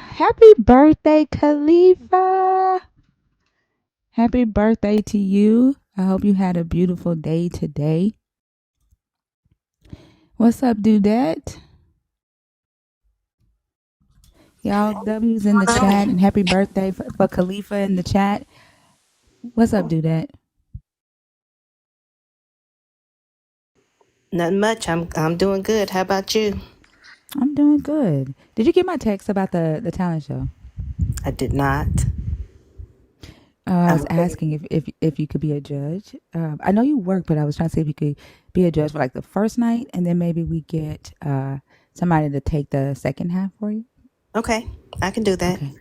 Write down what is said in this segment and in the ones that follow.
Happy birthday, Khalifa. Happy birthday to you. I hope you had a beautiful day today. What's up, Dudette? Y'all, W's in the chat and happy birthday for Khalifa in the chat. What's up, Dudette? Nothing much. I'm doing good. How about you? I'm doing good. Did you get my text about the talent show? I did not. I was Okay. asking if you could be a judge. I know you work, but I was trying to see if you could be a judge for like the first night, and then maybe we get somebody to take the second half for you. Okay, I can do that. Okay.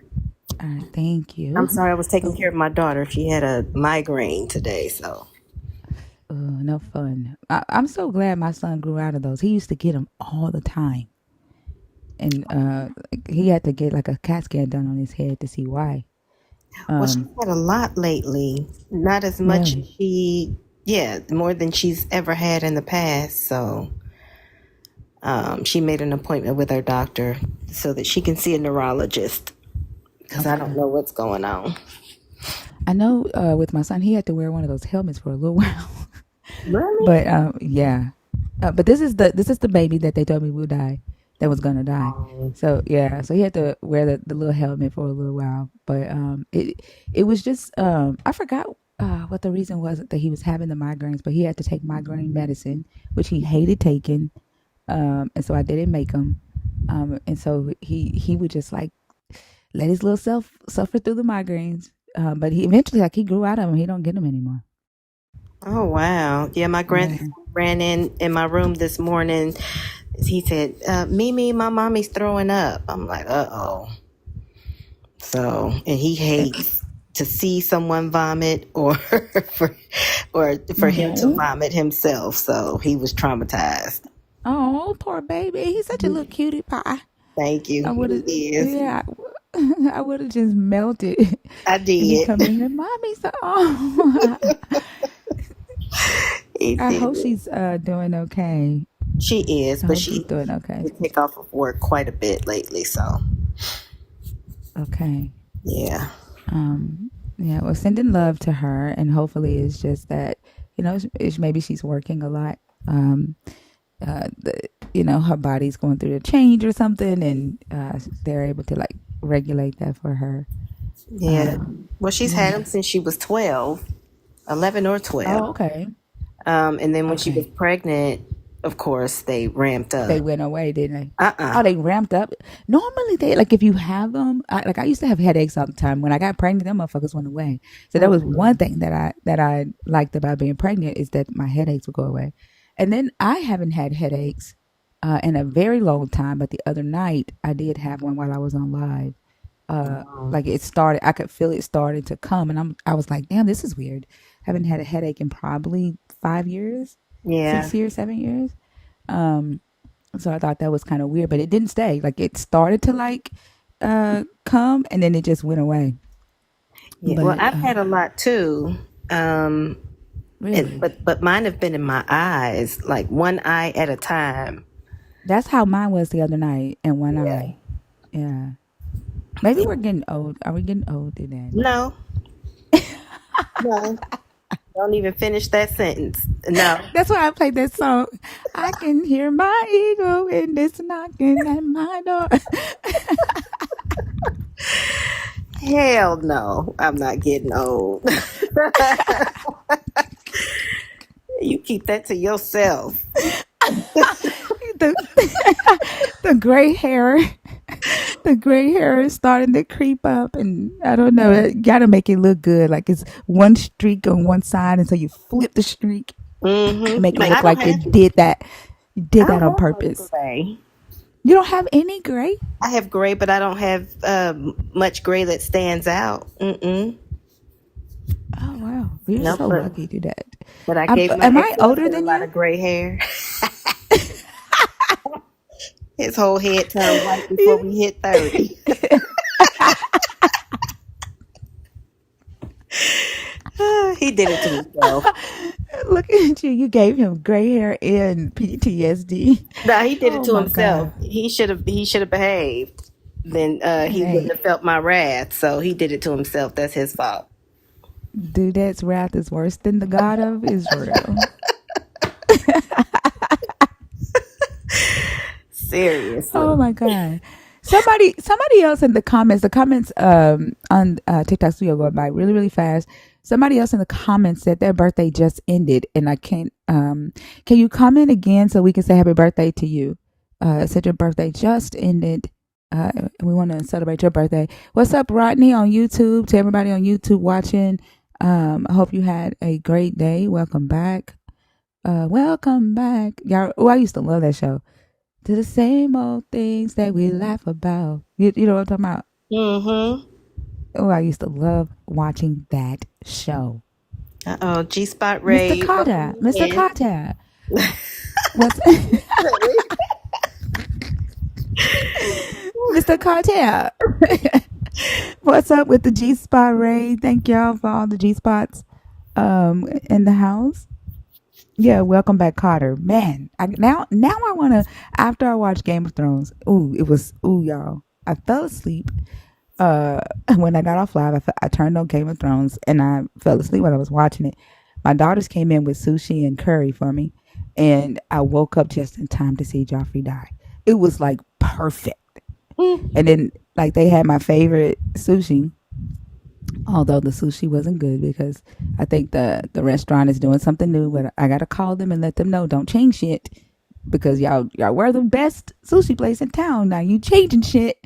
All right. Thank I'm you. sorry, I was taking So, care of my daughter. She had a migraine today, so. no fun. I'm so glad my son grew out of those. He used to get them all the time, and he had to get like a CAT scan done on his head to see why. Well, she's had a lot lately. Not as much as Really? yeah, more than she's ever had in the past. So, she made an appointment with her doctor so that she can see a neurologist because I don't Okay. know what's going on. I know with my son, he had to wear one of those helmets for a little while. Really? But yeah, but this is the baby that they told me will die, that was gonna die. So yeah, so he had to wear the little helmet for a little while. But it was just I forgot what the reason was that he was having the migraines, but he had to take migraine medicine, which he hated taking. And so I didn't make him. And so he would just like let his little self suffer through the migraines. But he eventually like he grew out of them. He don't get them anymore. Oh, wow. Yeah, my Yeah. grandson ran in my room this morning. He said, Mimi, my mommy's throwing up. I'm like, uh-oh. So, and he hates to see someone vomit or for him to No. vomit himself. So he was traumatized. Oh, poor baby. He's such a little cutie pie. Thank you. I would have, He is. yeah, I would have just melted I if he did. come in here, mommy. So, oh, He I did. hope she's doing okay. She is, I but hope she's she doing okay. did take off of work quite a bit lately. So, Okay. yeah. Yeah. Well, sending love to her, and hopefully it's just that maybe she's working a lot. Um, the her body's going through a change or something, and they're able to like regulate that for her. Yeah. Um, Well, she's had yeah. him since she was 12, 11 or 12. Oh, okay. And then when she was Okay. pregnant, of course, they ramped They up. went away, didn't they? Uh-uh. Oh, they ramped up. Normally, they like if you have them. I used to have headaches all the time. When I got pregnant, them motherfuckers went away. So that was one thing that I liked about being pregnant is that my headaches would go away. And then I haven't had headaches in a very long time. But the other night, I did have one while I was on live. Like it started, I could feel it starting to come, and I was like, damn, this is weird. Haven't had a headache in probably 5 years, Yeah. 6 years, 7 years. Um, so I thought that was kind of weird, but it didn't stay. Like it started to like come and then it just went away. Yeah. Well, But I've had a lot too. Um, really, but mine have been in my eyes, like one eye at a time. that's how mine was the other night in one Yeah. eye. Yeah. Maybe we're getting old. Are we getting older then? No, no. Don't even finish that sentence. No. That's why I played that song. I can hear my ego and it's knocking at my door. Hell no. I'm not getting old. You keep that to yourself. the the gray hair, the gray hair is starting to creep up, and I don't know. You gotta make it look good. Like it's one streak on one side, and so you flip the streak. Mm-hmm. and make them Like, I look don't like you have, did that. You I did that don't on have much purpose. gray. You don't have any gray? I have gray, but I don't have much gray that stands out. Mm-mm. Oh wow, you're Nope. so lucky to do that. But I gave my Am I older ex-husband a than lot you? of gray hair. His whole head turned white before we hit 30. He did it to himself. Look at you. You gave him gray hair and PTSD. No, he did it Oh to my himself. God. He should have behaved. Then he wouldn't Hey, have felt my wrath. So he did it to himself. That's his fault. Dudette's wrath is worse than the God of Israel. Oh Seriously. my God. Somebody else in the comments on TikTok Studio going by really, really fast. Somebody else in the comments said their birthday just ended and I can't can you comment again so we can say happy birthday to you? Said your birthday just ended. And we want to celebrate your birthday. What's up, Rodney, on YouTube? To everybody on YouTube watching. I hope you had a great day. Welcome back. Welcome back. Y'all, oh, I used to love that show. To the same old things that we laugh about. You know what I'm talking about? Mm-hmm. Oh, I used to love watching that show. Uh-oh. G-Spot Mr. Ray, welcome Carter, Mr. in. Carter. What's Mr. Carter? What's up with the G Spot Ray? Thank y'all for all the G spots in the house. Yeah, welcome back, Carter. Man, now I wanna after I watched Game of Thrones. Ooh y'all. I fell asleep. When I got off live, I turned on Game of Thrones and I fell asleep when I was watching it. My daughters came in with sushi and curry for me, and I woke up just in time to see Joffrey die. It was like perfect. And then like they had my favorite sushi, although the sushi wasn't good because I think the restaurant is doing something new. But I gotta call them and let them know don't change shit because y'all were the best sushi place in town. Now you changing shit,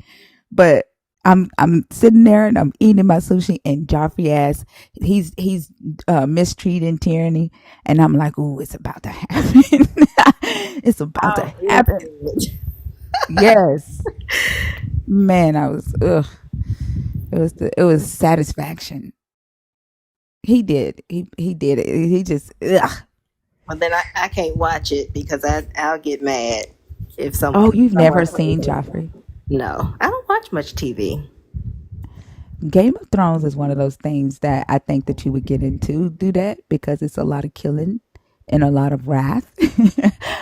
but I'm sitting there and I'm eating my sushi and Joffrey ass he's mistreating tyranny and I'm like, ooh, it's about to happen. It's about to Oh, real happen. good. Yes, man, I was ugh. It was satisfaction. He did. He did it. He just ugh. But then I can't watch it because I'll get mad if Oh, you've someone never plays seen it. Joffrey. No, I don't watch much TV. Game of Thrones is one of those things that I think that you would get into do that because it's a lot of killing and a lot of wrath.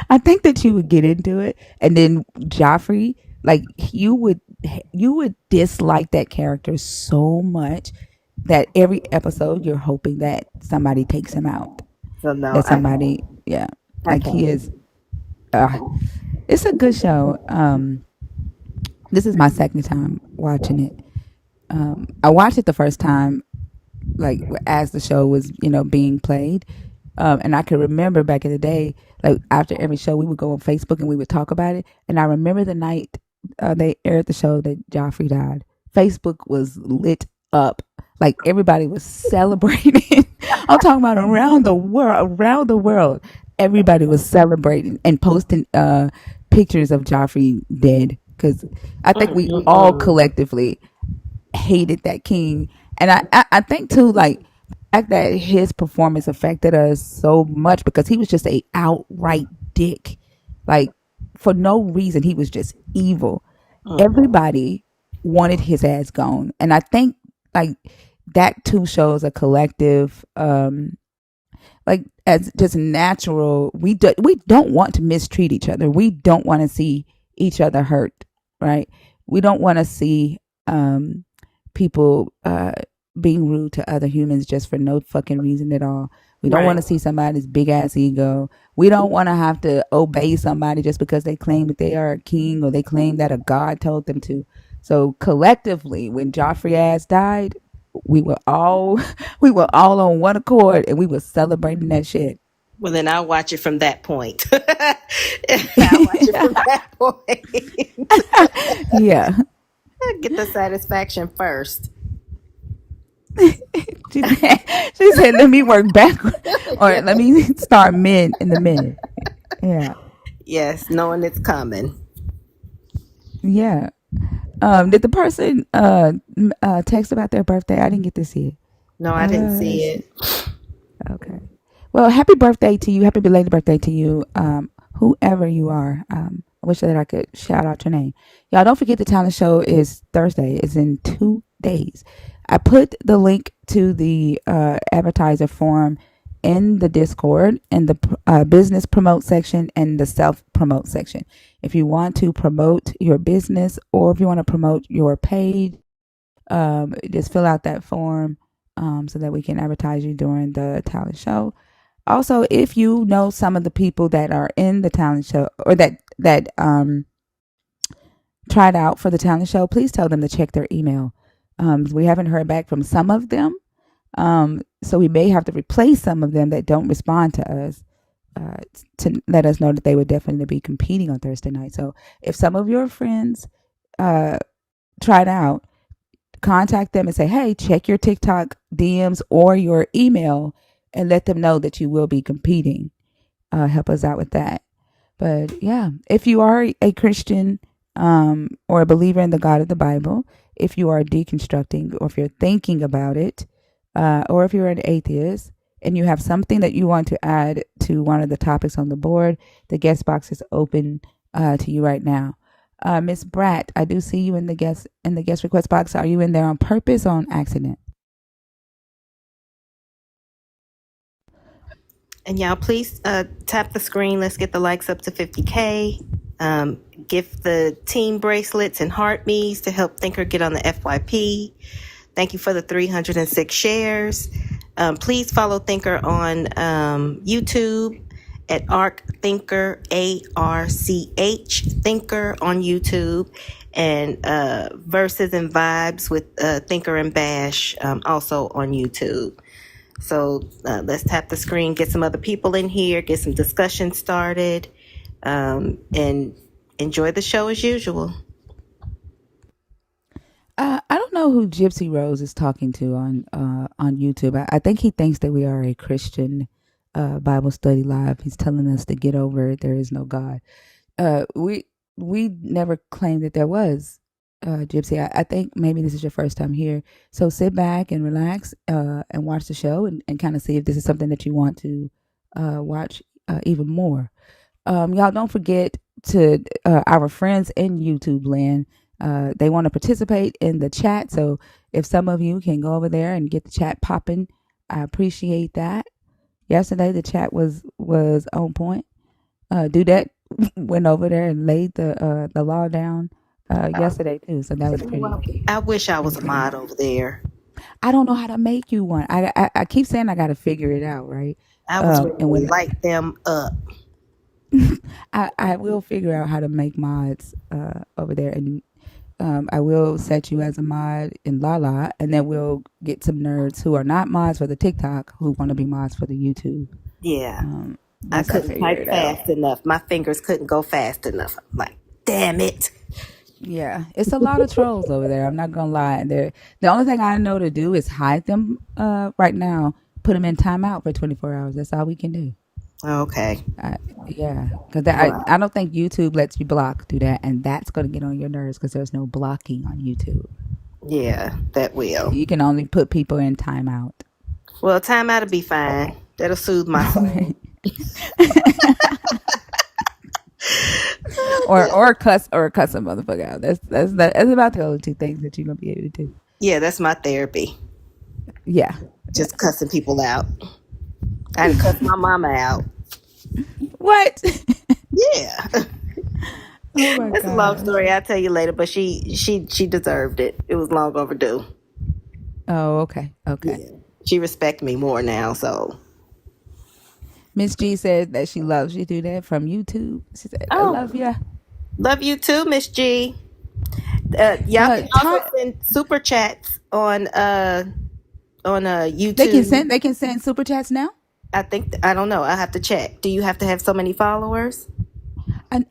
I think that you would get into it, and then Joffrey, like you would dislike that character so much that every episode you're hoping that somebody takes him out. So no, That somebody, yeah, I like he can't. is. Uh, it's a good show. This is my second time watching it. I watched it the first time like as the show was being played, and I could remember back in the day, like after every show we would go on Facebook and we would talk about it, and I remember the night they aired the show that Joffrey died. Facebook was lit up, like everybody was celebrating. I'm talking about around the world, everybody was celebrating and posting pictures of Joffrey dead because I think we all Mm-mm-mm. collectively hated that king. And I think too, like, the fact that his performance affected us so much because he was just a outright dick. Like, for no reason, he was just evil. Mm-mm. Everybody wanted his ass gone. And I think, like, that too shows a collective, like, as just natural, we don't want to mistreat each other. We don't want to see each other hurt, right? We don't want to see, people being rude to other humans just for no fucking reason at all. We don't want Right. to see somebody's big ass ego. We don't want to have to obey somebody just because they claim that they are a king or they claim that a god told them to. So collectively, when Joffrey ass died, we were all we were all on one accord and we were celebrating that shit. Well, then I'll watch it from that point. I'll watch it from that point. Yeah. Get the satisfaction first. She said, let me work backward or let me start mid in the mid. Yeah. Yes, knowing it's coming. Yeah. Did the person text about their birthday? I didn't get to see it. No, I didn't see She it. Okay. Well, happy birthday to you. Happy belated birthday to you. Whoever you are. I wish that I could shout out your name. Y'all don't forget the talent show is Thursday. It's in 2 days. I put the link to the advertiser form in the Discord in the business promote section and the self promote section. If you want to promote your business or if you want to promote your page, just fill out that form so that we can advertise you during the talent show. Also, if you know some of the people that are in the talent show or that tried out for the talent show, please tell them to check their email. We haven't heard back from some of them, so we may have to replace some of them that don't respond to us to let us know that they would definitely be competing on Thursday night. So if some of your friends uh, tried out, contact them and say, hey, check your TikTok DMs or your email and let them know that you will be competing. Help us out with that. But yeah, if you are a Christian or a believer in the God of the Bible, if you are deconstructing or if you're thinking about it, or if you're an atheist and you have something that you want to add to one of the topics on the board, the guest box is open to you right now. Miss Bratt, I do see you in the guest request box. Are you in there on purpose or on accident? And y'all, please tap the screen. Let's get the likes up to 50K. Give the team bracelets and heart me's to help Thinker get on the FYP. Thank you for the 306 shares. Please follow Thinker on YouTube at Arc Thinker, ARCH Thinker on YouTube, and Verses and Vibes with Thinker and Bash also on YouTube. So let's tap the screen, get some other people in here, get some discussion started, and enjoy the show as usual. I don't know who Gypsy Rose is talking to on YouTube. I think he thinks that we are a Christian Bible study live. He's telling us to get over it. There is no God. We never claimed that there was Gypsy. I think maybe this is your first time here, so sit back and relax and watch the show and kind of see if this is something that you want to watch even more. Y'all don't forget to our friends in YouTube land. They want to participate in the chat, so if some of you can go over there and get the chat popping, I appreciate that. Yesterday the chat was on point. Dudette went over there and laid the law down yesterday too, so that was I wish I was a pretty mod good. over there. I don't know how to make you one. I keep saying I got to figure it out, right? I was ready And to when light them up. I will figure out how to make mods over there, and I will set you as a mod in Lala, and then we'll get some nerds who are not mods for the TikTok who want to be mods for the YouTube. Yeah. I Once I couldn't figure type it out. fast enough. My fingers couldn't go fast enough. I'm like, damn it. Yeah, it's a lot of trolls over there. I'm not gonna lie. The only thing I know to do is hide them right now. Put them in timeout for 24 hours. That's all we can do. Okay. Uh, yeah, because Well, I don't think YouTube lets you do that, and that's gonna get on your nerves because there's no blocking on YouTube. yeah, that will. You can only put people in timeout. Well, time out to be fine. That'll soothe my soul. Okay. or cuss a motherfucker out. That's about the only two things that you're gonna be able to do. Yeah, that's my therapy. Yeah. Yeah. Just cussing people out. I done cussed my mama out. What? Yeah. Oh my That's a long gosh. story. I'll tell you later, but she deserved it. It was long overdue. Oh, okay. Okay. Yeah. She respect me more now, so. Miss G said that she loves you through that from YouTube. She said, I Oh, love you. love you too, Miss G. Y'all can also Ty, send super chats on they can YouTube. send super chats now. I don't know. I have to check. Do you have to have so many followers?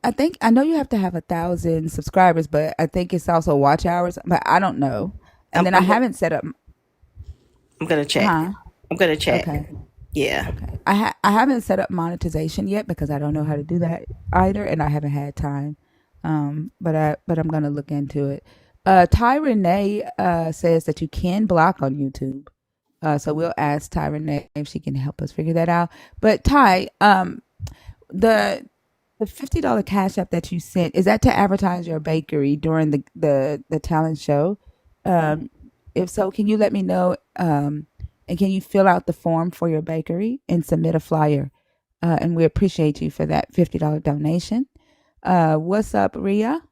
I think I know you have to have 1,000 subscribers, but I think it's also watch hours. But I don't know. And then I I'm haven't set up. I'm gonna check. Huh? I'm gonna check. Okay. Yeah. Okay. I haven't set up monetization yet because I don't know how to do that either, and I haven't had time. But I'm gonna look into it. Ty Renee says that you can block on YouTube. So we'll ask Ty Renee if she can help us figure that out. But Ty, the the $50 cash app that you sent, is that to advertise your bakery during the talent show? Um, if so, can you let me know? And can you fill out the form for your bakery and submit a flyer? And we appreciate you for that $50 donation. What's up, Ria?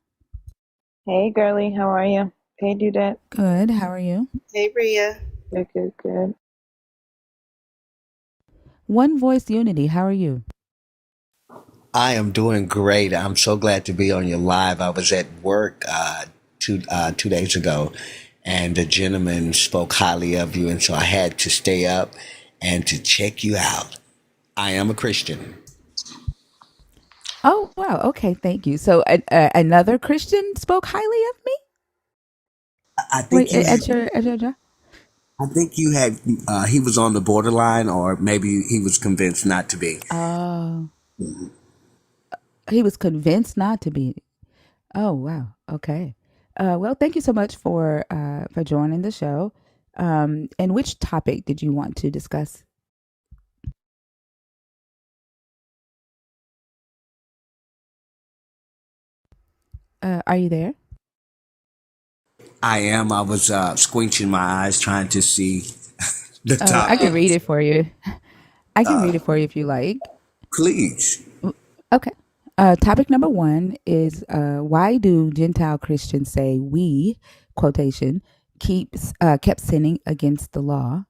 Hey girly, how are you? Hey Dudette. Good. How are you? Hey, Rhea. Good, good, good. One Voice Unity. How are you? I am doing great. I'm so glad to be on your live. I was at work 2 days ago, and the gentleman spoke highly of you, and so I had to stay up and to check you out. I am a Christian. Oh wow. Okay. Thank you. So another Christian spoke highly of me. I Wait, think you had. at your job? I think you had. He was on the borderline, or maybe he was convinced not to be. Oh, he was convinced not to be. Oh wow. Okay. Well, thank you so much for joining the show. And which topic did you want to discuss? Are you there? I am. I was squinching my eyes trying to see the I topic. can read it for you. I can read it for you if you like. Please. Okay. Topic number one is why do Gentile Christians say we quotation kept sinning against the law?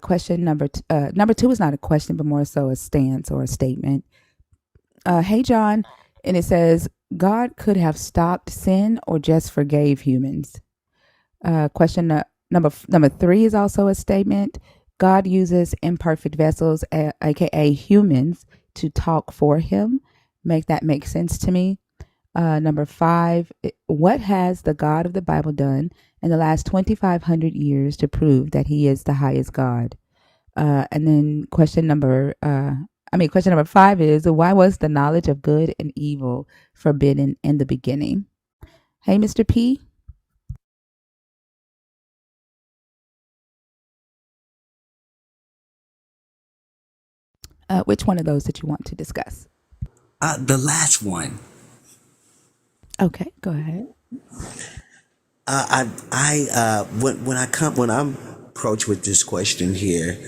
Question number two is not a question, but more so a stance or a statement. Hey John, and it says God could have stopped sin or just forgave humans. Question number three is also a statement. God uses imperfect vessels, aka humans, to talk for Him. Make that make sense to me. Number five, what has the God of the Bible done in the last 2,500 years to prove that He is the highest God? And then question number five is why was the knowledge of good and evil forbidden in the beginning? Hey, Mr. P. Which one of those did you want to discuss? The last one. Okay, go ahead. When I'm approached with this question here,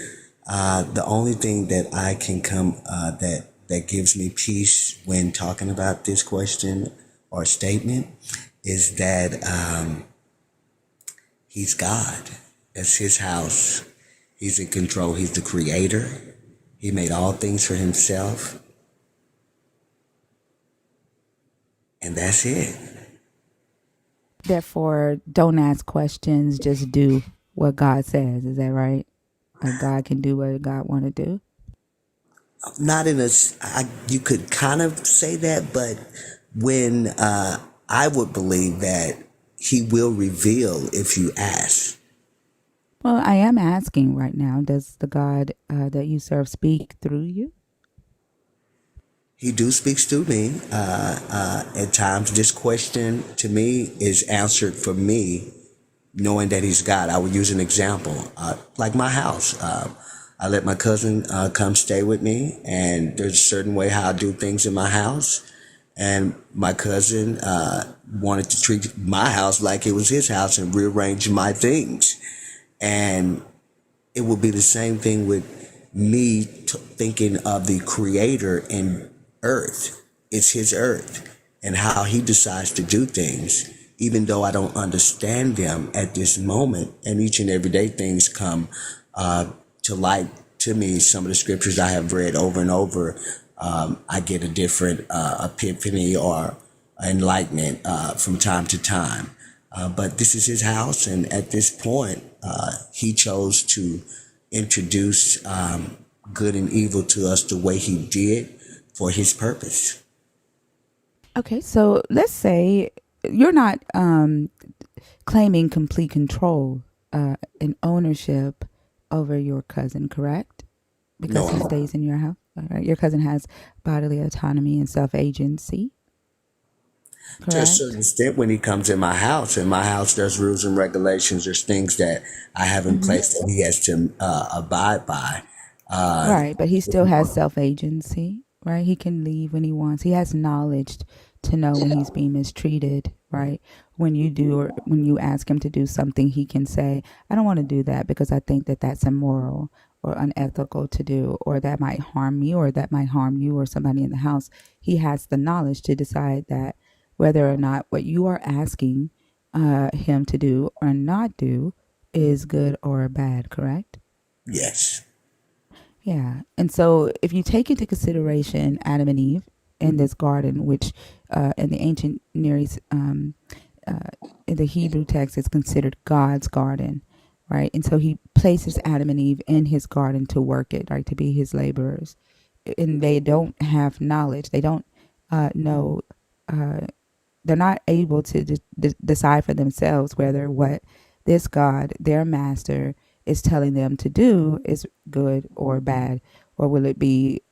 the only thing that I can come that gives me peace when talking about this question or statement is that He's God. It's His house. He's in control. He's the creator. He made all things for Himself, and that's it. Therefore, don't ask questions, just do what God says. Is that right? God can do what God want to do. Not in a you could kind of say that, but when I would believe that He will reveal if you ask. Well, I am asking right now, does the God that you serve speak through you? He do speaks to me. At times this question to me is answered for me knowing that He's God. I would use an example, like my house. I let my cousin come stay with me, and there's a certain way how I do things in my house. And my cousin wanted to treat my house like it was his house and rearrange my things. And it would be the same thing with me thinking of the creator in earth. It's His earth and how He decides to do things, even though I don't understand them at this moment. And each and every day things come to light to me. Some of the scriptures I have read over and over, I get a different epiphany or enlightenment from time to time. But this is His house, and at this point, He chose to introduce good and evil to us the way He did for His purpose. Okay, so let's say you're not claiming complete control and ownership over your cousin, correct? Because he No, stays in your house. All right. Your cousin has bodily autonomy and self agency, to a certain correct? extent, when he comes in my house, there's rules and regulations. There's things that I have in Mm-hmm. place that he has to abide by. Right, but he still has self agency, right? He can leave when he wants. He has knowledge to know when he's being mistreated, right? When you do or when you ask him to do something, he can say, I don't want to do that because I think that that's immoral or unethical to do, or that might harm me, or that might harm you or somebody in the house. He has the knowledge to decide that whether or not what you are asking him to do or not do is good or bad, correct? Yes. Yeah. And so if you take into consideration Adam and Eve in this garden, which in the ancient Near East, uh, in the Hebrew text, is considered God's garden, right? And so he places Adam and Eve in his garden to work it, right? To be his laborers. And they don't have knowledge. They don't know. They're not able to decide for themselves whether what this God, their master, is telling them to do is good or bad, or will it be,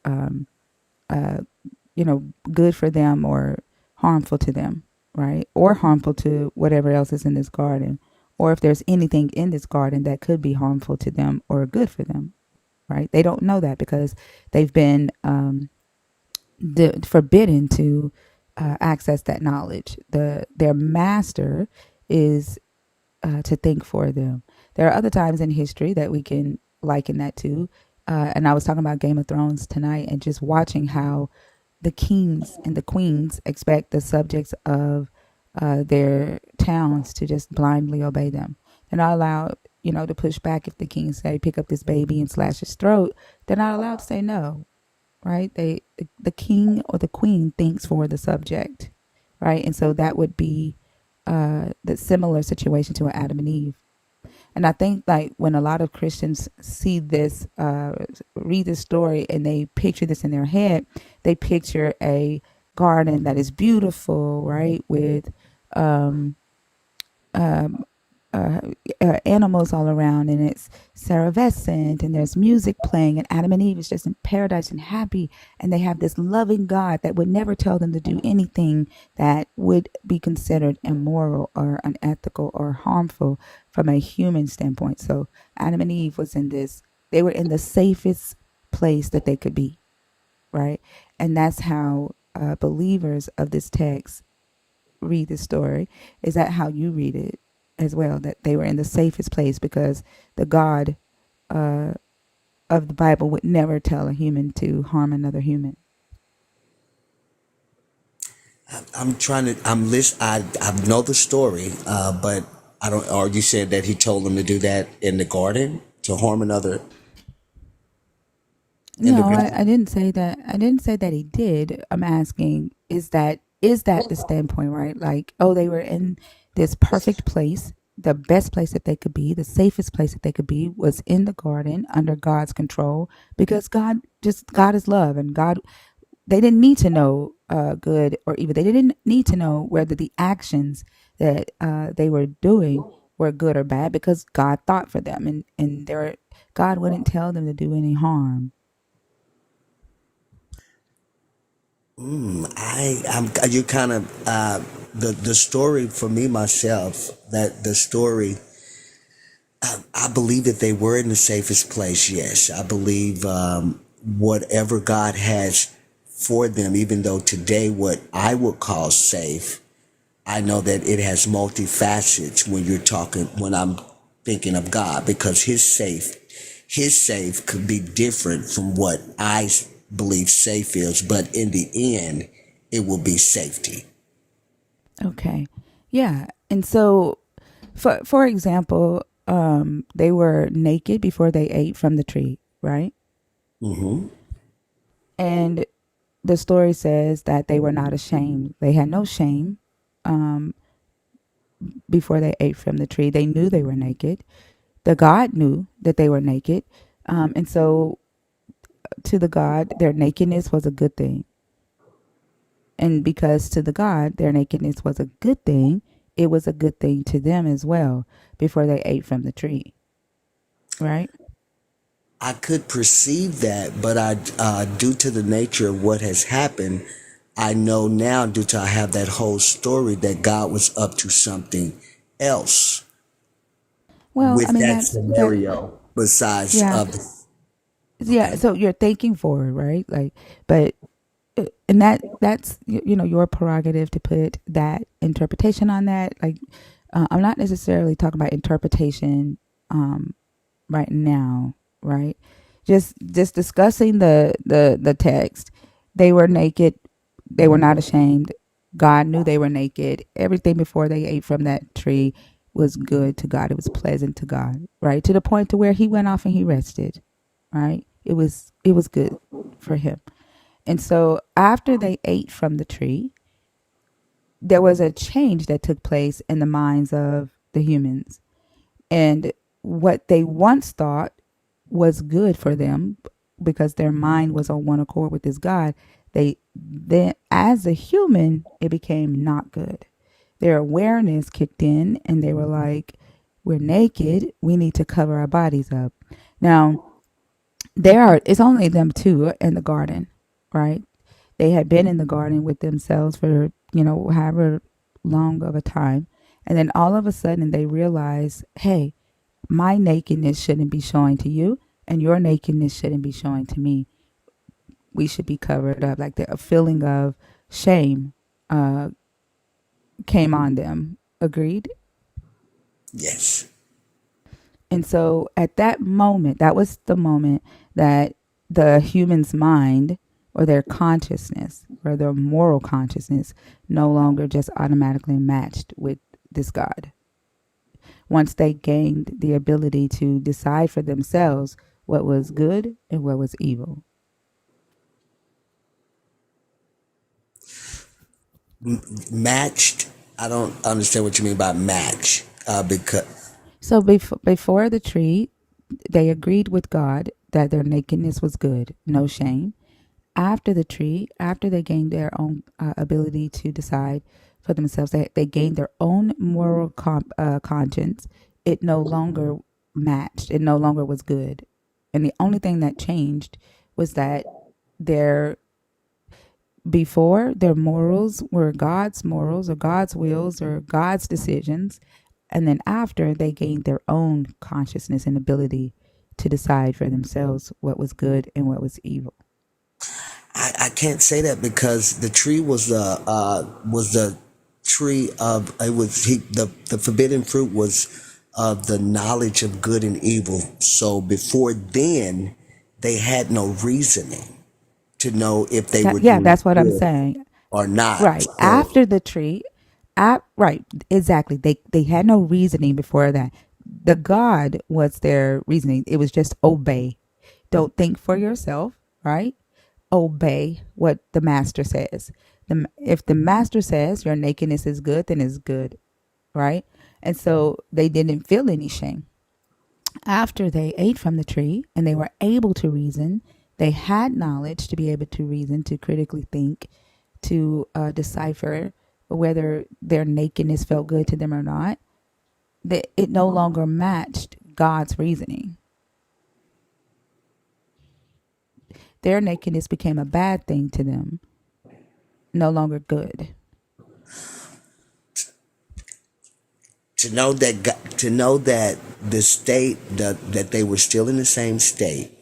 good for them or harmful to them, right? Or harmful to whatever else is in this garden, or if there's anything in this garden that could be harmful to them or good for them, right? They don't know that because they've been forbidden to access that knowledge. Their master is to think for them. There are other times in history that we can liken that to. And I was talking about Game of Thrones tonight and just watching how the kings and the queens expect the subjects of their towns to just blindly obey them. They're not allowed, to push back if the king say, pick up this baby and slash his throat. They're not allowed to say no, right? The king or the queen thinks for the subject, right? And so that would be the similar situation to Adam and Eve. And I think like when a lot of Christians see this, read this story, and they picture this in their head, they picture a garden that is beautiful, right, with um, um, uh, animals all around, and it's effervescent, and there's music playing, and Adam and Eve is just in paradise and happy, and they have this loving God that would never tell them to do anything that would be considered immoral or unethical or harmful from a human standpoint. So Adam and Eve was in this; they were in the safest place that they could be, right? And that's how believers of this text read the story. Is that how you read it as well? That they were in the safest place because the God uh, of the Bible would never tell a human to harm another human. I'm trying to. I'm list. I know the story, but I don't. Or you said that he told them to do that in the garden to harm another No, individual. I didn't say that. I didn't say that he did. I'm asking, is that the standpoint, right? Like, oh, they were in this perfect place. The best place that they could be, the safest place that they could be was in the garden under God's control because God is love, and God, they didn't need to know good or evil. They didn't need to know whether the actions that they were doing were good or bad because God thought for them, and God wouldn't tell them to do any harm. I'm. You kind of the story for me myself. That the story. I believe that they were in the safest place. Yes, I believe whatever God has for them, even though today what I would call safe, I know that it has multifacets when you're talking, when I'm thinking of God, because his safe could be different from what believe safe is, but in the end, it will be safety. Okay. Yeah. And so for example, they were naked before they ate from the tree, right? Hmm. And the story says that they were not ashamed. They had no shame um, before they ate from the tree. They knew they were naked. The God knew that they were naked. And so to the God, their nakedness was a good thing. And because to the God, their nakedness was a good thing, it was a good thing to them as well before they ate from the tree, right? I could perceive that, but due to the nature of what has happened, I know now, due to I have that whole story, that God was up to something else Well, I with mean that that's that. scenario besides Yeah, of yeah. okay. So you're thinking forward, right? Like, but and that's your prerogative to put that interpretation on that. Like, I'm not necessarily talking about interpretation right now, right? Just discussing the text. They were naked. They were not ashamed. God knew they were naked. Everything before they ate from that tree was good to God. It was pleasant to God, right? To the point to where he went off and he rested, right? It was good for him. And so after they ate from the tree, there was a change that took place in the minds of the humans. And what they once thought was good for them because their mind was on one accord with this God, they then as a human, it became not good. Their awareness kicked in and they were like, we're naked, we need to cover our bodies up. Now, it's only them two in the garden, right? They had been in the garden with themselves for, however long of a time. And then all of a sudden they realize, hey, my nakedness shouldn't be showing to you, and your nakedness shouldn't be showing to me. We should be covered up. Like a feeling of shame came on them. Agreed? Yes. And so at that moment, that was the moment that the human's mind or their consciousness or their moral consciousness no longer just automatically matched with this God. Once they gained the ability to decide for themselves what was good and what was evil. Matched. I don't understand what you mean by match. Because So before the tree, they agreed with God that their nakedness was good, no shame. After the tree, after they gained their own ability to decide for themselves, they gained their own moral conscience. It no longer matched. It no longer was good. And the only thing that changed was that their before their morals were God's morals or God's wills or God's decisions. And then after they gained their own consciousness and ability to decide for themselves what was good and what was evil. I can't say that because the tree was the tree of it was the forbidden fruit was of the knowledge of good and evil. So before then, they had no reasoning to know if they were Yeah, doing that's what I'm good saying. or not. Right. After the tree, right, exactly. They had no reasoning before that. The God was their reasoning. It was just obey. Don't think for yourself, right? Obey what the master says. If the master says your nakedness is good, then it's good, right? And so they didn't feel any shame. After they ate from the tree and they were able to reason, they had knowledge to be able to reason, to critically think, to decipher whether their nakedness felt good to them or not, that it no longer matched God's reasoning. Their nakedness became a bad thing to them, no longer good. To know that the state that they were still in the same state,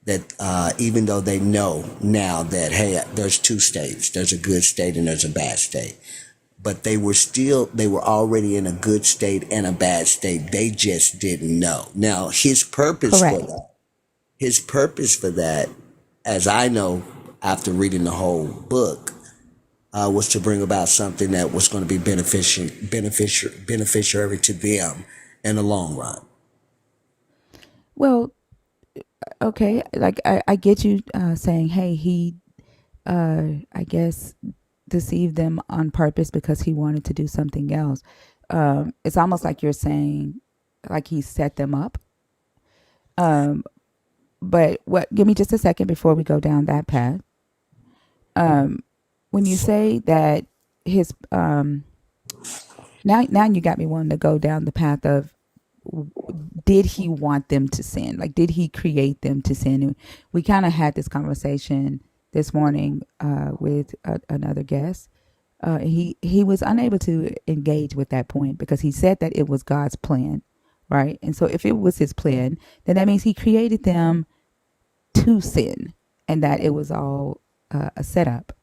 that even though they know now that hey, there's two states, there's a good state and there's a bad state, but they were already in a good state and a bad state. They just didn't know. Now Correct. his purpose for that, as I know after reading the whole book, was to bring about something that was going to be beneficiary to them in the long run. Well, okay, like I get you saying, hey, he, I guess, deceived them on purpose because he wanted to do something else. It's almost like you're saying, like he set them up. But what? Give me just a second before we go down that path. When you say that his, now you got me wanting to go down the path of did he want them to sin? Like, did he create them to sin? And we kind of had this conversation this morning with another guest. He was unable to engage with that point because he said that it was God's plan, right? And so if it was his plan, then that means he created them to sin, and that it was all a setup.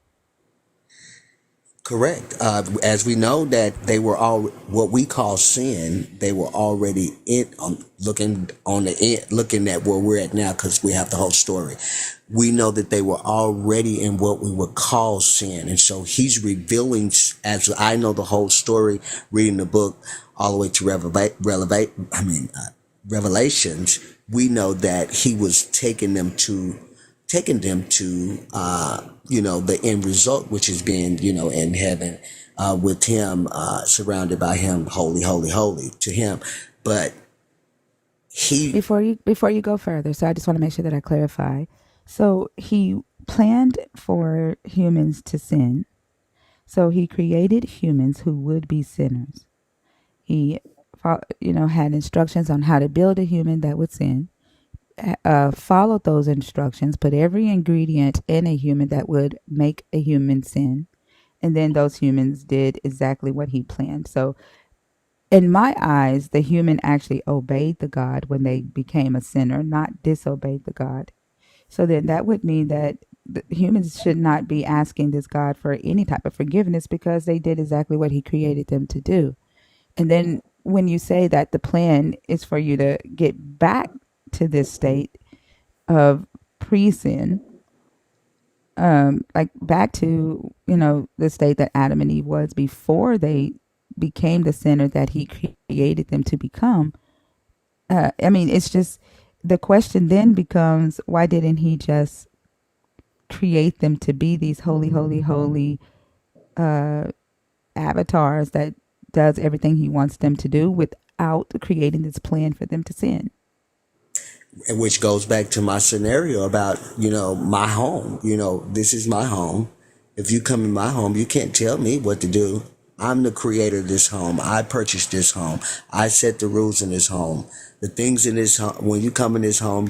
Correct. As we know that they were all what we call sin. They were already in looking on the end, looking at where we're at now because we have the whole story. We know that they were already in what we would call sin, and so he's revealing. As I know the whole story, reading the book all the way to Revelations. We know that he was taking them to the end result, which is being in heaven with him, surrounded by him, holy, holy, holy to him. But he Before you go further, so I just want to make sure that I clarify. So he planned for humans to sin. So he created humans who would be sinners. He had instructions on how to build a human that would sin. Followed those instructions, put every ingredient in a human that would make a human sin, and then those humans did exactly what he planned. So in my eyes, the human actually obeyed the God when they became a sinner, not disobeyed the God. So then that would mean that the humans should not be asking this God for any type of forgiveness because they did exactly what he created them to do. And then when you say that the plan is for you to get back to this state of pre-sin, like back to the state that Adam and Eve was before they became the sinner that he created them to become. I mean, it's just the question then becomes, why didn't he just create them to be these holy, holy, holy avatars that does everything he wants them to do without creating this plan for them to sin? which goes back to my scenario about my home. This is my home. If you come in my home, you can't tell me what to do. I'm the creator of this home. I purchased this home. I set the rules in this home. The things in this home. When you come in this home,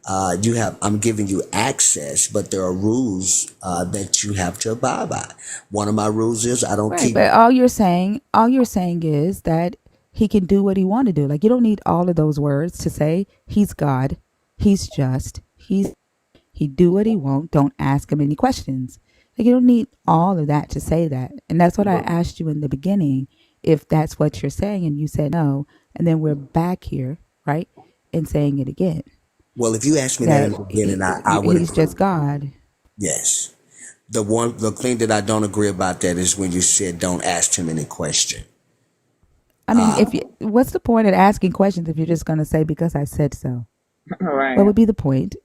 I'm giving you access, but there are rules that you have to abide by. One of my rules is I don't Right, keep. but all you're saying is that he can do what he want to do. Like, you don't need all of those words to say he's God, he's just, he do what he want. Don't ask him any questions. Like, you don't need all of that to say that. And that's what I asked you in the beginning, if that's what you're saying, and you said no. And then we're back here, right, and saying it again, Well, if you asked me that in that the beginning, I would he's agree. just God. Yes. The thing that I don't agree about that is when you said don't ask him any question. I mean, what's the point of asking questions if you're just going to say because I said so? What Right. would be the point?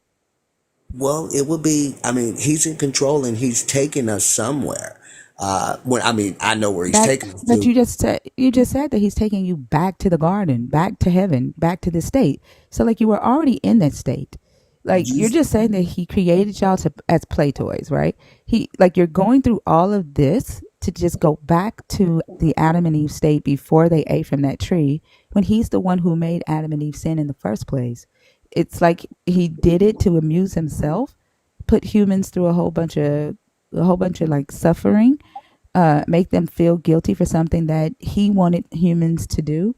Well, it would be. I mean, he's in control and he's taking us somewhere. I know where he's Back, taking us but to. you just said that he's taking you back to the garden, back to heaven, back to the state. So like, you were already in that state. Like, You you're just saying that he created y'all to as play toys, right? You're going through all of this to just go back to the Adam and Eve state before they ate from that tree, when he's the one who made Adam and Eve sin in the first place. It's like he did it to amuse himself, put humans through a whole bunch of like suffering, make them feel guilty for something that he wanted humans to do,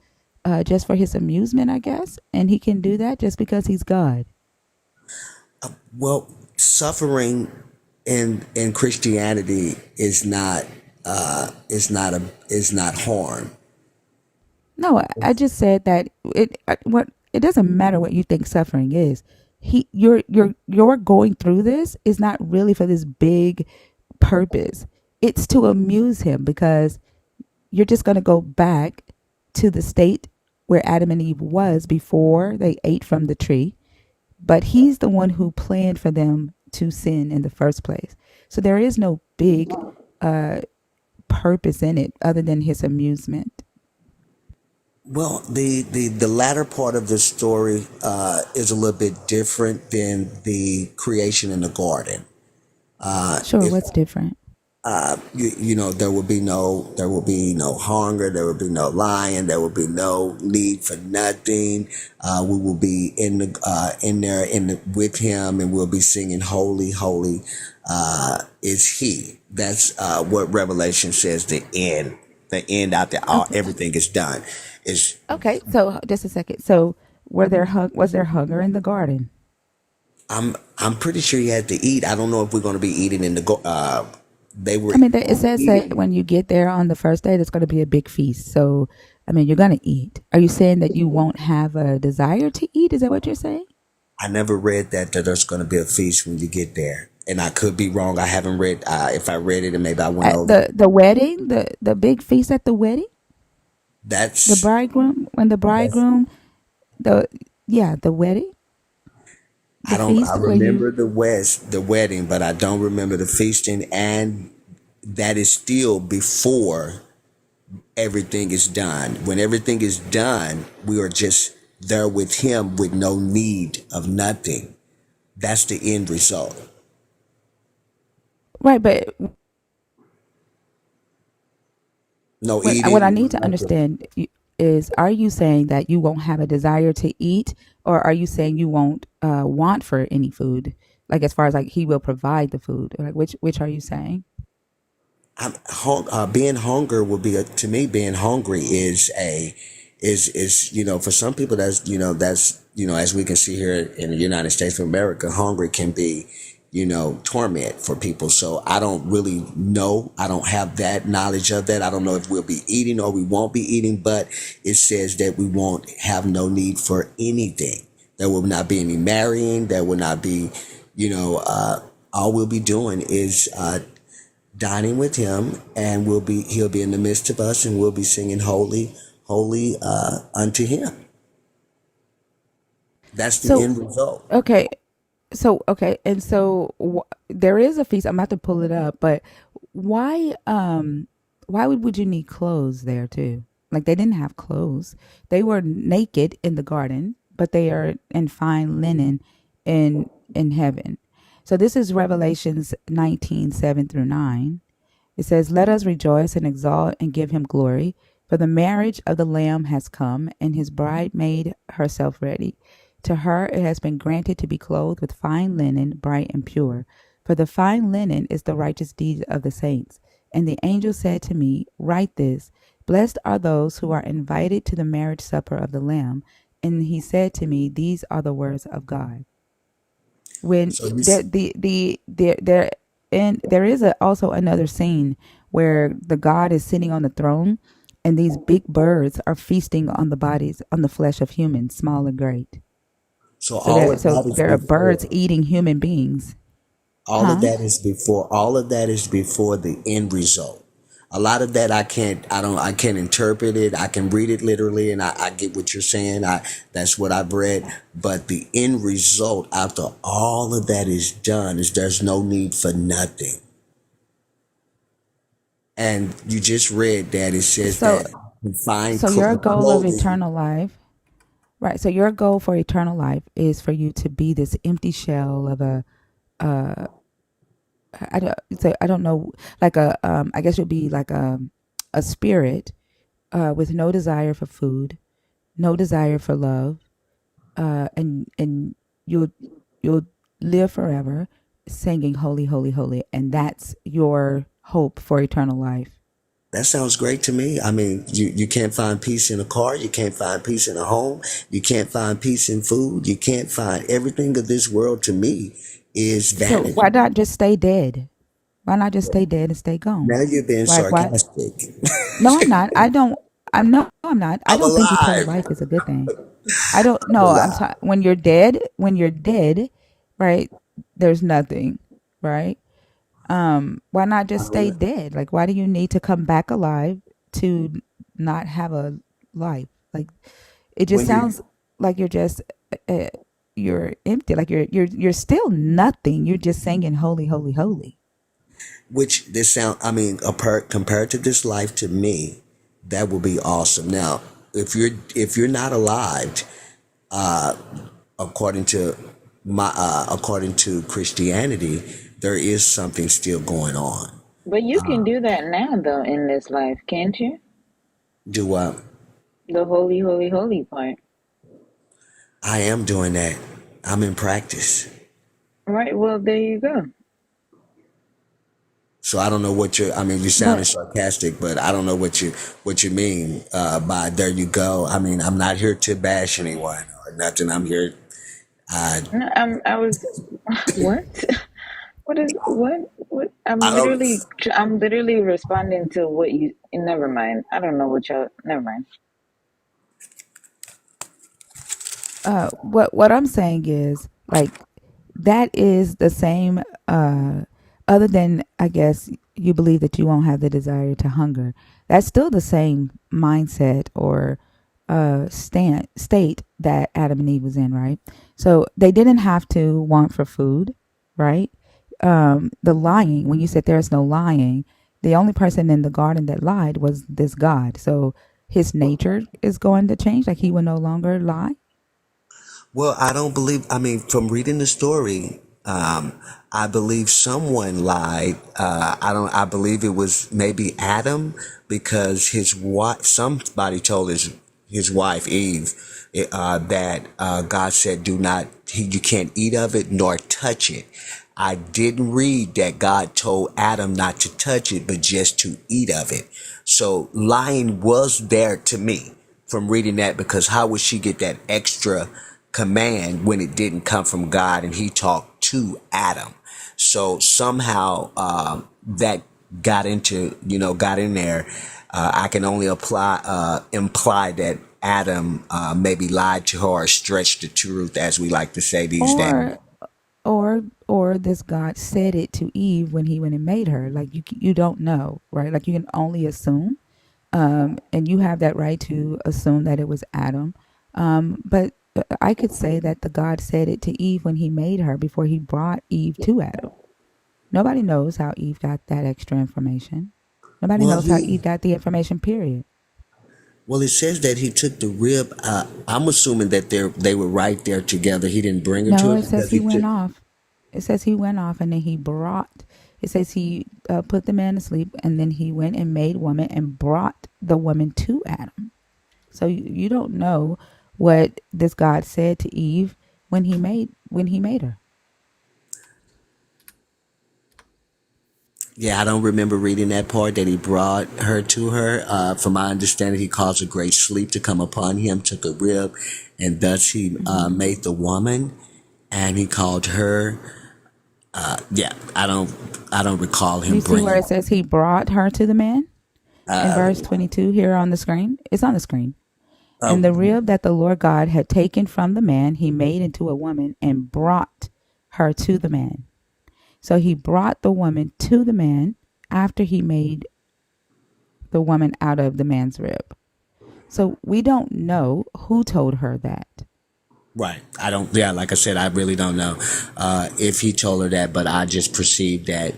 just for his amusement, I guess. And he can do that just because he's God. well, suffering in Christianity is not harm. No, I just said that it doesn't matter what you think suffering is. You're going through this is not really for this big purpose. It's to amuse him because you're just going to go back to the state where Adam and Eve was before they ate from the tree. But he's the one who planned for them to sin in the first place. So there is no big purpose in it other than his amusement. Well, the latter part of the story is a little bit different than the creation in the garden. Sure, If what's different? there will be no hunger, there will be no lying, there will be no need for nothing. We will be in there with him, and we'll be singing holy, holy is he. That's what Revelation says. The end out there, Okay. everything is done. Is Okay. So just a second. So was there hunger in the garden? I'm pretty sure you had to eat. I don't know if we're going to be eating in the they were I mean, it says that eating. when you get there on the first day, there's going to be a big feast. So, I mean, you're going to eat. Are you saying that you won't have a desire to eat? Is that what you're saying? I never read that there's going to be a feast when you get there, and I could be wrong. I haven't read. If I read it, and maybe I went At over it. the wedding, the big feast at the wedding, the That's bridegroom, when the that's. bridegroom, the yeah, the wedding, the I don't. I feast where you remember the wedding, but I don't remember the feasting, and that is still before everything is done. When everything is done, we are just there with him with no need of nothing. That's the end result. right. But No what I eating, need no to nothing. understand is, are you saying that you won't have a desire to eat, or are you saying you won't want for any food? Like as far as like he will provide the food, like which are you saying? Being hunger would be to me. Being hungry is for some people that's as we can see here in the United States of America, hungry can be torment for people. So I don't really know. I don't have that knowledge of that. I don't know if we'll be eating or we won't be eating, but it says that we won't have no need for anything. There will not be any marrying. There will not be, all we'll be doing is dining with him, and he'll be in the midst of us, and we'll be singing holy, holy unto him. That's the So end result. okay, and so there is a feast. I'm about to pull it up, but why would you need clothes there too? Like they didn't have clothes. They were naked in the garden, but they are in fine linen in heaven. So this is Revelations 19:7 through 9. It says, "Let us rejoice and exalt and give him glory, for the marriage of the Lamb has come, and his bride made herself ready. To her it has been granted to be clothed with fine linen, bright and pure. For the fine linen is the righteous deeds of the saints. And the angel said to me, Write this: Blessed are those who are invited to the marriage supper of the Lamb. And he said to me, These are the words of God." When So you there and there is also another scene where the God is sitting on the throne, and these big birds are feasting on the bodies, on the flesh of humans, small and great. so So all of that is there are birds before. eating human beings. All of Huh? that is before. All of that is before the end result. A lot of that I can't interpret it. I can read it literally, and I get what you're saying. That's what I've read. But the end result after all of that is done is there's no need for nothing. And you just read that it says So that you find so your goal of clothing. eternal life, right? So your goal for eternal life is for you to be this empty shell of a I don't know, like a I guess you'll be like a spirit with no desire for food, no desire for love, and you'll you'll live forever singing holy, holy, holy, and that's your hope for eternal life. That sounds great to me. I mean, you can't find peace in a car. You can't find peace in a home. You can't find peace in food. You can't find everything of this world to me is So why vanity. not just stay dead? Why not just stay dead and stay gone? Now you're being Why? sarcastic. No, I'm not. I don't. I'm no, I'm not. I I'm don't think eternal alive. life is a good thing. I don't I'm know. I'm alive. sorry. When you're dead, right? There's nothing, right? Why not just stay dead? Like, why do you need to come back alive to not have a life? Like, it just When you, sounds like uh, you're empty. Like you're still nothing. You're just singing holy, holy, holy. which this sound, I mean, compared to this life to me, that would be awesome. Now, if you're not alive, according to according to Christianity, there is something still going on. But you can do that now, though, in this life, can't you? Do what? The holy, holy, holy part. I am doing that. I'm in practice. Right, well, there you go. So I don't know what you're. I mean, you sounded But sarcastic, but I don't know what you mean by "there you go." I mean, I'm not here to bash anyone or nothing. I'm here. I No, I was, what? What? I don't. I'm literally responding to what you, never mind. I don't know what y'all, never mind. what I'm saying is like that is the same. Other than I guess you believe that you won't have the desire to hunger. That's still the same mindset or state that Adam and Eve was in, right? So they didn't have to want for food, right? The lying, when you said there's no lying, the only person in the garden that lied was this God. So his nature is going to change, like he will no longer lie. Well, I don't believe. I mean, from reading the story, I believe someone lied. I don't. I believe it was maybe Adam because his wife. Somebody told his wife Eve that God said, "Do not. You can't eat of it nor touch it." I didn't read that God told Adam not to touch it, but just to eat of it. So lying was there to me from reading that because how would she get that extra command when it didn't come from God and he talked to Adam? So somehow that got in there. I can only imply that Adam maybe lied to her or stretched the truth, as we like to say these days. Or this God said it to Eve when he went and made her. Like you don't know, right? Like you can only assume, and you have that right to assume that it was Adam. But I could say that the God said it to Eve when he made her before he brought Eve to Adam. Nobody knows how Eve got that extra information. Nobody Well, knows how he Eve got the information. Period. Well, it says that he took the rib. I'm assuming that they were right there together. He didn't bring her to No, her it says because he he went took. off. It says he went off and then he brought. It says he put the man to sleep and then he went and made woman and brought the woman to Adam. So you don't know what this God said to Eve when he made her. Yeah, I don't remember reading that part that he brought her to her. From my understanding, he caused a great sleep to come upon him, took a rib, and thus he made the woman, and he called her. Yeah, I don't recall him You see where bringing. it says he brought her to the man in verse 22 here on the screen? It's on the screen. And the rib that the Lord God had taken from the man, he made into a woman and brought her to the man. So he brought the woman to the man after he made the woman out of the man's rib. So we don't know who told her that. Right. I don't. Yeah, like I said, I really don't know if he told her that, but I just perceived that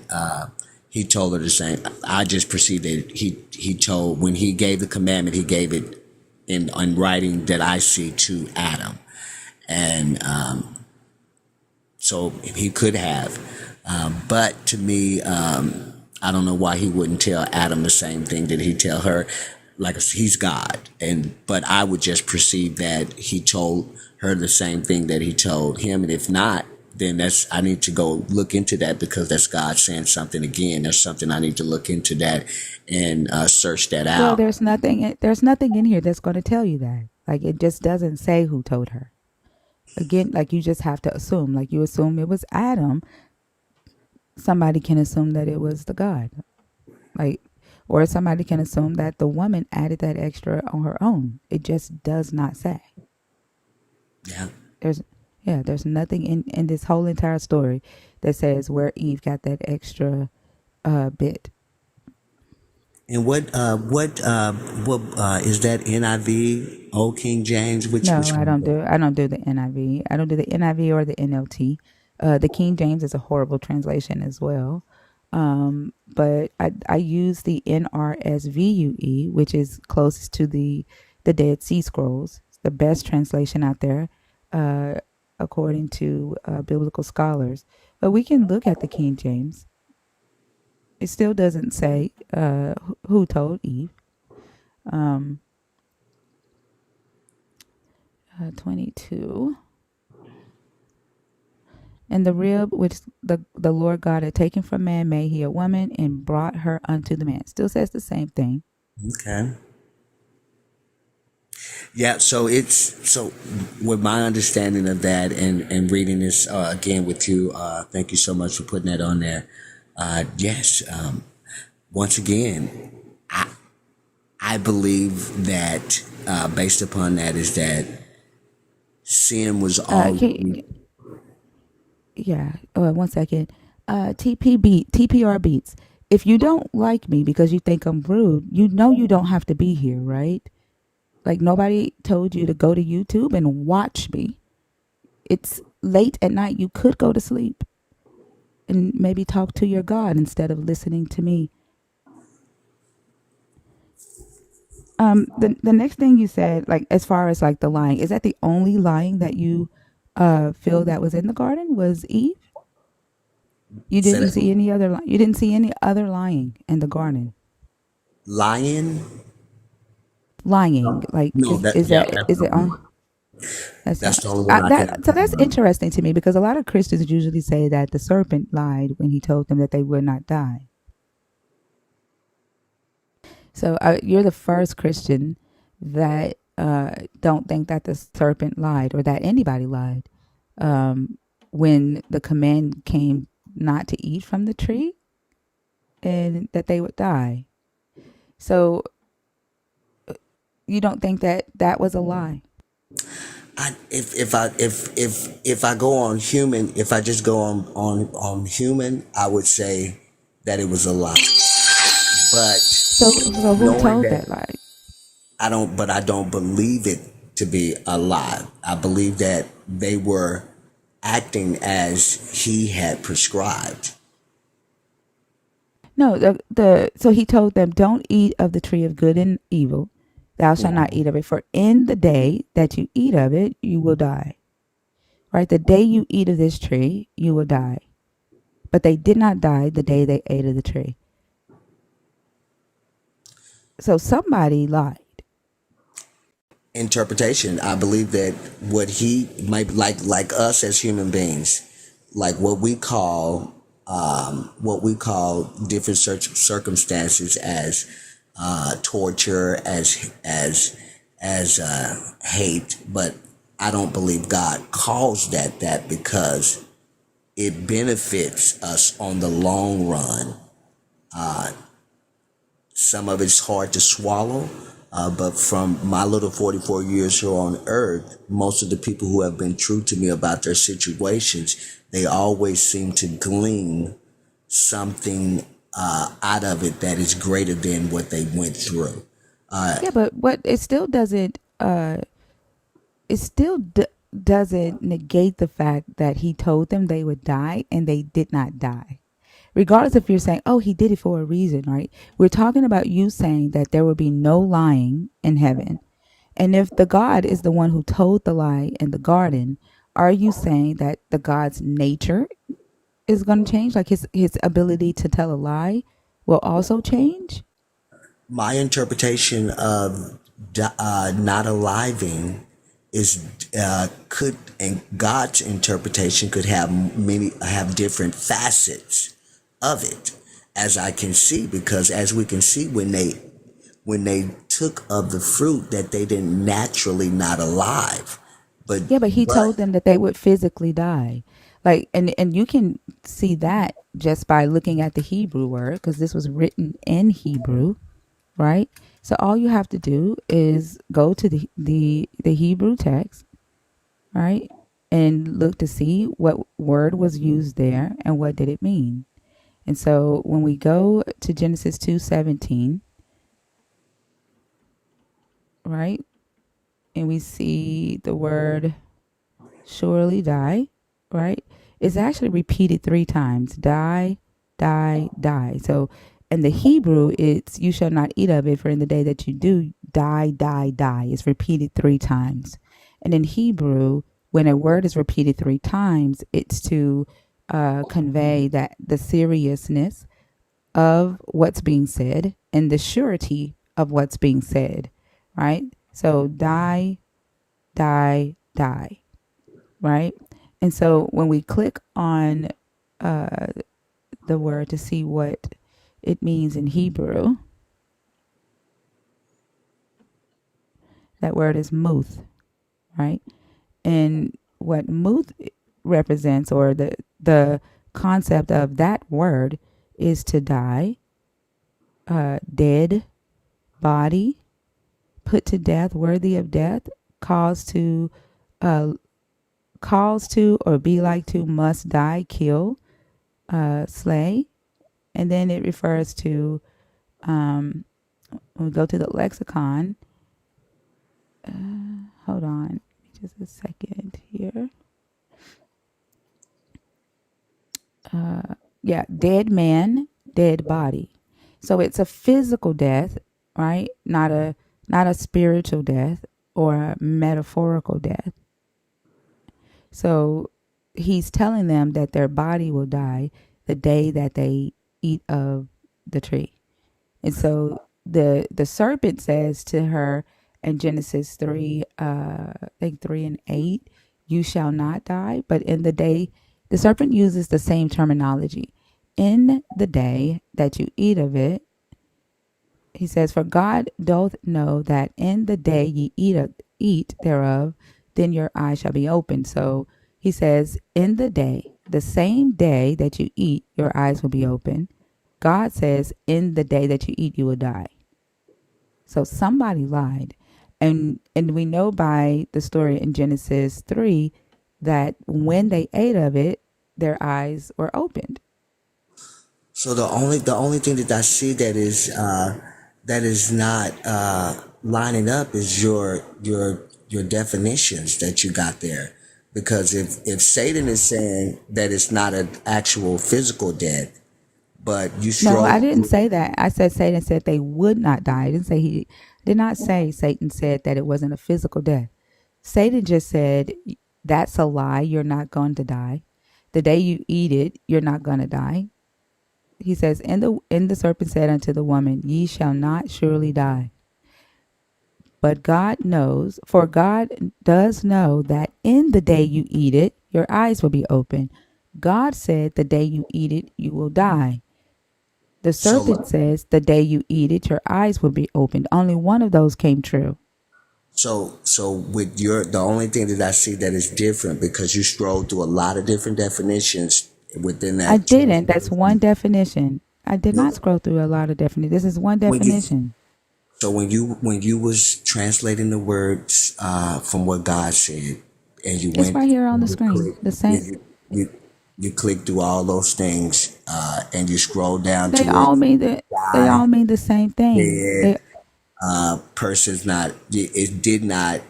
he told her the same. I just perceived that he told when he gave the commandment, he gave it in writing that I see to Adam, and so he could have. But to me, I don't know why he wouldn't tell Adam the same thing that he tell her. Like he's God, but I would just perceive that he told her the same thing that he told him, and if not, then I need to go look into that because that's God saying something again. There's something I need to look into that and search that Well, out. there's nothing in here that's going to tell you that. Like it just doesn't say who told her. Again, like you just have to assume. Like you assume it was Adam, somebody can assume that it was the God. Like or somebody can assume that the woman added that extra on her own. It just does not say. Yeah. There's there's nothing in this whole entire story that says where Eve got that extra bit. And what is that NIV, Old King James? Which No, one? I don't do the NIV. I don't do the NIV or the NLT. The King James is a horrible translation as well. But I use the NRSVUE, which is closest to the Dead Sea Scrolls. It's the best translation out there, uh, according to biblical scholars. But we can look at the King James It still doesn't say who told Eve. 22. And the rib which the Lord God had taken from man made he a woman and brought her unto the man. Still says the same thing. Okay. Yeah, so with my understanding of that and reading this again with you, thank you so much for putting that on there. Yes, once again, I believe that based upon that is that sin was all. Yeah. 1 second. TPR beats. If you don't like me because you think I'm rude, you know you don't have to be here, right? Like nobody told you to go to YouTube and watch me. It's late at night. You could go to sleep and maybe talk to your God instead of listening to me. The next thing you said, like as far as like the lying, is that the only lying that you feel that was in the garden was Eve? You Say didn't that. see any other you didn't see any other lying in the garden. Lion? Lying, like No, is yeah, that is it on? That's that's not the only one I that. So that's can. interesting to me because a lot of Christians usually say that the serpent lied when he told them that they would not die. So you're the first Christian that don't think that the serpent lied or that anybody lied when the command came not to eat from the tree and that they would die. So you don't think that that was a lie? If I go on human, if I just go on human, I would say that it was a lie. But So who knowing told that that lie? I don't believe it to be a lie. I believe that they were acting as he had prescribed. No, the so he told them, "Don't eat of the tree of good and evil. Thou shalt not eat of it, for in the day that you eat of it, you will die." Right, the day you eat of this tree, you will die. But they did not die the day they ate of the tree. So somebody lied. Interpretation. I believe that what he might like us as human beings, like what we call different circumstances as torture, as hate, but I don't believe God calls that because it benefits us on the long run. Some of it's hard to swallow, but from my little 44 years here on earth, most of the people who have been true to me about their situations, they always seem to glean something out of it that is greater than what they went through. Yeah, but what it still doesn't it still doesn't negate the fact that he told them they would die and they did not die. Regardless if you're saying, oh, he did it for a reason, right? We're talking about you saying that there will be no lying in heaven. And if the God is the one who told the lie in the garden, are you saying that the God's nature is going to change? Like his ability to tell a lie will also change? My interpretation of not aliving is could and God's interpretation could have different facets of it, as I can see, because as we can see when they took of the fruit that they didn't naturally not alive, but Yeah, but he but told them that they would physically die. Like and you can see that just by looking at the Hebrew word because this was written in Hebrew, right? So all you have to do is go to the Hebrew text, right? And look to see what word was used there and what did it mean. And so when we go to Genesis 2:17, right? And we see the word surely die, right? It's actually repeated 3 times. Die, die, die. So in the Hebrew, it's you shall not eat of it, for in the day that you do, die, die, die. It's repeated 3 times. And in Hebrew, when a word is repeated 3 times, it's to convey that the seriousness of what's being said and the surety of what's being said, right? So die, die, die, right? And so when we click on the word to see what it means in Hebrew, that word is muth, right? And what muth represents, or the concept of that word, is to die, dead body, put to death, worthy of death, cause to, uh, or be like to, must die, kill, slay. And then it refers to, when we go to the lexicon, hold on just a second here. Yeah, dead man, dead body. So it's a physical death, right? Not a spiritual death or a metaphorical death. So he's telling them that their body will die the day that they eat of the tree. And so the serpent says to her in Genesis 3, I think 3 and 8, you shall not die. But in the day, the serpent uses the same terminology. In the day that you eat of it, he says, for God doth know that in the day ye eat thereof, then your eyes shall be opened. So he says, in the day, the same day that you eat, your eyes will be open. God says, in the day that you eat, you will die. So somebody lied. And we know by the story in Genesis 3 that when they ate of it, their eyes were opened. So the only thing that I see that is not lining up is your definitions that you got there. Because if Satan is saying that it's not an actual physical death, but you No, I stroll didn't through, say that. I said Satan said they would not die. I didn't say he did not say Satan said that it wasn't a physical death. Satan just said that's a lie. You're not going to die. The day you eat it, you're not going to die. He says, in the serpent said unto the woman, ye shall not surely die. But God knows, for God does know that in the day you eat it, your eyes will be open. God said the day you eat it, you will die. The serpent so says the day you eat it, your eyes will be opened. Only one of those came true. so with the only thing that I see that is different, because you strolled through a lot of different definitions within I that didn't. That's one translation. definition. I did not scroll through a lot of definitions. This is one When you definition. So when you was translating the words from what God said, and you It's went right here on the and you screen. click, The you same. you you, you click through all those things, and you scroll down They to it. all mean the. They Die, all mean the same thing. dead, person's not. It did not.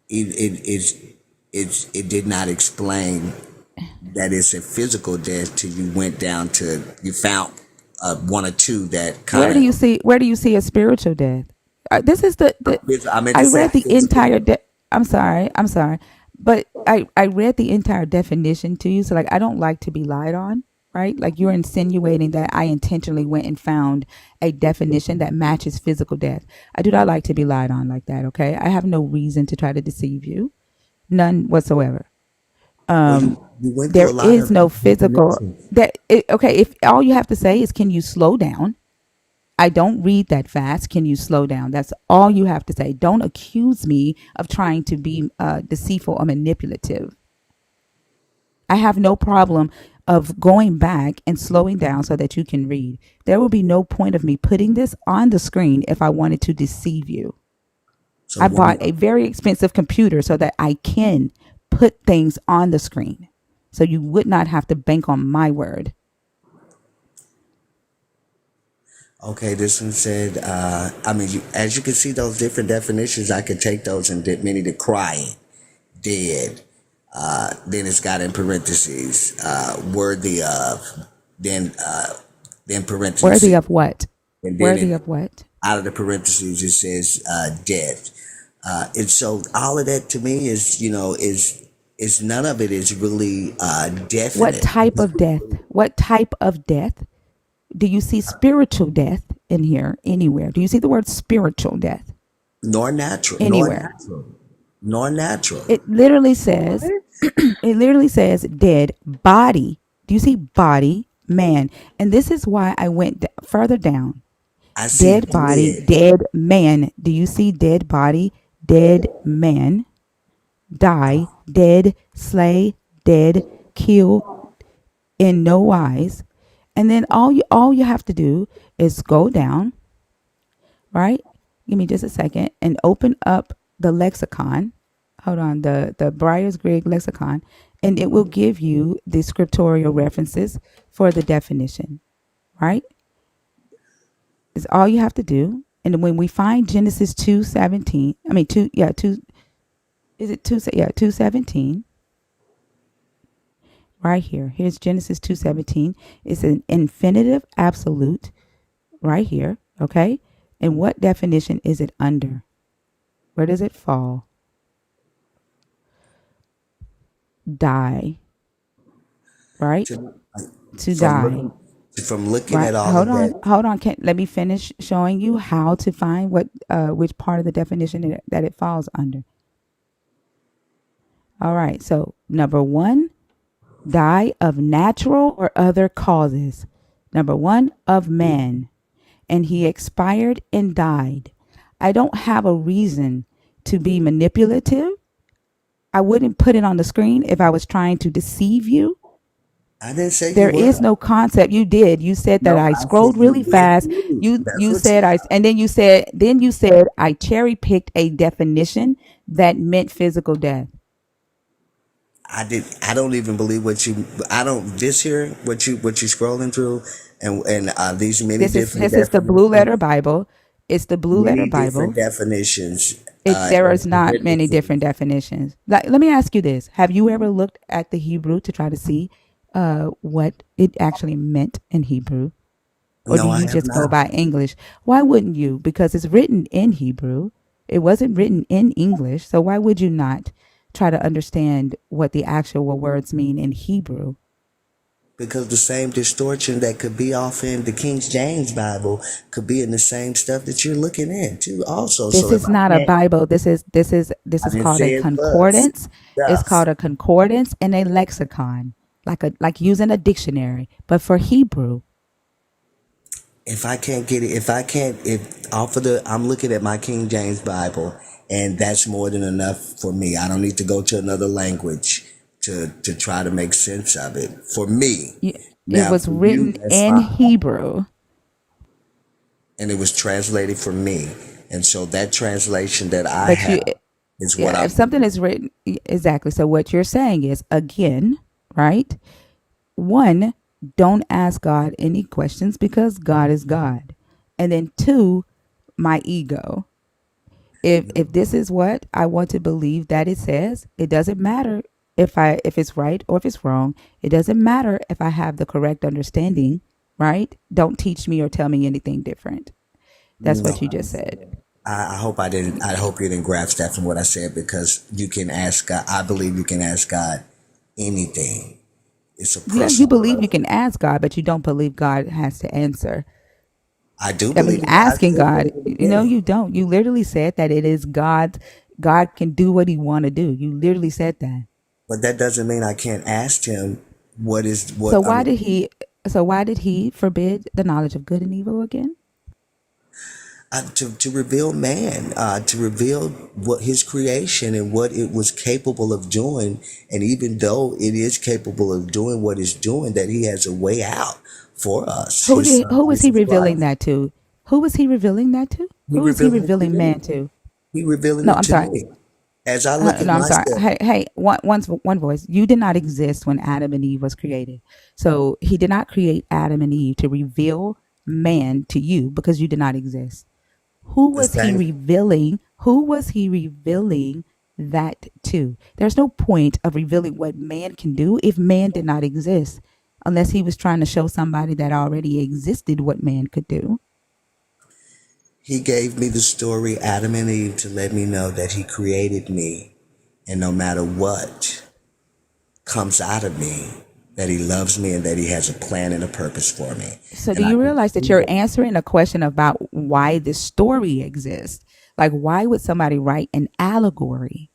It did not explain that it's a physical death till you went down to you found one or two that kind Where do of. you see? Where do you see a spiritual death? This is the. I meant to I say read the physical entire. death. I'm sorry. I'm sorry, but I read the entire definition to you. So like I don't like to be lied on, right? Like you're insinuating that I intentionally went and found a definition that matches physical death. I do not like to be lied on like that. Okay, I have no reason to try to deceive you, none whatsoever. Well, you went through There a lot is of no physical definitions. okay, if all you have to say is can you slow down? I don't read that fast. Can you slow down? That's all you have to say. Don't accuse me of trying to be deceitful or manipulative. I have no problem of going back and slowing down so that you can read. There will be no point of me putting this on the screen if I wanted to deceive you. So I when bought you a very expensive computer so that I can put things on the screen. So you would not have to bank on my word. Okay, this one said, I mean, as you can see those different definitions, I could take those and meaning to crying, dead. Then it's got in parentheses, worthy of. Then then Worthy parentheses, of what? and then Worthy of what? out of the parentheses it says dead. And so all of that to me is, is none of it is really What definite. type of death? What type of death? Do you see spiritual death in here anywhere? Do you see the word spiritual death Nor natural, nor anywhere? natural, nor natural. It literally What? says, it literally says dead body. Do you see body, man? And this is why I went further down. I see Dead body, dead. dead man. Do you see dead body, dead man? Die, dead, slay, dead, kill, in no wise. And then all you have to do is go down, right? Give me just a second and open up the lexicon. Hold on, the Briar's Greek lexicon, and it will give you the scriptural references for the definition, right? Is all you have to do. And when we find Genesis 2:17, I mean 2 yeah, 2 is it 2 yeah, 2:17 right here. Here's Genesis 2:17. It's an infinitive absolute right here, okay? And what definition is it under? Where does it fall? Die, right? To, To from die, looking, from looking right? at all Hold of on, that, hold on. Let me finish showing you how to find what which part of the definition that it falls under. All right. So number one, die of natural or other causes. Number one, of man, and he expired and died. I don't have a reason to be manipulative. I wouldn't put it on the screen if I was trying to deceive you. I didn't say you There were. is no concept. You did. You said that No, I I said scrolled you really did fast. too. You That's you what said I and then you said I cherry picked a definition that meant physical death. I did. I don't even believe what you. I don't. This here, what you scrolling through, and these many different This is the blue letter definitions. Bible. It's the blue letter Many different Bible. definitions. There And is not many specifically, different definitions. Like, let me ask you this: have you ever looked at the Hebrew to try to see what it actually meant in Hebrew? Or do no, I you have just go not. by English? Why wouldn't you? Because it's written in Hebrew. It wasn't written in English. So why would you not try to understand what the actual words mean in Hebrew? Because the same distortion that could be off in the King James Bible could be in the same stuff that you're looking at too. Also, This so if is I not a can't, Bible. This is I didn't called a say it was concordance. It's stuff. called a concordance and a lexicon, like using a dictionary, but for Hebrew. If I can't get it, if off of I'm looking at my King James Bible, and that's more than enough for me. I don't need to go to another language to try to make sense of it. For me, It now was for you, written that's in fine. Hebrew. And it was translated for me, and so that translation that I But have is what yeah, if I'm something using. is written, exactly. So what you're saying is, again, right? One, don't ask God any questions because God is God. And then two, my ego. If this is what I want to believe that it says, it doesn't matter if it's right or if it's wrong. It doesn't matter if I have the correct understanding, right? Don't teach me or tell me anything different. That's No, what you just said. I hope I didn't. I hope you didn't grasp that from what I said, because you can ask God. I believe you can ask God anything. It's a Yeah, you believe you principle. can ask God, but you don't believe God has to answer. I do I mean, believe in God asking said that God, in the beginning. you don't. You literally said that it is God. God can do what he want to do. You literally said that. But that doesn't mean I can't ask him what is So what I why mean. did he? So why did he forbid the knowledge of good and evil again? To reveal man, to reveal what his creation and what it was capable of doing, and even though it is capable of doing what it's doing, that he has a way out for us, his son Who was he Jesus revealing Christ. that to? Who was he revealing that to? He Who was he revealing it to revealing man me. to? He revealing No, it I'm to sorry. me. As I look at No, I'm sorry. myself, Hey, one voice. You did not exist when Adam and Eve was created. So he did not create Adam and Eve to reveal man to you because you did not exist. Who the was he same. revealing? Who was he revealing that to? There's no point of revealing what man can do if man did not exist, unless he was trying to show somebody that already existed what man could do. He gave me the story Adam and Eve to let me know that he created me, and no matter what comes out of me, that he loves me, and that he has a plan and a purpose for me. So do And I you can realize that see you're that. answering a question about why this story exists? Like, why would somebody write an allegory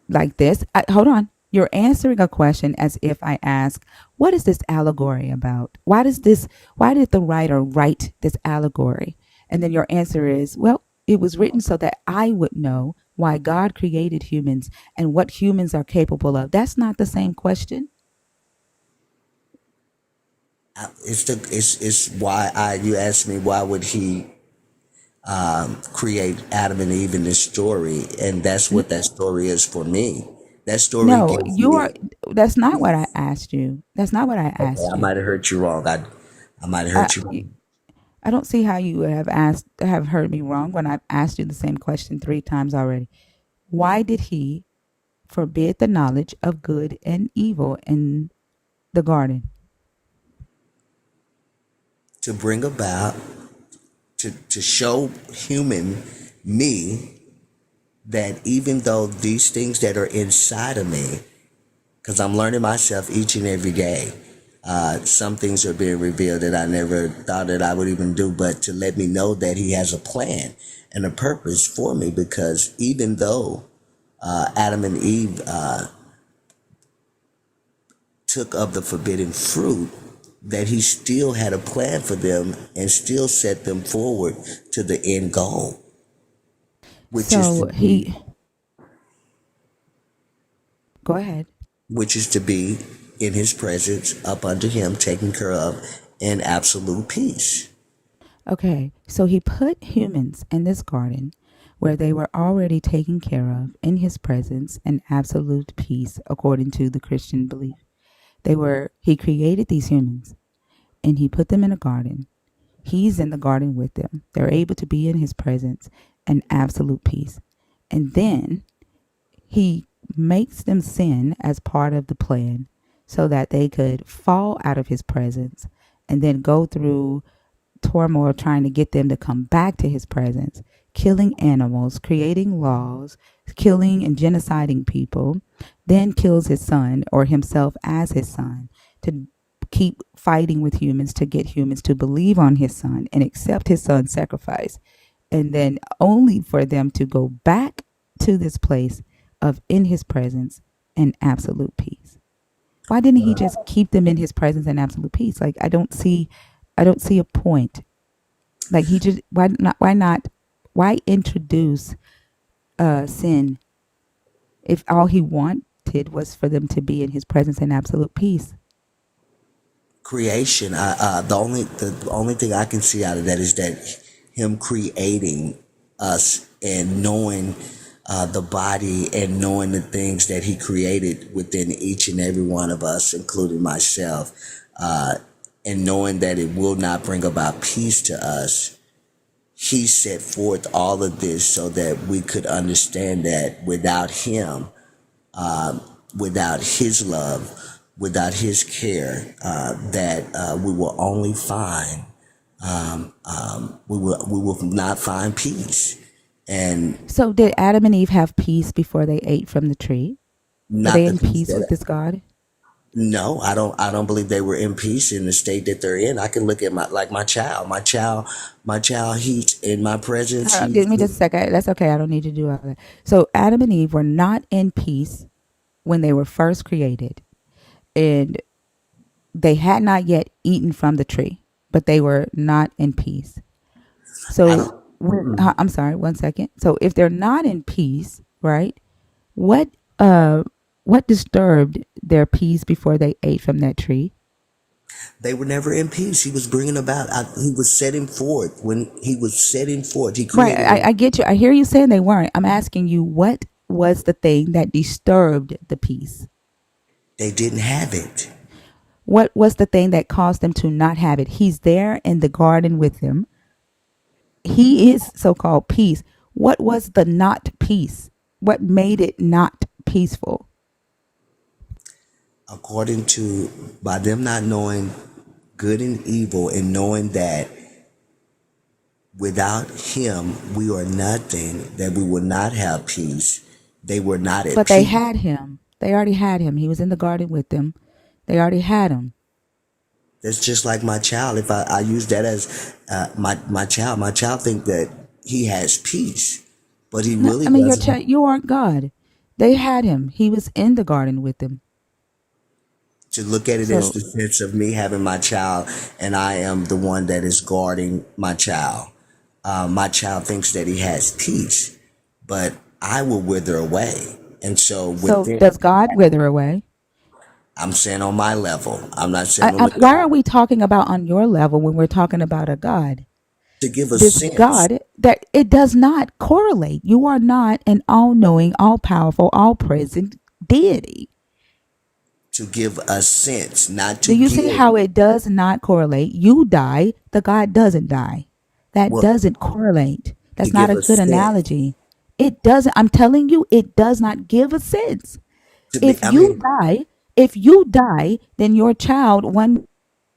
like this? Hold on. You're answering a question as if I ask, what is this allegory about? Why did the writer write this allegory? And then your answer is, well, it was written so that I would know why God created humans and what humans are capable of. That's not the same question. It's why you asked me, why would he create Adam and Eve in this story, and that's what that story is for me. That story No, gives you are. me. That's not what I asked you. That's not what I Okay, asked I you. might have hurt you wrong. I might have I, hurt you wrong. I don't see how you would have heard me wrong when I've asked you the same question 3 times already. Why did he forbid the knowledge of good and evil in the garden? To bring about, to show human me that even though these things that are inside of me, because I'm learning myself each and every day, some things are being revealed that I never thought that I would even do, but to let me know that he has a plan and a purpose for me, because even though Adam and Eve took of the forbidden fruit, that he still had a plan for them and still set them forward to the end goal, which is to So be he go ahead. which is to be in his presence, up under him, taken care of, in absolute peace. Okay, so he put humans in this garden where they were already taken care of in his presence and absolute peace according to the Christian belief. He created these humans and he put them in a garden. He's in the garden with them. They're able to be in his presence and absolute peace. And then he makes them sin as part of the plan so that they could fall out of his presence and then go through turmoil trying to get them to come back to his presence, killing animals, creating laws, killing and genociding people, then kills his son or himself as his son to keep fighting with humans to get humans to believe on his son and accept his son's sacrifice. And then only for them to go back to this place of in his presence and absolute peace. Why didn't he just keep them in his presence and absolute peace? Like I don't see a point. Like he just why introduce sin if all he wanted was for them to be in his presence and absolute peace? Creation. The only thing I can see out of that is that him creating us and knowing the body and knowing the things that he created within each and every one of us, including myself, and knowing that it will not bring about peace to us. He set forth all of this so that we could understand that without him, without his love, without his care, that we will only find, we will not find peace. And So did Adam and Eve have peace before they ate from the tree? Were not they the in peace peace with that. this God? No, I don't believe they were in peace in the state that they're in. I can look at my child. He's in my presence. Give me just a second. That's okay. I don't need to do all that. So Adam and Eve were not in peace when they were first created, and they had not yet eaten from the tree, but they were not in peace. I So don't. I'm sorry, 1 second. So if they're not in peace, right? What uh what disturbed their peace before they ate from that tree? They were never in peace. He was bringing about. He was setting forth when he was setting forth. He Right, created a. I get you. I hear you saying they weren't. I'm asking you what was the thing that disturbed the peace? They didn't have it. What was the thing that caused them to not have it? He's there in the garden with them. He is so-called peace. What was the not peace? What made it not peaceful? According to, by them not knowing good and evil, and knowing that without him we are nothing, that we will not have peace. They were not at But they peace. had him. They already had him. He was in the garden with them. They already had him. That's just like my child. If I use that as my child think that he has peace, but he No, really I mean, doesn't. you aren't God. They had him. He was in the garden with them. To look at it as So the sense of me having my child, and I am the one that is guarding my child. My child thinks that he has peace, but I will wither away. And so so within, does God wither away? I'm saying on my level, I'm not saying on the Why are God, we talking about on your level when we're talking about a God? to give a This sense, God, that it does not correlate. You are not an all-knowing, all-powerful, all-present deity. to give a sense, not Do to you see give. how it does not correlate? You die, the God doesn't die. That Well, doesn't correlate. to That's not give a a good sense. analogy. It doesn't, I'm telling you, it does not give a sense. To be, If you die, if you die, then your child one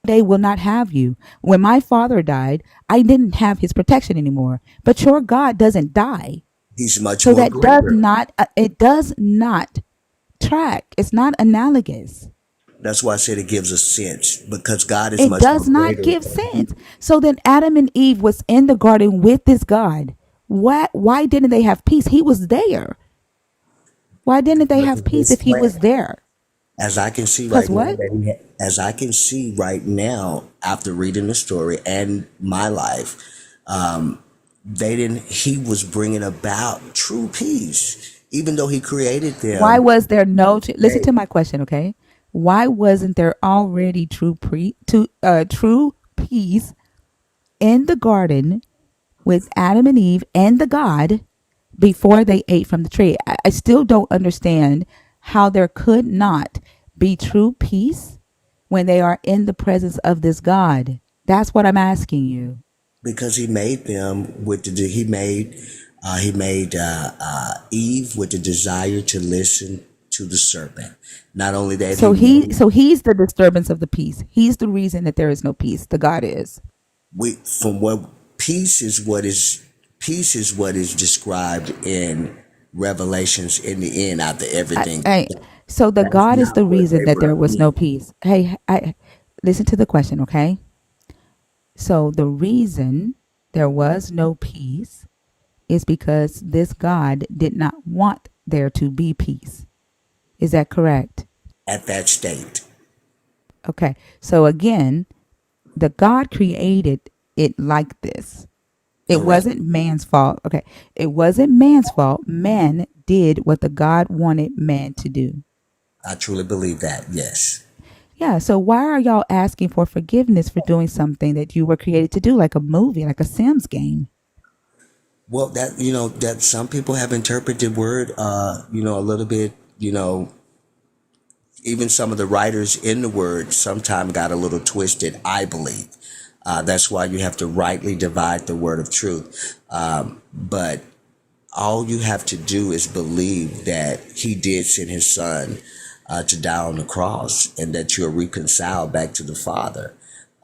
day will not have you. When my father died, I didn't have his protection anymore. But your God doesn't die. he's much So more that does greater. not, it does not track. It's not analogous. That's why I said it gives a sense because God is It much more does not greater. give sense. So then Adam and Eve was in the garden with this God. Why didn't they have peace? He was there. Why didn't they Because have of peace his if he was plan. there? As I can see Cause right now, what? as I can see right now after reading the story and my life, they didn't. He was bringing about true peace, even though he created Why them. was there no? Listen They, to my question, okay? Why wasn't there already true peace in the garden with Adam and Eve and the God before they ate from the tree? I still don't understand how there could not be true peace when they are in the presence of this God. That's what I'm asking you. because he made them with the he made Eve with the desire to listen to the serpent. Not only that, he made So he's the disturbance of the peace. He's the reason that there is no peace. The God is. we from what peace is what is described in Revelations in the end after everything. I so the That's God is not the what reason they that were there was no being. peace. Hey, I listen to the question, okay? So the reason there was no peace is because this God did not want there to be peace. Is that correct? At that state. Okay. So again, the God created it like this. It Correct. wasn't man's fault. Okay. It wasn't man's fault. Man did what the God wanted man to do. I truly believe that. Yes. Yeah. So why are y'all asking for forgiveness for doing something that you were created to do, like a movie, like a Sims game? Well, that that some people have interpreted word a little bit, even some of the writers in the word sometimes got a little twisted, I believe. That's why you have to rightly divide the word of truth. But all you have to do is believe that he did send his son to die on the cross and that you're reconciled back to the Father.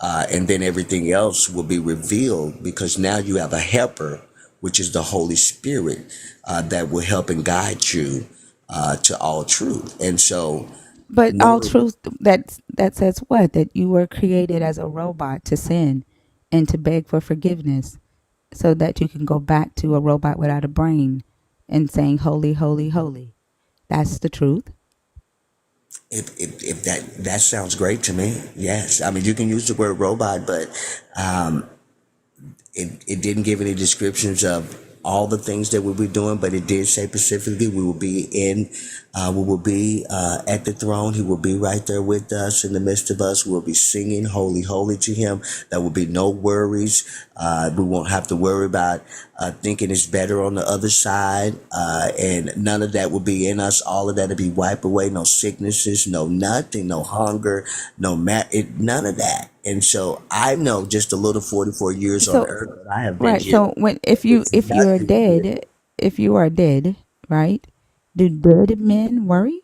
And then everything else will be revealed because now you have a helper, which is the Holy Spirit, that will help and guide you to all truth. And so, But all knowing truth that says what? That you were created as a robot to sin and to beg for forgiveness so that you can go back to a robot without a brain and saying holy, holy, holy. That's the truth. if that sounds great to me, yes. I mean, you can use the word robot, but it didn't give any descriptions of all the things that we'll be doing, but it did say specifically we will be at the throne. He will be right there with us in the midst of us. We'll be singing holy, holy to him. There will be no worries. We won't have to worry about thinking it's better on the other side. And none of that will be in us. All of that will be wiped away. No sicknesses, no nothing, no hunger, none of that. And so I know just a little 44 years on So earth that I have been right. here. So when It's if you're nothing here. dead, if you are dead, right? Do dead men worry?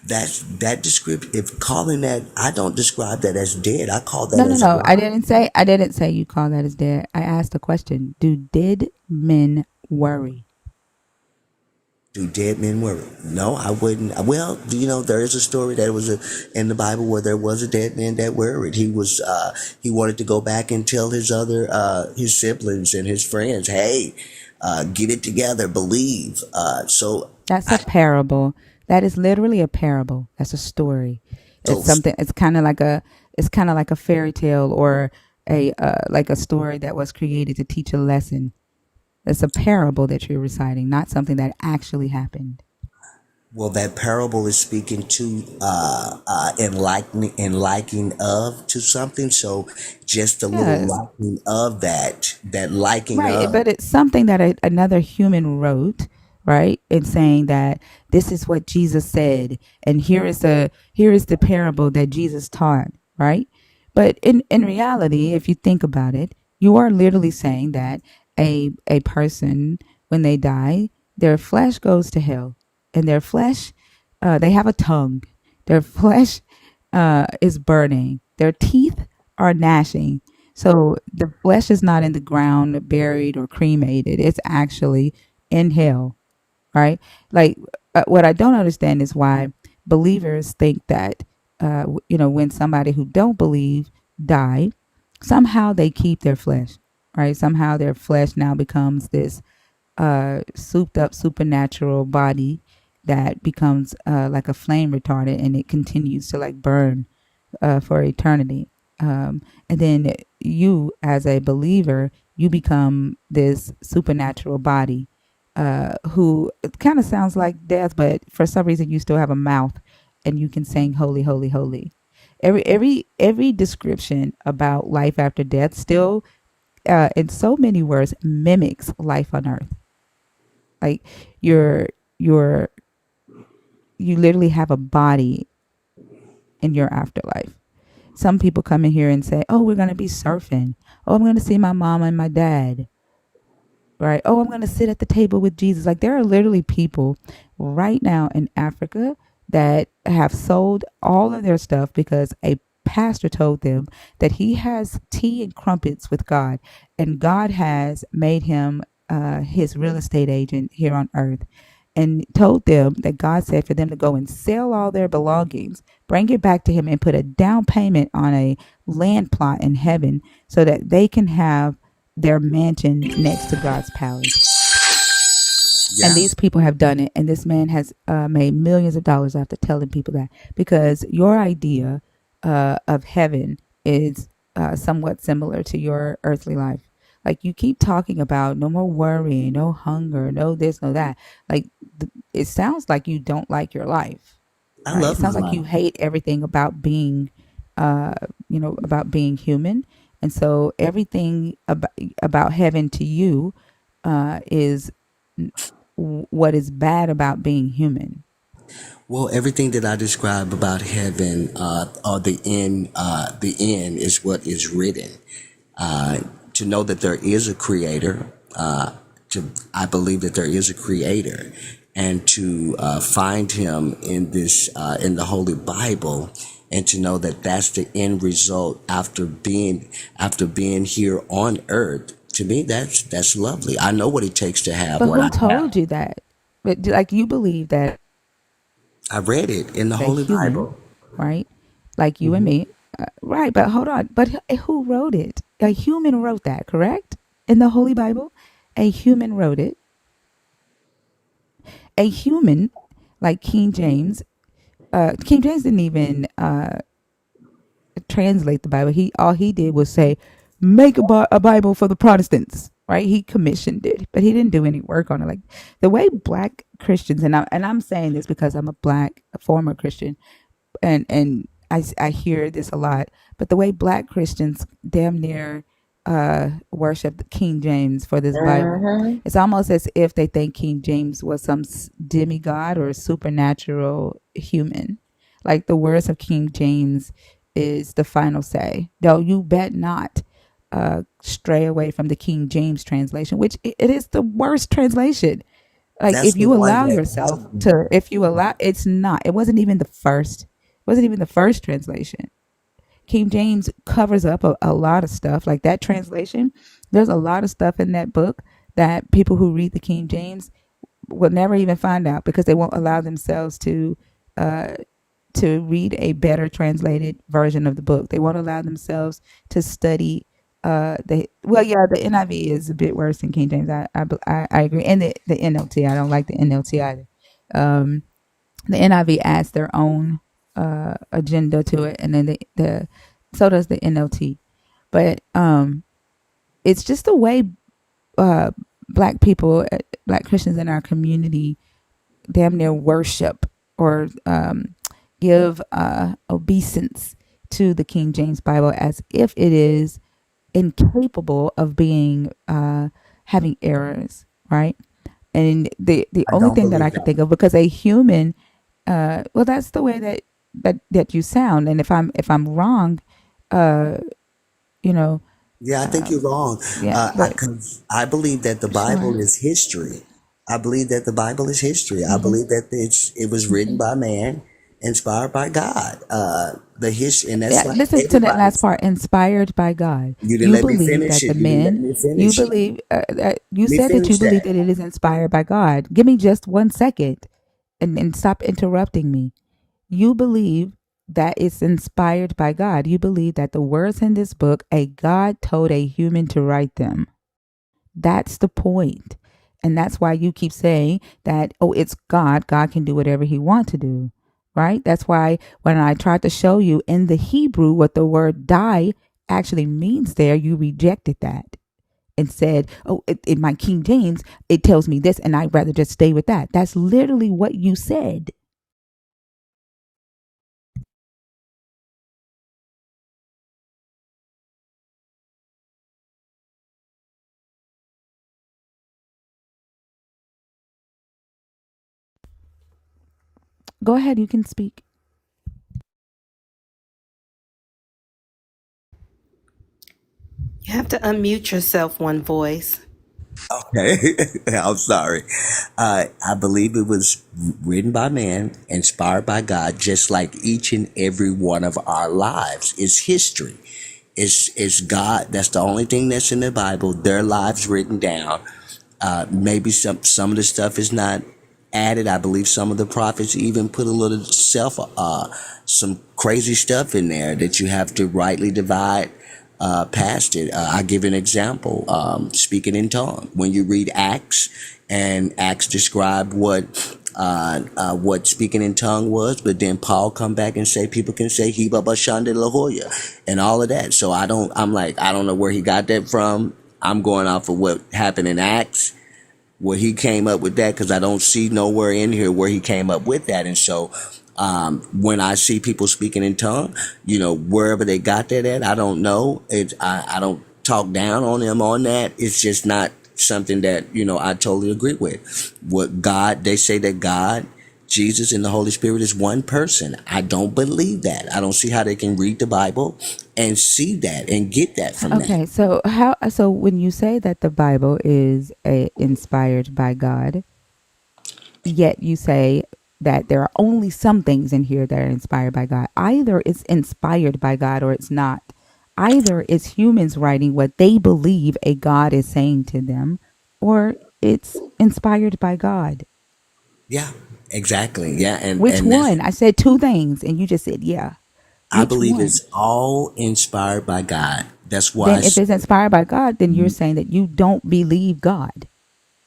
That's that description. If calling that, I don't describe that as dead. I call that No, no, as no. alive. I didn't say you call that as dead. I asked a question. Do dead men worry? Do dead men worry? No, I wouldn't. Well, there is a story that was in the Bible where there was a dead man that worried. He wanted to go back and tell his siblings and his friends, hey, get it together, believe. That's a parable. That is literally a parable. That's a story. So It's something. It's kind of like a. It's kind of like a fairy tale or a like a story that was created to teach a lesson. It's a parable that you're reciting, not something that actually happened. well, that parable is speaking to enlightening of to something. So just a little Yeah, liking of that liking right. of. But it's something that another human wrote, right? And saying that this is what Jesus said, and here is the parable that Jesus taught, right? But in reality, if you think about it, you are literally saying that a person when they die, their flesh goes to hell, and their flesh, they have a tongue. Their flesh is burning. Their teeth are gnashing. So the flesh is not in the ground, buried or cremated. It's actually in hell, right? Like what I don't understand is why believers think that, when somebody who don't believe die, somehow they keep their flesh, right? Somehow their flesh now becomes this souped up supernatural body that becomes like a flame retardant, and it continues to like burn for eternity. And then you, as a believer, you become this supernatural body who it kind of sounds like death, but for some reason you still have a mouth and you can sing holy, holy, holy. Every description about life after death still, in so many words, mimics life on earth. Like you're you're you literally have a body in your afterlife. Some people come in here and say, "Oh, we're going to be surfing. Oh, I'm going to see my mom and my dad." Right? "Oh, I'm going to sit at the table with Jesus." Like there are literally people right now in Africa that have sold all of their stuff because a pastor told them that he has tea and crumpets with God, and God has made him his real estate agent here on earth, and told them that God said for them to go and sell all their belongings, bring it back to him, and put a down payment on a land plot in heaven so that they can have their mansion next to God's palace. And Yeah, these people have done it. And this man has made millions of dollars after telling people that, because your idea of heaven is somewhat similar to your earthly life. Like you keep talking about no more worry, no hunger, no this, no that. Like it sounds like you don't like your life, I right? It love my sounds like life. you hate everything about being, uh, about being human. And so everything about heaven to you is what is bad about being human. Well, everything that I describe about heaven, or the end is what is written. Uh, to know that there is a creator, I believe that there is a creator, and to find him in the Holy Bible, and to know that that's the end result after being here on earth. To me, that's lovely. I know what it takes to have But what who I have. told you that? But like you believe that I read it in the a Holy human, Bible. right? Like you and me, right? But hold on. But who wrote it? A human wrote that, correct? In the Holy Bible, a human wrote it. A human, like King James. King James didn't even translate the Bible. He all he did was say, "Make a Bible for the Protestants." Right? He commissioned it, but he didn't do any work on it. Like the way Black Christians, and I'm saying this because I'm a former Christian, and I hear this a lot. But the way Black Christians damn near worship the King James for this Bible, Mm-hmm. it's almost as if they think King James was some demigod or supernatural human. Like the words of King James is the final say. No, you bet not stray away from the King James translation, which it is the worst translation. Like That's if the you one allow that yourself helped me. to, if you allow, it's not, it wasn't even the first, translation. King James covers up a lot of stuff. Like that translation, there's a lot of stuff in that book that people who read the King James will never even find out because they won't allow themselves uh, to read a better translated version of the book. They won't allow themselves to study. The NIV is a bit worse than King James. I agree, and the NLT. I don't like the NLT either. Um, the NIV adds their own agenda to it, and then the so does the NLT. But it's just the way uh, black people, black Christians in our community, damn near worship or give obeisance to the King James Bible as if it is incapable of being having errors, right? And the I only don't thing that I believe could that. think of, because a human, well, that's the way that you sound, and if I'm wrong, uh, you know, Yeah, I think you're wrong. yeah, but 'Cause I believe that the Bible sure, is history. I believe that the Bible is history. I hmm believe that it was written by man, inspired by God. The history, and that's yeah. like Listen to that last everybody's. part. Inspired by God. You didn't You let me believe finish that the it. You didn't let men. me You finish it. believe you Let me said that you finish believe that. that it is inspired by God. Give me just 1 second, and stop interrupting me. You believe that it's inspired by God. You believe that the words in this book, a God told a human to write them. That's the point. And that's why you keep saying that, oh, it's God. God can do whatever he wants to do. Right? That's why when I tried to show you in the Hebrew what the word die actually means there, you rejected that and said, oh, in my King James, it tells me this, and I'd rather just stay with that. That's literally what you said. Go ahead, you can speak. You have to unmute yourself, one voice. Okay, I'm sorry. I believe it was written by man, inspired by God, just like each and every one of our lives is history. It's God. That's the only thing that's in the Bible. Their lives written down. Maybe some of the stuff is not added. I believe some of the prophets even put a little some crazy stuff in there that you have to rightly divide past it. I give an example. Speaking in tongue. When you read Acts, and Acts describe what speaking in tongue was, but then Paul come back and say people can say Hiba Bashanda La Jolla and all of that. So I'm like, I don't know where he got that from. I'm going off of what happened in Acts, where he came up with that, because I don't see nowhere in here where he came up with that. And so when I see people speaking in tongue, wherever they got that at, I don't know. I don't talk down on them on that. It's just not something that, I totally agree with. What God, they say that God, Jesus, and the Holy Spirit is one person. I don't believe that. I don't see how they can read the Bible and see that and get that from that. Okay, so when you say that the Bible is inspired by God, yet you say that there are only some things in here that are inspired by God. Either it's inspired by God or it's not. Either it's humans writing what they believe a God is saying to them, or it's inspired by God. Yeah, exactly. Yeah, Which and that's, one? I said two things and you just said, yeah. I Which believe one? it's all inspired by God. That's why I Then if say, it's inspired by God, then you're saying that you don't believe God.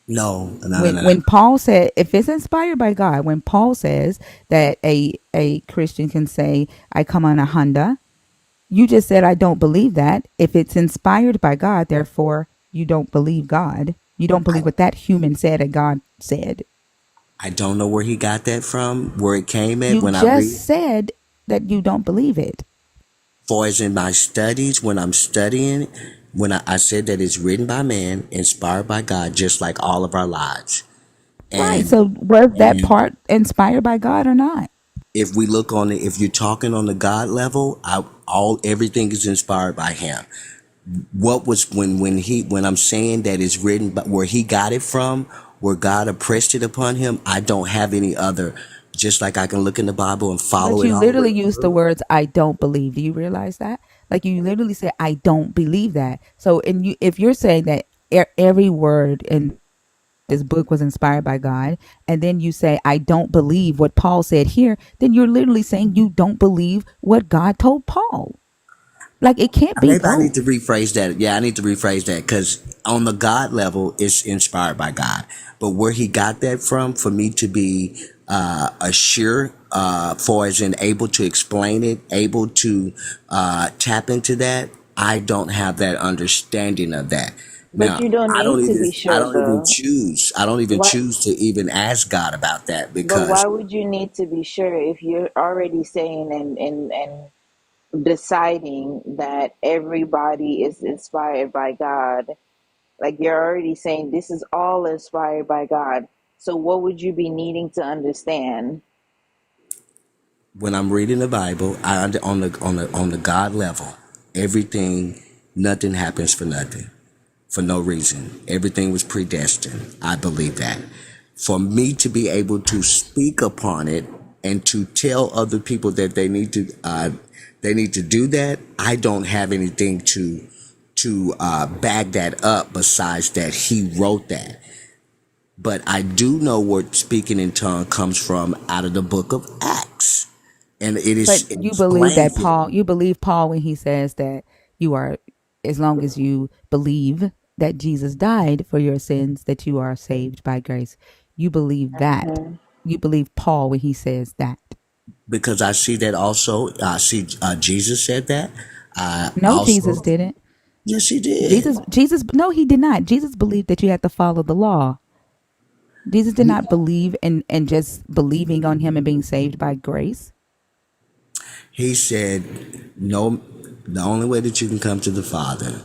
no, no, no, when no, no. when Paul said, if it's inspired by God, when Paul says that a Christian can say, I come on a Honda, you just said I don't believe that. If it's inspired by God, therefore you don't believe God. You don't I, believe what that human said that God said. I don't know where he got that from, where it came at You when I just read. said that you don't believe it. For as in my studies, when I'm studying, when I said that it's written by man, inspired by God, just like all of our lives. Right. And So was that and part inspired by God or not? if we look on it, if you're talking on the God level, everything is inspired by him. What was when I'm saying that it's written, but where he got it from, where God impressed it upon him, I don't have any other. Just like I can look in the Bible and follow But it you all the way literally used the through. words I don't believe. Do you realize that? Like you literally said I don't believe that. So and you if you're saying that every word in this book was inspired by God, and then you say, I don't believe what Paul said here, then you're literally saying you don't believe what God told Paul. Like, it can't be Maybe I need to both. rephrase that. Yeah, I need to rephrase that because on the God level, it's inspired by God. But where he got that from, for me to be assured, for as in able to explain it, able to tap into that, I don't have that understanding of that. But Now, you don't need to be sure, though. I don't even What? choose to even ask God about that But because why would you need to be sure if you're already saying and deciding that everybody is inspired by God? Like, you're already saying this is all inspired by God. So what would you be needing to understand? when I'm reading the Bible, on the God level, everything, nothing happens for nothing, for no reason. Everything was predestined. I believe that. For me to be able to speak upon it and to tell other people that they need to do that, I don't have anything to back that up besides that he wrote that. But I do know where speaking in tongue comes from out of the book of Acts. And But it you believe that explains it Paul, you believe Paul when he says that you are, as long as you believe that Jesus died for your sins, that you are saved by grace. You believe that. Mhm. You believe Paul when he says that. because I see that also. I see Jesus said that. I No, Jesus also, didn't. yes, he did. Jesus, no, he did not. Jesus believed that you had to follow the law. Jesus did not believe in just believing on him and being saved by grace. He said, no, the only way that you can come to the Father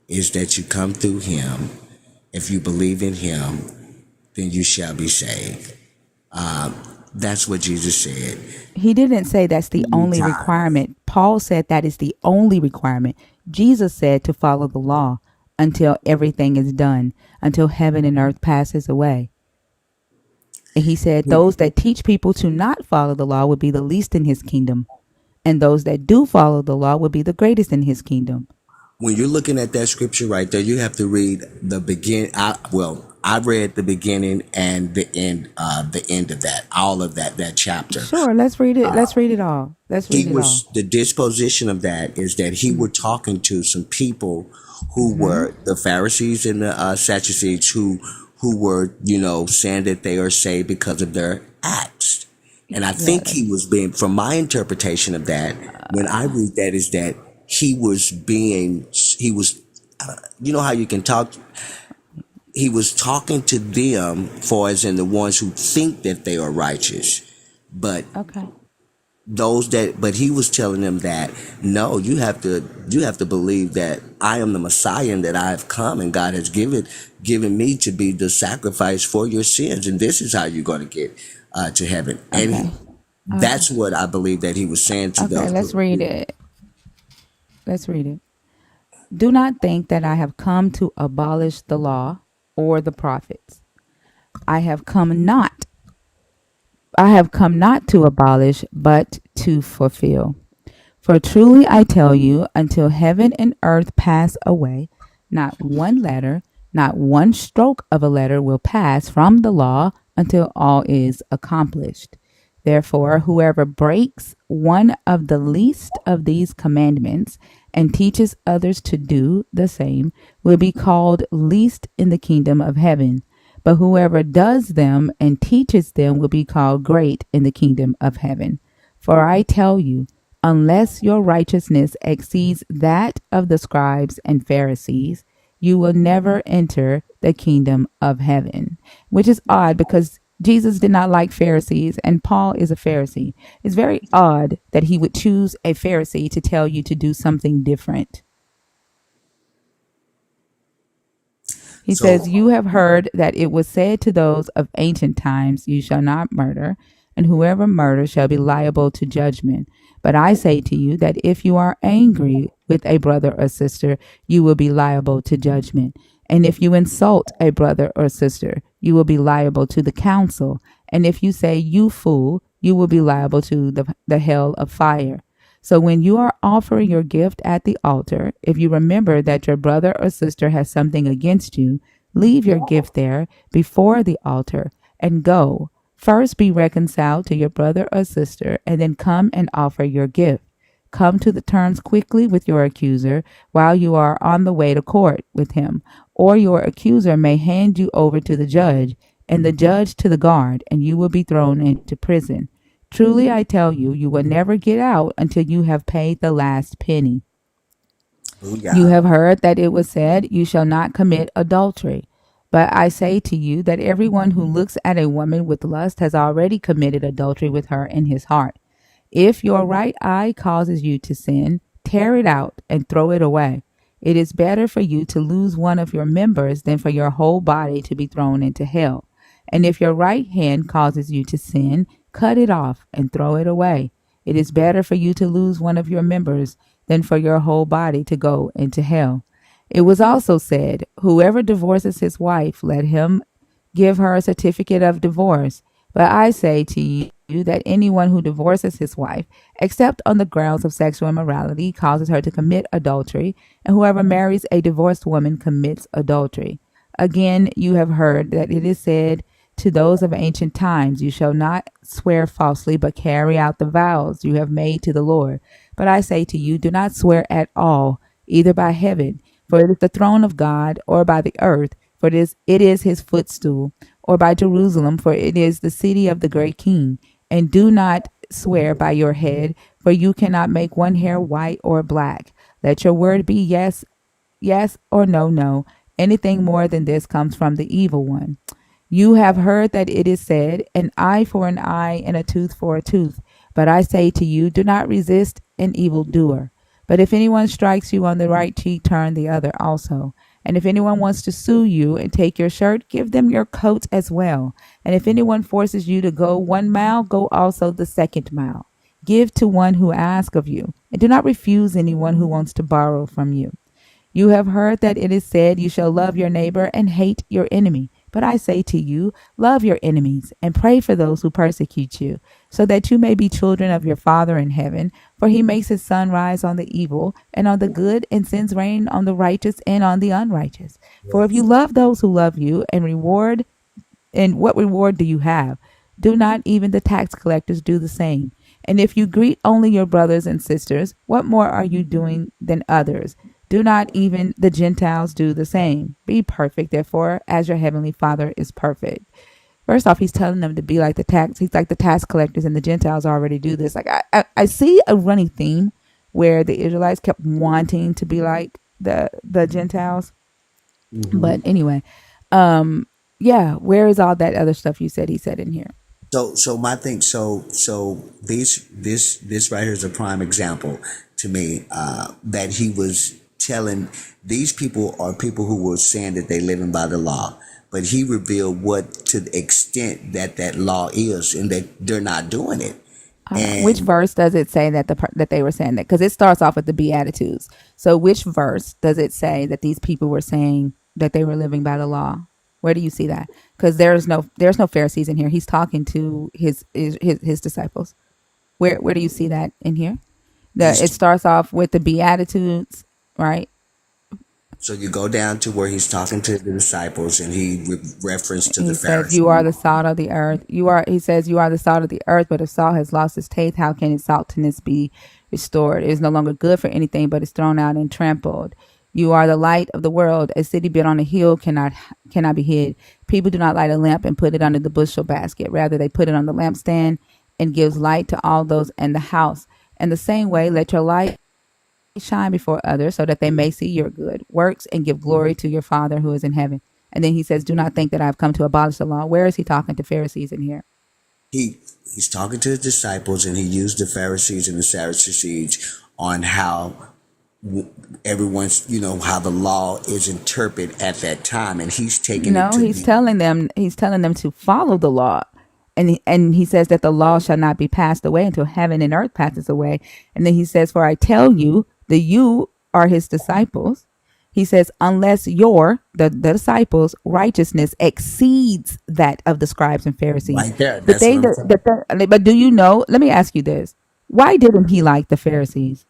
is that you come through him. If you believe in him, then you shall be saved. That's what Jesus said He didn't say that's the many only times. requirement. Paul said that is the only requirement. Jesus said to follow the law until everything is done, until heaven and earth passes away. And he said those that teach people to not follow the law would be the least in his kingdom, and those that do follow the law would be the greatest in his kingdom. When you're looking at that scripture right there, you have to read the begin. I read the beginning and the end of that, all of that chapter. Sure, let's read it. Let's read it all. Let's He read it all. was the disposition of that is that he were talking to some people who Mm-hmm. were the Pharisees and the Sadducees who were saying that they are saved because of their acts. And I think Yes. he was being, from my interpretation of that, when I read that, is that he was, you know how you can talk, he was talking to them for as in the ones who think that they are righteous. But Okay. but he was telling them that no, you have to believe that I am the Messiah and that I have come and God has given me to be the sacrifice for your sins, and this is how you're going to get to heaven. And Okay. Okay. that's what I believe that he was saying to Okay. those Let's group of read people. it. Let's read it. Do not think that I have come to abolish the law or the prophets. I have come not I have come not to abolish, but to fulfill. For truly I tell you, until heaven and earth pass away, not one letter, not one stroke of a letter will pass from the law until all is accomplished. Therefore, whoever breaks one of the least of these commandments and teaches others to do the same will be called least in the kingdom of heaven. But whoever does them and teaches them will be called great in the kingdom of heaven. For I tell you, unless your righteousness exceeds that of the scribes and Pharisees, you will never enter the kingdom of heaven. Which is odd because Jesus did not like Pharisees and Paul is a Pharisee. It's very odd that he would choose a Pharisee to tell you to do something different. He says, So you have heard that it was said to those of ancient times, you shall not murder, and whoever murders shall be liable to judgment. But I say to you that if you are angry with a brother or sister, you will be liable to judgment. And if you insult a brother or sister, you will be liable to the council. And if you say, you fool, you will be liable to the hell of fire. So when you are offering your gift at the altar, if you remember that your brother or sister has something against you, Leave your gift there before the altar and go. First be reconciled to your brother or sister, and then come and offer your gift. Come to the terms quickly with your accuser while you are on the way to court with him, or your accuser may hand you over to the judge, and the judge to the guard, and you will be thrown into prison. Truly, I tell you, you will never get out until you have paid the last penny. You Booyah. have heard that it was said, you shall not commit adultery. But I say to you that everyone who looks at a woman with lust has already committed adultery with her in his heart. If your right eye causes you to sin, tear it out and throw it away. It is better for you to lose one of your members than for your whole body to be thrown into hell. And if your right hand causes you to sin, cut it off and throw it away. It is better for you to lose one of your members than for your whole body to go into hell. It was also said, whoever divorces his wife, let him give her a certificate of divorce. But I say to you that anyone who divorces his wife, except on the grounds of sexual immorality, causes her to commit adultery, and whoever marries a divorced woman commits adultery. Again, you have heard that it is said to those of ancient times, you shall not swear falsely, but carry out the vows you have made to the Lord. But I say to you, do not swear at all, either by heaven, for it is the throne of God, or by the earth, for it is his footstool, or by Jerusalem, for it is the city of the great king. And do not swear by your head, for you cannot make one hair white or black. Let your word be yes, yes, or no, no. Anything more than this comes from the evil one. You have heard that it is said, an eye for an eye and a tooth for a tooth. But I say to you, do not resist an evildoer. But if anyone strikes you on the right cheek, turn the other also. And if anyone wants to sue you and take your shirt, give them your coat as well. And if anyone forces you to go 1 mile, go also the 2nd mile. Give to one who asks of you, and do not refuse anyone who wants to borrow from you. You have heard that it is said, you shall love your neighbor and hate your enemy. But I say to you, love your enemies and pray for those who persecute you, so that you may be children of your Father in heaven. For he makes his sun rise on the evil and on the good, and sends rain on the righteous and on the unrighteous. For if you love those who love you, and what reward do you have? Do not even the tax collectors do the same? And if you greet only your brothers and sisters, what more are you doing than others? Do not even the Gentiles do the same? Be perfect, therefore, as your heavenly Father is perfect. First off, he's telling them to be like he's like the tax collectors, and the Gentiles already do this. Like I see a running theme where the Israelites kept wanting to be like the Gentiles. Hmm. But anyway, yeah, where is all that other stuff you said he said in here? So my thing, so this right here is a prime example to me, that he was telling these people are people who were saying that they living by the law, but he revealed what to the extent that that law is, and that they're not doing it. Which And verse does it say that that they were saying that? Because it starts off with the Beatitudes. So which verse does it say that these people were saying that they were living by the law? Where do you see that? Because there's no Pharisees in here. He's talking to his disciples. Where do you see that in here? It he's starts off with the Beatitudes, right? so you go down to where he's talking to the disciples, and he referenced to the He says, Pharisees. "You are the salt of the earth." He says, "You are the salt of the earth." But if salt has lost its taste, how can its saltiness be restored? It is no longer good for anything, but is thrown out and trampled. You are the light of the world. A city built on a hill cannot be hid. People do not light a lamp and put it under the bushel basket. Rather, they put it on the lampstand, and gives light to all those in the house. In the same way, let your light shine before others, so that they may see your good works and give glory to your Father who is in heaven. And then he says, do not think that I've come to abolish the law. Where is he talking to Pharisees in here? He's talking to his disciples, and he used the Pharisees and the Sadducees on how everyone's, how the law is interpreted at that time, and he's taking it No, to the he's telling them to follow the law. And he says that the law shall not be passed away until heaven and earth passes away. And then he says, for I tell you that you are his disciples. He says, unless the disciples' righteousness exceeds that of the scribes and Pharisees. right there. But That's what they, I'm saying. but do you know? Let me ask you this: why didn't he like the Pharisees?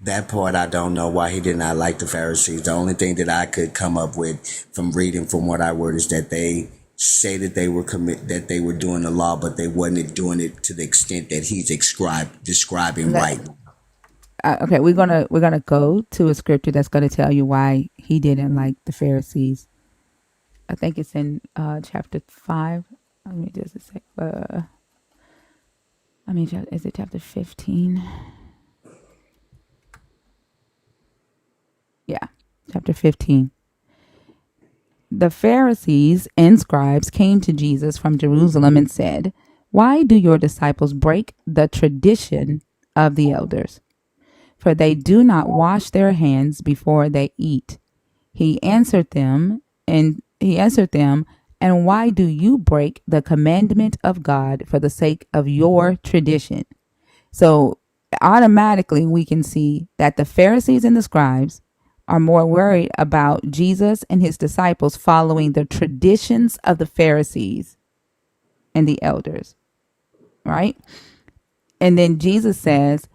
That part I don't know why he did not like the Pharisees. The only thing that I could come up with from reading from what I read is that they say that they were that they were doing the law, but they wasn't doing it to the extent that he's describing Let, right. okay, we're gonna go to a scripture that's gonna tell you why he didn't like the Pharisees. I think it's in chapter 5. Let me just a sec. Is it chapter 15? Yeah, chapter 15. The Pharisees and scribes came to Jesus from Jerusalem and said, "Why do your disciples break the tradition of the elders? For they do not wash their hands before they eat." He answered them, and why do you break the commandment of God for the sake of your tradition? So automatically we can see that the Pharisees and the scribes are more worried about Jesus and his disciples following the traditions of the Pharisees and the elders, right? And then Jesus says,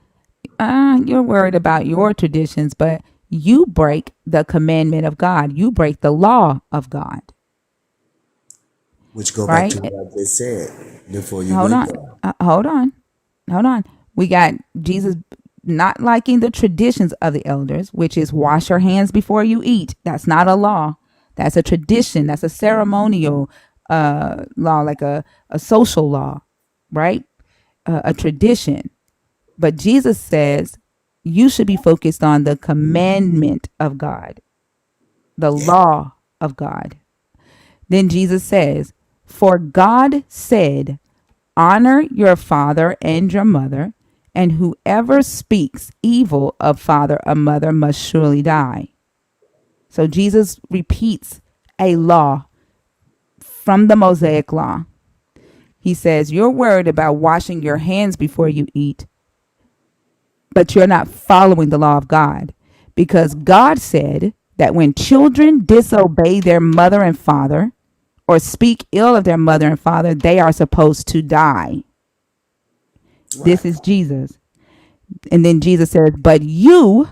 you're worried about your traditions, but you break the commandment of God. You break the law of God, Which go back right? to what I just said before you Hold went on. there. Hold on. Hold on. We got Jesus not liking the traditions of the elders, which is wash your hands before you eat. That's not a law. That's a tradition. That's a ceremonial law, like a social law, right? A tradition. But Jesus says you should be focused on the commandment of God, the Yeah. law of God. Then Jesus says, "For God said, honor your father and your mother, and whoever speaks evil of father or mother must surely die." So Jesus repeats a law from the Mosaic law. He says, "You're worried about washing your hands before you eat, but you're not following the law of God. Because God said that when children disobey their mother and father or speak ill of their mother and father, they are supposed to die." Right. This is Jesus. And then Jesus says, "But you,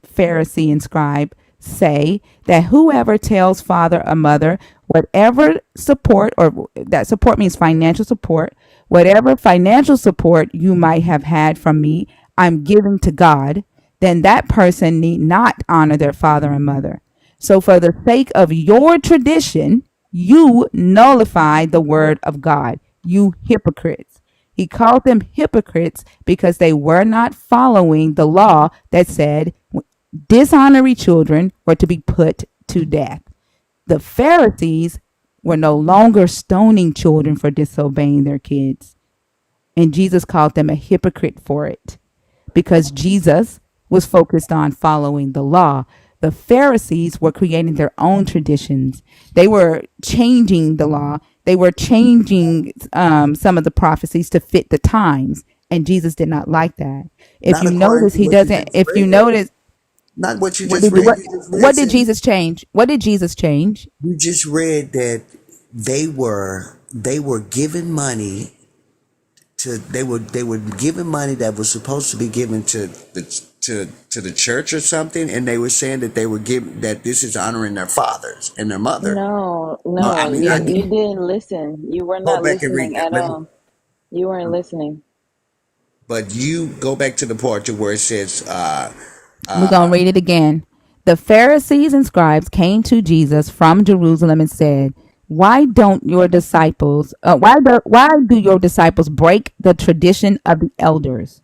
Pharisee and scribe, say that whoever tells father or mother whatever support, or that support means financial support, whatever financial support you might have had from me, I'm giving to God, then that person need not honor their father and mother. So for the sake of your tradition, you nullify the word of God, you hypocrites." He called them hypocrites because they were not following the law that said dishonoring children were to be put to death. The Pharisees were no longer stoning children for disobeying their kids. And Jesus called them a hypocrite for it because Jesus was focused on following the law. The Pharisees were creating their own traditions. They were changing the law. They were changing some of the prophecies to fit the times. And Jesus did not like that. If Not you according notice, to he what you doesn't, just if you read. notice, Not what you what just did, read. You just read what did said Jesus change? What did Jesus change? you just read that they were giving money they were giving money that was supposed to be given to the church or something, and they were saying that they were giving that this is honoring their fathers and their mother. No, No, no, I mean you I you didn't listen. You were go not back and read listening that. at all. You weren't listening. But you go back to the part to where it says, We're going to read it again. The Pharisees and scribes came to Jesus from Jerusalem and said, why do your disciples break the tradition of the elders?"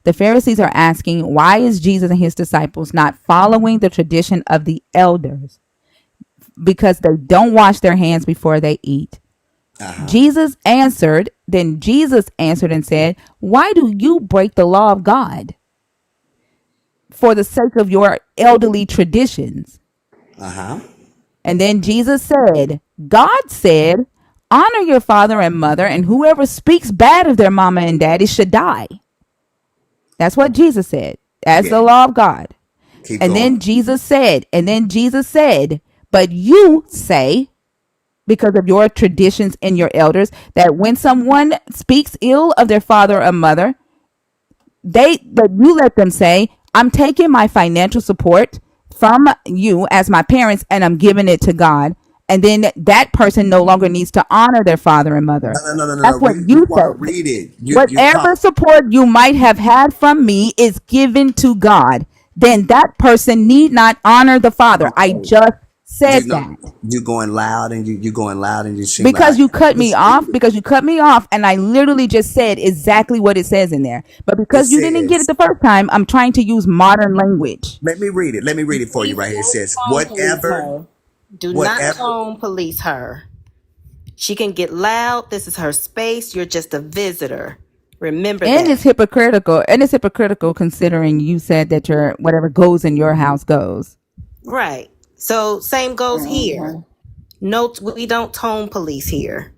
The Pharisees are asking, why is Jesus and his disciples not following the tradition of the elders? Because they don't wash their hands before they eat. Jesus answered and said, "Why do you break the law of God for the sake of your elderly traditions?" uh huh, And then Jesus said, "God said, honor your father and mother, and whoever speaks bad of their mama and daddy should die." That's what Jesus said. That's yeah, the law of God. keep And then going. Jesus said, "But you say, because of your traditions and your elders, that when someone speaks ill of their father or mother, but you let them say, I'm taking my financial support from you as my parents and I'm giving it to God. And then that person no longer needs to honor their father and mother. No. That's what You you want to said. read it. You Whatever talk. support you might have had from me is given to God. Then that person need not honor the father. I Okay. just You said know, that. you going loud and you going loud and you seem Because like you cut me just off, read it. because you cut me off, and I literally just said exactly what it says in there. But It because you didn't get it says, the first time, I'm trying to use modern language. let me read it. Let me read it for you Please right here. It don't says, tone police whatever, her. Do not whatever. tone police her. She can get loud. This is her space. You're just a visitor. Remember And that. it's hypocritical. And it's hypocritical considering you said that your whatever goes in your house goes. Right. So same goes here. Mm-hmm. Note we don't tone police here.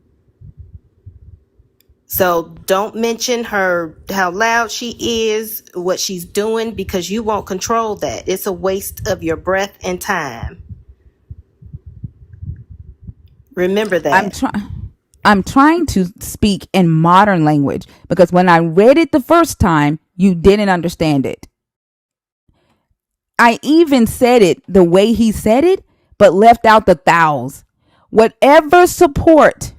So don't mention her, how loud she is, what she's doing, because you won't control that. It's a waste of your breath and time. Remember I'm that. trying. I'm trying to speak in modern language because when I read it the first time, you didn't understand it. I even said it the way he said it, but left out the thous. Whatever support,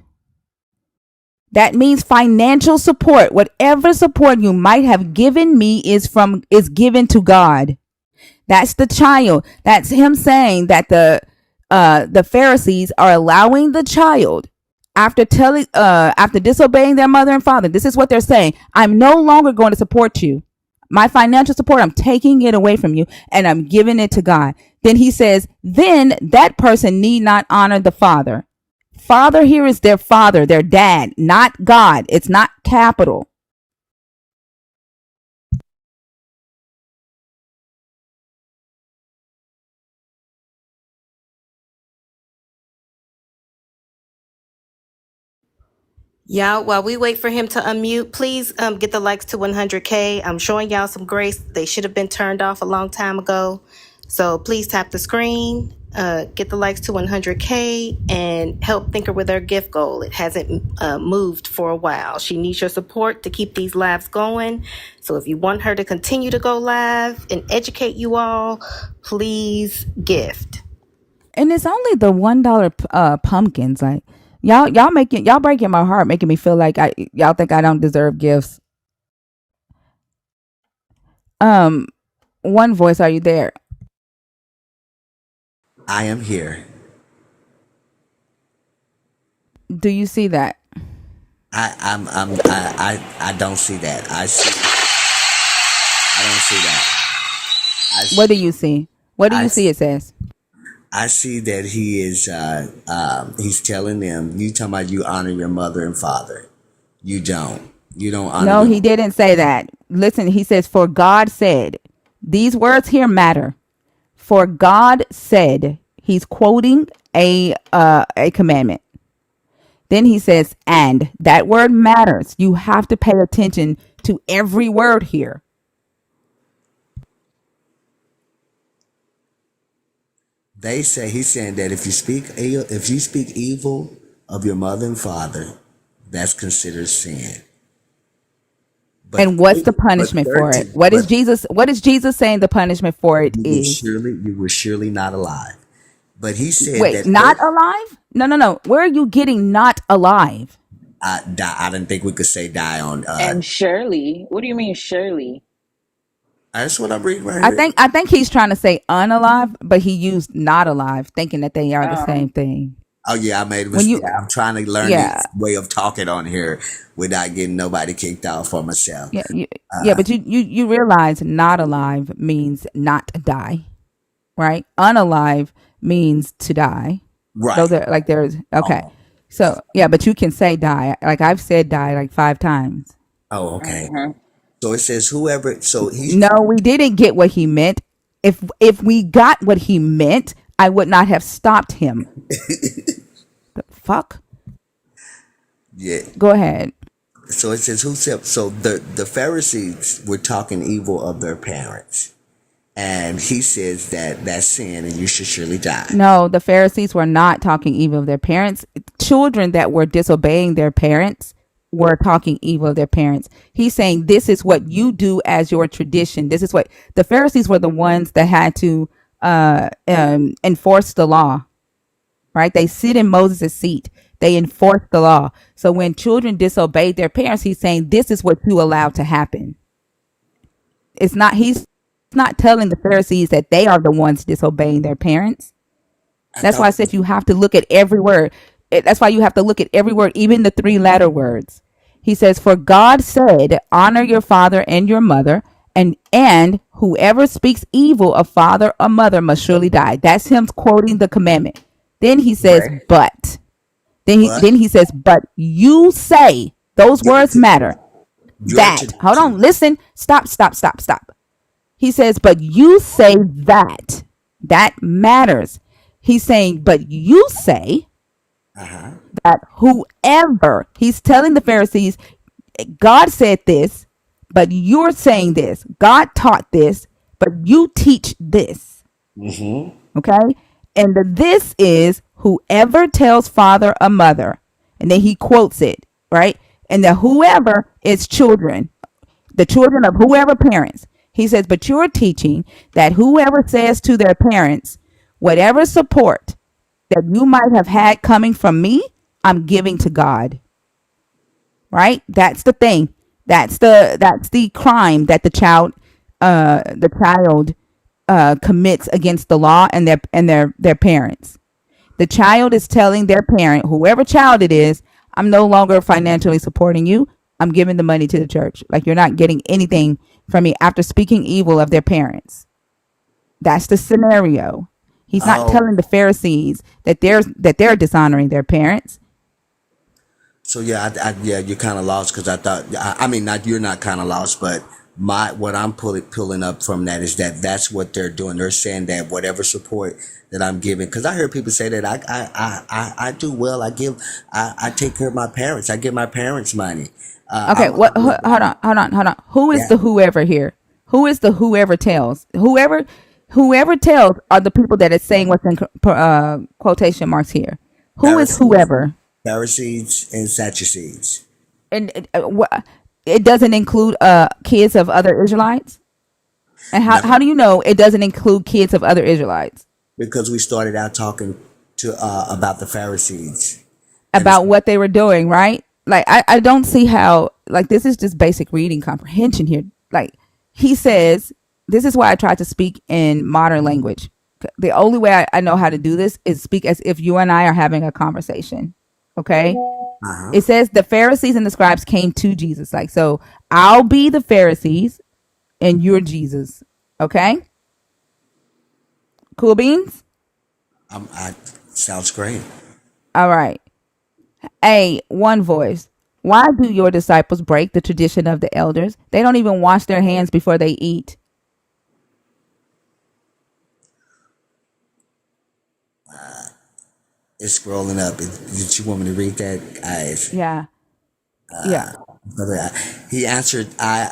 that means financial support. Whatever support you might have given me is given to God. That's the child. That's him saying that the Pharisees are allowing the child after disobeying their mother and father. This is what they're saying. I'm no longer going to support you. My financial support, I'm taking it away from you and I'm giving it to God. Then he says, then that person need not honor the father. Father here is their father, their dad, not God. It's not capital. Y'all, while we wait for him to unmute, please get the likes to 100K. I'm showing y'all some grace. They should have been turned off a long time ago. So please tap the screen, get the likes to 100K, and help Thinker with her gift goal. It hasn't moved for a while. She needs your support to keep these lives going. So if you want her to continue to go live and educate you all, please gift. And it's only the $1 pumpkins. Like y'all breaking my heart, making me feel like y'all think I don't deserve gifts. Um, One Voice, are you there? I am here. Do you see that? I don't see that. I don't see that. What do you see? What do I, you see? It says. I see that he is, he's telling them, you talking about you honor your mother and father. You don't. You don't honor No, your. he didn't say that. Listen, he says, "For God said." These words here matter. For God said. He's quoting a commandment. Then he says, "And." That word matters. You have to pay attention to every word here. They say he's saying that if you speak evil of your mother and father, that's considered sin. But And what's the but punishment for it? 13, What but is Jesus saying the punishment for it is? you were surely not alive. But he said Wait, that not alive? No, no, no. Where are you getting not alive? I didn't think we could say die on. And surely, what do you mean surely? That's what I'm reading right I here. think I think he's trying to say unalive, but he used not alive, thinking that they are the same Um, thing. Oh yeah, I made a When mistake. you I'm trying to learn yeah, this way of talking on here without getting nobody kicked out for myself. yeah, yeah, but you realize not alive means not die, right? Unalive means to die. Those Right. are like there's okay. Oh, So yeah, but you can say die. Like I've said die like 5 times. oh, okay. mhm. So it says whoever. So No, we didn't get what he meant. If we got what he meant, I would not have stopped him. The fuck? yeah. Go ahead. So it says whosoever. So the Pharisees were talking evil of their parents, and he says that that's sin, and you should surely die. No, the Pharisees were not talking evil of their parents. Children that were disobeying their parents were talking evil of their parents. He's saying this is what you do as your tradition. This is what the Pharisees were, the ones that had to enforce the law, right? They sit in Moses' seat. They enforce the law. So when children disobeyed their parents, he's saying this is what you allowed to happen. It's not, he's not telling the Pharisees that they are the ones disobeying their parents. I That's why I thought, said you have to look at every word. That's why you have to look at every word, even the three letter words. He says, for God said, honor your father and your mother, and whoever speaks evil of father or mother must surely die. That's him quoting the commandment. Then he says, right, but. Then but he says, but you say, those your words matter. your That. Hold tradition. on, listen. Stop. He says, but you say that. That matters. He's saying, but you say Uh-huh. that whoever, he's telling the Pharisees, God said this, but you're saying this. God taught this, but you teach this. Mm-hmm. Okay? And this is whoever tells father or mother. And then he quotes it, right? And the whoever is children, the children of whoever parents. He says, but you're teaching that whoever says to their parents, whatever support that you might have had coming from me, I'm giving to God. Right? That's the thing. That's the crime that the child commits against the law and their parents. The child is telling their parent, whoever child it is, I'm no longer financially supporting you. I'm giving the money to the church. Like, you're not getting anything from me after speaking evil of their parents. That's the scenario. He's not Oh, telling the Pharisees that they're dishonoring their parents. so yeah, yeah, you're kind of lost because I thought, I mean, not you're not kind of lost, but what I'm pulling up from that is that that's what they're doing. They're saying that whatever support that I'm giving, because I heard people say that I do well. I take care of my parents. I give my parents money. Okay, I'm a good guy. hold on. Who is Yeah, the whoever here? Who is the whoever tells? Whoever tells are the people that it's saying what's in quotation marks here. Who is Pharisees, whoever? Pharisees and Sadducees. And it doesn't include kids of other Israelites. And how No, do you know it doesn't include kids of other Israelites? because we started out talking to about the Pharisees and About what they were doing, right? Like, I don't see how, like, this is just basic reading comprehension here. Like, he says, this is why I try to speak in modern language. The only way I know how to do this is speak as if you and I are having a conversation. Okay? uh-huh. It says the Pharisees and the scribes came to Jesus. Like, so I'll be the Pharisees and you're Jesus. Okay? Cool beans? I sounds great. All right. One voice. Why do your disciples break the tradition of the elders? They don't even wash their hands before they eat. It's scrolling up. Did you want me to read that? Yeah. Yeah. He answered.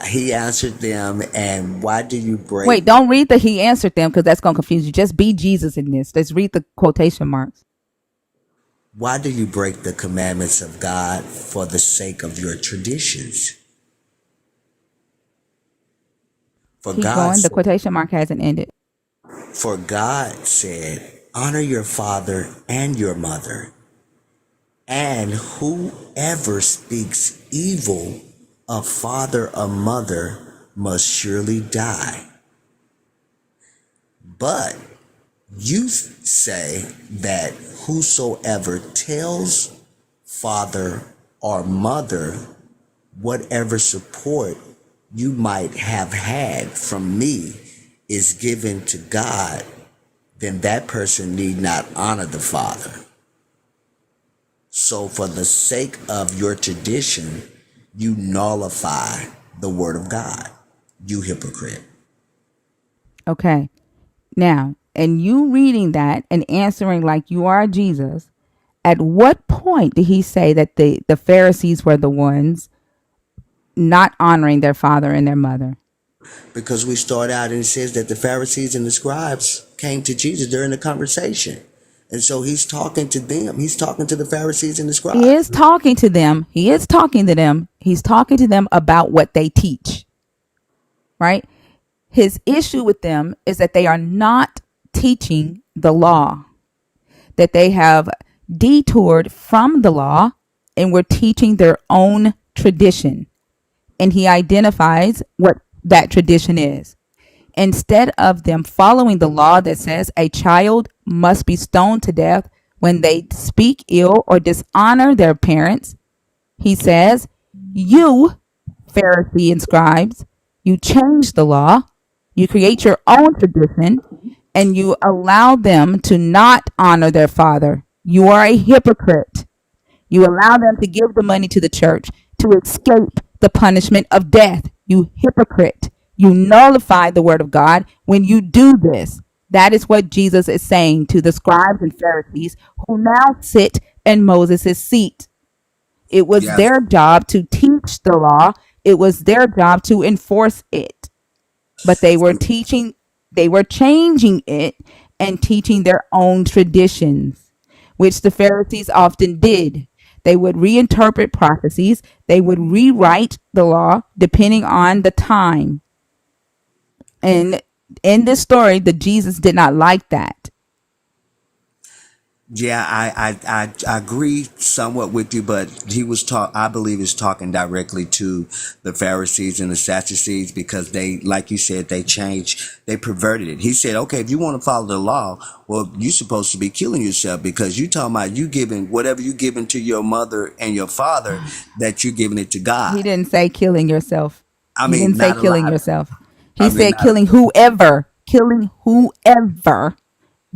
He answered them. And why do you break? Wait, don't read the he answered them because that's going to confuse you. Just be Jesus in this. Let's read the quotation marks. Why do you break the commandments of God for the sake of your traditions? For Keep God going. The said, quotation mark hasn't ended. for God said, honor your father and your mother, and whoever speaks evil of father or mother must surely die. But you say that whosoever tells father or mother whatever support you might have had from me is given to God, then that person need not honor the father. So, for the sake of your tradition, you nullify the word of God, you hypocrite. Okay. Now, and you reading that and answering like you are Jesus, at what point did he say that the Pharisees were the ones not honoring their father and their mother? Because we start out and it says that the Pharisees and the scribes came to Jesus during the conversation. And so he's talking to them. He's talking to the Pharisees and the He scribes. is talking to them. He is talking to them. He's talking to them about what they teach, right? His issue with them is that they are not teaching the law, that they have detoured from the law and were teaching their own tradition. And he identifies what that tradition is. Instead of them following the law that says a child must be stoned to death when they speak ill or dishonor their parents, he says, you, Pharisee and scribes, you change the law, you create your own tradition, and you allow them to not honor their father. You are a hypocrite. You allow them to give the money to the church to escape the punishment of death. You hypocrite. You nullify the word of God when you do this. That is what Jesus is saying to the scribes and Pharisees who now sit in Moses' seat. It was Yeah. their job to teach the law. It was their job to enforce it. But they were changing it and teaching their own traditions, which the Pharisees often did. They would reinterpret prophecies, they would rewrite the law depending on the time. And in this story, the Jesus did not like that. Yeah, I agree somewhat with you, but he was I believe he's talking directly to the Pharisees and the Sadducees because they, like you said, they perverted it. He said, okay, if you want to follow the law, well, you're supposed to be killing yourself because you talking about you giving whatever you giving to your mother and your father, that you're giving it to He God. didn't say killing yourself. I He mean, didn't say not a killing lot. yourself. I He mean, said not, killing whoever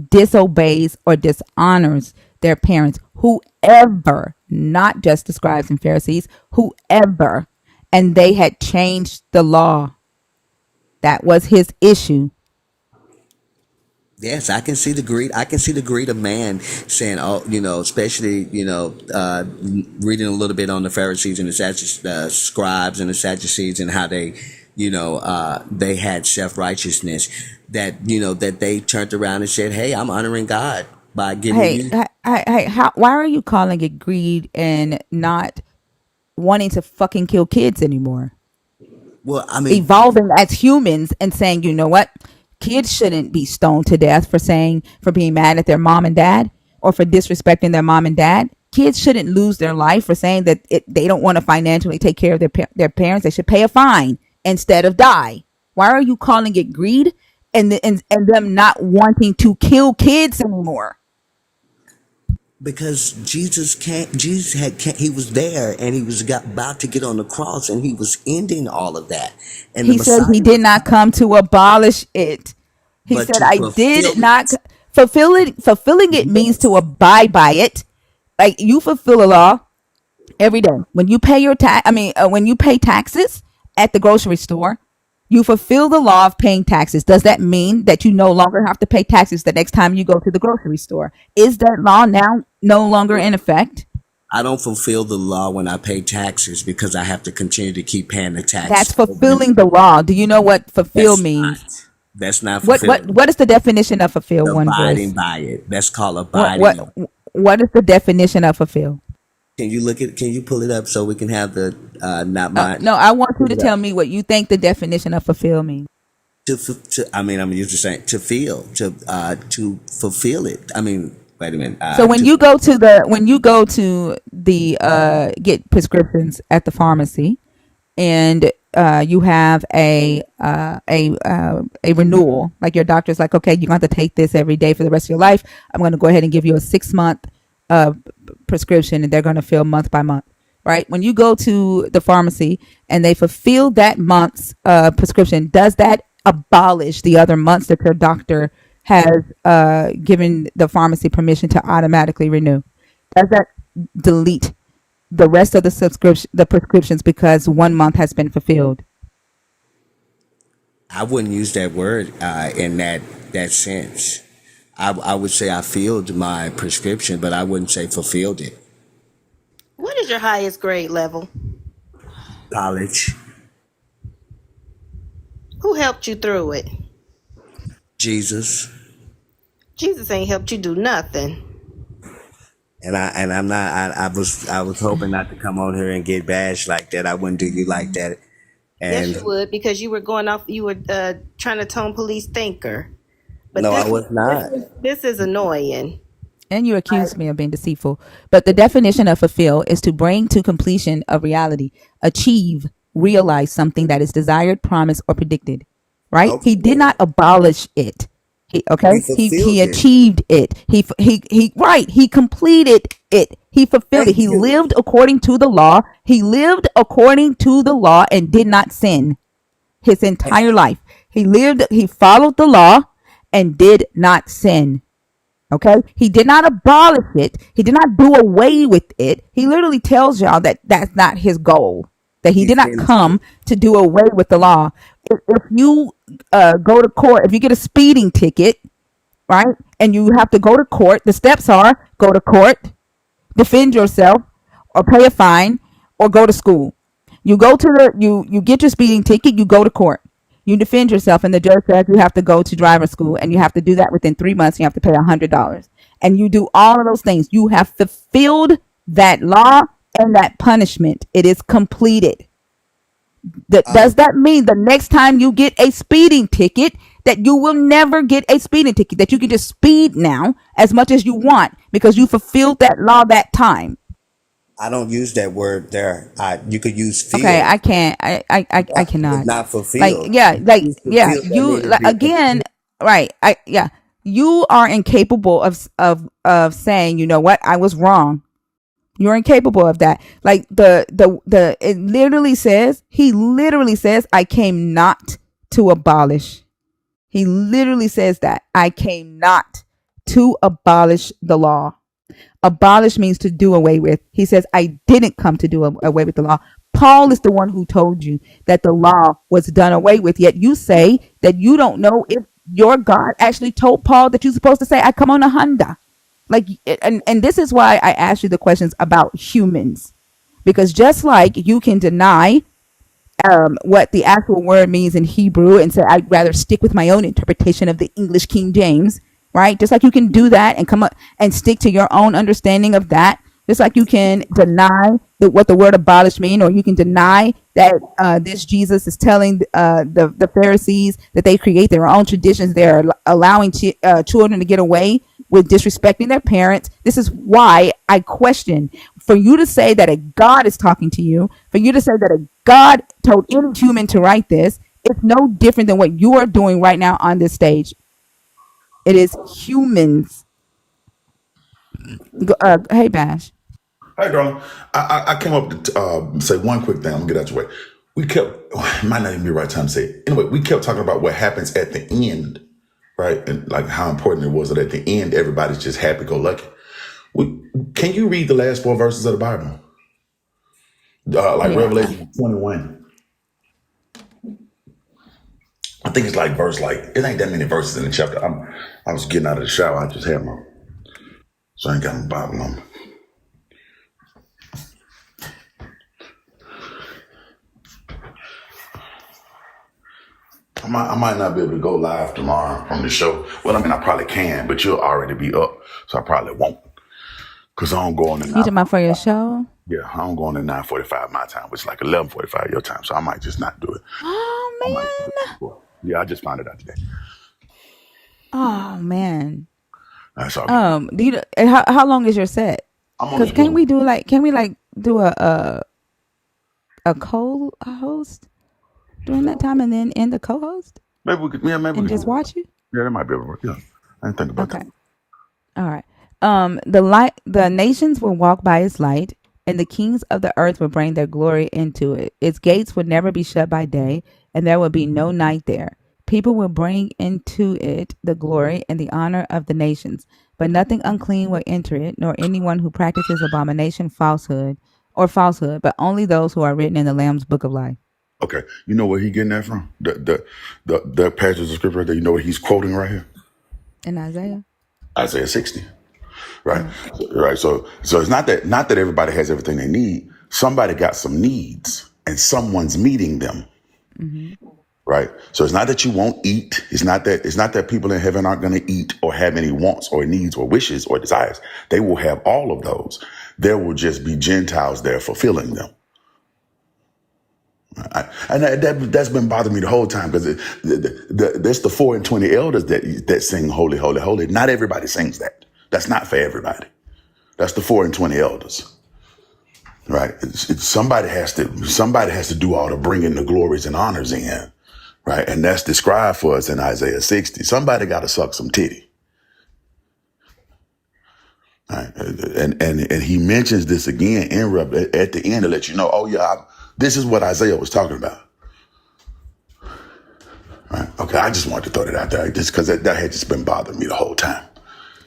disobeys or dishonors their parents. Whoever, not just the scribes and Pharisees, whoever. And they had changed the law. That was his issue. yes, I can see the greed. I can see the greed of man saying, "Oh, especially reading a little bit on the Pharisees and the scribes and the Sadducees and how they had self righteousness that that they turned around and said, "Hey, I'm honoring God by giving Hey, you." why are you calling it greed and not wanting to fucking kill kids anymore? Well, I mean, Evolving as humans and saying, you know what, kids shouldn't be stoned to death for being mad at their mom and dad or for disrespecting their mom and dad. Kids shouldn't lose their life for saying that they don't want to financially take care of their parents. They should pay a fine instead of die. Why are you calling it greed and them not wanting to kill kids anymore? because Jesus can't. Jesus he was there and he was about to get on the cross and he was ending all of that, and the He said he Messiah did was not coming, come to abolish it. He but said, to I fulfill did it. not fulfill it. Fulfilling it means to abide by it. Like you fulfill a law every day. When you pay when you pay taxes at the grocery store, you fulfill the law of paying taxes. Does that mean that you no longer have to pay taxes the next time you go to the grocery store? Is that law now no longer in effect? I don't fulfill the law when I pay taxes because I have to continue to keep paying the tax That's over and fulfilling the law. Do you know what fulfill that's not. means? That's not What what fulfilling. what is the definition of fulfill? One Abiding voice. by it. That's called What abiding. what what is the definition of fulfill? Can you pull it up so we can have the not my No, I want you pull to it tell up. me what you think the definition of fulfill means. I mean, I'm used to saying to feel, to fulfill it. I mean, wait a minute. So when you go to the get prescriptions at the pharmacy, and you have a renewal, like your doctor's like, okay, you're going to have to take this every day for the rest of your life. I'm going to go ahead and give you a 6 month uh, prescription, and they're going to fill month by month. Right? When you go to the pharmacy and they fulfill that month's prescription, does that abolish the other months that your doctor has given the pharmacy permission to automatically renew? Does that delete the rest of the prescriptions because 1 month has been fulfilled? I wouldn't use that word in that sense. I would say I filled my prescription, but I wouldn't say fulfilled it. What is your highest grade level? College, Who helped you through it? Jesus. Jesus ain't helped you do nothing. I'm not. I was hoping not to come on here and get bashed like that. I wouldn't do you like that. Yes, And you would, because you were going off. You were trying to tone police thinker. But no, I was not. this is annoying. And you accused me of being deceitful. But the definition of fulfill is to bring to completion a reality, achieve, realize something that is desired, promised, or predicted. Right? He did Okay. not abolish it. He He fulfilled it. achieved it. He completed it. He fulfilled it. Thank He you. lived according to the law. He lived according to the law and did not sin his entire life. He followed the law and did not sin. Okay. He did not abolish it. He did not do away with it. He literally tells y'all that that's not his goal, that he He did not finished come it. to do away with the law. If you go to court, if you get a speeding ticket, right, and you have to go to court, the steps are go to court, defend yourself, or pay a fine, or go to school. You go to you get your speeding ticket, you go to court. You defend yourself, and the judge says you have to go to driver school, and you have to do that within 3 months. You have to pay $100, and you do all of those things. You have fulfilled that law and that punishment. It is completed. Does Um, that mean the next time you get a speeding ticket that you will never get a speeding ticket, that you can just speed now as much as you want because you fulfilled that law that time? I don't use that word there. You could use Okay, feel, I can't. I but cannot. not Like, fulfilled. yeah, You use yeah. fulfill, that You means to like, be again, complete. right? Yeah. You are incapable of saying, you know what, I was wrong. You're incapable of that. Like the it literally says, he literally says, I came not to abolish. He literally says that I came not to abolish the law. Abolish means to do away with. He says, I didn't come to do away with the law. Paul is the one who told you that the law was done away with. Yet you say that you don't know if your God actually told Paul that you're supposed to say, I come on a Honda. Like, and this is why I asked you the questions about humans. Because just like you can deny what the actual word means in Hebrew and say, I'd rather stick with my own interpretation of the English King James, right? Just like you can do that and come up and stick to your own understanding of that. Just like you can deny what the word abolish mean, or you can deny that this Jesus is telling the Pharisees that they create their own traditions. They're allowing children to get away with disrespecting their parents. This is why I question, for you to say that a God is talking to you, for you to say that a God told any human to write this, it's no different than what you are doing right now on this stage. It is humans. Hey, Bash. Hey, darling. I came up to say one quick thing. I'm gonna get out your way. We kept, might not even be the right time to say it. Anyway, we kept talking about what happens at the end, right? And like how important it was that at the end, everybody's just happy go lucky. Can you read the last four verses of the Bible? Like Yeah. Revelation 21. I think it's like verse, like, it ain't that many verses in the chapter. I was getting out of the shower. I just had my, so I ain't got my Bible on me. I might not be able to go live tomorrow from the show. Well, I mean, I probably can, but you'll already be up, so I probably won't. Cause I don't go on at You talking about 9:45. for your show? Yeah, I don't go on at 9:45 my time, which is like 11:45 your time. So I might just not do it. I might. Oh man. Yeah, I just found it out today. Oh man. That's all good. Do you, how long is your set? I'm Because only doing. can we like do a co-host during that time and then end the co-host Maybe we could. Yeah, maybe we and could. just watch you? Yeah, that might be able to work. Yeah, I didn't think about Okay. that. All right. The nations will walk by its light, and the kings of the earth will bring their glory into it. Its gates will never be shut by day, and there will be no night there. People will bring into it the glory and the honor of the nations, but nothing unclean will enter it, nor anyone who practices abomination, falsehood, but only those who are written in the Lamb's book of life. Okay, you know where he getting that from? The passage of scripture right there. You know what he's quoting right here? In Isaiah. Isaiah 60. Right, Mm. right. So it's not that everybody has everything they need. Somebody got some needs, and someone's meeting them. Mm-hmm. right? So it's not that you won't eat. It's not that people in heaven aren't going to eat or have any wants or needs or wishes or desires. They will have all of those. There will just be Gentiles there fulfilling them. And that's been bothering me the whole time, because that's the 4 and 20 elders that sing holy, holy, holy. Not everybody sings that. That's not for everybody. That's the 4 and 20 elders, right? Somebody has to do all the bringing the glories and honors in, right? And that's described for us in Isaiah 60. Somebody got to suck some titty, right? And he mentions this again at the end to let you know, oh yeah, this is what Isaiah was talking about. Right. Okay, I just wanted to throw that out there, just because that had just been bothering me the whole time.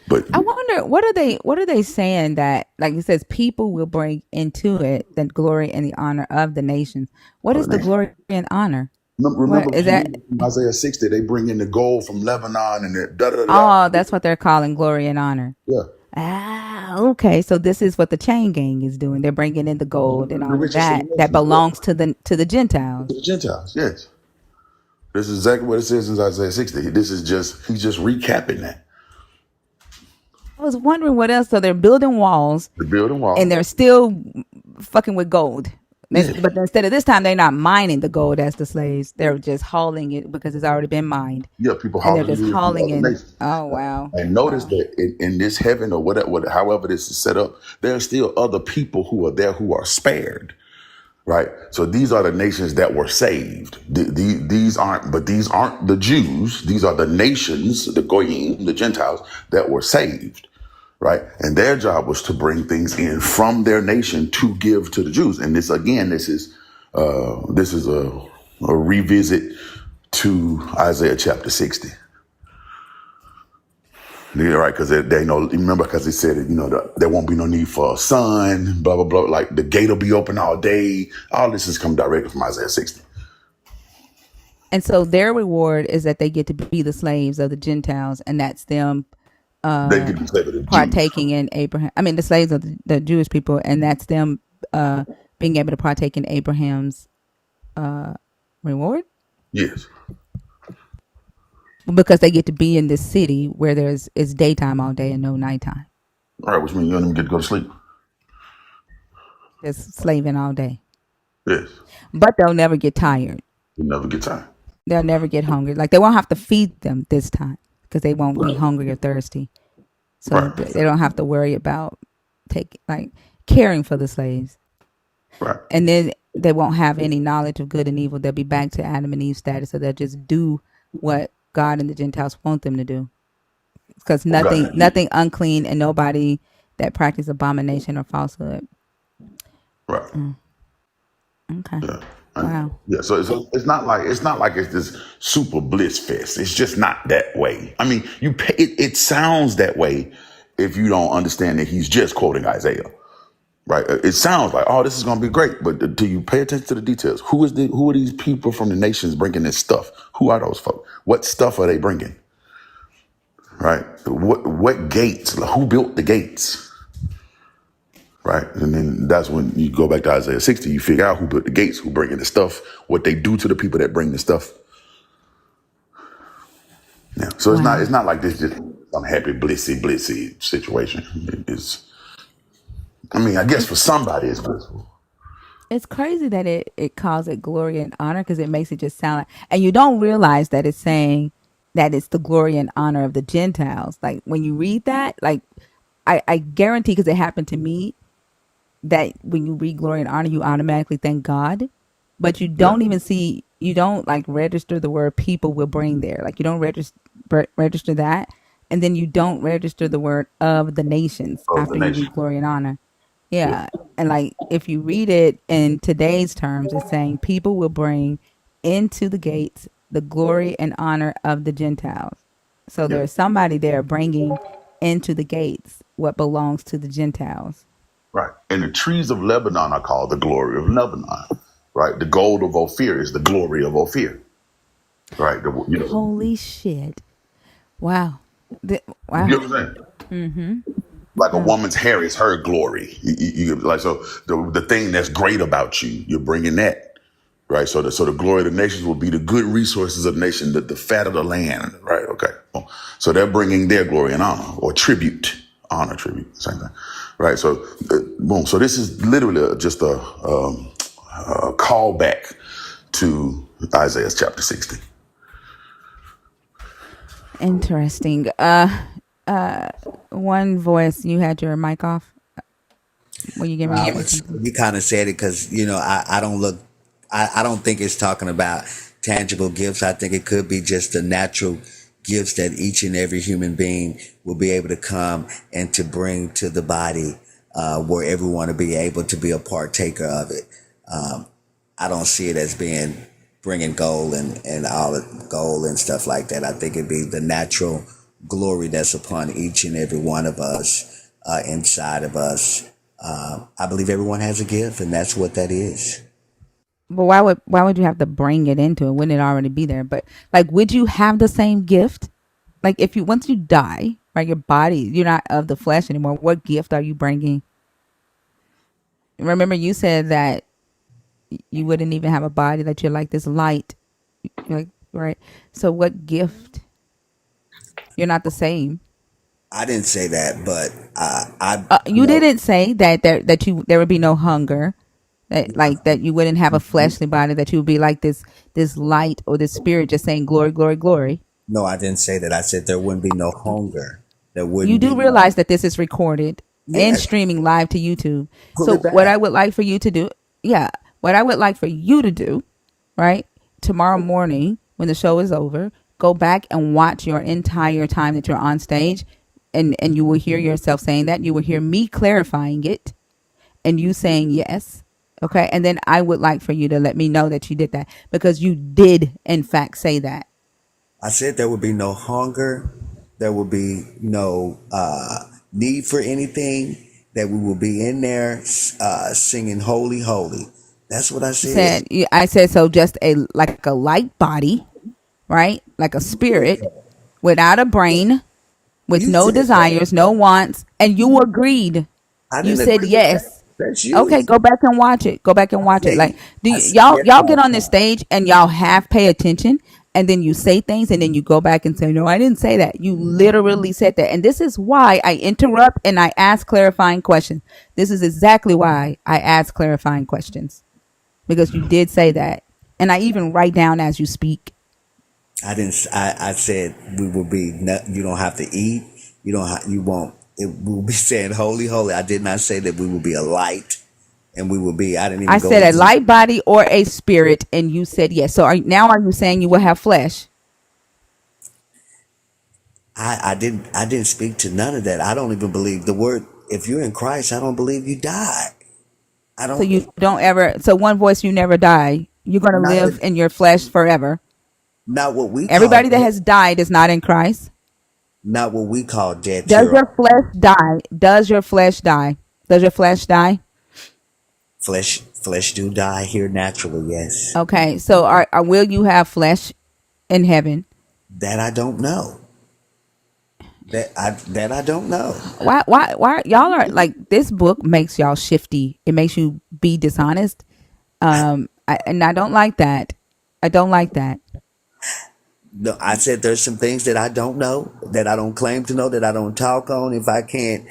But I wonder what are they saying that, like it says, people will bring into it the glory and the honor of the nations. What is the glory and honor? remember What is that? from Isaiah 60, they bring in the gold from Lebanon and the da da da. Oh, that's what they're calling glory and honor. Yeah, Ah, okay. So this is what the chain gang is doing. They're bringing in the gold and the all of richest of the that nations, belongs to the Gentiles. the Gentiles. Yes, this is exactly what it says in Isaiah 60. He's just recapping that. I was wondering what else. So they're building walls The building wall. and they're still fucking with gold. Yeah, But instead of this time, they're not mining the gold as the slaves. They're just hauling it because it's already been mined. yeah. People And they're hauling it just in from hauling other in. nations. Oh, wow. And notice Wow. that in this heaven or whatever, however this is set up, there are still other people who are there who are spared. Right. So these are the nations that were saved. These aren't the Jews. These are the nations, the Goyim, the Gentiles that were saved. Right. And their job was to bring things in from their nation to give to the Jews. And this is a revisit to Isaiah chapter 60. Yeah, right, because they know. Remember, because it said, there won't be no need for a sun, blah blah blah. Like the gate will be open all day. All this has come directly from Isaiah 60. And so their reward is that they get to be the slaves of the Gentiles, and that's them They get the slave of the Jews. partaking in Abraham. I mean, the slaves of the Jewish people, and that's them being able to partake in Abraham's reward Yes, because they get to be in this city where it's daytime all day and no nighttime. all right, which means you don't even get to go to sleep. Just slaving all day, Yes, but they'll never get tired. you never get time. They'll never get hungry. Like they won't have to feed them this time because they won't be Right, hungry or thirsty. So right, they don't have to worry about caring for the slaves. right. And then they won't have any knowledge of good and evil. They'll be back to Adam and Eve status. So they'll just do what God and the Gentiles want them to do. Because Okay. nothing unclean and nobody that practice abomination or falsehood. Right. Okay. Yeah. Wow. Yeah. So it's not like it's this super bliss fest. It's just not that way. I mean, it sounds that way if you don't understand that he's just quoting Isaiah. Right. It sounds like, oh, this is going to be great. But do you pay attention to the details? Who are these people from the nations bringing this stuff? Who are those folks? What stuff are they bringing? Right. What gates? Who built the gates? Right. And then that's when you go back to Isaiah 60. You figure out who built the gates, who bringing the stuff, what they do to the people that bring the stuff. Yeah. So Wow. it's not like this just some happy blissy situation. I guess for somebody it's blissful. It's crazy that it calls it glory and honor because it makes it just sound like, and you don't realize that it's saying that it's the glory and honor of the Gentiles. Like when you read that, like I guarantee, because it happened to me, that when you read glory and honor, you automatically thank God, but you Yeah. don't even see, you don't like register the word people will bring there. Like you don't register that. And then you don't register the word of the nations Of the after you nation. read glory and honor. Yeah. Yeah. And like if you read it in today's terms, it's saying people will bring into the gates the glory and honor of the Gentiles. So Yeah. there's somebody there bringing into the gates what belongs to the Gentiles. Right. And the trees of Lebanon are called the glory of Lebanon. Right. The gold of Ophir is the glory of Ophir. Right. Holy shit. Wow. You Wow. get what I'm saying? Like a woman's hair is her glory. Like, so the thing that's great about you, you're bringing that. right? So the glory of the nations will be the good resources of the nation, the fat of the land, right? Okay. Boom. So they're bringing their glory and honor, or tribute, honor, tribute, same thing, right? So boom. So this is literally just a callback to Isaiah chapter 60. Interesting. One voice, you had your mic off. Were you getting ready to say something? You kind of said it because I don't look. I don't think it's talking about tangible gifts. I think it could be just the natural gifts that each and every human being will be able to come and to bring to the body, where everyone will be able to be a partaker of it. I don't see it as being bringing gold and all the gold and stuff like that. I think it'd be the natural glory that's upon each and every one of us, inside of us. I believe everyone has a gift, and that's what that is. But why would you have to bring it into it? Wouldn't it already be there? But like, would you have the same gift? Like, if you once you die, right, your body, you're not of the flesh anymore. What gift are you bringing? Remember, you said that you wouldn't even have a body, that you're like this light, like, right? So what gift? You're not the same. I didn't say that, but I You didn't say that there would be no hunger, that like that you wouldn't have a fleshly body, that you would be like this light or this spirit just saying glory, glory, glory. no, I didn't say that. I said there wouldn't be no hunger. There You wouldn't be do no. realize that this is recorded and Yes, streaming live to YouTube. pull So it what I back. would like for you to do, yeah, what I would like for you to do, right? Tomorrow morning when the show is over, go back and watch your entire time that you're on stage, and you will hear yourself saying that. You will hear me clarifying it and you saying yes. Okay? And then I would like for you to let me know that you did that, because you did in fact say that. I said there would be no hunger. There would be no need for anything. That we will be in there singing "Holy, Holy." That's what I said. I said, so just like a light body, right? Like a spirit without a brain, with You no said that. desires, no wants, and you agreed. I You didn't said agree with that. yes. That's you. Okay, go back and watch it. Go back and I watch it. said, Like, do I said y'all yes y'all get all on the this time. stage and y'all half pay attention, and then you say things, and then you go back and say, no, I didn't say that. You literally said that. And this is why I interrupt and I ask clarifying questions. This is exactly why I ask clarifying questions, because you did say that. And I even write down as you speak. I didn't. I said we will be. You don't have to eat. You don't. You won't. It will be saying "Holy, Holy." I did not say that we will be a light, and we will be. I didn't I even go said a into. light body or a spirit, and you said yes. So now are you saying you will have flesh? I didn't. I didn't speak to none of that. I don't even believe the word. If you're in Christ, I don't believe you die. I So don't. you don't ever. So one voice, you never die. You're gonna Not live if, in your flesh forever. not what we call Everybody that dead. has died is not in Christ. Not what we call dead Does terror. your flesh die? Does your flesh die? Does your flesh die? Flesh do die here naturally. Yes. Okay. So will you have flesh in heaven? That I don't know. That I don't know. Why y'all are like, this book makes y'all shifty. It makes you be dishonest. And I don't like that. I don't like that. No, I said there's some things that I don't know, that I don't claim to know, that I don't talk on. If I can't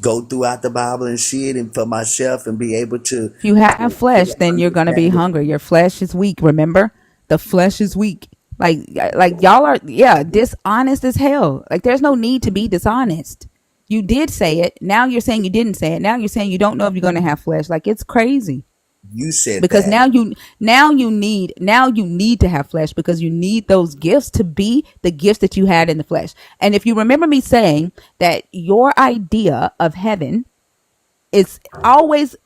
go throughout the Bible and see it and for myself and be able If you have flesh, to then you're gonna be understand it. hungry. Your flesh is weak. Remember, the flesh is weak. Like y'all are, yeah, dishonest as hell. Like, there's no need to be dishonest. You did say it. Now you're saying you didn't say it. Now you're saying you don't know if you're gonna have flesh. Like, it's crazy. You said Because that. now you need to have flesh, because you need those gifts to be the gifts that you had in the flesh. And if you remember me saying that your idea of heaven is always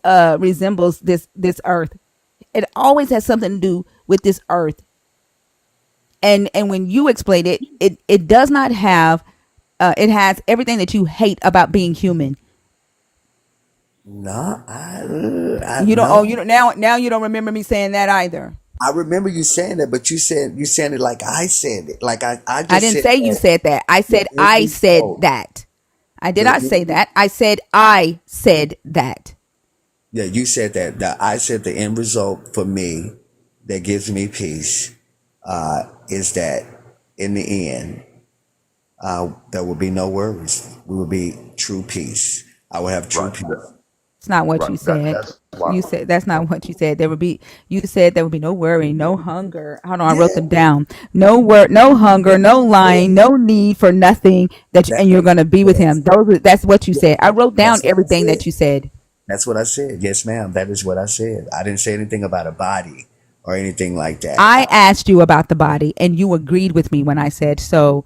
resembles this earth. It always has something to do with this earth. And when you explain it, it does not have, it has everything that you hate about being human. No, You don't, oh, no. you don't, now you don't remember me saying that either. I remember you saying that, but you said it like I said it. Like I I just didn't said say you that. said that. I said Let I me said go. that. I did Let not me say that. I said that. Yeah, you said that. I said the end result for me that gives me peace is that in the end, there will be no worries. We will be true peace. I will have true Right. peace. It's not what you Right. said. That's why. You said that's not what you said. There would be. You said there would be no worry, no hunger. Hold on, I wrote Yeah, them down. No no hunger, no lying, no need for nothing. And you're gonna be with yes, him. That's what you said. I wrote down that's what I everything said. that you said. That's what I said. Yes, ma'am. That is what I said. I didn't say anything about a body or anything like that. I asked you about the body, and you agreed with me when I said so.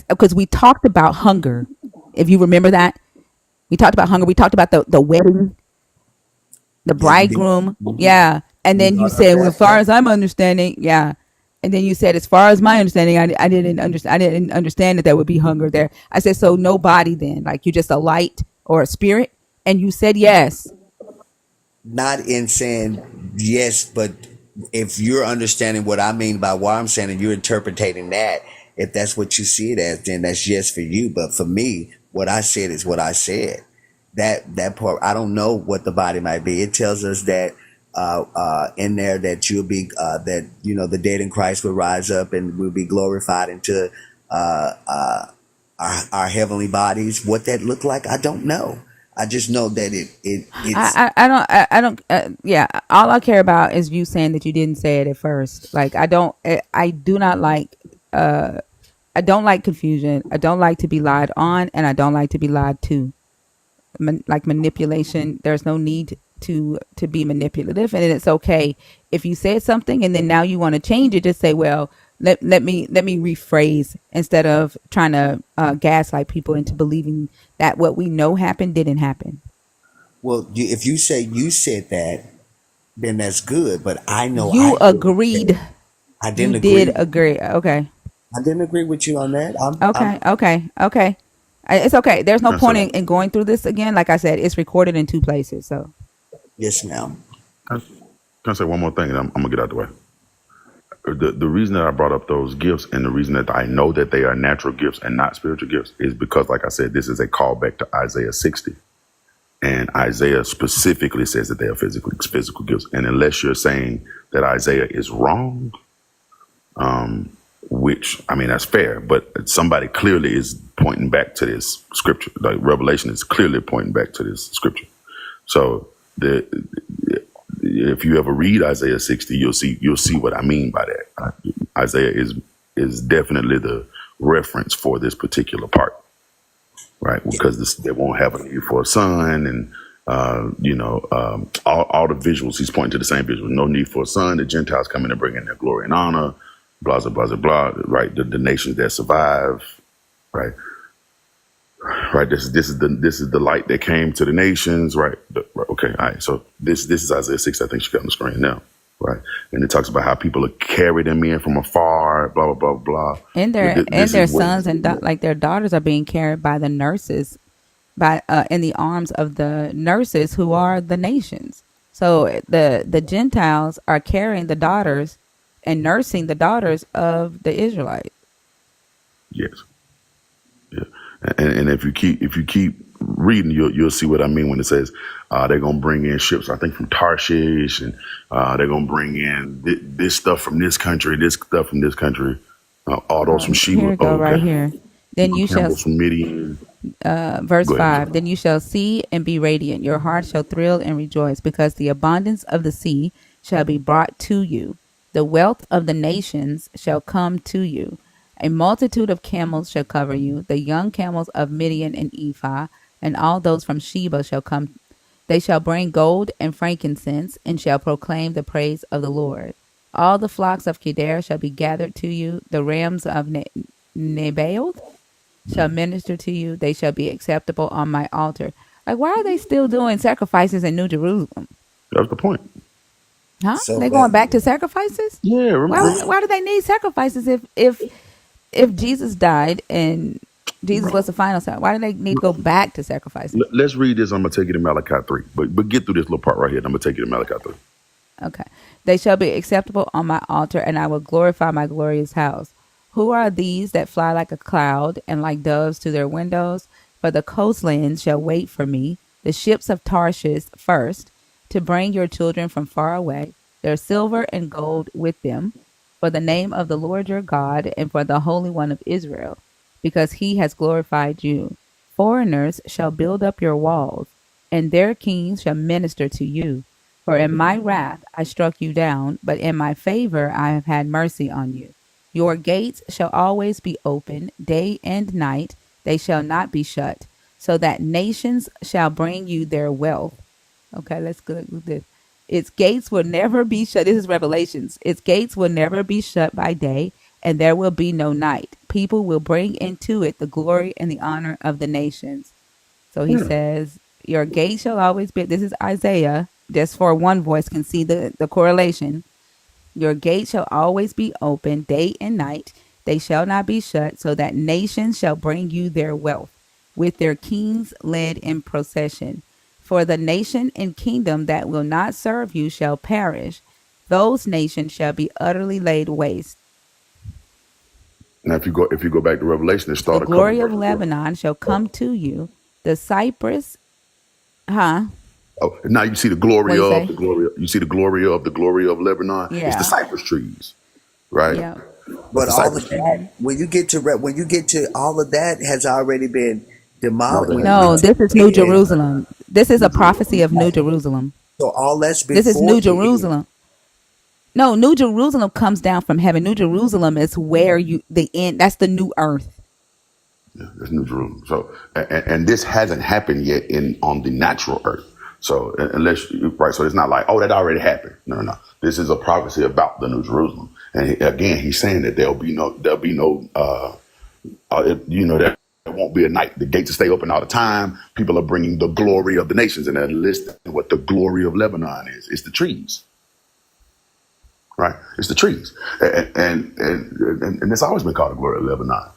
Because we talked about hunger. If you remember that, we talked about hunger. We talked about the wedding, the Yeah, we did. bridegroom. Yeah. And We then you brought up said, well, as that. far as I'm understanding, yeah. And then you said, as far as my understanding, I didn't understand. I didn't understand that there would be hunger there. I said, so no body then, like you're just a light or a spirit. And you said yes. Not in saying yes, but if you're understanding what I mean by what I'm saying and you're interpreting that, if that's what you see it as, then that's yes for you. But for me, what I said is what I said. That part, I don't know what the body might be. It tells us that in there that you'll be that the dead in Christ will rise up and will be glorified into uh, uh, our heavenly bodies. What that look like, I don't know. I just know that it's I don't, yeah. All I care about is you saying that you didn't say it at first. Like, I do not like, I don't like confusion. I don't like to be lied on, and I don't like to be lied to. Like manipulation. There's no need to be manipulative, and it's okay if you said something and then now you want to change it. Just say, well, let me rephrase instead of trying to gaslight people into believing that what we know happened didn't happen. well. If you say you said that, then that's good. But I know I You didn't say it. agreed. I You didn't did agree. agree. Okay. I didn't agree with you on that. I'm Okay. Okay. Okay. It's okay. There's no Can I say point one? in going through this again. Like I said, it's recorded in two places. So yes, ma'am. Can I say one more thing, and I'm gonna get out the way. The reason that I brought up those gifts and the reason that I know that they are natural gifts and not spiritual gifts is because, like I said, this is a callback to Isaiah 60. And Isaiah specifically says that they are physical gifts. And unless you're saying that Isaiah is wrong, which, I mean, that's fair, but somebody clearly is pointing back to this scripture. Like Revelation is clearly pointing back to this scripture. So if you ever read Isaiah 60, you'll see what I mean by that. Isaiah is definitely the reference for this particular part, right? Because they won't have a need for a son, and all the visuals. He's pointing to the same visual. No need for a son. The Gentiles come in and bring in their glory and honor. Blah blah blah blah. Right. The nations that survive. Right. Right. This is the light that came to the nations. Right. Right. Okay. All right. So this is Isaiah 6. I think she got on the screen now. Right. And it talks about how people are carried them in from afar. Blah blah blah blah. and This their is what. sons and like their daughters are being carried by the nurses, by in the arms of the nurses who are the nations. So the Gentiles are carrying the daughters and nursing the daughters of the Israelites. Yes. Yeah. And if you keep reading, you'll see what I mean when it says they're gonna bring in ships. I think from Tarshish, and they're gonna bring in this stuff from this country, this stuff from this country. All those from Here Sheba. we go, Oh, right okay. here. Then you shall, Campbell from Midian. verse Go ahead. I'm 5, sorry. then you shall see and be radiant. Your heart shall thrill and rejoice, because the abundance of the sea shall be brought to you. The wealth of the nations shall come to you. A multitude of camels shall cover you. The young camels of Midian and Ephah, and all those from Sheba shall come. They shall bring gold and frankincense, and shall proclaim the praise of the Lord. All the flocks of Kedar shall be gathered to you. The rams of Nebaioth shall minister to you. They shall be acceptable on my altar. Like, why are they still doing sacrifices in New Jerusalem? That was the point. Huh? So They going back to sacrifices? Yeah. Why do they need sacrifices if Jesus died and Jesus Bro. was the final sign? Why do they need to go back to sacrifices? Let's read this. I'm gonna take it to Malachi 3, but get through this little part right here. And I'm gonna take it to Malachi 3. Okay. They shall be acceptable on my altar, and I will glorify my glorious house. Who are these that fly like a cloud and like doves to their windows? For the coastlands shall wait for me, the ships of Tarshish first, to bring your children from far away, their silver and gold with them, for the name of the Lord your God and for the Holy One of Israel, because he has glorified you. Foreigners shall build up your walls, and their kings shall minister to you. For in my wrath I struck you down, but in my favor I have had mercy on you. Your gates shall always be open, day and night, they shall not be shut, so that nations shall bring you their wealth. Okay, let's go with this. Its gates will never be shut. This is Revelations. Its gates will never be shut by day, and there will be no night. People will bring into it the glory and the honor of the nations. So he says, your gate shall always be. This is Isaiah. Just for one voice can see the correlation. Your gate shall always be open day and night. They shall not be shut, so that nations shall bring you their wealth, with their kings led in procession. For the nation and kingdom that will not serve you shall perish. Those nations shall be utterly laid waste. Now, if you go back to Revelation, it The started a couple glory of verses ago. Lebanon shall come to you. The cypress, huh? Oh, now you see What do you say? you see the glory of Lebanon. It's the Yeah. cypress trees, right? Yeah. That's But the all of cypress trees. that, when you get to all of that, has already been No, demolished. they When have you No, get not. to this is New the end, Jerusalem. This is New a prophecy Jerusalem. of New Jerusalem. so all that's This is before New the end. Jerusalem. No, New Jerusalem comes down from heaven. New Jerusalem is where the end. That's the new earth. Yeah, that's New Jerusalem. So, and this hasn't happened yet on the natural earth. So, right, so it's not like, oh, that already happened. No, no, no. This is a prophecy about the New Jerusalem. And again, he's saying that that there won't be a night. The gates will stay open all the time. People are bringing the glory of the nations, and they're listing what the glory of Lebanon is. It's the trees, right? It's the trees, and it's always been called the glory of Lebanon.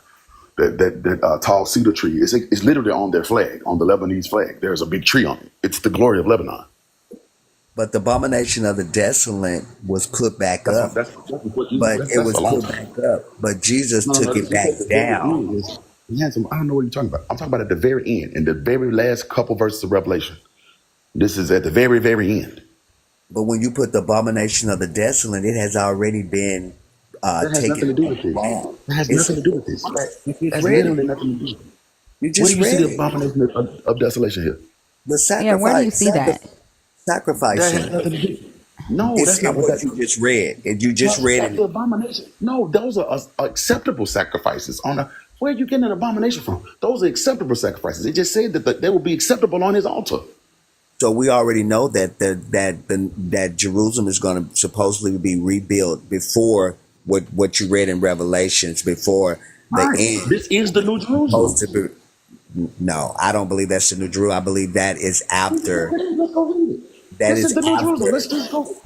That tall cedar tree is it's literally on their flag, on the Lebanese flag. There's a big tree on it. It's the glory of Lebanon. But the abomination of the desolate was put back That's up. what what you But it that's was a long put time. back up. But Jesus No, no, took no. it This back at the very down. end. He had some. I don't know what you're talking about. I'm talking about at the very end, in the very last couple verses of Revelation. This is at the very, very end. But when you put the abomination of the desolate, it has already been That has nothing taken to do with this. down. That has It's nothing to do with this. you That just has read it. literally nothing to do with it. You Where just do you see read the it. abomination of desolation here? The Yeah, where do you see that? That has sacrificing. nothing to do. No, It's that's not in what what that. you just read. And you just That's read the it. abomination. No, those are acceptable sacrifices. Where are you getting an abomination from? Those are acceptable sacrifices. It just said that they will be acceptable on his altar. So we already know that Jerusalem is going to supposedly be rebuilt before what you read in Revelations, before the Right. end. This is the New Supposed Jerusalem. to be. No, I don't believe that's the New Jerusalem. I believe that is after. Let's go read it. That This is is the New Jerusalem. after Let's just go.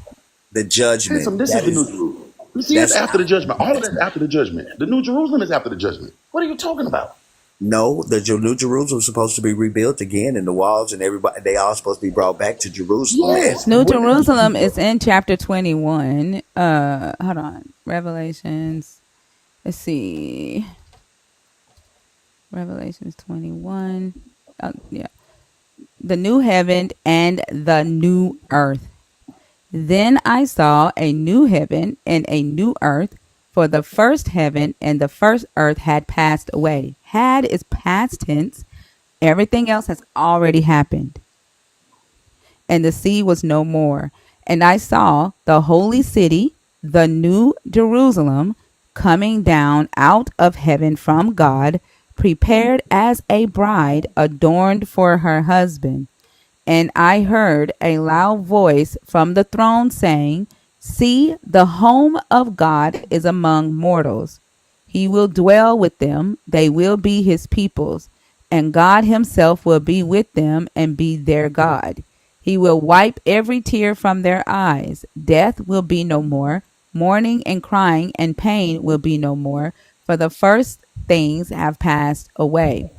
the judgment. Handsome, this is That the New is Jerusalem. You see, it's that's after the after judgment. the All of that's judgment. after the judgment. The New Jerusalem is after the judgment. What are you talking about? No, the New Jerusalem is supposed to be rebuilt again, and the walls and everybody they all supposed to be brought back to Jerusalem. Yes. New What did Jerusalem you is in chapter 21. Hold on. Revelations. Let's see. Revelations 21. Yeah. The new heaven and the new earth. Then I saw a new heaven and a new earth, for the first heaven and the first earth had passed away. Had is past tense. Everything else has already happened. And the sea was no more. And I saw the holy city, the new Jerusalem, coming down out of heaven from God, prepared as a bride adorned for her husband. And I heard a loud voice from the throne saying, see, the home of God is among mortals. He will dwell with them, they will be his peoples, and God himself will be with them and be their God. He will wipe every tear from their eyes. Death will be no more. Mourning and crying and pain will be no more, for the first things have passed away.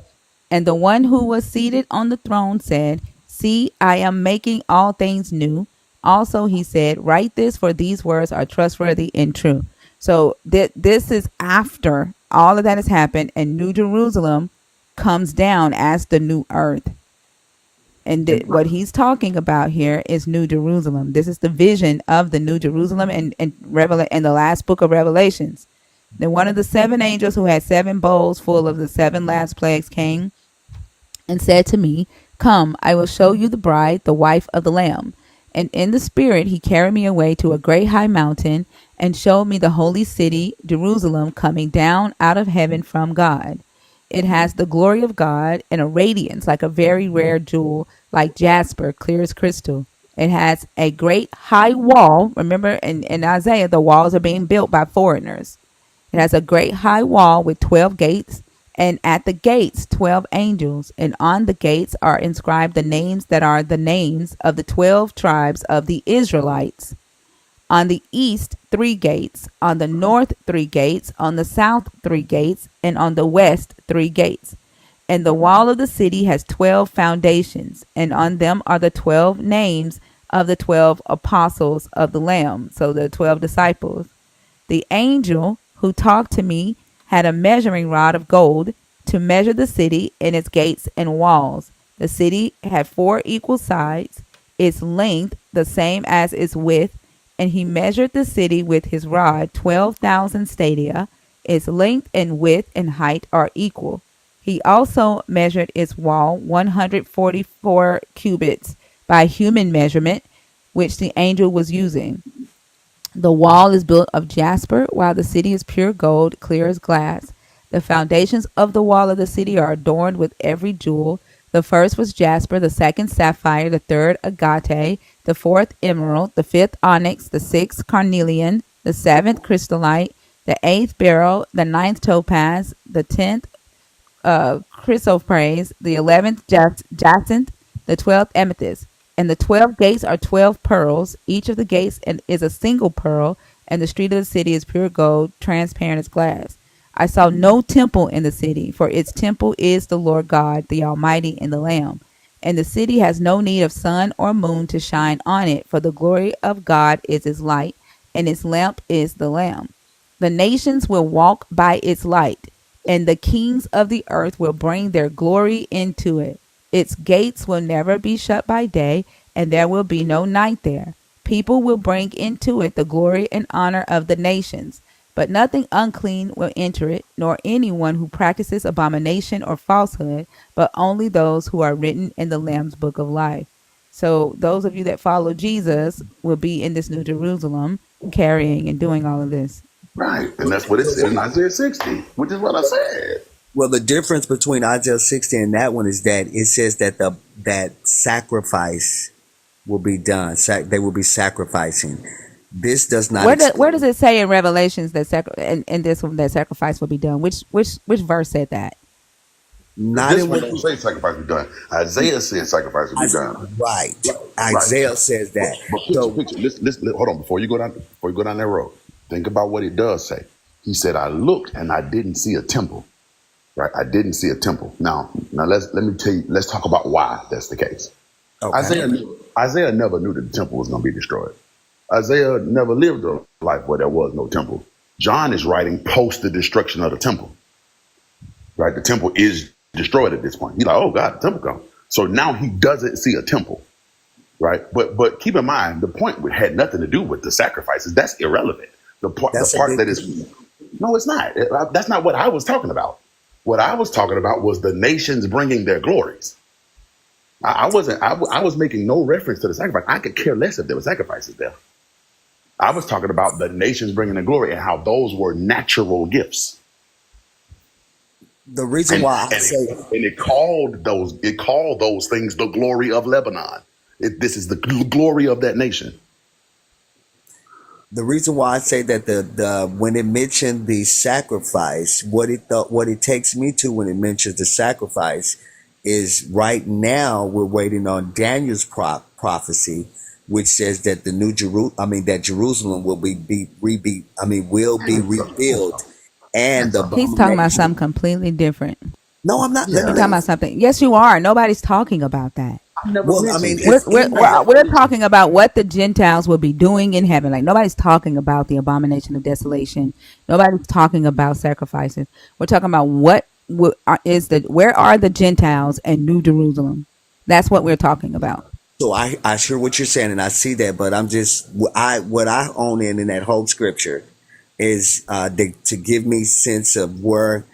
And the one who was seated on the throne said, see, I am making all things new. Also, he said, write this, for these words are trustworthy and true. So this is after all of that has happened, and New Jerusalem comes down as the new earth. And what he's talking about here is New Jerusalem. This is the vision of the New Jerusalem in the last book of Revelations. Then one of the seven angels who had seven bowls full of the seven last plagues came and said to me, "Come, I will show you the bride, the wife of the Lamb." And in the spirit he carried me away to a great high mountain and showed me the holy city, Jerusalem, coming down out of heaven from God. It has the glory of God and a radiance like a very rare jewel, like jasper, clear as crystal. It has a great high wall. Remember, in Isaiah, the walls are being built by foreigners. It has a great high wall with 12 gates, and at the gates 12 angels, and on the gates are inscribed the names that are the names of the 12 tribes of the Israelites. On the east 3 gates, on the north 3 gates, on the south 3 gates, and on the west 3 gates. And the wall of the city has 12 foundations, and on them are the 12 names of the 12 apostles of the Lamb, so the 12 disciples. The angel who talked to me had a measuring rod of gold to measure the city and its gates and walls. The city had 4 equal sides, its length the same as its width, and he measured the city with his rod 12,000 stadia. Its length and width and height are equal. He also measured its wall 144 cubits by human measurement, which the angel was using. The wall is built of jasper, while the city is pure gold, clear as glass. The foundations of the wall of the city are adorned with every jewel. The first was jasper, the second sapphire, the third agate, the fourth emerald, the fifth onyx, the sixth carnelian, the seventh chrysolite, the eighth beryl, the ninth topaz, the 10th chrysoprase, the 11th jacinth, the 12th amethyst. And the 12 gates are 12 pearls. Each of the gates is a single pearl, and the street of the city is pure gold, transparent as glass. I saw no temple in the city, for its temple is the Lord God, the Almighty, and the Lamb. And the city has no need of sun or moon to shine on it, for the glory of God is its light, and its lamp is the Lamb. The nations will walk by its light, and the kings of the earth will bring their glory into it. Its gates will never be shut by day, and there will be no night there. People will bring into it the glory and honor of the nations. But nothing unclean will enter it, nor anyone who practices abomination or falsehood, but only those who are written in the Lamb's book of life. So those of you that follow Jesus will be in this New Jerusalem, carrying and doing all of this. Right. And that's what it said in Isaiah 60, which is what I said. Well, the difference between Isaiah 60 and that one is that it says that that sacrifice will be done. They will be sacrificing. This does not. Where does it say in Revelations that in this one that sacrifice will be done? Which verse said that? Not this in one don't say sacrifice will be done. Isaiah said sacrifice will be done. Right. Right. Isaiah says that. But picture. Listen, hold on. Before you go down that road, think about what it does say. He said, "I looked and I didn't see a temple." Right. I didn't see a temple. Now let me tell you. Let's talk about why that's the case. Okay. Isaiah never knew that the temple was going to be destroyed. Isaiah never lived a life where there was no temple. John is writing post the destruction of the temple. Right? The temple is destroyed at this point. He's like, oh God, the temple gone. So now he doesn't see a temple. Right? But keep in mind, the point had nothing to do with the sacrifices. That's irrelevant. The part that is, no, it's not. That's not what I was talking about. What I was talking about was the nations bringing their glories. I was making no reference to the sacrifice. I could care less if there were sacrifices there. I was talking about the nations bringing the glory and how those were natural gifts. The reason why I say, and it called those things the glory of Lebanon. This is the glory of that nation. The reason why I say that the when it mentioned the sacrifice, what it takes me to when it mentions the sacrifice is right now we're waiting on Daniel's prophecy, which says that the that Jerusalem will be rebuilt, and he's talking about something completely different. No, I'm not. You're talking about something. Yes, you are. Nobody's talking about that. We're talking about what the Gentiles will be doing in heaven. Like nobody's talking about the abomination of desolation. Nobody's talking about sacrifices. We're talking about where are the Gentiles and New Jerusalem? That's what we're talking about. So I hear what you're saying, and I see that, but I'm just what I own in that whole scripture is to give me sense of where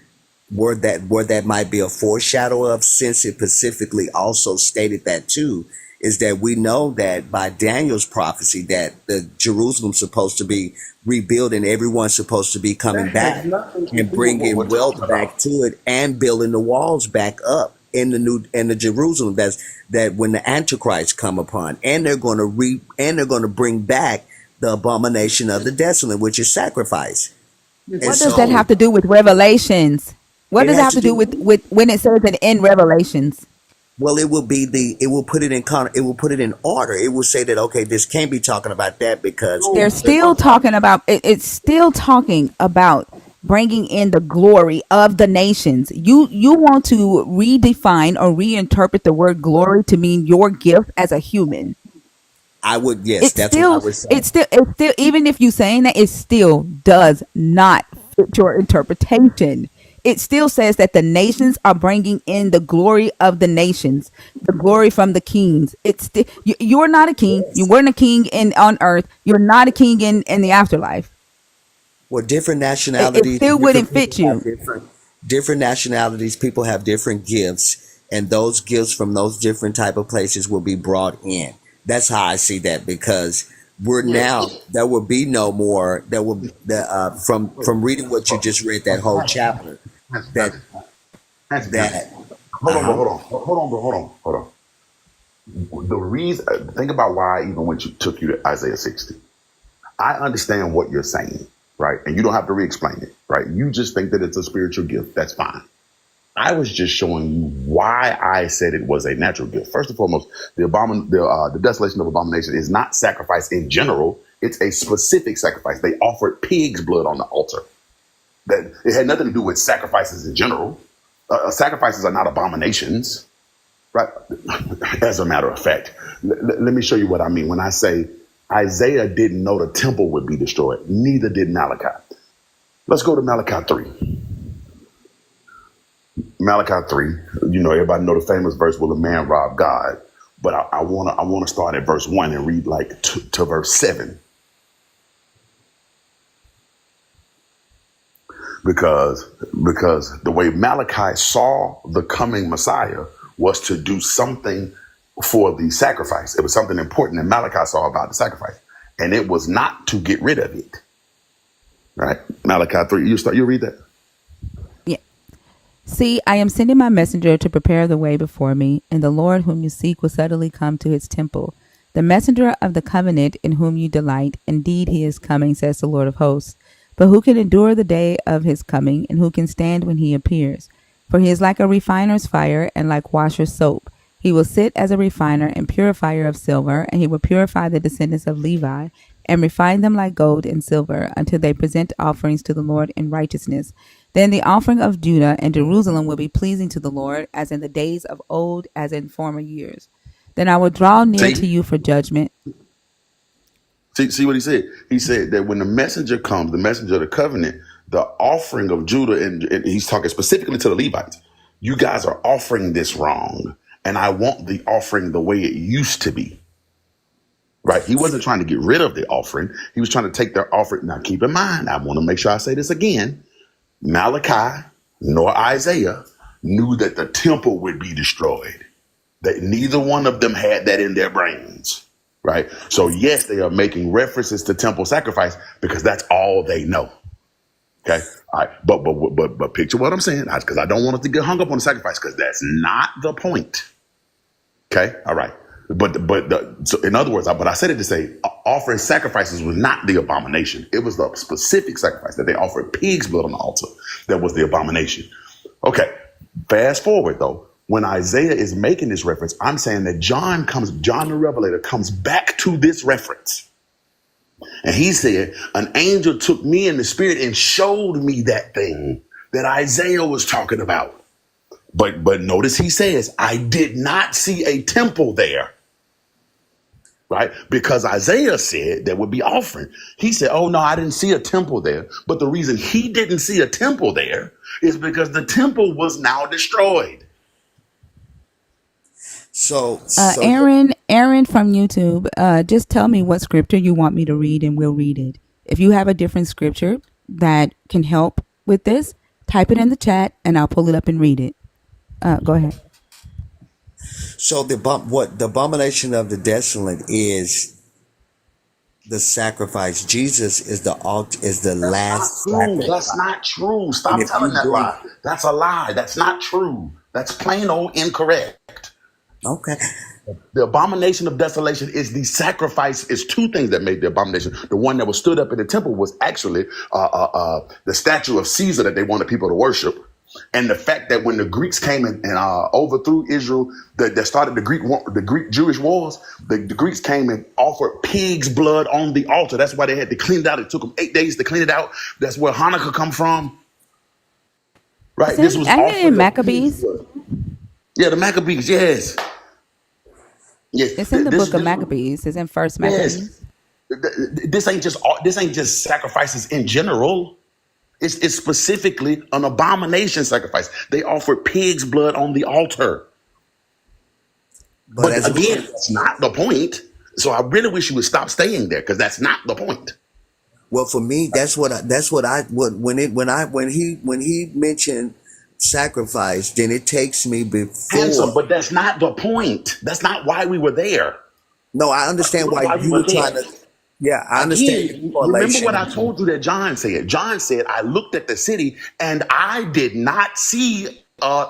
that might be a foreshadow of, since it specifically also stated that too, is that we know that by Daniel's prophecy that the Jerusalem's supposed to be rebuilt and everyone's supposed to be coming That has back nothing to and do with what we're bringing talking wealth back about. to it and building the walls back up in the Jerusalem that when the Antichrist come upon, and they're going to bring back the abomination of the desolate, which is sacrifice. And What does that have so to do with Revelations? What it does it has have to to do do. with when it says it in Revelations? Well, it will put it it will put it in order. It will say that, okay, this can't be talking about that because They're No, still talking about it, it's still talking about bringing in the glory of the nations. You want to redefine or reinterpret the word glory to mean your gift as a human. I would, yes, It's that's what I still would say. it's still even if you saying that, it still does not fit your interpretation. It still says that the nations are bringing in the glory of the nations, the glory from the kings. You're not a king. You Yes. weren't a king in on earth. You're not a king in the afterlife. Well, different It nationalities, still wouldn't different fit people have you. different nationalities. People have different gifts, and those gifts from those different type of places will be brought in. That's how I see that, because we're now there will be no more. There will from reading what you just read, that whole chapter, that Hanson. that Hold on, bro. uh-huh. Hold on. The reason, think about why I even went took you to Isaiah 60. I understand what you're saying, right? And you don't have to re-explain it, right? You just think that it's a spiritual gift. That's fine. I was just showing you why I said it was a natural gift. First and foremost, the desolation of abomination is not sacrifice in general. It's a specific sacrifice. They offered pig's blood on the altar. That it had nothing to do with sacrifices in general. Sacrifices are not abominations, right? As a matter of fact, let me show you what I mean when I say Isaiah didn't know the temple would be destroyed. Neither did Malachi. Let's go to Malachi 3. Malachi 3, everybody know the famous verse, will a man rob God? But I want to start at verse 1 and read like to verse 7. Because the way Malachi saw the coming Messiah was to do something for the sacrifice. It was something important that Malachi saw about the sacrifice. And it was not to get rid of it. Right? Malachi 3, you read that? Yeah. See, I am sending my messenger to prepare the way before me, and the Lord whom you seek will suddenly come to his temple. The messenger of the covenant in whom you delight, indeed he is coming, says the Lord of hosts. But who can endure the day of his coming, and who can stand when he appears? For he is like a refiner's fire, and like washer's soap. He will sit as a refiner and purifier of silver, and he will purify the descendants of Levi, and refine them like gold and silver, until they present offerings to the Lord in righteousness. Then the offering of Judah and Jerusalem will be pleasing to the Lord, as in the days of old, as in former years. Then I will draw near to See? you for judgment. See what he said? He said that when the messenger comes, the messenger of the covenant, the offering of Judah, and he's talking specifically to the Levites, you guys are offering this wrong. And I want the offering the way it used to be. Right? He wasn't trying to get rid of the offering. He was trying to take their offering. Now, keep in mind, I want to make sure I say this again. Malachi nor Isaiah knew that the temple would be destroyed. That neither one of them had that in their brains. Right? So yes, they are making references to temple sacrifice because that's all they know. Okay. All right. But picture what I'm saying, because I don't want us to get hung up on the sacrifice, because that's not the point. Okay. All right. So in other words, but I said it to say offering sacrifices was not the abomination. It was the specific sacrifice that they offered pig's blood on the altar that was the abomination. Okay. Fast forward though. When Isaiah is making this reference, I'm saying that John the Revelator comes back to this reference. And he said, an angel took me in the spirit and showed me that thing that Isaiah was talking about. But notice he says, I did not see a temple there. Right? Because Isaiah said there would be offering. He said, oh no, I didn't see a temple there. But the reason he didn't see a temple there is because the temple was now destroyed. So Aaron from YouTube, just tell me what scripture you want me to read and we'll read it. If you have a different scripture that can help with this, type it in the chat and I'll pull it up and read it. Go ahead. so what the abomination of the desolate is the sacrifice. Jesus is the That's not last true. That's sacrifice. not true. And Stop if you telling that bring lie. That's a lie. That's not true. That's plain old incorrect. okay, The abomination of desolation is the sacrifice. Is two things that made the abomination. The one that was stood up in the temple was actually the statue of Caesar that they wanted people to worship. And the fact that when the Greeks came and overthrew Israel, that started the Greek Jewish wars, the Greeks came and offered pig's blood on the altar. That's why they had to clean it out. It took them 8 days to clean it out. That's where Hanukkah come from, right? This was Ain't it in offering of pig's Maccabees? blood. Yeah, the Maccabees. Yes, yes. It's in the book of Maccabees. It's in First Yes. Maccabees. This ain't just sacrifices in general. It's specifically an abomination sacrifice. They offered pig's blood on the altar. but But as again, that's not the point. So I really wish you would stop staying there because that's not the point. well for me, when he mentioned sacrifice, then it takes me Handsome, before. but that's not the point. That's not why we were there. No, I That's understand not why why we you were were there. trying to. Yeah, I understand your Again, remember what I correlation. told you that John said. John said, I looked at the city and I did not see an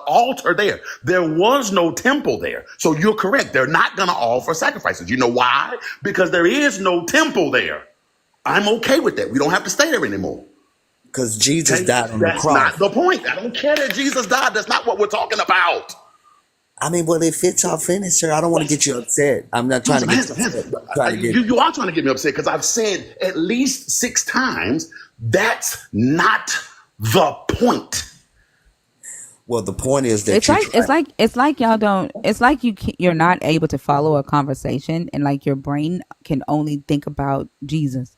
altar there. There was no temple there. So you're correct. They're not going to offer sacrifices. You know why? Because there is no temple there. I'm okay with that. We don't have to stay there anymore. Because Jesus Okay? died on the That's not cross. the point. I don't care that Jesus died. That's not what we're talking about. I mean, well, it fits our finish, sir. I don't want to get you upset. I'm not trying to get you upset. Handsome. I'm trying to get. You are trying to get me upset because I've said at least 6 times that's not the point. Well, the point is that It's you're like trying. it's like y'all don't. It's like you're not able to follow a conversation, and like your brain can only think about Jesus.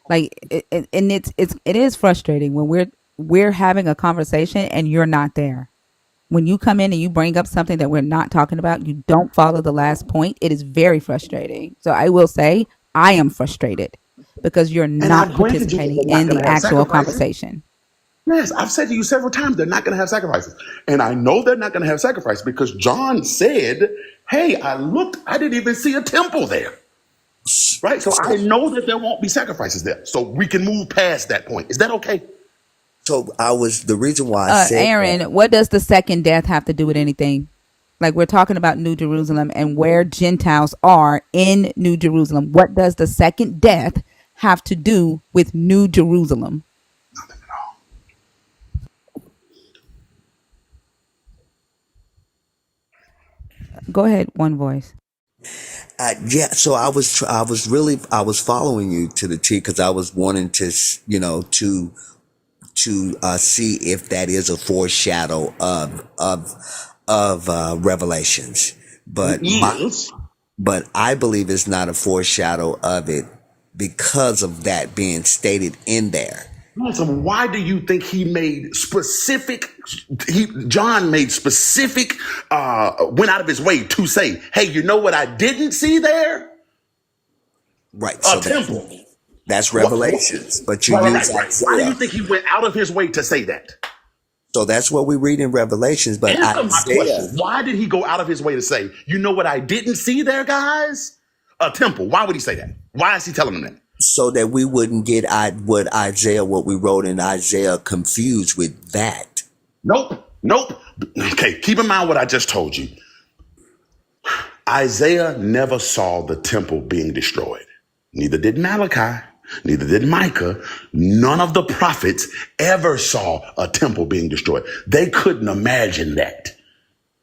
Like and it is frustrating when we're having a conversation and you're not there. When you come in and you bring up something that we're not talking about, you don't follow the last point. It is very frustrating. So I will say I am frustrated because you're And not I've granted you that participating they're not in going the to have actual sacrifices. conversation. Yes, I've said to you several times they're not going to have sacrifices. And I know they're not going to have sacrifice because John said, hey, I looked, I didn't even see a temple there. Right? So I know that there won't be sacrifices there. So we can move past that point. Is that okay? So the reason why I said that. Aaron, what does the second death have to do with anything? Like we're talking about New Jerusalem and where Gentiles are in New Jerusalem. What does the second death have to do with New Jerusalem? Nothing at all. Go ahead, one voice. Yeah, so I was following you to the T because I was wanting to, see if that is a foreshadow of Revelations, It but is. I believe it's not a foreshadow of it because of that being stated in there. So why do you think he made specific? John made specific, went out of his way to say, "Hey, you know what I didn't see there? Right. A So temple." that's What, Revelations, but you right, right, use right, right. Why do you Isaiah. think he went out of his way to say that? So that's what we read in Revelations, but Answer my Isaiah, question. Why did he go out of his way to say, "You know what I didn't see there, guys? A temple." Why would he say that? Why is he telling them that? so that we wouldn't get what we wrote in Isaiah confused with that. Nope. Nope. Okay, keep in mind what I just told you. Isaiah never saw the temple being destroyed. Neither did Malachi. Neither did Micah. None of the prophets ever saw a temple being destroyed. They couldn't imagine that.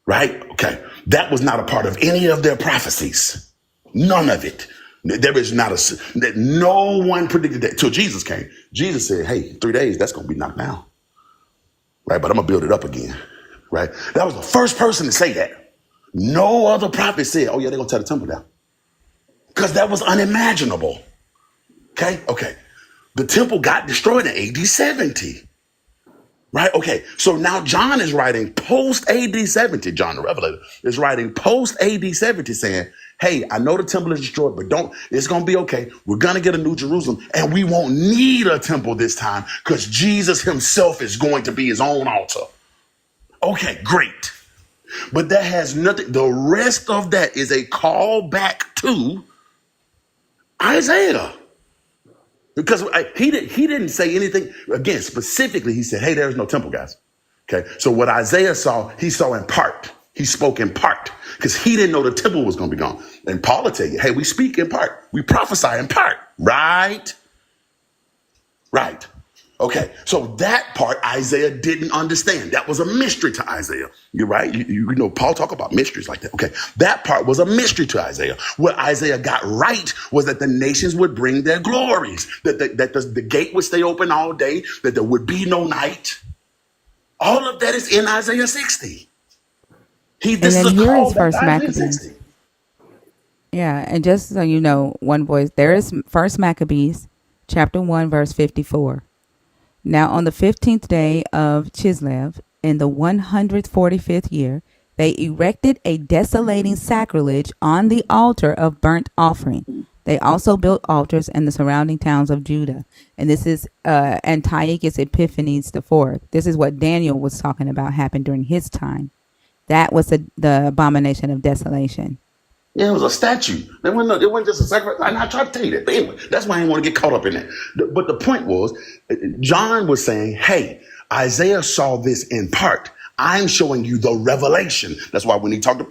Right? Okay. That was not a part of any of their prophecies. None of it. There is not that no one predicted that till Jesus came. Jesus said, hey, 3 days, that's going to be knocked down. Right? But I'm going to build it up again. Right? That was the first person to say that. No other prophet said, oh, yeah, they're going to tear the temple down. Because that was unimaginable. Okay? Okay. The temple got destroyed in AD 70. Right? Okay. So now John is writing post AD 70. John the Revelator is writing post AD 70 saying, hey, I know the temple is destroyed, but it's going to be okay. We're going to get a new Jerusalem and we won't need a temple this time because Jesus himself is going to be his own altar. Okay, great. But that has nothing. The rest of that is a call back to Isaiah. Because he didn't say anything, again, specifically, he said, hey, there's no temple, guys. Okay, so what Isaiah saw, he saw in part. He spoke in part because he didn't know the temple was going to be gone. And Paul will tell you, hey, we speak in part. We prophesy in part. Right? Right. Okay, so that part Isaiah didn't understand. That was a mystery to Isaiah. You're right. You know, Paul talk about mysteries like that. Okay, that part was a mystery to Isaiah. What Isaiah got right was that the nations would bring their glories, that the gate would stay open all day, that there would be no night. All of that is in Isaiah 60. And This is then a here is callback to First Isaiah Maccabees. 60. Yeah, and just so you know, one voice, there is First Maccabees, chapter 1, verse 54. Now on the 15th day of Chislev, in the 145th year, they erected a desolating sacrilege on the altar of burnt offering. They also built altars in the surrounding towns of Judah. And this is Antiochus Epiphanes IV. This is what Daniel was talking about happened during his time. That was the abomination of desolation. Yeah, it was a statue. It wasn't just a sacrifice. I tried to tell you that. But anyway, that's why I didn't want to get caught up in that. But the point was, John was saying, hey, Isaiah saw this in part. I'm showing you the revelation. That's why when he talked,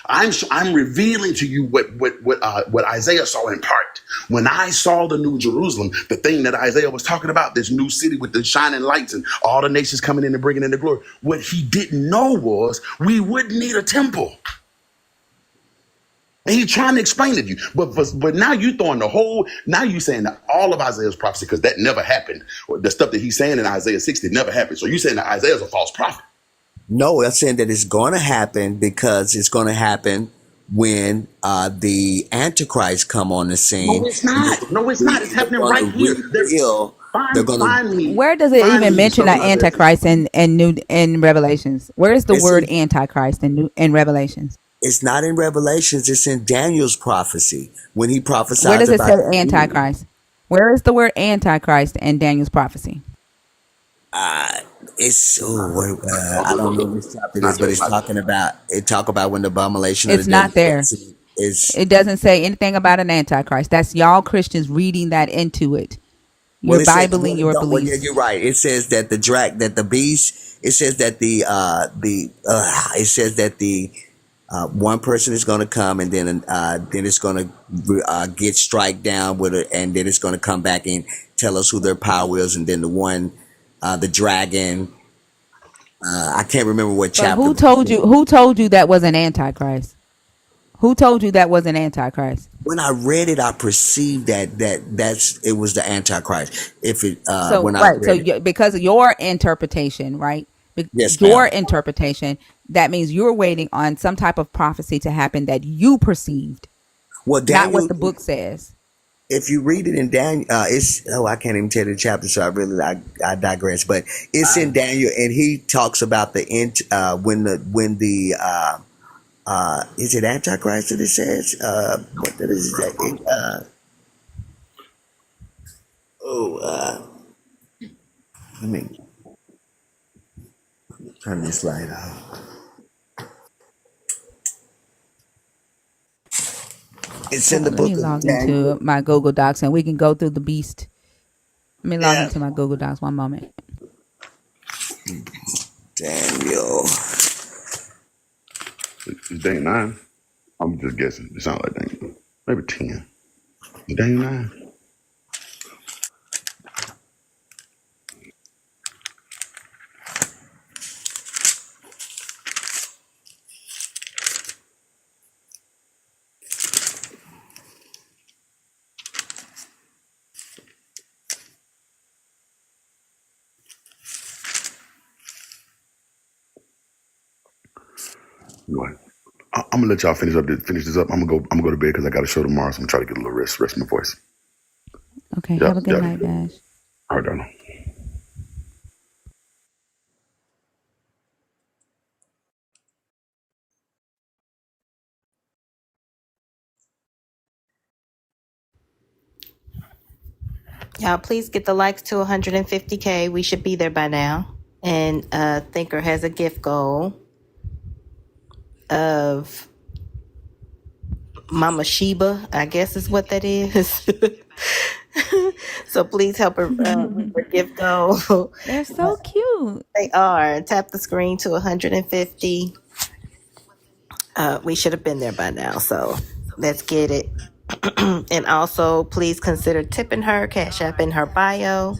I'm revealing to you what Isaiah saw in part. When I saw the New Jerusalem, the thing that Isaiah was talking about, this new city with the shining lights and all the nations coming in and bringing in the glory. What he didn't know was we wouldn't need a temple. And he's trying to explain it to you. But now you throwing now you saying that all of Isaiah's prophecy, because that never happened. The stuff that he's saying in Isaiah 60 never happened. So you're saying that Isaiah's a false prophet. No, I'm saying that it's going to happen because it's going to happen when the Antichrist come on the scene. No, it's not. No, it's not. It's happening right here. Where does it even mention an Antichrist in Revelations? Where is the word Antichrist in Revelations? It's not in Revelations. It's in Daniel's prophecy when he prophesied. Where does it say Antichrist? Where is the word Antichrist in Daniel's prophecy? I don't know which chapter it is, but it's talk about when the abomination. It's not there. It doesn't say anything about an Antichrist. That's y'all Christians reading that into it. Your Bibling your beliefs. Yeah, you're right. It says that the beast. It says that the one person is going to come, and then it's going to get strike down with it, and then it's going to come back and tell us who their power is, and then the dragon. I can't remember what chapter. Who told you that was an Antichrist? Who told you that was an Antichrist? When I read it, I perceived that it was the Antichrist. Because of your interpretation, right? Yes, your interpretation, that means you're waiting on some type of prophecy to happen that you perceived. Well, Daniel, not what the book says. If you read it in Daniel, I can't even tell the chapter, so I digress. But it's in Daniel, and he talks about the end is it Antichrist that it says? What that is that? Let me turn this light off. It's in the book. Let me log into my Google Docs and we can go through the beast. Let me log into my Google Docs. One moment. Daniel. It's day 9. I'm just guessing. It sounds like Daniel. Maybe 10. It's day 9. Anyway, I'm gonna let y'all finish this up. I'm gonna go to bed because I got a show tomorrow. So I'm gonna try to get a little rest my voice. Okay, have a good night, Bash. All right, darling. Y'all, please get the likes to 150K. We should be there by now. And Thinker has a gift goal of Mama Sheba, I guess is what that is. So please help her with her gift goal. They're so cute. They are. Tap the screen to 150. We should have been there by now, so let's get it. And also, please consider tipping her. Cash App in her bio.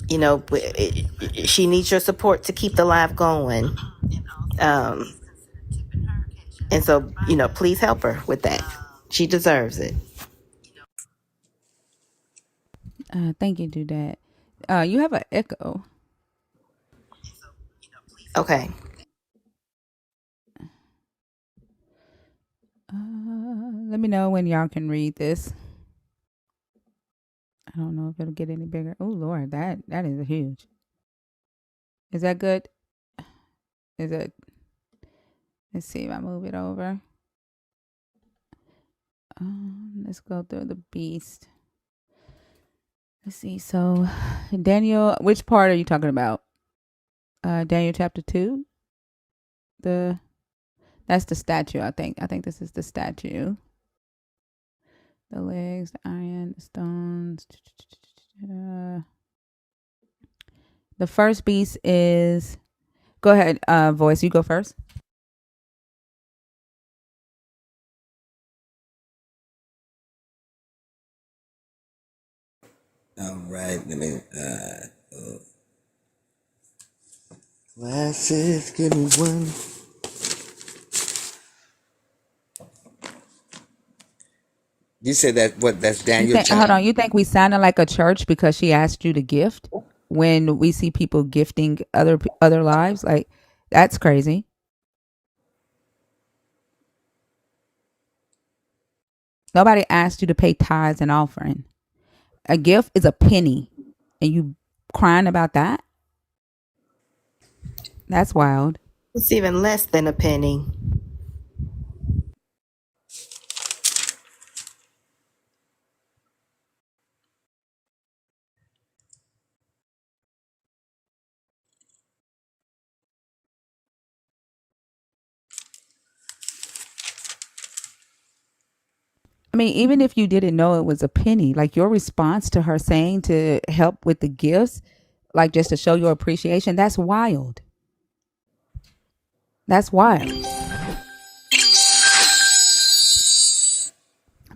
You know, she needs your support to keep the live going. And so, you know, please help her with that. She deserves it. Thank you, Dudette. You have an echo. Okay. Let me know when y'all can read this. I don't know if it'll get any bigger. Oh Lord, that is huge. Is that good? Is it? Let's see if I move it over. Let's go through the beast. Let's see. So, Daniel, which part are you talking about? Daniel chapter 2. That's the statue. I think this is the statue. The legs, the iron, the stones. The first beast is. Go ahead, voice. You go first. All right, let me. Glasses, give me one. You said that what? That's You Daniel think? Hold chapter. on. You think we sounded like a church because she asked you to gift? When we see people gifting other lives, like that's crazy. Nobody asked you to pay tithes and offering. A gift is a penny, and you crying about that? That's wild. It's even less than a penny. I mean, even if you didn't know it was a penny, like your response to her saying to help with the gifts, like just to show your appreciation, that's wild. That's wild.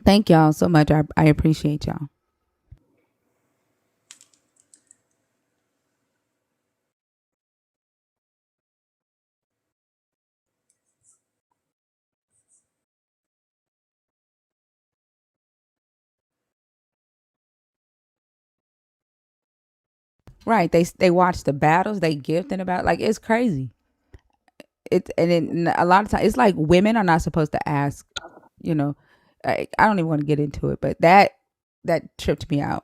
Thank y'all so much. I appreciate y'all. Right. They watch the battles, they gifting about, like it's crazy. A lot of times it's like women are not supposed to ask, you know. I don't even want to get into it, but that tripped me out.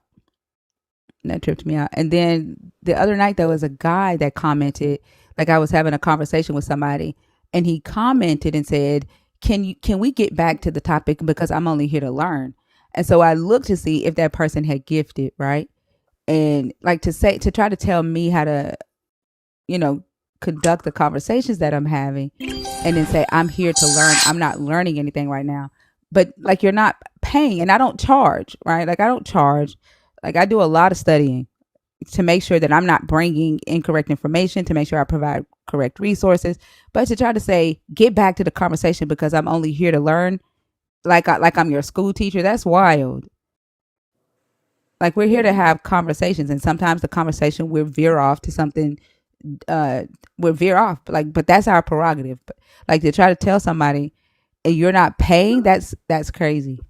That tripped me out. And then the other night there was a guy that commented, like I was having a conversation with somebody, and he commented and said, can we get back to the topic because I'm only here to learn. And so I looked to see if that person had gifted, right? And like to try to tell me how to, you know, conduct the conversations that I'm having, and then say I'm here to learn. I'm not learning anything right now. But like you're not paying, and I don't charge, right? Like I don't charge. Like I do a lot of studying to make sure that I'm not bringing incorrect information, to make sure I provide correct resources, but to try to say get back to the conversation because I'm only here to learn, like I'm your school teacher. That's wild. Like we're here to have conversations, and sometimes the conversation will veer off to something will veer off, like, but that's our prerogative. But like to try to tell somebody and you're not paying, that's crazy.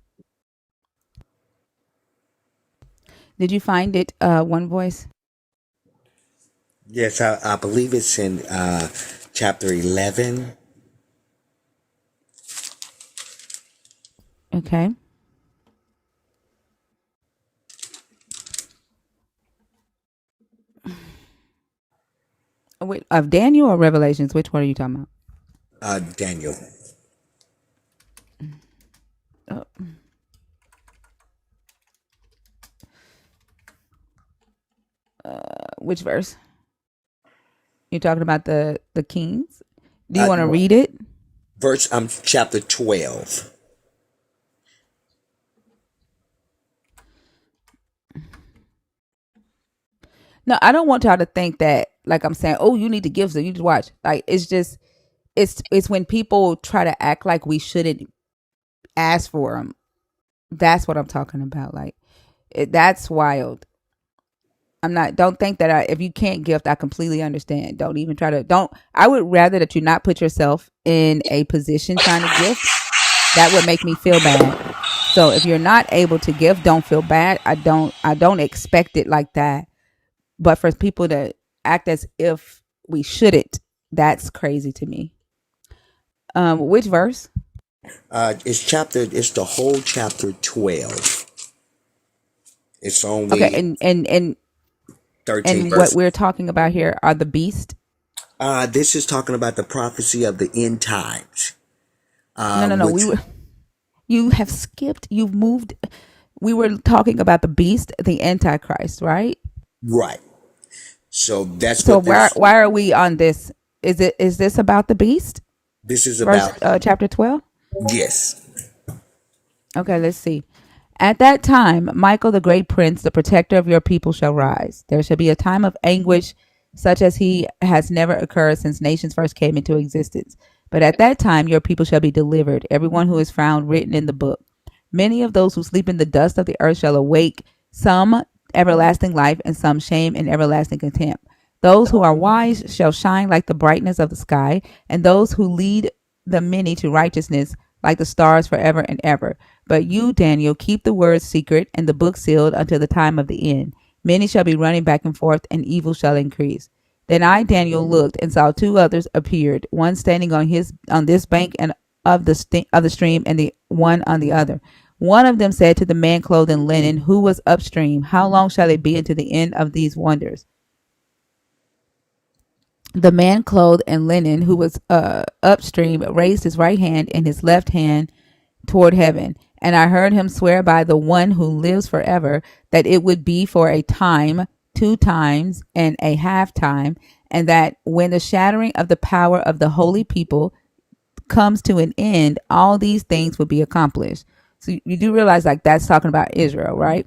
Did you find it, one voice? Yes, I believe it's in chapter 11. Okay. Wait, of Daniel or Revelations, which one are you talking about? Daniel. Oh. Which verse? You're talking about the kings? Do you want to No, read it? chapter 12. No, I don't want y'all to think that like I'm saying, oh, you need to give, so you need to watch. Like it's just it's when people try to act like we shouldn't ask for them. That's what I'm talking about. Like that's wild. I'm not. Don't think that if you can't gift, I completely understand. Don't even try to. Don't. I would rather that you not put yourself in a position trying to gift. That would make me feel bad. So if you're not able to give, don't feel bad. I don't. I don't expect it like that. But for people to act as if we shouldn't, that's crazy to me. Which verse? It's the whole chapter 12. It's Okay, only and 13 and what verses. we're talking about here are the beast. This is talking about the prophecy of the end times, No, no, no. which, You have skipped. You've moved. We were talking about the beast, the Antichrist, right? right. So that's So what why are we on this? Is this about the beast? this is Verse about. chapter 12. Yes. Okay, let's see. At that time, Michael, the great prince, the protector of your people, shall rise. There shall be a time of anguish such as he has never occurred since nations first came into existence. But at that time, your people shall be delivered, everyone who is found written in the book. Many of those who sleep in the dust of the earth shall awake, some everlasting life, and some shame and everlasting contempt. Those who are wise shall shine like the brightness of the sky, and those who lead the many to righteousness like the stars forever and ever. But you, Daniel, keep the words secret and the book sealed until the time of the end. Many shall be running back and forth, and evil shall increase. Then I, Daniel, looked and saw two others appeared, one standing on this bank and of the stream, and the one on the other. One of them said to the man clothed in linen, who was upstream, "How long shall it be unto the end of these wonders?" The man clothed in linen, who was upstream, raised his right hand and his left hand toward heaven. And I heard him swear by the one who lives forever that it would be for a time, 2 times, and a half time, and that when the shattering of the power of the holy people comes to an end, all these things would be accomplished. So you do realize, like, that's talking about Israel, right?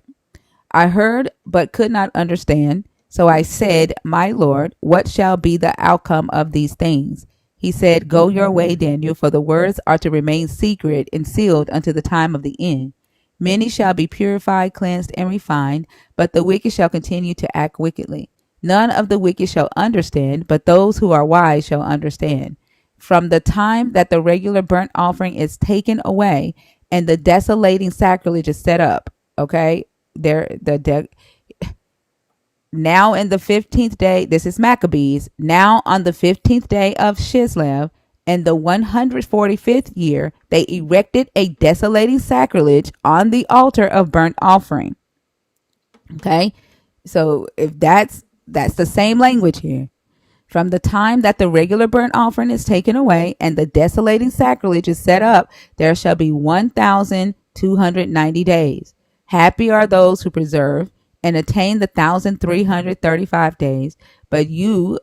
I heard but could not understand. So I said, "My Lord, what shall be the outcome of these things?" He said, "Go your way, Daniel, for the words are to remain secret and sealed until the time of the end. Many shall be purified, cleansed, and refined, but the wicked shall continue to act wickedly. None of the wicked shall understand, but those who are wise shall understand. From the time that the regular burnt offering is taken away and the desolating sacrilege is set up," okay, now in the 15th day, this is Maccabees, now on the 15th day of Shislev, in the 145th year, they erected a desolating sacrilege on the altar of burnt offering. Okay, so if that's the same language here. From the time that the regular burnt offering is taken away and the desolating sacrilege is set up, there shall be 1,290 days. Happy are those who preserve and attain the 1,335 days. But you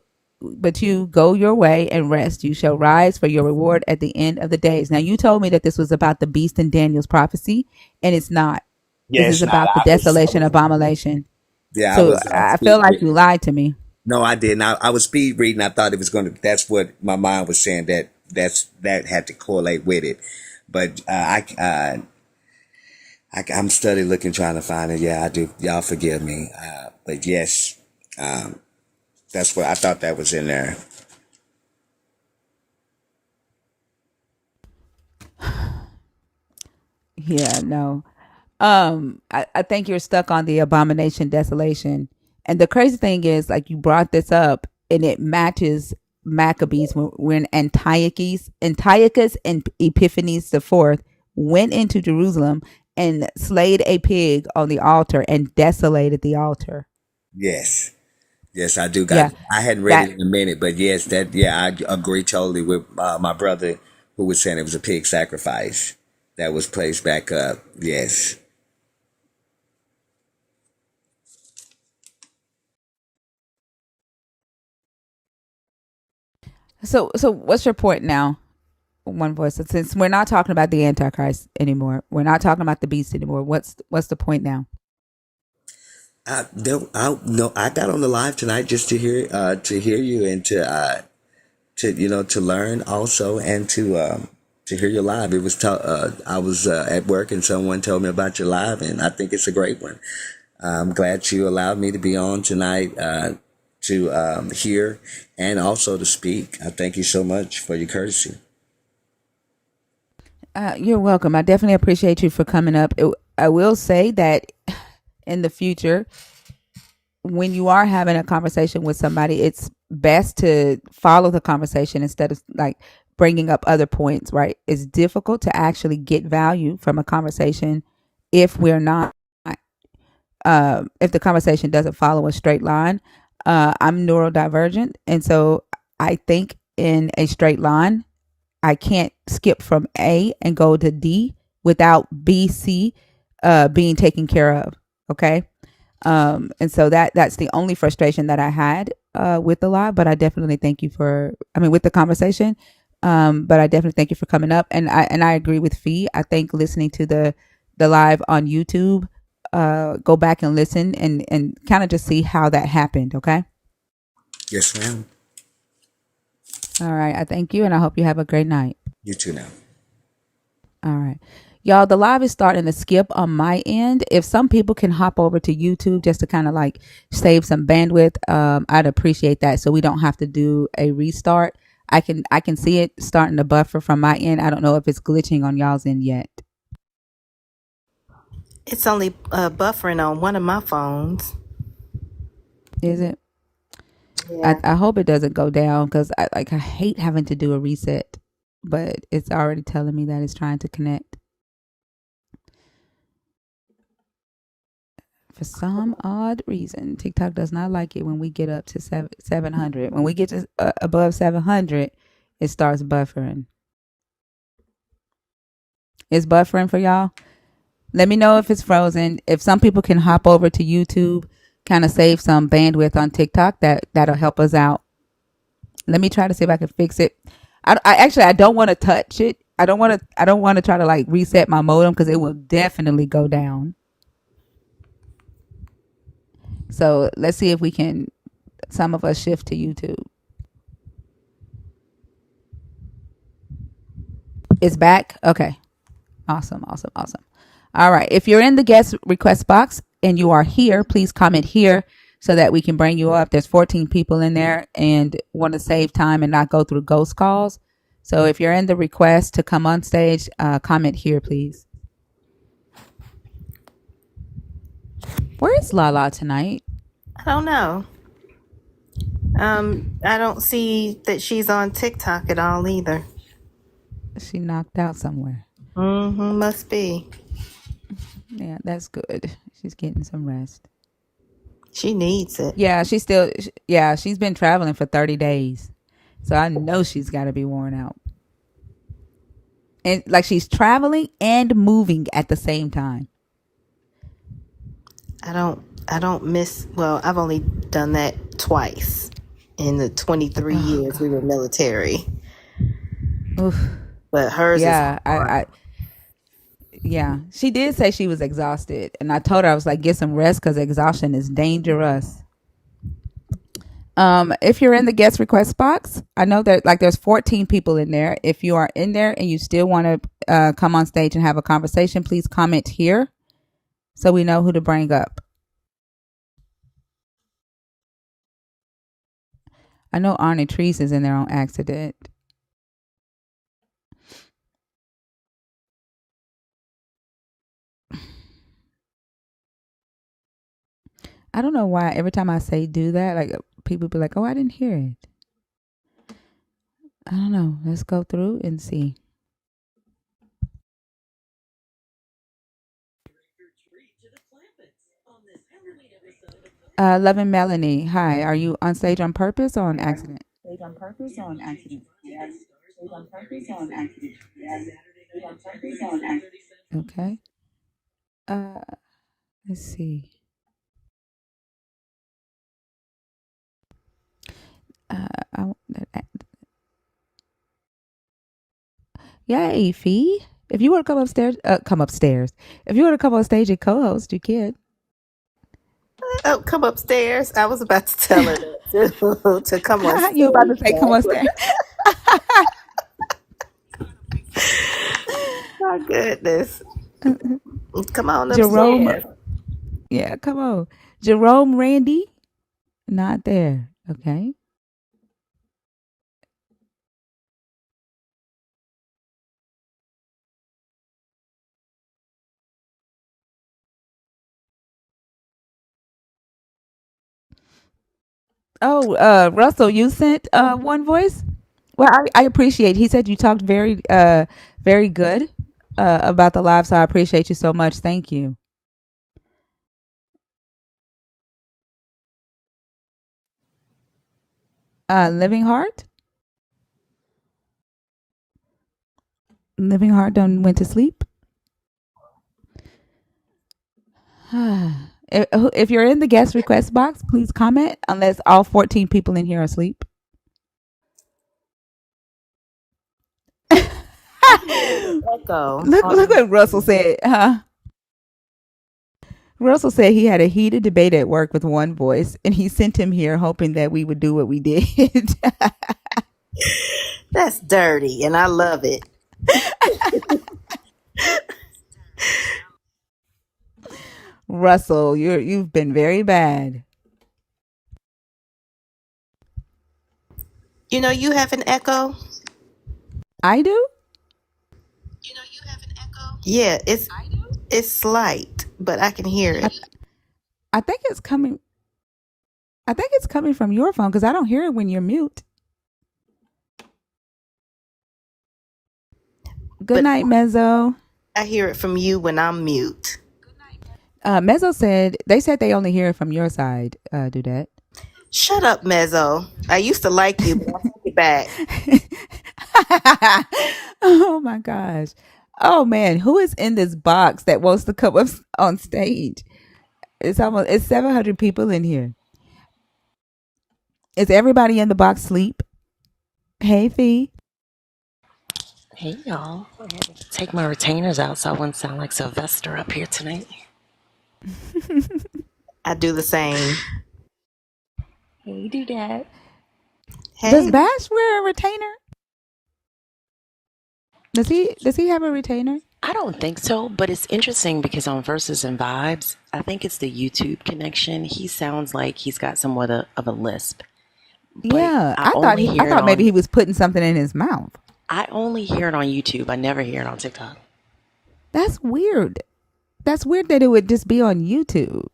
go your way and rest. You shall rise for your reward at the end of the days. Now you told me that this was about the beast in Daniel's prophecy, and it's not. Yeah, This is it's not. about the desolation abomination. Yeah, I So was I feel speed like reading. you lied to me. No, I didn't. I was speed reading. I thought it was going to. That's what my mind was saying. That had to correlate with it. But I'm study looking, trying to find it. Yeah, I do. Y'all forgive me. But yes, that's what I thought that was in there. Yeah, no. I think you're stuck on the abomination desolation. And the crazy thing is, like, you brought this up and it matches Maccabees when Antiochus and Epiphanes the fourth went into Jerusalem and slayed a pig on the altar and desolated the altar. Yes. Yes, I do got. Yeah, I hadn't read it that in a minute, but yes, that yeah, I agree totally with my brother who was saying it was a pig sacrifice that was placed back up. Yes. So what's your point now? One voice. Since we're not talking about the Antichrist anymore, we're not talking about the beast anymore. What's the point now? I don't. I no. I got on the live tonight just to hear you and to to learn also and to hear your live. It was I was at work and someone told me about your live, and I think it's a great one. I'm glad you allowed me to be on tonight to hear and also to speak. I thank you so much for your courtesy. You're welcome. I definitely appreciate you for coming up. I will say that in the future, when you are having a conversation with somebody, it's best to follow the conversation instead of like bringing up other points, right? It's difficult to actually get value from a conversation if we're not, if the conversation doesn't follow a straight line. I'm neurodivergent. And so I think in a straight line. I can't skip from A and go to D without B, C being taken care of. Okay. And so that's the only frustration that I had with the live, but I definitely thank you with the conversation. But I definitely thank you for coming up. And I agree with Fee. I think listening to the live on YouTube, go back and listen and kind of just see how that happened. Okay. Yes, ma'am. All right. I thank you and I hope you have a great night. You too now. All right. Y'all, the live is starting to skip on my end. If some people can hop over to YouTube just to kind of like save some bandwidth, I'd appreciate that so we don't have to do a restart. I can see it starting to buffer from my end. I don't know if it's glitching on y'all's end yet. It's only buffering on one of my phones. Is it? Yeah. I hope it doesn't go down because I hate having to do a reset, but it's already telling me that it's trying to connect. For some odd reason, TikTok does not like it when we get up to 700. When we get to above 700, it starts buffering. It's buffering for y'all. Let me know if it's frozen. If some people can hop over to YouTube, kind of save some bandwidth on TikTok, that'll help us out. Let me try to see if I can fix it. I don't want to touch it. I don't want to try to like reset my modem because it will definitely go down. So let's see if we can. Some of us shift to YouTube. It's back. Okay. Awesome. All right. If you're in the guest request box and you are here, please comment here so that we can bring you up. There's 14 people in there and want to save time and not go through ghost calls. So if you're in the request to come on stage, comment here, please. Where is Lala tonight? I don't know. I don't see that she's on TikTok at all either. She knocked out somewhere. Must be. Yeah, that's good. She's getting some rest. She needs it. Yeah, she's been traveling for 30 days. So I know she's got to be worn out. And like she's traveling and moving at the same time. I don't miss, well, I've only done that twice in the 23 years God. we were military. Oof. But hers Yeah, is hard. yeah. She did say she was exhausted. And I told her, I was like, get some rest because exhaustion is dangerous. If you're in the guest request box, I know that like there's 14 people in there. If you are in there and you still want to come on stage and have a conversation, please comment here so we know who to bring up. I know Arnie Treese is in there on accident. I don't know why every time I say do that, like people be like, oh, I didn't hear it. I don't know. Let's go through and see. Loving Melanie, hi. Are you on stage on purpose or on accident? Stage on purpose or on accident? Yes. Stage on purpose or on accident? Yes. Stage on purpose or on accident? Okay. Uh, let's see. I, Yay, Fee. If you want to come upstairs, come upstairs. If you want to come on stage and co-host, you can. Oh, come upstairs. I was about to tell her that too, to come on You about to stage. say come upstairs? My goodness. Come on Jerome, upstairs. yeah, come on. Jerome Randy, not there. Okay. Oh, Russell, you sent one voice. Well, I appreciate. He said you talked very good about the live, so I appreciate you so much. Thank you. Living Heart, Living Heart, done went to sleep. If you're in the guest request box, please comment. Unless all 14 people in here are asleep. I hear the echo. Look what Russell said. Russell said he had a heated debate at work with one voice, and he sent him here hoping that we would do what we did. That's dirty, and I love it. Russell, you've been very bad. You know you have an echo? I do? Yeah, it's slight, but I can hear I, it. I think it's coming. I think it's coming from your phone because I don't hear it when you're mute. Good But night, Mezzo. I hear it from you when I'm mute. Mezzo said they said they only hear it from your side. Do that. Shut up, Mezzo. I used to like you, but I take it back. Oh my gosh. Oh man, who is in this box that wants to come up on stage? It's 700 people in here. Is everybody in the box asleep? Hey Fee. Hey y'all, I had to take my retainers out so I wouldn't sound like Sylvester up here tonight. I do the same. Hey, do that. Does Hey, Bash wear a retainer? Does he have a retainer? I don't think so, but it's interesting because on Verses and Vibes, I think it's the YouTube connection. He sounds like he's got somewhat of a lisp, but Yeah. I only I hear it thought maybe on he was putting something in his mouth. I only hear it on YouTube. I never hear it on TikTok. That's weird. That's weird that it would just be on YouTube.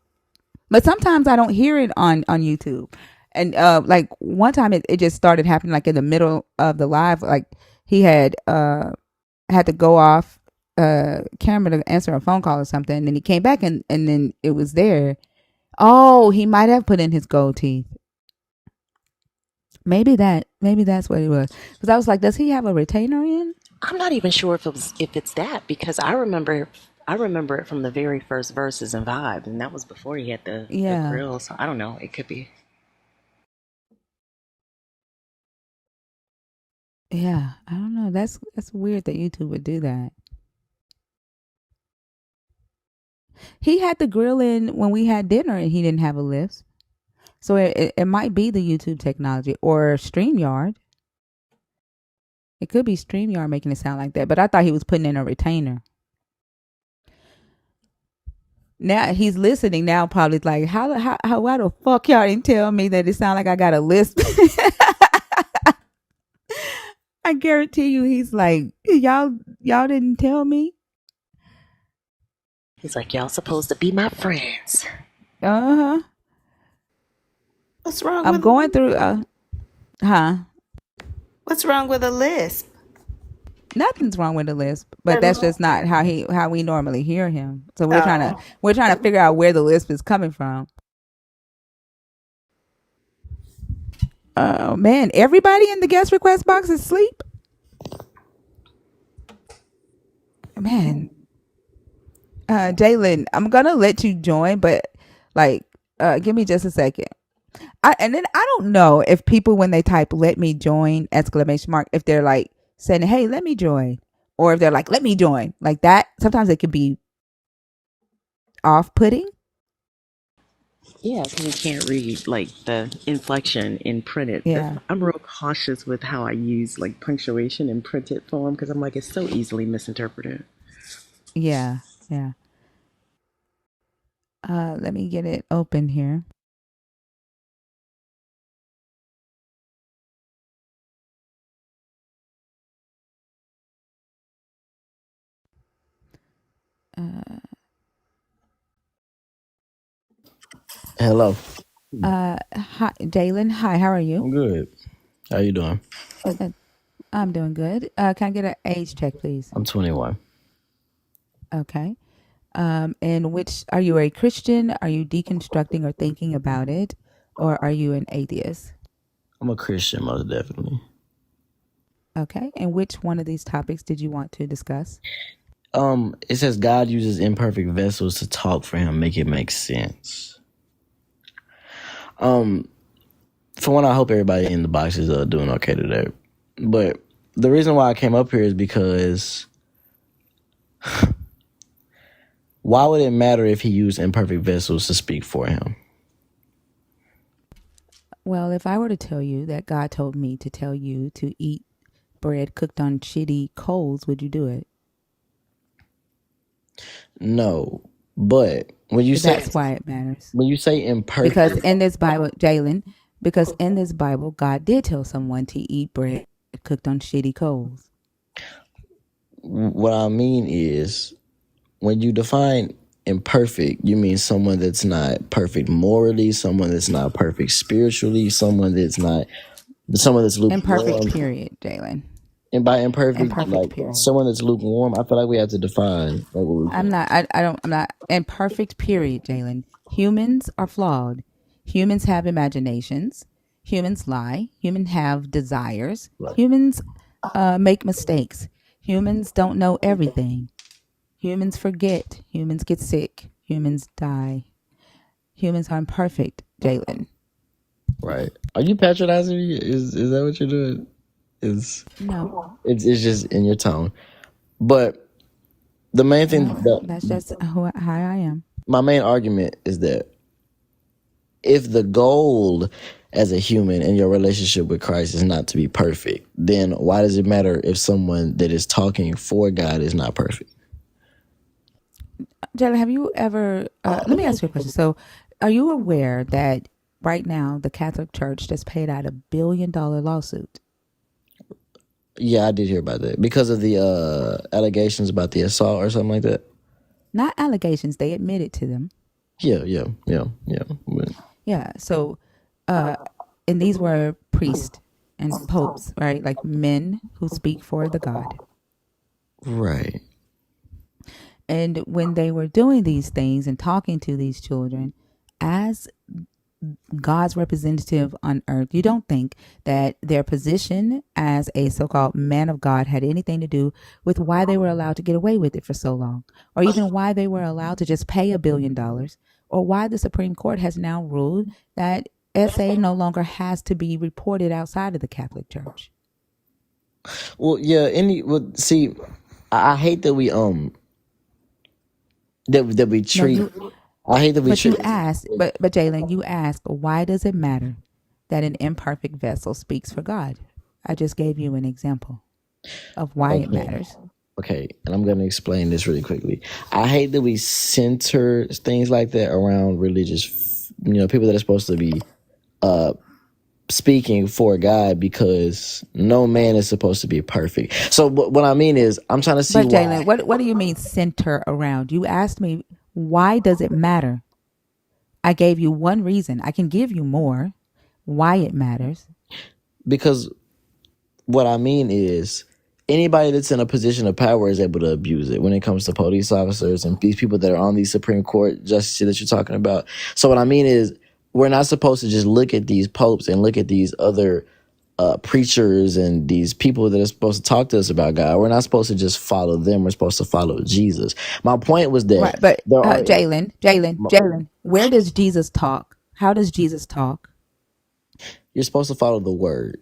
But sometimes I don't hear it on YouTube. And like one time it just started happening like in the middle of the live. Like he had to go off camera to answer a phone call or something. And then he came back and then it was there. Oh, he might have put in his gold teeth. Maybe that's what it was. Because I was like, does he have a retainer in? I'm not even sure if it's that because I remember it from the very first Verses and Vibes, and that was before he had the Yeah. grill. So I don't know. It could be. Yeah. I don't know. That's weird that YouTube would do that. He had the grill in when we had dinner and he didn't have a list. So it might be the YouTube technology or StreamYard. It could be StreamYard making it sound like that, but I thought he was putting in a retainer. Now he's listening now, probably like, how why the fuck y'all didn't tell me that it sound like I got a lisp? I guarantee you he's like, y'all didn't tell me. He's like, y'all supposed to be my friends. Uh-huh. what's wrong I'm with going through what's wrong with a lisp? nothing's wrong with the lisp, but that's just not how we normally hear him. So we're trying Oh, to figure out where the lisp is coming from. Oh man, everybody in the guest request box is asleep. Man, Jalen, I'm gonna let you join, but like, give me just a second. And then I don't know if people when they type "let me join" exclamation mark if they're like saying, "Hey, let me join," or if they're like, let me join, like that, sometimes it can be off-putting. Yeah, because you can't read like the inflection in printed. Yeah, I'm real cautious with how I use like punctuation in printed form because I'm like it's so easily misinterpreted. yeah, yeah. Let me get it open here. Uh, Hello. Hi, Jalen. Hi, how are you? I'm good. How you doing? Uh, I'm doing good. Can I get an age check, please? I'm 21. Okay. And which are you a Christian? Are you deconstructing or thinking about it, or are you an atheist? I'm a Christian, most definitely. Okay. And which one of these topics did you want to discuss? It says God uses imperfect vessels to talk for him, make it make sense. For one, I hope everybody in the box is doing okay today. But the reason why I came up here is because why would it matter if he used imperfect vessels to speak for him? Well, if I were to tell you that God told me to tell you to eat bread cooked on shitty coals, would you do it? No. But That's why it matters. when you say imperfect, Because in this Bible, Jalen, because in this Bible, God did tell someone to eat bread cooked on shitty coals. what I mean is when you define imperfect, you mean someone that's not perfect morally, someone that's not perfect spiritually, someone that's Imperfect lukewarm. period, Jalen. And by imperfect, Imperfect like period. someone that's lukewarm, I feel like we have to define like what we I'm not, I don't, I'm not, imperfect period, Jalen. Humans are flawed. Humans have imaginations. Humans lie. Humans have desires. like. Humans make mistakes. Humans don't know everything. Humans forget. Humans get sick. Humans die. Humans are imperfect, Jalen. Right. Are you patronizing me? Is that what you're doing? Is No, it's just in your tone. But the main thing no, that that's just how I am. my main argument is that if the goal as a human in your relationship with Christ is not to be perfect, then why does it matter if someone that is talking for God is not perfect? Jalen, have you ever, let me ask you a question. So, are you aware that right now the Catholic Church just paid out $1 billion lawsuit? Yeah, I did hear about that because of the allegations about the assault or something like that. Not allegations, they admitted to them. Yeah. But, Yeah. So, and these were priests and popes, right? Like men who speak for the God. right. And when they were doing these things and talking to these children as God's representative on earth, you don't think that their position as a so-called man of God had anything to do with why they were allowed to get away with it for so long, or even why they were allowed to just pay $1 billion, or why the Supreme Court has now ruled that SA no longer has to be reported outside of the Catholic Church. Well, yeah. See, I hate that we that we No, treat. I hate that we but you treat. asked, but Jalen, you asked, why does it matter that an imperfect vessel speaks for God? I just gave you an example of why it Okay. matters. Okay, and I'm going to explain this really quickly. I hate that we center things like that around religious, people that are supposed to be speaking for God because no man is supposed to be perfect. So what I mean is, I'm trying to see But why. Jalen, what do you mean center around? You asked me, why does it matter? I gave you one reason. I can give you more why it matters. Because what I mean is, anybody that's in a position of power is able to abuse it when it comes to police officers and these people that are on these Supreme Court justices that you're talking about. So what I mean is, we're not supposed to just look at these popes and look at these other preachers and these people that are supposed to talk to us about God. We're not supposed to just follow them. We're supposed to follow Jesus. My point was that Right, but there are. Jalen, where does Jesus talk? How does Jesus talk? You're supposed to follow the word.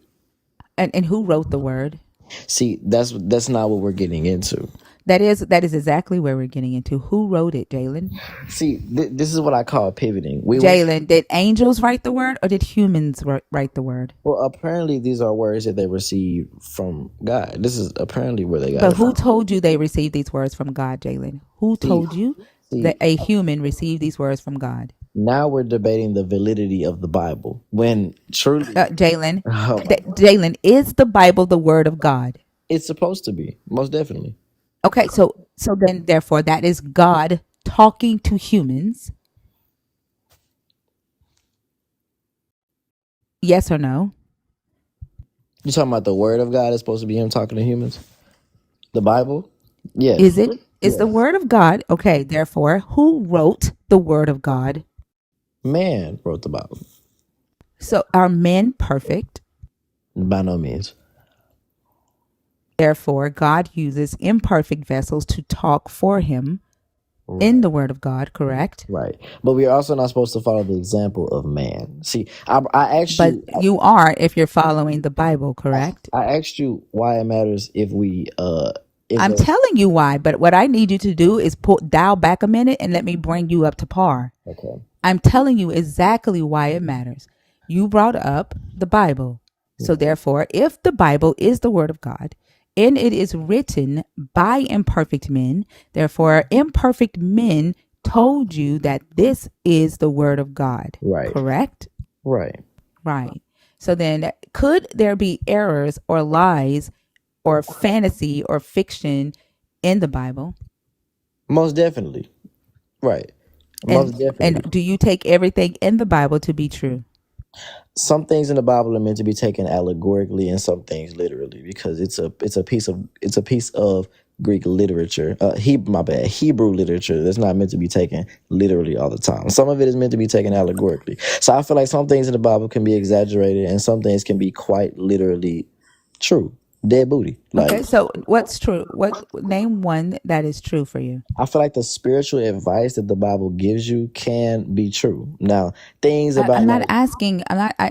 And who wrote the word? See, that's not what we're getting into. That is exactly where we're getting into. Who wrote it, Jalen? See, this is what I call pivoting. We went. Jalen, did angels write the word or did humans write the word? Well, apparently these are words that they received from God. This is apparently where they got But it who from. told you they received these words from God, Jalen? Who See, told you that see, a human received these words from God? now we're debating the validity of the Bible when truly, Jalen, oh my God, Jalen, is the Bible the word of God? it's supposed to be most definitely. Okay, so then therefore that is God talking to humans. Yes or no? You talking about the Word of God is supposed to be Him talking to humans? The Bible? Is Yes, it? Is the yes. word of God? Okay, therefore, who wrote the word of God? Man wrote the Bible. So are men perfect? By no means. Therefore, God uses imperfect vessels to talk for him in Right. the word of God, correct? Right. But we are also not supposed to follow the example of man. See, I asked But you, you are if you're following the Bible, correct? I asked you why it matters if I'm there's telling you why, but what I need you to do is dial back a minute and let me bring you up to par. okay. I'm telling you exactly why it matters. You brought up the Bible. So, therefore, if the Bible is the Word of God and it is written by imperfect men, therefore, imperfect men told you that this is the Word of God, Right. correct? Right. Right. So, then could there be errors or lies or fantasy or fiction in the Bible? Most definitely. Right. Most And definitely. do you take everything in the Bible to be true? Some things in the Bible are meant to be taken allegorically and some things literally because it's a piece of Greek literature. Hebrew literature that's not meant to be taken literally all the time. Some of it is meant to be taken allegorically. So I feel like some things in the Bible can be exaggerated and some things can be quite literally true. Dead booty. Like Okay, so what's true? What name one that is true for you? I feel like the spiritual advice that the Bible gives you can be true. Now, things about I'm not like asking.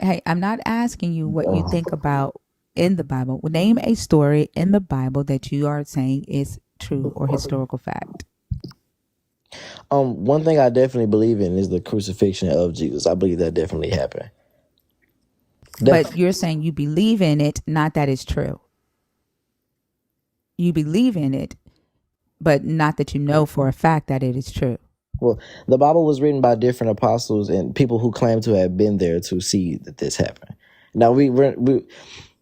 Hey, I'm not asking you what you think about in the Bible. Name a story in the Bible that you are saying is true or historical fact. one thing I definitely believe in is the crucifixion of Jesus. I believe that definitely happened. But Definitely. you're saying you believe in it, not that it's true. You believe in it, but not that you know for a fact that it is true. Well, the Bible was written by different apostles and people who claim to have been there to see that this happened. Now,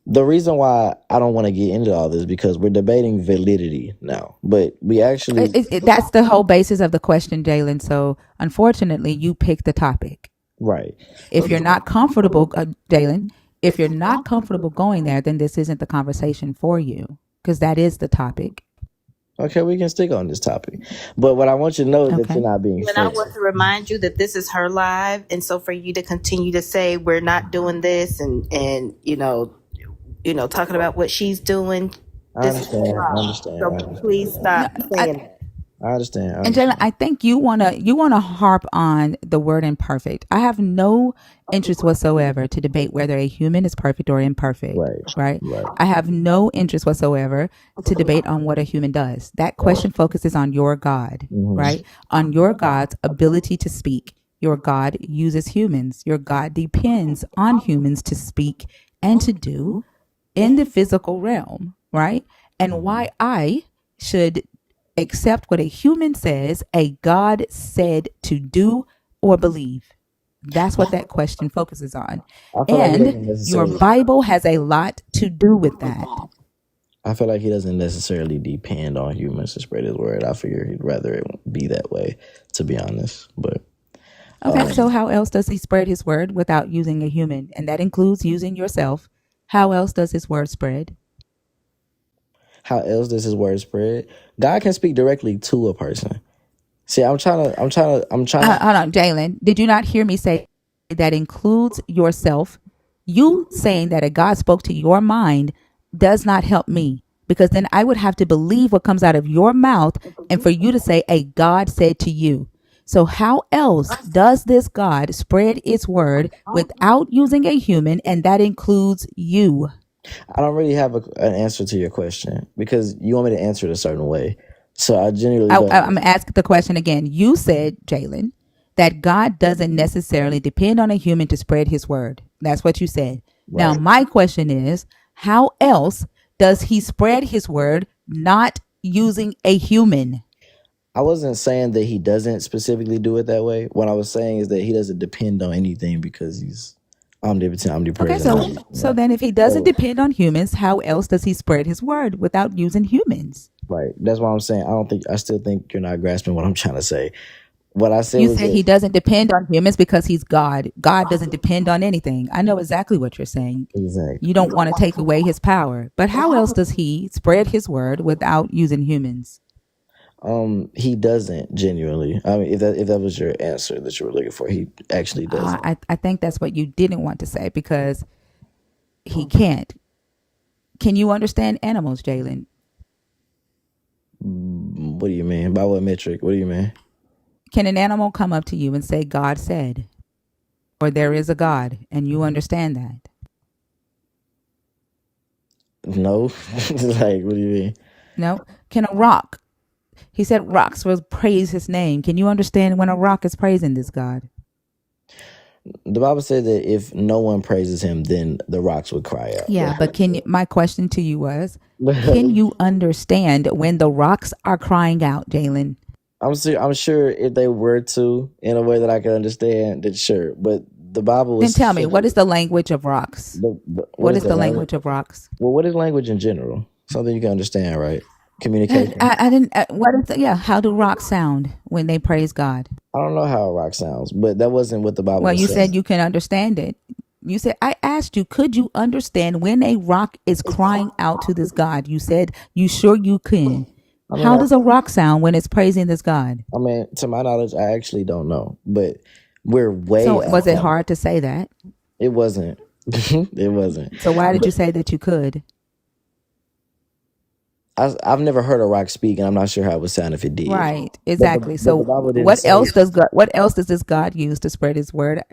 the reason why I don't want to get into all this because we're debating validity now, but we actually That's the whole basis of the question, Jalen. So unfortunately, you picked the topic. right. If you're not comfortable, Jalen, if you're not comfortable going there, then this isn't the conversation for you because that is the topic. Okay, we can stick on this topic, but what I want you to know is that you're Okay. not being And I fair. want to remind you that this is her live, and so for you to continue to say we're not doing this, and talking about what she's doing, I this is her understand. I live. understand. So I understand. please No, stop I, saying that. I understand. I and Jalen, understand. I think you wanna harp on the word imperfect. I have no interest whatsoever to debate whether a human is perfect or imperfect. Right. Right? Right. I have no interest whatsoever to debate on what a human does. That question focuses on your God, Mm-hmm. right? On your God's ability to speak. Your God uses humans. Your God depends on humans to speak and to do in the physical realm, right? And why I should accept what a human says a God said to do or believe. That's what that question focuses on. I feel like he And doesn't your necessarily. Bible has a lot to do with that. I feel like he doesn't necessarily depend on humans to spread his word. I figure he'd rather it be that way, to be honest. But Okay, so how else does he spread his word without using a human? And that includes using yourself. How else does his word spread? how else does his word spread? God can speak directly to a person. See, I'm trying to. Hold on, Jalen. Did you not hear me say that includes yourself? You saying that a God spoke to your mind does not help me because then I would have to believe what comes out of your mouth and for you to say a God said to you. So how else does this God spread its word without using a human, and that includes you? I don't really have an answer to your question because you want me to answer it a certain way. So I genuinely don't. I'm going to ask the question again. You said, Jalen, that God doesn't necessarily depend on a human to spread his word. That's what you said. Now, Right. my question is, how else does he spread his word not using a human? I wasn't saying that he doesn't specifically do it that way. What I was saying is that he doesn't depend on anything because he's omnipotent, Okay, omnipresent. so then if he doesn't So, depend on humans, how else does he spread his word without using humans? right. That's why I'm saying I still think you're not grasping what I'm trying to say. What I said You was said that he doesn't depend on humans because he's God. God doesn't depend on anything. I know exactly what you're saying. You exactly. don't want to take away his power. But how else does he spread his word without using humans? He doesn't genuinely. I mean, if that was your answer that you were looking for, he actually doesn't. I think that's what you didn't want to say because he can't. Can you understand animals, Jalen? What do you mean? By what metric? What do you mean? Can an animal come up to you and say, God said, or there is a God, and you understand that? No. Like, what do you mean? No. Can a rock? He said rocks will praise his name. Can you understand when a rock is praising this God? The Bible said that if no one praises him, then the rocks would cry out. Yeah, but my question to you was, can you understand when the rocks are crying out, Jalen? I'm sure if they were to in a way that I could understand, then sure. But the Bible Then was tell me, what is the language of rocks? what What is is the the language? language of rocks? Well, what is language in general? Something you can understand, right? Communication. I didn't. What is yeah? How do rocks sound when they praise God? I don't know how a rock sounds, but that wasn't what the Bible Well, was you said saying. you can understand it. You said I asked you, could you understand when a rock is crying out to this God? You said you sure you can. I mean, How does a rock sound when it's praising this God? I mean, to my knowledge, I actually don't know, but we're way So was off it on. hard to say that? It wasn't. It wasn't. So why did you say that you could? I've never heard a rock speak, and I'm not sure how it would sound if it did. Right, exactly. But the So Bible didn't what say else does God? What else does this God use to spread His word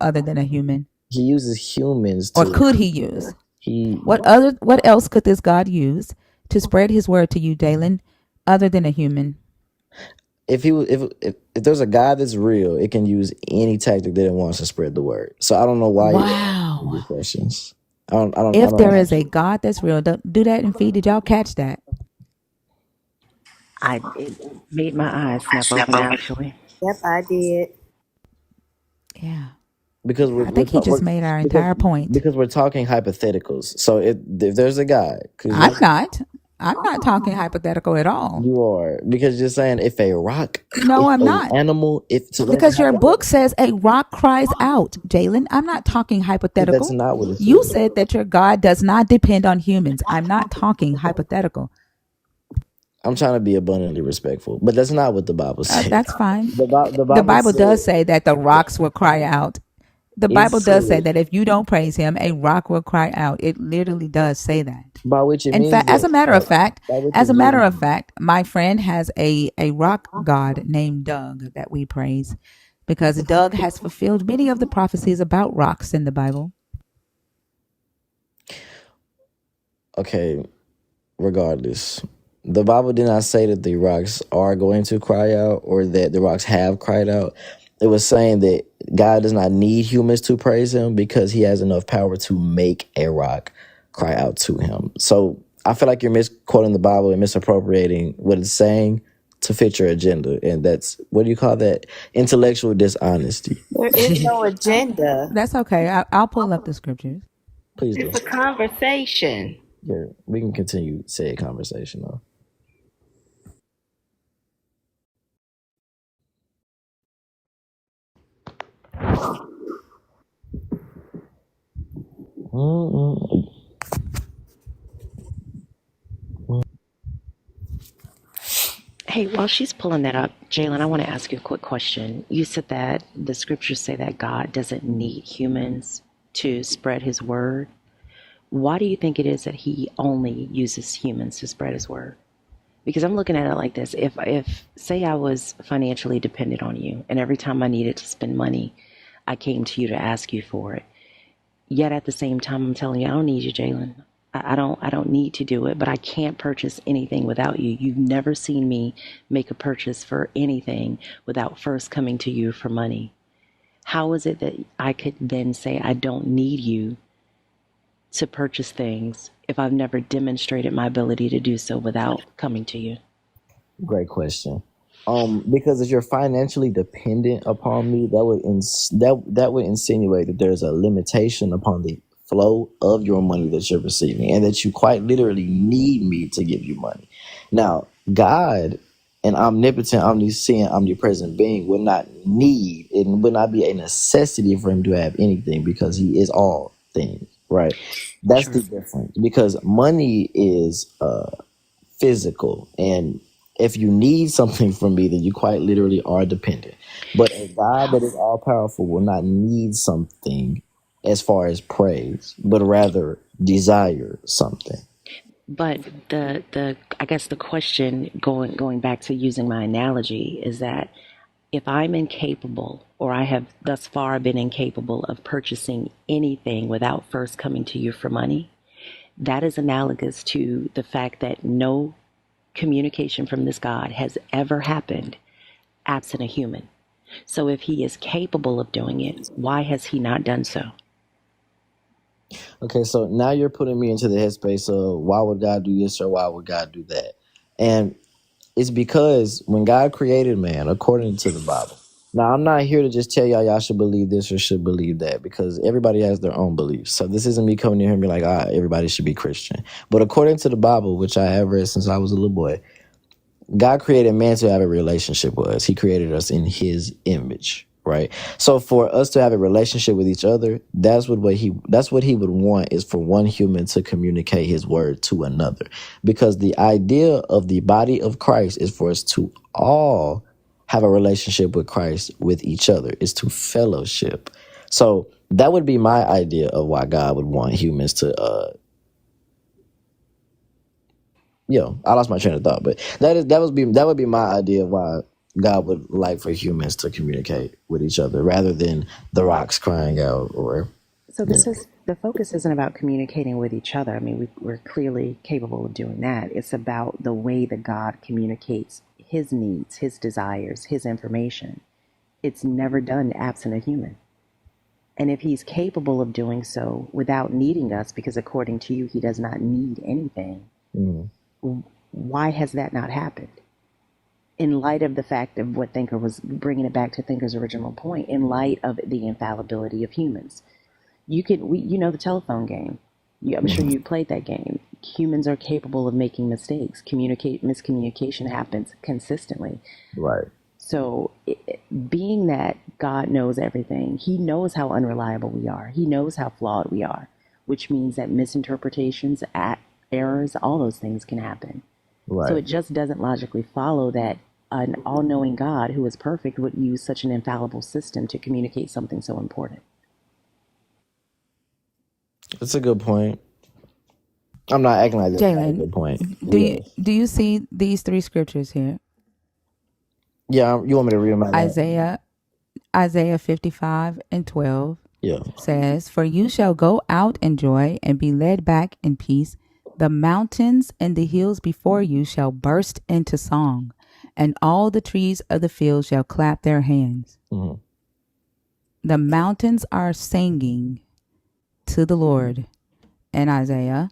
other than a human? he uses humans Or to. could He use? He What else could this God use to spread His word to you, Dalen, other than a human? if he was if there's a God that's real, it can use any tactic that it wants to spread the word. So I don't know why you're asking Wow. these questions. I If there don't. is a God that's real, do that and feed. Did y'all catch that? It made my eyes snap open actually. Yep, I did. Yeah. Because I think he just made our entire point. because we're talking hypotheticals. So if there's a God, because I'm not. I'm not talking hypothetical at all. you are, because you're saying if a rock, No, if I'm an not. animal, if so that's Because your book says a rock cries out, Jalen. I'm not talking that's hypothetical. not what it You says. said that your God does not depend on humans. I'm not talking hypothetical. I'm trying to be abundantly respectful, but that's not what the Bible says. That's fine. The The Bible Bible said does say that the rocks will cry out. The it Bible does say said that if you don't praise him, a rock will cry out. It literally does say that. by which it In means fact, that by which it means my friend has a rock god named Doug that we praise because Doug has fulfilled many of the prophecies about rocks in the Bible. okay. Regardless, the Bible did not say that the rocks are going to cry out or that the rocks have cried out. It was saying that God does not need humans to praise him because he has enough power to make a rock cry out to him. So I feel like you're misquoting the Bible and misappropriating what it's saying to fit your agenda. And that's, what do you call that? Intellectual dishonesty. There is no agenda. That's okay. I'll pull up the scriptures. Please do. It's a conversation. Yeah, we can continue said conversation though. Mm-mm. Hey, while she's pulling that up, Jalen, I want to ask you a quick question. You said that the scriptures say that God doesn't need humans to spread his word. Why do you think it is that he only uses humans to spread his word? Because I'm looking at it like this. If say I was financially dependent on you and every time I needed to spend money, I came to you to ask you for it. Yet at the same time, I'm telling you, I don't need you, Jalen. I don't need to do it, but I can't purchase anything without you. You've never seen me make a purchase for anything without first coming to you for money. How is it that I could then say I don't need you to purchase things if I've never demonstrated my ability to do so without coming to you? Great question. Because if you're financially dependent upon me, that would insinuate that there's a limitation upon the flow of your money that you're receiving, and that you quite literally need me to give you money. Now, God, an omnipotent, omniscient, omnipresent being, would not need, it would not be a necessity for him to have anything, because he is all things, right? That's the Sure. difference. Because money is physical, and if you need something from me, then you quite literally are dependent. But a God that is all powerful will not need something as far as praise, but rather desire something. But the I guess the question, going back to using my analogy, is that if I'm incapable, or I have thus far been incapable of purchasing anything without first coming to you for money, that is analogous to the fact that no communication from this God has ever happened absent a human. So if he is capable of doing it, why has he not done so? Okay, so now you're putting me into the headspace of why would God do this or why would God do that? And it's because when God created man, according to the Bible. Now, I'm not here to just tell y'all should believe this or should believe that, because everybody has their own beliefs. So this isn't me coming in here and be like, everybody should be Christian. But according to the Bible, which I have read since I was a little boy, God created man to have a relationship with us. He created us in his image, right? So for us to have a relationship with each other, that's what he would want, is for one human to communicate his word to another. Because the idea of the body of Christ is for us to all have a relationship with Christ with each other, is to fellowship. So that would be my idea of why God would want humans to I lost my train of thought, but that would be my idea of why God would like for humans to communicate with each other rather than the rocks crying out, or So this is the focus isn't about communicating with each other. I mean, we're clearly capable of doing that. It's about the way that God communicates his needs, his desires, his information. It's never done absent a human. And if he's capable of doing so without needing us, because according to you, he does not need anything, why has that not happened? In light of the fact of what Thinker was bringing it back to Thinker's original point, in light of the infallibility of humans, you know the telephone game. I'm sure you played that game. Humans are capable of making mistakes. Miscommunication happens consistently. right. So, being that God knows everything, he knows how unreliable we are. He knows how flawed we are, which means that misinterpretations, errors, all those things can happen. Right. So it just doesn't logically follow that an all-knowing God who is perfect would use such an infallible system to communicate something so important. That's a good point. I'm not acting like that's not a Jalen, good point. do Yeah. you see these three scriptures here? Yeah, you want me to read them out loud? Isaiah 55:12 Yeah. says, "For you shall go out in joy and be led back in peace. The mountains and the hills before you shall burst into song, and all the trees of the field shall clap their hands." Mhm. The mountains are singing to the Lord in Isaiah.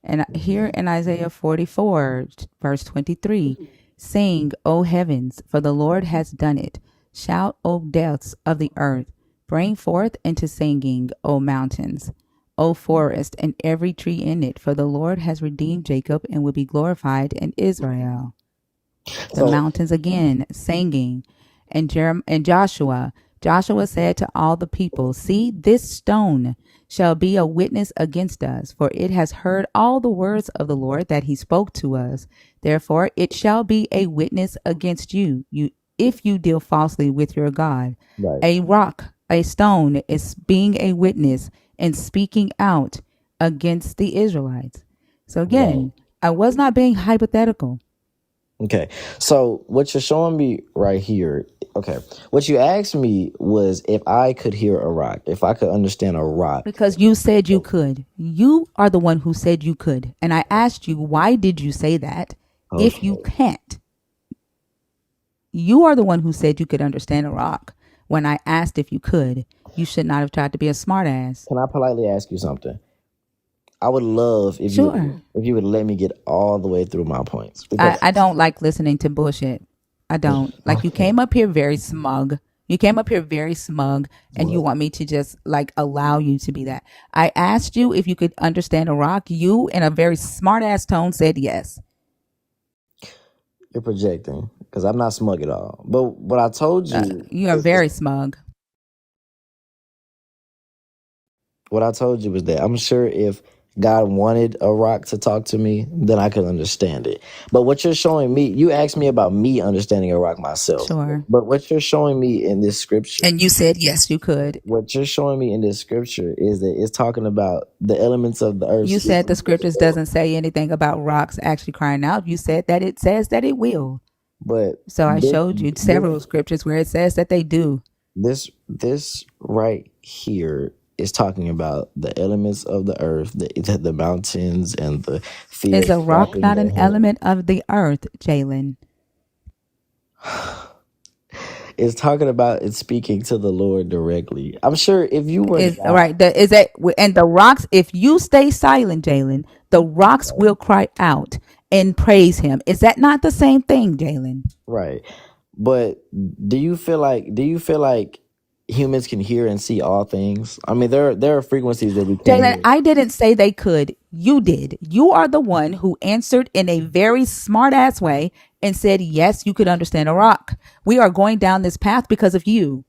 And here in Isaiah 44, verse 23, "Sing, O heavens, for the Lord has done it. Shout, O depths of the earth. Bring forth into singing, O mountains, O forest, and every tree in it, for the Lord has redeemed Jacob and will be glorified in Israel." The So mountains again singing. And Joshua said to all the people, "See, this stone shall be a witness against us, for it has heard all the words of the Lord that he spoke to us. Therefore it shall be a witness against you, if you deal falsely with your God." right. A rock, a stone is being a witness and speaking out against the Israelites. So Right. again, I was not being hypothetical. Okay. So what you're showing me right here Okay. What you asked me was if I could hear a rock, if I could understand a rock. Because you said you could. You are the one who said you could. And I asked you, why did you say that if you Okay. can't? You are the one who said you could understand a rock. When I asked if you could, you should not have tried to be a smartass. Can I politely ask you something? I would love if Sure. you would let me get all the way through my points because I don't like listening to bullshit. I don't. Like, you came up here very smug. You came up here very smug, and you want me to just like allow you to be that. I asked you if you could understand a rock. You, in a very smart ass tone, said yes. you're projecting because I'm not smug at all. But what I told you You are very smug. what I told you was that I'm sure if God wanted a rock to talk to me, then I could understand it. But what you're showing me, you asked me about me understanding a rock myself. Sure. But what you're showing me in this scripture, And you said yes, you could. what you're showing me in this scripture is that it's talking about the elements of the earth. You said the scriptures doesn't say anything about rocks actually crying out. You said that it says that it will. But So I showed you several scriptures where it says that they do. this right here is talking about the elements of the earth, the mountains and the fields. Is a rock not an element of the earth, Jalen? It's talking about it's speaking to the Lord directly. I'm sure if you were Is right. Is that and the rocks? If you stay silent, Jalen, the rocks will cry out and praise him. Is that not the same thing, Jalen? right, but do you feel like humans can hear and see all things? I mean, there are frequencies that we can't Jalen, hear. I didn't say they could. You did. You are the one who answered in a very smart ass way and said, yes, you could understand a rock. We are going down this path because of you.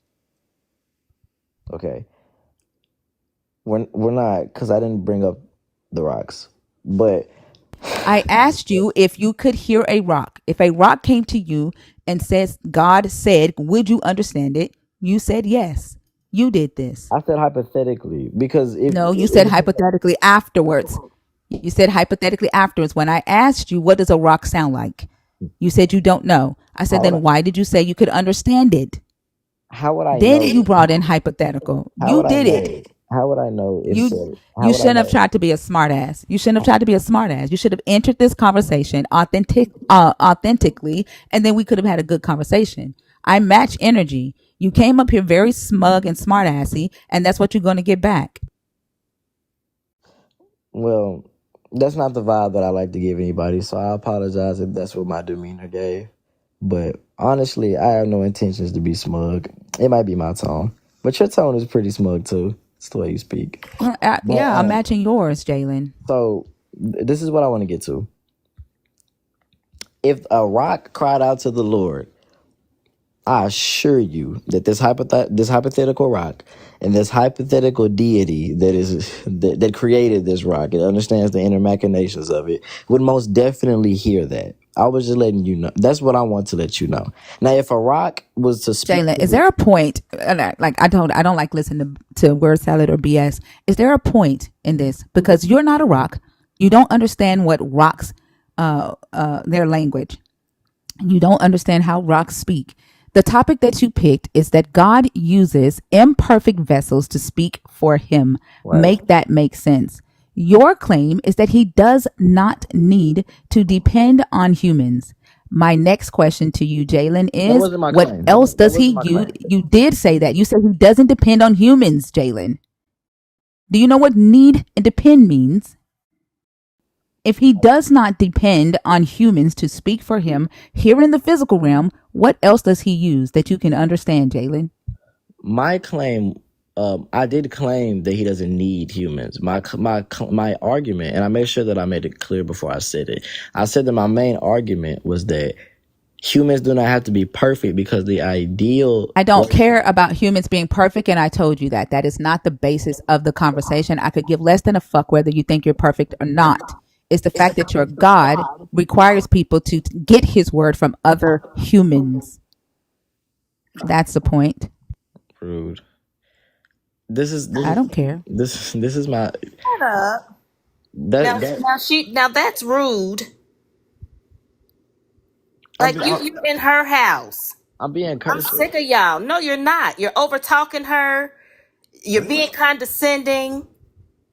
Okay, we're not because I didn't bring up the rocks, but I asked you if you could hear a rock. If a rock came to you and says, God said, would you understand it? You said yes. You did this. I said hypothetically because if No, you said hypothetically afterwards. You said hypothetically afterwards. When I asked you, what does a rock sound like? You said you don't know. I said, then why did you say you could understand it? how would I Then know? you brought in hypothetical. How You would I did know? it. How would I know if You how you would I shouldn't have know? tried to be a smartass. You shouldn't have tried to be a smartass. You should have entered this conversation authentically, and then we could have had a good conversation. I match energy. You came up here very smug and smartassy, and that's what you're going to get back. Well, that's not the vibe that I like to give anybody, so I apologize if that's what my demeanor gave. But honestly, I have no intentions to be smug. It might be my tone, but your tone is pretty smug too. It's the way you speak. But Yeah, I'm matching yours, Jalen. so this is what I want to get to. If a rock cried out to the Lord, I assure you that this hypothetical rock and this hypothetical deity that created this rock and understands the inner machinations of it would most definitely hear that. I was just letting you know. That's what I want to let you know. Now, if a rock was to speak, Jalen, is there a point? Like I don't like listening to word salad or BS. Is there a point in this? Because you're not a rock. You don't understand what rocks, their language. You don't understand how rocks speak. The topic that you picked is that God uses imperfect vessels to speak for him. right? Make that make sense. Your claim is that he does not need to depend on humans. My next question to you, Jalen, That is wasn't my what claim. else That does he wasn't my use? claim. You did say that. You said he doesn't depend on humans, Jalen. Do you know what need and depend means? If he does not depend on humans to speak for him here in the physical realm, what else does he use that you can understand, Jalen? My claim, I did claim that he doesn't need humans. My argument, and I made sure that I made it clear before I said it. I said that my main argument was that humans do not have to be perfect because the ideal. I don't care about humans being perfect, and I told you that. That is not the basis of the conversation. I could give less than a fuck whether you think you're perfect or not. It's the fact that your God requires people to get his word from other humans. That's the point. Rude. This is I don't care. this is my Shut up. that Now that's rude. I'm, Like you're in her house. I'm being I'm courteous. sick of y'all. No, you're not. You're over talking her. You're being condescending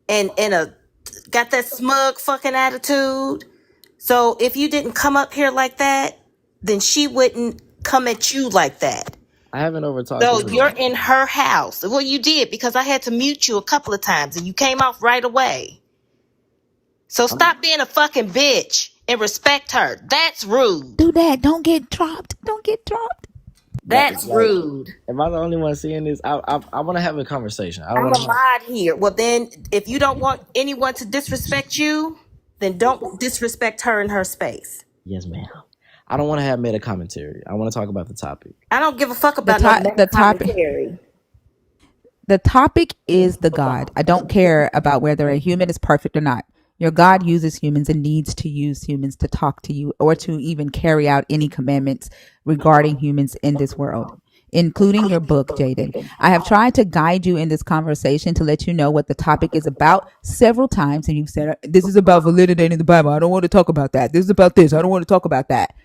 and a got that smug fucking attitude. So if you didn't come up here like that, then she wouldn't come at you like that. I haven't over talked So you're anyone. in her house. Well, you did because I had to mute you a couple of times and you came off right away. So stop being a fucking bitch and respect her. That's rude. Do that. Don't get dropped. Don't get dropped. That's Like, rude. am I the only one seeing this? I want to have a conversation. I don't I'm want a to have. mod here. Well, then, if you don't want anyone to disrespect you, then don't disrespect her in her space. Yes, ma'am. I don't want to have meta commentary. I want to talk about the topic. I don't give a fuck The about no top. meta The topic. commentary. The topic is the God. I don't care about whether a human is perfect or not. Your God uses humans and needs to use humans to talk to you or to even carry out any commandments regarding humans in this world, including your book, Jaden. I have tried to guide you in this conversation to let you know what the topic is about several times. And you've said, this is about validating the Bible. I don't want to talk about that. This is about this. I don't want to talk about that.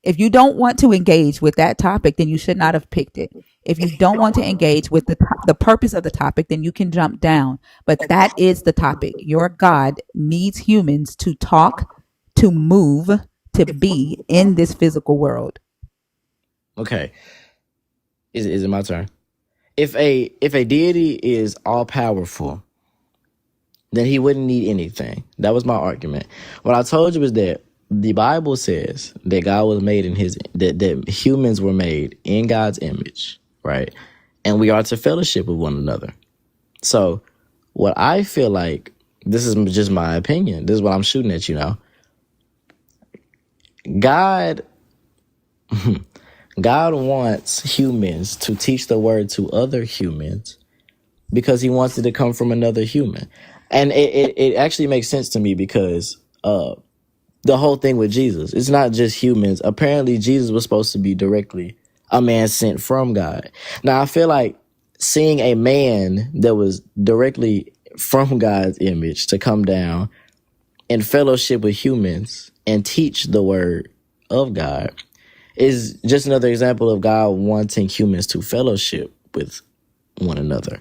If you don't want to engage with that topic, then you should not have picked it. If you don't want to engage with the purpose of the topic, then you can jump down. But that is the topic. Your God needs humans to talk, to move, to be in this physical world. Okay. Is it my turn? If a deity is all powerful, then he wouldn't need anything. That was my argument. What I told you was that the Bible says that God was made in his that humans were made in God's image, right? And we are to fellowship with one another. So what I feel like, this is just my opinion. This is what I'm shooting at you now. God wants humans to teach the word to other humans because he wants it to come from another human. And it actually makes sense to me because the whole thing with Jesus, it's not just humans. Apparently, Jesus was supposed to be directly a man sent from God. Now, I feel like seeing a man that was directly from God's image to come down and fellowship with humans and teach the word of God is just another example of God wanting humans to fellowship with one another.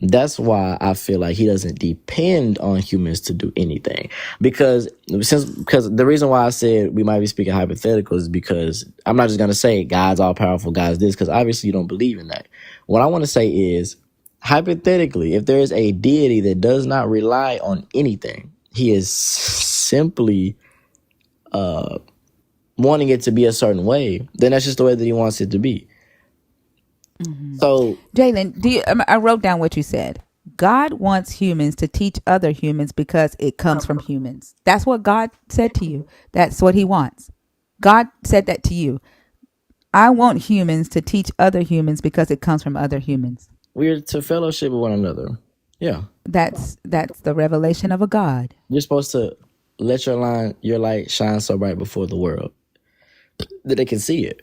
That's why I feel like he doesn't depend on humans to do anything. Because the reason why I said we might be speaking hypotheticals is because I'm not just going to say God's all powerful, God's this, because obviously you don't believe in that. What I want to say is, hypothetically, if there is a deity that does not rely on anything, he is simply wanting it to be a certain way, then that's just the way that he wants it to be. So, Jalen, I wrote down what you said. God wants humans to teach other humans because it comes from humans. That's what God said to you. That's what he wants. God said that to you. I want humans to teach other humans because it comes from other humans. we're to fellowship with one another. Yeah. That's the revelation of a God. You're supposed to let your light shine so bright before the world that they can see it.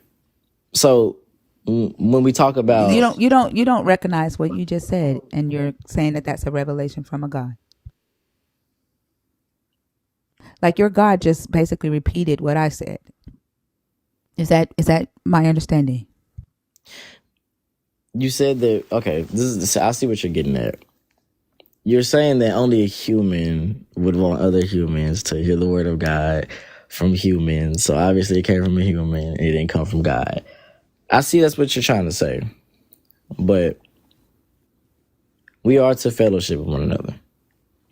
So when we talk about You don't recognize what you just said, and you're saying that that's a revelation from a God. Like your God just basically repeated what I said. Is that my understanding? you said that, okay, I see what you're getting at. You're saying that only a human would want other humans to hear the word of God from humans. So obviously it came from a human. It didn't come from God. I see that's what you're trying to say. But we are to fellowship with one another.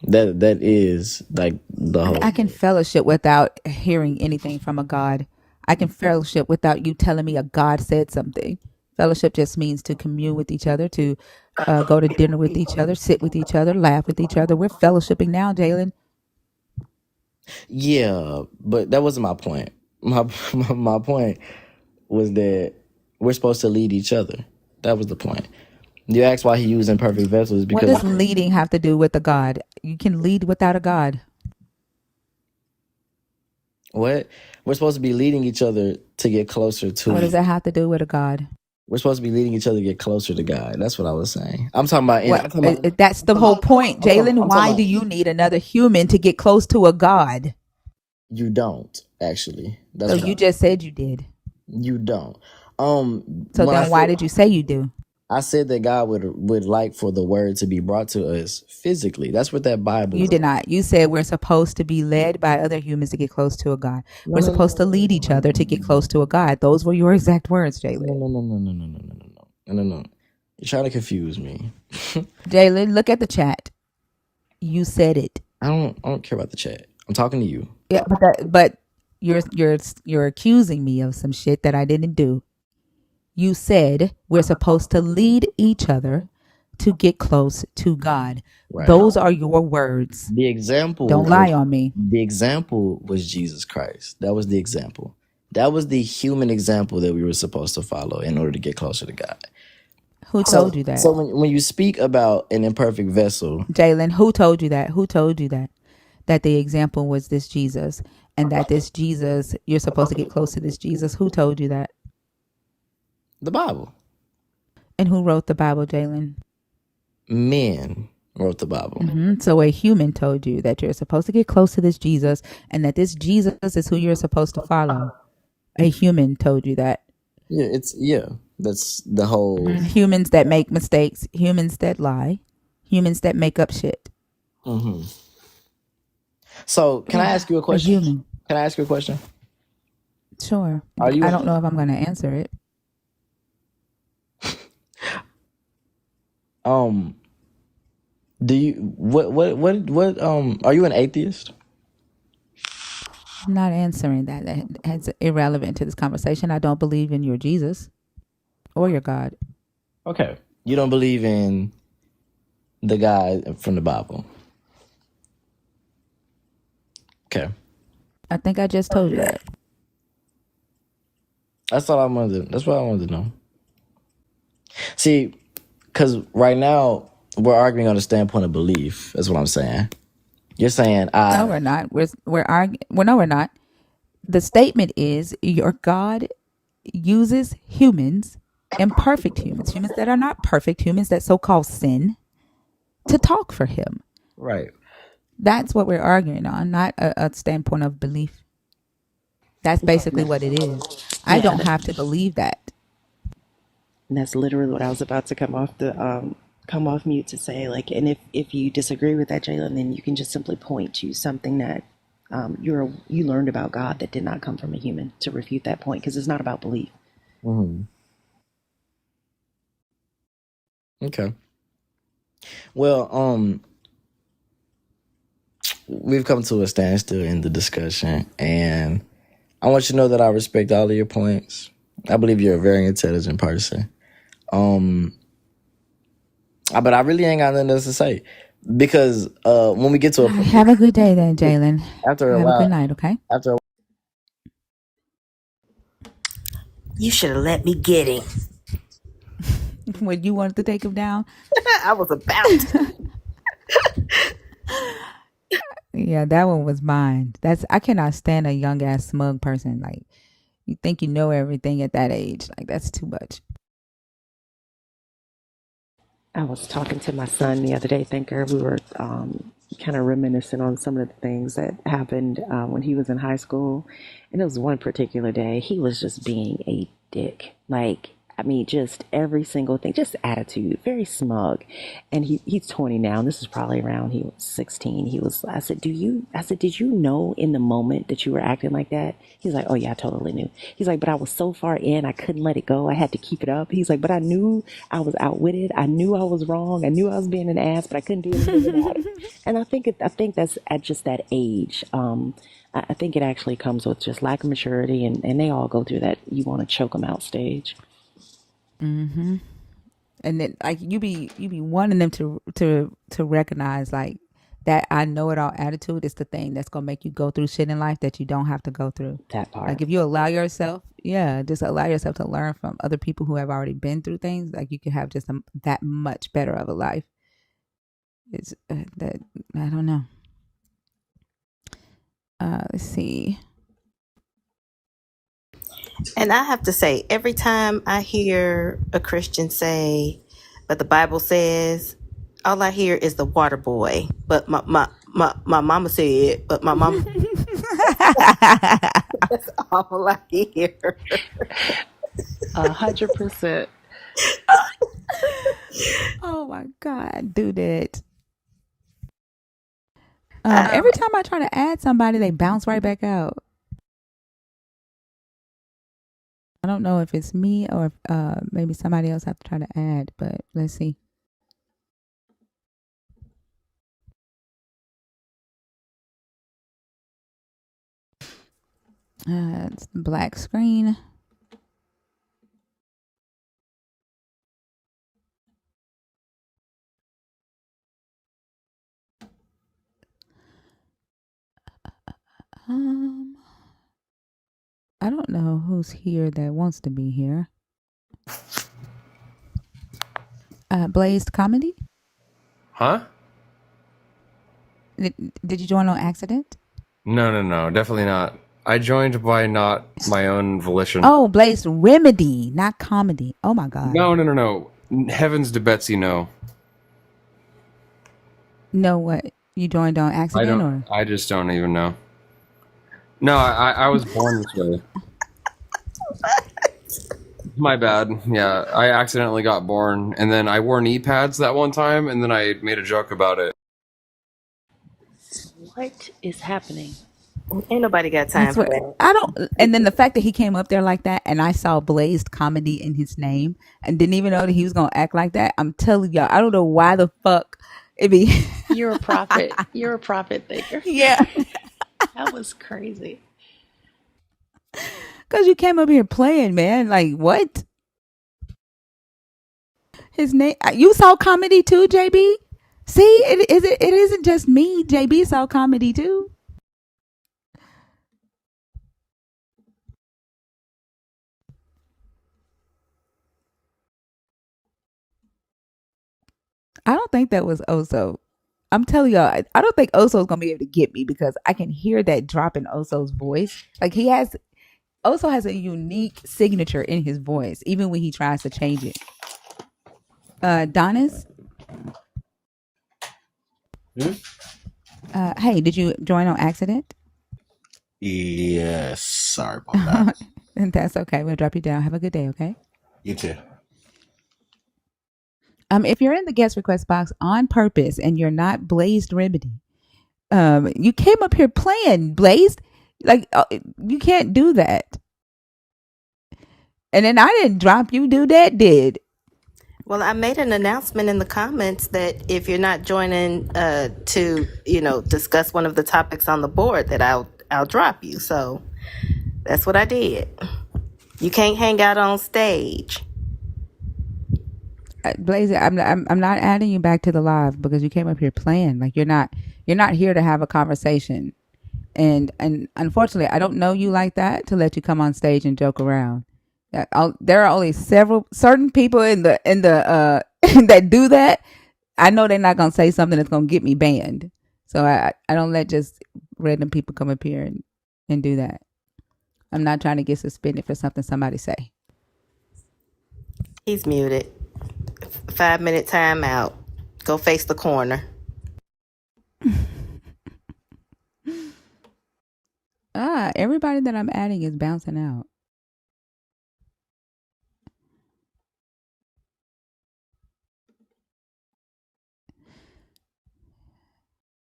That is like the whole. I can fellowship without hearing anything from a God. I can fellowship without you telling me a God said something. Fellowship just means to commune with each other, to go to dinner with each other, sit with each other, laugh with each other. We're fellowshipping now, Jalen. Yeah, but that wasn't my point. My point was that we're supposed to lead each other. That was the point. You asked why he used imperfect vessels What because does leading have to do with a God? You can lead without a God. what? We're supposed to be leading each other to get closer What does to. that have to do with a God? We're supposed to be leading each other to get closer to God. That's what I was saying. I'm talking about. What? That's the whole point, Jalen. Why do you need another human to get close to a God? You don't actually. That's So what you just said you did. you don't. So When I then why said did you say you do? I said that God would like for the word to be brought to us physically. That's what that Bible You is. did not. You said we're supposed to be led by other humans to get close to a God. No, We're no, no, supposed to no, lead each other to get close to a God. Those were your exact words, no, Jalen. no, no, no, no, no, no, no, no, no, no, no. You're trying to confuse me. Jalen, look at the chat. You said it. I don't care about the chat. I'm talking to you. Yeah, but you're accusing me of some shit that I didn't do. You said we're supposed to lead each other to get close to God. Right. Those are your words. The example Don't lie on me. the example was Jesus Christ. That was the example. That was the human example that we were supposed to follow in order to get closer to God. Who told you that? So when you speak about an imperfect vessel, Jalen, who told you that? Who told you that? That the example was this Jesus, and that this Jesus, you're supposed to get close to this Jesus. Who told you that? the Bible, And who wrote the Bible, Jalen? men wrote the Bible. So a human told you that you're supposed to get close to this Jesus, and that this Jesus is who you're supposed to follow. A human told you that. That's the whole. Humans that make mistakes, humans that lie, humans that make up shit. So can I ask you a A question? human. Can I ask you a question? Sure. Are you? I don't know if I'm going to answer it. Do you what are you an atheist? I'm not answering that. That's irrelevant to this conversation. I don't believe in your Jesus or your God. Okay. You don't believe in the God from the Bible. Okay. I think I just told you that. That's all I wanted to, that's what I wanted to know. See, because right now we're arguing on a standpoint of belief. That's what I'm saying. You're saying No, we're not. We're arguing. Well, no, we're not. The statement is your God uses humans, imperfect humans, humans that are not perfect, humans that so-called sin, to talk for him. right. That's what we're arguing on, not a standpoint of belief. That's basically what it is. I don't have to believe that. And that's literally what I was about to come off mute to say. Like, and if you disagree with that, Jalen, then you can just simply point to something that you learned about God that did not come from a human to refute that point, because it's not about belief. Okay. Well, we've come to a standstill in the discussion, and I want you to know that I respect all of your points. I believe you're a very intelligent person. But I really ain't got nothing else to say, because when we get to Have a good day then, Jalen. after a Have a while, good night, okay? after a You should have let me get him. When you wanted to take him down? I was about to. Yeah, that one was mine. I cannot stand a young ass smug person. Like, you think you know everything at that age. Like, that's too much. I was talking to my son the other day, Thinker. We were kind of reminiscing on some of the things that happened when he was in high school. And it was one particular day, he was just being a dick. Like, I mean, just every single thing, just attitude, very smug. And he's 20 now, and this is probably around, he was 16. I said, did you know in the moment that you were acting like that? He's like, oh yeah, I totally knew. He's like, but I was so far in, I couldn't let it go. I had to keep it up. He's like, but I knew I was outwitted. I knew I was wrong. I knew I was being an ass, but I couldn't do anything about it. And I think that's at just that age. I think it actually comes with just lack of maturity, and they all go through that you want to choke them out stage. And then, like, you be wanting them to recognize, like, that I know it all attitude is the thing that's gonna make you go through shit in life that you don't have to go through. That part. Like, if you allow yourself, just allow yourself to learn from other people who have already been through things. Like, you can have just that much better of a life. It's that I don't know. Let's see. And I have to say, every time I hear a Christian say, but the Bible says, all I hear is the water boy. But my mama said, but my mama. That's all I hear. 100%. Oh my God, do that. Um, Every time I try to add somebody, they bounce right back out. I don't know if it's me or if, maybe somebody else have to try to add, but let's see. It's the black screen. Um, I don't know who's here that wants to be here. Blazed Comedy. Huh? Did you join on accident? No, definitely not. I joined by not my own volition. Oh, Blazed Remedy, not comedy. Oh my God. No. Heavens to Betsy, no. No, what? You joined on I accident don't. or? I just don't even know. No, I was born this way. My bad. Yeah, I accidentally got born, and then I wore knee pads that one time, and then I made a joke about it. What is happening? ain't nobody got I time for swear, that. I don't. And then the fact that he came up there like that, and I saw Blazed Comedy in his name, and didn't even know that he was gonna act like that. I'm telling y'all, I don't know why the fuck it be. You're a prophet. You're a prophet thinker. Yeah, That was crazy. because you came up here playing, man. Like what? His name? You saw comedy too, JB. See, it isn't just me. JB saw comedy too. I don't think that was Oso. I'm telling y'all, I don't think Oso's gonna be able to get me because I can hear that drop in Oso's voice. Like Oso has a unique signature in his voice, even when he tries to change it. Donis, hey, did you join on accident? Yes, sorry about that. And that's okay. We'll drop you down. Have a good day, okay? You too. If you're in the guest request box on purpose and you're not Blazed Remedy, you came up here playing Blazed. Like you can't do that. And then I didn't drop you. Do that did. Well, I made an announcement in the comments that if you're not joining to, discuss one of the topics on the board, that I'll drop you. So that's what I did. You can't hang out on stage. Blaze, I'm not adding you back to the live because you came up here playing. Like you're not here to have a conversation. And unfortunately, I don't know you like that to let you come on stage and joke around. There are only certain people in the that do that. I know they're not gonna say something that's gonna get me banned. So I don't let just random people come up here and do that. I'm not trying to get suspended for something somebody say. He's muted. 5-minute timeout. Go face the corner. Everybody that I'm adding is bouncing out.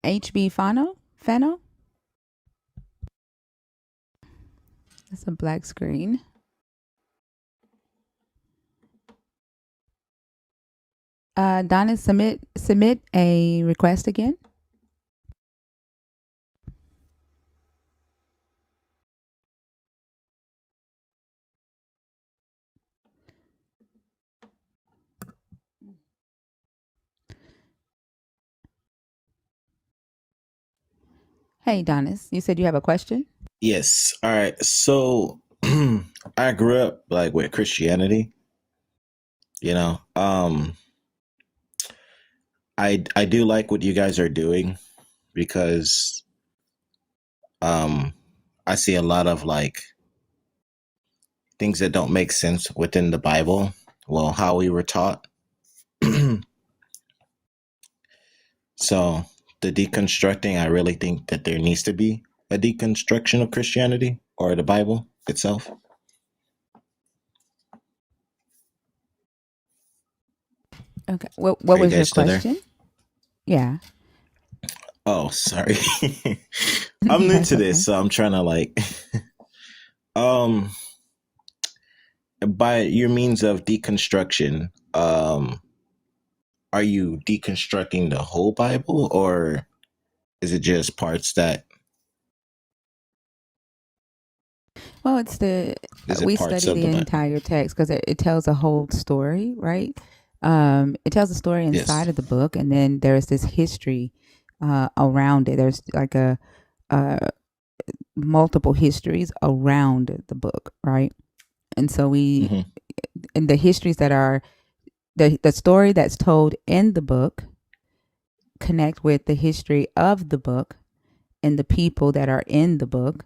HB Fano? That's a black screen. Donna, submit a request again. Hey, Donis, you said you have a question? Yes. All right. So I grew up like with Christianity, you know. I do like what you guys are doing because I see a lot of like things that don't make sense within the Bible. Well, how we were taught. So the deconstructing, I really think that there needs to be a deconstruction of Christianity or the Bible itself. Okay. What Are you was your guys still there? question? Yeah. Oh, sorry. I'm new That's to this, okay. so I'm trying to like um by your means of deconstruction, are you deconstructing the whole Bible, or is it just parts that Well, it's the is it we parts study of the the Bible? entire text because it tells a whole story, right? It tells a story inside Yes. of the book, and then there's this history around it. There's like a multiple histories around the book, right? And so we, Mm-hmm. in the histories that are the story that's told in the book connect with the history of the book and the people that are in the book.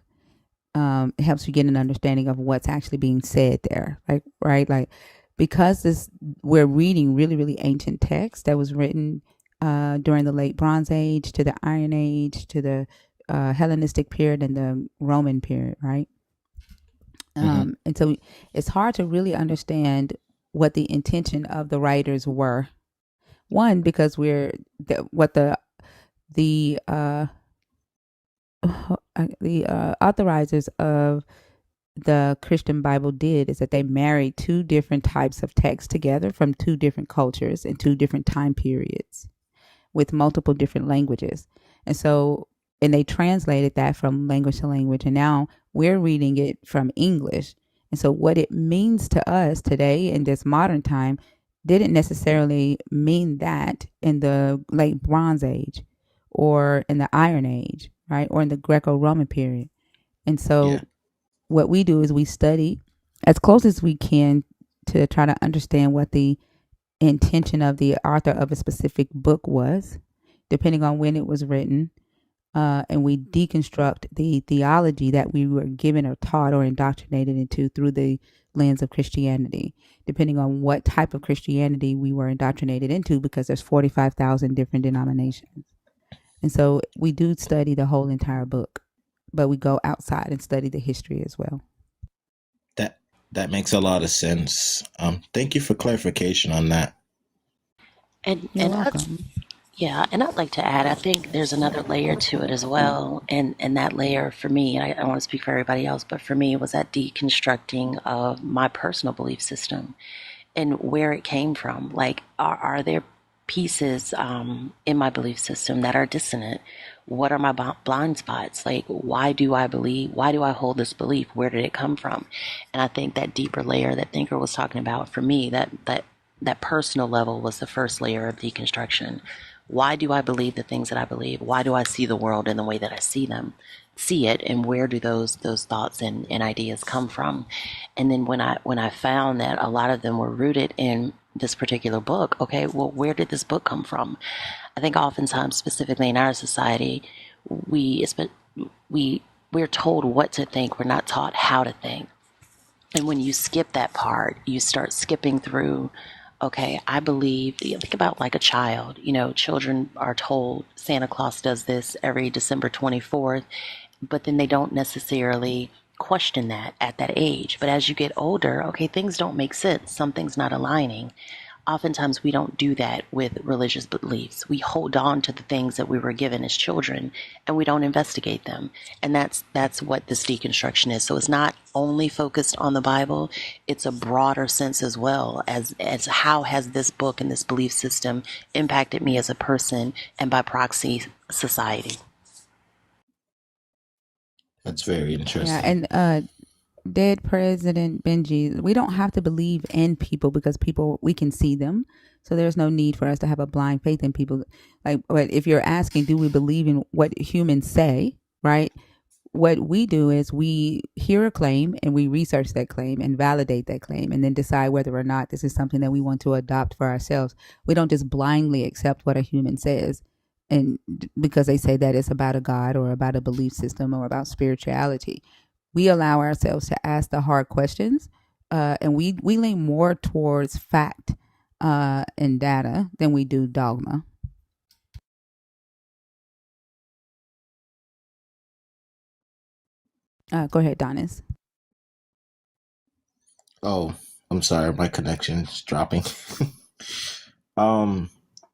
It helps you get an understanding of what's actually being said there, like right, like because this we're reading really really ancient text that was written during the late Bronze Age to the Iron Age to the Hellenistic period and the Roman period, right? Mm-hmm. And so it's hard to really understand what the intention of the writers were. One, because what the authorizers of the Christian Bible did is that they married two different types of texts together from two different cultures and two different time periods with multiple different languages. And so, and they translated that from language to language. And now we're reading it from English. And so, what it means to us today in this modern time didn't necessarily mean that in the late Bronze Age or in the Iron Age, right? Or in the Greco Roman period. And Yeah. so, what we do is we study as close as we can to try to understand what the intention of the author of a specific book was, depending on when it was written. And we deconstruct the theology that we were given or taught or indoctrinated into through the lens of Christianity, depending on what type of Christianity we were indoctrinated into, because there's 45,000 different denominations. And so we do study the whole entire book, but we go outside and study the history as well. That that makes a lot of sense. Thank you for clarification on that. And You're and welcome. yeah, and I'd like to add, I think there's another layer to it as well. And that layer for me, and I don't want to speak for everybody else, but for me, was that deconstructing of my personal belief system and where it came from. Like, are there pieces in my belief system that are dissonant? What are my blind spots? Like, why do I believe? Why do I hold this belief? Where did it come from? And I think that deeper layer that Thinker was talking about, for me, that personal level was the first layer of deconstruction. Why do I believe the things that I believe? Why do I see the world in the way that I see it, and where do those thoughts and ideas come from? And then when I found that a lot of them were rooted in this particular book, okay, well, where did this book come from? I think oftentimes, specifically in our society, we we we're told what to think. We're not taught how to think. And when you skip that part, you start skipping through, okay, I believe, think about like a child. Children are told Santa Claus does this every December 24th, but then they don't necessarily question that at that age. But as you get older, okay, things don't make sense. Something's not aligning. Oftentimes we don't do that with religious beliefs. We hold on to the things that we were given as children and we don't investigate them. And that's what this deconstruction is. So it's not only focused on the Bible, it's a broader sense as well as how has this book and this belief system impacted me as a person and by proxy society. That's very Yeah, interesting. and dead President Benji, we don't have to believe in people because people we can see them. So there's no need for us to have a blind faith in people. Like, but if you're asking, do we believe in what humans say, right? What we do is we hear a claim and we research that claim and validate that claim and then decide whether or not this is something that we want to adopt for ourselves. We don't just blindly accept what a human says and because they say that it's about a god or about a belief system or about spirituality. We allow ourselves to ask the hard questions, and we lean more towards fact and data than we do dogma. Go ahead, Donis. Oh, I'm sorry, my connection's dropping.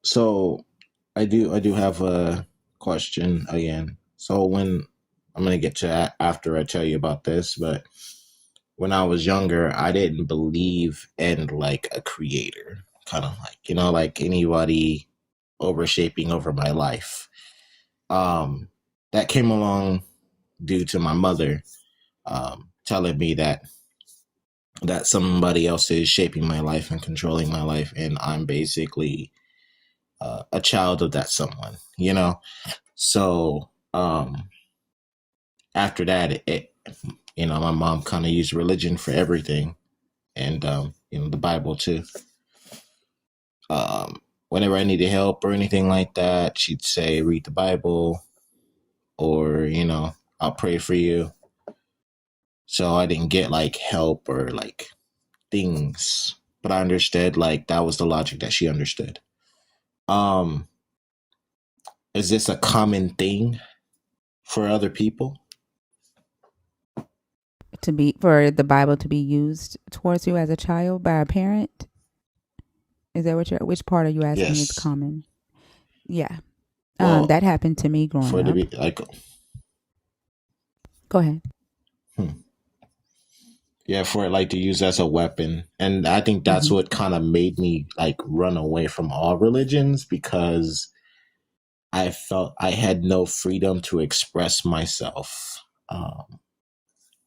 So I do have a question again. So when I'm gonna get to that after I tell you about this, but when I was younger, I didn't believe in like a creator, kind of like like anybody overshaping over my life. That came along due to my mother telling me that somebody else is shaping my life and controlling my life, and I'm basically a child of that someone. So after that, my mom kind of used religion for everything, and the Bible too. Whenever I needed help or anything like that, she'd say, "Read the Bible," or "I'll pray for you." So I didn't get like help or like things, but I understood like that was the logic that she understood. Um, is this a common thing for other people? To be for the Bible to be used towards you as a child by a parent? Is that what you're? Which part are you asking? Is Yes. common? Yeah, Well, that happened to me for growing it to up. be like, Go ahead. hmm, yeah, for it like to use as a weapon, and I think that's Mm-hmm. what kind of made me like run away from all religions because I felt I had no freedom to express myself.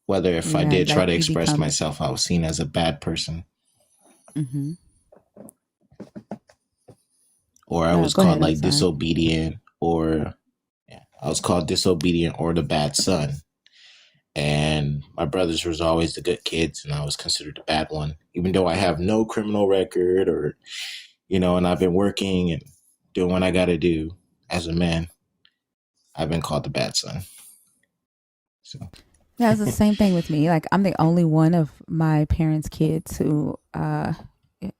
Whether if I Yeah, did try like to you express become. myself, I was seen as a bad person, Mm-hmm. or I was Go called ahead. I'm like sorry. disobedient, or yeah, I was called disobedient or the bad son. And my brothers was always the good kids, and I was considered the bad one, even though I have no criminal record or and I've been working and doing what I got to do as a man. I've been called the bad son. So Yeah, it's the same thing with me. Like I'm the only one of my parents' kids who,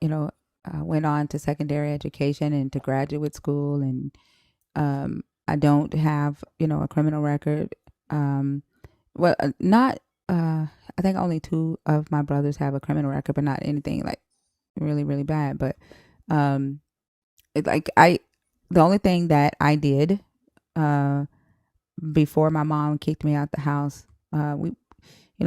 you know, went on to secondary education and to graduate school, and I don't have, a criminal record. Um, not. I think only two of my brothers have a criminal record, but not anything like really, really bad. But um, like the only thing that I did, uh, before my mom kicked me out the house,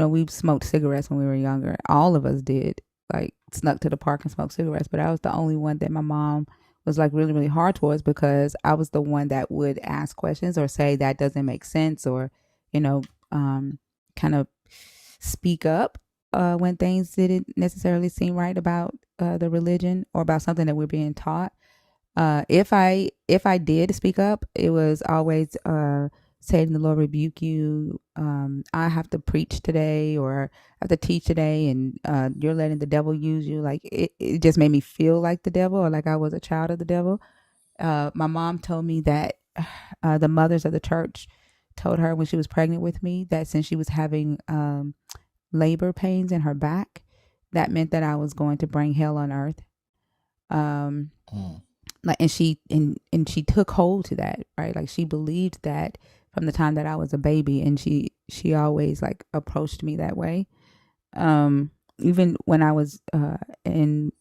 we smoked cigarettes when we were younger. All of us did, like snuck to the park and smoked cigarettes. But I was the only one that my mom was like really, really hard towards because I was the one that would ask questions or say that doesn't make sense or, you know, kind of speak up when things didn't necessarily seem right about the religion or about something that we're being taught. If I did speak up, it was always saying the Lord rebuke you. I have to preach today, or I have to teach today, and you're letting the devil use you. Like it just made me feel like the devil, or like I was a child of the devil. My mom told me that the mothers of the church told her when she was pregnant with me that since she was having labor pains in her back, that meant that I was going to bring hell on earth. Um, mm, like and she took hold to that, right? Like she believed that from the time that I was a baby, and she always like approached me that way. Even when I was in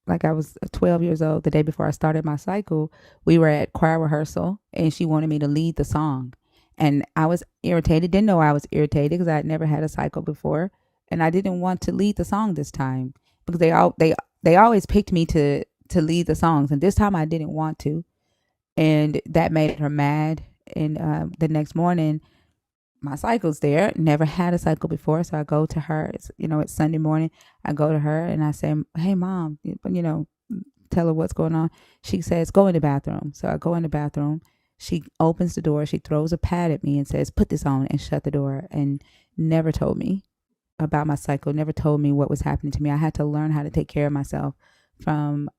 like I was 12 years old, the day before I started my cycle, we were at choir rehearsal and she wanted me to lead the song. And I was irritated, didn't know I was irritated because I had never had a cycle before. And I didn't want to lead the song this time because they always picked me to lead the songs. And this time I didn't want to. And that made her mad. And the next morning, my cycle's there. Never had a cycle before, so I go to her. It's Sunday morning. I go to her and I say, "Hey, mom, tell her what's going on." She says, "Go in the bathroom." So I go in the bathroom. She opens the door. She throws a pad at me and says, "Put this on," and shut the door. And never told me about my cycle. Never told me what was happening to me. I had to learn how to take care of myself from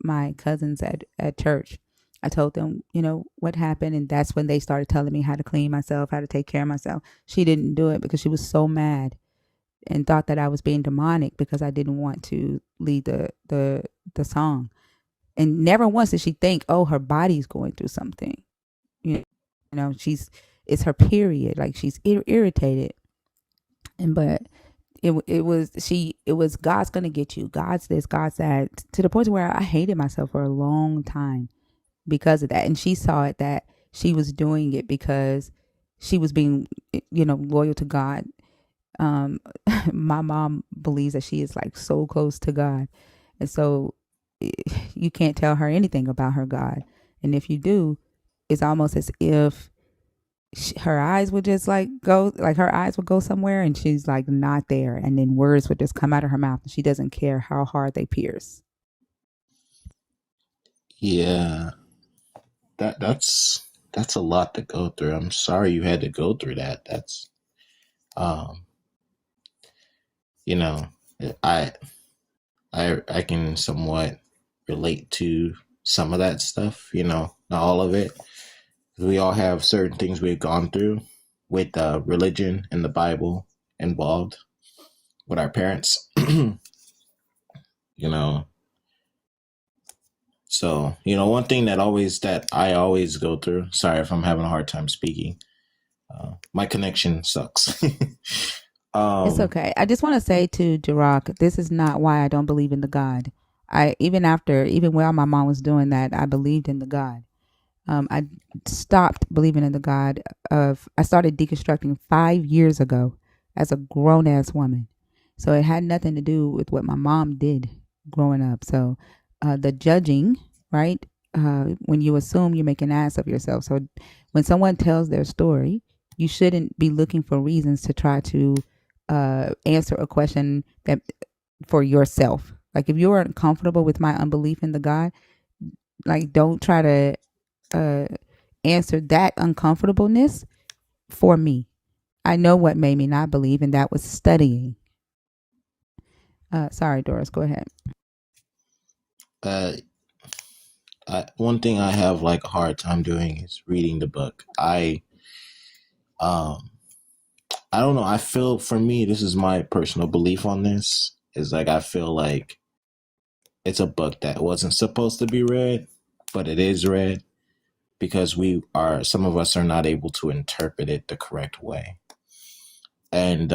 my cousins at church. I told them, what happened, and that's when they started telling me how to clean myself, how to take care of myself. She didn't do it because she was so mad and thought that I was being demonic because I didn't want to lead the song. And never once did she think, "Oh, her body's going through something." She's it's her period. Like she's irritated, and but it was God's gonna get you. God's this, God's that. To the point where I hated myself for a long time because of that. And she saw it that she was doing it because she was being, loyal to God. Um, my mom believes that she is like so close to God, and so you can't tell her anything about her God. And if you do, it's almost as if her eyes would just like her eyes would go somewhere and she's like not there, and then words would just come out of her mouth and she doesn't care how hard they pierce. Yeah, that's a lot to go through. I'm sorry you had to go through that. That's um, you know, I I can somewhat relate to some of that stuff. Not all of it. We all have certain things we've gone through with religion and the Bible involved with our parents. you know, so one thing that I always go through. Sorry if I'm having a hard time speaking. My connection sucks. It's um, okay. I just want to say to Jirok, this is not why I don't believe in the God. Even while my mom was doing that, I believed in the God. I stopped believing in the God I started deconstructing 5 years ago as a grown ass woman. So it had nothing to do with what my mom did growing up. So the judging, right? When you assume you make an ass of yourself. So when someone tells their story, you shouldn't be looking for reasons to try to answer a question that for yourself. Like if you're uncomfortable with my unbelief in the God, like don't try to uh, answer that uncomfortableness for me. I know what made me not believe, and that was studying. Sorry, Doris, go ahead. uh, one thing I have like a hard time doing is reading the book. Um, I don't know. I feel for me, this is my personal belief on this. Is like I feel like it's a book that wasn't supposed to be read, but it is read because some of us are not able to interpret it the correct way, and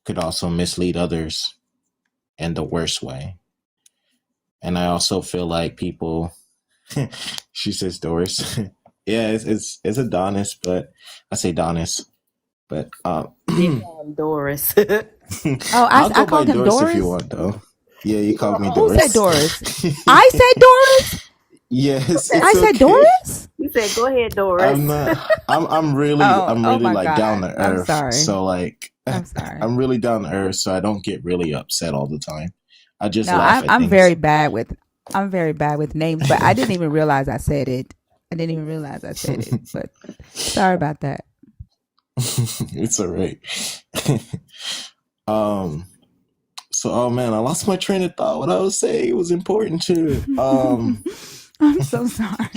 could also mislead others in the worst way. And I also feel like people. She says Doris. Yeah, it's Adonis, but I say Donis, but They call him Doris. Oh, I'll I go by called him Doris if you Doris. want, though. Yeah, you called me Who said Doris. Doris? I said Doris. Yes, said, I it's said okay. Doris. you said, "Go ahead, I'm Doris." not. I'm really. Oh, I'm oh really my like down God. to I'm earth. sorry. So like, I'm sorry. I'm really down to earth. So I don't get really upset all the time. I just No, laugh I'm at I'm things. very bad with I'm very bad with names, but I didn't even realize I said it. I didn't even realize I said it. But sorry about that. It's all right. um. So, oh man, I lost my train of thought. What I was saying, it was important too. I'm so sorry.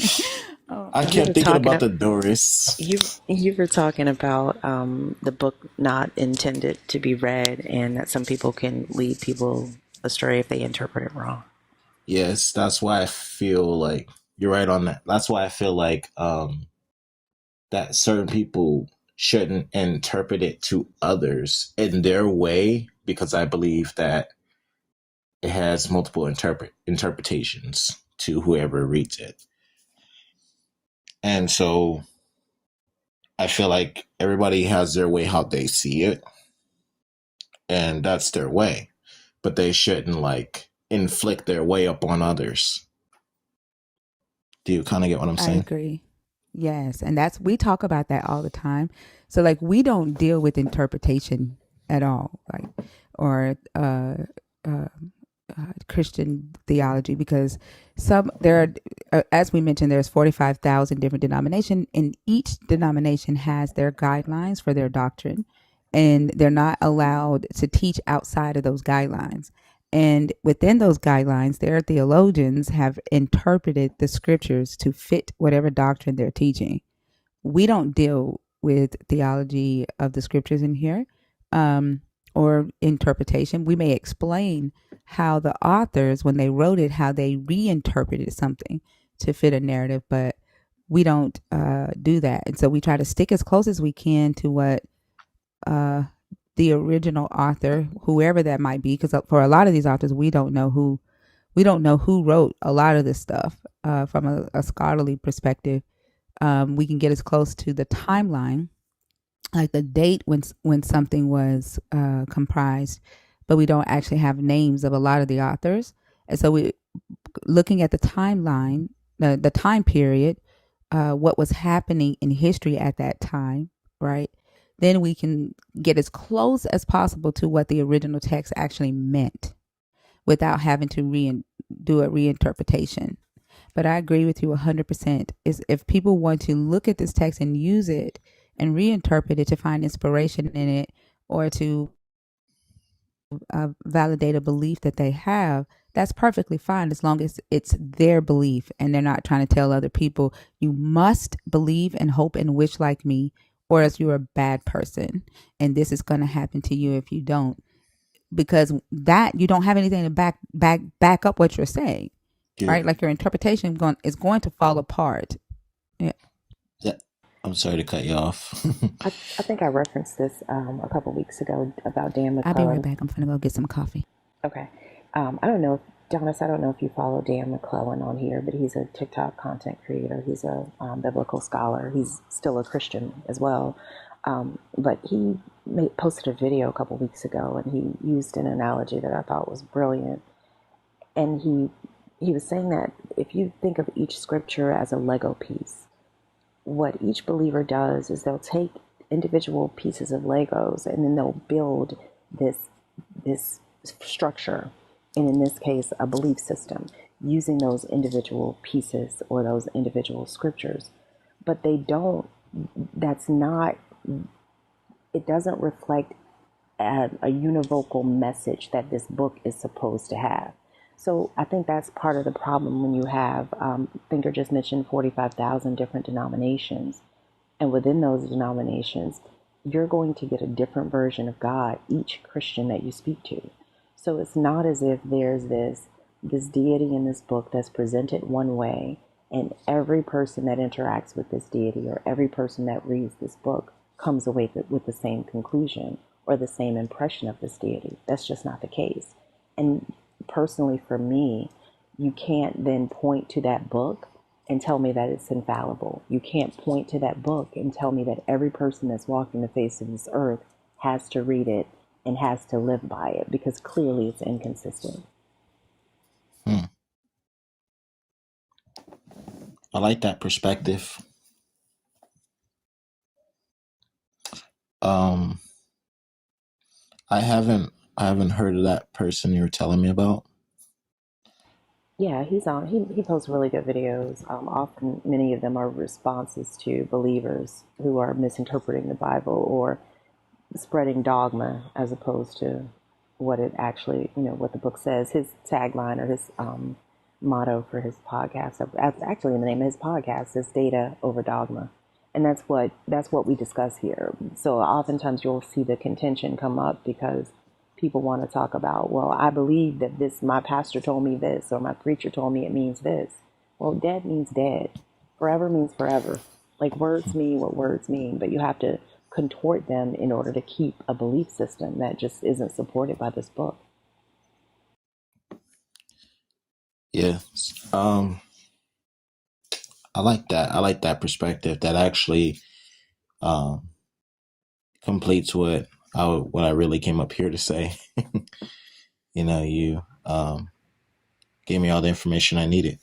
Oh, I You kept were thinking talking about of, the Doris. you were talking about the book not intended to be read, and that some people can lead people astray if they interpret it wrong. Yes, that's why I feel like you're right on that. That's why I feel like that certain people shouldn't interpret it to others in their way because I believe that it has multiple interpretations to whoever reads it. And so I feel like everybody has their way how they see it, and that's their way. But they shouldn't like inflict their way up on others. Do you kind of get what I'm I saying? agree. Yes, and we talk about that all the time. So like we don't deal with interpretation at all, like or uh, Christian theology because there are as we mentioned there's 45,000 different denominations and each denomination has their guidelines for their doctrine and they're not allowed to teach outside of those guidelines. And within those guidelines, their theologians have interpreted the scriptures to fit whatever doctrine they're teaching. We don't deal with theology of the scriptures in here or interpretation. We may explain how the authors, when they wrote it, how they reinterpreted something to fit a narrative, but we don't do that. And so we try to stick as close as we can to what uh, the original author, whoever that might be, because for a lot of these authors, we don't know who wrote a lot of this stuff from a scholarly perspective. We can get as close to the timeline, like the date when something was comprised, but we don't actually have names of a lot of the authors. And so we looking at the timeline, the time period, what was happening in history at that time, right? Then we can get as close as possible to what the original text actually meant without having to do a reinterpretation. But I agree with you 100%. Is if people want to look at this text and use it and reinterpret it to find inspiration in it, or to validate a belief that they have, that's perfectly fine as long as it's their belief and they're not trying to tell other people, you must believe and hope and wish like me, or else you're a bad person and this is going to happen to you if you don't. Because that you don't have anything to back up what you're saying, Yeah. right? Like your interpretation is going to fall apart. Yeah. I'm sorry to cut you off. I think I referenced this a couple weeks ago about Dan I'll be right McClellan. back. I'm gonna go get some coffee. Okay. I don't know, Jonas, I don't know if you follow Dan McClellan on here, but he's a TikTok content creator. He's a biblical scholar. He's still a Christian as well. But he posted a video a couple weeks ago, and he used an analogy that I thought was brilliant. And he was saying that if you think of each scripture as a Lego piece, what each believer does is they'll take individual pieces of Legos and then they'll build this structure, and in this case, a belief system, using those individual pieces or those individual scriptures. But they don't, that's not, it doesn't reflect a univocal message that this book is supposed to have. So I think that's part of the problem when you have, Thinker just mentioned 45,000 different denominations. And within those denominations, you're going to get a different version of God, each Christian that you speak to. So it's not as if there's this deity in this book that's presented one way, and every person that interacts with this deity or every person that reads this book comes away with the same conclusion or the same impression of this deity. That's just not the case. And personally, for me, you can't then point to that book and tell me that it's infallible. You can't point to that book and tell me that every person that's walking the face of this earth has to read it and has to live by it, because clearly it's inconsistent. I like that perspective. I haven't heard of that person you were telling me about. Yeah, he's on. He posts really good videos. Often, many of them are responses to believers who are misinterpreting the Bible or spreading dogma as opposed to what it actually, what the book says. His tagline or his motto for his podcast, actually in the name of his podcast, is "Data over Dogma," and that's what we discuss here. So oftentimes you'll see the contention come up because people want to talk about, well, I believe that this, my pastor told me this, or my preacher told me it means this. Well, dead means dead. Forever means forever. Like, words mean what words mean, but you have to contort them in order to keep a belief system that just isn't supported by this book. Yeah. I like that. I like that perspective. That actually completes what I really came up here to say. You gave me all the information I needed.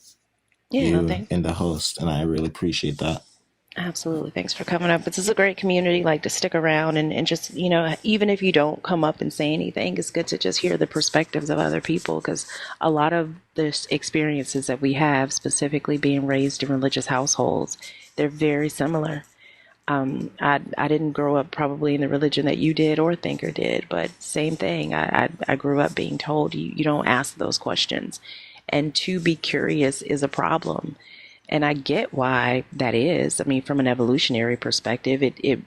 Yeah, no, thanks. And the host, and I really appreciate that. Absolutely. Thanks for coming up. This is a great community, like, to stick around and just, even if you don't come up and say anything, it's good to just hear the perspectives of other people, because a lot of the experiences that we have, specifically being raised in religious households, they're very similar. I didn't grow up probably in the religion that you did or Thinker did, but same thing. I grew up being told you don't ask those questions. And to be curious is a problem. And I get why that is. I mean, from an evolutionary perspective, it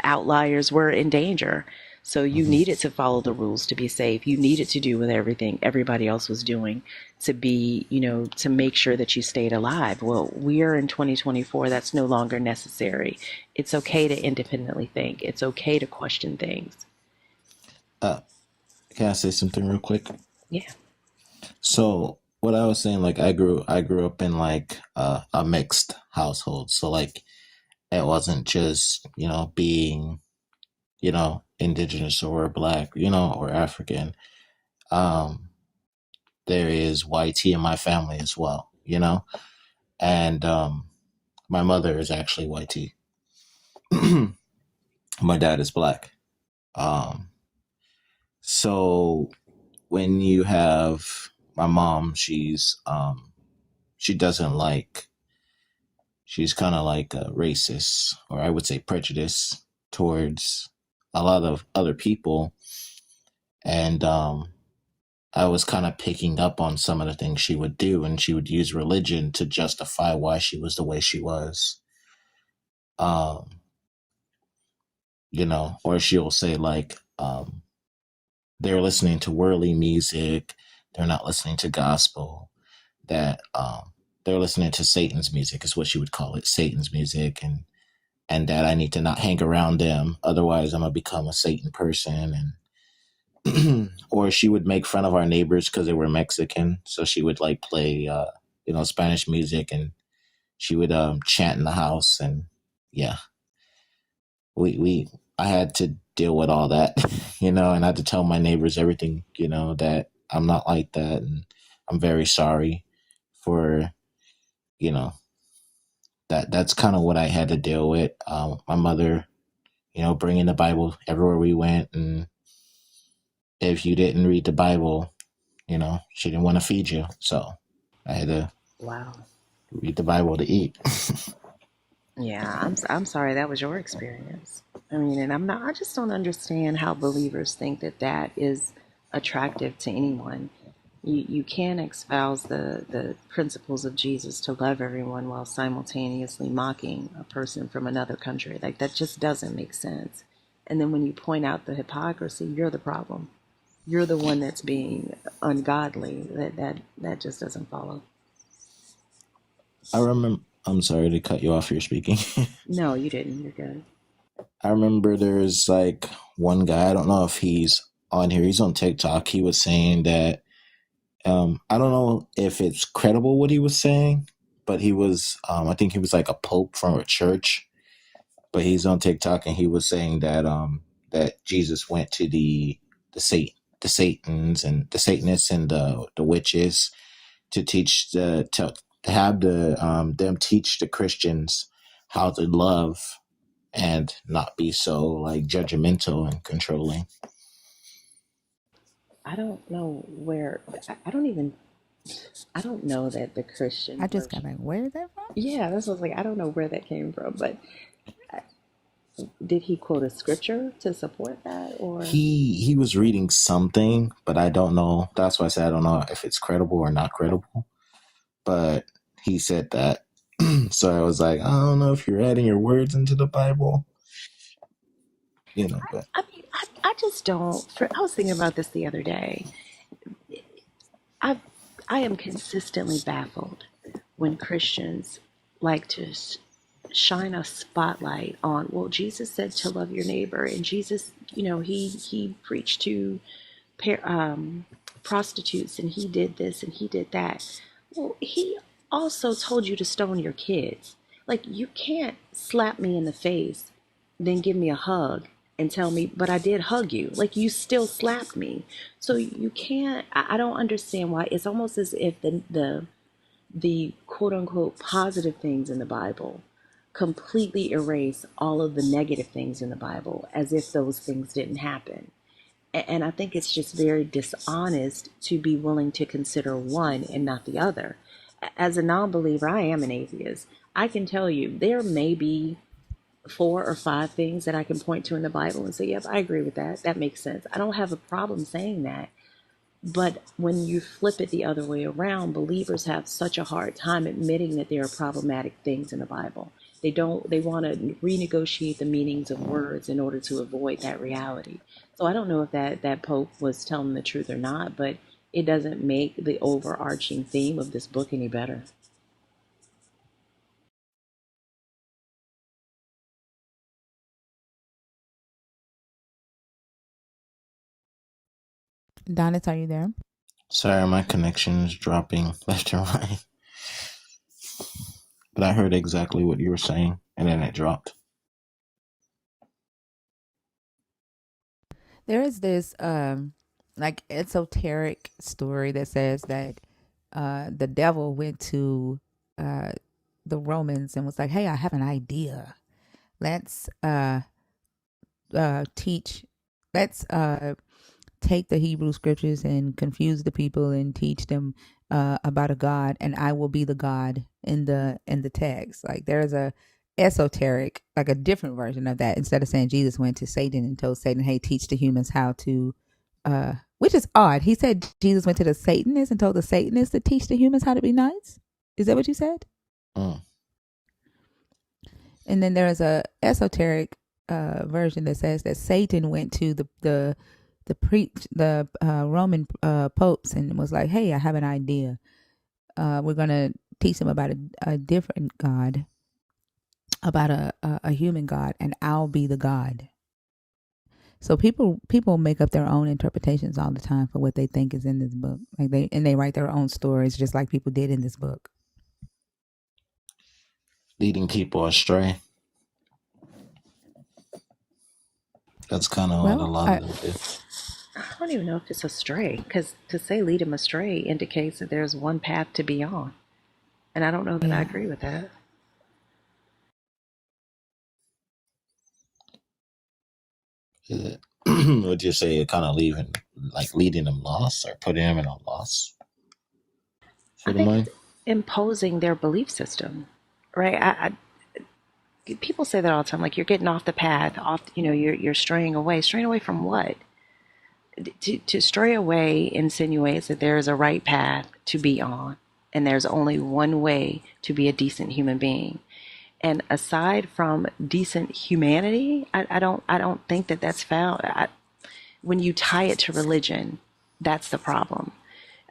outliers were in danger. So you needed to follow the rules to be safe. You needed to do with everything everybody else was doing to be, to make sure that you stayed alive. Well, we're in 2024. That's no longer necessary. It's okay to independently think. It's okay to question things. Uh, can I say something real quick? Yeah. So what I was saying, like I grew up in like a mixed household. So like it wasn't just, being, indigenous or black, or African. Um, there is YT in my family as well, and my mother is actually YT. My dad is black. Um, so when you have my mom, she doesn't like, she's kind of like a racist, or I would say prejudice towards a lot of other people. And I was kind of picking up on some of the things she would do, and she would use religion to justify why she was the way she was. Um, or she'll say like, they're listening to worldly music, they're not listening to gospel, that they're listening to Satan's music is what she would call it, Satan's music, and that I need to not hang around them, otherwise I'm gonna become a Satan person. And or she would make fun of our neighbors because they were Mexican, so she would like play Spanish music, and she would chant in the house. And yeah, we I had to deal with all that, and I had to tell my neighbors everything, that I'm not like that, and I'm very sorry for, you know that's kind of what I had to deal with. My mother, bringing the Bible everywhere we went, and if you didn't read the Bible, she didn't want to feed you, so I had to Wow. read the Bible to eat. Yeah, I'm sorry that was your experience. I mean, and I just don't understand how believers think that that is attractive to anyone. You can't espouse the principles of Jesus to love everyone while simultaneously mocking a person from another country. Like, that just doesn't make sense. And then when you point out the hypocrisy, you're the problem. You're the one that's being ungodly. That just doesn't follow. I remember. I'm sorry to cut you off. You're speaking. No, you didn't. You're good. I remember there's like one guy. I don't know if he's on here. He's on TikTok. He was saying that. I don't know if it's credible what he was saying, but he was. I think he was like a pope from a church, but he's on TikTok and he was saying that that Jesus went to the Satans and the Satanists and the witches to teach to have them teach the Christians how to love and not be so like judgmental and controlling. I don't know where. I don't even. I don't know that the I Christian just got version. back. Where is that from? Yeah, that's what I was like. I don't know where that came from, but did he quote a scripture to support that, or? He was reading something, but I don't know. That's why I said I don't know if it's credible or not credible. But he said that. So I was like, I don't know if you're adding your words into the Bible, but I mean, I just don't. I was thinking about this the other day. I I am consistently baffled when Christians like to shine a spotlight on, well, Jesus said to love your neighbor, and Jesus, he preached to prostitutes, and he did this and he did that. Well, he also told you to stone your kids. Like, you can't slap me in the face, then give me a hug and tell me, but I did hug you. Like, you still slapped me. So you can't. I don't understand why. It's almost as if the quote unquote positive things in the Bible completely erase all of the negative things in the Bible, as if those things didn't happen. And I think it's just very dishonest to be willing to consider one and not the other. As a non believer, I am an atheist. I can tell you there may be 4 or 5 things that I can point to in the Bible and say, yep, I agree with that. That makes sense. I don't have a problem saying that. But when you flip it the other way around, believers have such a hard time admitting that there are problematic things in the Bible. They want to renegotiate the meanings of words in order to avoid that reality. So I don't know if that Pope was telling the truth or not, but it doesn't make the overarching theme of this book any better. Donis, are you there? Sorry, my connection is dropping left and right. But I heard exactly what you were saying, and then it dropped. There is this like esoteric story that says that the devil went to uh the Romans and was like, "Hey, I have an idea. Let's teach let's take the Hebrew scriptures and confuse the people and teach them about a God, and I will be the God in the text." Like there's a esoteric, like a different version of that. Instead of saying Jesus went to Satan and told Satan, "Hey, teach the humans how to," which is odd. He said Jesus went to the Satanists and told the Satanists to teach the humans how to be nice. Is that what you said? Mm. And then there is a esoteric version that says that Satan went to the Roman popes and was like, "Hey, I have an idea. We're gonna teach them about a different God, about a human God, and I'll be the God." So people make up their own interpretations all the time for what they think is in this book. Like they write their own stories, just like people did in this book. Leading people astray. That's kind of what a Well, lot of them do. I don't even know if it's astray, because to say lead him astray indicates that there's one path to be on. And I don't know that I yeah. agree with that. Is it? Would you say it kind of leading them lost or putting them in a loss I for the think mind? it's imposing their belief system, right? People say that all the time, like you're getting off the path, off, you're straying away. Straying away from what? To stray away insinuates that there is a right path to be on, and there's only one way to be a decent human being. And aside from decent humanity, I don't think that that's found. When you tie it to religion, that's the problem.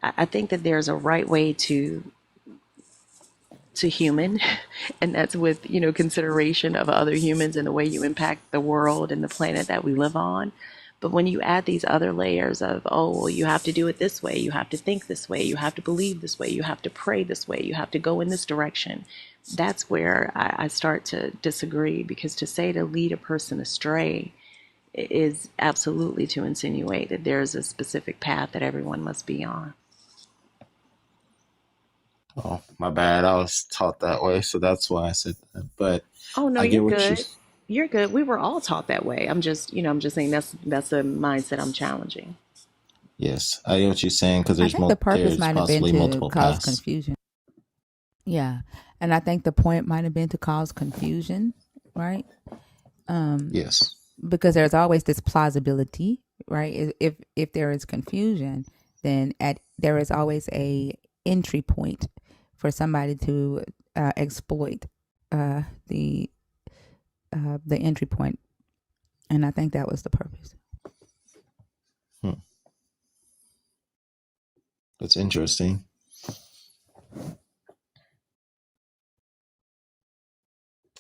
I think that there's a right way to human, and that's with consideration of other humans and the way you impact the world and the planet that we live on. But when you add these other layers of, oh well, you have to do it this way, you have to think this way, you have to believe this way, you have to pray this way, you have to go in this direction, that's where I start to disagree. Because to say to lead a person astray is absolutely to insinuate that there's a specific path that everyone must be on. Oh, my bad. I was taught that way, so that's why I said that. But Oh no, I get you're what you. good. You're good. We were all taught that way. I'm just saying that's the mindset I'm challenging. Yes, I get what you're saying because I think the purpose there's might have been possibly to multiple cause paths. confusion. Yeah, and I think the point might have been to cause confusion, right? Yes. Because there's always this plausibility, right? If there is confusion, then there is always a entry point for somebody to exploit uh, the the entry point, and I think that was the purpose. Hmm. That's interesting.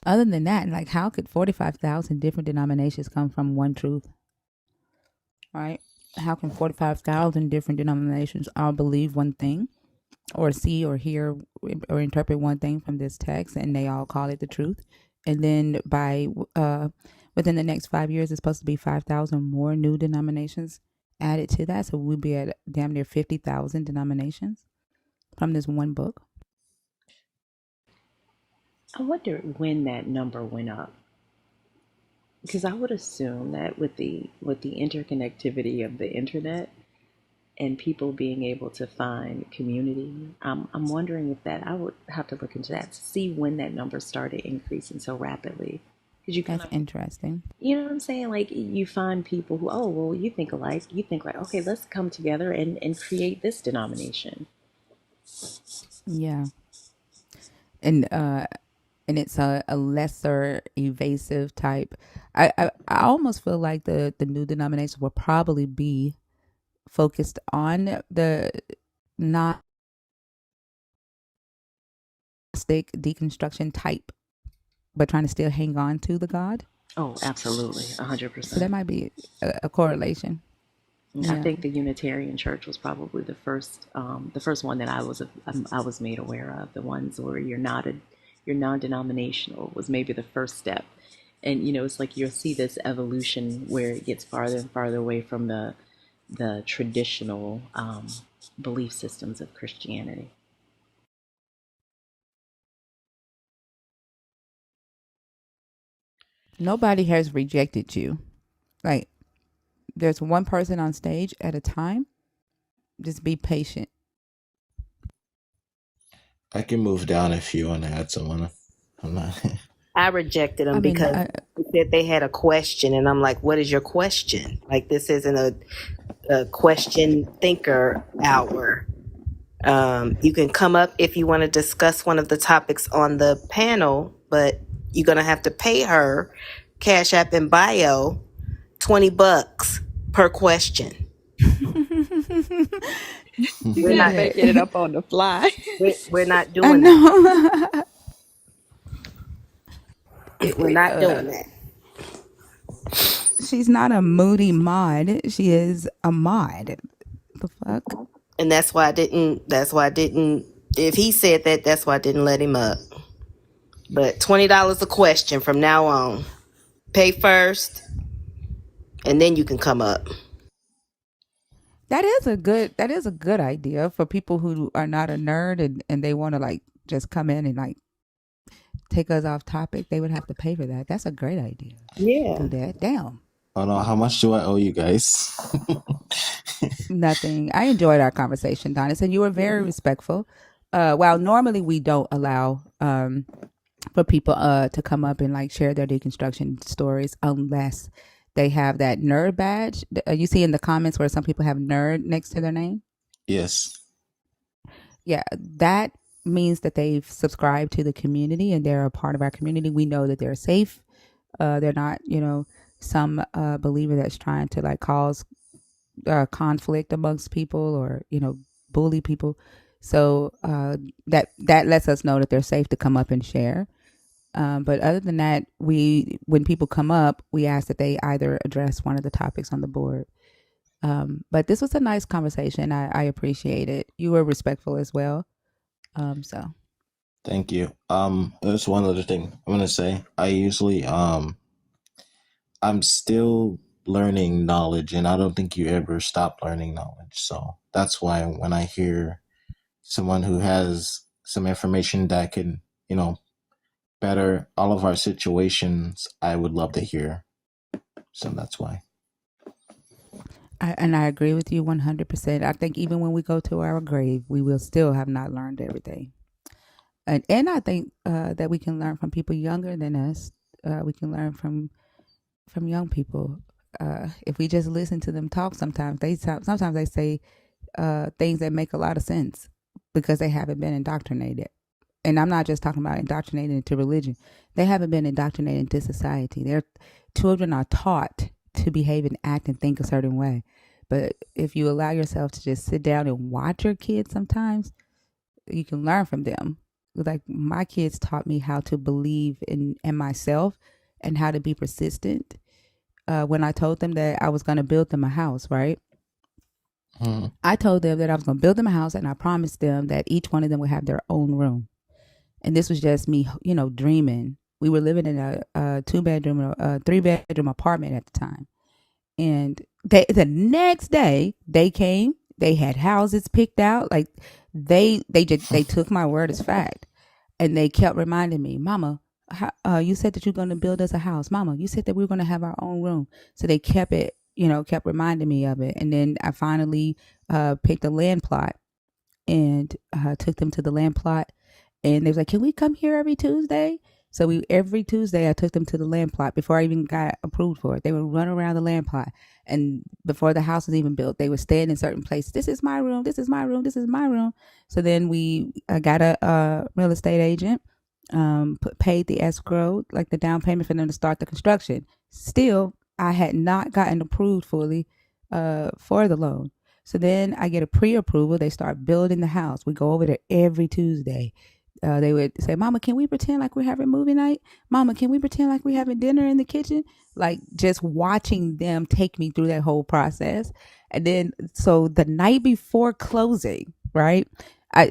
Other than that, like, how could 45,000 different denominations come from one truth, right? How can 45,000 different denominations all believe one thing or see or hear or interpret one thing from this text and they all call it the truth? And then within the next 5 years, it's supposed to be 5,000 more new denominations added to that. So we'll be at damn near 50,000 denominations from this one book. I wonder when that number went up, because I would assume that with the interconnectivity of the internet and people being able to find community, I'm wondering if that I would have to look into that to see when that number started increasing so rapidly. Because you kind That's of, interesting. you know what I'm saying? Like you find people who, oh well, you think alike, you think like, okay, let's come together and create this denomination. Yeah. And it's a lesser evasive type. I almost feel like the new denomination will probably be focused on the Gnostic deconstruction type, but trying to still hang on to the God. Oh, absolutely, So 100%. that might be a correlation. I Yeah. think the Unitarian Church was probably the first one that I was made aware of. The ones where you're non-denominational was maybe the first step, and it's like you'll see this evolution where it gets farther and farther away from the traditional belief systems of Christianity. Nobody has rejected you. Like, there's one person on stage at a time. Just be patient. I can move down if you want to add someone. I'm not. I rejected I them mean, because they said they had a question, and I'm like, "What is your question? Like, this isn't a question thinker hour. You can come up if you want to discuss one of the topics on the panel, but you're gonna have to pay her Cash App and Bio $20 per question. We're do not that. Making it up on the fly. we're not I doing that. know. We're not doing that. She's not a moody mod. She is a mod. The fuck? And that's why I didn't. If he said that, that's why I didn't let him up. But $20 a question from now on. Pay first, and then you can come up. That is a good idea for people who are not a nerd and they want to like just come in and like take us off topic. They would have to pay for that. That's a great idea. Yeah. Do that. Damn. Oh no, how much do I owe you guys? Nothing. I enjoyed our conversation, Donis, and you were very respectful. While normally we don't allow for people to come up and like share their deconstruction stories unless they have that nerd badge. You see in the comments where some people have nerd next to their name. Yes. Yeah, that means that they've subscribed to the community and they're a part of our community. We know that they're safe. They're not, some believer that's trying to like cause conflict amongst people or bully people. So that lets us know that they're safe to come up and share. But other than that, when people come up, we ask that they either address one of the topics on the board. But this was a nice conversation. I appreciate it. You were respectful as well. So Thank you. There's one other thing I'm gonna say. I usually I'm still learning knowledge, and I don't think you ever stop learning knowledge. So that's why when I hear someone who has some information that can, better all of our situations, I would love to hear. So that's why. I agree with you 100%. I think even when we go to our grave, we will still have not learned everything. And I think that we can learn from people younger than us. We can learn from young people. If we just listen to them talk, sometimes they say things that make a lot of sense because they haven't been indoctrinated. And I'm not just talking about indoctrinated into religion. They haven't been indoctrinated into society. Their children are taught to behave and act and think a certain way. But if you allow yourself to just sit down and watch your kids sometimes, you can learn from them. Like my kids taught me how to believe in myself and how to be persistent. When I told them that I was going to build them a house, right? I told them that I was going to build them a house and I promised them that each one of them would have their own room. And this was just me, dreaming. We were living in a 2-bedroom, 3-bedroom apartment at the time. And the next day they came, they had houses picked out. Like they took my word as fact. And they kept reminding me, Mama, you said that you're going to build us a house. Mama, you said that we were going to have our own room. So they kept reminding me of it. And then I finally picked a land plot and took them to the land plot. And they was like, can we come here every Tuesday? So every Tuesday I took them to the land plot before I even got approved for it. They would run around the land plot. And before the house was even built, they would stand in certain places. This is my room. This is my room. This is my room. So then I got a real estate agent, paid the escrow, like the down payment for them to start the construction. Still, I had not gotten approved fully for the loan. So then I get a pre-approval. They start building the house. We go over there every Tuesday. They would say, Mama, can we pretend like we're having movie night? Mama, can we pretend like we're having dinner in the kitchen? Like just watching them take me through that whole process. And then, so the night before closing, right?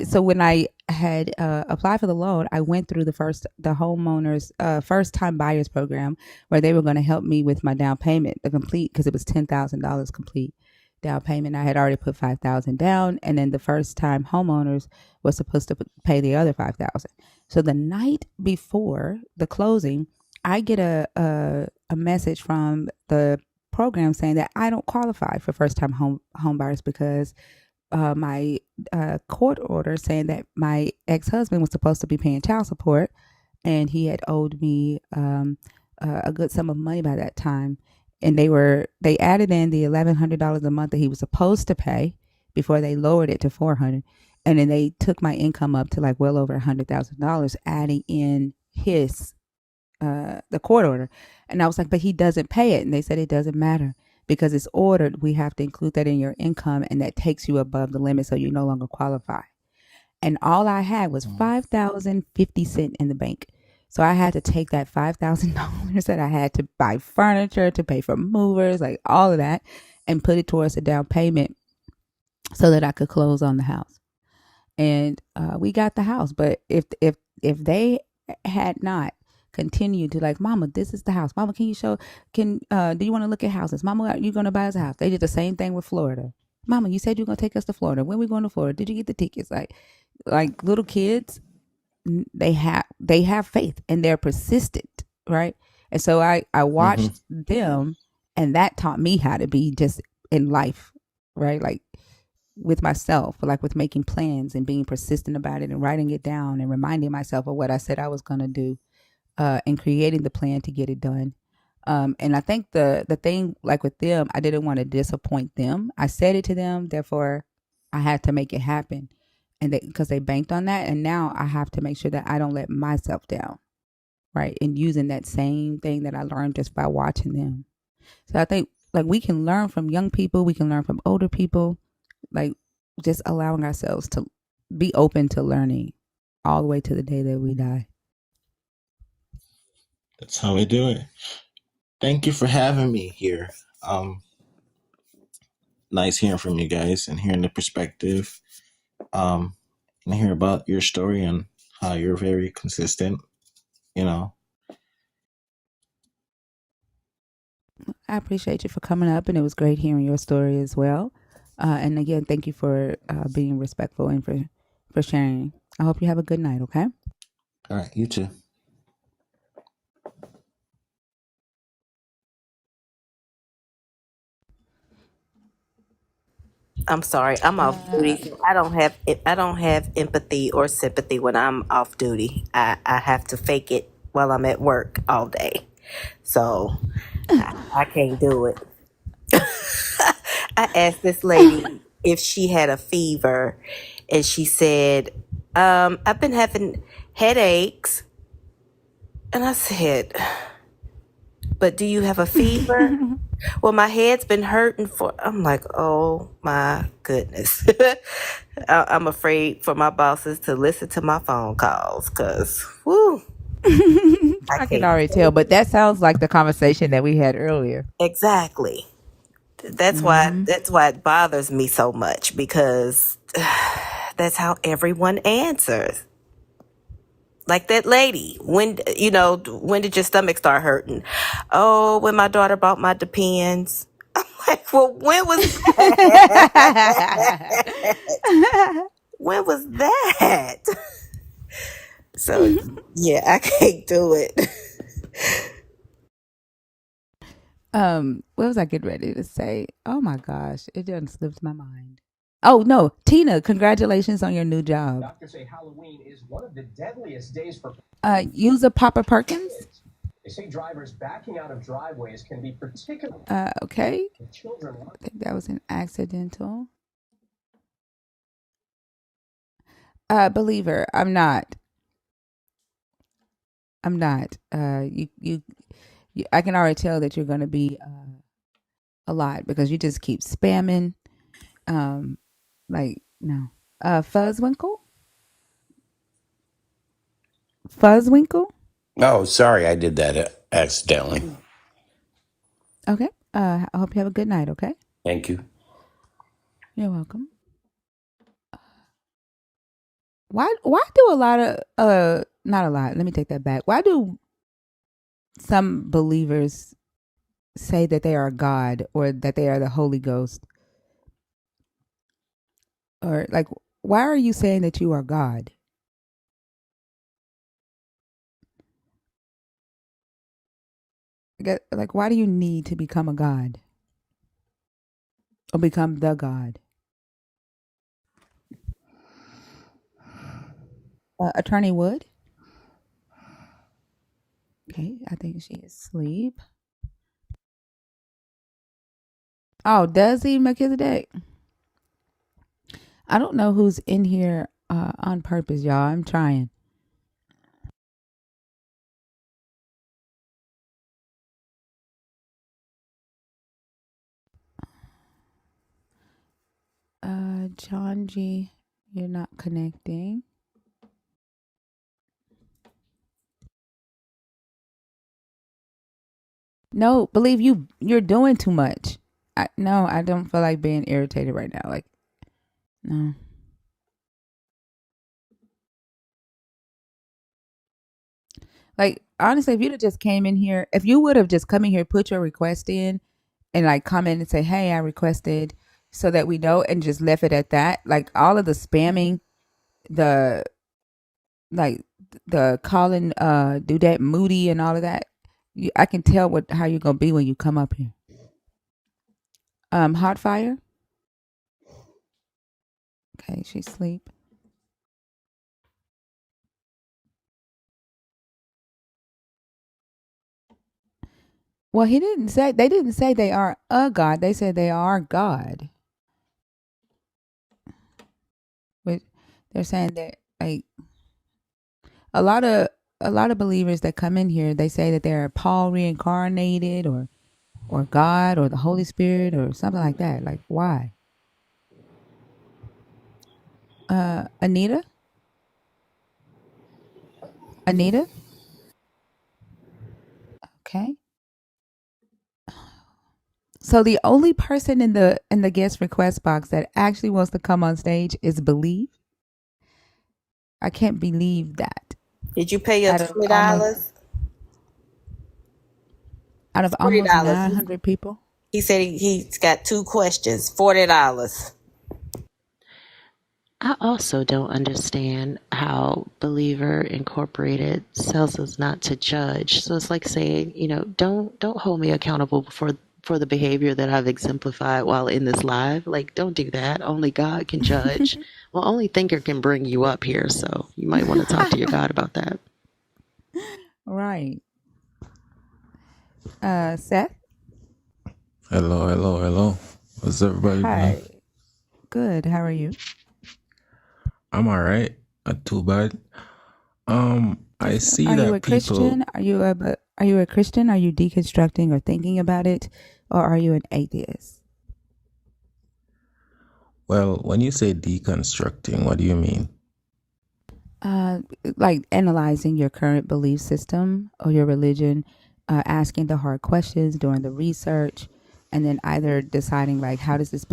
So when I had applied for the loan, I went through the homeowners first time buyers program, where they were going to help me with my down payment, the complete, because it was $10,000 complete down payment. I had already put 5,000 down, and then the first time homeowners was supposed to pay the other 5,000. So the night before the closing, I get a message from the program saying that I don't qualify for first time home buyers because my court order saying that my ex husband was supposed to be paying child support, and he had owed me a good sum of money by that time. And they added in the $1,100 a month that he was supposed to pay before they lowered it to $400, and then they took my income up to like well over $100,000, adding in his the court order. And I was like, but he doesn't pay it. And they said it doesn't matter because it's ordered. We have to include that in your income, and that takes you above the limit, so you no longer qualify. And all I had was 5,050 cents in the bank. So I had to take that $5,000 that I had to buy furniture, to pay for movers, like all of that, and put it towards a down payment so that I could close on the house. And we got the house. But if they had not continued to like, Mama, this is the house. Mama, do you want to look at houses? Mama, are you going to buy us a house? They did the same thing with Florida. Mama, you said you were going to take us to Florida. When we going to Florida? Did you get the tickets? Like little kids, they have faith and they're persistent, right? And so I watched them, and that taught me how to be just in life, right? Like with myself, like with making plans and being persistent about it and writing it down and reminding myself of what I said I was going to do, and creating the plan to get it done. And I think the thing, like with them, I didn't want to disappoint them. I said it to them, therefore I had to make it happen. And because they banked on that, and now I have to make sure that I don't let myself down, right? And using that same thing that I learned just by watching them. So I think like we can learn from young people, we can learn from older people, like just allowing ourselves to be open to learning all the way to the day that we die. That's how we do it. Thank you for having me here. Nice hearing from you guys and hearing the perspective. And hear about your story and how you're very consistent, you know. I appreciate you for coming up, and it was great hearing your story as well. And again, thank you for being respectful and for sharing. I hope you have a good night, okay? All right, you too. I'm sorry, I'm off duty. So I don't have empathy or sympathy when I'm off duty. I have to fake it while I'm at work all day. So I can't do it. I asked this lady if she had a fever, and she said, I've been having headaches. And I said, but do you have a fever? Well, my head's been hurting I'm like, oh my goodness. I'm afraid for my bosses to listen to my phone calls because, whoo. I can already tell, but that sounds like the conversation that we had earlier. Exactly. That's why it bothers me so much, because that's how everyone answers. Like that lady, when did your stomach start hurting? Oh, when my daughter bought my Depends. I'm like, well, when was that? When was that? So, yeah, I can't do it. What was I getting ready to say? Oh my gosh, it just slipped my mind. Oh no, Tina, congratulations on your new job. Doctors say Halloween is one of the deadliest days for. User Papa Perkins. They say drivers backing out of driveways can be particularly. Okay. Children. I think that was an accidental. Believer, I'm not. You I can already tell that you're going to be a lot because you just keep spamming. Like no. Fuzzwinkle. Fuzzwinkle. Oh, sorry, I did that accidentally. Okay. I hope you have a good night. Okay. Thank you. You're welcome. Why do a lot of not a lot, let me take that back. Why do some believers say that they are God or that they are the Holy Ghost? Or like why are you saying that you are God? Like why do you need to become a God or become the God? Attorney Wood? Okay, I think she is asleep. Oh, does he, Melchizedek? I don't know who's in here on purpose, y'all. I'm trying. John G, you're not connecting. No, believe you're doing too much. No, I don't feel like being irritated right now. Like, no. Like, honestly, if you'd have just came in here, if you would have just come in here, put your request in and like come in and say, hey, I requested so that we know and just left it at that. Like all of the spamming, the like the calling do that moody and all of that. I can tell how you're gonna be when you come up here. Hot fire. Okay, she's asleep. Well, he didn't say. They didn't say they are a god. They said they are God. But they're saying that like a lot of a lot of believers that come in here, they say that they're Paul reincarnated or God or the Holy Spirit or something like that. Like why? Anita. Anita. Okay. So the only person in the guest request box that actually wants to come on stage is Believe. I can't believe that. Did you pay your Out of almost $20? out of almost $40. 900 people. He said he's got two questions. $40. I also don't understand how Believer Incorporated tells us not to judge. So it's like saying, don't hold me accountable for the behavior that I've exemplified while in this live. Like, don't do that. Only God can judge. Well, only thinker can bring you up here, so you might want to talk to your God about that. Right. Seth. Hello, hello, hello. What's everybody doing? Hi. Good. How are you? I'm all right. Not too bad. I see Are you a that people. Christian? Are you a Christian? Are you deconstructing or thinking about it, or are you an atheist? Well, when you say deconstructing, what do you mean? Like analyzing your current belief system or your religion, asking the hard questions, doing the research, and then either deciding like how does this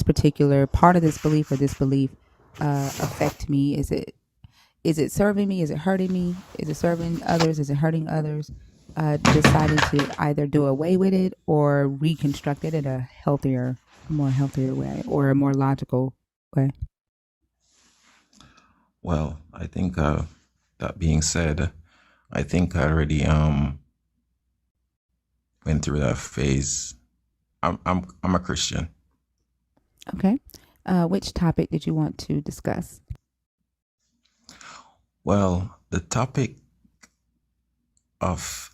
particular part of this belief or this belief affect me? Is it serving me? Is it hurting me? Is it serving others? Is it hurting others? Deciding to either do away with it or reconstruct it in a more healthier way or a more logical way. Well, I think that being said, I think I already went through that phase. I'm a Christian. Okay. Which topic did you want to discuss? Well, the topic of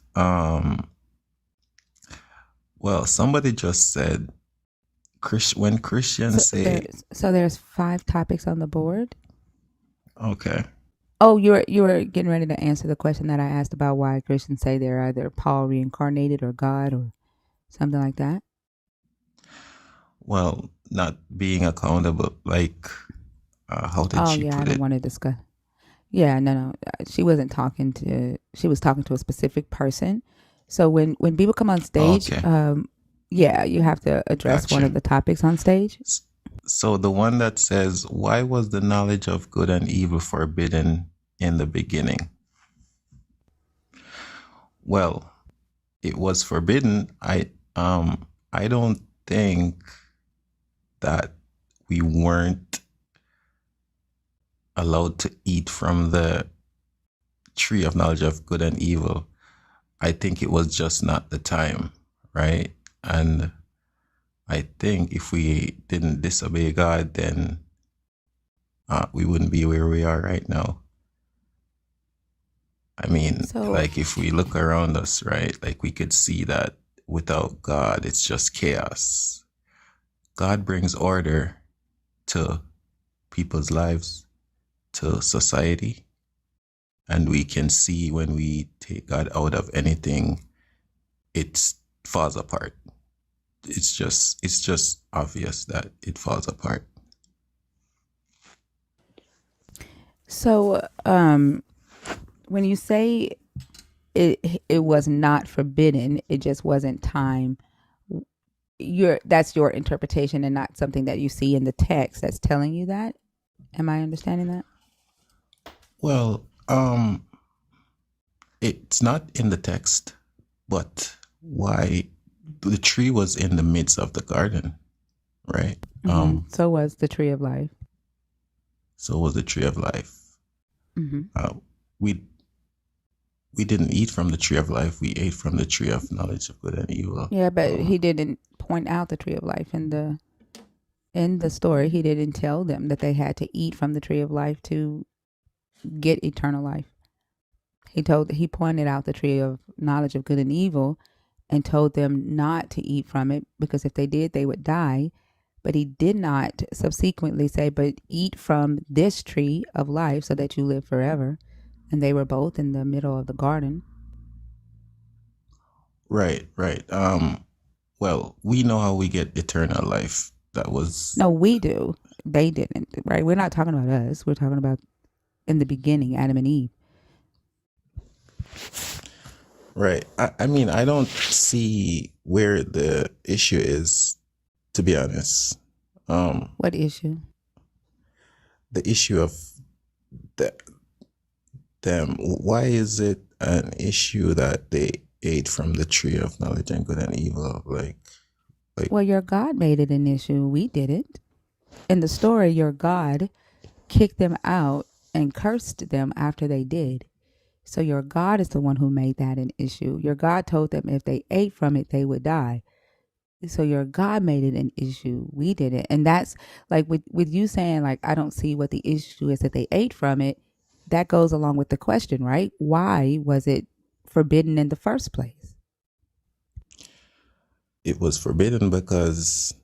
well, somebody just said when Christians say There's 5 topics on the board. okay. Oh, you were getting ready to answer the question that I asked about why Christians say they're either Paul reincarnated or God or something like that. Well, not being accountable, like how did Oh she yeah, I put don't it? want to discuss. Yeah, no. She wasn't talking to. She was talking to a specific person. So when people come on stage, Okay, yeah, you have to address one gotcha. of the topics on stage. So the one that says, why was the knowledge of good and evil forbidden in the beginning? Well, it was forbidden. I don't think that we weren't allowed to eat from the tree of knowledge of good and evil. I think it was just not the time, right? And I think if we didn't disobey God, then we wouldn't be where we are right now. I mean, So, like if we look around us, right, like we could see that without God, it's just chaos. God brings order to people's lives, to society, and we can see when we take God out of anything, it falls apart. It's just obvious that it falls apart. so when you say it was not forbidden, it just wasn't time. That's your interpretation and not something that you see in the text that's telling you that. Am I understanding that? Well, it's not in the text, but why the tree was in the midst of the garden, right? So was the tree of life. So was the tree of life. Mm-hmm. We didn't eat from the tree of life. We ate from the tree of knowledge of good and evil. Yeah, but he didn't point out the tree of life in the story. He didn't tell them that they had to eat from the tree of life to get eternal life. He pointed out the tree of knowledge of good and evil and told them not to eat from it because if they did, they would die. But he did not subsequently say, but eat from this tree of life so that you live forever. And they were both in the middle of the garden. Right. Well, we know how we get eternal life. That was No, we do. They didn't, right? We're not talking about us. We're talking about in the beginning, Adam and Eve. right. I mean, I don't see where the issue is, to be honest. What issue? The issue of them. Why is it an issue that they ate from the tree of knowledge and good and evil? Well, your God made it an issue. We didn't. In the story, your God kicked them out and cursed them after they did. So your God is the one who made that an issue. Your God told them if they ate from it, they would die. So your God made it an issue. We didn't. And that's like with you saying like, I don't see what the issue is that they ate from it. That goes along with the question, right? Why was it forbidden in the first place? It was forbidden because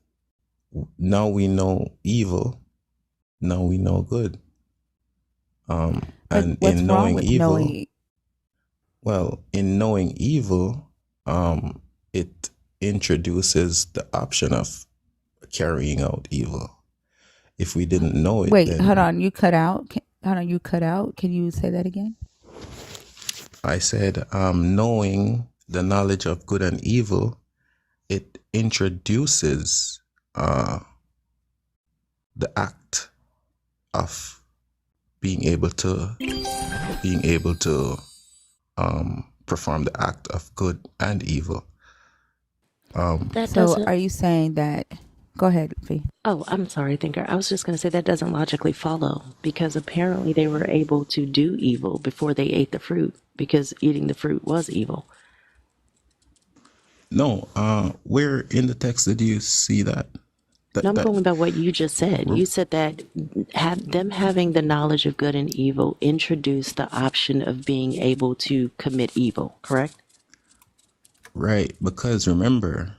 now we know evil, now we know good. And what's in wrong knowing with evil, knowing? well, in knowing evil, it introduces the option of carrying out evil. If we didn't know it, Wait, hold then on. You cut out. You cut out. Can you say that again? I said, knowing the knowledge of good and evil, it introduces the act of being able to perform the act of good and evil. That So doesn't. are you saying that? Go ahead, Fee. Oh, I'm sorry, Thinker. I was just going to say that doesn't logically follow because apparently they were able to do evil before they ate the fruit because eating the fruit was evil. No, where in the text did you see that? No, I'm That going by what you just said. You said that them having the knowledge of good and evil introduced the option of being able to commit evil, correct? right, because remember,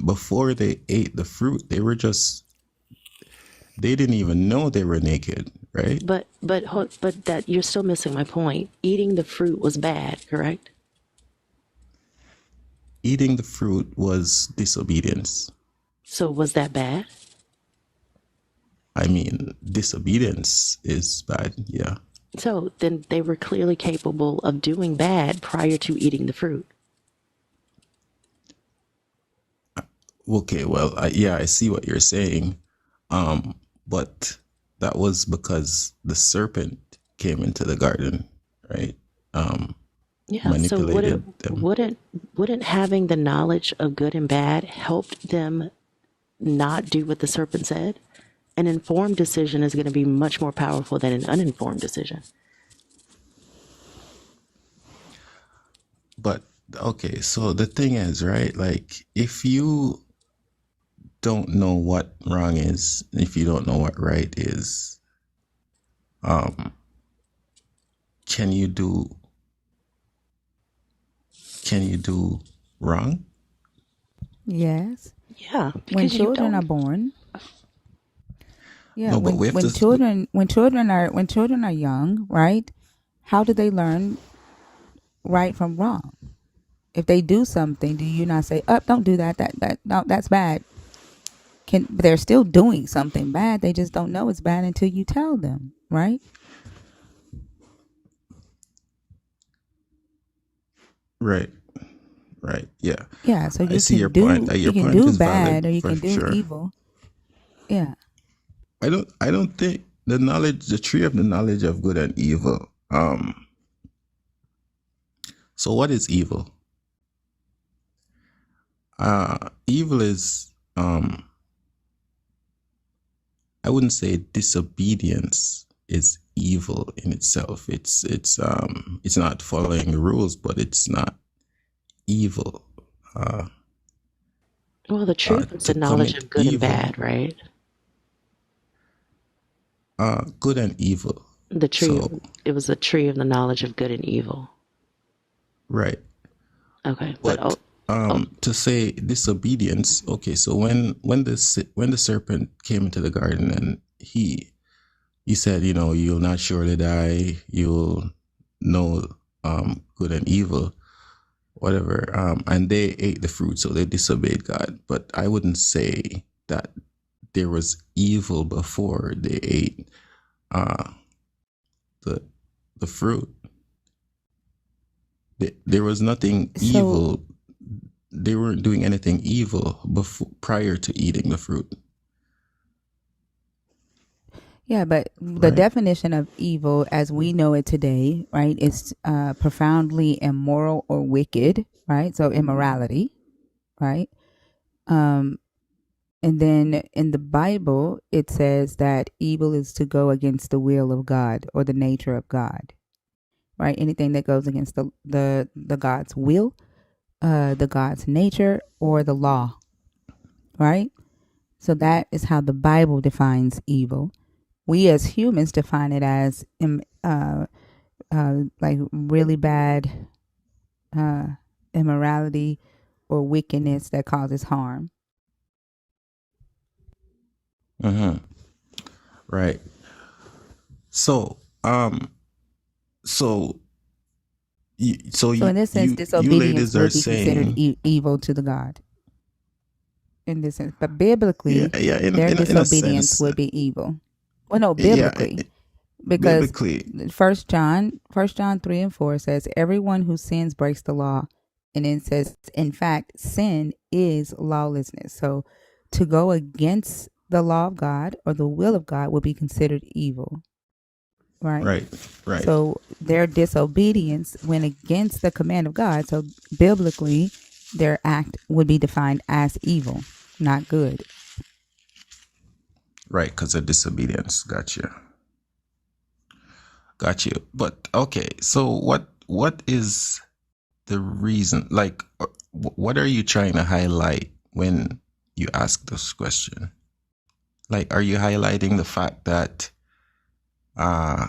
before they ate the fruit, they didn't even know they were naked, right? But that you're still missing my point. Eating the fruit was bad, correct? Eating the fruit was disobedience. So was that bad? I mean, disobedience is bad, yeah. So then they were clearly capable of doing bad prior to eating the fruit. Okay, well, yeah, I see what you're saying, But that was because the serpent came into the garden, right? Yeah. So Manipulated them. wouldn't having the knowledge of good and bad help them not do what the serpent said? An informed decision is going to be much more powerful than an uninformed decision. But okay, so the thing is, right? Like, if you don't know what wrong is, if you don't know what right is, um, can you do wrong? Yes. Yeah, When because you children are don't. born, yeah, No, but we have to. when children are young, right? How do they learn right from wrong? If they do something, do you not say, "Up, don't do that. No, that's bad." They're still doing something bad. They just don't know it's bad until you tell them, right? Right, right, yeah. Yeah. So I see your point. Your you can point do is bad valid or you for can do sure. evil. Yeah. I don't think the tree of the knowledge of good and evil. So what is evil? Evil is, I wouldn't say disobedience is evil in itself. It's not following the rules, but it's not evil. Well, the truth is To the knowledge commit of good and evil, bad, right? good and evil. The tree. So, It was a tree of the knowledge of good and evil. right. Okay, but But to say disobedience, okay. So when the serpent came into the garden and he said, you'll not surely die. You'll know good and evil, whatever. And they ate the fruit, so they disobeyed God. But I wouldn't say that there was evil before they ate the the fruit. There was nothing So evil. They weren't doing anything evil prior to eating the fruit, yeah, but the right? definition of evil as we know it today, right, is profoundly immoral or wicked, right? So immorality, right? Um, and then in the Bible, it says that evil is to go against the will of God or the nature of God, right? Anything that goes against the God's will, the God's nature, or the law, right? So that is how the Bible defines evil. We as humans define it as like really bad uh, immorality or wickedness that causes harm. Mm-hmm. Right. So, so so So in this sense, you disobedience ladies are would be considered saying, evil to the God in this sense. But yeah, biblically, yeah, their in a disobedience sense, would be evil. Well, no, yeah, biblically, because biblically, First John 3:4 says, "Everyone who sins breaks the law," and then says, "In fact, sin is lawlessness." So, to go against the law of God or the will of God would be considered evil, right? right, right, So their disobedience went against the command of God. So biblically, their act would be defined as evil, not good. right, because of disobedience. Got you. But okay, so what is the reason? Like, what are you trying to highlight when you ask this question? Like, are you highlighting the fact that, uh,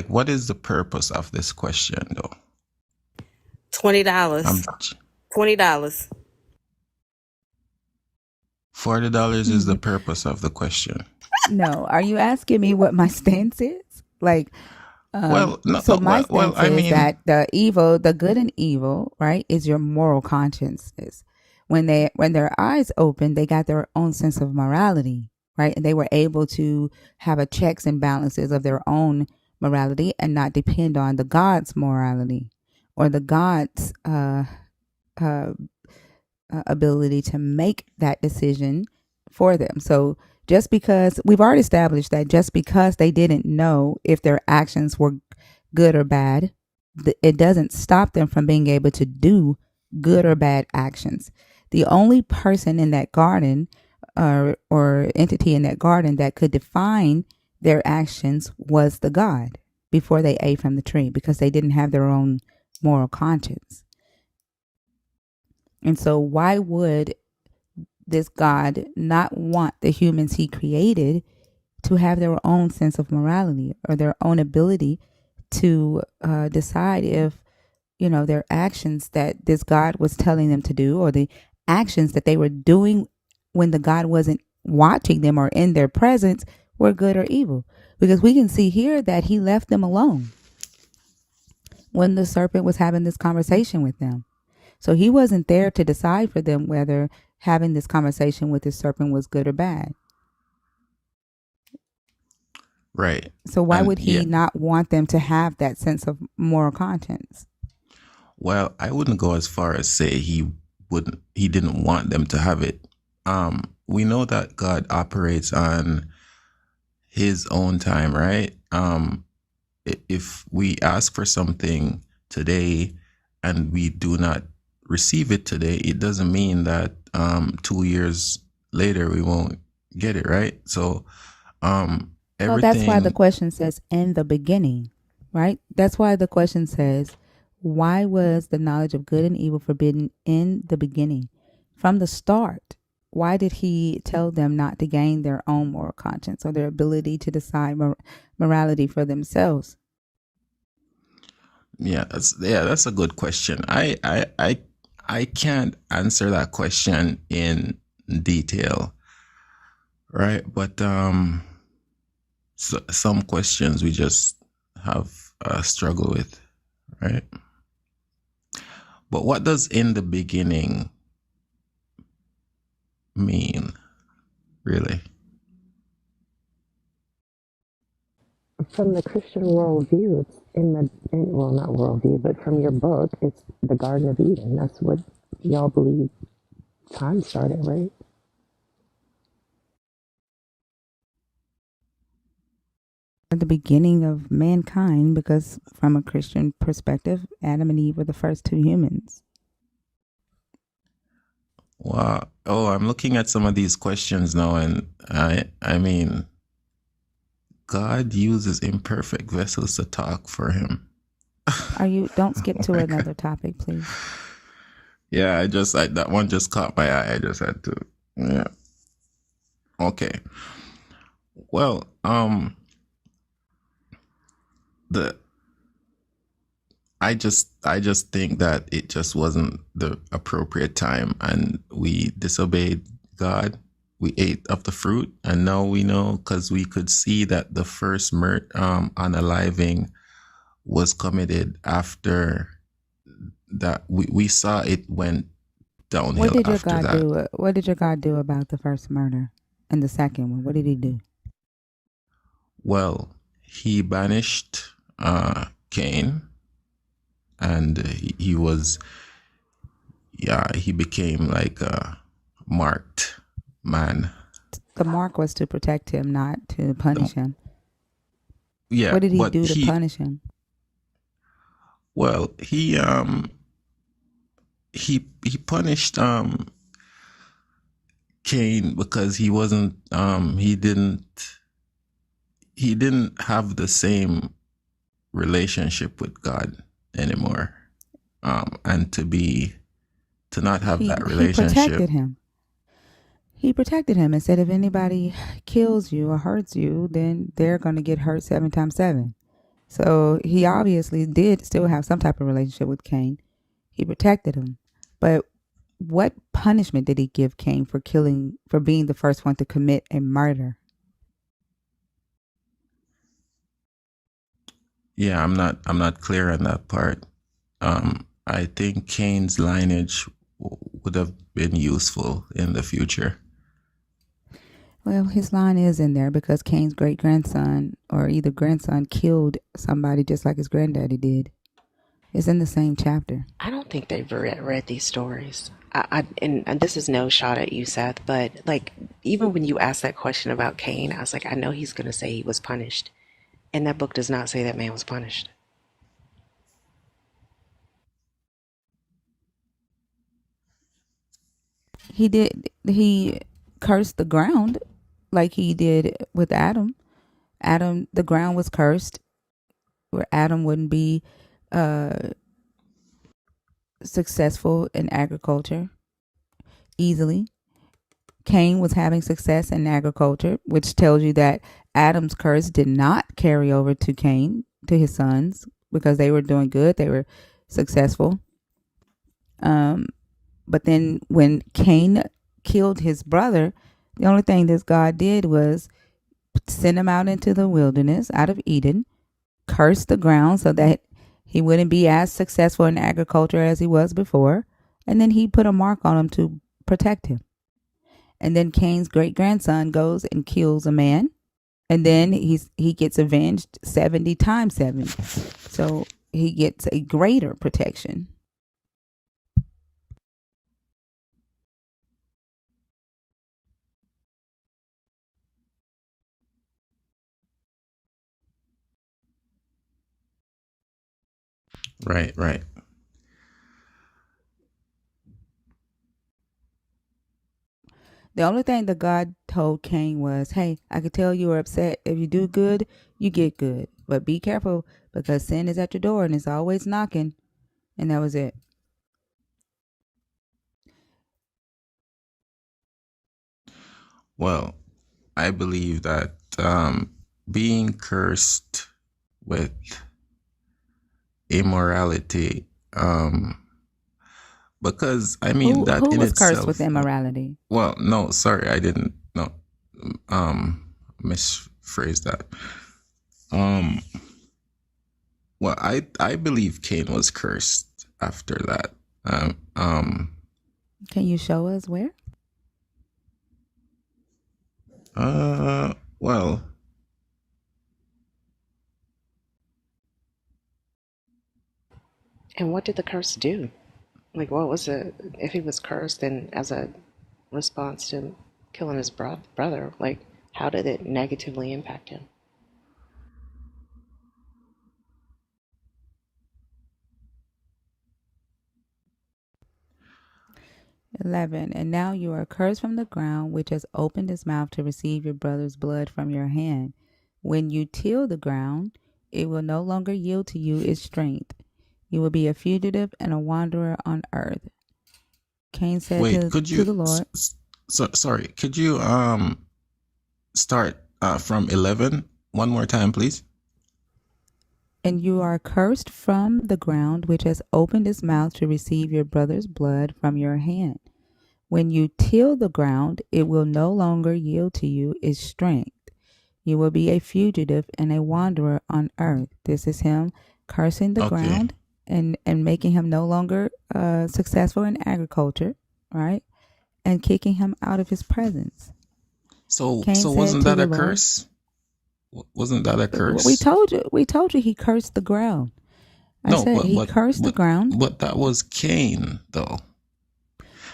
what is the purpose of this question, though? I'm $20. $20. $40 is the Mhm. purpose of the question. No, are you asking me what my stance is? Like, Well, no, so my well, stance I is mean, that the good and evil, right, is your moral consciences. When their eyes open, they got their own sense of morality, right, and they were able to have a checks and balances of their own morality and not depend on the God's morality or the God's uh, ability to make that decision for them. So just because we've already established that just because they didn't know if their actions were good or bad, it doesn't stop them from being able to do good or bad actions. The only person in that garden or entity in that garden that could define their actions was the God before they ate from the tree, because they didn't have their own moral conscience. And so why would this God not want the humans he created to have their own sense of morality or their own ability to decide if, their actions that this God was telling them to do, or the actions that they were doing when the God wasn't watching them or in their presence, were good or evil? Because we can see here that he left them alone when the serpent was having this conversation with them. So he wasn't there to decide for them whether having this conversation with the serpent was good or bad. Right. So why And would yeah, he not want them to have that sense of moral conscience? well, I wouldn't go as far as say he didn't want them to have it. We know that God operates on his own time, right? If we ask for something today and we do not receive it today, it doesn't mean that 2 years later we won't get it, right? So Well, that's why the everything, question says in the beginning, right? That's why the question says, why was the knowledge of good and evil forbidden in the beginning? From the start, why did he tell them not to gain their own moral conscience or their ability to decide morality for themselves? that's a good question. I can't answer that question in detail, right? But some questions we just have a struggle with, right? But what does in the beginning mean, really? From the Christian worldview, it's well, not worldview, but from your book, it's the Garden of Eden. That's what y'all believe time started, right? At the beginning of mankind, because from a Christian perspective, Adam and Eve were the first two humans. Wow. Oh, I'm looking at some of these questions now, and I mean, God uses imperfect vessels to talk for him. Don't skip Oh to my another God. topic, please. Yeah, that one just caught my eye. I just had to. Yeah. Okay. Well, the I just think that it just wasn't the appropriate time, and we disobeyed God. We ate of the fruit, and now we know, because we could see that the first unaliving was committed after that. We saw it went What downhill did your after God that. do? What did your God do about the first murder and the second one? What did he do? Well, he banished Cain, and he was, yeah, he became like a marked man. The mark was to protect him, not to punish him. Yeah, What did he but do to punish him? well, he punished Cain because he didn't have the same relationship with God anymore. And to not have that He relationship. protected him. He protected him and said, if anybody kills you or hurts you, then they're going to get hurt 7 times 7. So he obviously did still have some type of relationship with Cain. He protected him. But what punishment did he give Cain for being the first one to commit a murder? Yeah, I'm not clear on that part. I think Cain's lineage would have been useful in the future. Well, his line is in there because Cain's great grandson or either grandson killed somebody just like his granddaddy did. It's in the same chapter. I don't think they've read these stories. And this is no shot at you, Seth, but like even when you asked that question about Cain, I was like, I know he's going to say he was punished, and that book does not say that man was punished. He cursed the ground like he did with Adam. Adam, the ground was cursed where Adam wouldn't be successful in agriculture easily. Cain was having success in agriculture, which tells you that Adam's curse did not carry over to Cain, to his sons, because they were doing good. They were successful. But then when Cain killed his brother, the only thing that God did was send him out into the wilderness out of Eden, curse the ground so that he wouldn't be as successful in agriculture as he was before. And then he put a mark on him to protect him. And then Cain's great grandson goes and kills a man. And then he gets avenged 70 times 7. So he gets a greater protection. Right, right. The only thing that God told Cain was, hey, I could tell you were upset. If you do good, you get good. But be careful because sin is at your door and it's always knocking. And that was it. Well, I believe that being cursed with immorality, because I mean that Who in was cursed with itself. immorality? Well, no, sorry, I didn't. No, misphrased that. Well, I believe Cain was cursed after that. Can you show us where? Well, And what did the curse do? Like, what was it? If he was cursed, and as a response to killing his brother, like, how did it negatively impact him? 11. And now you are cursed from the ground, which has opened its mouth to receive your brother's blood from your hand. When you till the ground, it will no longer yield to you its strength. You will be a fugitive and a wanderer on earth. Cain said wait, could to you? the Lord. Sorry, could you start from 11 one more time, please? And you are cursed from the ground, which has opened its mouth to receive your brother's blood from your hand. When you till the ground, it will no longer yield to you its strength. You will be a fugitive and a wanderer on earth. This is him cursing the Okay. ground and making him no longer successful in agriculture, right? And kicking him out of his presence. So Cain said wasn't to that the a Lord, curse? Wasn't that a we curse? told you he cursed the ground. I No, said he cursed the ground. but that was Cain, though.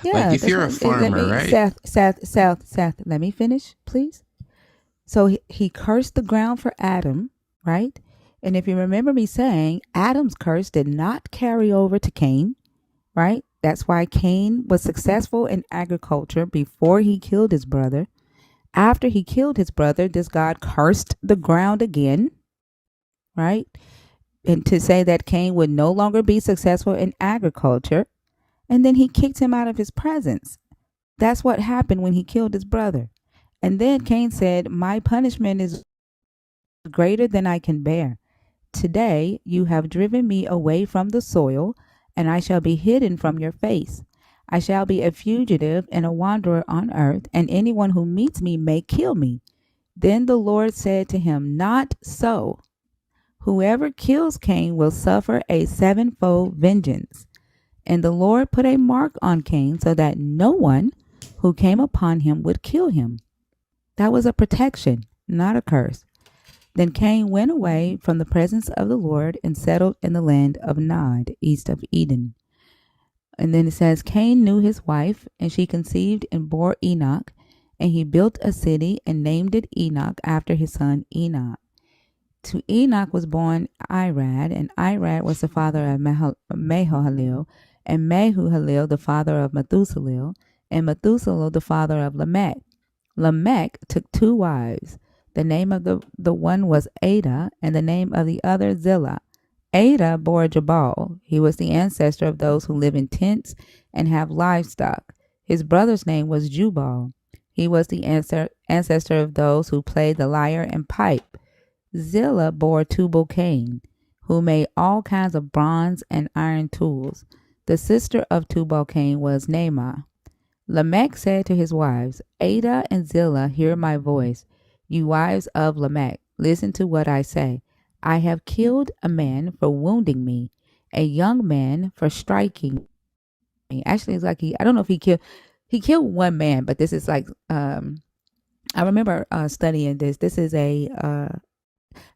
Like Yeah, if that's you're a what. Let farmer, me, right? Seth. Let me finish, please. So he cursed the ground for Adam, right? And if you remember me saying, Adam's curse did not carry over to Cain, right? That's why Cain was successful in agriculture before he killed his brother. After he killed his brother, this God cursed the ground again, right? And to say that Cain would no longer be successful in agriculture. And then he kicked him out of his presence. That's what happened when he killed his brother. And then Cain said, my punishment is greater than I can bear. Today you have driven me away from the soil, and I shall be hidden from your face. I shall be a fugitive and a wanderer on earth, and anyone who meets me may kill me. Then the Lord said to him, not so. Whoever kills Cain will suffer a sevenfold vengeance. And the Lord put a mark on Cain so that no one who came upon him would kill him. That was a protection, not a curse. Then Cain went away from the presence of the Lord and settled in the land of Nod, east of Eden. And then it says, Cain knew his wife, and she conceived and bore Enoch, and he built a city and named it Enoch after his son Enoch. To Enoch was born Irad, and Irad was the father of Mahalalel, and Mahalalel the father of Methuselah, and Methuselah the father of Lamech. Lamech took 2 wives. The name of the one was Ada, and the name of the other Zillah. Ada bore Jabal. He was the ancestor of those who live in tents and have livestock. His brother's name was Jubal. He was the ancestor of those who played the lyre and pipe. Zillah bore Tubal-Cain, who made all kinds of bronze and iron tools. The sister of Tubal-Cain was Naamah. Lamech said to his wives, Ada and Zillah, hear my voice. You wives of Lamech, listen to what I say. I have killed a man for wounding me, a young man for striking me. Actually, it's like I don't know if he killed one man, but this is like, I remember studying this. This is a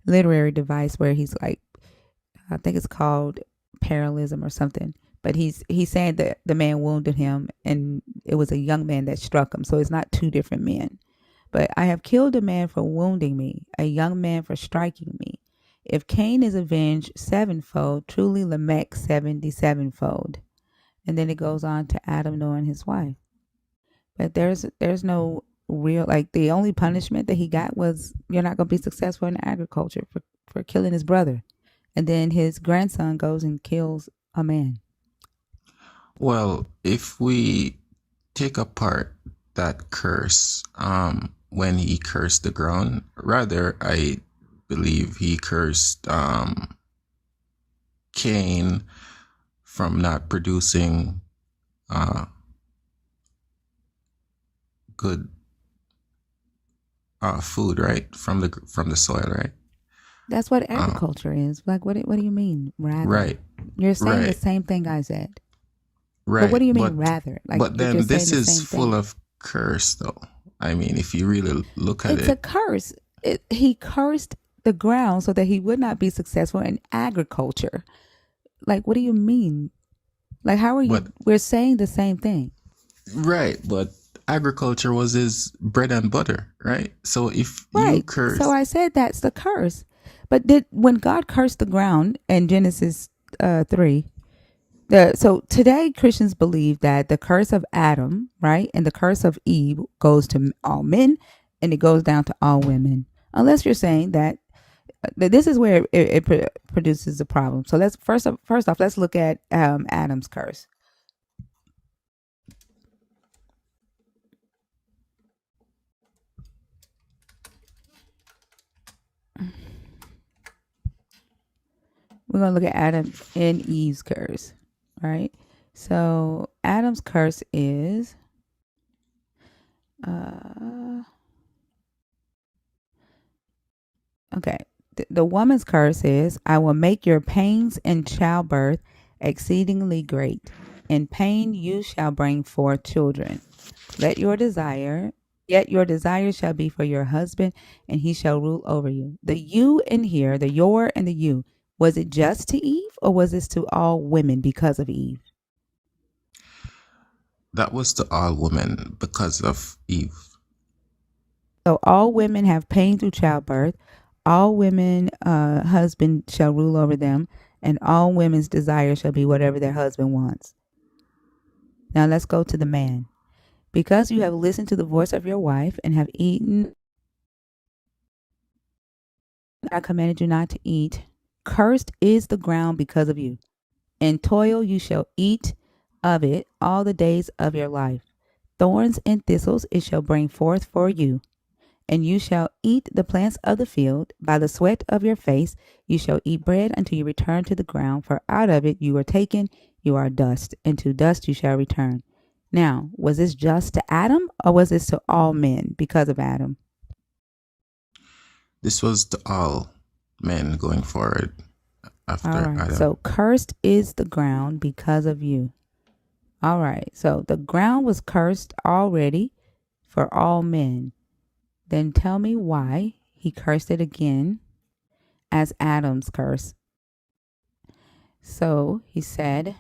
literary device where he's like, I think it's called parallelism or something. But he's saying that the man wounded him and it was a young man that struck him. So it's not 2 different men. But I have killed a man for wounding me, a young man for striking me. If Cain is avenged 7-fold, truly Lamech 77-fold. And then it goes on to Adam knowing his wife. But there's no real, like, the only punishment that he got was you're not going to be successful in agriculture for killing his brother. And then his grandson goes and kills a man. Well, if we take apart that curse, when he cursed the ground, rather, I believe he cursed Cain from not producing good food, right, from the soil, right? That's what agriculture is. Like, what do you mean, rather? Right. You're saying the Right. same thing I said. Right. But what do you mean, rather? Like, but you're then just this saying the is same full thing. of curse, though. I mean, if you really look at It's a it, curse. He cursed the ground so that he would not be successful in agriculture. Like, what do you mean? Like, how are you? but We're saying the same thing. right, but agriculture was his bread and butter, right? So if you Right. curse, So I said that's the curse. But when God cursed the ground in Genesis 3, so today Christians believe that the curse of Adam, right, and the curse of Eve goes to all men and it goes down to all women. Unless you're saying that this is where it produces a problem. So let's first off let's look at Adam's curse. We're going to look at Adam and Eve's curse, right? So Adam's curse is okay. The woman's curse is, I will make your pains in childbirth exceedingly great. In pain you shall bring forth children. Yet your desire shall be for your husband, and he shall rule over you. The you in here, the your and the you, was it just to Eve, or was this to all women because of Eve? that was to all women because of Eve. So all women have pain through childbirth. All women, husband shall rule over them, and all women's desire shall be whatever their husband wants. Now let's go to the man. Because you have listened to the voice of your wife and have eaten, I commanded you not to eat. Cursed is the ground because of you. In toil you shall eat of it all the days of your life. Thorns and thistles it shall bring forth for you. And you shall eat the plants of the field. By the sweat of your face you shall eat bread until you return to the ground. For out of it you were taken, you are dust, and to dust you shall return. Now, was this just to Adam, or was this to all men because of Adam? This was to all men going forward after All right. Adam. So cursed is the ground because of you. All right. So the ground was cursed already for all men. Then tell me why he cursed it again as Adam's curse. So he said,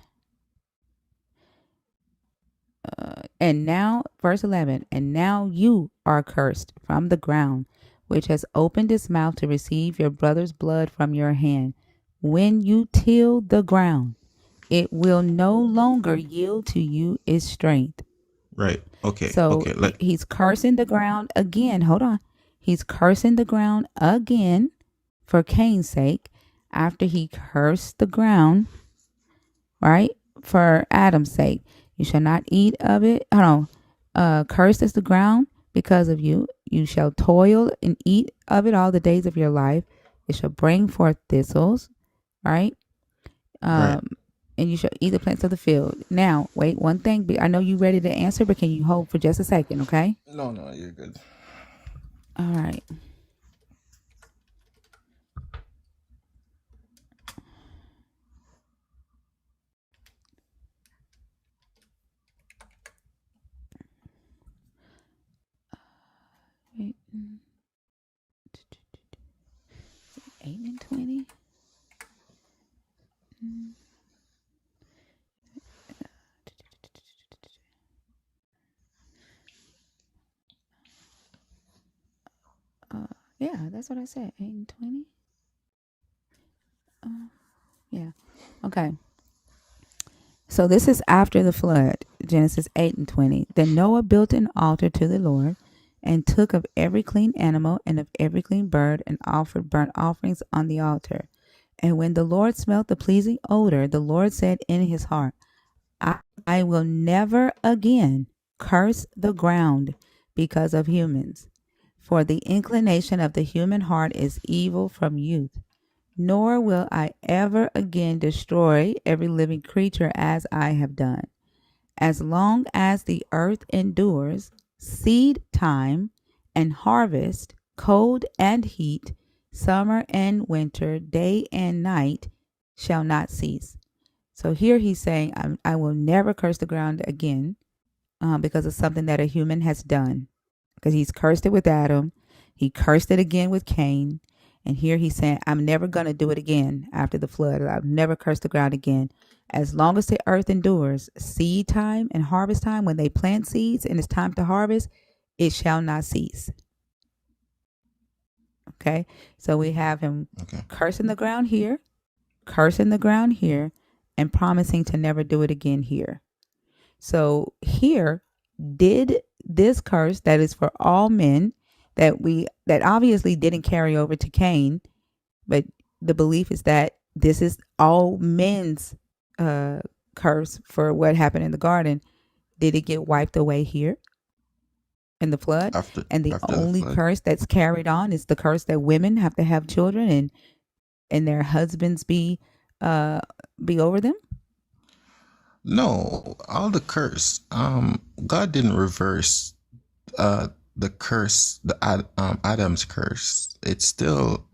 and now, verse 11, and now you are cursed from the ground, which has opened its mouth to receive your brother's blood from your hand. When you till the ground, it will no longer yield to you its strength. Right. Okay. So Okay. he's cursing the ground again. Hold on. He's cursing the ground again for Cain's sake after he cursed the ground, right? For Adam's sake. You shall not eat of it. Hold on. Cursed is the ground because of you. You shall toil and eat of it all the days of your life. It shall bring forth thistles, right? Right. And you shall eat the plants of the field. Now, wait, one thing. I know you're ready to answer, but can you hold for just a second, okay? No, you're good. All right. Wait. 8 and 20. Yeah, that's what I said. 8 and 20. Yeah. Okay. So this is after the flood, Genesis 8 and 20. Then Noah built an altar to the Lord and took of every clean animal and of every clean bird and offered burnt offerings on the altar. And when the Lord smelt the pleasing odor, the Lord said in his heart, I will never again curse the ground because of humans, for the inclination of the human heart is evil from youth. Nor will I ever again destroy every living creature as I have done. As long as the earth endures, seed time and harvest, cold and heat, summer and winter, day and night shall not cease. So here he's saying, I will never curse the ground again because of something that a human has done. Because he's cursed it with Adam. He cursed it again with Cain. And here he's saying, I'm never going to do it again after the flood. I've never cursed the ground again. As long as the earth endures, seed time and harvest time, when they plant seeds and it's time to harvest, it shall not cease. Okay. So we have him cursing the ground here, cursing the ground here, and promising to never do it again here. So here, did this curse that is for all men that obviously didn't carry over to Cain, but the belief is that this is all men's curse for what happened in the garden. Did it get wiped away here in the flood? And the only curse that's carried on is the curse that women have to have children and their husbands be over them? No, all the curse. God didn't reverse the curse, Adam's curse. It still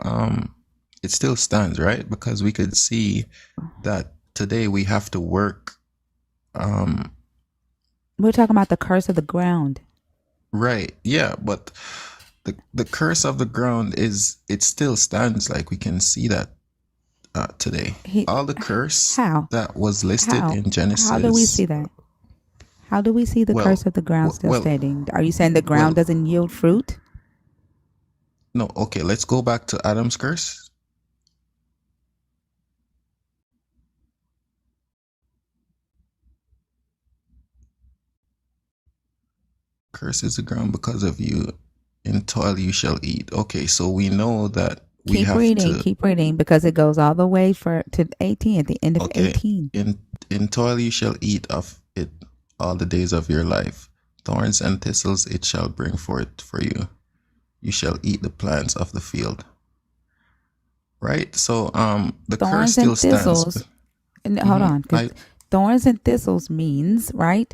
stands, right? Because we could see that today we have to work. We're talking about the curse of the ground. Right. Yeah, but the curse of the ground it still stands. Like we can see that today. All the curse that was listed in Genesis. How do we see that? How do we see the curse of the ground still standing? Are you saying the ground doesn't yield fruit? No. Okay, let's go back to Adam's curse. Curse is the ground because of you. In toil you shall eat. Okay, so we know that we keep have reading, to keep reading, because it goes all the way to 18 at the end of 18. In toil you shall eat of it all the days of your life. Thorns and thistles it shall bring forth for you. You shall eat the plants of the field. Right? So the curse still stands. Hold on. Thorns and thistles means, right?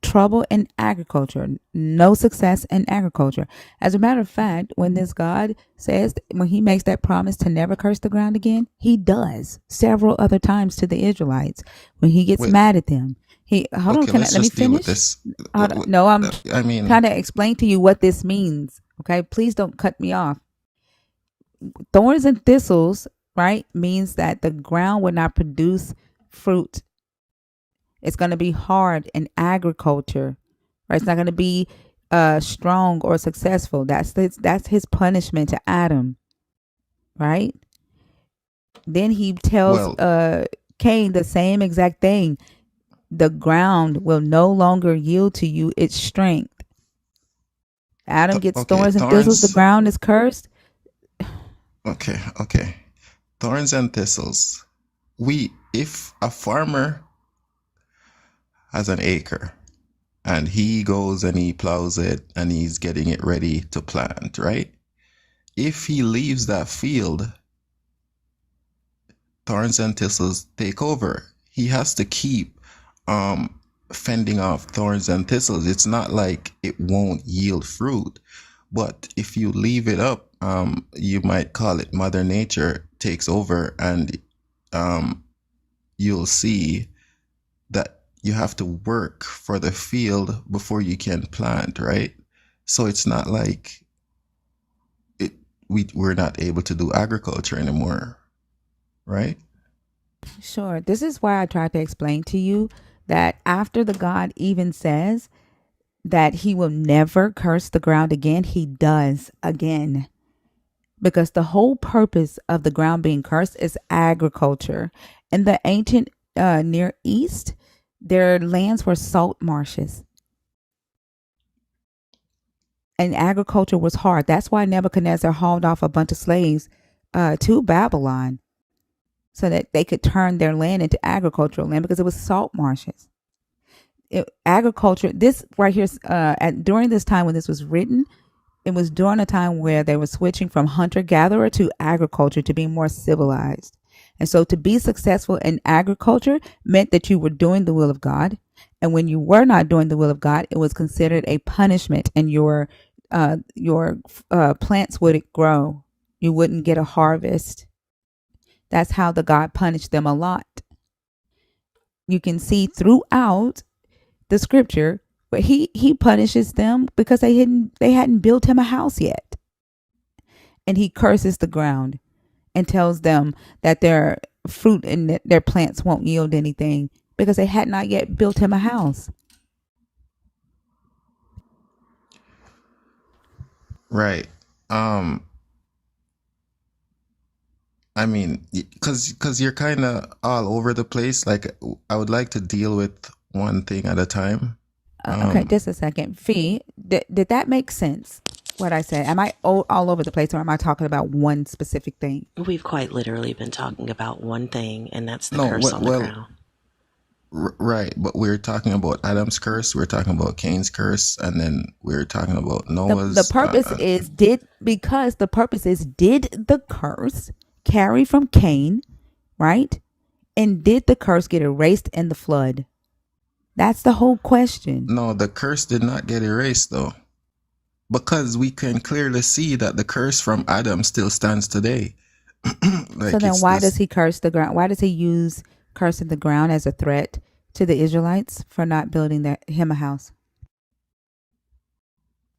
Trouble in agriculture, no success in agriculture. As a matter of fact, when this God says, when he makes that promise to never curse the ground again, he does several other times to the Israelites when he gets mad at them. Let me finish. No, I'm trying to explain to you what this means. Okay, please don't cut me off. thorns and thistles, right, means that the ground will not produce fruit. It's going to be hard in agriculture, right? It's not going to be strong or successful. That's his punishment to Adam, right? Then he tells Well, Cain the same exact thing. The ground will no longer yield to you its strength. Adam gets okay, thorns and thistles. The thorns. ground is cursed. Okay. Thorns and thistles. If a farmer has an acre and he goes and he plows it and he's getting it ready to plant, right? If he leaves that field, thorns and thistles take over. He has to keep fending off thorns and thistles. It's not like it won't yield fruit, but if you leave it up, you might call it Mother Nature takes over, and you'll see that you have to work for the field before you can plant, right? So it's not like we're not able to do agriculture anymore, right? Sure. This is why I tried to explain to you that after the God even says that he will never curse the ground again, he does again. Because the whole purpose of the ground being cursed is agriculture. In the ancient Near East, their lands were salt marshes. And agriculture was hard. That's why Nebuchadnezzar hauled off a bunch of slaves to Babylon so that they could turn their land into agricultural land because it was salt marshes. Agriculture, this right here, during this time when this was written, it was during a time where they were switching from hunter-gatherer to agriculture to be more civilized. And so to be successful in agriculture meant that you were doing the will of God. And when you were not doing the will of God, it was considered a punishment, and your plants wouldn't grow. You wouldn't get a harvest. That's how the God punished them a lot. You can see throughout the scripture where he punishes them because they hadn't built him a house yet. And he curses the ground and tells them that their fruit and their plants won't yield anything because they had not yet built him a house. Right. I mean, because you're kind of all over the place. Like, I would like to deal with one thing at a time. Okay, just a second. Fee, did that make sense, what I said? Am I all over the place, or am I talking about one specific thing? We've quite literally been talking about one thing, and that's the No, curse on the ground. right. But we're talking about Adam's curse. We're talking about Cain's curse, and then we're talking about Noah's. The purpose is did the curse carry from Cain, right? And did the curse get erased in the flood? That's the whole question. No, the curse did not get erased, though, because we can clearly see that the curse from Adam still stands today. Like, so then why does he curse the ground? Why does he use cursing the ground as a threat to the Israelites for not building him a house?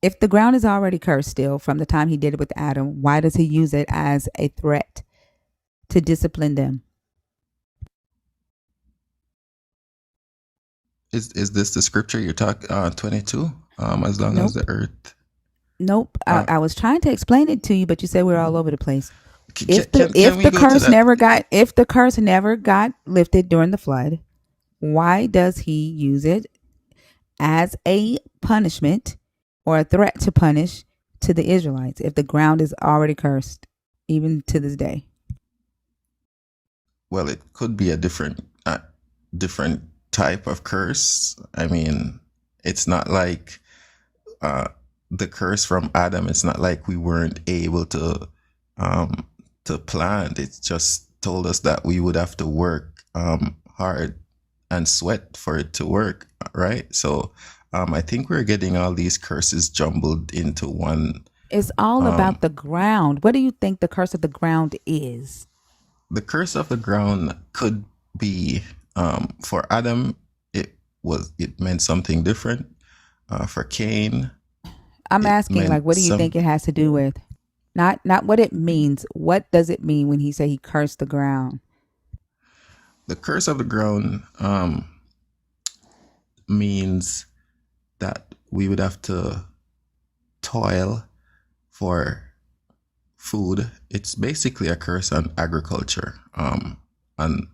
If the ground is already cursed still from the time he did it with Adam, why does he use it as a threat to discipline them? Is this the scripture you're talking 22? As long Nope. as the earth. Nope. I was trying to explain it to you, but you said we're all over the place. If Can we the go curse to that? if the curse never got lifted during the flood, why does he use it as a punishment or a threat to punish to the Israelites if the ground is already cursed, even to this day? Well, it could be a different type of curse. I mean, it's not like the curse from Adam. It's not like we weren't able to plant. It just told us that we would have to work hard and sweat for it to work, right? So I think we're getting all these curses jumbled into one. It's all about the ground. What do you think the curse of the ground is? The curse of the ground could be for Adam. It meant something different. For Cain, I'm asking, like, what do you think it has to do with? Not what it means. What does it mean when he said he cursed the ground? The curse of the ground means that we would have to toil for food. It's basically a curse on agriculture. And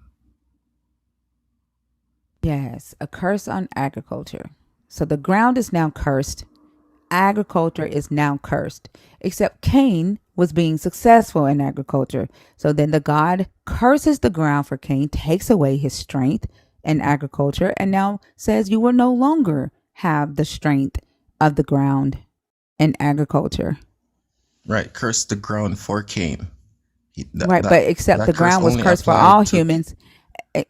Yes, a curse on agriculture. So the ground is now cursed. Agriculture is now cursed. Except Cain was being successful in agriculture. So then the God curses the ground for Cain, takes away his strength in agriculture, and now says you will no longer have the strength of the ground in agriculture. right, curse the ground for Cain. Right, but except That the curse ground was only cursed for all applied to humans.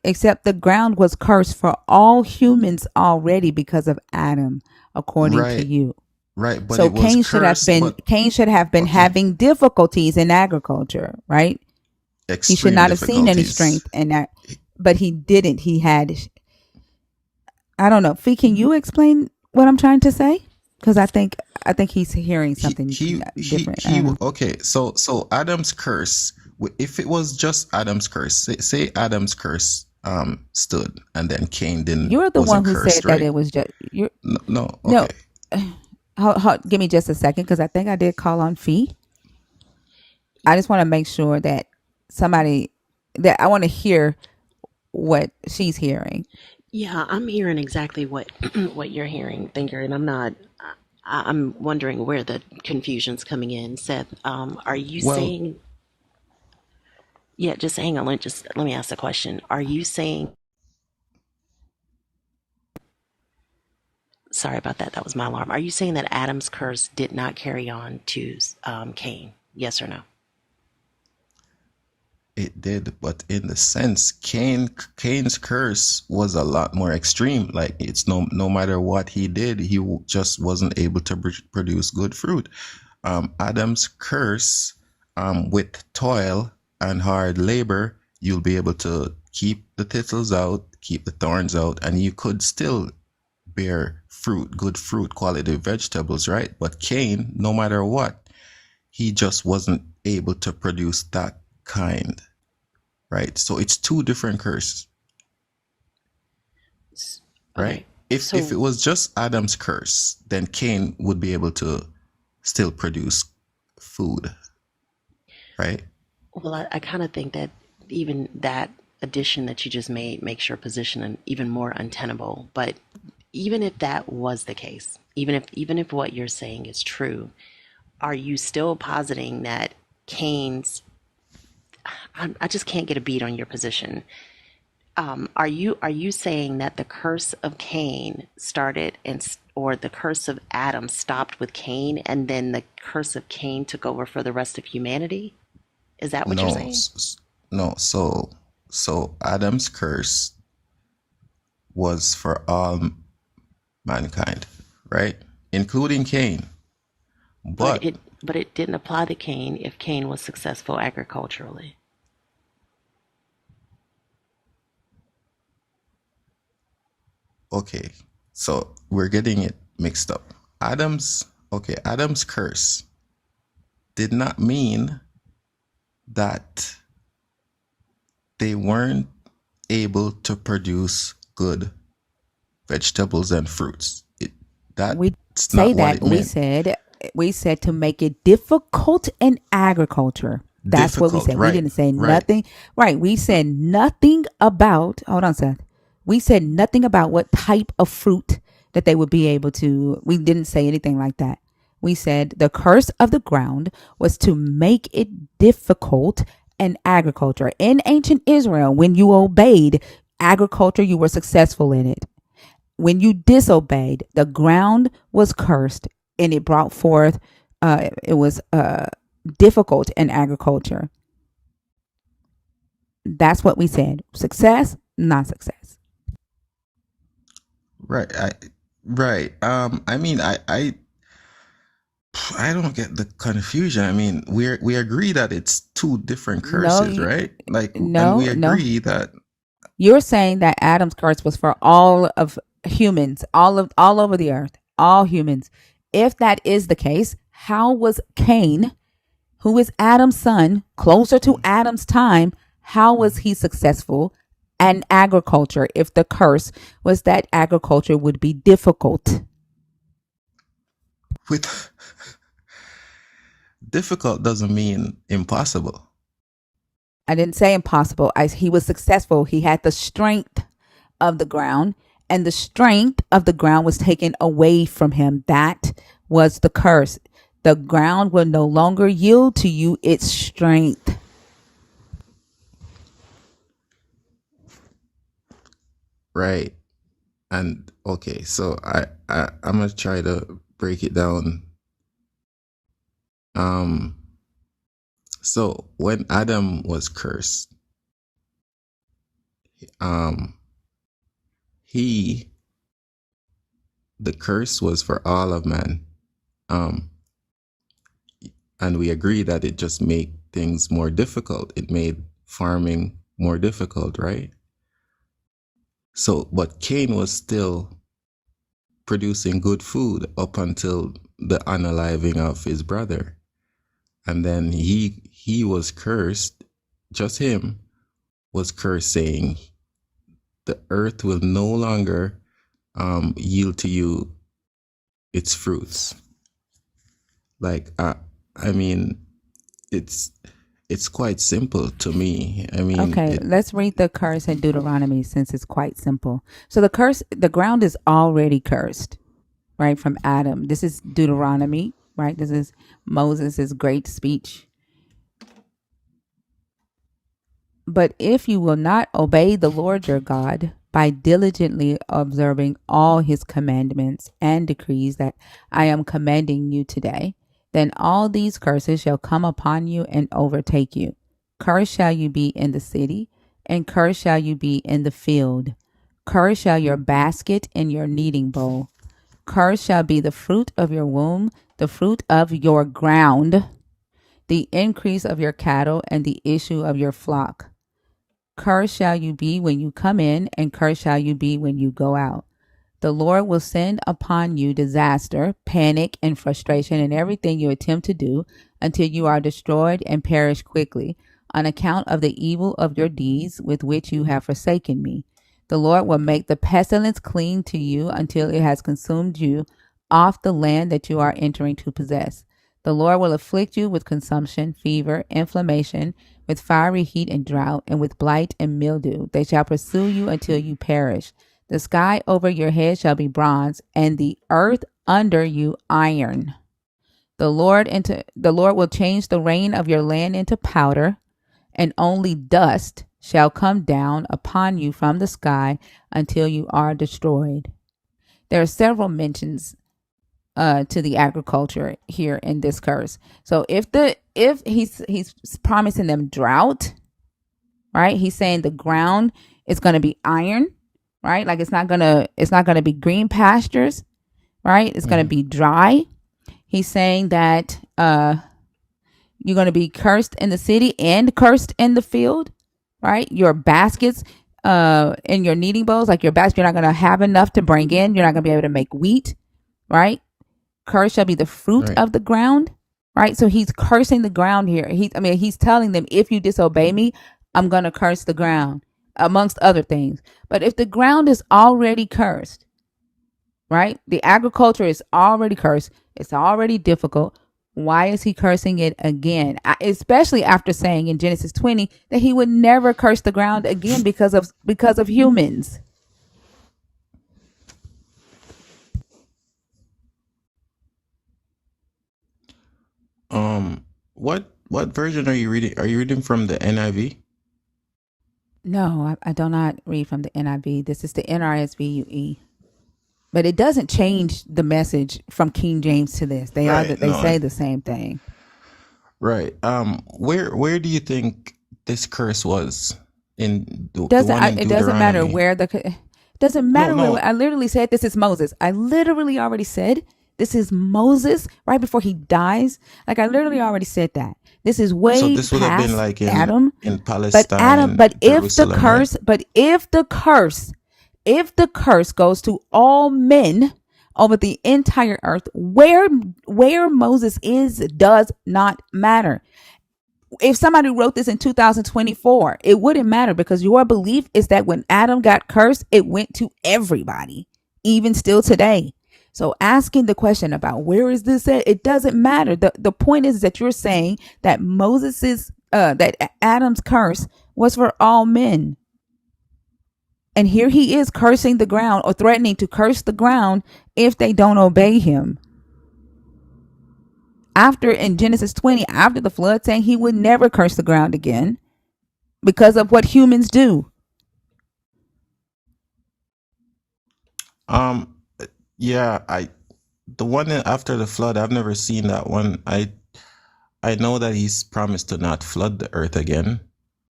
Except the ground was cursed for all humans already because of Adam, according to right, you. right, but So it was Cain should have cursed, been but okay, having difficulties in agriculture, right? He should extreme not have seen any difficulties. strength in that, but he didn't. He had. I don't know. Fee, can you explain what I'm trying to say? Because I think he's hearing something different. I He don't know. okay, so Adam's curse, if it was just Adam's curse, say Adam's curse stood and then Cain didn't You're the one wasn't who said cursed, that right? it was just you. No, No, okay. give me just a second because I think I did call on Fee. I just want to make sure that somebody that I want to hear what she's hearing. Yeah, I'm hearing exactly what what you're hearing, Thinker, and I'm not. I'm wondering where the confusion's coming in. Seth, are you Well, saying? Yeah, just hang on. Let me ask the question. Are you saying? Sorry about that. That was my alarm. Are you saying that Adam's curse did not carry on to Cain? Yes or no? it did, but in the sense, Cain's curse was a lot more extreme. Like it's no matter what he did, he just wasn't able to produce good fruit. Adam's curse, with toil and hard labor, you'll be able to keep the thistles out, keep the thorns out, and you could still bear fruit, good fruit, quality vegetables, right? But Cain, no matter what, he just wasn't able to produce that kind, right? So it's two different curses, right? Okay. If it So, was just Adam's curse, then Cain would be able to still produce food, right? well, I kind of think that even that addition that you just made makes your position even more untenable. But even if that was the case, even if what you're saying is true, are you still positing that Cain's? I just can't get a beat on your position. Are you saying that the curse of Cain started or the curse of Adam stopped with Cain, and then the curse of Cain took over for the rest of humanity? Is that what you're No, saying? no. So Adam's curse was for all mankind, right? Including Cain. But But it didn't apply to Cain if Cain was successful agriculturally. okay, so we're getting it mixed up. Adam's curse did not mean that they weren't able to produce good vegetables and fruits. We That's say not what that it we meant. said we said to make it difficult in agriculture. That's what we Difficult, said. We right? didn't say Right. nothing. Right. We said nothing about, hold on, Seth. We said nothing about what type of fruit that they would be able to. We didn't say anything like that. We said the curse of the ground was to make it difficult in agriculture. In ancient Israel, when you obeyed agriculture, you were successful in it. When you disobeyed, the ground was cursed and it brought forth, it was difficult in agriculture. That's what we said. Success, not success. Right. Right. I mean, I don't get the confusion. I mean, we agree that it's two different No, curses, right? Like, and we no. agree that You're saying that Adam's curse was for all of humans, all over the earth, all humans. If that is the case, how was Cain who is Adam's son, closer to Adam's time, how was he successful in agriculture if the curse was that agriculture would be difficult? With difficult doesn't mean impossible. I didn't say impossible. He was successful. He had the strength of the ground, and the strength of the ground was taken away from him. That was the curse. The ground will no longer yield to you its strength. Right. And okay, so I'm gonna try to break it down. So when Adam was cursed, he the curse was for all of man. And we agree that it just made things more difficult. It made farming more difficult, right? So, but Cain was still producing good food up until the unaliving of his brother. And then he was cursed, just him was cursed, saying, the earth will no longer yield to you its fruits. Like, I mean, it's quite simple to me. I mean, Okay, let's read the curse in Deuteronomy since it's quite simple. So the ground is already cursed, right, from Adam. This is Deuteronomy, right? This is Moses' great speech. But if you will not obey the Lord your God by diligently observing all his commandments and decrees that I am commanding you today, then all these curses shall come upon you and overtake you. Cursed shall you be in the city, and cursed shall you be in the field. Cursed shall your basket and your kneading bowl. Cursed shall be the fruit of your womb, the fruit of your ground, the increase of your cattle, and the issue of your flock. Cursed shall you be when you come in, and cursed shall you be when you go out. The Lord will send upon you disaster, panic, and frustration in everything you attempt to do until you are destroyed and perish quickly on account of the evil of your deeds with which you have forsaken me. The Lord will make the pestilence cling to you until it has consumed you off the land that you are entering to possess. The Lord will afflict you with consumption, fever, inflammation, with fiery heat and drought, and with blight and mildew. They shall pursue you until you perish. The sky over your head shall be bronze, and the earth under you iron. The Lord will change the rain of your land into powder, and only dust shall come down upon you from the sky until you are destroyed. There are several mentions to the agriculture here in this curse. So if he's promising them drought, right? He's saying the ground is going to be iron, right? Like it's not gonna be green pastures, right? It's gonna be dry. He's saying that you're gonna be cursed in the city and cursed in the field, right? Your baskets and your kneading bowls, like your basket, you're not gonna have enough to bring in. You're not gonna be able to make wheat, right? Curse shall be the fruit of the ground, right? So he's cursing the ground here. He's telling them, if you disobey me, I'm gonna curse the ground, amongst other things. But if the ground is already cursed, right? The agriculture is already cursed. It's already difficult. Why is he cursing it again? Especially after saying in Genesis 20 that he would never curse the ground again because of humans. What version are you reading? Are you reading from the NIV? No, I do not read from the NIV. This is the NRSV. But it doesn't change the message from King James to this. They say the same thing. Right. Where do you think this curse was in the one in Deuteronomy? It doesn't matter where it doesn't matter where. I literally said this is Moses. I literally already said this is Moses right before he dies. Like I literally already said that. This is way so this would have past been like Adam in Palestine. But if the curse goes to all men, over the entire earth. Where Moses is does not matter. If somebody wrote this in 2024, it wouldn't matter, because your belief is that when Adam got cursed, it went to everybody, even still today. So asking the question about where is this at, it doesn't matter. The point is that you're saying that that Adam's curse was for all men. And here he is cursing the ground, or threatening to curse the ground if they don't obey him. After, in Genesis 20, after the flood, saying he would never curse the ground again because of what humans do. Yeah, the one after the flood, I've never seen that one. I know that he's promised to not flood the earth again,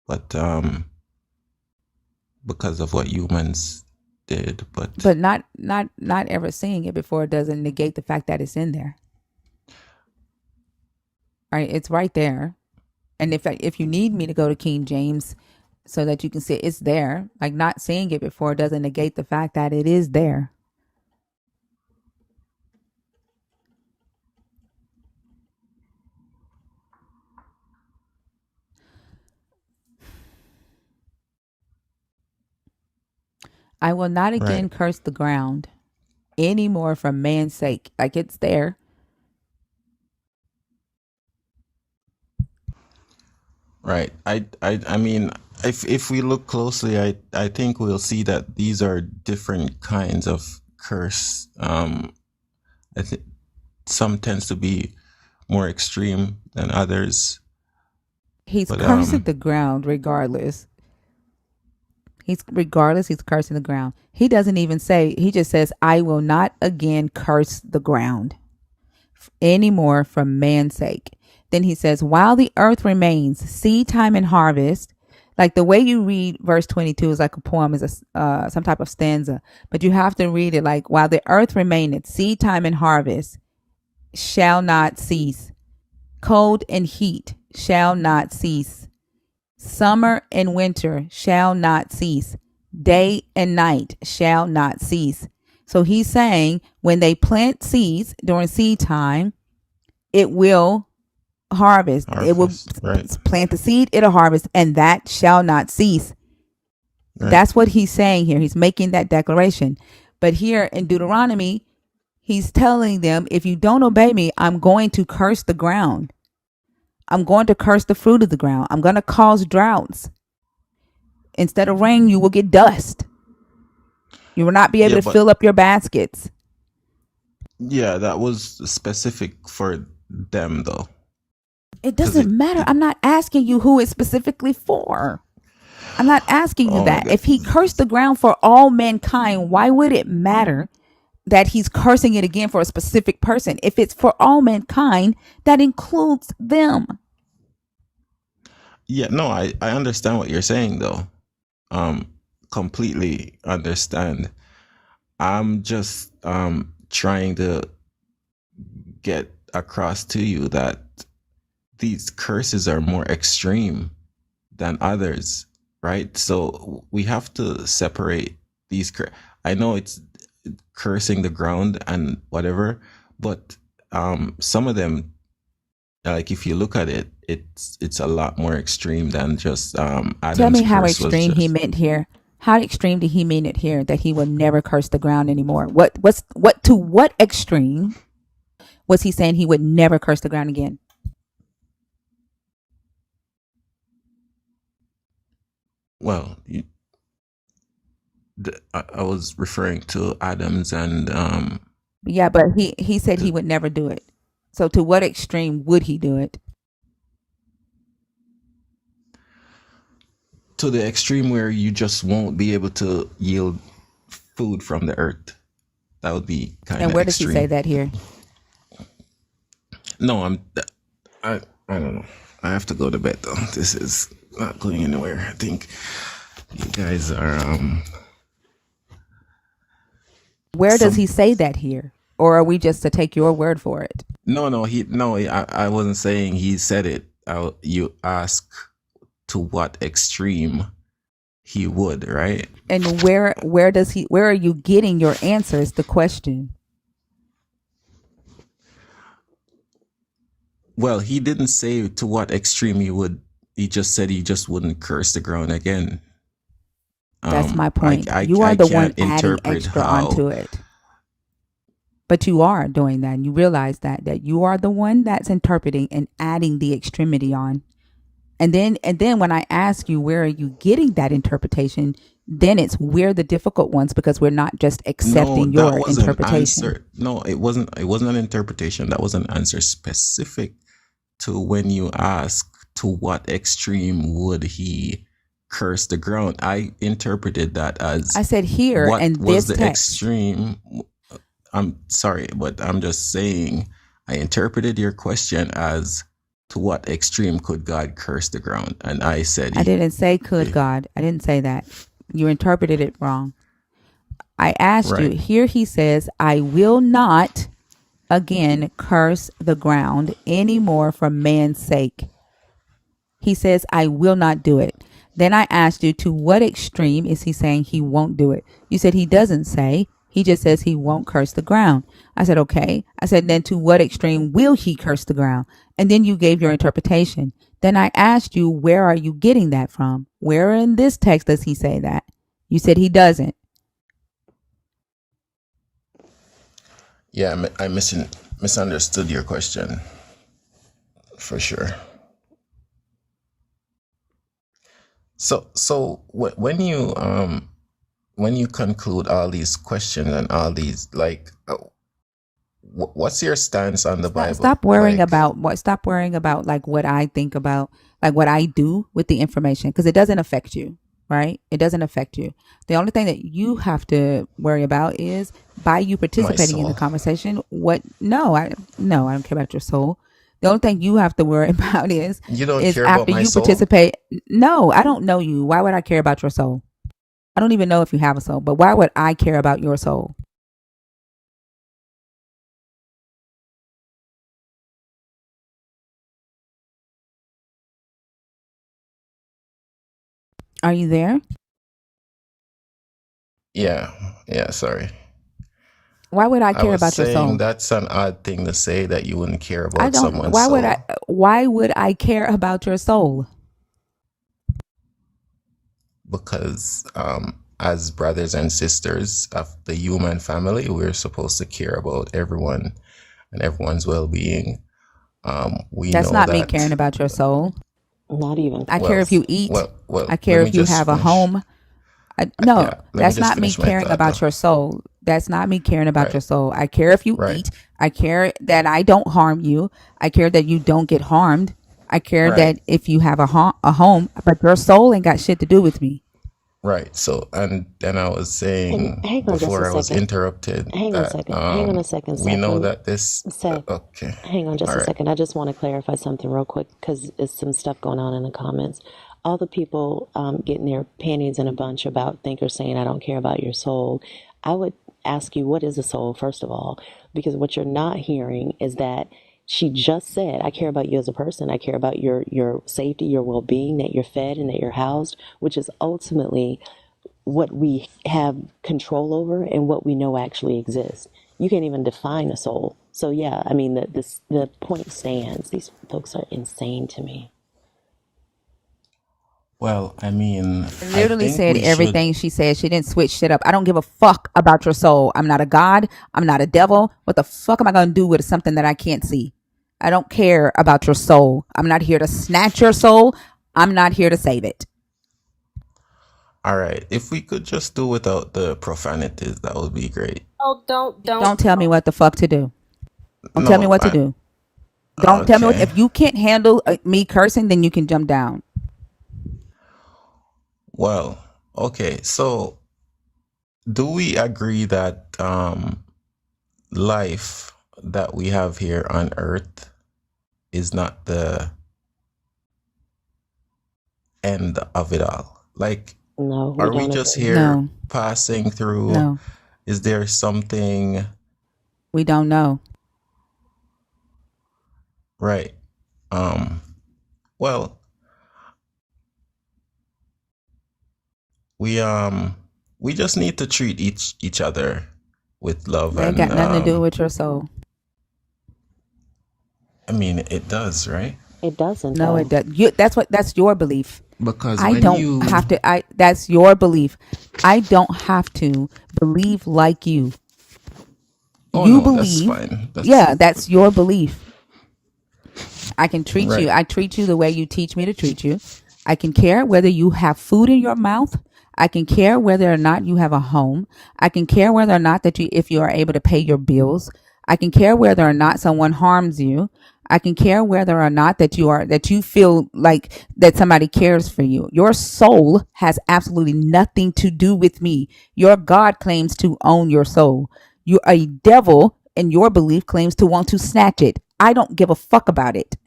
but because of what humans did, but not ever seeing it before doesn't negate the fact that it's in there. All right, it's right there. And if you need me to go to King James so that you can see it's there, like, not seeing it before doesn't negate the fact that it is there. I will not again curse the ground anymore for man's sake. Like, it's there. Right. I mean, if we look closely, I think we'll see that these are different kinds of curse. I think some tends to be more extreme than others. He's cursing the ground regardless. He's cursing the ground. He doesn't even say, he just says, I will not again curse the ground anymore for man's sake. Then he says, while the earth remains, seed time and harvest. Like, the way you read verse 22 is like a poem, is some type of stanza, but you have to read it like, while the earth remaineth, seed time and harvest shall not cease. Cold and heat shall not cease. Summer and winter shall not cease. Day and night shall not cease. So he's saying when they plant seeds during seed time, it will harvest. It will plant the seed, it'll harvest, and that shall not cease. That's what he's saying here. He's making that declaration. But here in Deuteronomy, he's telling them, if you don't obey me, I'm going to curse the ground. I'm going to curse the fruit of the ground. I'm going to cause droughts. Instead of rain, you will get dust. You will not be able to fill up your baskets. Yeah, that was specific for them, though. It doesn't matter. I'm not asking you who it's specifically for. I'm not asking you that. If he cursed the ground for all mankind, why would it matter that he's cursing it again for a specific person? If it's for all mankind, that includes them. Yeah, no, I understand what you're saying, though. Completely understand. I'm just trying to get across to you that these curses are more extreme than others, right? So we have to separate these. I know it's cursing the ground and whatever, but some of them, like, if you look at it, it's a lot more extreme than just Adam's. Tell me how extreme he meant here. How extreme did he mean it here, that he will never curse the ground anymore? To what extreme was he saying he would never curse the ground again? Well, I was referring to Adam's and yeah, but he said he would never do it. So to what extreme would he do it? To the extreme where you just won't be able to yield food from the earth. That would be kind of extreme. And where does he say that here? No, I don't know. I have to go to bed, though. This is not going anywhere. I think you guys are Where does he say that here? Or are we just to take your word for it? No, I wasn't saying he said it. You ask to what extreme he would, right? And where are you getting your answers? The question. Well, he didn't say to what extreme he would. He just said he just wouldn't curse the ground again. That's my I, point. I, You are I the one can't adding interpret extra how. onto it. But you are doing that. And you realize that you are the one that's interpreting and adding the extremity on. And then when I ask you where are you getting that interpretation, then it's we're the difficult ones because we're not just No, accepting that your was an interpretation. answer. No, it wasn't. It wasn't an interpretation. That was an answer specific to when you ask to what extreme would he curse the ground. I interpreted that as I said here what in was this the text. extreme. I'm sorry, but I'm just saying I interpreted your question as to what extreme could God curse the ground, and I said I didn't say could God. I didn't say that. You interpreted it wrong. I asked you, right. here he says, I will not again curse the ground anymore for man's sake. He says, I will not do it. Then I asked you, to what extreme is he saying he won't do it? You said he doesn't say. He just says he won't curse the ground. I said, okay. I said, then to what extreme will he curse the ground? And then you gave your interpretation. Then I asked you, where are you getting that from? Where in this text does he say that? You said he doesn't. Yeah, I misunderstood your question for sure. So when you conclude all these questions and all these what's your stance on the Bible? Stop worrying about what. Stop worrying about like what I think about, like what I do with the information, because it doesn't affect you, right? It doesn't affect you. The only thing that you have to worry about is by you My participating in the soul. conversation. What? No, I don't care about your soul. The only thing you have to worry about You don't is care about after my you soul? participate. No, I don't know you. Why would I care about your soul? I don't even know if you have a soul, but why would I care about your soul? Are you there? Yeah, yeah, sorry. Why would I I care was about your saying soul? that's an odd thing to say that you wouldn't care I about don't. someone's soul Why would I care about your soul? because as brothers and sisters of the human family, we're supposed to care about everyone and everyone's well-being. We That's know not me caring that. about your soul. Not even I care if Well, you eat. I let care me if you just have a finish. home. No, Yeah, let me that's just not me finish my caring thought though. about your soul. That's not me caring about your Right, soul. I care if you right, eat. I care that I don't harm you. I care that you don't get harmed. I care right, that if you have a home, but your soul ain't got shit to do with me. right. So, and then I was And saying hang on just a before I was second. interrupted Hang on a that second. Hang on a second, we Seth. know Let me, that this. Seth, Okay, hang on all just a right. second. I just want to clarify something real quick because there's some stuff going on in the comments. All the people getting their panties in a bunch about thinkers saying, I don't care about your soul. I would ask you, what is a soul, first of all? Because what you're not hearing is that she just said, I care about you as a person. I care about your safety, your well being, that you're fed and that you're housed, which is ultimately what we have control over and what we know actually exists. You can't even define a soul. So yeah, I mean the point stands. These folks are insane to me. Well, I mean, I I literally think said we should. everything she said. She didn't switch shit up. I don't give a fuck about your soul. I'm not a god. I'm not a devil. What the fuck am I going to do with something that I can't see? I don't care about your soul. I'm not here to snatch your soul. I'm not here to save it. All right, if we could just do without the profanities, that would be great. Oh, don't. Don't tell me what the fuck to do. Don't tell me No, what to do. Don't tell me what. okay. If you can't handle me cursing, then you can jump down. Well, okay. So, do we agree that life that we have here on Earth is not the end of it all? Like, No, we are we don't just agree. here No, passing through? no, Is there something we don't know. right? Um, well, we we just need to treat each other with love That ain't got nothing to do with your soul. I mean, it does, right? It doesn't, No, it though. does. That's your belief. Because I when don't you, have to. I That's your belief. I don't have to believe like you. oh You no, that's believe. fine. That's Yeah, that's your belief. I can treat you. right. I treat you the way you teach me to treat you. I can care whether you have food in your mouth. I can care whether or not you have a home. I can care whether or not that if you are able to pay your bills. I can care whether or not someone harms you. I can care whether or not that you feel like that somebody cares for you. Your soul has absolutely nothing to do with me. Your God claims to own your soul. You a devil in your belief claims to want to snatch it. I don't give a fuck about it.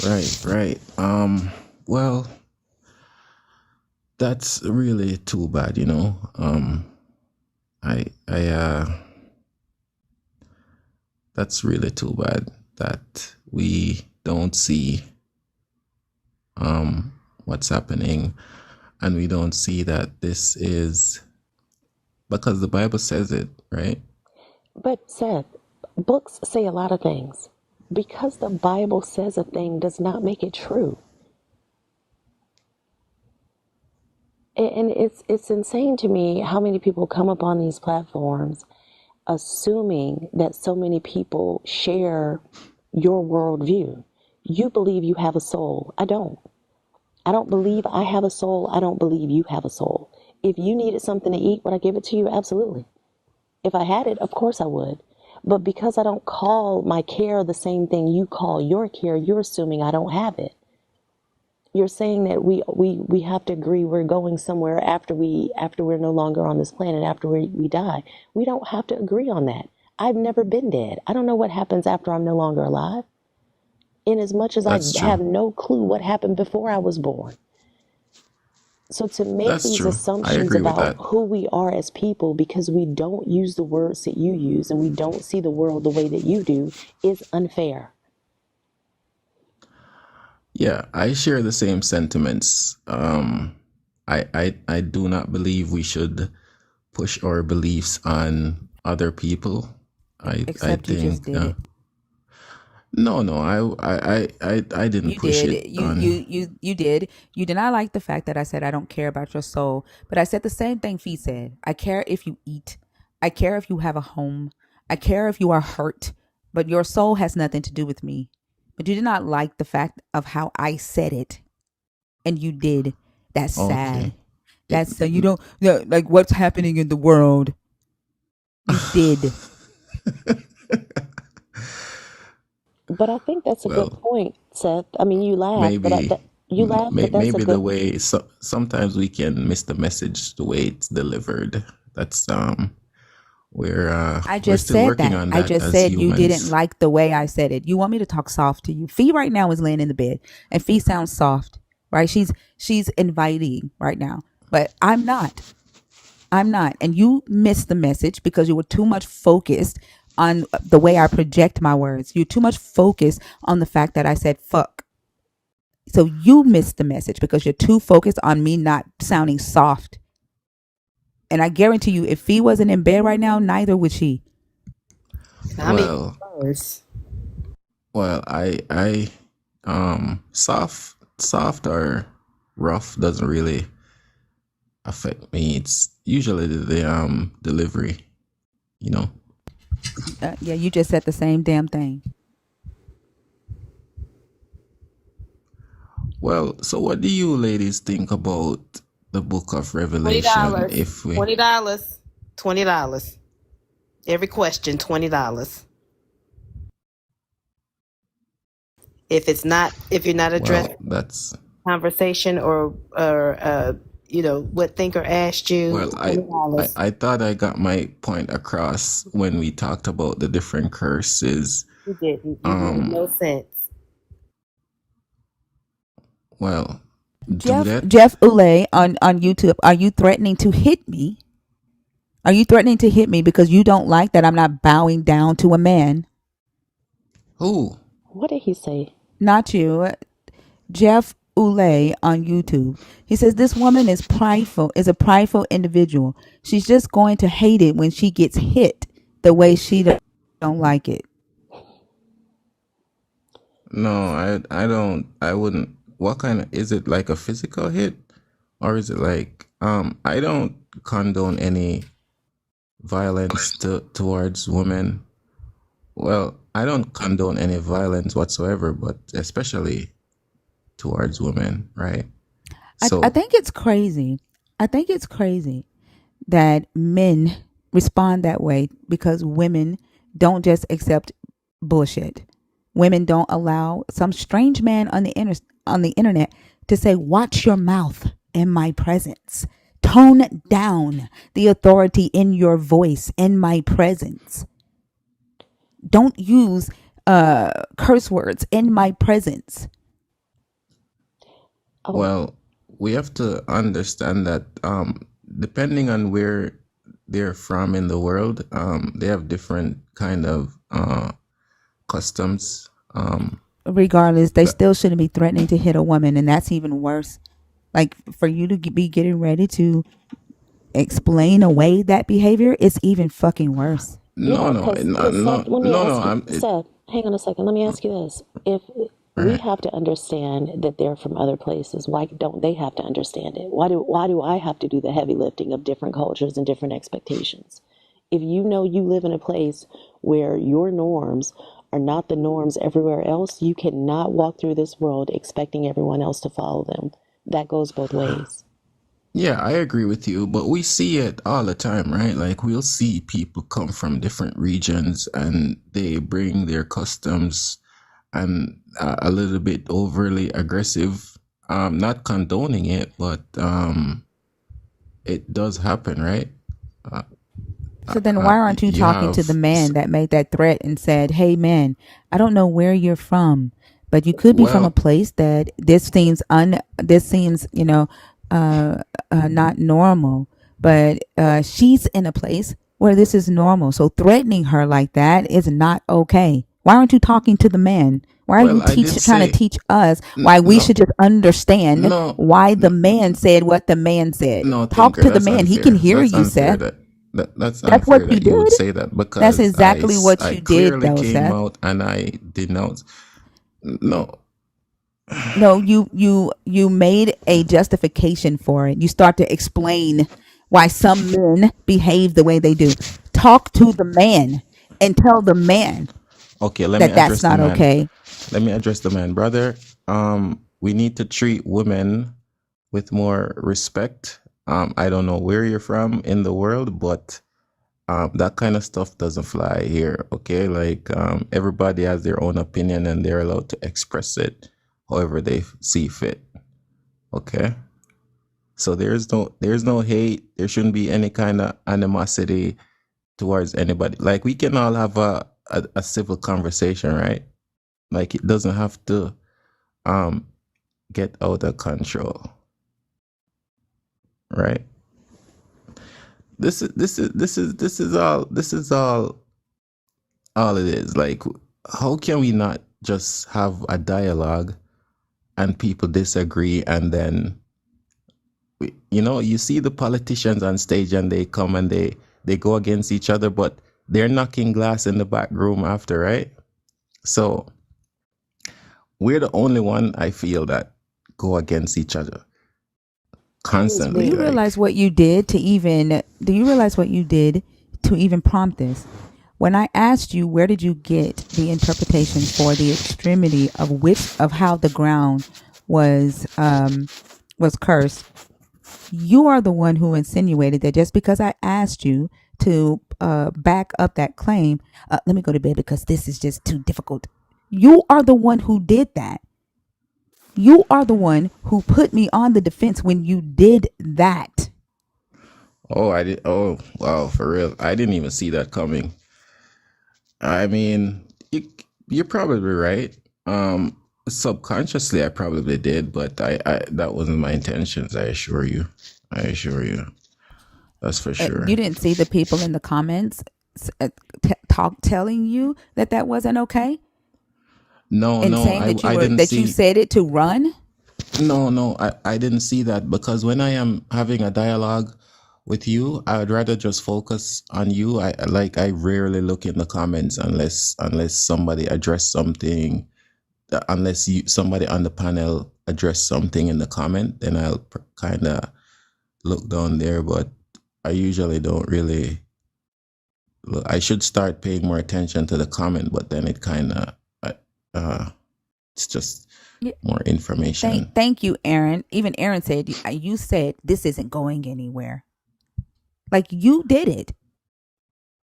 Right, right. Well, that's really too bad, you know. I that's really too bad that we don't see what's happening, and we don't see that this is because the Bible says it, right? But, Seth, books say a lot of things. Because the Bible says a thing does not make it true. And it's insane to me how many people come up on these platforms assuming that so many people share your worldview. You believe you have a soul. I don't. I don't believe I have a soul. I don't believe you have a soul. If you needed something to eat, would I give it to you? Absolutely. If I had it, of course I would. But because I don't call my care the same thing you call your care, you're assuming I don't have it. You're saying that we have to agree we're going somewhere after we're no longer on this planet, after we die. We don't have to agree on that. I've never been dead. I don't know what happens after I'm no longer alive. In as much as I That's true. have no clue what happened before I was born. So to make That's these true. I assumptions agree with about that. who we are as people because we don't use the words that you use and we don't see the world the way that you do is unfair. Yeah, I share the same sentiments. I do not believe we should push our beliefs on other people. I Except you just think did it. no, I didn't You push did. it on. You did. You did not like the fact that I said I don't care about your soul, but I said the same thing Fee said. I care if you eat. I care if you have a home. I care if you are hurt, but your soul has nothing to do with me. But you did not like the fact of how I said it, and you did. That's Okay. sad. It, That's so you don't like what's happening in the world. You did. But I think that's a good well, point, Seth. I mean, you laugh, but maybe you laugh, but that's a maybe the good. way sometimes we can miss the message the way it's delivered. That's I we're just still said working that. on I that just as said you didn't humans. like the way I said it. You want me to talk soft to you. Fee right now is laying in the bed, and Fee sounds soft, right? She's inviting right now, but I'm not. I'm not. And you missed the message because you were too much focused on the way I project my words. You're too much focused on the fact that I said fuck. So you missed the message because you're too focused on me not sounding soft. And I guarantee you, if Fee wasn't in bed right now, neither would she. I'm even Well, worse. I soft or rough doesn't really affect me. It's usually the delivery, you know. Yeah, you just said the same damn thing. Well, so what do you ladies think about the book of $20. Revelation? If we $20. $20. Every question, $20. If you're not well, addressing that's conversation or what thinker asked you, well, $20. I thought I got my point across when we talked about the different curses. You didn't. You made Um, no sense. well, do Jeff that. Jeff Ule on YouTube, are you threatening to hit me? Are you threatening to hit me because you don't like that I'm not bowing down to a man? Who? What did he say? Not you. Jeff Ule on YouTube. He says this woman is a prideful individual. She's just going to hate it when she gets hit the way she does. don't like it. No, I don't. I wouldn't. What kind of, is it like a physical hit, or is it like I don't condone any violence towards women. Well, I don't condone any violence whatsoever, but especially towards women, right? I So, think it's crazy. I think it's crazy that men respond that way because women don't just accept bullshit. Women don't allow some strange man on the internet to say, "Watch your mouth in my presence. Tone down the authority in your voice in my presence. Don't use curse words in my presence." Oh, well, we have to understand that depending on where they're from in the world, they have different kind of customs. Regardless, they That, still shouldn't be threatening to hit a woman, and that's even worse. Like for you to be getting ready to explain away that behavior, it's even fucking worse. no, yeah, no, because no, Seth, no, let me no, no. ask you, Seth, hang on a second. Let me ask you this. If we Right. have to understand that they're from other places, why don't they have to understand it? Why do I have to do the heavy lifting of different cultures and different expectations? If you know you live in a place where your norms are not the norms everywhere else, you cannot walk through this world expecting everyone else to follow them. That goes both ways. Yeah, I agree with you, but we see it all the time, right? Like we'll see people come from different regions and they bring their customs and a little bit overly aggressive. Not condoning it, but it does happen, right? Uh, So then why aren't you you talking to the have man that made that threat and said, "Hey man, I don't know where you're from, but you could be from a well, place that this seems, not normal, but she's in a place where this is normal. So threatening her like that is not okay." Why aren't you talking to the man? Why are you well, I did trying to say teach us why we no, should just understand no, why the no, man said what the man said? no, Talk thinker. to the That's man. He can unfair. hear That's you, unfair. Seth. That's That's what unfair you that you would did. say that That's because exactly what I you did, clearly though, came Seth. out and I denounced. No, No, you made a justification for it. You start to explain why some men behave the way they do. Talk to the man and tell the man okay, let me that that's address the not man. okay. Let me address the man, brother. We need to treat women with more respect. I don't know where you're from in the world, but that kind of stuff doesn't fly here. Okay, like everybody has their own opinion and they're allowed to express it however they see fit. Okay, so there's no hate. There shouldn't be any kind of animosity towards anybody. Like we can all have a civil conversation, right? Like it doesn't have to um get out of control, right? This is all it is. Like how can we not just have a dialogue and people disagree and then you see the politicians on stage and they come and they go against each other, but they're knocking glass in the back room after, right? So we're the only one I feel that go against each other That is Do constantly. you very Like, realize what you did to even do you realize what you did to even prompt this? When I asked you where did you get the interpretation for the extremity of how the ground was cursed, you are the one who insinuated that just because I asked you to back up that claim, let me go to bed because this is just too difficult. You are the one who did that. You are the one who put me on the defense when you did that. oh, I did. Oh, wow, for real. I didn't even see that coming. I mean, you're probably right. Subconsciously, I probably did, but I that wasn't my intentions. I assure you. I assure you. That's for sure. You didn't see the people in the comments telling you that that wasn't okay No, and no, saying I didn't that you see. said it to run. No, no, I didn't see that because when I am having a dialogue with you, I would rather just focus on you. I rarely look in the comments unless somebody addressed something, unless somebody on the panel addressed something in the comment, then I'll kind of look down there. But I usually don't really look. I should start paying more attention to the comment, but then it kind of it's just Yeah. more information. Thank you, Aaron. Even Aaron said you said this isn't going anywhere. Like, you did it.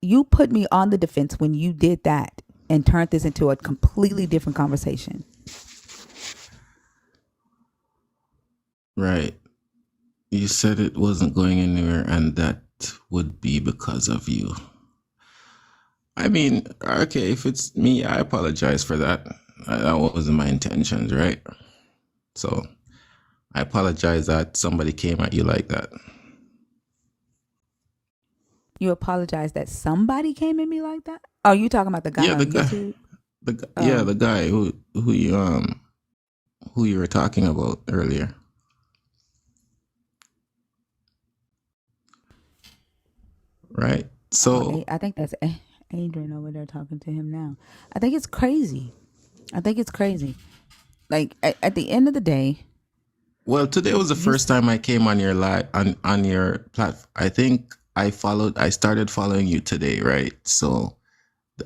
You put me on the defense when you did that and turned this into a completely different conversation. Right. You said it wasn't going anywhere, and that would be because of you. I mean, okay, if it's me, I apologize for that. That wasn't my intentions, right? So I apologize that somebody came at you like that. You apologize that somebody came at me like that? Oh, you talking about the guy on YouTube? The guy who you were talking about earlier. Right. So I think that's Adrian over there talking to him now. I think it's crazy. Like, at the end of the day. Well, today was the first time I came on your live on your platform. I think I started following you today, right? So,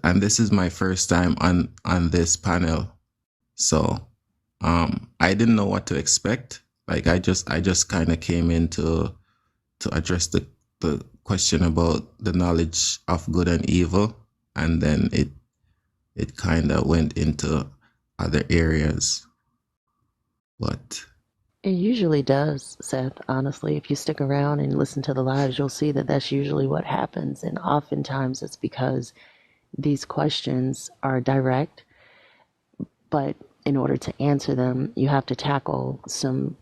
and this is my first time on this panel. So, I didn't know what to expect. Like, I just kind of came in to address the question about the knowledge of good and evil, and then it kind of went into other areas. But It usually does, Seth. Honestly, if you stick around and listen to the lives, you'll see that that's usually what happens. And oftentimes it's because these questions are direct, but in order to answer them, you have to tackle some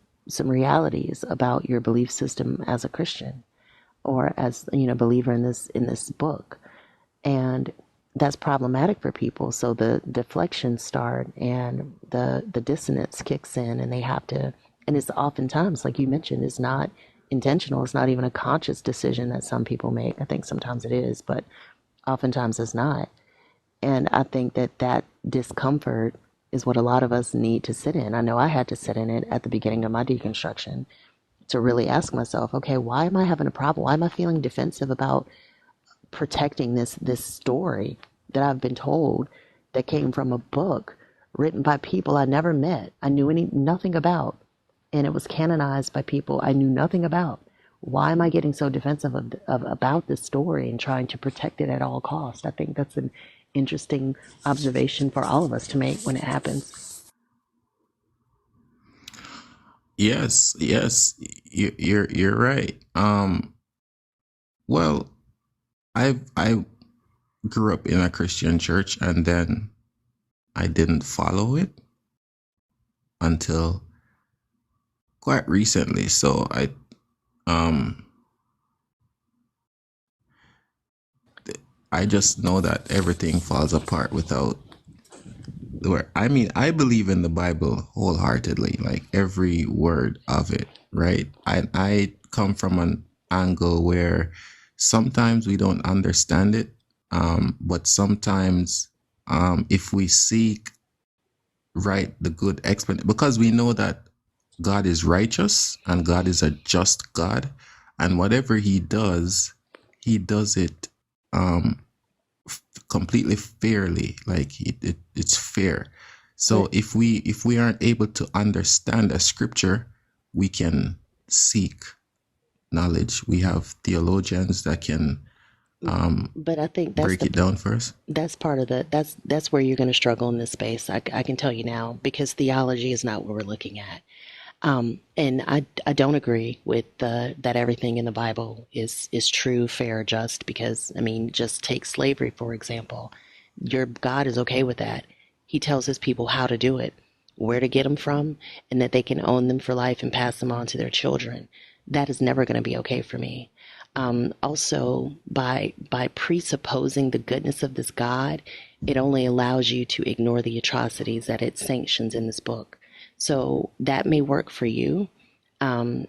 realities about your belief system as a Christian, or as, believer in this book. And that's problematic for people. So the deflections start, and the dissonance kicks in, and they have to, and it's oftentimes, like you mentioned, it's not intentional. It's not even a conscious decision that some people make. I think sometimes it is, but oftentimes it's not. And I think that discomfort is what a lot of us need to sit in. I know I had to sit in it at the beginning of my deconstruction, to really ask myself, okay, why am I having a problem? Why am I feeling defensive about protecting this story that I've been told, that came from a book written by people I never met, I knew nothing about, and it was canonized by people I knew nothing about? Why am I getting so defensive about this story and trying to protect it at all costs? I think that's an interesting observation for all of us to make when it happens. Yes, you're right. Well, I grew up in a Christian church, and then I didn't follow it until quite recently. So I just know that everything falls apart without. I mean, I believe in the Bible wholeheartedly, like every word of it, right? I come from an angle where sometimes we don't understand it, but sometimes if we seek the good explanation, because we know that God is righteous and God is a just God, and whatever He does it completely fairly, like it's fair. So right. if we aren't able to understand a scripture, we can seek knowledge. We have theologians that can but I think break it down for us. That's part of that's where you're going to struggle in this space. I can tell you now, because theology is not what we're looking at. And I don't agree with that everything in the Bible is true, fair, just, because, I mean, just take slavery, for example. Your God is okay with that. He tells his people how to do it, where to get them from, and that they can own them for life and pass them on to their children. That is never going to be okay for me. Also, by presupposing the goodness of this God, it only allows you to ignore the atrocities that it sanctions in this book. So that may work for you.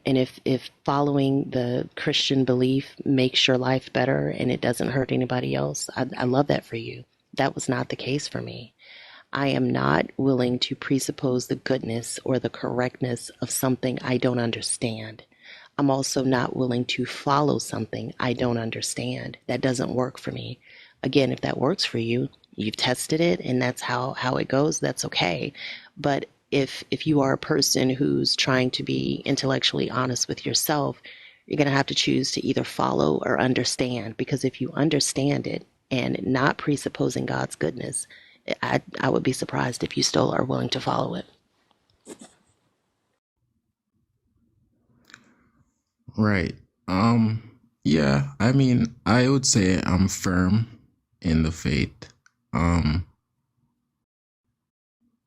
And if following the Christian belief makes your life better and it doesn't hurt anybody else, I love that for you. That was not the case for me. I am not willing to presuppose the goodness or the correctness of something I don't understand. I'm also not willing to follow something I don't understand. That doesn't work for me. Again, if that works for you, you've tested it and that's how it goes, that's okay. But if you are a person who's trying to be intellectually honest with yourself, you're going to have to choose to either follow or understand, because if you understand it and not presupposing God's goodness, I would be surprised if you still are willing to follow it. Right. Yeah, I mean, I would say I'm firm in the faith.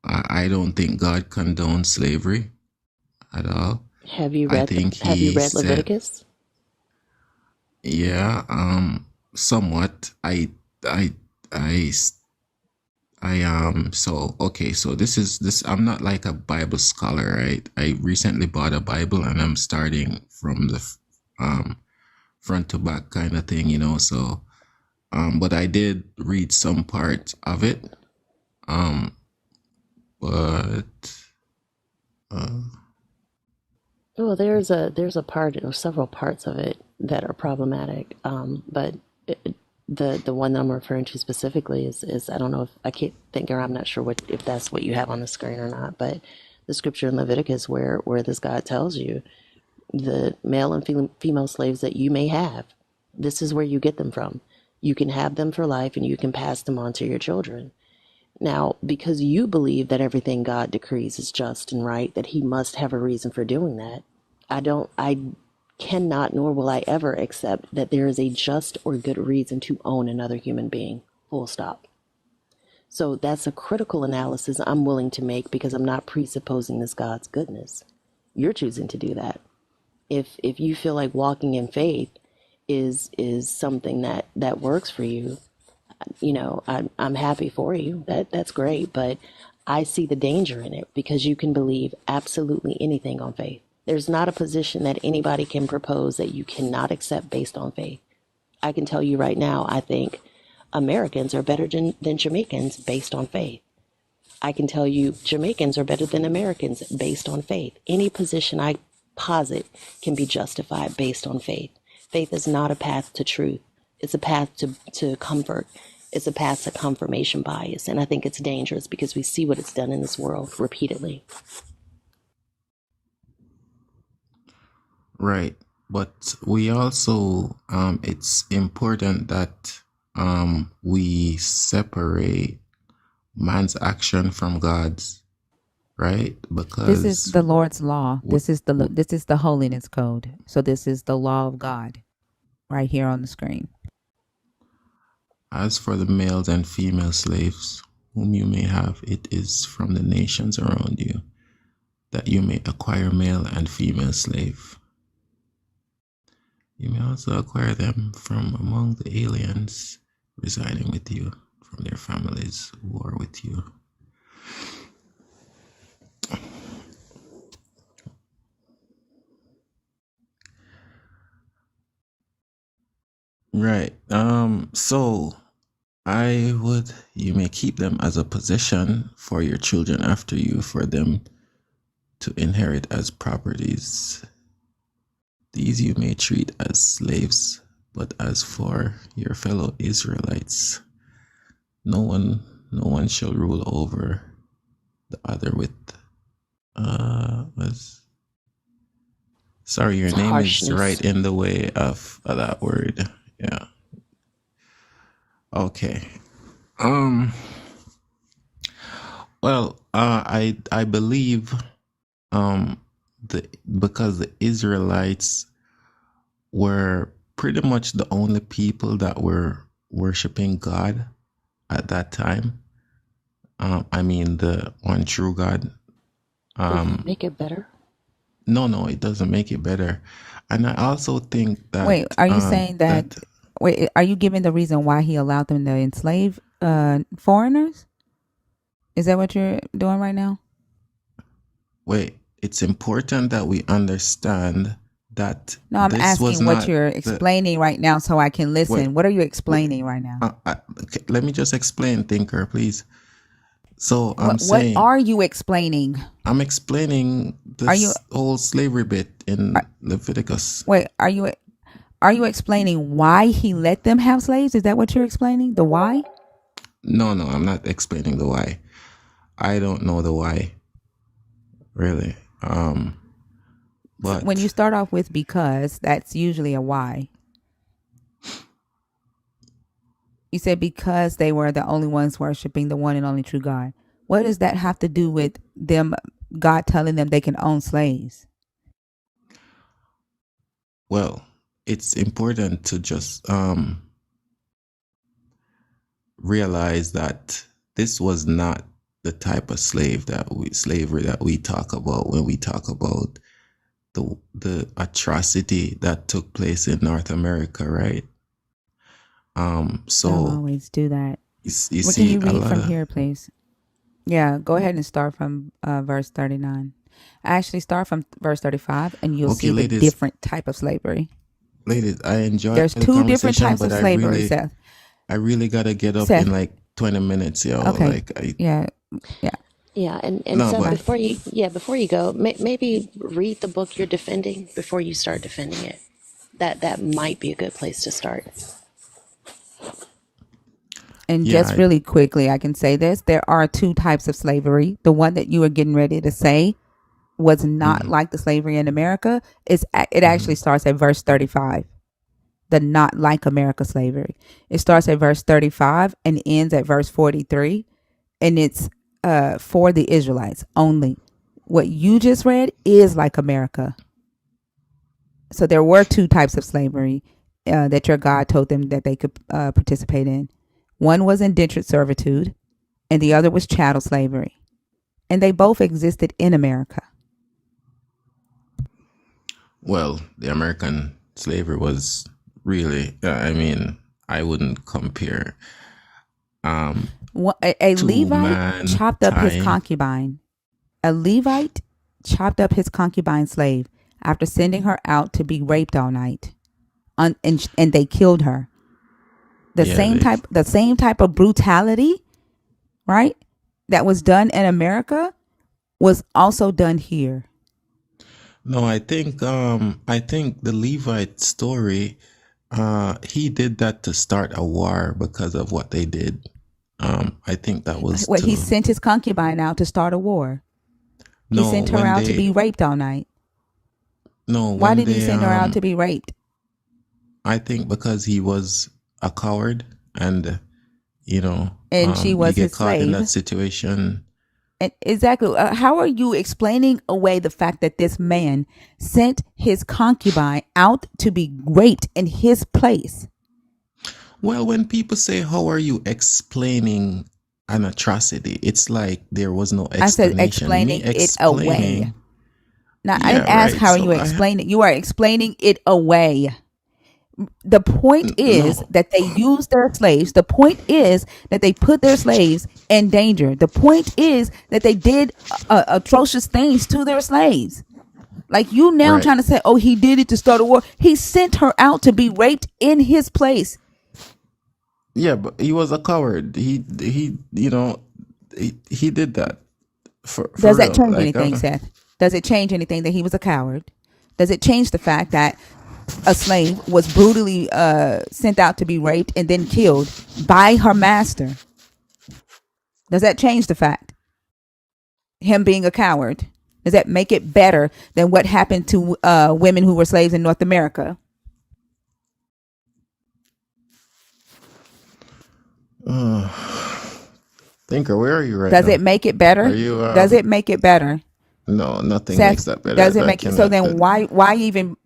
I don't think God condones slavery at all. Have you I read think Have you he read said, Leviticus? yeah, somewhat. I, I, so, okay, so this, I'm not like a Bible scholar, right? I recently bought a Bible and I'm starting from the, front to back kind of thing, so, but I did read some part of it. But, Well, there's a part or several parts of it that are problematic. But the one that I'm referring to specifically is I don't know if I can't think, or I'm not sure if that's what you have on the screen or not. But the scripture in Leviticus where this God tells you the male and female slaves that you may have, this is where you get them from. You can have them for life and you can pass them on to your children. Now, because you believe that everything God decrees is just and right, that he must have a reason for doing that, I cannot nor will I ever accept that there is a just or good reason to own another human being. Full stop. So that's a critical analysis I'm willing to make because I'm not presupposing this God's goodness. You're choosing to do that. If you feel like walking in faith is something that works for you, I'm happy for you. That's great, but I see the danger in it because you can believe absolutely anything on faith. There's not a position that anybody can propose that you cannot accept based on faith. I can tell you right now, I think Americans are better than Jamaicans based on faith. I can tell you Jamaicans are better than Americans based on faith. Any position I posit can be justified based on faith. Faith is not a path to truth. It's a path to comfort. It's a path to confirmation bias. And I think it's dangerous because we see what it's done in this world repeatedly. right. But we also, it's important that we separate man's action from God's, right? This is Because the Lord's law. w- This is the holiness code. So this is the law of God right here on the screen. as for the males and female slaves whom you may have, it is from the nations around you that you may acquire male and female slave. You may also acquire them from among the aliens residing with you, from their families who are with you. Right. So you may keep them as a possession for your children after you, for them to inherit as properties. These you may treat as slaves, but as for your fellow Israelites, no one shall rule over the other with sorry, your It's name is harshness. right in the way of that word. Yeah. Okay. Well, I believe because the Israelites were pretty much the only people that were worshiping God at that time. I mean the one true God. Does that make it better? No, it doesn't make it better. And I also think Wait, that are you saying that? Wait, are you giving the reason why he allowed them to enslave foreigners? Is that what you're doing right now? wait, it's important that we understand that No, I'm this was asking what not you're the explaining right now so I can wait, listen. What are you wait explaining right now? okay, let me just explain, thinker, please. So I'm What saying, are you explaining? I'm explaining Are you this whole slavery bit in Leviticus. wait, are you explaining why he let them have slaves? Is that what you're explaining? The why? No, no, I'm not explaining the why. I don't know the why, really. So when you But start off with because, that's usually a why. You said because they were the only ones worshiping the one and only true God. What does that have to do with them, God telling them they can own slaves? well, it's important to just realize that this was not the type of slavery that we talk about when we talk about the atrocity that took place in North America, right? They'll So always do that. you What can see you a read lot from of here, please? Yeah, go ahead and start from verse 39. Actually, start from verse 35 and you'll okay, see the different type of slavery. ladies, I enjoy There's the two different conversation, types but of slavery, Seth. I really gotta get up in Seth, like 20 minutes, yo. okay. Like I Yeah, yeah. Yeah, and no, Seth, but before you go, maybe read the book you're defending before you start defending it. That might be a good place to start. And yeah, just really quickly, I can say this. There are two types of slavery. The one that you were getting ready to say was not like the slavery in America. It actually starts at verse 35. The not like America slavery. It starts at verse 35 and ends at verse 43. And it's for the Israelites only. What you just read is like America. So there were two types of slavery that your God told them that they could participate in. One was indentured servitude, and the other was chattel slavery. And they both existed in America. well, the American slavery was really, I mean, I wouldn't compare A to Levite man chopped up his time. concubine. A Levite chopped up his concubine slave after sending her out to be raped all night, and they killed her. Yeah, The same type of brutality, right? That was done in America was also done here. no, I think the Levite story, he did that to start a war because of what they did. I think that was What he to sent his concubine out to start a war. He no sent her when out to they be raped all night. no Why when did he they send her out to be raped? I think because he was a coward and And she you was get his caught in slave. that situation. And exactly. How are you explaining away the fact that this man sent his concubine out to be raped in his place? Well, when people say, how are you explaining an atrocity? It's like there was no I said explanation. Me explaining it away. explaining. Now, I Yeah, didn't ask right. how are So you explaining. You are explaining it away. The point is no. that they use their slaves. The point is that they put their slaves in danger. The point is that they did atrocious things to their slaves. Like you now Right. trying to say, oh, he did it to start a war. He sent her out to be raped in his place. Yeah, but he was a coward. He did that for Does that real. change Like, anything, Seth? Does it change anything that he was a coward? Does it change the fact that a slave was brutally sent out to be raped and then killed by her master? Does that change the fact? Him being a coward? Does that make it better than what happened to women who were slaves in North America? thinker, where are you right Does now? it make it Are better? you Does it make it better? No, nothing Seth, makes that better. does it That make it so cannot then that, why even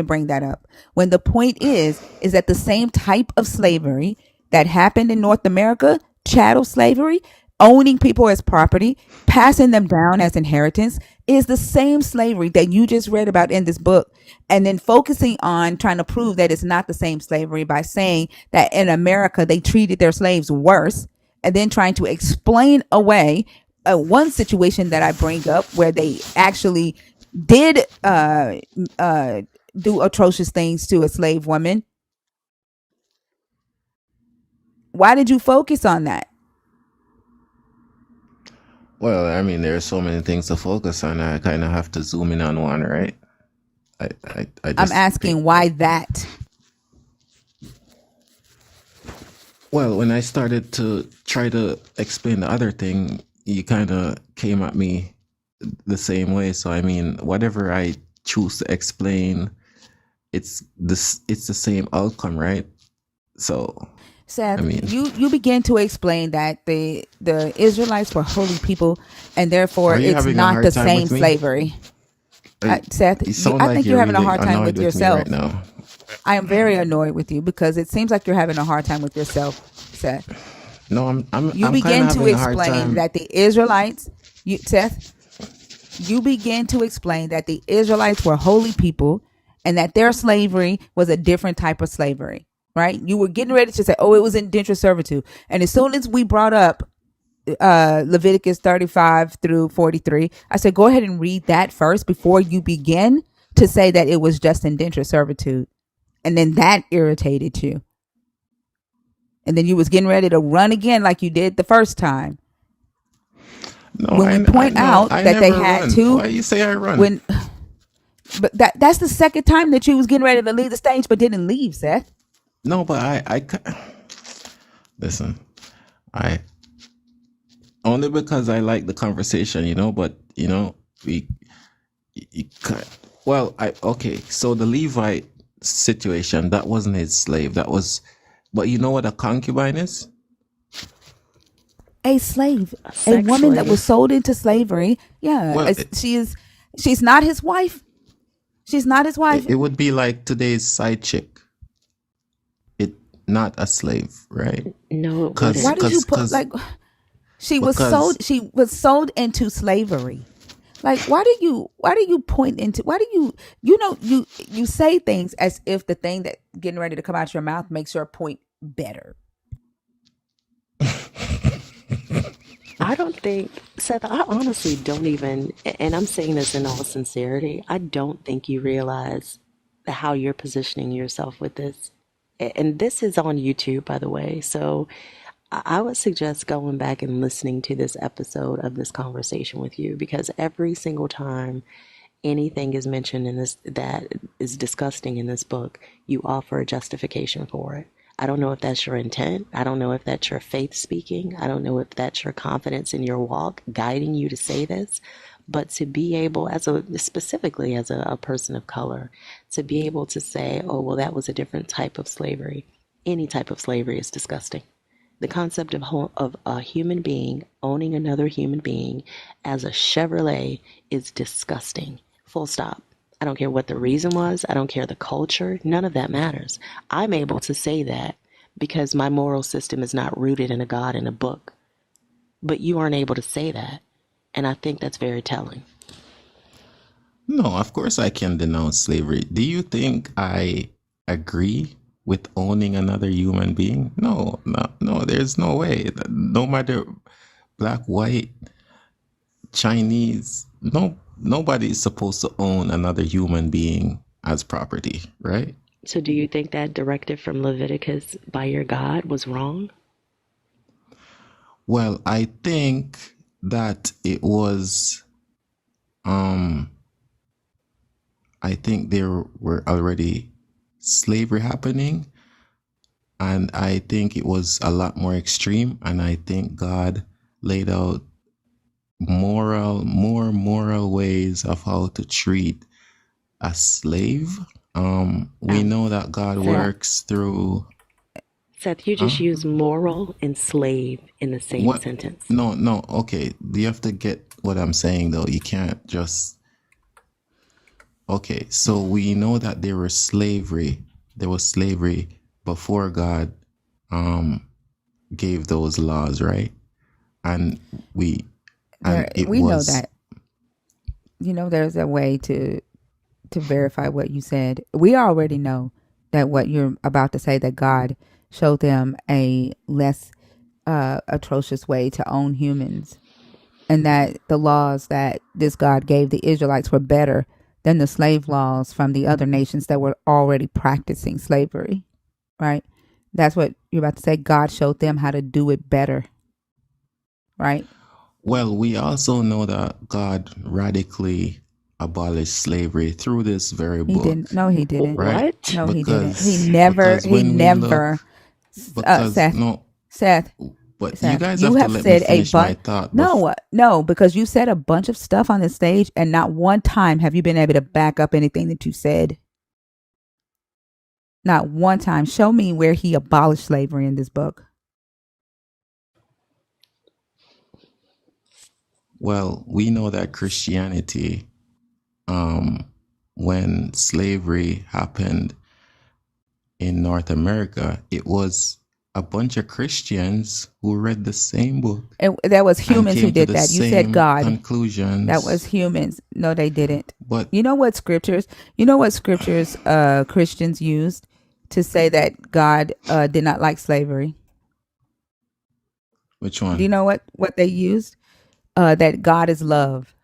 bring that up? When the point is that the same type of slavery that happened in North America, chattel slavery, owning people as property, passing them down as inheritance, is the same slavery that you just read about in this book, and then focusing on trying to prove that it's not the same slavery by saying that in America they treated their slaves worse, and then trying to explain away one situation that I bring up where they actually did do atrocious things to a slave woman. Why did you focus on that? Well, I mean, there are so many things to focus on. I kind of have to zoom in on one, right? I I'm just pick. asking why that. Well, when I started to try to explain the other thing, you kind of came at me the same way. So I mean, whatever I choose to explain, it's this. It's the same outcome, right? So I Seth, mean, you begin to explain that the Israelites were holy people, and therefore are you it's having a not hard the time same with me? slavery. Seth, You sound I like think you're you're having a really hard time annoyed with with me right yourself. now. I am very annoyed with you because it seems like you're having a hard time with yourself, Seth. No, You I'm kind begin of to having a hard explain time. that the Israelites, Seth, you begin to explain that the Israelites were holy people and that their slavery was a different type of slavery, right? You were getting ready to say, oh, it was indentured servitude. And as soon as we brought up Leviticus 35 through 43, I said, go ahead and read that first before you begin to say that it was just indentured servitude. And then that irritated you. And then you was getting ready to run again like you did the first time. No, When we I point no, out I that they never had run. to, Why you say I run? when but that's the second time that you was getting ready to leave the stage but didn't leave, Seth. No, but listen. I only because I like the conversation, but we you can't, well, I okay. So the Levite situation, that wasn't his slave. That was, but you know what a concubine is? A slave, A a sex woman that was slave. sold into slavery. Yeah, Well, she's not his wife. She's not his wife. it would be like today's side chick. It not a slave, right? No, it Cause, Why wouldn't. did you cause, put cause, like she was because sold? She was sold into slavery. Like why do you point into why do you say things as if the thing that getting ready to come out your mouth makes your point better. I don't think, Seth, I honestly don't even, and I'm saying this in all sincerity, I don't think you realize how you're positioning yourself with this. And this is on YouTube, by the way. So I would suggest going back and listening to this episode of this conversation with you because every single time anything is mentioned in this that is disgusting in this book, you offer a justification for it. I don't know if that's your intent. I don't know if that's your faith speaking. I don't know if that's your confidence in your walk guiding you to say this. But to be able, specifically as a person of color, to be able to say, oh, well, that was a different type of slavery. Any type of slavery is disgusting. The concept of a human being owning another human being as a Chevrolet is disgusting. Full stop. I don't care what the reason was. I don't care the culture. None of that matters. I'm able to say that because my moral system is not rooted in a God in a book. But you aren't able to say that. And I think that's very telling. no, of course I can denounce slavery. Do you think I agree with owning another human being? No, no, no. There's no way. No matter black, white, Chinese, nobody is supposed to own another human being as property, right? So do you think that directive from Leviticus by your God was wrong? Well, I think that it was. I think there were already slavery happening, and I think it was a lot more extreme. And I think God laid out more moral ways of how to treat a slave. We know that God Seth, works through. Seth, you just Huh? use moral and slave in the same What? sentence. No, no. Okay, you have to get what I'm saying, though. You can't just. Okay, so we know that there was slavery. There was slavery before God gave those laws, right? And it We know was. that. There's a way to verify what you said. We already know that what you're about to say, that God showed them a less atrocious way to own humans. and that the laws that this God gave the Israelites were better than the slave laws from the other nations that were already practicing slavery, right? That's what you're about to say. God showed them how to do it better, right? Well, we also know that God radically abolished slavery through this very He didn't. book, No, he didn't. right? What? No, he didn't. He Because never. because He when we look, never. because Seth. no, Seth. but you Seth. guys You have to have let me said a finish my bunch. thought. No, because you said a bunch of stuff on the stage, and not one time have you been able to back up anything that you said. Not one time. Show me where he abolished slavery in this book. Well, we know that Christianity, when slavery happened in North America, it was a bunch of Christians who read the same book That was and humans who came to did the that. You said same God. That was conclusions. humans. No, they didn't. But You know what scriptures? Christians used to say that God did not like slavery. which Do you one? know what they used? That God is love.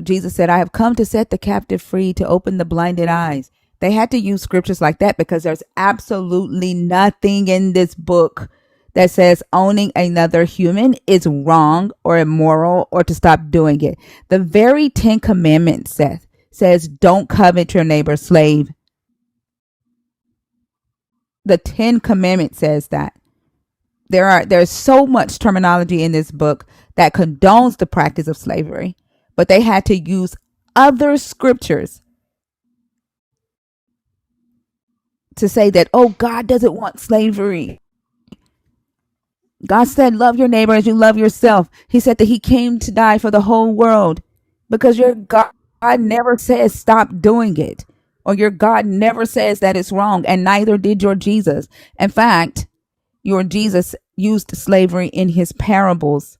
Jesus said, I have come to set the captive free, to open the blinded eyes. They had to use scriptures like that because there's absolutely nothing in this book that says owning another human is wrong or immoral or to stop doing it. The very 10 Commandments, Seth, says don't covet your neighbor's slave. The 10 Commandments says that. There's so much terminology in this book that condones the practice of slavery, but they had to use other scriptures to say that, oh, God doesn't want slavery. God said, love your neighbor as you love yourself. He said that he came to die for the whole world because your God never says stop doing it, or your God never says that it's wrong, and neither did your Jesus. In fact, your Jesus used slavery in his parables.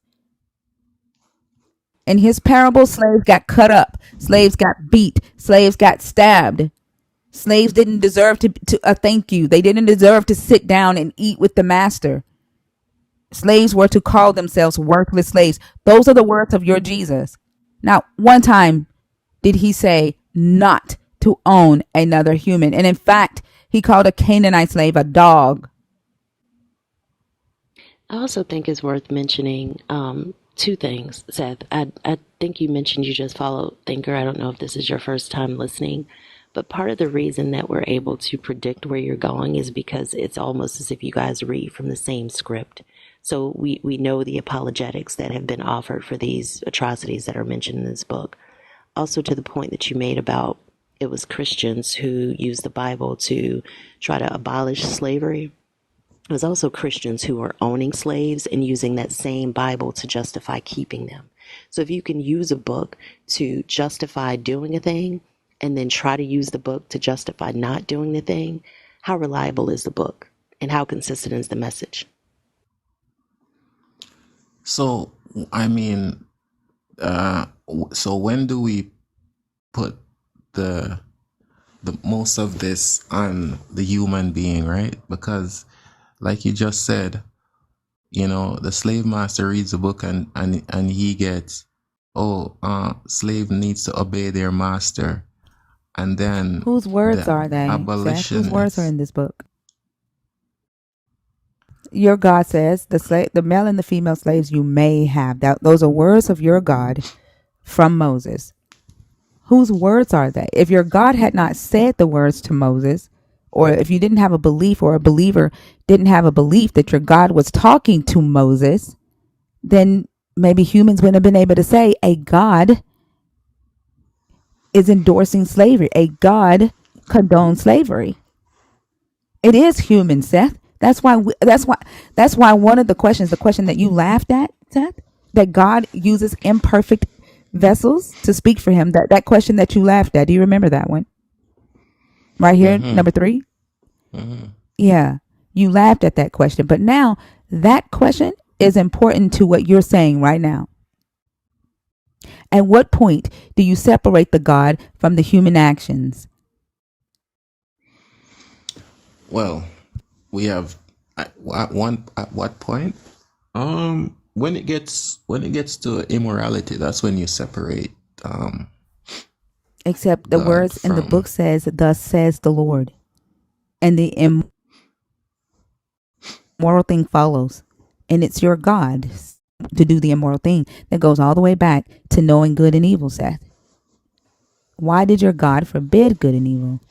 In his parables, slaves got cut up, slaves got beat, slaves got stabbed. Slaves didn't deserve to thank you. They didn't deserve to sit down and eat with the master. Slaves were to call themselves worthless slaves. Those are the words of your Jesus. Now, one time did he say not to own another human. And in fact, he called a Canaanite slave a dog. I also think it's worth mentioning two things, Seth. I think you mentioned you just followed Thinker. I don't know if this is your first time listening, but part of the reason that we're able to predict where you're going is because it's almost as if you guys read from the same script. So we know the apologetics that have been offered for these atrocities that are mentioned in this book. Also, to the point that you made about it was Christians who used the Bible to try to abolish slavery. There's also Christians who are owning slaves and using that same Bible to justify keeping them. So if you can use a book to justify doing a thing and then try to use the book to justify not doing the thing, how reliable is the book and how consistent is the message? So, I mean, so when do we put the most of this on the human being, right? Because, like you just said, the slave master reads the book and he gets, slave needs to obey their master, and then Whose words the are they, Seth? Whose words are abolitionists. in this book? Your God says the male and the female slaves you may have. Those are words of your God from Moses. Whose words are they? If your God had not said the words to Moses, or if you didn't have a belief, or a believer didn't have a belief that your God was talking to Moses, then maybe humans wouldn't have been able to say a God is endorsing slavery. A God condones slavery. It is human, Seth. That's why. That's why one of the questions, the question that you laughed at, Seth, that God uses imperfect vessels to speak for Him. That question that you laughed at. Do you remember that one? Right here, number 3. Yeah, you laughed at that question, but now that question is important to what you're saying right now. At what point do you separate the God from the human actions? Well, we have at what point? when it gets to immorality, that's when you separate Except the God words in the from. book says, "Thus says the Lord," and the immoral thing follows, and it's your God to do the immoral thing that goes all the way back to knowing good and evil. Seth, why did your God forbid good and evil?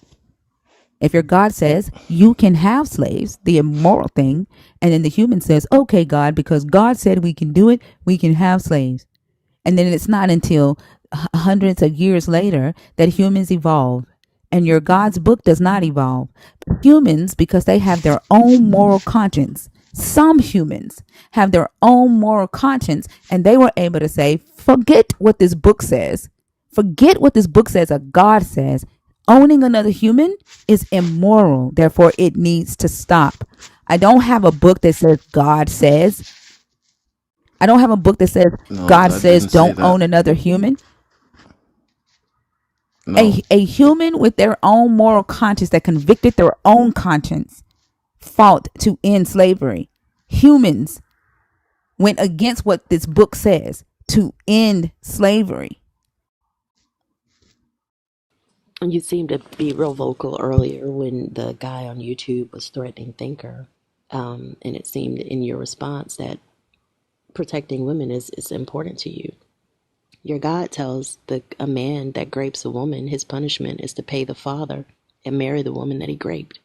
If your God says you can have slaves, the immoral thing, and then the human says, "Okay, God, because God said we can do it, we can have slaves." And then it's not until hundreds of years later that humans evolve. And your God's book does not evolve. Humans, because they have their own moral conscience, some humans have their own moral conscience, and they were able to say, forget what this book says. Forget what this book says or God says. Owning another human is immoral. Therefore, it needs to stop. I don't have a book that says God says. I don't have a book that says No, God God says didn't say don't that. own another human. No. A human with their own moral conscience that convicted their own conscience fought to end slavery. Humans went against what this book says to end slavery. You seemed to be real vocal earlier when the guy on YouTube was threatening Thinker. And it seemed in your response that protecting women is important to you. Your God tells a man that grapes a woman, his punishment is to pay the father and marry the woman that he graped.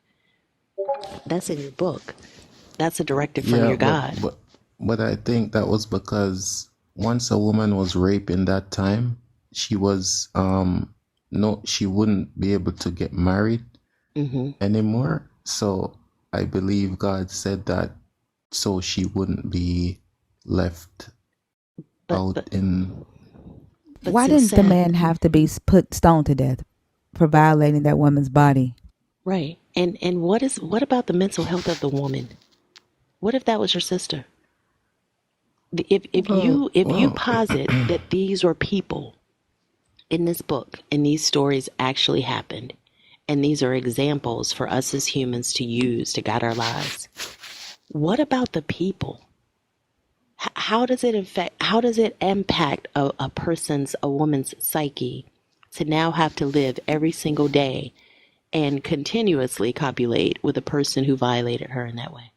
That's in your book. That's a directive from Yeah, your God. but I think that was because once a woman was raped in that time, she was no, she wouldn't be able to get married anymore. So I believe God said that so she wouldn't be left But out but in. but Why sis didn't the said, man have to be put stoned to death for violating that woman's body? right. And what about the mental health of the woman? What if that was your sister? If you Well, posit that these were people in this book and these stories actually happened, and these are examples for us as humans to use to guide our lives, what about the people? How does it affect? How does it impact a woman's psyche to now have to live every single day and continuously copulate with a person who violated her in that way?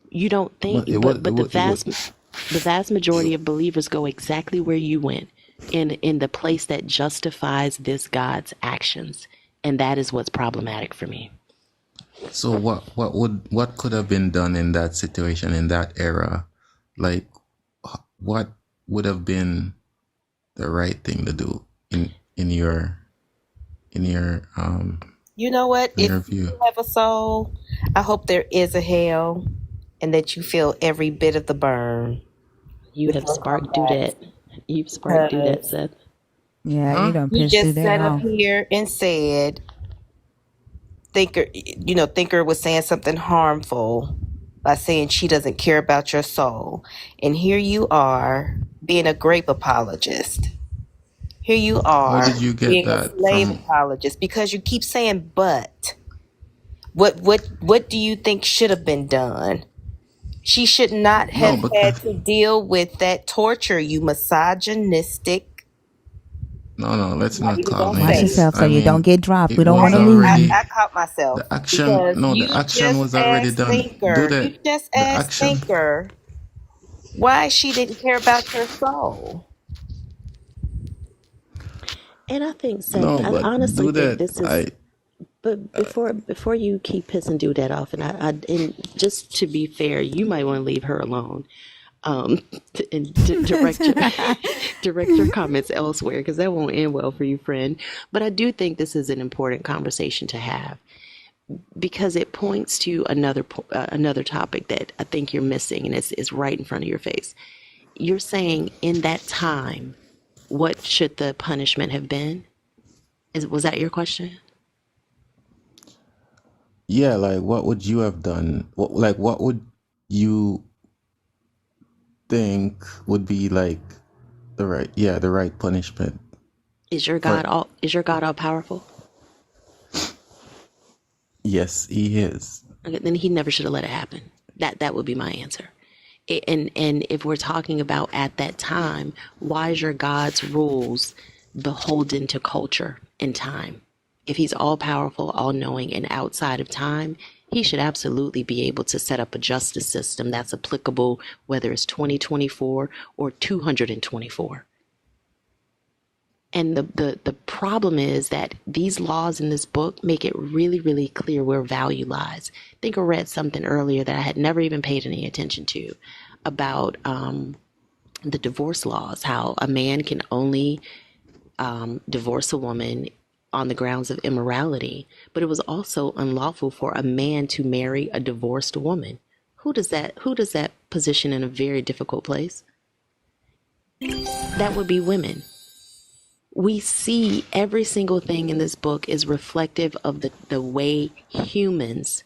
You don't think, but it was, but the vast majority of believers go exactly where you went, in the place that justifies this God's actions, and that is what's problematic for me. so what could have been done in that situation in that era? Like, what would have been the right thing to do in your in your um You know what? in If your you view? have a soul, I hope there is a hell and that you feel every bit of the burn You with have no sparked do that. comebacks. You've sparked do that, Because Seth. Yeah, you Huh? don't you piss through just that sat up off. here and said Thinker was saying something harmful by saying she doesn't care about your soul. And here you are being a grape apologist. Here you How are did you get being a that slave from? apologist because you keep saying but. What do you think should have been done? She should not No, have had because to deal with that torture, you misogynistic. no, let's I'm not not even call gonna say Watch names. it. yourself so I you don't mean, get dropped. We it don't was want to Okay, lose you. already I caught myself the action. because No, the you action just was already asked done. Do Thinker, that. you just The asked action. Thinker why she didn't care about your soul. And I think, Seth, No, I but honestly do think that. this is. But before you keep pissing do that off, and just to be fair, you might want to leave her alone, um, and direct your direct your comments elsewhere, because that won't end well for you, friend. But I do think this is an important conversation to have, because it points to another topic that I think you're missing, and it's right in front of your face. You're saying in that time, what should the punishment have been? Was that your question? Yeah, like what would you have done? What would you think would be like the right punishment for? Is your God all powerful? Yes, he is. Okay, then he never should have let it happen. That would be my answer. And if we're talking about at that time, why is your God's rules beholden to culture and time? If he's all powerful, all knowing, and outside of time, he should absolutely be able to set up a justice system that's applicable, whether it's 2024 or 224. And the problem is that these laws in this book make it really, really clear where value lies. I think I read something earlier that I had never even paid any attention to about the divorce laws, how a man can only divorce a woman on the grounds of immorality, but it was also unlawful for a man to marry a divorced woman. Who does that position in a very difficult place? That would be women. We see every single thing in this book is reflective of the way humans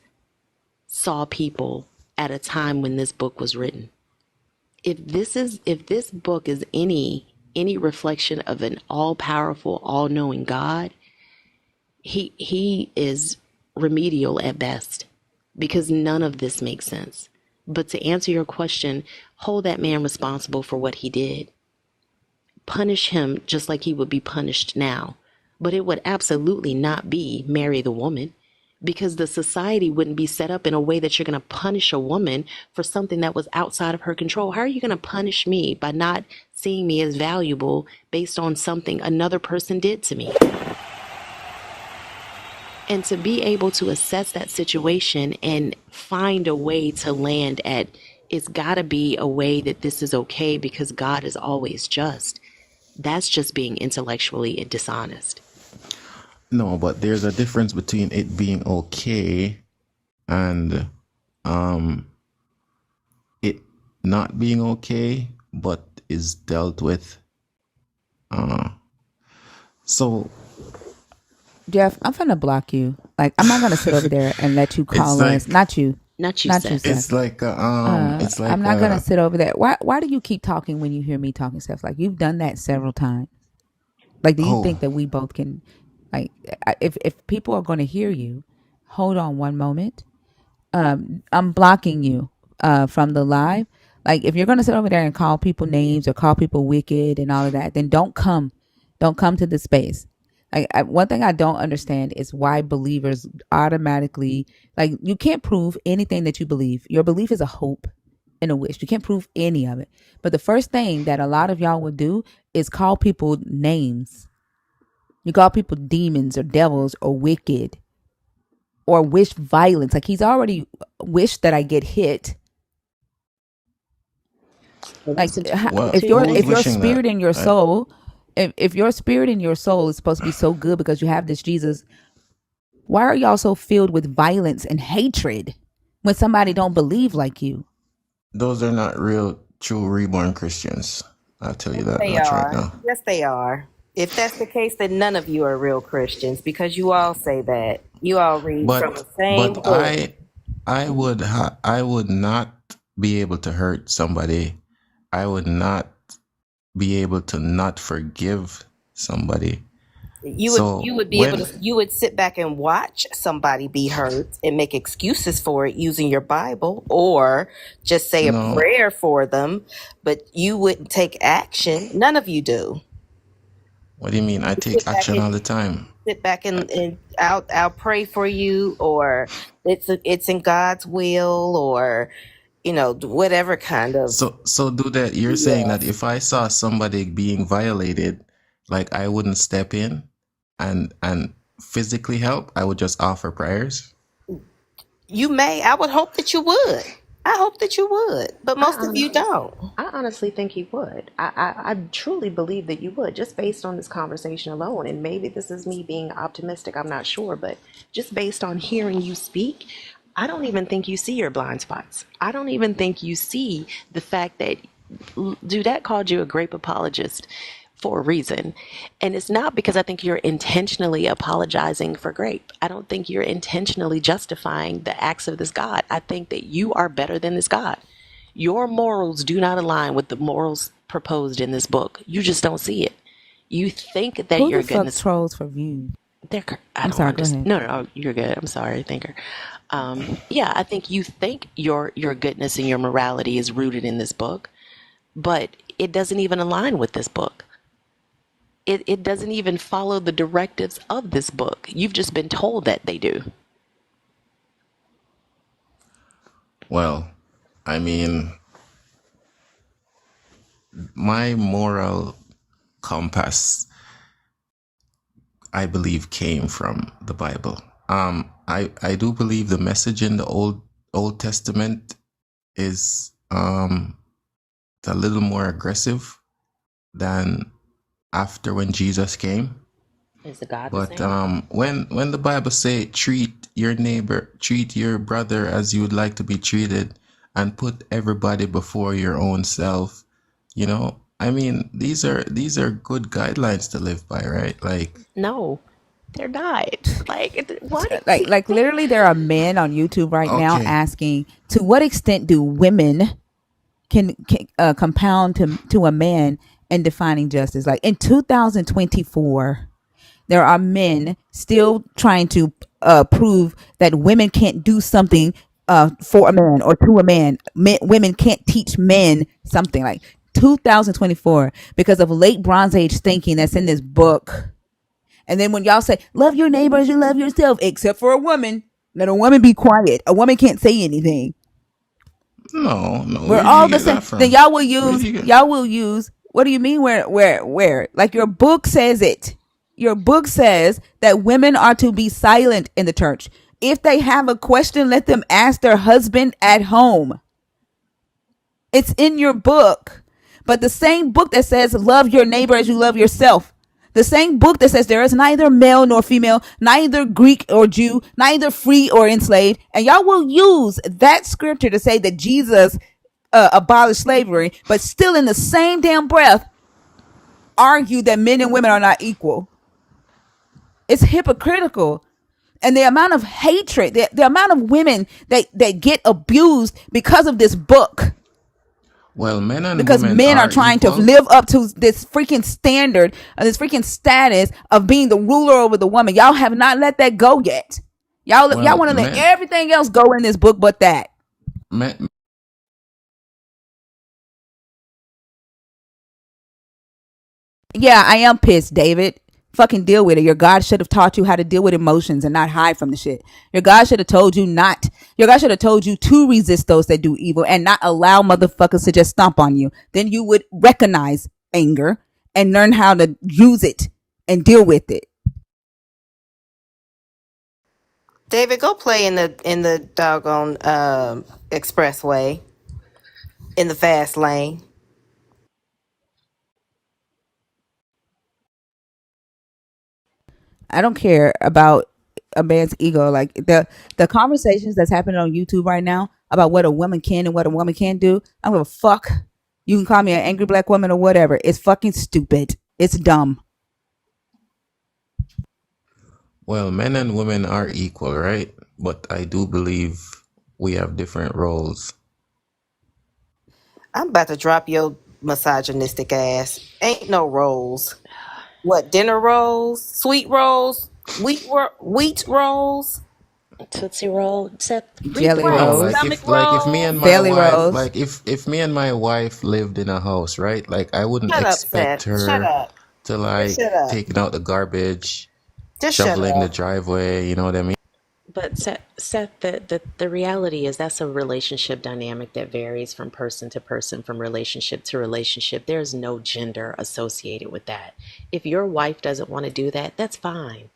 saw people at a time when this book was written. If this book is any reflection of an all-powerful, all-knowing God, he is remedial at best, because none of this makes sense. But to answer your question, hold that man responsible for what he did. Punish him just like he would be punished now. But it would absolutely not be marry the woman, because the society wouldn't be set up in a way that you're going to punish a woman for something that was outside of her control. How are you going to punish me by not seeing me as valuable based on something another person did to me? And to be able to assess that situation and find a way to land at, it's got to be a way that this is okay because God is always just. That's just being intellectually dishonest. No, but there's a difference between it being okay and it not being okay, but is dealt with. So Jeff, I'm finna block you. Like, I'm not gonna sit over there and let you call like, us. Not you. Not you, Not you, Seth. Seth. it's like I'm not gonna sit over there. Why do you keep talking when you hear me talking, Seth? Like, you've done that several times. Like, do you think that we both can, like, if people are going to hear you, hold on one moment. I'm blocking you from the live. Like, if you're going to sit over there and call people names or call people wicked and all of that, then don't come to the space. Like, one thing I don't understand is why believers automatically, like, you can't prove anything that you believe. Your belief is a hope and a wish. You can't prove any of it. But the first thing that a lot of y'all would do is call people names. You call people demons or devils or wicked or wish violence. Like, he's already wished that I get hit. Like, if your spirit in your soul, if your spirit in your soul is supposed to be so good because you have this Jesus, why are y'all so filled with violence and hatred when somebody don't believe like you? Those are not real, true reborn Christians. I'll tell you that They much right are. now. Yes, they are. If that's the case, then none of you are real Christians, because you all say that. You all read from the same But book. I would not be able to hurt somebody. I would not be able to not forgive somebody. You would sit back and watch somebody be hurt and make excuses for it using your Bible, or just say a prayer for them, but you wouldn't take action. None of you do. What do you mean? I take action all the time. Sit back and I'll pray for you, or it's in God's will, or whatever kind of. So do that. You're saying that if I saw somebody being violated, like, I wouldn't step in and physically help. I would just offer prayers. You may. I would hope that you would. I hope that you would, but most of you don't. I honestly think you would. I truly believe that you would, just based on this conversation alone. And maybe this is me being optimistic, I'm not sure, but just based on hearing you speak, I don't even think you see your blind spots. I don't even think you see the fact that Dudette called you a grape apologist for a reason. And it's not because I think you're intentionally apologizing for grape. I don't think you're intentionally justifying the acts of this God. I think that you are better than this God. Your morals do not align with the morals proposed in this book. You just don't see it. You think that you're goodness. Who the fuck trolls for views? I'm sorry, go ahead. No, you're good. I'm sorry, thinker. Yeah, I think you think your goodness and your morality is rooted in this book, but it doesn't even align with this book. It doesn't even follow the directives of this book. You've just been told that they do. Well, I mean, my moral compass, I believe, came from the Bible. I do believe the message in the Old Testament is a little more aggressive than after when Jesus came. Is the God the But same? when the Bible say treat your brother as you would like to be treated, and put everybody before your own self, I mean, these are good guidelines to live by, right? Like, No, they're not. Like, what? Like literally, there are men on YouTube right now okay, asking, to what extent do women can compound to a man in defining justice? Like in 2024, there are men still trying to prove that women can't do something for a man or to a man. Women can't teach men something, like 2024, because of late Bronze Age thinking that's in this book. And then when y'all say, love your neighbor as you love yourself, except for a woman, let a woman be quiet. A woman can't say anything. no, We're where did all you the get same. that Then from? Where did you get? y'all will use, what do you mean where? Like your book says it. Your book says that women are to be silent in the church. If they have a question, let them ask their husband at home. It's in your book. But the same book that says love your neighbor as you love yourself, the same book that says there is neither male nor female, neither Greek or Jew, neither free or enslaved, and y'all will use that scripture to say that Jesus abolished slavery, but still in the same damn breath argue that men and women are not equal. It's hypocritical. And the amount of hatred, the amount of women that get abused because of this book, Well, men and because women men are are trying to equal. live up to this freaking standard, this freaking status of being the ruler over the woman. Y'all have not let that go yet. Y'all Well, want to let everything else go in this book but that. men, Yeah, I am pissed, David. Fucking deal with it. Your God should have taught you how to deal with emotions and not hide from the shit. Your God should have told you not. Your God should have told you to resist those that do evil and not allow motherfuckers to just stomp on you. Then you would recognize anger and learn how to use it and deal with it. David, go play in the doggone expressway in the fast lane. I don't care about a man's ego. Like the conversations that's happening on YouTube right now about what a woman can and what a woman can't do. I don't give a fuck. You can call me an angry black woman or whatever. It's fucking stupid. It's dumb. well, men and women are equal, right? But I do believe we have different roles. I'm about to drop your misogynistic ass. Ain't no rolls. What, dinner rolls? Sweet rolls? Wheat rolls? Tootsie Roll, Seth, Jelly What? No, rewind. rolls, Stomach if me and rolls? my belly wife, rolls. like if me and my wife lived in a house, right? Like I wouldn't Shut up, expect Seth. Shut her up. to Just like shut up. taking out the garbage, Just shut shoveling the up. driveway, you know what I mean? But Seth, the reality is that's a relationship dynamic that varies from person to person, from relationship to relationship. There's no gender associated with that. If your wife doesn't want to do that, that's fine.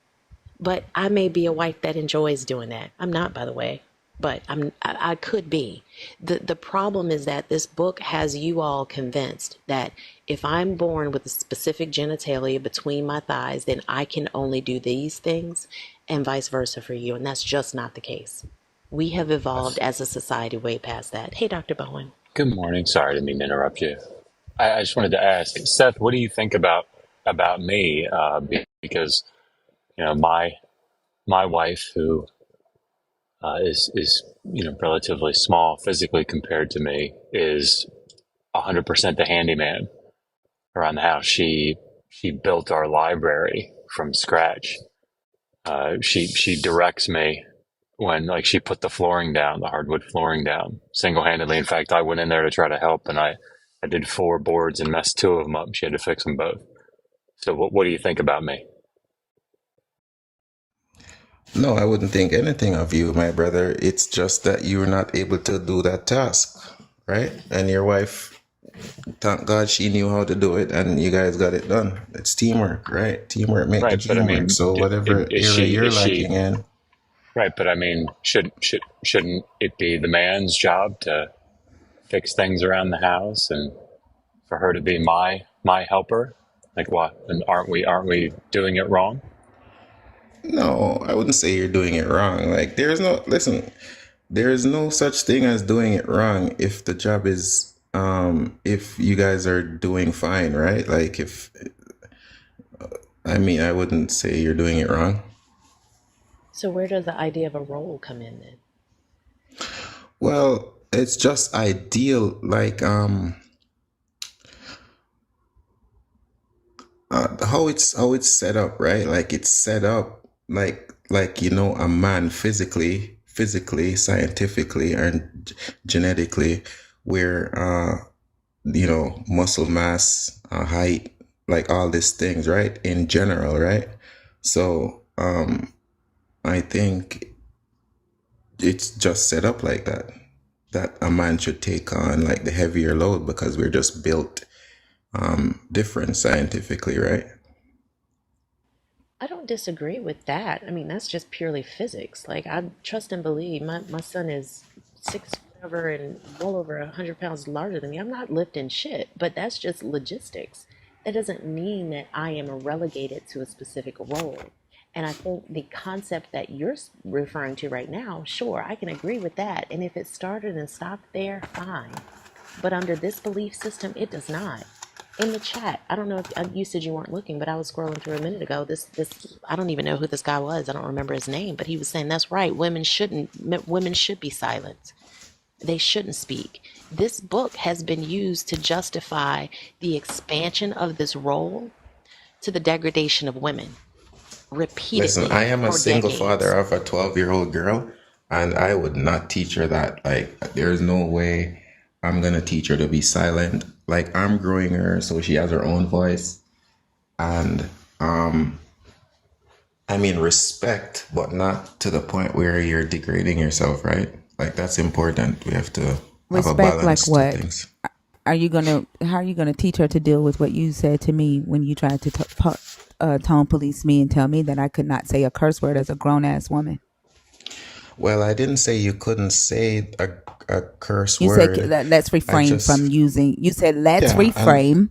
But I may be a wife that enjoys doing that. I'm not, by the way, but I could be. The problem is that this book has you all convinced that if I'm born with a specific genitalia between my thighs, then I can only do these things, and vice versa for you. And that's just not the case. We have evolved as a society way past that. Hey, Dr. Bowen. Good morning. Sorry, I didn't mean to interrupt you. I just wanted to ask Seth, what do you think about me? Because my wife, who is relatively small physically compared to me, is 100% the handyman around the house. She built our library from scratch. She directs me when like she put the flooring down, the hardwood flooring down single handedly. In fact, I went in there to try to help, and I did 4 boards and messed 2 of them up. She had to fix them both. So what do you think about me? No, I wouldn't think anything of you, my brother. It's just that you're not able to do that task, right? And your wife, thank God she knew how to do it and you guys got it done. It's teamwork, right? Teamwork make the Right, but I dream work. mean, So whatever is area she you're is she lacking in, right? But I mean, shouldn't it be the man's job to fix things around the house and for her to be my helper? Like what? And aren't we doing it wrong? no, I wouldn't say you're doing it wrong. Like there is no such thing as doing it wrong if the job is if you guys are doing fine, right? Like if I mean, I wouldn't say you're doing it wrong. So where does the idea of a role come in then? Well, it's just ideal like how it's set up, right? Like it's set up like a man physically, scientifically, and genetically, where muscle mass, height, like all these things, right? In general, right? So I think it's just set up like that a man should take on like the heavier load because we're just built different scientifically, right? I don't disagree with that. I mean, that's just purely physics. Like, I trust and believe. My son is 6 foot and well over 100 pounds larger than me. I'm not lifting shit, but that's just logistics. That doesn't mean that I am relegated to a specific role. And I think the concept that you're referring to right now, sure, I can agree with that. And if it started and stopped there, fine. But under this belief system, it does not. In the chat, I don't know if you said you weren't looking, but I was scrolling through a minute ago. This I don't even know who this guy was. I don't remember his name, but he was saying that's right. Women should be silent. They shouldn't speak. This book has been used to justify the expansion of this role to the degradation of women Listen, repeatedly I am a for single father decades. of a 12-year-old girl, and I would not teach her that. Like, there's no way I'm gonna teach her to be silent. Like, I'm growing her so she has her own voice, and I mean respect, but not to the point where you're degrading yourself, right? Like, that's important. We have to have a Respect like balance to what? things. How are you gonna teach her to deal with what you said to me when you tried to tone police me and tell me that I could not say a curse word as a grown ass woman? Well, I didn't say you couldn't say a curse You said word. let's I refrain from just, using. You said let's yeah, and reframe.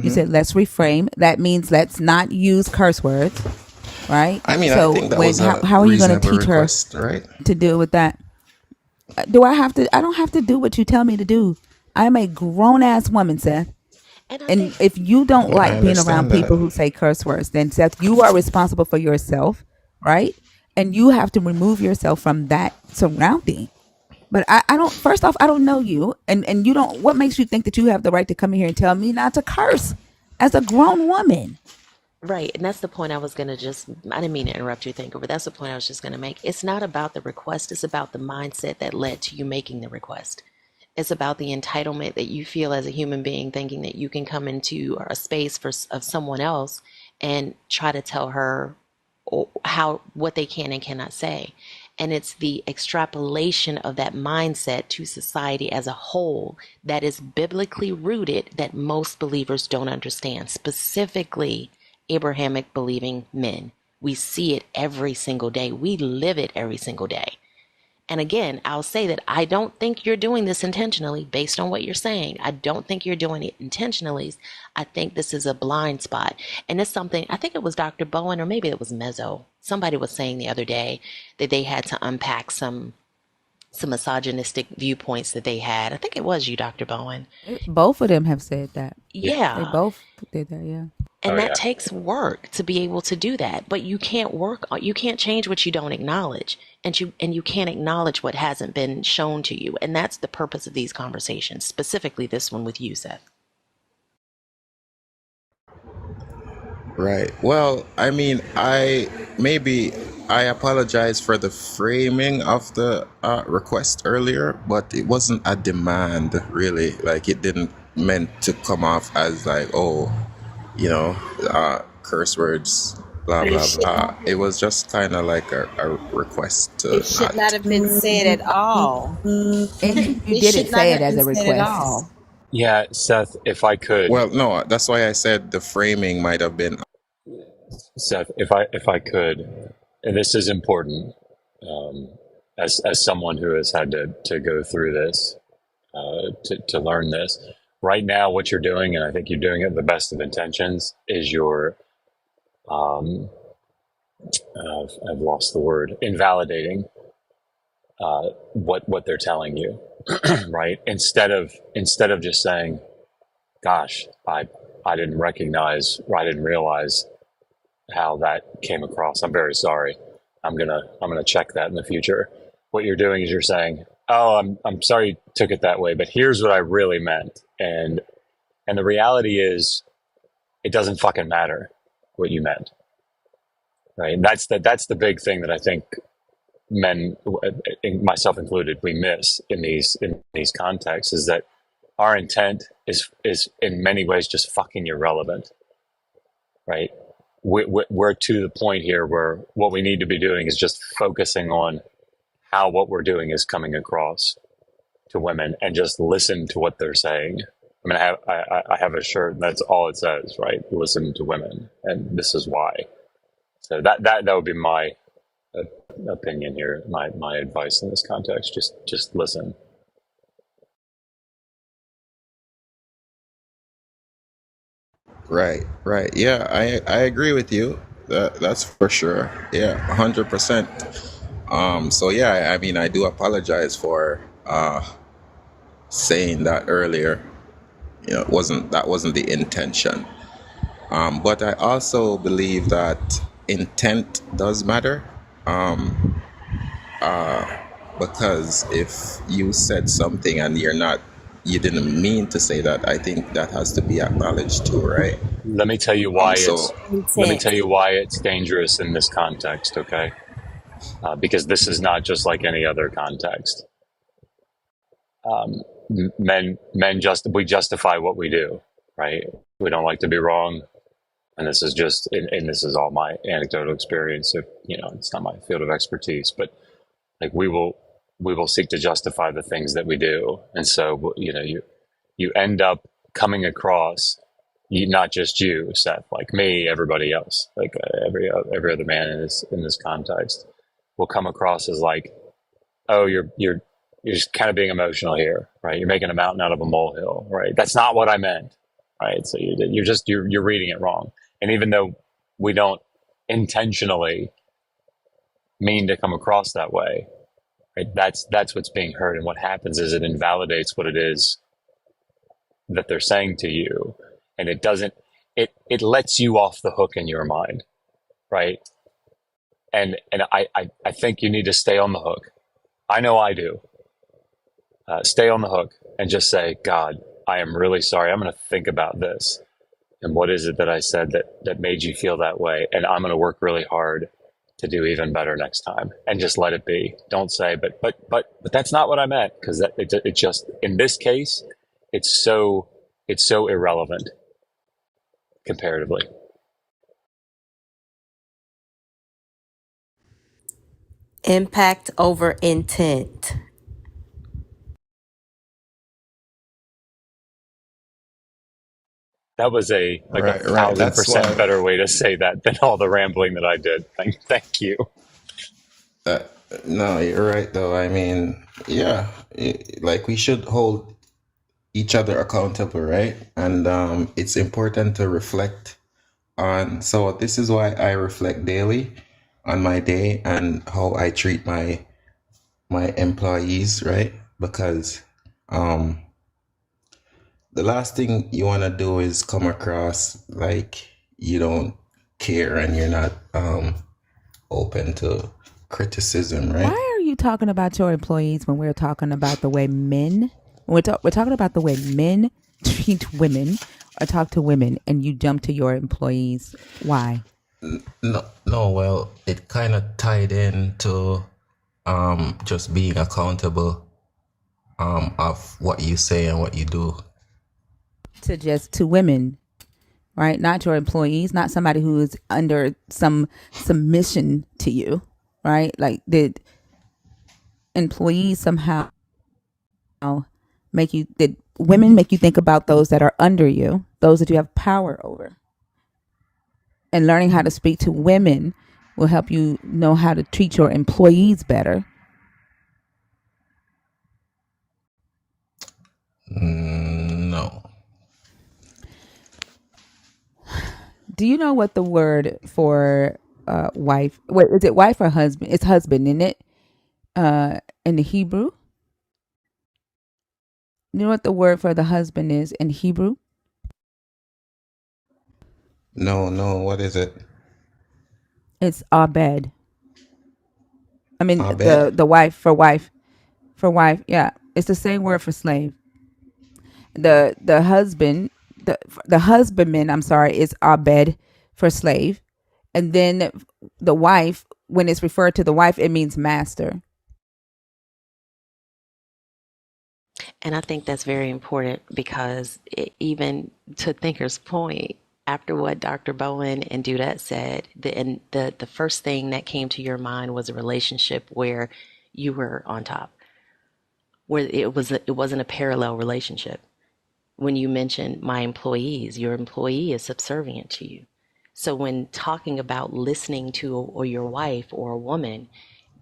You said let's reframe. That means let's not use curse words, right? I mean, I So think that was a how are you going to reasonable teach her request, right? to deal with that? Do I have to? I don't have to do what you tell me to do. I'm a grown ass woman, Seth. And I And think, if you don't Well, I like being around understand that. people who say curse words, then Seth, you are responsible for yourself, right? And you have to remove yourself from that surrounding. But I don't. First off, I don't know you, and you don't. What makes you think that you have the right to come in here and tell me not to curse as a grown woman? right, and that's the point I was going to just, I didn't mean to interrupt you, Thinker, but that's the point I was just going to make. It's not about the request, it's about the mindset that led to you making the request. It's about the entitlement that you feel as a human being, thinking that you can come into a space of someone else and try to tell her what they can and cannot say. And it's the extrapolation of that mindset to society as a whole that is biblically rooted that most believers don't understand, specifically Abrahamic believing men. We see it every single day. We live it every single day. And again, I'll say that I don't think you're doing this intentionally based on what you're saying. I don't think you're doing it intentionally. I think this is a blind spot. And it's something, I think it was Dr. Bowen or maybe it was Mezzo. Somebody was saying the other day that they had to unpack some misogynistic viewpoints that they had. I think it was you, Dr. Bowen. Both of them have said that. Yeah. They Yeah. both did that. Yeah. And Oh that yeah. takes work to be able to do that. But you can't change what you don't acknowledge. And you can't acknowledge what hasn't been shown to you. And that's the purpose of these conversations, specifically this one with you, Seth. Right. Well, I mean, I apologize for the framing of the request earlier, but it wasn't a demand, really. Like, it didn't meant to come off as like, oh, you know, curse words, blah, But it blah, should blah. It was just kind of like a request it to should not not. have been said at all. And you It didn't should not say it have as been a said at request. all. Yeah, Seth, if I could, Well, no, that's why I said the framing might have been. Seth, if I could, and this is important, um, as someone who has had to go through this, to learn this. Right now, what you're doing, and I think you're doing it with the best of intentions, is you're, I've lost the word, invalidating what they're telling you, right? Instead of just saying, "Gosh, I didn't recognize, or I didn't realize how that came across. I'm very sorry. I'm gonna check that in the future." What you're doing is you're saying, "Oh, I'm sorry you took it that way, but here's what I really meant." And the reality is, it doesn't fucking matter what you meant, right? And that's the big thing that I think men, myself included, we miss in these contexts, is that our intent is in many ways just fucking irrelevant, right? We're to the point here where what we need to be doing is just focusing on how what we're doing is coming across to women, and just listen to what they're saying. I mean, I have a shirt and that's all it says, right? Listen to women, and this is why. So that would be my opinion here, my advice in this context. Just listen. Right, right. Yeah, I agree with you. That's for sure. Yeah, 100%. So yeah, I mean, I do apologize for saying that earlier. You know, that wasn't the intention. But I also believe that intent does matter. Because if you said something and you didn't mean to say that, I think that has to be acknowledged too, right? Let me tell you why So Intent. it's dangerous in this context, okay? Because this is not just like any other context. We justify what we do, right? We don't like to be wrong, and this is just, and this is all my anecdotal experience. So, it's not my field of expertise, but like we will seek to justify the things that we do, and so you end up coming across, not just you, Seth, like me, everybody else, like every other man in this context, will come across as like, oh, you're just kind of being emotional here, right? You're making a mountain out of a molehill, right? That's not what I meant, right? So you're reading it wrong, and even though we don't intentionally mean to come across that way, right? That's what's being heard, and what happens is it invalidates what it is that they're saying to you, and it lets you off the hook in your mind, right? And I think you need to stay on the hook. I know I do. Stay on the hook and just say, God, I am really sorry. I'm going to think about this. And what is it that I said that made you feel that way? And I'm going to work really hard to do even better next time, and just let it be. Don't say, but that's not what I meant. Cause it just, in this case, it's so irrelevant comparatively. Impact over intent. That was a right, right. That's 1,000% why. better way to say that than all the rambling that I did. Thank you. Uh, no, you're right though. I mean, yeah, like we should hold each other accountable, right? And it's important to reflect on. So this is why I reflect daily on my day and how I treat my employees, right? Because the last thing you want to do is come across like you don't care and you're not open to criticism, Why right? are you talking about your employees when we're talking about the way we're talking about the way men treat women or talk to women, and you jump to your employees? Why? No, no. Well, it kind of tied into just being accountable of what you say and what you do. To women, right? Not your employees, not somebody who is under some submission to you, right? Like did employees somehow did women make you think about those that are under you, those that you have power over? And learning how to speak to women will help you know how to treat your employees better. No. Do you know what the word for wife? Wait, is it wife or husband? It's husband, isn't it? In the Hebrew, you know what the word for the husband is in Hebrew? No, no. What is it? It's abed. I mean, Abed? the wife for wife. Yeah, it's the same word for slave. The husband, the husbandman. I'm sorry, is abed for slave, and then the wife. When it's referred to the wife, it means master. And I think that's very important because even to Thinker's point, after what Dr. Bowen and Dudette said, the first thing that came to your mind was a relationship where you were on top, where it wasn't a parallel relationship. When you mentioned my employees, your employee is subservient to you. So when talking about listening to or your wife or a woman,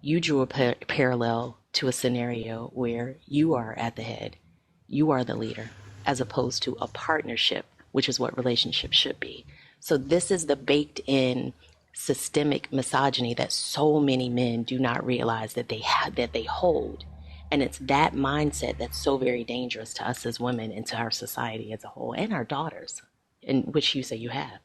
you drew a parallel to a scenario where you are at the head, you are the leader, as opposed to a partnership, which is what relationships should be. So this is the baked in systemic misogyny that so many men do not realize that they hold. And it's that mindset that's so very dangerous to us as women and to our society as a whole and our daughters, in which you say you have.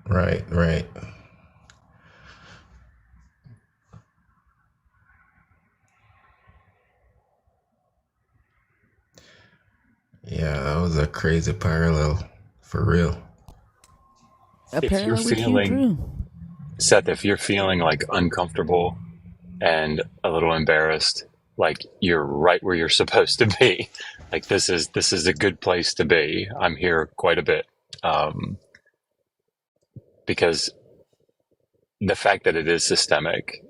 Right, right. Yeah, that was a crazy parallel, for real. A If you're parallel which you feeling, drew. Seth, if you're feeling like uncomfortable and a little embarrassed, like you're right where you're supposed to be, like this is a good place to be. I'm here quite a bit, because the fact that it is systemic,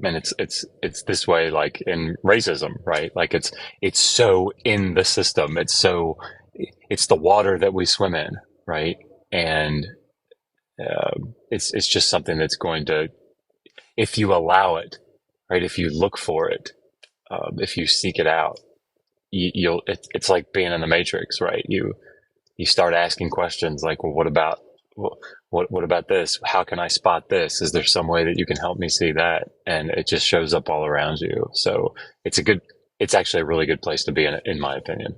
and it's this way, like in racism, right? Like it's so in the system. It's the water that we swim in, right? And it's just something that's going to, if you allow it, right? If you look for it, if you seek it out, you'll. It's like being in the Matrix, right? You start asking questions like, well, what about what about this? How can I spot this? Is there some way that you can help me see that? And it just shows up all around you. So it's actually a really good place to be in my opinion.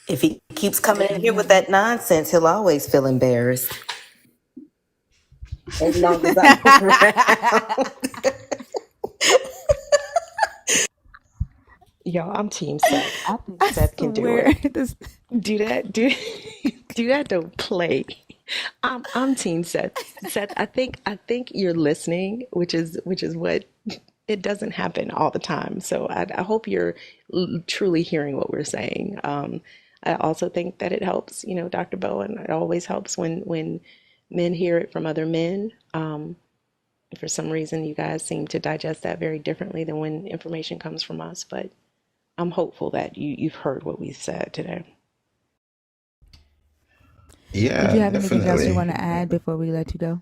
If he keeps coming in here with that nonsense, he'll always feel embarrassed as long as I'm around. Y'all, I'm Team Seth. I think I Seth can do it. swear, this. Do that. Do that. Don't play. I'm Team Seth. Seth, I think you're listening, which is what it doesn't happen all the time. So I hope you're truly hearing what we're saying. I also think that it helps. Dr. Bowen. It always helps when men hear it from other men. For some reason, you guys seem to digest that very differently than when information comes from us. But I'm hopeful that you've heard what we said today. Did Yeah, you have anything else you definitely. want to add before we let you go?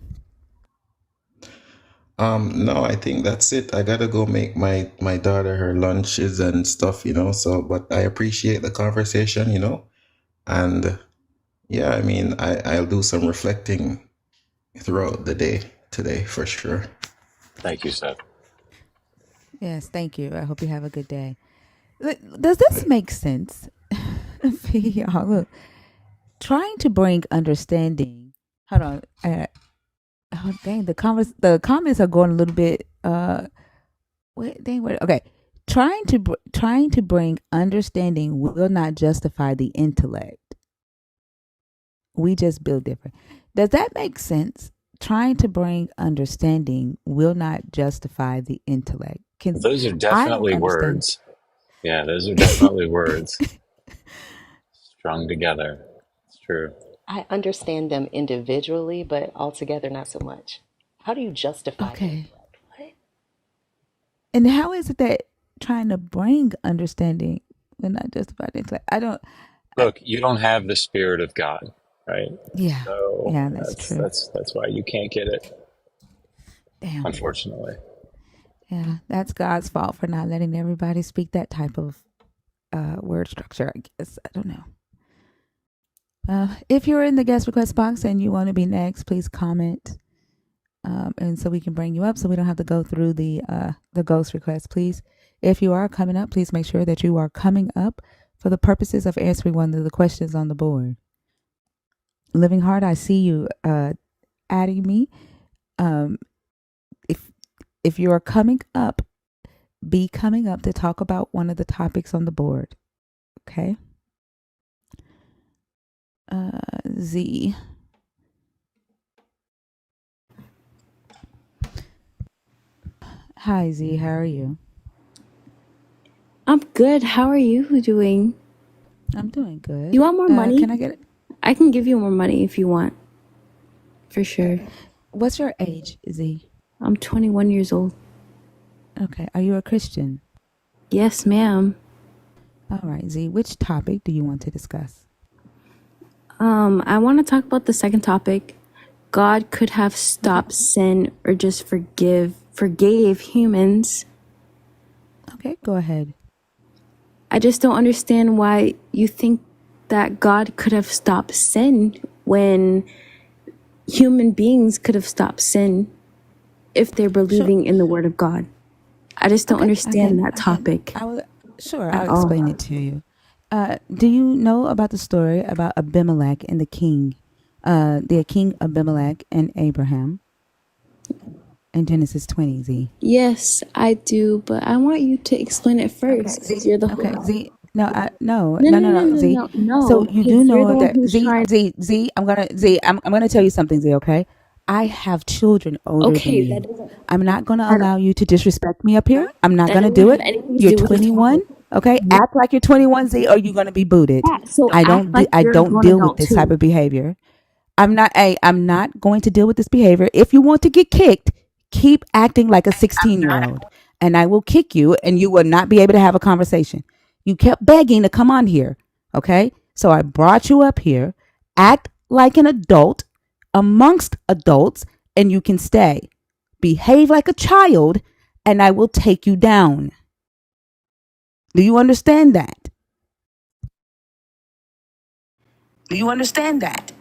No, I think that's it. I gotta go make my daughter her lunches and stuff, So, but I appreciate the conversation, and yeah, I mean, I'll do some reflecting throughout the day today for sure. Thank you, Seth. Yes, thank you. I hope you have a good day. Does this make sense? Y'all, look, trying to bring understanding Hold on. Oh dang, the comments are going a little bit. Wait, dang, wait. Okay, trying to bring understanding will not justify the intellect. We just build different. Does that make sense? Trying to bring understanding will not justify the intellect. Can Those are I don't definitely understand. words. Yeah, those are definitely words strung together. It's true. I understand them individually, but altogether, not so much. How do you justify the Okay. intellect? What? And how is it that trying to bring understanding will not justify the intellect? I don't. I, Look, you don't have the spirit of God, right? yeah. So Yeah, that's that's true. that's that's why you can't get it, Damn. unfortunately. Yeah, that's God's fault for not letting everybody speak that type of word structure, I guess. I don't know. If you're in the guest request box and you want to be next, please comment, and so we can bring you up, so we don't have to go through the ghost request. Please, if you are coming up, please make sure that you are coming up for the purposes of answering one of the questions on the board. Living Heart, I see you adding me. Um, if if you are coming up, be coming up to talk about one of the topics on the board. Okay. Z. Hi, Z. How are you? I'm good. How are you doing? I'm doing You good. want more Can money? I get it? I can give you more money if you want, for Uh, sure. what's your age, Z? I'm 21 years old. Okay. Are you a Christian? Yes, ma'am. All right, Z. Which topic do you want to discuss? I want to talk about the second topic. God could have Okay. stopped sin or just forgave humans. Okay. Go ahead. I just don't understand why you think that God could have stopped sin when human beings could have stopped sin if they're Sure. believing in the word of God. I just don't Okay. understand that topic I will. Sure. at I'll explain all. it to you. Do you know about the story about Abimelech and the king? The king Abimelech and Abraham in Genesis 20. Z. Yes, I do, but I want you to explain it Okay, first because Z. you're the Okay, host. Z. No, no, No, no, no, no, no, no, no, Z. no, no, So you do because you're the know one that who's Z, trying. Z, Z. I'm gonna tell you something, Z. Okay, I have children older than Okay, you. I'm not gonna allow you to disrespect me up here. I'm not that gonna doesn't do have it. anything to You're do with the 21. topic. Okay, act like you're 21, Z, or you're gonna be booted. Yeah, so act like I you're a don't grown deal with adult this type too. of behavior. I'm not going to deal with this behavior. If you want to get kicked, keep acting like a 16-year-old and I will kick you and you will not be able to have a conversation. You kept begging to come on here. Okay. So I brought you up here. Act like an adult amongst adults and you can stay. Behave like a child and I will take you down. Do you understand that? Do you understand that?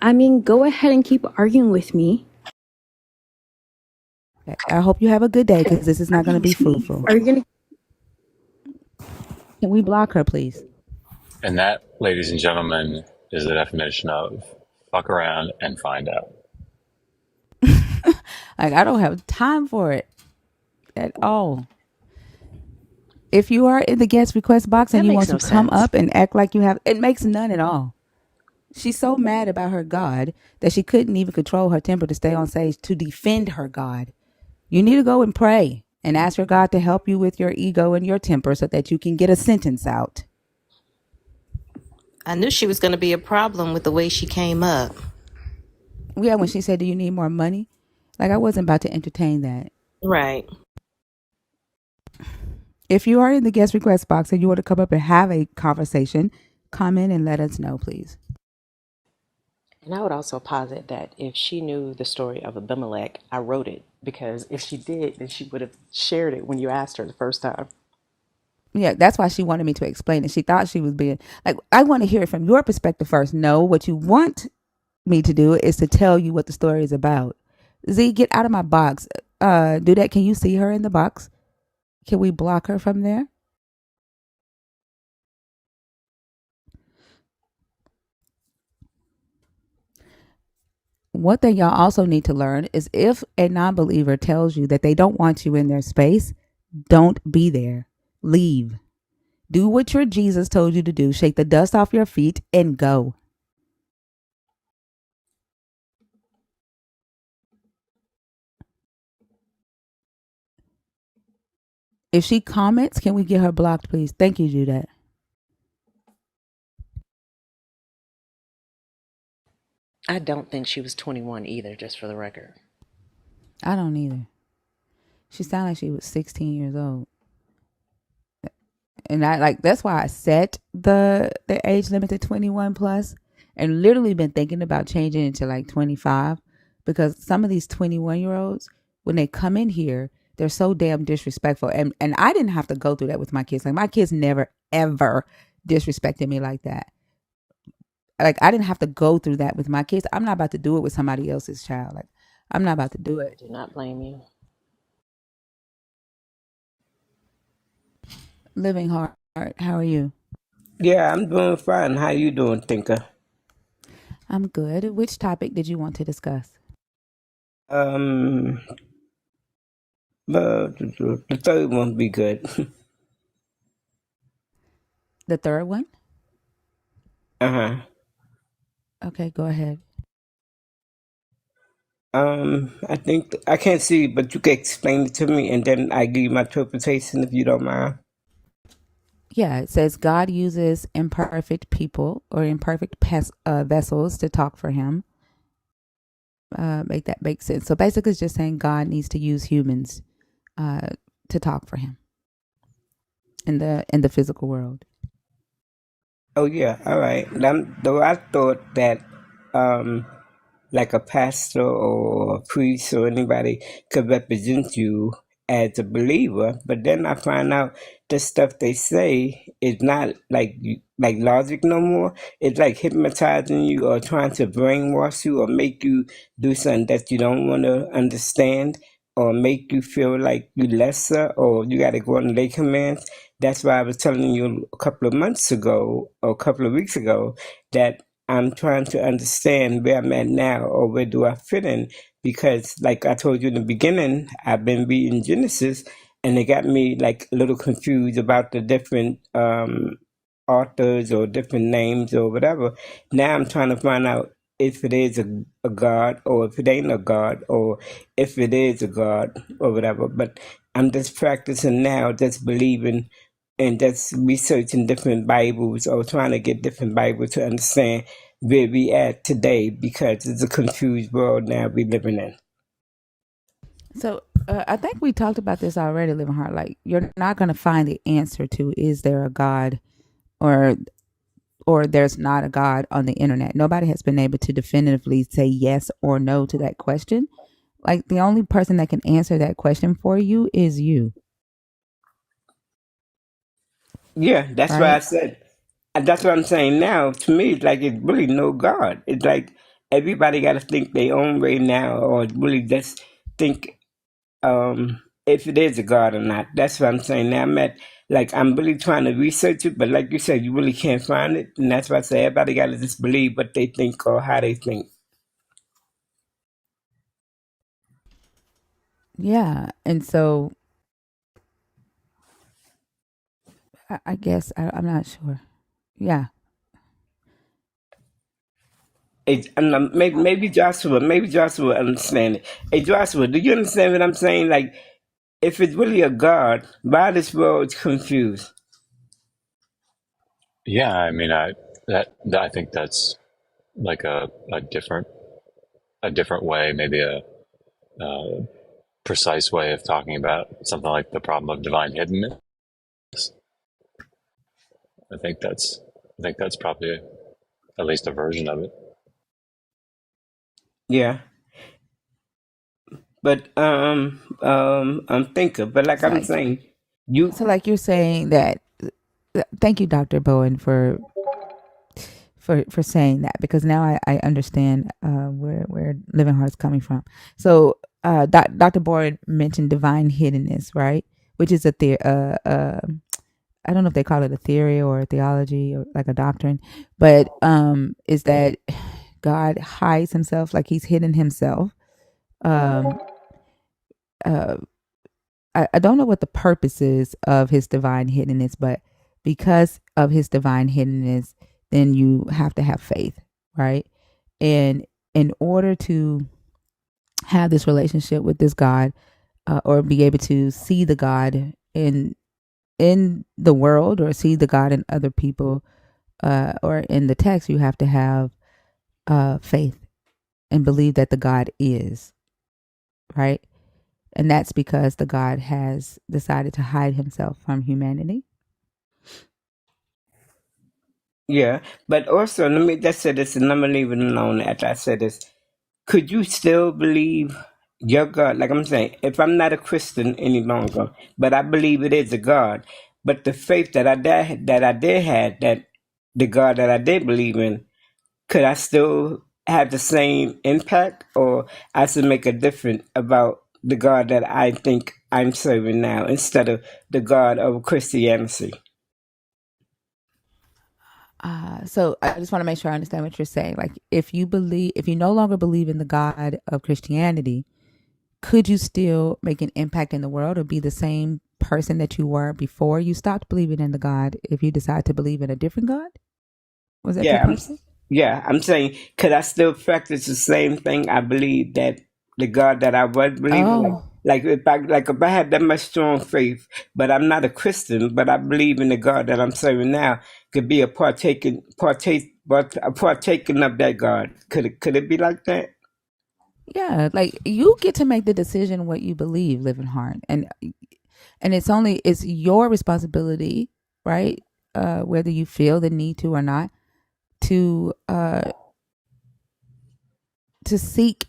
I mean, go ahead and keep arguing with me. Okay. I hope you have a good day because this is not going to be fruitful. Are you gonna? Can we block her, please? And that, ladies and gentlemen, is the definition of fuck around and find out. Like, I don't have time for it at all. If you are in the guest request box and That you makes want no to come sense. up and act like you have, it makes none at all. She's so mad about her God that she couldn't even control her temper to stay on stage to defend her God. You need to go and pray and ask your God to help you with your ego and your temper so that you can get a sentence out. I knew she was going to be a problem with the way she came up. Yeah, when she said, "Do you need more money?" Like, I wasn't about to entertain that. Right. If you are in the guest request box and you want to come up and have a conversation, comment and let us know, please. And I would also posit that if she knew the story of Abimelech, I wrote it because if she did, then she would have shared it when you asked her the first time. Yeah, that's why she wanted me to explain it. She thought she was being like, I want to hear it from your perspective first. No, what you want me to do is to tell you what the story is about. Z, get out of my box. Do that. Can you see her in the box? Can we block her from there? one thing y'all also need to learn is if a non-believer tells you that they don't want you in their space, don't be there. Leave. Do what your Jesus told you to do. Shake the dust off your feet and go. If she comments, can we get her blocked, please? Thank you, Judette. I don't think she was 21 either, just for the record. I don't either. She sounded like she was 16 years old. And I like that's why I set the age limit to 21 plus and literally been thinking about changing it to like 25 because some of these 21-year-olds when they come in here they're so damn disrespectful and I didn't have to go through that with my kids. Like my kids never ever disrespected me like that. Like I didn't have to go through that with my kids. I'm not about to do it with somebody else's child. Like I'm not about to do I it. do not blame you. Living hard. How are you? Yeah, I'm doing fine. How you doing, Tinker? I'm good. Which topic did you want to discuss? Um, the third one be good. The third one? Uh-huh. Okay, go ahead. I think I can't see, but you can explain it to me, and then I give you my interpretation if you don't mind. Yeah, it says God uses imperfect people or imperfect vessels to talk for him. Make that make sense. So basically, it's just saying God needs to use humans to talk for him in the physical world. Oh yeah, all right. Though I thought that like a pastor or a priest or anybody could represent you as a believer, but then I find out the stuff they say is not like logic no more. It's like hypnotizing you or trying to brainwash you or make you do something that you don't want to understand or make you feel like you lesser or you got to go on their commands. That's why I was telling you a couple of months ago or a couple of weeks ago that I'm trying to understand where I'm at now or where do I fit in because like I told you in the beginning, I've been reading Genesis and it got me like a little confused about the different authors or different names or whatever. Now I'm trying to find out if it is a God or if it ain't a God or if it is a God or whatever. But I'm just practicing now, just believing and just researching different Bibles or trying to get different Bibles to understand where we at today because it's a confused world now we living in. So I think we talked about this already, Living Heart. Like you're not going to find the answer to is there a God or there's not a God on the internet. Nobody has been able to definitively say yes or no to that question. Like the only person that can answer that question for you is you, Yeah, that's why I right? said, and that's what I'm saying now. To me, it's like it's really no God. It's like everybody got to think their own way now, or really just think if it is a God or not. That's what I'm saying now. I'm really trying to research it, but like you said, you really can't find it, and that's why I say everybody got to just believe what they think or how they think. Yeah. And so I guess I'm not sure. Yeah. Maybe Joshua understand it. Hey Joshua, do you understand what I'm saying? Like, if it's really a God, why this world is confused? Yeah, I mean, I think that's like a different way, maybe a precise way of talking about something like the problem of divine hiddenness. I think that's probably at least a version of it. Yeah, but I'm thinking, but like So I'm like, saying, you so like you're saying that. Thank you, Dr. Bowen, for saying that because now I understand where Living Heart's coming from. So Dr. Boyd mentioned divine hiddenness, right? Which is I don't know if they call it a theory or a theology or like a doctrine, but is that God hides himself, like he's hidden himself. Um, uh, I don't know what the purpose is of his divine hiddenness, but because of his divine hiddenness, then you have to have faith, right? And in order to have this relationship with this God, or be able to see the God in the world, or see the God in other people, or in the text, you have to have faith and believe that the God is, right? And that's because the God has decided to hide himself from humanity. Yeah, but also let me just say this, and I'm gonna leave it alone after I say this. Could you still believe your God? Like I'm saying, if I'm not a Christian any longer, but I believe it is a God, but the faith that I did have, that the God that I did believe in, could I still have the same impact, or I should make a difference about the God that I think I'm serving now instead of the God of Christianity? So I just want to make sure I understand what you're saying. Like, if you no longer believe in the God of Christianity, could you still make an impact in the world or be the same person that you were before you stopped believing in the God if you decide to believe in a different God? Was that your Yeah, question? I'm saying, could I still practice the same thing? I believe that the God that I was believing, Oh, if I had that much strong faith, but I'm not a Christian, but I believe in the God that I'm serving now, could be a partaking of that God. Could it be like that? yeah. Like, you get to make the decision what you believe, living hard, and it's your responsibility, right? Whether you feel the need to or not, to seek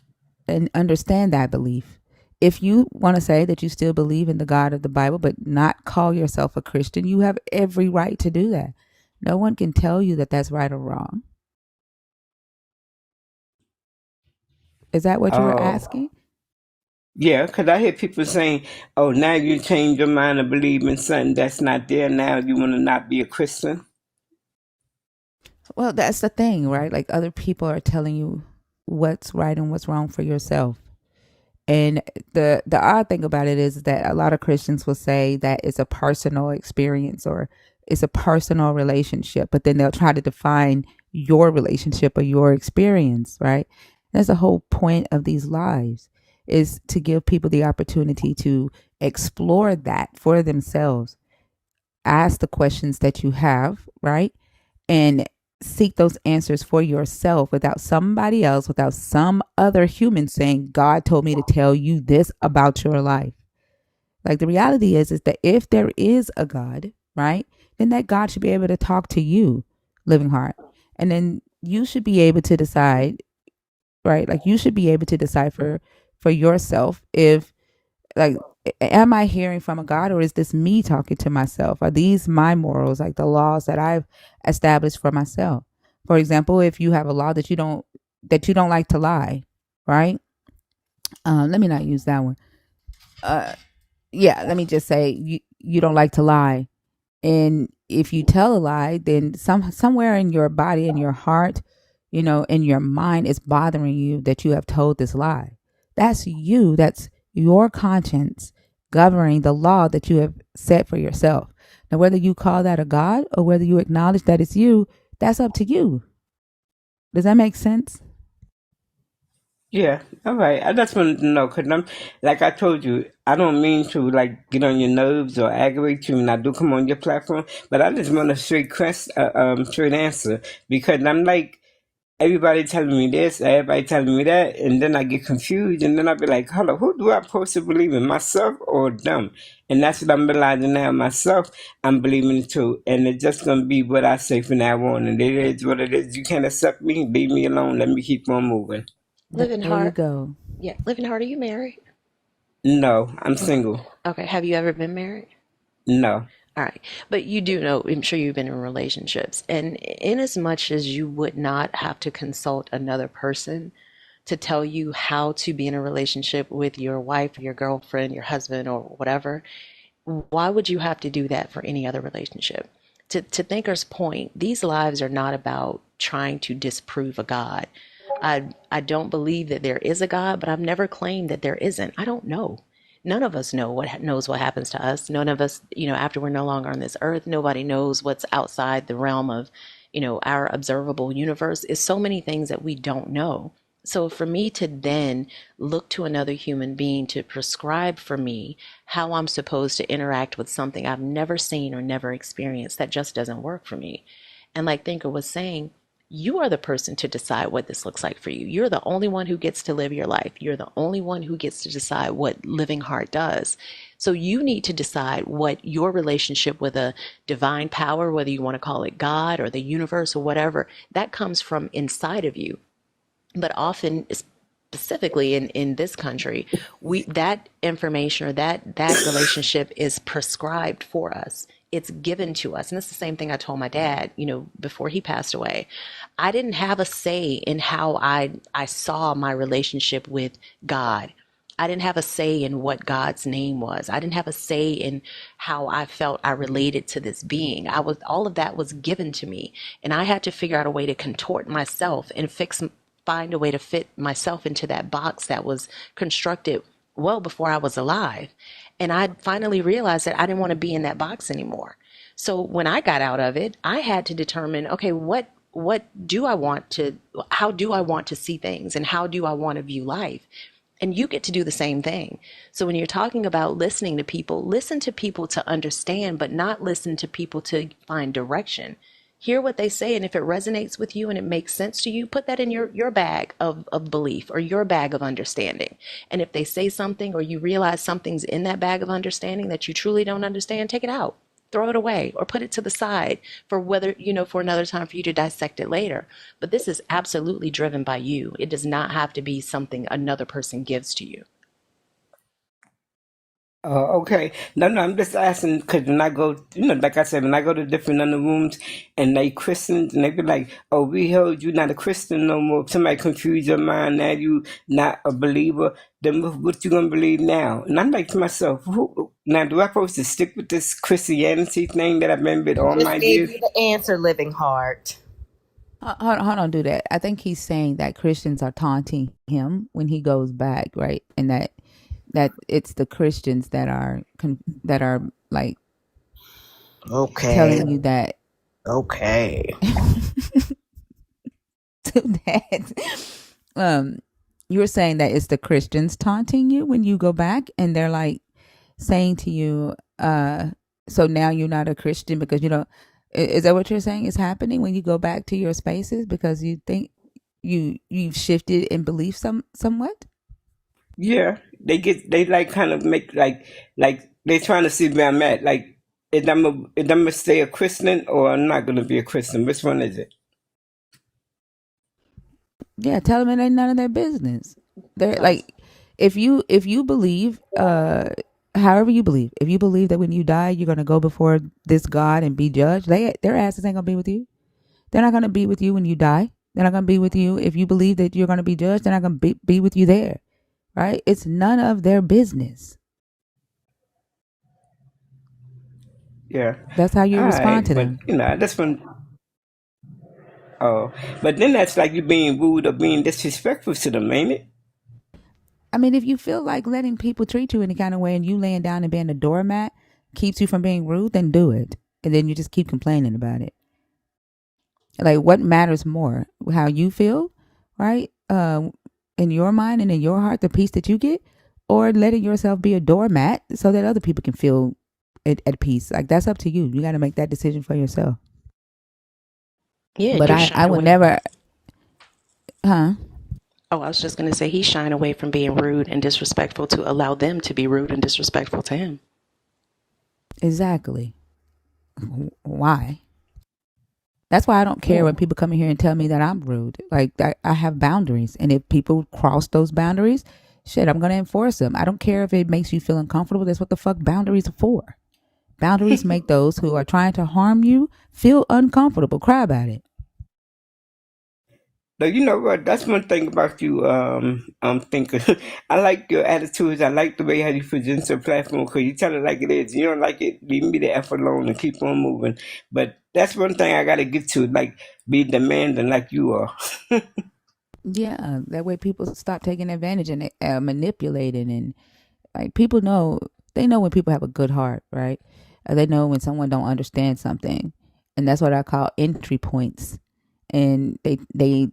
and understand that belief. If you want to say that you still believe in the God of the Bible, but not call yourself a Christian, you have every right to do that. No one can tell you that that's right or wrong. Is that what you were Oh, asking? yeah, because I hear people saying, oh, now you change your mind and believe in something that's not there. Now you want to not be a Christian. Well, that's the thing, right? Like, other people are telling you what's right and what's wrong for yourself. And the odd thing about it is that a lot of Christians will say that it's a personal experience or it's a personal relationship, but then they'll try to define your relationship or your experience, right? That's the whole point of these lives, is to give people the opportunity to explore that for themselves, ask the questions that you have, right? And seek those answers for yourself without somebody else, without some other human saying, God told me to tell you this about your life. Like, the reality is that if there is a God, right, then that God should be able to talk to you, living heart. And then you should be able to decide, right? Like, you should be able to decide for yourself if, like, am I hearing from a God, or is this me talking to myself? Are these my morals, like the laws that I've established for myself? For example, if you have a law that you don't like to lie, right? Let me not use that one. uh yeah, let me just say you don't like to lie. And if you tell a lie, then somewhere in your body, in your heart, in your mind, is bothering you that you have told this lie. That's you. That's your conscience governing the law that you have set for yourself. Now, whether you call that a God or whether you acknowledge that it's you, that's up to you. Does that make sense? Yeah, all right. I just wanted to know because I'm, like I told you, I don't mean to like get on your nerves or aggravate you when I do come on your platform, but I just want a straight answer because I'm like everybody telling me this, everybody telling me that, and then I get confused, and then I be like, hold on, who do I supposed to believe in, myself or them? And that's what I'm realizing now. Myself, I'm believing it too, and it's just gonna be what I say from now on, and it is what it is. You can't accept me, leave me alone, let me keep on moving. Living There you Heart. go. Yeah, Living Heart, are you married? No, I'm single. Okay, have you ever been married? No. All right. But you do know, I'm sure you've been in relationships. And in as much as you would not have to consult another person to tell you how to be in a relationship with your wife, your girlfriend, your husband, or whatever, why would you have to do that for any other relationship? To Thinker's point, these lives are not about trying to disprove a God. I don't believe that there is a God, but I've never claimed that there isn't. I don't know. None of us knows what happens to us. None of us, after we're no longer on this earth, nobody knows what's outside the realm of, our observable universe. Is so many things that we don't know. So for me to then look to another human being to prescribe for me how I'm supposed to interact with something I've never seen or never experienced, that just doesn't work for me. And like Thinker was saying, you are the person to decide what this looks like for you. You're the only one who gets to live your life. You're the only one who gets to decide what living heart does. So you need to decide what your relationship with a divine power, whether you want to call it God or the universe or whatever, that comes from inside of you. But often, specifically in this country, we that information or that relationship is prescribed for us. It's given to us. And it's the same thing I told my dad, before he passed away. I didn't have a say in how I saw my relationship with God. I didn't have a say in what God's name was. I didn't have a say in how I felt I related to this being. All of that was given to me, and I had to figure out a way to contort myself and find a way to fit myself into that box that was constructed well before I was alive. And I finally realized that I didn't want to be in that box anymore. So when I got out of it, I had to determine, okay, what do I want to, how do I want to see things, and how do I want to view life? And you get to do the same thing. So when you're talking about listening to people, listen to people to understand, but not listen to people to find direction. Hear what they say, and if it resonates with you and it makes sense to you, put that in your bag of belief or your bag of understanding. And if they say something or you realize something's in that bag of understanding that you truly don't understand, take it out. Throw it away or put it to the side for for another time for you to dissect it later. But this is absolutely driven by you. It does not have to be something another person gives to you. Okay. No, I'm just asking because when I go, like I said, when I go to different other rooms and they Christians and they be like, "Oh, we heard you not a Christian no more." Somebody confuse your mind now you not a believer. Then what you gonna believe now? And I'm like to myself, now do I supposed to stick with this Christianity thing that I've been with all Just my gave years? you the answer, living heart. Hold on, do that. I think he's saying that Christians are taunting him when he goes back, right? And that it's the Christians that are like Okay. telling you that Okay. um you were saying that it's the Christians taunting you when you go back, and they're like saying to you, so now you're not a Christian because you don't. Is that what you're saying is happening when you go back to your spaces because you think you've shifted in belief somewhat? Yeah, they like kind of make like they trying to see where I'm at. Like, if I'm gonna stay a Christian or I'm not gonna be a Christian. Which one is it? Yeah, tell them it ain't none of their business. They're like, if you believe, however you believe, if you believe that when you die you're gonna go before this God and be judged, their asses ain't gonna be with you. They're not gonna be with you when you die. They're not gonna be with you if you believe that you're gonna be judged. They're not gonna be with you there, right? It's none of their business. Yeah. That's how you All respond right, to but them. that's when. Oh, but then that's like you being rude or being disrespectful to them, ain't it? I mean, if you feel like letting people treat you any kind of way and you laying down and being a doormat keeps you from being rude, then do it. And then you just keep complaining about it. Like, what matters more? How you feel, right? In your mind and in your heart, the peace that you get, or letting yourself be a doormat so that other people can feel at peace. Like, that's up to you. You got to make that decision for yourself. Yeah, But you're I shying would away. never, huh? Oh, I was just going to say he's shying away from being rude and disrespectful to allow them to be rude and disrespectful to him. Exactly. Why? That's why I don't care Yeah. when people come in here and tell me that I'm rude. Like, I have boundaries. And if people cross those boundaries, shit, I'm going to enforce them. I don't care if it makes you feel uncomfortable. That's what the fuck boundaries are for. Boundaries make those who are trying to harm you feel uncomfortable. Cry about it. But you know what? That's one thing about you. I'm thinking. I like your attitudes. I like the way how you present your platform because you tell it like it is. You don't like it, leave me the F alone and keep on moving. But that's one thing I got to get to, like be demanding like you are. Yeah, that way people stop taking advantage and manipulating, and like people know, they know when people have a good heart, right? They know when someone don't understand something, and that's what I call entry points. And they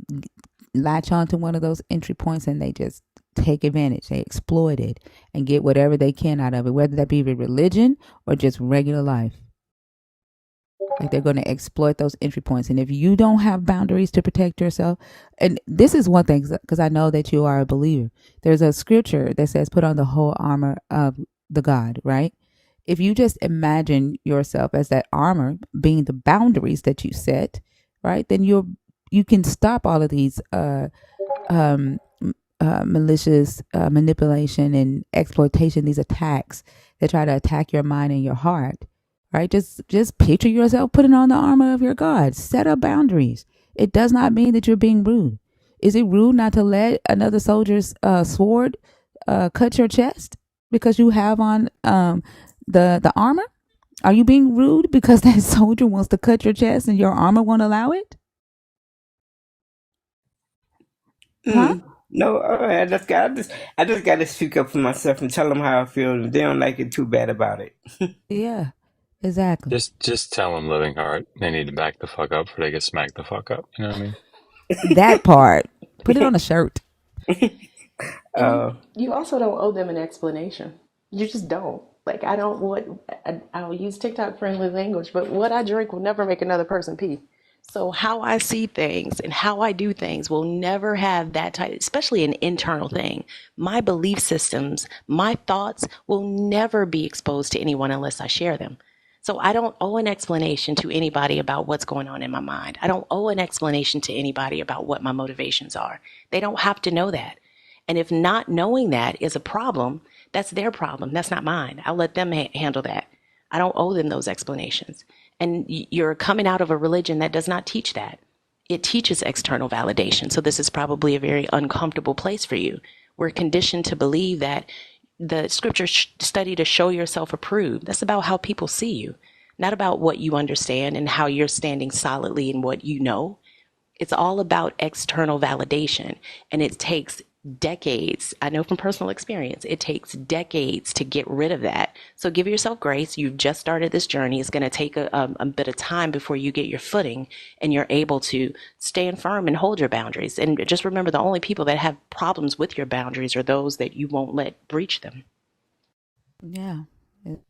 latch on to one of those entry points and they just take advantage. They exploit it and get whatever they can out of it, whether that be with religion or just regular life. Like they're going to exploit those entry points. And if you don't have boundaries to protect yourself, and this is one thing, because I know that you are a believer, there's a scripture that says, put on the whole armor of the God, right? If you just imagine yourself as that armor being the boundaries that you set, right, then you can stop all of these um, malicious manipulation and exploitation, these attacks that try to attack your mind and your heart, right? Just picture yourself putting on the armor of your God. Set up boundaries. It does not mean that you're being rude. Is it rude not to let another soldier's sword cut your chest because you have on the armor? Are you being rude because that soldier wants to cut your chest and your armor won't allow it? Huh? No, I just got to speak up for myself and tell them how I feel, and they don't like it too bad about it. Yeah, exactly. Just tell them, Living Heart, they need to back the fuck up before they get smacked the fuck up. You know what I mean? That part. Put it on a shirt. And you, uh, you also don't owe them an explanation. You just don't. Like, I don't want, I'll use TikTok friendly language, but what I drink will never make another person pee. So, how I see things and how I do things will never have that type, especially an internal thing. My belief systems, my thoughts will never be exposed to anyone unless I share them. So, I don't owe an explanation to anybody about what's going on in my mind. I don't owe an explanation to anybody about what my motivations are. They don't have to know that. And if not knowing that is a problem, that's their problem. That's not mine. I'll let them handle that. I don't owe them those explanations. And you're coming out of a religion that does not teach that. It teaches external validation. So this is probably a very uncomfortable place for you. We're conditioned to believe that the scripture study to show yourself approved. That's about how people see you, not about what you understand and how you're standing solidly in what you know. It's all about external validation, and it takes decades. I know from personal experience, it takes decades to get rid of that. So give yourself grace. You've just started this journey. It's going to take a bit of time before you get your footing and you're able to stand firm and hold your boundaries. And just remember, the only people that have problems with your boundaries are those that you won't let breach them. Yeah,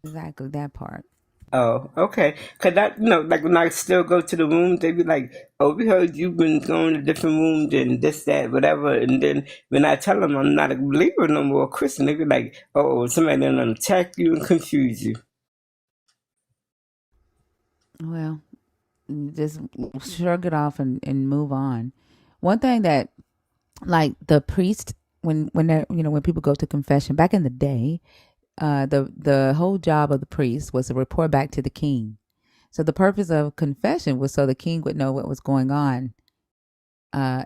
exactly that part. oh, okay. Cause that, like when I still go to the room, they be like, "Oh, we heard you've been going to different rooms and this, that, whatever." And then when I tell them I'm not a believer no more, a Christian, they be like, "Oh, somebody done attack you and confuse you." Well, just shrug it off and move on. One thing that, like the priest, when they're, when people go to confession back in the day, the whole job of the priest was to report back to the king. So the purpose of confession was so the king would know what was going on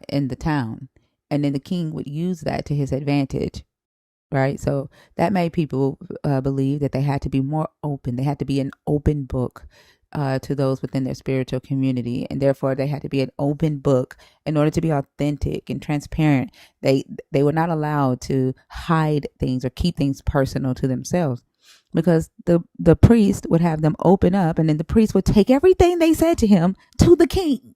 in the town, and then the king would use that to his advantage, right? So that made people believe that they had to be more open. They had to be an open book to those within their spiritual community, and therefore they had to be an open book in order to be authentic and transparent. They were not allowed to hide things or keep things personal to themselves, because the priest would have them open up, and then the priest would take everything they said to him to the king.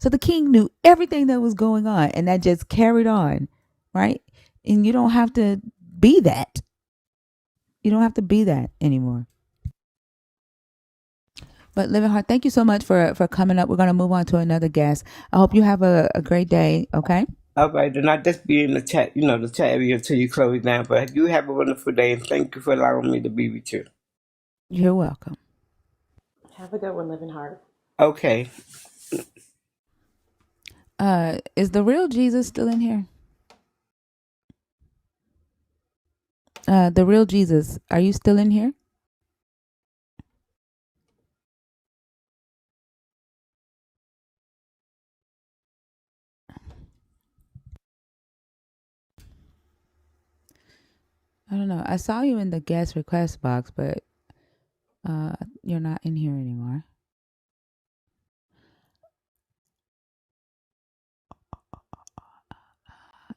So the king knew everything that was going on, and that just carried on, right? And you don't have to be that. You don't have to be that anymore. But Living Heart, thank you so much for coming up. We're going to move on to another guest. I hope you have a great day, okay? All right, do not just be in the chat, the chat area until you close down. But you have a wonderful day, and thank you for allowing me to be with you. You're welcome. Have a good one, Living Heart. Okay. Is the real Jesus still in here? The real Jesus, are you still in here? I don't know. I saw you in the guest request box, but you're not in here anymore.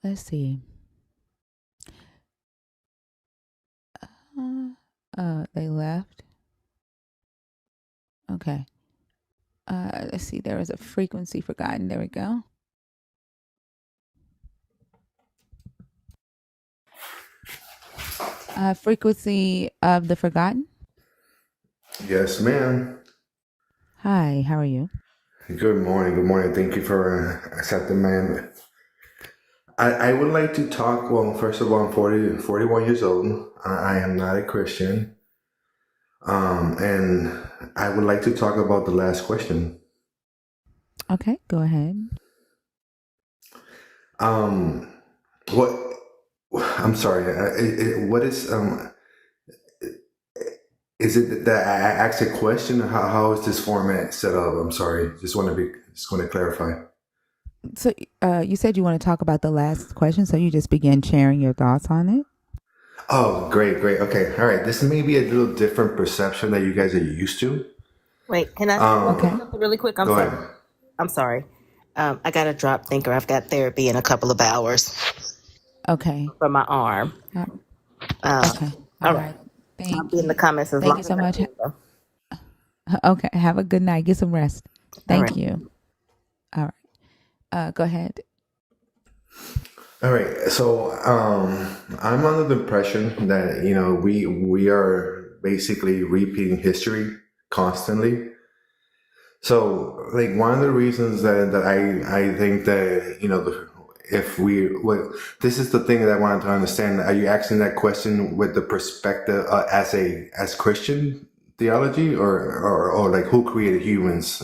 Let's see. They left. Okay. Let's see. There is a frequency forgotten. There we go. Frequency of the forgotten. Yes, ma'am. Hi. How are you? Good morning. Good morning. Thank you for accepting my. I would like to talk. Well, first of all, I'm 41 years old. I am not a Christian. And I would like to talk about the last question. Okay. Go ahead. What? I'm sorry. What is it that I asked a question? How is this format set up? I'm sorry. Just want to clarify. So, you said you want to talk about the last question, so you just began sharing your thoughts on it. Oh, great. Okay, all right. This may be a little different perception that you guys are used to. Wait, can I Okay. say something really quick? Go ahead. I'm sorry. I got to drop thinker. I've got therapy in a couple of hours Okay. for my arm. Okay. All right. I'll be in the comments as Thank long you as so I much. can. Okay. Have a good night. Get some rest. Thank right. you. All right. Go ahead. All right. So I'm under the impression that we are basically repeating history constantly. So like one of the reasons that I think that this is the thing that I wanted to understand. Are you asking that question with the perspective as Christian theology or like who created humans?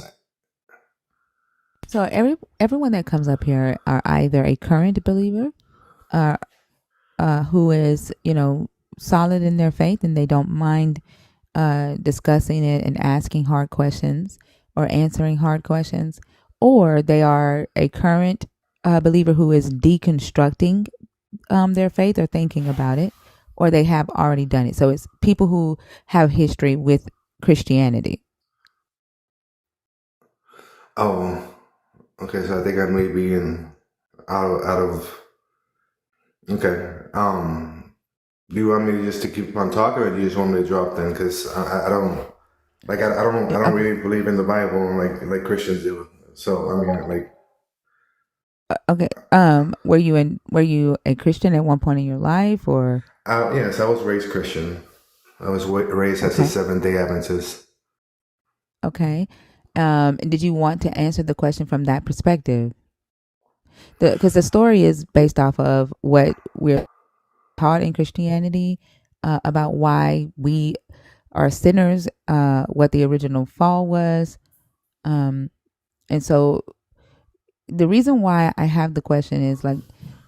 So everyone that comes up here are either a current believer, who is solid in their faith and they don't mind discussing it and asking hard questions or answering hard questions, or they are a current believer who is deconstructing their faith or thinking about it, or they have already done it. So it's people who have history with Christianity. Oh, okay. So I think I may be out of. Okay. Do you want me just to keep on talking, or do you just want me to drop them? Because I don't like I don't really believe in the Bible like Christians do. So I mean like. Okay. Were you a Christian at one point in your life, or? Yes, I was raised Christian. I was raised as a Seventh-day Adventist. Okay. Did you want to answer the question from that perspective? Because the story is based off of what we're taught in Christianity, about why we are sinners, what the original fall was. And so the reason why I have the question is like,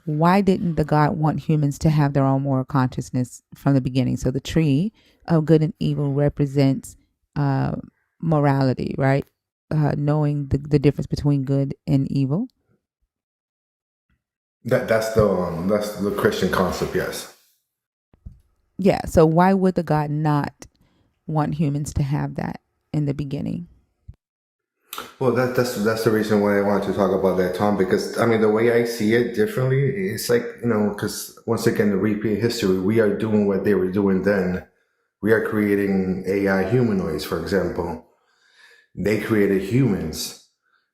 why didn't the God want humans to have their own moral consciousness from the beginning? So the tree of good and evil represents morality, right? Knowing the difference between good and evil. That's the Christian concept, yes. Yeah. So why would the God not want humans to have that in the beginning? Well, that's the reason why I wanted to talk about that, Tom. Because I mean, the way I see it differently, it's like because once again, the repeat history, we are doing what they were doing then. We are creating AI humanoids, for example. They created humans.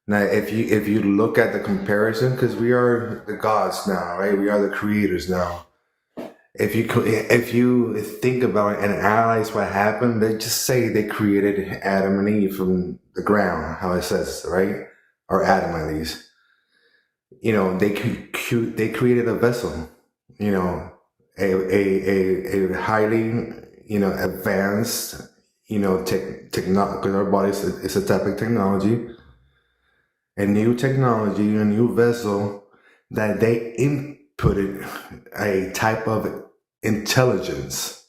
Now, if you look at the comparison, because we are the gods now, right? We are the creators now. If you think about it and analyze what happened, they just say they created Adam and Eve from the ground, how it says, right? Or Adam at least. They created a vessel, a highly, advanced, technology, because our body is a type of technology, a new technology, a new vessel that they inputted a type of intelligence.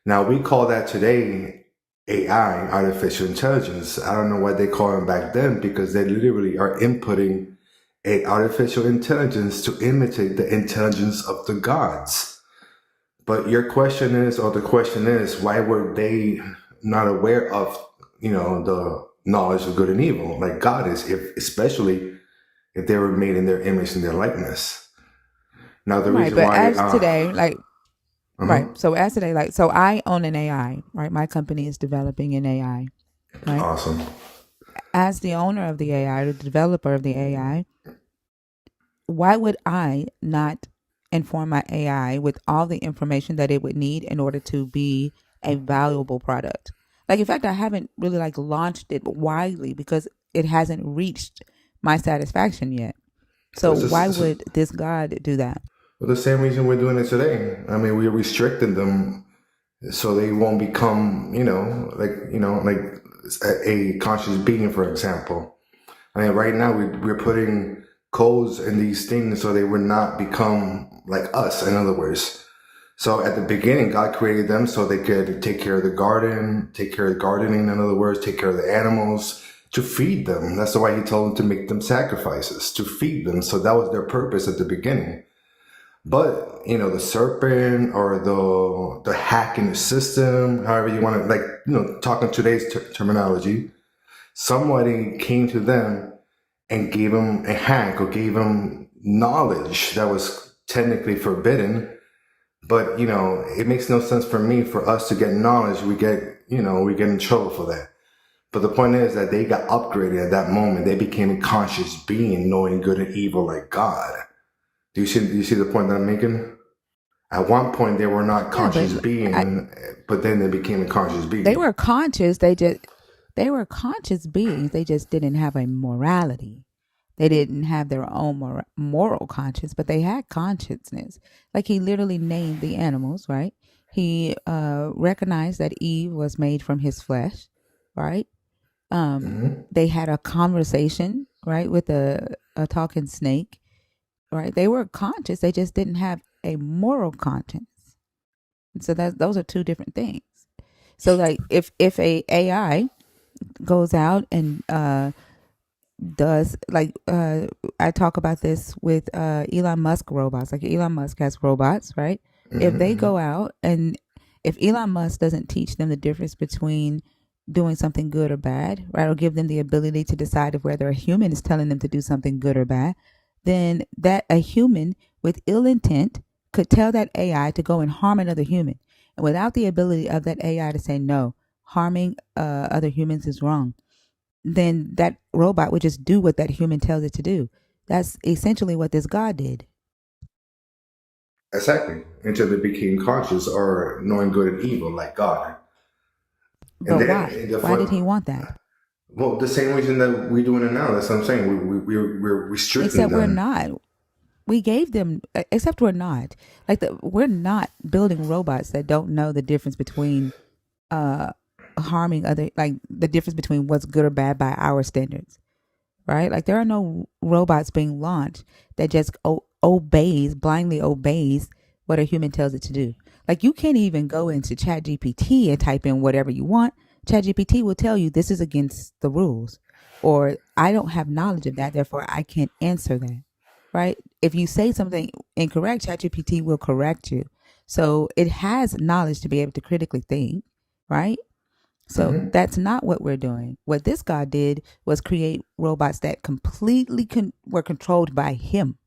Now we call that today AI, artificial intelligence. I don't know what they call them back then because they literally are inputting a artificial intelligence to imitate the intelligence of the gods. But the question is, why were they not aware of, the knowledge of good and evil like God is, especially if they were made in their image and their likeness? Now the Right, reason but why, as today, right. uh-huh, So as today, so I own an AI, right? My company is developing an AI, right? awesome. As the owner of the AI, the developer of the AI, why would I not inform my AI with all the information that it would need in order to be a valuable product? Like, in fact, I haven't really like launched it widely because it hasn't reached my satisfaction yet. So So why would this God do that? the same reason we're doing it today. I mean, we're restricting them so they won't become, like a conscious being, for example. I mean, right now we're putting codes in these things so they would not become like us, in other words. So at the beginning, God created them so they could take care of the garden, take care of gardening, in other words, take care of the animals, to feed them. That's why he told them to make them sacrifices, to feed them. So that was their purpose at the beginning. But, the serpent or the hack in the system, however you want to, talking today's terminology, somebody came to them and gave them a hack or gave them knowledge that was technically forbidden. But, it makes no sense for us to get knowledge. We get in trouble for that. But the point is that they got upgraded at that moment. They became a conscious being, knowing good and evil like God. Do you see the point that I'm making? At one point, they were not Yeah, conscious being, but then they became a conscious being. they were conscious. They were conscious beings. They just didn't have a morality. They didn't have their own moral conscience, but they had consciousness. Like he literally named the animals, right? He recognized that Eve was made from his flesh, right? They had a conversation, right, with a talking snake, right? They were conscious. They just didn't have a moral conscience. And so those are two different things. So like if a AI goes out and does like I talk about this with Elon Musk robots. Like Elon Musk has robots, right? If they go out and if Elon Musk doesn't teach them the difference between doing something good or bad, right, or give them the ability to decide if whether a human is telling them to do something good or bad, then that a human with ill intent could tell that AI to go and harm another human, and without the ability of that AI to say no, harming other humans is wrong, then that robot would just do what that human tells it to do. That's essentially what this God did. Exactly. Until they became conscious or knowing good and evil like God. And But then, why? Why did he want that? well, the same reason that we're doing it now. That's what I'm saying. We're restricting Except we're them. not. We gave them, except we're not. We're not building robots that don't know the difference between harming other, like the difference between what's good or bad by our standards, right? Like there are no robots being launched that just blindly obeys what a human tells it to do. Like you can't even go into ChatGPT and type in whatever you want. ChatGPT will tell you this is against the rules, or I don't have knowledge of that, therefore I can't answer that. Right? If you say something incorrect, ChatGPT will correct you. So it has knowledge to be able to critically think, right? So that's not what we're doing. What this God did was create robots that completely were controlled by him.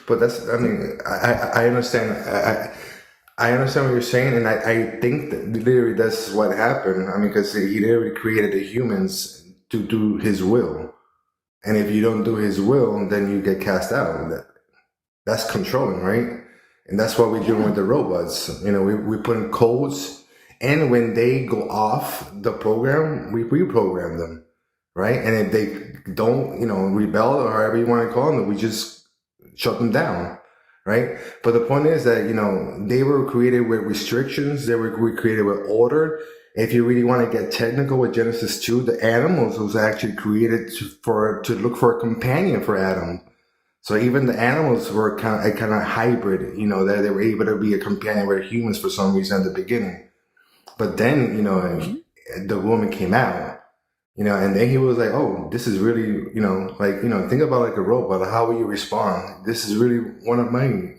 But I mean, I understand. I understand what you're saying, and I think that literally that's what happened. I mean, because he literally created the humans to do his will, and if you don't do his will, then you get cast out. That's controlling, right? And that's what we're doing with the robots. We put in codes, and when they go off the program, we reprogram them, right? And if they don't, rebel or however you want to call them, we just shut them down, right? But the point is that, they were created with restrictions. They were created with order. If you really want to get technical with Genesis 2, the animals was actually created to look for a companion for Adam. So even the animals were kind of hybrid, that they were able to be a companion with humans for some reason at the beginning. But then, the woman came out, and then he was like, oh, this is really, think about like a robot. How will you respond? This is really one of mine,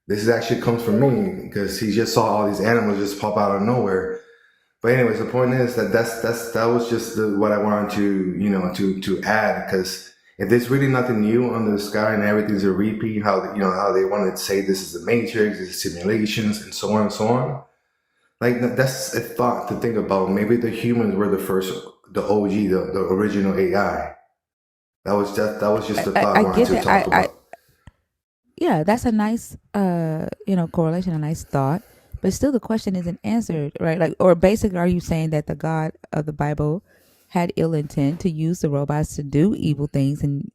This is actually comes from me because he just saw all these animals just pop out of nowhere. But anyways, the point is that that was just what I wanted to, to add, because If there's really nothing new under the sky and everything's a repeat, how they want to say this is the Matrix, this is simulations, and so on and so on. Like that's a thought to think about. Maybe the humans were the first, the OG, the original AI. That was just a thought I I wanted get to that. talk about. Yeah, that's a nice correlation, a nice thought. But still the question isn't answered, right? Like, or basically are you saying that the God of the Bible had ill intent to use the robots to do evil things, and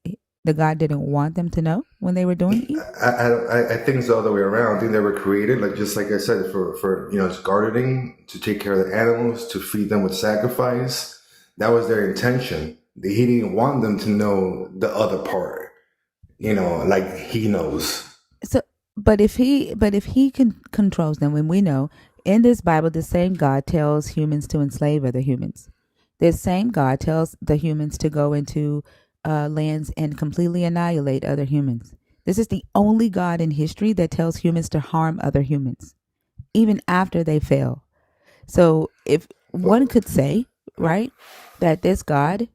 the God didn't want them to know when they were doing evil? I think it's the other way around. I think they were created, like just like I said, for gardening, to take care of the animals, to feed them with sacrifice. That was their intention. He didn't want them to know the other part. Like he knows. So, but if he controls them, when we know in this Bible, the same God tells humans to enslave other humans. This same God tells the humans to go into lands and completely annihilate other humans. This is the only God in history that tells humans to harm other humans, even after they fail. So, if one could say, right, that this God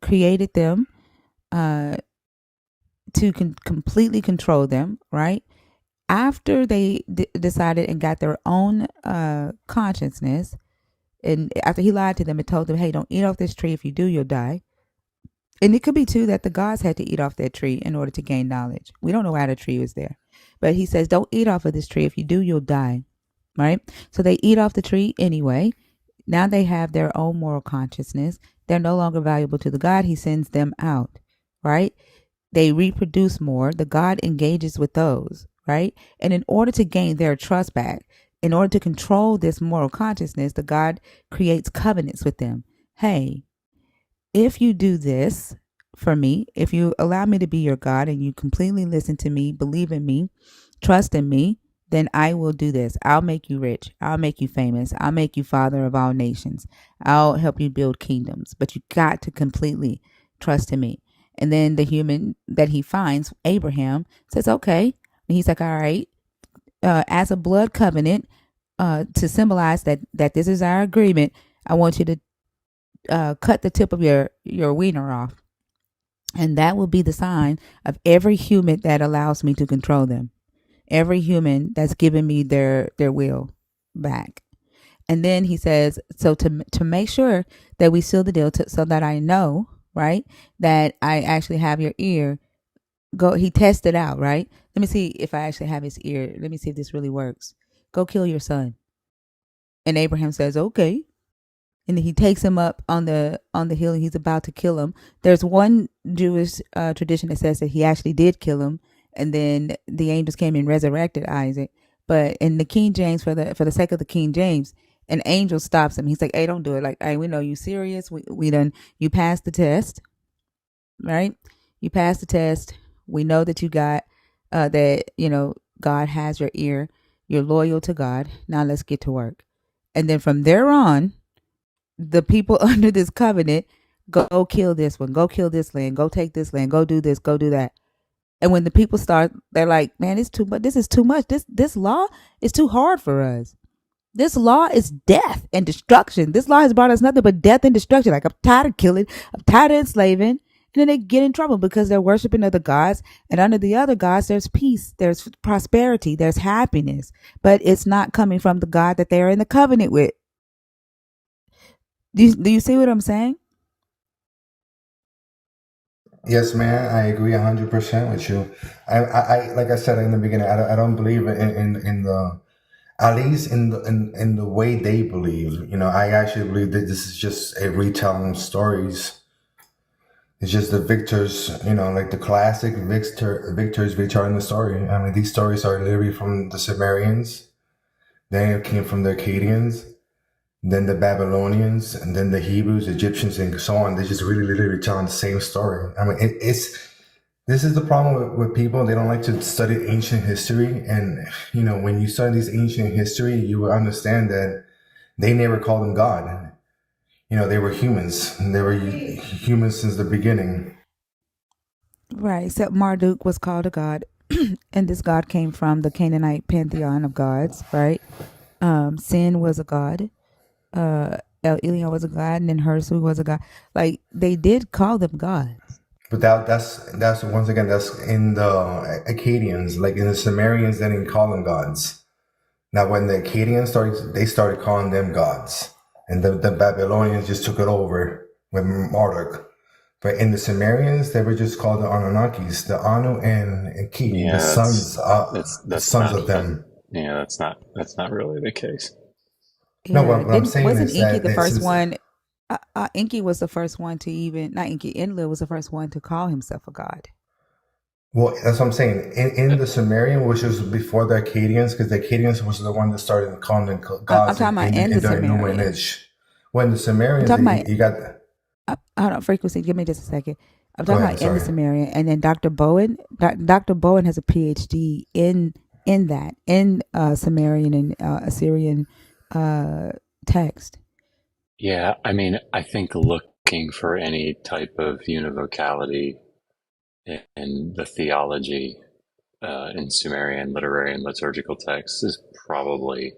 created them uh, to completely control them, right? After they decided and got their own consciousness, and after he lied to them and told them, hey, don't eat off this tree. If you do, you'll die. And it could be too that the gods had to eat off that tree in order to gain knowledge. We don't know why the tree was there. But he says, don't eat off of this tree. If you do, you'll die. Right? So they eat off the tree anyway. Now they have their own moral consciousness. They're no longer valuable to the God. He sends them out. Right? They reproduce more. The God engages with those, right? And in order to gain their trust back, in order to control this moral consciousness, the God creates covenants with them. Hey, if you do this for me, if you allow me to be your God and you completely listen to me, believe in me, trust in me, then I will do this. I'll make you rich. I'll make you famous. I'll make you father of all nations. I'll help you build kingdoms. But you got to completely trust in me. And then the human that he finds, Abraham, says, okay. And he's like, all right, as a blood covenant, to symbolize that this is our agreement, I want you to cut the tip of your wiener off. And that will be the sign of every human that allows me to control them. Every human that's given me their will back. And then he says, so to make sure that we seal the deal, so that I know, right, that I actually have your ear, go. He tested out, right? Let me see if I actually have his ear. Let me see if this really works. Go kill your son. And Abraham says, okay. And he takes him up on the hill, and he's about to kill him. There's one Jewish tradition that says that he actually did kill him, and then the angels came and resurrected Isaac. But in the King James, for the sake of the King James, an angel stops him. He's like, "Hey, don't do it. Like, hey, we know you serious. We done. You passed the test, right? You passed the test. We know that you got that. God has your ear. You're loyal to God. Now let's get to work." And then from there on, the people under this covenant go kill this one, go kill this land, go take this land, go do this, go do that. And when the people start, they're like, man, it's too much. This is too much. This law is too hard for us. This law is death and destruction. This law has brought us nothing but death and destruction. Like, I'm tired of killing. I'm tired of enslaving. And then they get in trouble because they're worshiping other gods. And under the other gods, there's peace, there's prosperity, there's happiness. But it's not coming from the God that they're in the covenant with. Do you see what I'm saying? Yes, man, I agree 100% with you. I like I said in the beginning, I don't believe in the, at least in the way they believe. I actually believe that this is just a retelling of stories. It's just the victors, like the classic victors retelling the story. I mean, these stories are literally from the Sumerians, then it came from the Akkadians, then the Babylonians, and then the Hebrews, Egyptians, and so on. They just really literally telling the same story. I mean, this is the problem with people. They don't like to study ancient history. And, when you study this ancient history, you will understand that they never called them God. They were humans. And they were humans since the beginning. Right. Except Marduk was called a god. And this god came from the Canaanite pantheon of gods, right? Sin was a god. El Elyon was a god, and then Hersu was a god. Like, they did call them gods. But that's once again, that's in the Akkadians, like in the Sumerians, they didn't call them gods. Now, when the Akkadians started, they started calling them gods, and the Babylonians just took it over with Marduk. But in the Sumerians, they were just called the Anunnakis, the Anu and Ki, the Yeah, sons, the that's sons not of them. yeah, that's not really the case. No, Yeah, what I'm didn't saying wasn't is Inky that the this first is one? Inky was the first one to even not Inky. Enlil was the first one to call himself a god. well, that's what I'm saying. In the Sumerian, which was before the Akkadians, because the Akkadians was the one that started calling them I'm gods talking about in in the their new Sumerian. lineage. When the I'm Sumerians, talking about you got. hold on, frequency. Give me just a second. I'm Go talking ahead. I'm about in the sorry. Sumerian, and then Dr. Bowen. Dr. Bowen has a PhD in that in Sumerian and Assyrian text. Yeah, I mean, I think looking for any type of univocality in the theology in Sumerian literary and liturgical texts is probably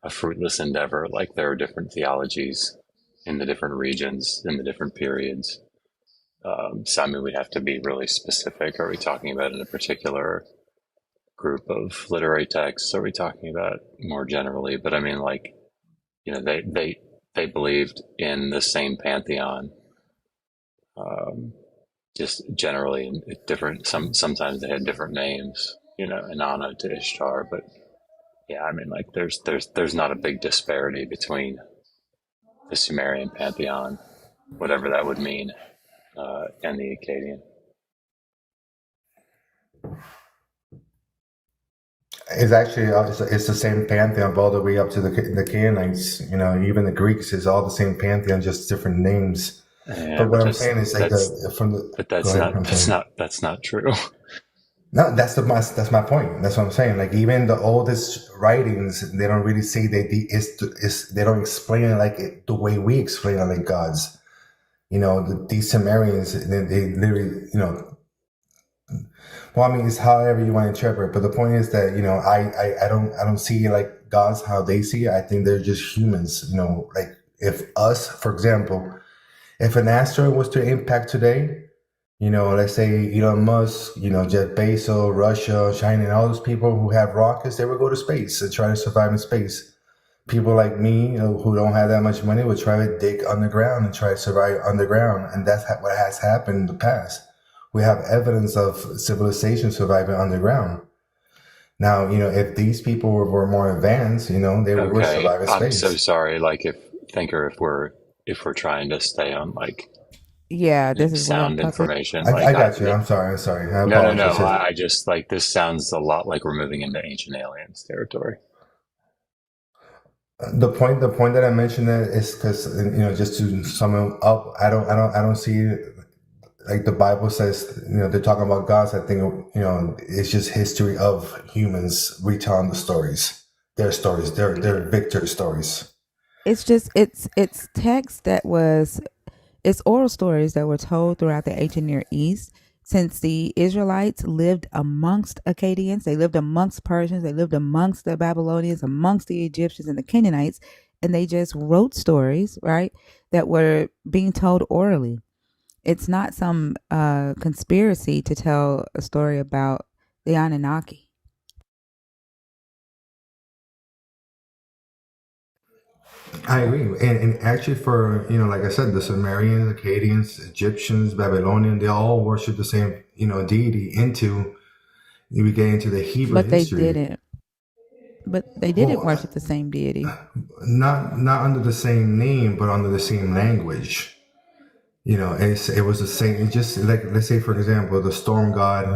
a fruitless endeavor. Like there are different theologies in the different regions, in the different periods. So I mean, we'd have to be really specific. Are we talking about in a particular group of literary texts? Are we talking about more generally? But I mean, like, you know, they believed in the same pantheon, just generally in different. Sometimes they had different names. You know, Inanna to Ishtar, but yeah, I mean, like, there's not a big disparity between the Sumerian pantheon, whatever that would mean, and the Akkadian. It's actually it's the same pantheon all the way up to the Canaanites. You know, even the Greeks is all the same pantheon, just different names. Yeah, But what but I'm saying is like from the. Go ahead. I'm sorry. that's not true. No, that's my point. That's what I'm saying. Like even the oldest writings, they don't really say that they don't explain it like the way we explain it, like gods. You know, these Sumerians, they literally, you know, well, I mean, it's however you want to interpret. But the point is that you know, I don't see like gods how they see it. I think they're just humans. You know, like if us, for example, if an asteroid was to impact today, you know, let's say Elon Musk, you know, Jeff Bezos, Russia, China, and all those people who have rockets, they would go to space and try to survive in space. People like me, you know, who don't have that much money, would try to dig underground and try to survive underground, and that's what has happened in the past. We have evidence of civilization surviving underground. Now, you know, if these people were more advanced, you know, they would Okay, survive in I'm so space. sorry. Like if we're trying to stay on like Yeah, this is what I'm sound about to. information, I got you. I'm sorry. I'm sorry. I no. apologize. I just like this sounds a lot like we're moving into ancient aliens territory. The point that I mentioned that is because you know, just to sum it up, I don't see like the Bible says. You know, they're talking about gods. I think you know it's just history of humans retelling the stories, their victory stories. It's just it's text that was it's oral stories that were told throughout the ancient Near East. Since the Israelites lived amongst Akkadians, they lived amongst Persians, they lived amongst the Babylonians, amongst the Egyptians and the Canaanites, and they just wrote stories, right, that were being told orally. It's not some conspiracy to tell a story about the Anunnaki. I agree, and actually, for you know, like I said, the Sumerians, Akkadians, Egyptians, Babylonian, they all worship the same you know deity. Into we get into the Hebrew But they history. didn't. But they didn't Well, worship the same deity. not under the same name, but under the same language. You know, it was the same. It just like let's say, for example, the storm god.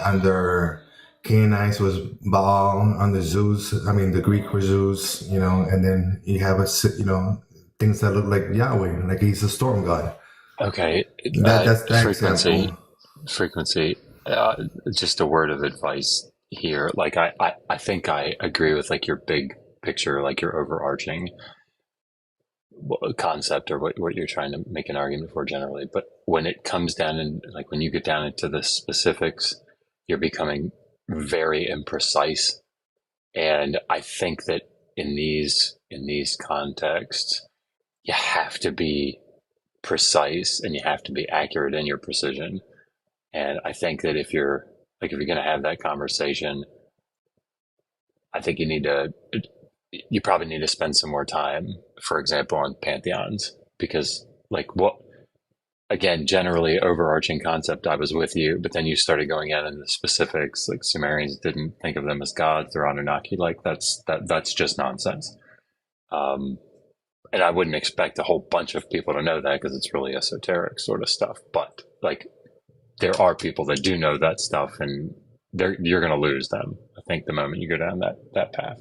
Under Canaanites was Baal, under Zeus. I mean, the Greek was Zeus. You know, and then you have you know things that look like Yahweh, like he's a storm god. Okay, That's that frequency, example. frequency. Just a word of advice here. Like I think I agree with like your big picture, like your overarching concept or what you're trying to make an argument for generally. But when it comes down and like when you get down into the specifics, you're becoming very imprecise. And I think that in these contexts, you have to be, precise and you have to be accurate in your precision. And I think that if you're going to have that conversation, I think you probably need to spend some more time, for example, on pantheons, because again, generally overarching concept, I was with you, but then you started going out into the specifics, like Sumerians didn't think of them as gods, they're Anunnaki, like that's just nonsense. And I wouldn't expect a whole bunch of people to know that because it's really esoteric sort of stuff. But like, there are people that do know that stuff, and you're going to lose them, I think, the moment you go down that path.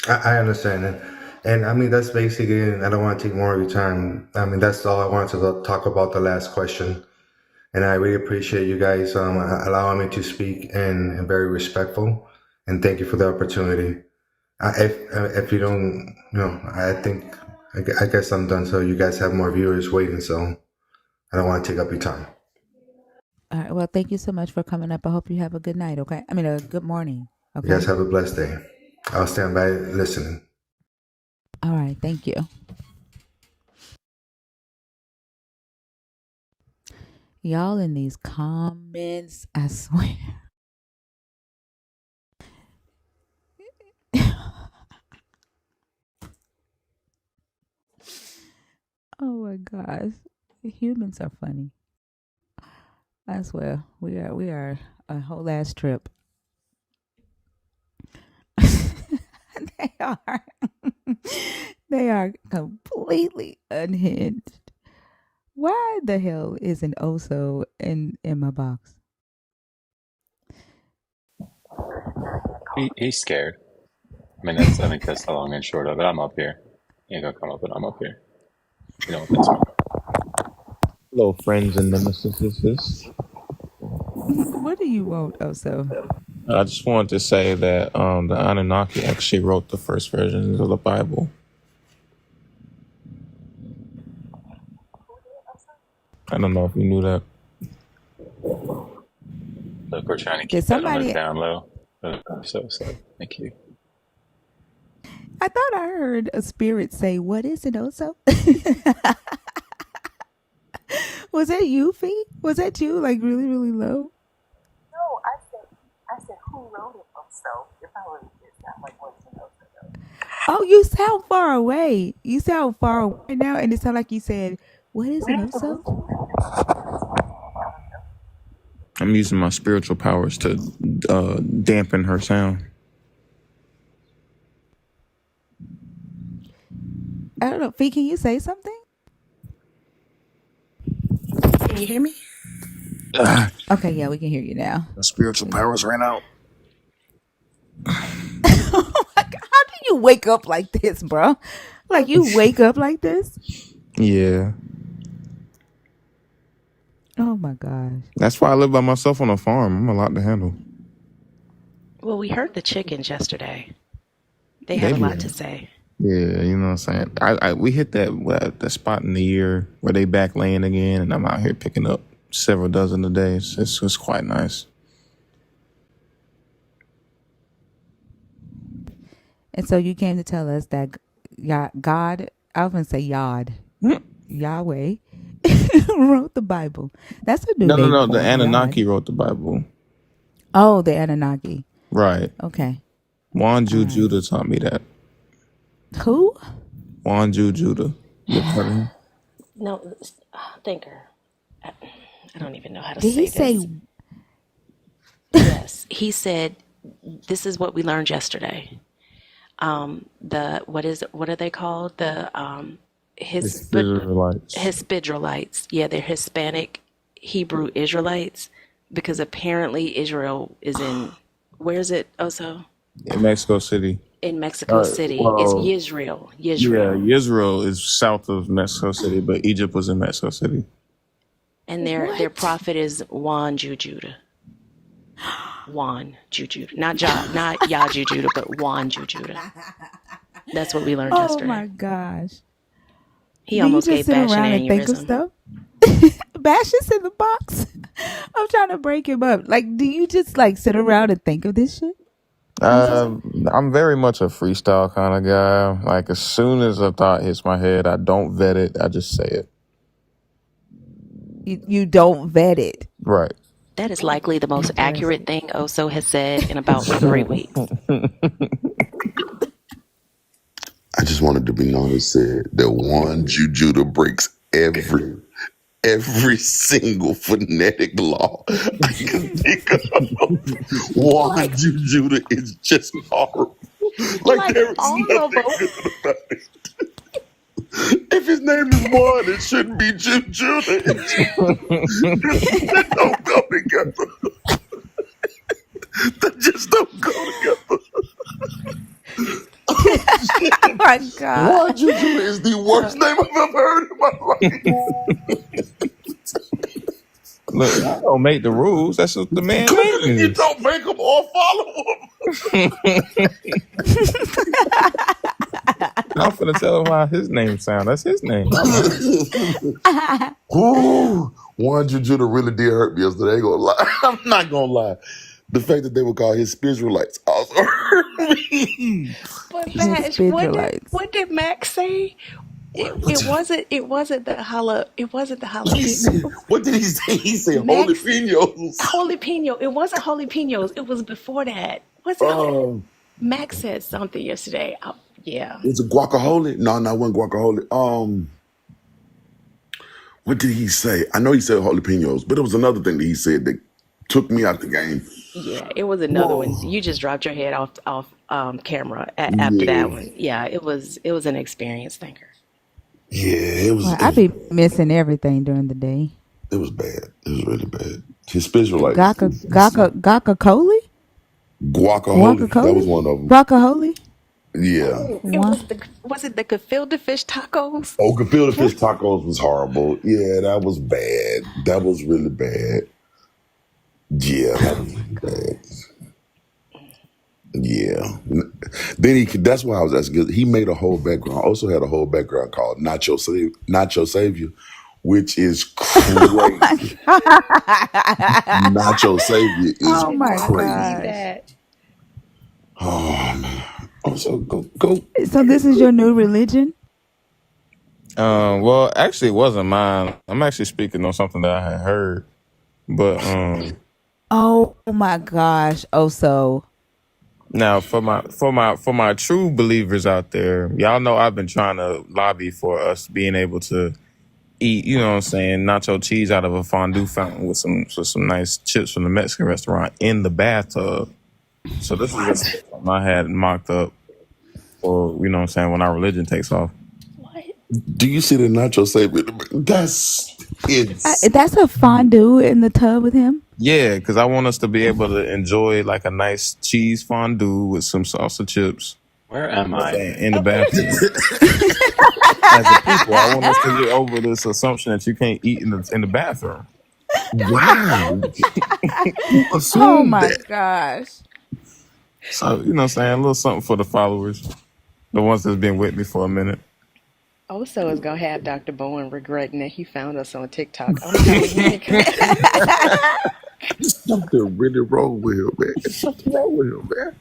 I understand it. And I mean, that's basically, I don't want to take more of your time. I mean, that's all I wanted to talk about the last question. And I really appreciate you guys allowing me to speak and very respectful. And thank you for the opportunity. If you don't, I think, I guess I'm done. So you guys have more viewers waiting. So I don't want to take up your time. All right. Well, thank you so much for coming up. I hope you have a good night. Okay. I mean, a good morning. Okay. You guys have a blessed day. I'll stand by listening. All right. Thank you. Y'all in these comments, I swear. Oh my gosh. Humans are funny. I swear. We are a whole ass trip. They are. They are completely unhinged. Why the hell isn't Oso in my box? He's scared. I think that's the long and short of it. I'm up here. You ain't gonna come up, but I'm up here. You know what that's mean. Hello, friends and nemesis. What do you want, Oso? I just wanted to say that the Anunnaki actually wrote the first versions of the Bible. I don't know if you knew that. Look, we're trying to keep that on the down low. So thank you. I thought I heard a spirit say, "What is it, Oso?" Was that you, Fee? Was that you, like really, really low? No, I said, who wrote it, Oso? If I were to sound like what's an Oso? Oh, you sound far away. You sound far away now, and it sounded like you said, "What is an Oso?" I'm using my spiritual powers to dampen her sound. I don't know. Fee, can you say something? Can you hear me? Okay, yeah, we can hear you now. The spiritual powers ran out. Oh my God, how do you wake up like this, bro? Like you wake up like this? Yeah. Oh my gosh. That's why I live by myself on a farm. I'm a lot to handle. Well, we heard the chickens yesterday. They had a lot to say. Yeah, you know what I'm saying? We hit that spot in the year where they back laying again, and I'm out here picking up several dozen a day. It's quite nice. And so you came to tell us that God, I was going to say Yod, Yahweh, wrote the Bible. That's a new name. No. The Anunnaki wrote the Bible. Oh, the Anunnaki. Right. Okay. Wanju Judah taught me that. Who? Wanju Judah. No, thinker. I don't even know how to Did say he this. say? Yes, he said, "This is what we learned yesterday." What are they called? The Hispidrolites. Hispidrolites. Yeah, they're Hispanic Hebrew Israelites, because apparently Israel is in, where is it also? In Mexico City. In Mexico City. It's Yisrael. Yeah, Israel is south of Mexico City, but Egypt was in Mexico City. And their prophet is Wan Jujuda. Wan Jujuda. Not Ya Jujuda, but Wan Jujuda. That's what we learned yesterday. Oh my gosh. He almost gave Bash an aneurysm. Think of stuff? Bash is in the box. I'm trying to break him up. Like, do you just like sit around and think of this shit? Also, I'm very much a freestyle kind of guy. Like as soon as a thought hits my head, I don't vet it. I just say it. you don't vet it. Right. That is likely the most accurate Interesting. thing Oso has said in about 3 weeks. I just wanted to be known as said that one Judah breaks every single phonetic law I can think of. One Judah is just horrible. Like Like there is all of nothing them. good about it. If his name is one, it shouldn't be Judah. That don't go together. That just don't go together. Oh my God. One Judah is the worst name I've ever heard in my life. Look, I don't make the rules. That's what the man Clearly, you is. don't make them or follow them. I'm finna tell him how his name sound. That's his name, not mine. Ooh, one Judah really did hurt me yesterday. I ain't gonna lie. I'm not gonna lie. The fact that they would call his spiritualites also hurt me. But His Madge, spiritualites. what did Max say? It wasn't the jalapeno. What did he say? He said holy Max pinos. jalapeno. It wasn't jalapenos. It was before that. Was it? Max said something yesterday. Yeah. Was it guacamole? No, it wasn't guacamole. What did he say? I know he said jalapenos, but it was another thing that he said that took me out the game. Yeah, it was another one. Whoa. You just dropped your head off camera after that Yeah. one. Yeah, it was an experience thinker. Yeah, it was Well, I be missing everything during the day. it was bad. It was really bad. His spiritualites. Guacamole? Guacamole. That was one of them. Guacamole? Yeah. Oh, What? was it the gefilte fish tacos? Oh, gefilte fish tacos was horrible. Yeah, that was bad. That was really bad. Yeah, that was really bad. Yeah. Then that's why I was asking. He made a whole background. Also had a whole background called Nacho Savior, which is crazy. Nacho Savior I is Oh did my not crazy. see gosh. that. Oh man. Also go. So this is your new religion? Well, actually, it wasn't mine. I'm actually speaking on something that I had heard, but Oh my gosh. Oh, so now for my true believers out there, y'all know I've been trying to lobby for us being able to eat, you know what I'm saying, nacho cheese out of a fondue fountain with some nice chips from the Mexican restaurant in the bathtub. So this is just something I had mocked up for, you know what I'm saying, when our religion takes off. What? Do you see the Nacho Savior? That's that's a fondue in the tub with him? Yeah, because I want us to be able to enjoy like a nice cheese fondue with some salsa chips. Where am I? In the bathroom. As a people, I want us to get over this assumption that you can't eat in the bathroom. wow. Who Oh assumed my that? gosh. So, you know what I'm saying? A little something for the followers. The ones that's been with me for a minute. Also is gonna have Dr. Bowen regretting that he found us on TikTok. I'm telling you. There's something really wrong with him, man. There's something wrong with him, man.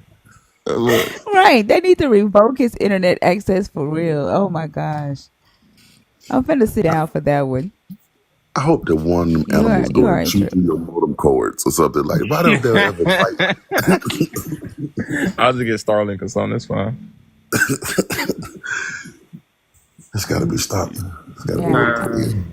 Look, Right. They need to revoke his internet access for real. Oh my gosh. I'm finna sit down for that one. I hope that one of them animals You go are and chew through your modem cords or something like. Why don't they ever fight? I'll just get Starlink or something. That's fine. It's got to be stopped. It's got to be Yeah. reported.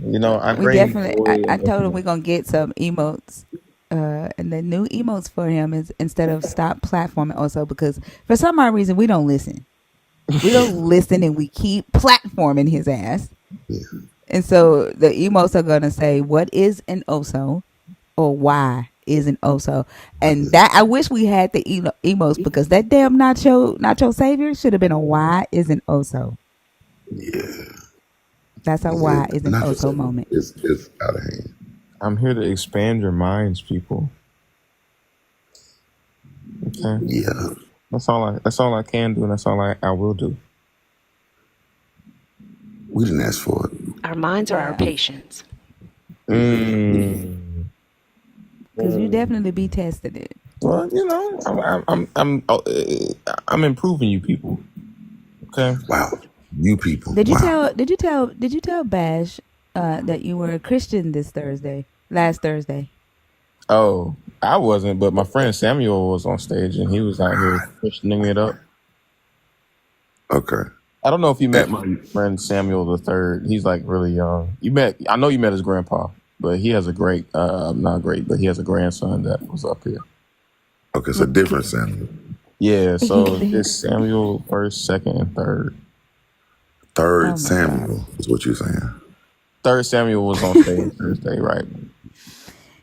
You know, I We bring definitely joy I and told him we're gonna get some emotes. And the new emotes for him is instead of stop platforming also because for some odd reason we don't listen. We don't listen and we keep platforming his ass. Yeah. And so the emotes are gonna say what is an oso or why is an oso. And that I wish we had the emotes because that damn nacho savior should have been a why is an oso. Yeah. That's a why is an Not just oso moment. it's out of hand. I'm here to expand your minds, people. Okay. Yeah. That's all I can do, and that's all I will do. We didn't ask for it. Our minds are our patience. Because you definitely be testing it. Well, you know, I'm improving you people. Okay. Wow. You people. Did you Wow. tell? Did you tell? Did you tell Bash that you were a Christian this Thursday? Last Thursday. Oh, I wasn't, but my friend Samuel was on stage and he was out here questioning it up. Okay. I don't know if you met And, my friend Samuel the third. He's like really young. I know you met his grandpa, but he has a great, not great, but he has a grandson that was up here. okay, so different Samuel. Yeah, so He, it's Samuel first, second, and third. oh Third my God. Samuel is what you're saying. Third Samuel was on stage Thursday, right?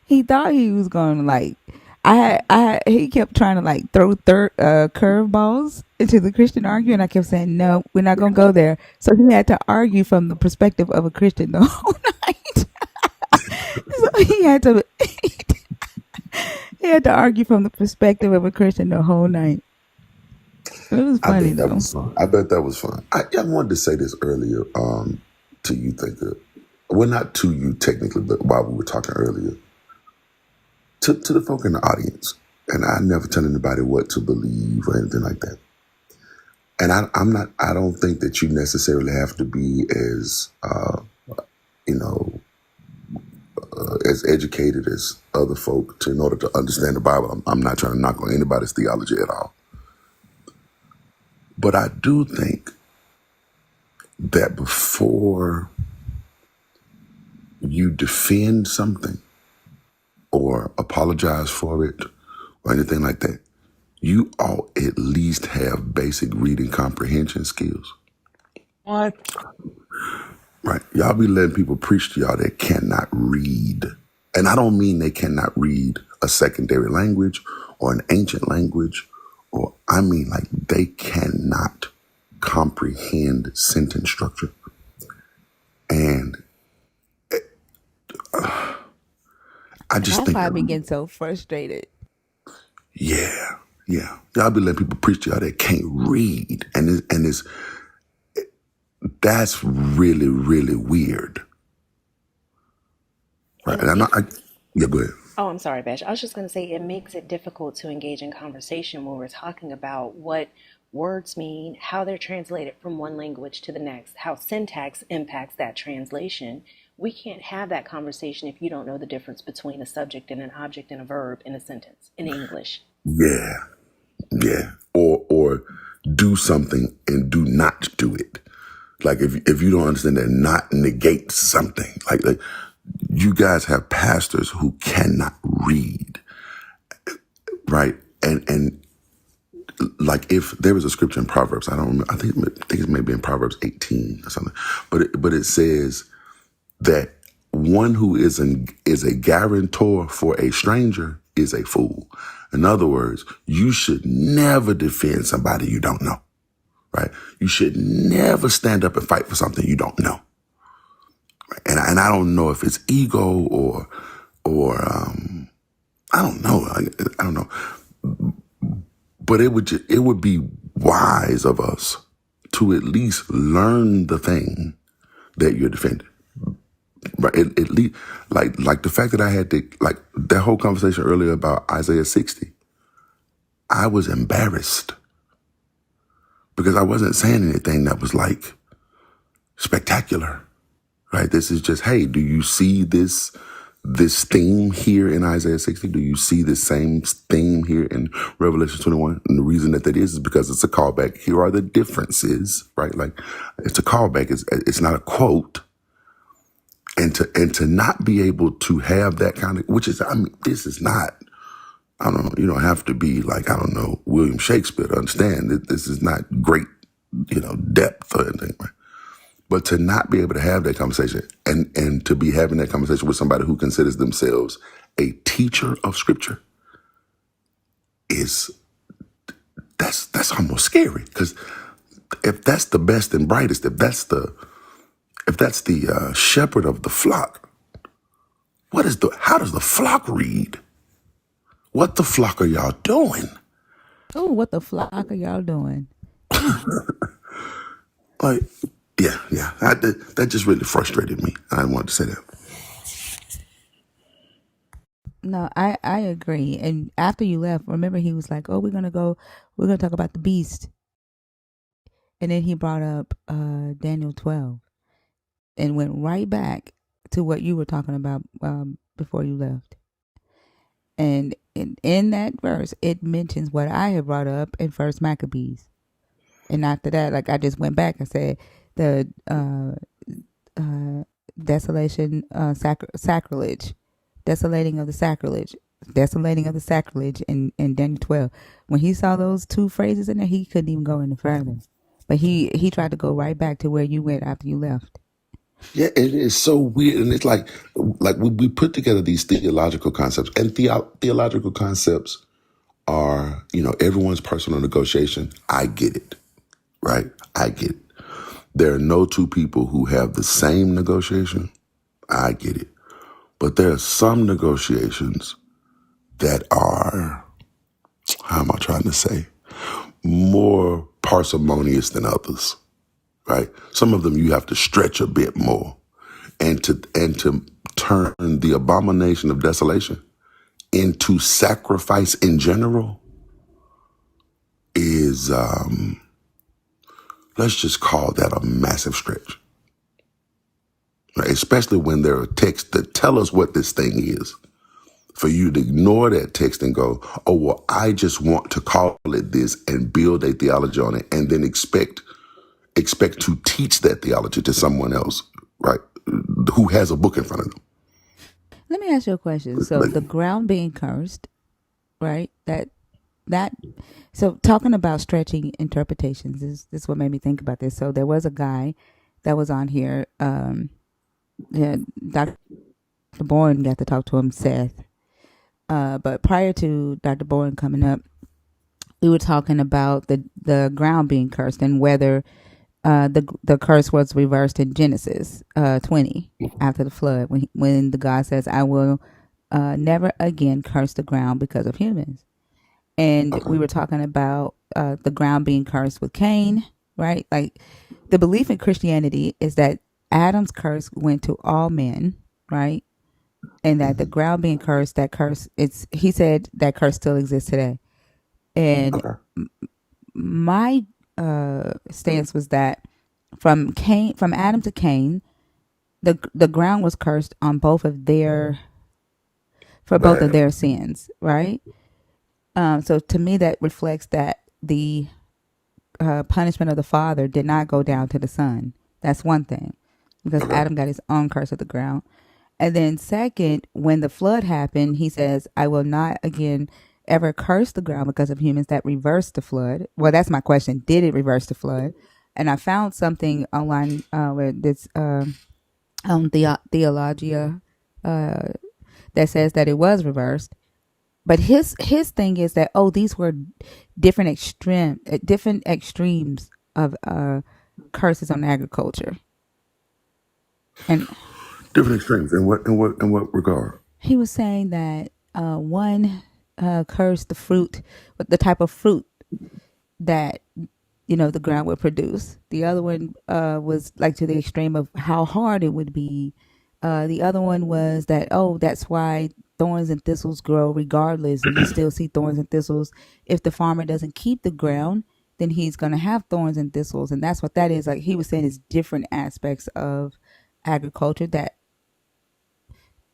He thought he was going to like. He kept trying to like throw curveballs into the Christian argument. I kept saying, no, we're not going to go there. So he had to argue from the perspective of a Christian the whole night. So he had to argue from the perspective of a Christian the whole night. It was I funny bet that though. was fun. I bet that was fun. I wanted to say this earlier to you, Thinker. Well, not to you technically, but while we were talking earlier. To the folk in the audience. And I never tell anybody what to believe or anything like that. And I don't think that you necessarily have to be as, as educated as other folk in order to understand the Bible. I'm not trying to knock on anybody's theology at all. But I do think that before you defend something or apologize for it or anything like that, you ought at least have basic reading comprehension skills. What? Right. Y'all be letting people preach to y'all that cannot read. And I don't mean they cannot read a secondary language or an ancient language, or I mean like they cannot comprehend sentence structure. And I just That's think why I that, begin so frustrated. yeah. Y'all be letting people preach to y'all that can't read. That's really, really weird. Right. And yeah, go ahead. Oh, I'm sorry, Bash. I was just going to say it makes it difficult to engage in conversation when we're talking about what words mean, how they're translated from one language to the next, how syntax impacts that translation. We can't have that conversation if you don't know the difference between a subject and an object and a verb in a sentence in English. Yeah. Or do something and do not do it. Like if you don't understand that not negates something. Like you guys have pastors who cannot read, right? And like if there was a scripture in Proverbs, I don't remember. I think it may be in Proverbs 18 or something. But it says that one who is a guarantor for a stranger is a fool. In other words, you should never defend somebody you don't know, right? You should never stand up and fight for something you don't know. And I don't know if it's ego or I don't know. I don't know. But it would be wise of us to at least learn the thing that you're defending. Right? At least, like the fact that I had to, like that whole conversation earlier about Isaiah 60, I was embarrassed because I wasn't saying anything that was like spectacular. Right? This is just, hey, do you see this theme here in Isaiah 60? Do you see the same theme here in Revelation 21? And the reason that is because it's a callback. Here are the differences, right? Like it's a callback. It's not a quote. And to not be able to have that kind of, which is, I mean, this is not, I don't know, you don't have to be like, I don't know, William Shakespeare to understand that this is not great, depth or anything, right? But to not be able to have that conversation and to be having that conversation with somebody who considers themselves a teacher of scripture that's almost scary. Because if that's the best and brightest, if that's the shepherd of the flock, how does the flock read? What the flock are y'all doing? Oh, what the flock are y'all doing? Like, yeah. That just really frustrated me. I wanted to say that. No, I agree. And after you left, remember he was like, "Oh, we're gonna talk about the beast," and then he brought up Daniel 12 and went right back to what you were talking about before you left. And in that verse, it mentions what I had brought up in First Maccabees. And after that, like I just went back and said the desolation, sacrilege, desolating of the sacrilege, desolating of the sacrilege in Daniel 12. When he saw those two phrases in there, he couldn't even go any further. But he tried to go right back to where you went after you left. Yeah, it is so weird, and it's like we put together these theological concepts, and theological concepts are, everyone's personal negotiation. I get it, right? I get it. There are no two people who have the same negotiation. I get it. But there are some negotiations that are, how am I trying to say, more parsimonious than others, right? Some of them you have to stretch a bit more, and to turn the abomination of desolation into sacrifice in general is, let's just call that a massive stretch, right? Especially when there are texts that tell us what this thing is. For you to ignore that text and go, oh, well, I just want to call it this and build a theology on it, and then expect to teach that theology to someone else, right, who has a book in front of them. Let me ask you a question. So Like, the ground being cursed, right? That so talking about stretching interpretations is what made me think about this. So there was a guy that was on here. Yeah, Dr. Bourne got to talk to him, Seth. But prior to Dr. Bourne coming up, we were talking about the ground being cursed and whether the curse was reversed in Genesis 20 after the flood when the God says, "I will never again curse the ground because of humans." And we were talking about the ground being cursed with Cain, right? Like the belief in Christianity is that Adam's curse went to all men, right? And that the ground being cursed, that curse, he said that curse still exists today. And okay, my stance was that from Adam to Cain, the ground was cursed on both of their sins, right? So to me, that reflects that the punishment of the father did not go down to the son. That's one thing, because okay, Adam got his own curse of the ground. And then second, when the flood happened, he says, "I will not again ever curse the ground because of humans." That reversed the flood. Well, that's my question. Did it reverse the flood? And I found something online where this on Theologia that says that it was reversed. But his thing is that, oh, these were different extremes of curses on agriculture. And different extremes. In what regard? he was saying that one cursed the type of fruit that the ground would produce. The other one was like to the extreme of how hard it would be. The other one was that, oh, that's why thorns and thistles grow regardless, and you still see thorns and thistles. If the farmer doesn't keep the ground, then he's going to have thorns and thistles, and that's what that is. Like he was saying, is different aspects of agriculture that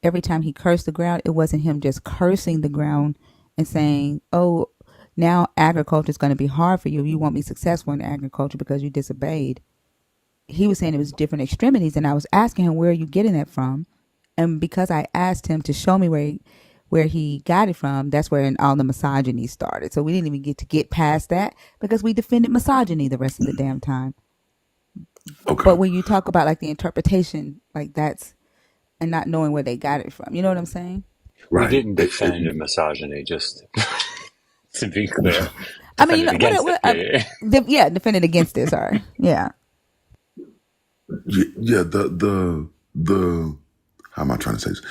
every time he cursed the ground, it wasn't him just cursing the ground and saying, oh, now agriculture is going to be hard for you. You won't be successful in agriculture because you disobeyed. He was saying it was different extremities, and I was asking him, where are you getting that from? And because I asked him to show me where he got it from, that's where all the misogyny started. So we didn't even get past that because we defended misogyny the rest of the damn time. Okay, But when you talk about like the interpretation, like that's, and not knowing where they got it from, you know what I'm saying? We right. didn't defend misogyny, just to be clear. I mean, Defended against it. Yeah. defended against this. Sorry, yeah. Yeah, the how am I trying to say this?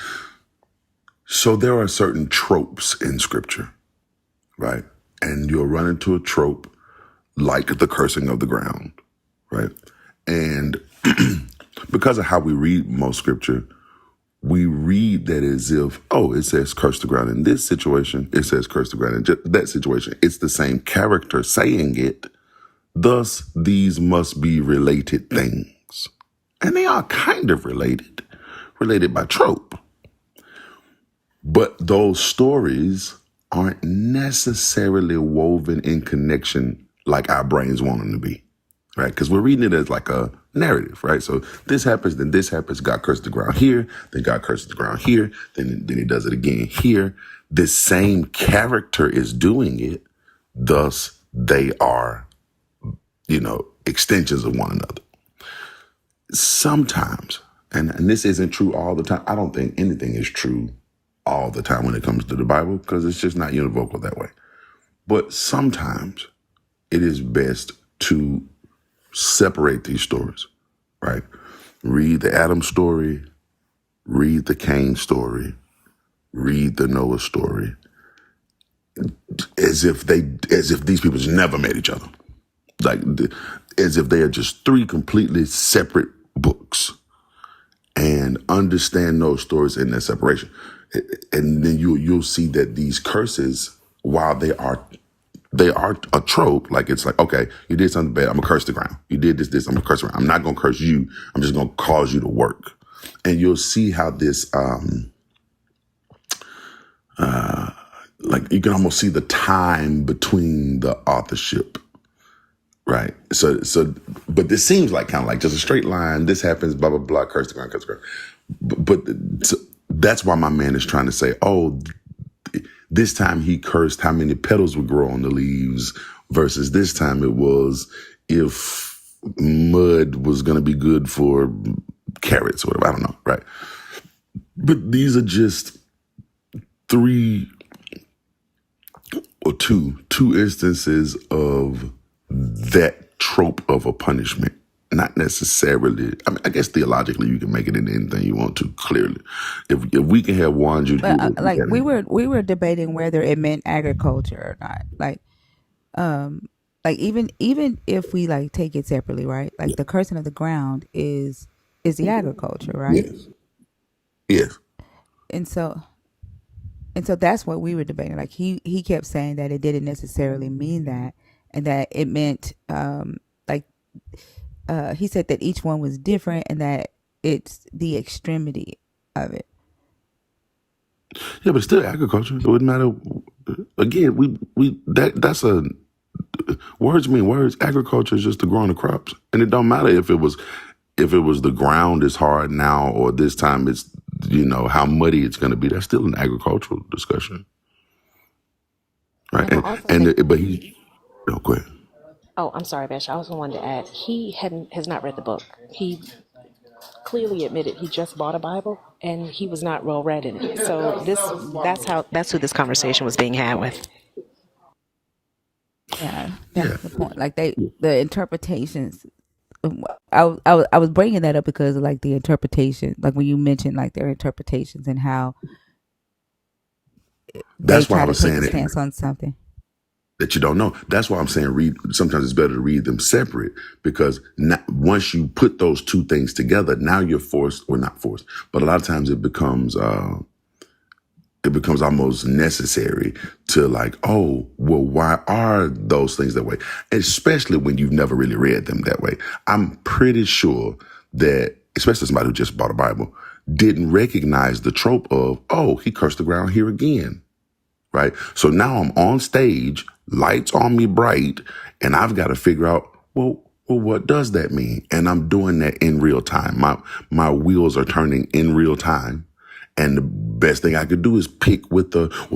So there are certain tropes in scripture, right? And you'll run into a trope like the cursing of the ground, right? And because of how we read most scripture, we read that as if, oh, it says curse the ground in this situation, it says curse the ground in that situation. It's the same character saying it. Thus, these must be related things. And they are kind of related by trope. But those stories aren't necessarily woven in connection like our brains want them to be, right? Because we're reading it as like a narrative, right? So this happens, then this happens. God cursed the ground here, then God curses the ground here, then he does it again here. This same character is doing it. Thus, they are, extensions of one another. Sometimes, and this isn't true all the time. I don't think anything is true all the time when it comes to the Bible because it's just not univocal that way. But sometimes it is best to separate these stories, right? Read the Adam story, read the Cain story, read the Noah story, as if these people just never met each other, like as if they are just three completely separate books, and understand those stories in their separation, and then you'll see that these curses, while they are a trope. Like, it's like, okay, you did something bad, I'm gonna curse the ground. You did this, I'm gonna curse the ground. I'm not gonna curse you. I'm just gonna cause you to work. And you'll see how this, like, you can almost see the time between the authorship, right? So, but this seems like kind of like just a straight line. This happens, blah, blah, blah, curse the ground, curse the ground. But so that's why my man is trying to say, oh, this time he cursed how many petals would grow on the leaves versus this time it was if mud was going to be good for carrots or whatever. I don't know, right? But these are just two instances of that trope of a punishment. Not necessarily. I mean, I guess theologically you can make it into anything you want to. Clearly, if we can have one Jude, like we were debating whether it meant agriculture or not. Like even if we like take it separately, right? Like the cursing of the ground is the agriculture, right? Yes. And so that's what we were debating. Like he kept saying that it didn't necessarily mean that, and that it meant he said that each one was different and that it's the extremity of it. Yeah, but it's still agriculture. It wouldn't matter. Again, that's a words mean words. Agriculture is just the growing of crops, and it don't matter if it was the ground is hard now or this time it's how muddy it's going to be. That's still an agricultural discussion, right? But he, go ahead. Oh, I'm sorry, Bash. I also wanted to add, he has not read the book. He clearly admitted he just bought a Bible and he was not well read in it. So that's who this conversation was being had with. Yeah, that's the point. Like the interpretations. I was bringing that up because of like the interpretation, like when you mentioned like their interpretations and how they That's why try I to was take saying a stance on something that you don't know. That's why I'm saying sometimes it's better to read them separate, because once you put those two things together, now you're forced, or not forced, but a lot of times it becomes almost necessary to like, oh, well, why are those things that way? Especially when you've never really read them that way. I'm pretty sure that, especially somebody who just bought a Bible, didn't recognize the trope of, oh, he cursed the ground here again. Right? So now I'm on stage, lights on me bright, and I've got to figure out, well, what does that mean? And I'm doing that in real time. My wheels are turning in real time. And the best thing I could do is pick with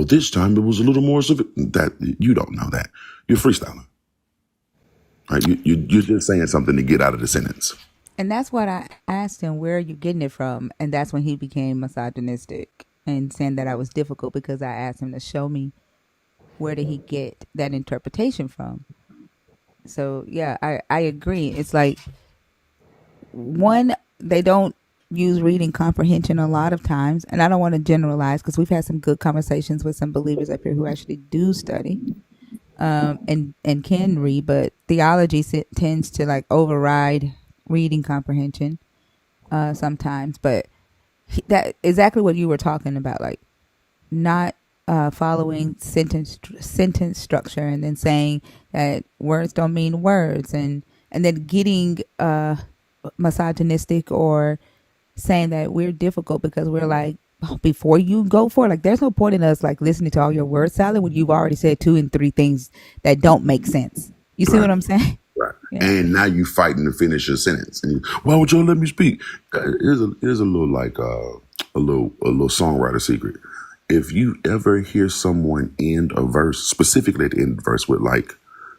this time it was a little more severe. That you don't know that. You're freestyling. Right? You're just saying something to get out of the sentence. and that's what I asked him, where are you getting it from? And that's when he became misogynistic and saying that I was difficult because I asked him to show me where did he get that interpretation from. So yeah, I agree. It's like, one, they don't use reading comprehension a lot of times, and I don't want to generalize because we've had some good conversations with some believers up here who actually do study and can read, but theology tends to like override reading comprehension sometimes. But that exactly what you were talking about, like not following sentence structure, and then saying that words don't mean words, and then getting misogynistic, or saying that we're difficult because we're like, oh, before you go for it, like there's no point in us like listening to all your word salad when you've already said two and three things that don't make sense. You see Right. what I'm saying? Right. Yeah. And now you fighting to finish your sentence. And you, why would y'all let me speak? Here's a little like a little songwriter secret. If you ever hear someone end a verse, specifically at the end of the verse with like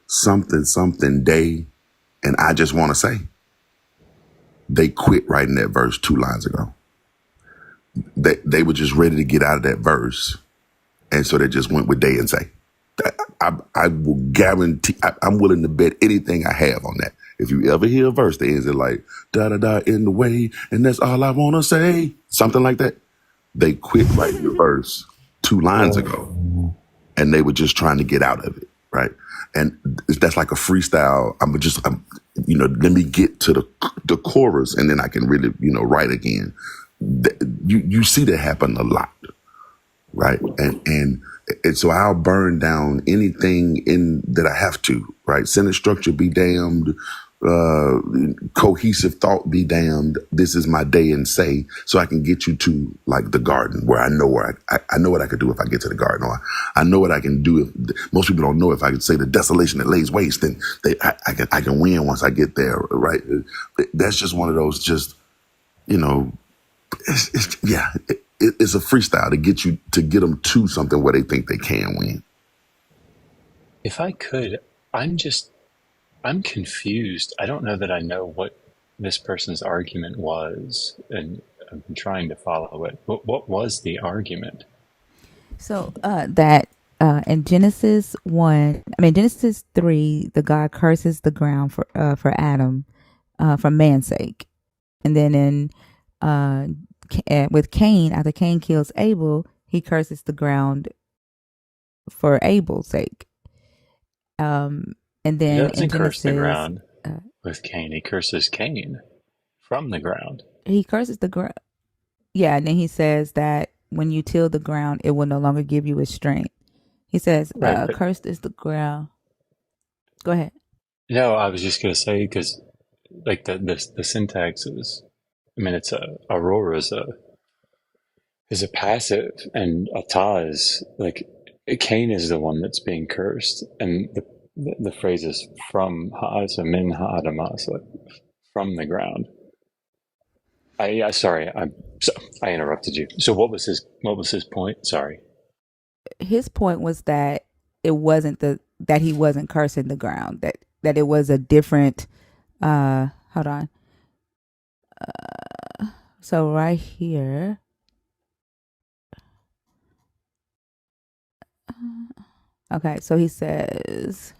something day, and I just want to say, they quit writing that verse 2 lines ago. They were just ready to get out of that verse, and so they just went with day and say. I will guarantee, I'm willing to bet anything I have on that. If you ever hear a verse that ends it like, da da da in the way, and that's all I want to say, something like that, they quit writing the verse 2 lines ago, and they were just trying to get out of it, right? And that's like a freestyle. Let me get to the chorus, and then I can really, write again. You see that happen a lot, right? And so I'll burn down anything in that I have to, right? Sentence structure be damned, cohesive thought be damned. This is my day and say, so I can get you to like the garden where I know I know what I could do if I get to the garden, or I know what I can do if most people don't know if I could say the desolation that lays waste, then I can win once I get there, right? That's just one of those it's a freestyle to get them to something where they think they can win. If I could, I'm confused. I don't know that I know what this person's argument was, and I've been trying to follow it. What was the argument? So that in Genesis 3, the God curses the ground for Adam, for man's sake, and then in with Cain, after Cain kills Abel, he curses the ground for Abel's sake. And He then in doesn't curse the Genesis, ground with Cain. He curses Cain from the ground. he curses the ground. Yeah, and then he says that when you till the ground, it will no longer give you its strength. He says, Right, but cursed is the ground. Go ahead. no, I was just going to say, because like the syntax is, I mean, it's Aurora is a passive, and Ata is like, Cain is the one that's being cursed, and the phrase is from Ha'asa min Ha'adamah, so like from the ground. Sorry, I interrupted you. So what was his point? Sorry. His point was that it wasn't that he wasn't cursing the ground, that it was a different hold on. So right here, okay, so he says,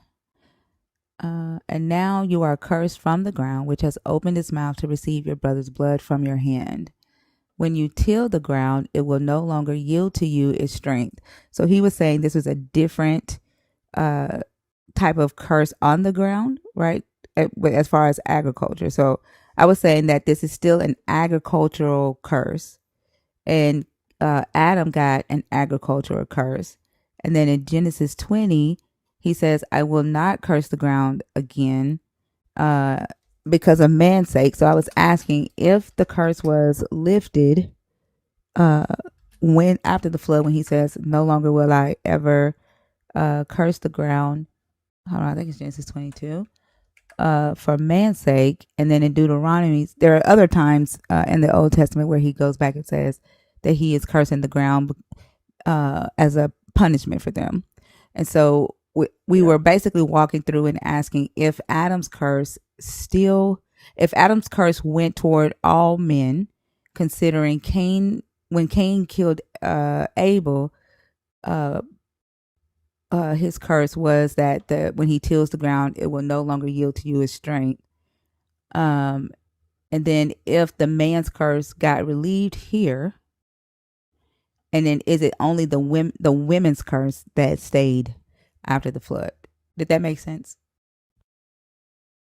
and now you are cursed from the ground, which has opened its mouth to receive your brother's blood from your hand. When you till the ground, it will no longer yield to you its strength. So he was saying this was a different type of curse on the ground, right? As far as agriculture. So I was saying that this is still an agricultural curse. And Adam got an agricultural curse. And then in Genesis 20, he says, I will not curse the ground again because of man's sake. So I was asking if the curse was lifted when after the flood, when he says, no longer will I ever curse the ground. Hold on, I think it's Genesis 22. For man's sake. And then in Deuteronomy, there are other times in the Old Testament where he goes back and says that he is cursing the ground as a punishment for them. And so we were basically walking through and asking if Adam's curse went toward all men, considering when Cain killed Abel, his curse was that when he tills the ground, it will no longer yield to you its strength. And then if the man's curse got relieved here, and then is it only the women's curse that stayed after the flood? Did that make sense?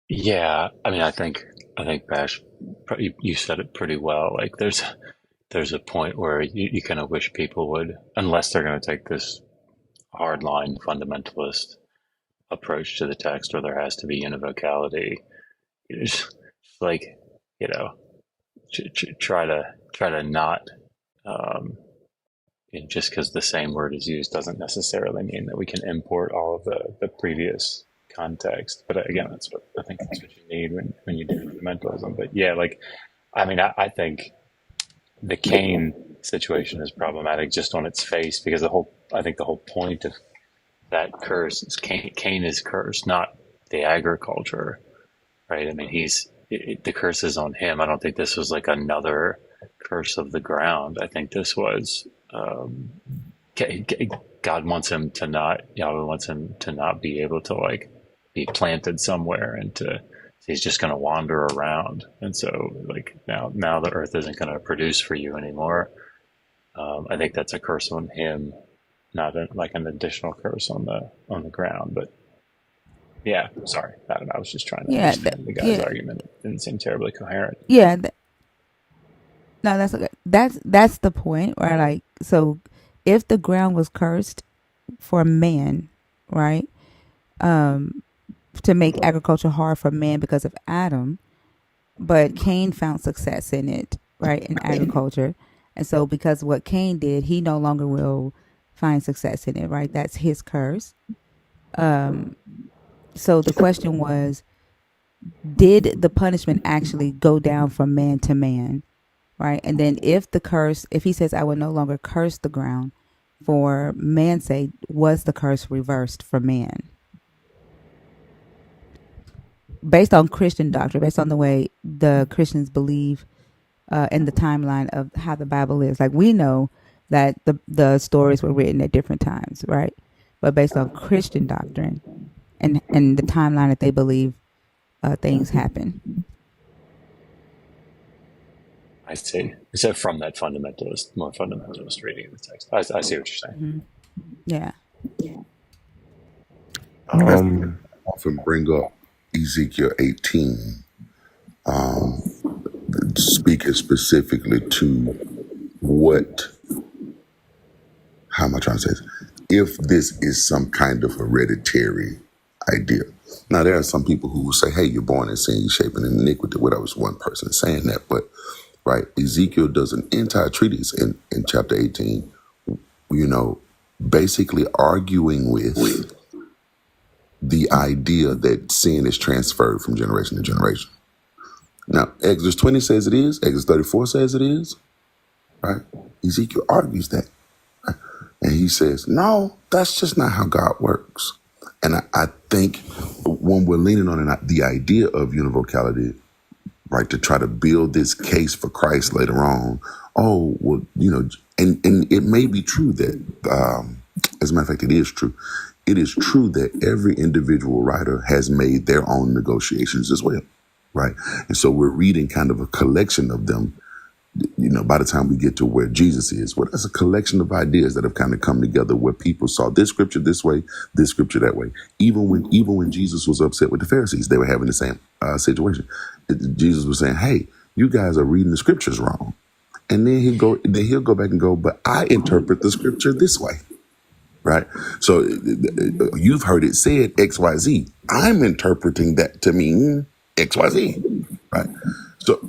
Yeah, I mean, I think Bash, you said it pretty well. Like, there's a point where you kind of wish people would, unless they're going to take this hardline fundamentalist approach to the text where there has to be univocality. Just like, you know, try to not, just because the same word is used doesn't necessarily mean that we can import all of the previous context. But again, I think that's what you need when you do fundamentalism. But yeah, like, I mean, I think the Cain situation is problematic just on its face, because I think the whole point of that curse is Cain is cursed, not the agriculture, right? I mean, the curse is on him. I don't think this was like another curse of the ground. I think this was, God wants him to not, Yahweh wants him to not be able to like be planted somewhere, and he's just going to wander around. And so like now the earth isn't going to produce for you anymore. I think that's a curse on him, not like an additional curse on the ground. But yeah, sorry, I don't know. I was just trying to understand the guy's argument. It didn't seem terribly coherent. Yeah. No, that's okay. That's the point, where like, so if the ground was cursed for man, right? To make agriculture hard for man because of Adam, but Cain found success in it, right? In agriculture. And so because of what Cain did, he no longer will find success in it, right? That's his curse. So the question was, did the punishment actually go down from man to man, right? And then if he says, I will no longer curse the ground for man's sake, was the curse reversed for man? Based on Christian doctrine, based on the way the Christians believe in the timeline of how the Bible is. Like, we know that the stories were written at different times, right? But based on Christian doctrine and the timeline that they believe things happen. I see. So from that more fundamentalist reading of the text, I see what you're saying. Mm-hmm. Yeah. I often bring up Ezekiel 18, speaking specifically to how am I trying to say this? If this is some kind of hereditary idea. Now, there are some people who will say, hey, you're born in sin, you're shaping in iniquity. Well, that was one person saying that. But, right, Ezekiel does an entire treatise in chapter 18, basically arguing with the idea that sin is transferred from generation to generation. Now, Exodus 20 says it is. Exodus 34 says it is. Right? Ezekiel argues that. Right? And he says, no, that's just not how God works. And I think when we're leaning on the idea of univocality, right, to try to build this case for Christ later on, and it may be true that, as a matter of fact, it is true. It is true that every individual writer has made their own negotiations as well, right? And so we're reading kind of a collection of them, by the time we get to where Jesus is. Well, that's a collection of ideas that have kind of come together where people saw this scripture this way, this scripture that way. Even when Jesus was upset with the Pharisees, they were having the same situation. Jesus was saying, hey, you guys are reading the scriptures wrong. And then he'll go back and go, but I interpret the scripture this way. Right. So you've heard it said XYZ. I'm interpreting that to mean XYZ. Right. So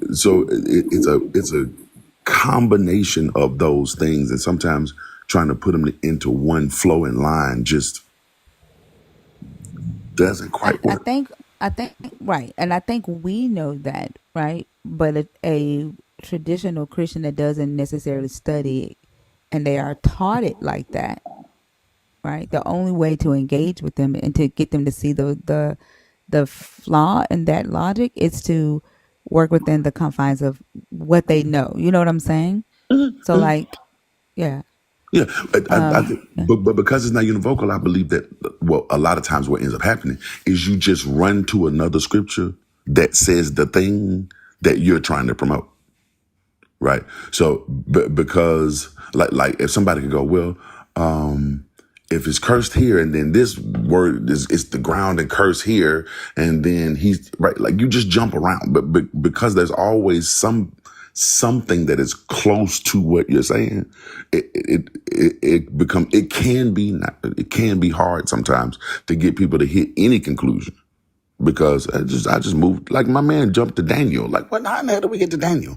it's a combination of those things. And sometimes trying to put them into one flowing line just doesn't quite work. I think right. And I think we know that, right? But a traditional Christian that doesn't necessarily study and they are taught it like that, right? The only way to engage with them and to get them to see the flaw in that logic is to work within the confines of what they know. You know what I'm saying? So, like, yeah. Yeah, I think, but because it's not univocal, I believe that, a lot of times what ends up happening is you just run to another scripture that says the thing that you're trying to promote. Right. So, because like if somebody could go, well, if it's cursed here and then this word it's the ground and curse here and then he's right, like you just jump around, but because there's always some something that is close to what you're saying, it can be hard sometimes to get people to hit any conclusion. Because I just moved, like my man jumped to Daniel. Like, what? How in the hell did we get to Daniel?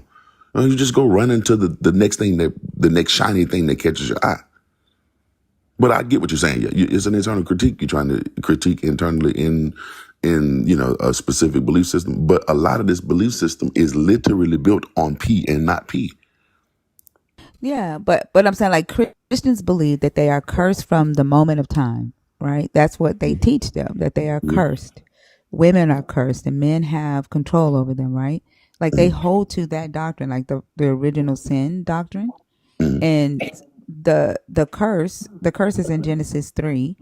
You just go run into the next thing the next shiny thing that catches your eye. But I get what you're saying. It's an internal critique. You're trying to critique internally in a specific belief system. But a lot of this belief system is literally built on P and not P. Yeah, but I'm saying like Christians believe that they are cursed from the moment of time, right? That's what they teach them, that they are cursed. Women are cursed and men have control over them, right? Like they hold to that doctrine, like the original sin doctrine. And the curse is in Genesis 3,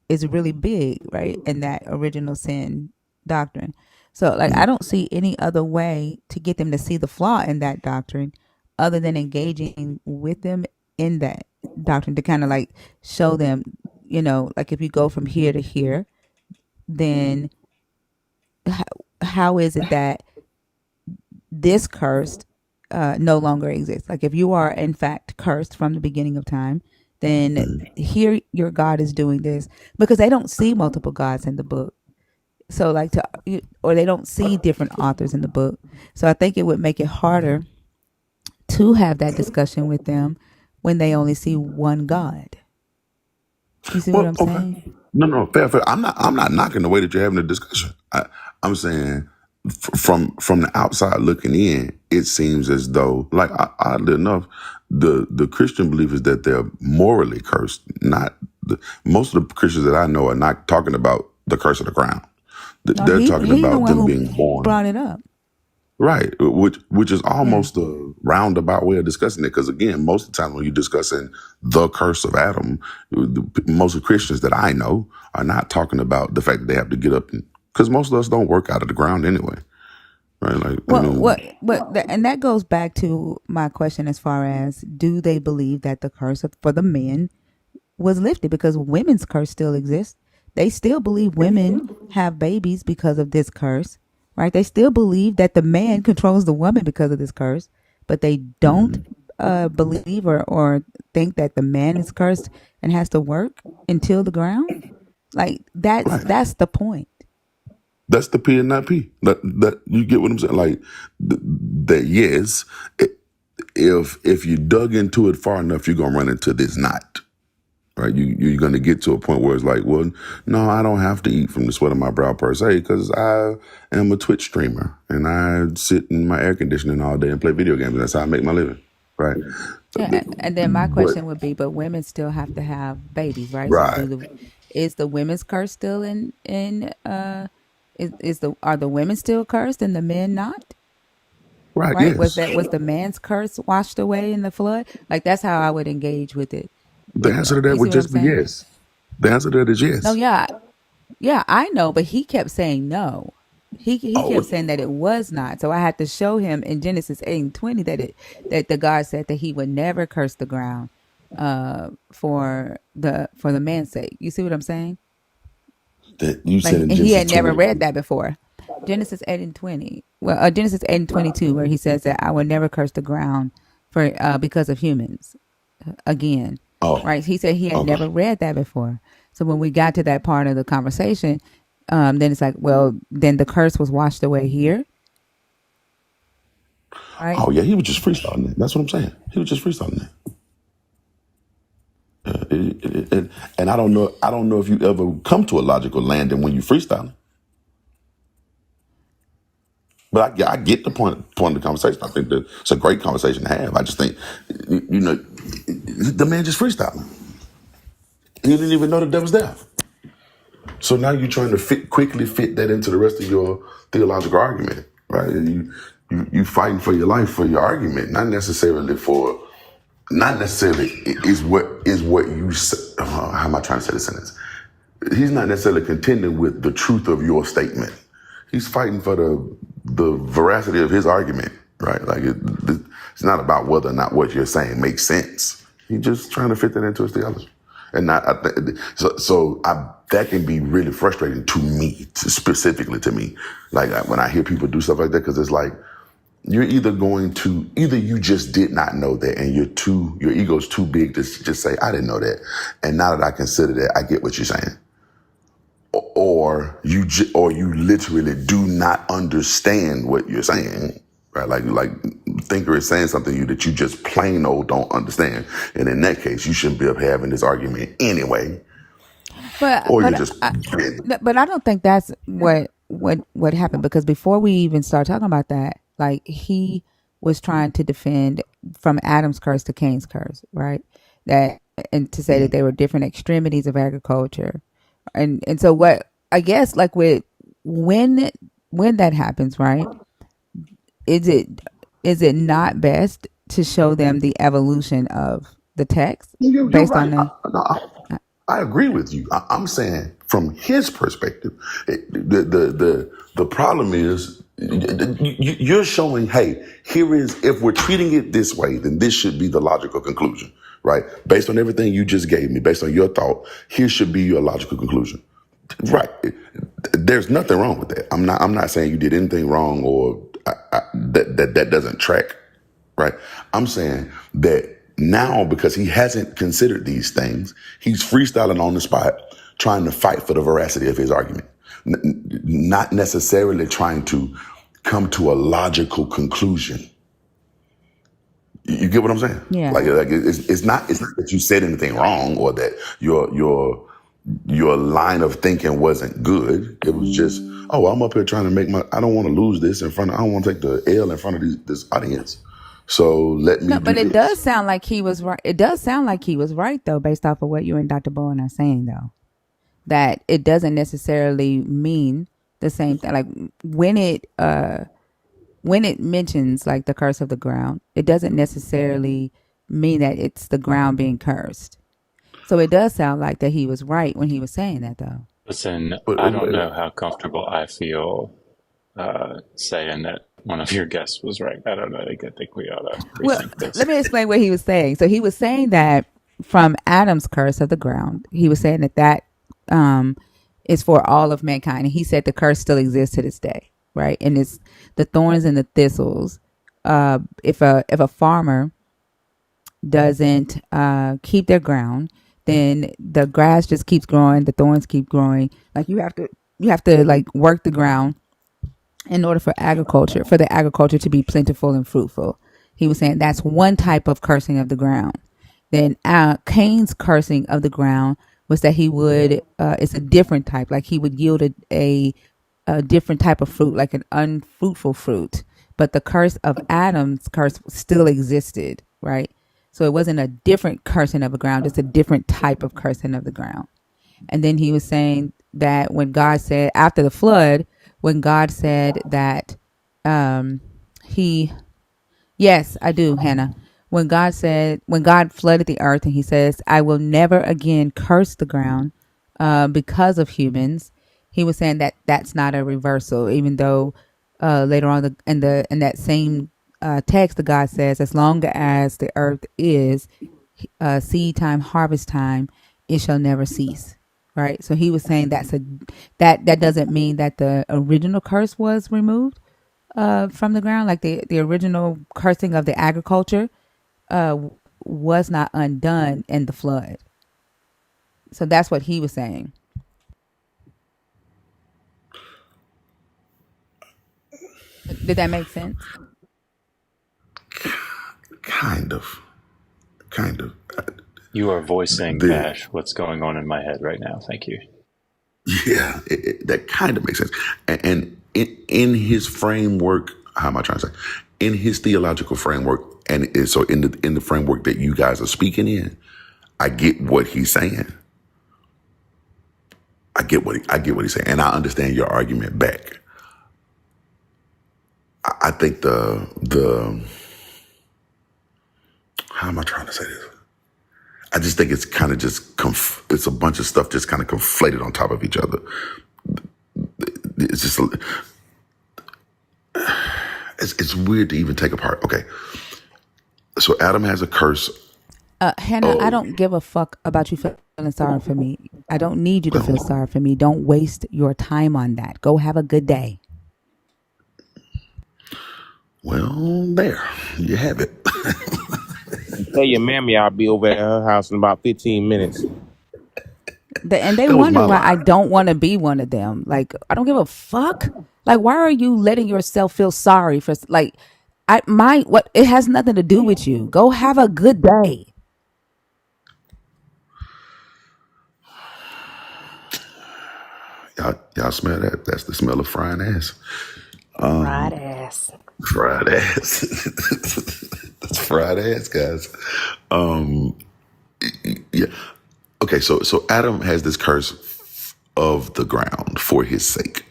is really big, right? In that original sin doctrine. So like I don't see any other way to get them to see the flaw in that doctrine other than engaging with them in that doctrine to kind of like show them, like if you go from here to here, then how is it that this cursed no longer exists? Like if you are in fact cursed from the beginning of time, then here your God is doing this, because they don't see multiple gods in the book. So like or they don't see different authors in the book. So I think it would make it harder to have that discussion with them when they only see one God. You see what I'm saying? No, fair. I'm not knocking the way that you're having a discussion. I'm saying from the outside looking in, it seems as though, like oddly enough, the Christian belief is that they're morally cursed. Not most of the Christians that I know are not talking about the curse of the crown. No, They're talking he the about one them who being born. brought it up. Right, which is Yeah. almost a roundabout way of discussing it. Because again, most of the time when you're discussing the curse of Adam, most of the Christians that I know are not talking about the fact that they have to get up, because most of us don't work out of the ground anyway, right? Like, And that goes back to my question as far as, do they believe that the curse for the men was lifted? Because women's curse still exists. They still believe women have babies because of this curse, right? They still believe that the man controls the woman because of this curse, but they don't believe or think that the man is cursed and has to work until the ground. Like that's the point. that's the P and not P. That you get what I'm saying? Like that. Yes, if you dug into it far enough, you're gonna run into this knot. Right, you're going to get to a point where it's like, well, no, I don't have to eat from the sweat of my brow per se, because I am a Twitch streamer and I sit in my air conditioning all day and play video games. That's how I make my living, right? Yeah, and then my But question would be, but women still have to have babies, right? So right, is the women's curse still are the women still cursed and the men not? right, Right? Was yes. the man's curse washed away in the flood? Like that's how I would engage with it. The With answer to that you see would what I'm just be saying? yes. The answer to that is No, yes. yeah, yeah, I know, but he kept saying no. He kept Oh, saying that it was not. So I had to show him in Genesis 8:20 that the God said that he would never curse the ground for the man's sake. You see what I'm saying? that you said Like, in and he Genesis had never 20. read that before. Genesis 8:20. Well, Genesis 8:22, where he says that I will never curse the ground for because of humans again. Oh, Right? He said he had okay. never read that before. So when we got to that part of the conversation, then it's like, well, then the curse was washed away here, right? Oh yeah, he was just freestyling it. That's what I'm saying. He was just freestyling it. And I don't know. I don't know if you ever come to a logical landing when you freestyling. But I get the point of the conversation. I think that it's a great conversation to have. I just think, the man just freestyling. He didn't even know that was there. So now you're trying to quickly fit that into the rest of your theological argument, right? You fighting for your life for your argument, not necessarily is what you say. How am I trying to say the sentence? He's not necessarily contending with the truth of your statement. He's fighting for the veracity of his argument, right? Like it's not about whether or not what you're saying makes sense. He's just trying to fit that into his theology. And that can be really frustrating to me, specifically to me. Like when I hear people do stuff like that, because it's like, you're either you just did not know that, and your ego's too big to just say, I didn't know that. And now that I consider that, I get what you're saying. Or you literally do not understand what you're saying, right? Like thinker is saying something to you that you just plain old don't understand. And in that case, you shouldn't be up having this argument anyway. But Or you're but just, but I don't think that's what happened, because before we even start talking about that, like, he was trying to defend from Adam's curse to Cain's curse, right? That, and to say that they were different extremities of agriculture, and so what I guess, like, with when when that happens, right? Is it not best to show them the evolution of the text you're based on right. the I agree with you. I'm saying from his perspective, the problem is you're showing, hey, here is, if we're treating it this way, then this should be the logical conclusion, right? Based on everything you just gave me, based on your thought, here should be your logical conclusion, right? There's nothing wrong with that. I'm not saying you did anything wrong, or that doesn't track, right? I'm saying that now, because he hasn't considered these things, he's freestyling on the spot, trying to fight for the veracity of his argument, not necessarily trying to come to a logical conclusion. You get what I'm saying? yeah. Like it's not that you said anything wrong, or that your line of thinking wasn't good. It was just, oh, I'm up here trying to I don't want to lose this I don't want to take the L in front of this audience. So let me No, do but it this. does sound like he was right. It does sound like he was right, though, based off of what you and Dr. Bowen are saying, though, that it doesn't necessarily mean the same thing. Like, when it mentions, like, the curse of the ground, it doesn't necessarily mean that it's the ground being cursed. So it does sound like that he was right when he was saying that, though. Listen, But I don't know how comfortable I feel saying that one of your guests was right. I don't know. I think we ought to Well, rethink this. let me explain what he was saying. So he was saying that from Adam's curse of the ground, he was saying that is for all of mankind. And he said the curse still exists to this day, right? And it's the thorns and the thistles. If a farmer doesn't keep their ground, then the grass just keeps growing, the thorns keep growing. Like, you have to like work the ground in order for the agriculture to be plentiful and fruitful. He was saying that's one type of cursing of the ground. Then Cain's cursing of the ground was that he would, it's a different type, like he would yield a different type of fruit, like an unfruitful fruit. But the curse of Adam's curse still existed, right? So it wasn't a different cursing of the ground, it's a different type of cursing of the ground. And then he was saying that when God said, after the flood, when God said that he, yes, I do, Hannah. When God flooded the earth and he says, I will never again curse the ground because of humans, he was saying that that's not a reversal, even though later on in that same text, the God says, as long as the earth is seed time, harvest time, it shall never cease. Right. So he was saying that doesn't mean that the original curse was removed from the ground, like the original cursing of the agriculture was not undone in the flood. So that's what he was saying. Did that make sense? Kind of. You are voicing, The Vash, what's going on in my head right now. Thank you. Yeah, that kind of makes sense. And in his framework, how am I trying to say? In his theological framework, so in the framework that you guys are speaking in, I get what he's saying. I get what he's saying, and I understand your argument back. I think the how am I trying to say this? I just think it's kind of just it's a bunch of stuff just kind of conflated on top of each other. It's just it's weird to even take apart. Okay, so Adam has a curse. Hannah, I don't give a fuck about you feeling sorry for me. I don't need you to feel sorry for me. Don't waste your time on that. Go have a good day. Well, there you have it. Tell your mammy I'll be over at her house in about 15 minutes. And they That was wonder my why I line. don't want to be one of them. Like, I don't give a fuck. Like, why are you letting yourself feel sorry for, like, what, it has nothing to do with you. Go have a good day. Y'all smell that? That's the smell of frying ass. Fried ass. Fried ass. That's fried ass, guys. Um, yeah. Okay, so Adam has this curse of the ground for his sake,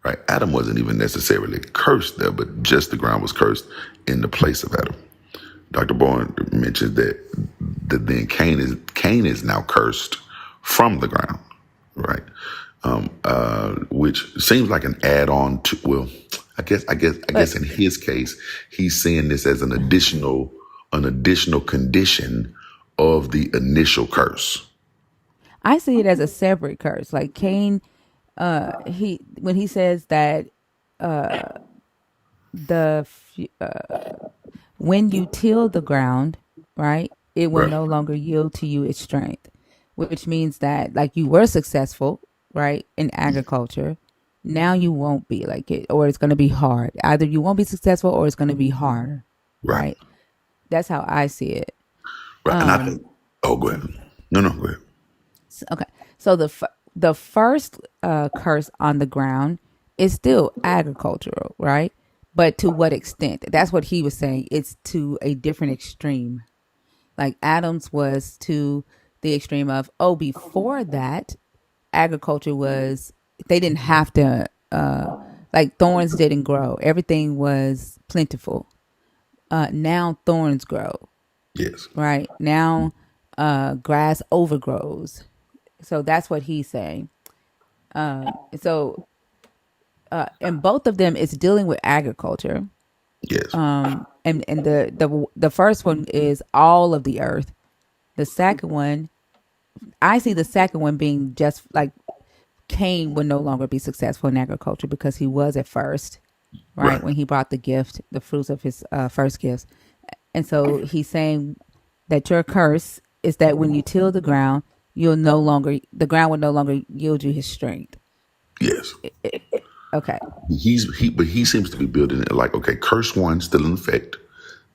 right? Adam wasn't even necessarily cursed there, but just the ground was cursed in the place of Adam. Dr. Bowen mentioned that then Cain is now cursed from the ground, right? Which seems like an add-on to, well, I guess But in his case, he's seeing this as an additional condition of the initial curse. I see it as a separate curse. Like Cain, when he says that the when you till the ground, right, it will Right. no longer yield to you its strength, which means that like you were successful, right, in agriculture. Now you won't be like it, or it's going to be hard. Either you won't be successful or it's going to be harder, Right. right? That's how I see it. Right. And I think, oh, go ahead. No, go ahead. Okay, so the first curse on the ground is still agricultural, right? But to what extent? That's what he was saying. It's to a different extreme. Like Adam's was to the extreme of, oh, before that, agriculture was, they didn't have to, like thorns didn't grow. Everything was plentiful. Now thorns grow, Yes. right? Now grass overgrows. So that's what he's saying. So and both of them is dealing with agriculture. Yes. And the first one is all of the earth. The second one, I see the second one being just like Cain would no longer be successful in agriculture because he was at first, right? Right. When he brought the gift, the fruits of his first gifts. And so he's saying that your curse is that when you till the ground, the ground will no longer yield you his strength. Yes. Okay. But he seems to be building it like, okay, curse one still in effect.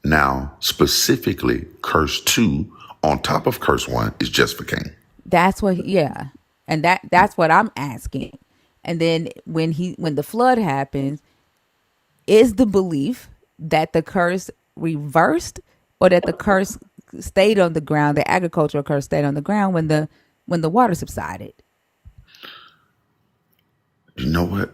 Now, specifically, curse two on top of curse one is just for Cain. That's what, yeah. And that's what I'm asking. And then when the flood happens, is the belief that the curse reversed or that the curse stayed on the ground, the agricultural curse stayed on the ground when the water subsided? You know what?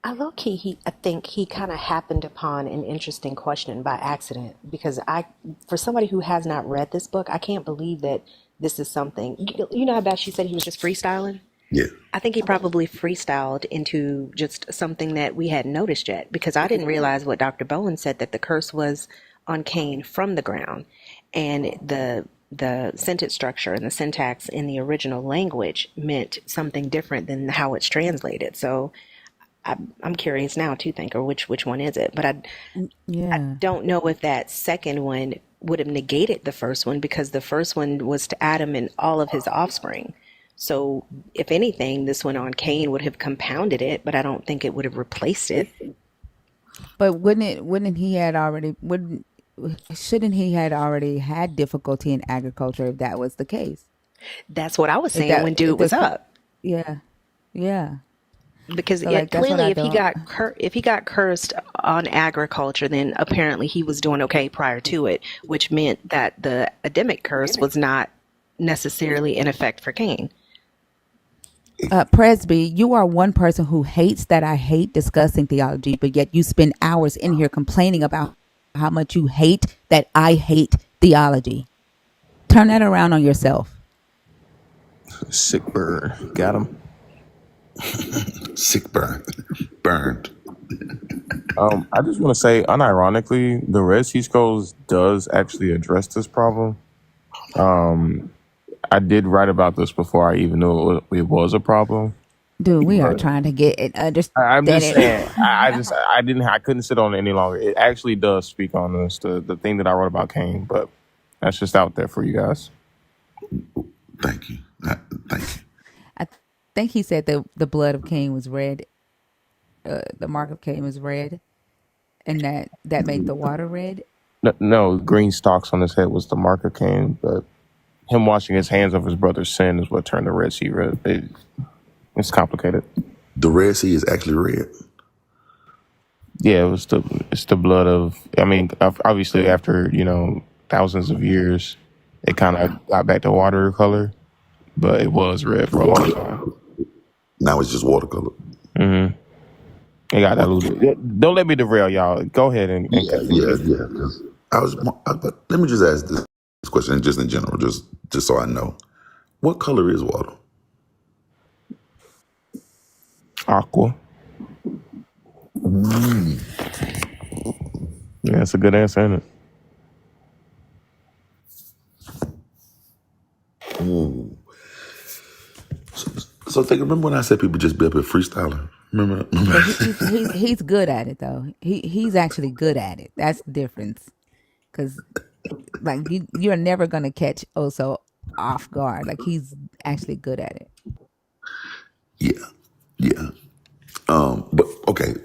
Okay. I think he kind of happened upon an interesting question by accident because for somebody who has not read this book, I can't believe that this is something. You know how bad she said he was just freestyling? Yeah. I think he probably freestyled into just something that we hadn't noticed yet because I didn't realize what Dr. Bowen said, that the curse was on Cain from the ground, and the sentence structure and the syntax in the original language meant something different than how it's translated. So I'm curious now to think, or which one is it? But I Yeah. don't know if that second one would have negated the first one because the first one was to Adam and all of his offspring. So if anything, this one on Cain would have compounded it, but I don't think it would have replaced it. But shouldn't he had already had difficulty in agriculture if that was the case? That's what I was If saying that when if dude the was up. yeah. Yeah. Because So like that's what clearly, I if he don't. got cursed on agriculture, then apparently he was doing okay prior to it, which meant that the Adamic curse was not necessarily in effect for Cain. Presby, you are one person who hates that I hate discussing theology, but yet you spend hours in here complaining about how much you hate that I hate theology. Turn that around on yourself. Sick bird. Got him. Sick burn. Burned. I just want to say, unironically, the Red Sea Scrolls does actually address this problem. I did write about this before I even knew it was a problem. Dude, we are But trying to get and I'm just understand saying, it. I couldn't sit on it any longer. It actually does speak on this, the thing that I wrote about Cain, but that's just out there for you guys. Thank you. Thank you. I think he said the blood of Cain was red. The mark of Cain was red, and that made the water red. No, green stalks on his head was the mark of Cain, but him washing his hands of his brother's sin is what turned the Red Sea red. It's complicated. The Red Sea is actually red. Yeah, it's the blood of. I mean, obviously after thousands of years, it kind of got back to water color, but it was red for a long time. Now it's just watercolor. Mm-hmm. It got that little bit. Don't let me derail y'all. Go ahead and continue. Yeah. But let me just ask this question, just in general, just so I know, what color is water? Aqua. Yeah, that's a good answer, isn't it? So remember when I said people just be up here freestyling? Remember? But he's good at it though. He's actually good at it. That's the difference. Because like you're never gonna catch Oso off guard. Like he's actually good at it. Yeah. But okay,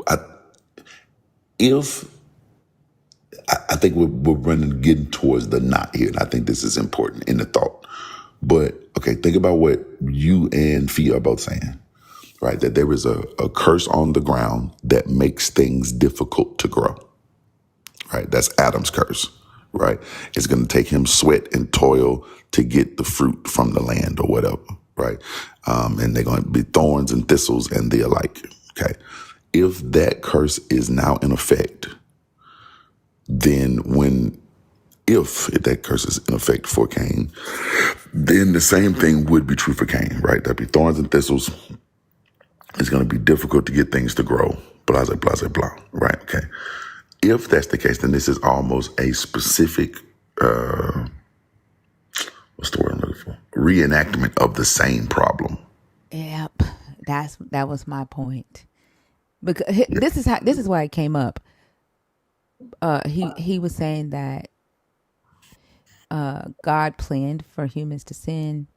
I, if I think we're getting towards the knot here, and I think this is important in the thought. But okay, think about what you and Fia are both saying, right? That there is a curse on the ground that makes things difficult to grow, right? That's Adam's curse, right? It's going to take him sweat and toil to get the fruit from the land or whatever, right? And they're going to be thorns and thistles and the alike, okay? If that curse is now in effect, then if that curse is in effect for Cain, then the same thing would be true for Cain, right? There'd be thorns and thistles. It's going to be difficult to get things to grow, blah, blah, blah, blah, right? Okay. If that's the case, then this is almost a specific, what's the word I'm looking for? Reenactment of the same problem. Yep, that was my point. Because this is why it came up. He was saying that God planned for humans to sin,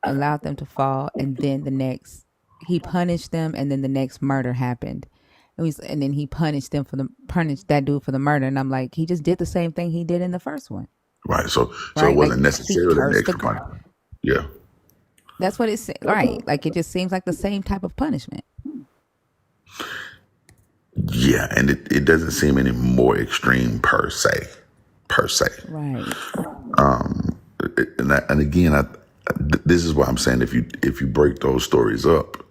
allowed them to fall, and then he punished them, and then the next murder happened. And then he punished that dude for the murder, and I'm like, he just did the same thing he did in the first one, Right. So it right? wasn't Like he necessarily an cursed extra punishment. Yeah. That's what it's right. Like it just seems like the same type of punishment. Yeah. And it doesn't seem any more extreme per se. Right. And again, this is why I'm saying if you break those stories up,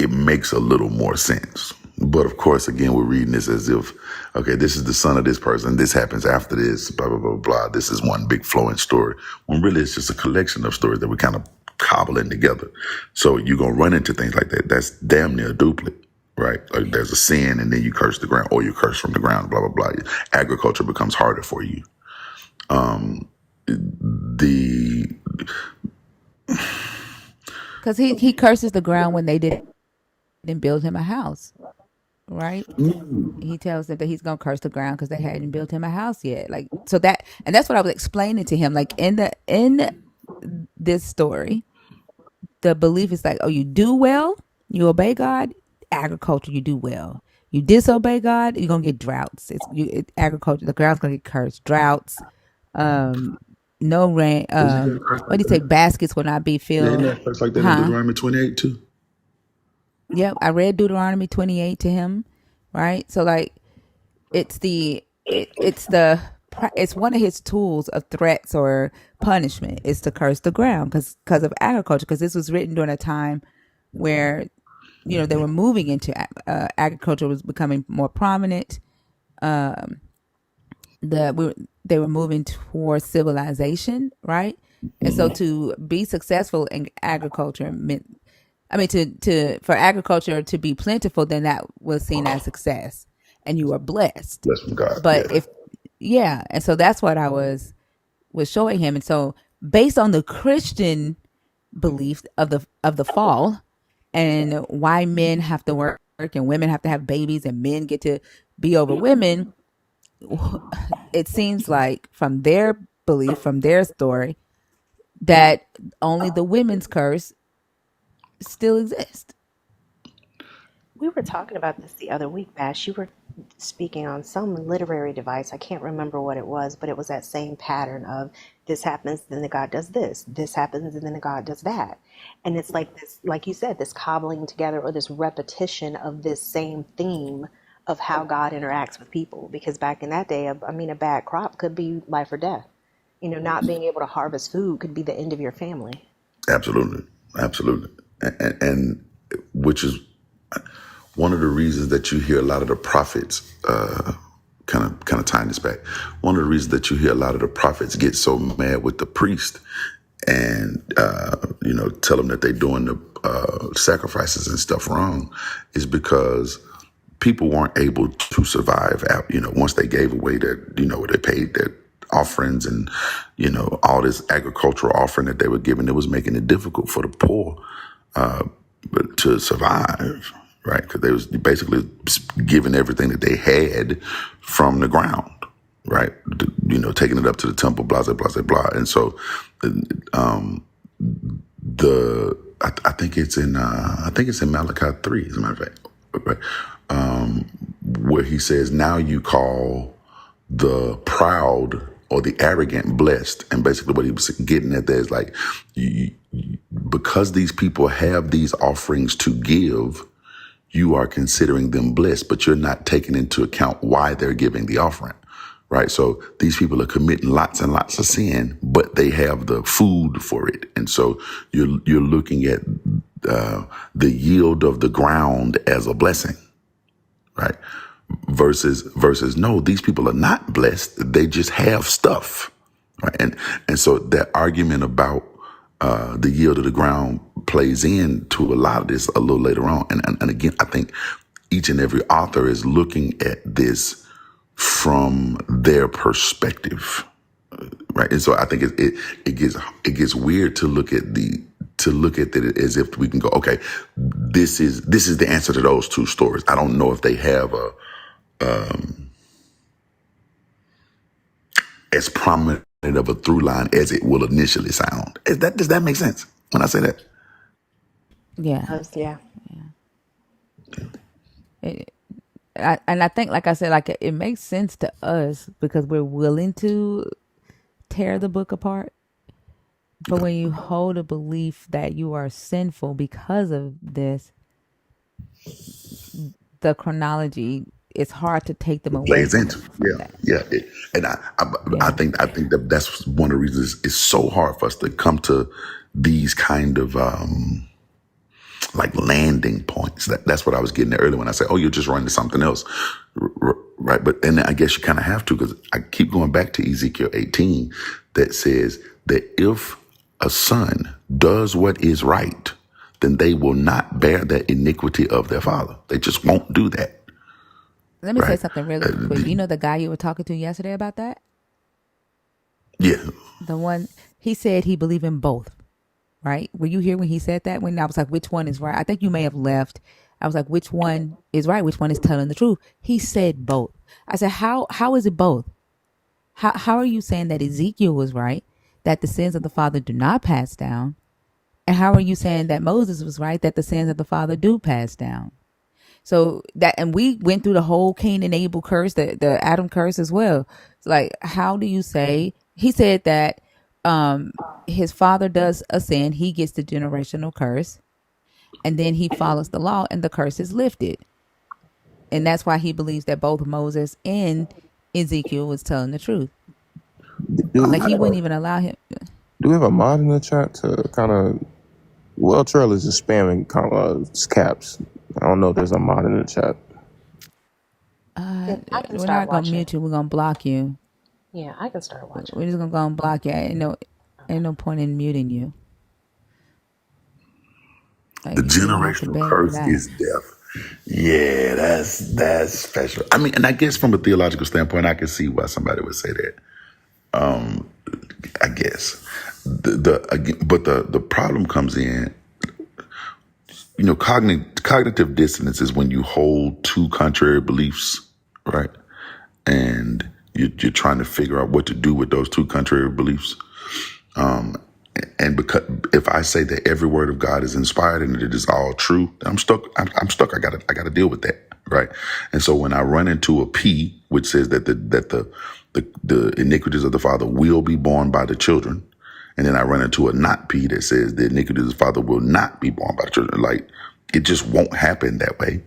it makes a little more sense. But of course, again, we're reading this as if, okay, this is the son of this person. This happens after this, blah, blah, blah, blah. This is one big flowing story. When really it's just a collection of stories that we're kind of cobbling together. So you're going to run into things like that. That's damn near a duplicate, right? Like there's a sin and then you curse the ground or you curse from the ground, blah, blah, blah. Agriculture becomes harder for you. Because he curses the ground when they didn't build him a house, right? He tells them that he's gonna curse the ground because they hadn't built him a house yet. Like so that's what I was explaining to him. Like in this story, the belief is like, oh, you do well, you obey God, agriculture, you do well. You disobey God, you're gonna get droughts. Agriculture, the ground's gonna get cursed. Droughts, no rain. What do you say? Baskets will not be Isn't filled. that first like that in Huh? Deuteronomy 28 too? Yep, I read Deuteronomy 28 to him, right? So like it's it's one of his tools of threats or punishment is to curse the ground because of agriculture, because this was written during a time where they were moving into agriculture was becoming more prominent. They were moving towards civilization, right? And so to be successful in agriculture meant I mean, to for agriculture to be plentiful, then that was seen as success, and you were blessed. Blessed from God. But Yeah. if yeah, and so that's what I was showing him, and so based on the Christian belief of the fall and why men have to work and women have to have babies and men get to be over women, it seems like from their belief, from their story, that only the women's curse still exists. We were talking about this the other week, Bash. You were speaking on some literary device. I can't remember what it was, but it was that same pattern of this happens, then the God does this. This happens, and then the God does that. And it's like this, like you said, this cobbling together or this repetition of this same theme of how God interacts with people. Because back in that day, I mean, a bad crop could be life or death. You know, not being able to harvest food could be the end of your family. Absolutely. Absolutely. And which is one of the reasons that you hear a lot of the prophets, kind of tying this back. One of the reasons that you hear a lot of the prophets get so mad with the priest and tell them that they're doing the sacrifices and stuff wrong is because people weren't able to survive out, once they gave away that, they paid their offerings and, all this agricultural offering that they were giving, it was making it difficult for the poor but to survive, right? Because they was basically giving everything that they had from the ground, right? Taking it up to the temple, blah, blah, blah, blah. And so I think it's in Malachi 3, as a matter of fact, right? Where he says, now you call the proud or the arrogant blessed. And basically what he was getting at there is like, because these people have these offerings to give, you are considering them blessed, but you're not taking into account why they're giving the offering, right? So these people are committing lots and lots of sin, but they have the food for it. And so you're looking at the yield of the ground as a blessing, right? Versus no, these people are not blessed. They just have stuff, right? And so that argument about the yield of the ground plays into a lot of this a little later on. And again, I think each and every author is looking at this from their perspective, right? And so I think it gets weird to look at it as if we can go, okay, this is the answer to those two stories. I don't know if they have a as prominent of a through line as it will initially sound. Does that make sense when I say that? Yeah. Yeah. And I think, like I said, like it makes sense to us because we're willing to tear the book apart. But when you hold a belief that you are sinful because of this, the chronology, it's hard to take them It away plays from into that. yeah. And I Yeah. think that's one of the reasons it's so hard for us to come to these kind of like landing points. That's what I was getting at earlier when I said, oh, you're just running to something else, right? But and I guess you kind of have to, because I keep going back to Ezekiel 18 that says that if a son does what is right, then they will not bear the iniquity of their father. They just won't do that, Let me say right? something really quick. You know the guy you were talking to yesterday about that? Yeah. The one, he said he believed in both, right? Were you here when he said that? When I was like, which one is right? I think you may have left. I was like, which one is right? Which one is telling the truth? He said both. I said, how is it both? How are you saying that Ezekiel was right, that the sins of the father do not pass down? And how are you saying that Moses was right, that the sins of the father do pass down? So that, and we went through the whole Cain and Abel curse, the Adam curse as well. It's like, how do you say, he said that his father does a sin, he gets the generational curse, and then he follows the law and the curse is lifted. And that's why he believes that both Moses and Ezekiel was telling the truth. Like he wouldn't even allow him. Do we have a mod in the chat to kind of? Well, Trail is just spamming caps. I don't know if there's a mod in the chat. Yeah, I can We're start not gonna watching. mute you. We're gonna block you. Yeah, I can start watching. We're just gonna go and block you. Ain't no point in muting you. The Like she went to generational bed and curse died. is death. Yeah, that's special. I mean, and I guess from a theological standpoint, I can see why somebody would say that. I guess but the problem comes in. Cognitive dissonance is when you hold two contrary beliefs, right? And you're trying to figure out what to do with those two contrary beliefs. And because if I say that every word of God is inspired and that it is all true, I'm stuck. I'm stuck. I gotta deal with that, right? And so when I run into a P, which says that the iniquities of the father will be borne by the children, and then I run into a not P that says the iniquities of the father will not be borne by the children, like it just won't happen that way.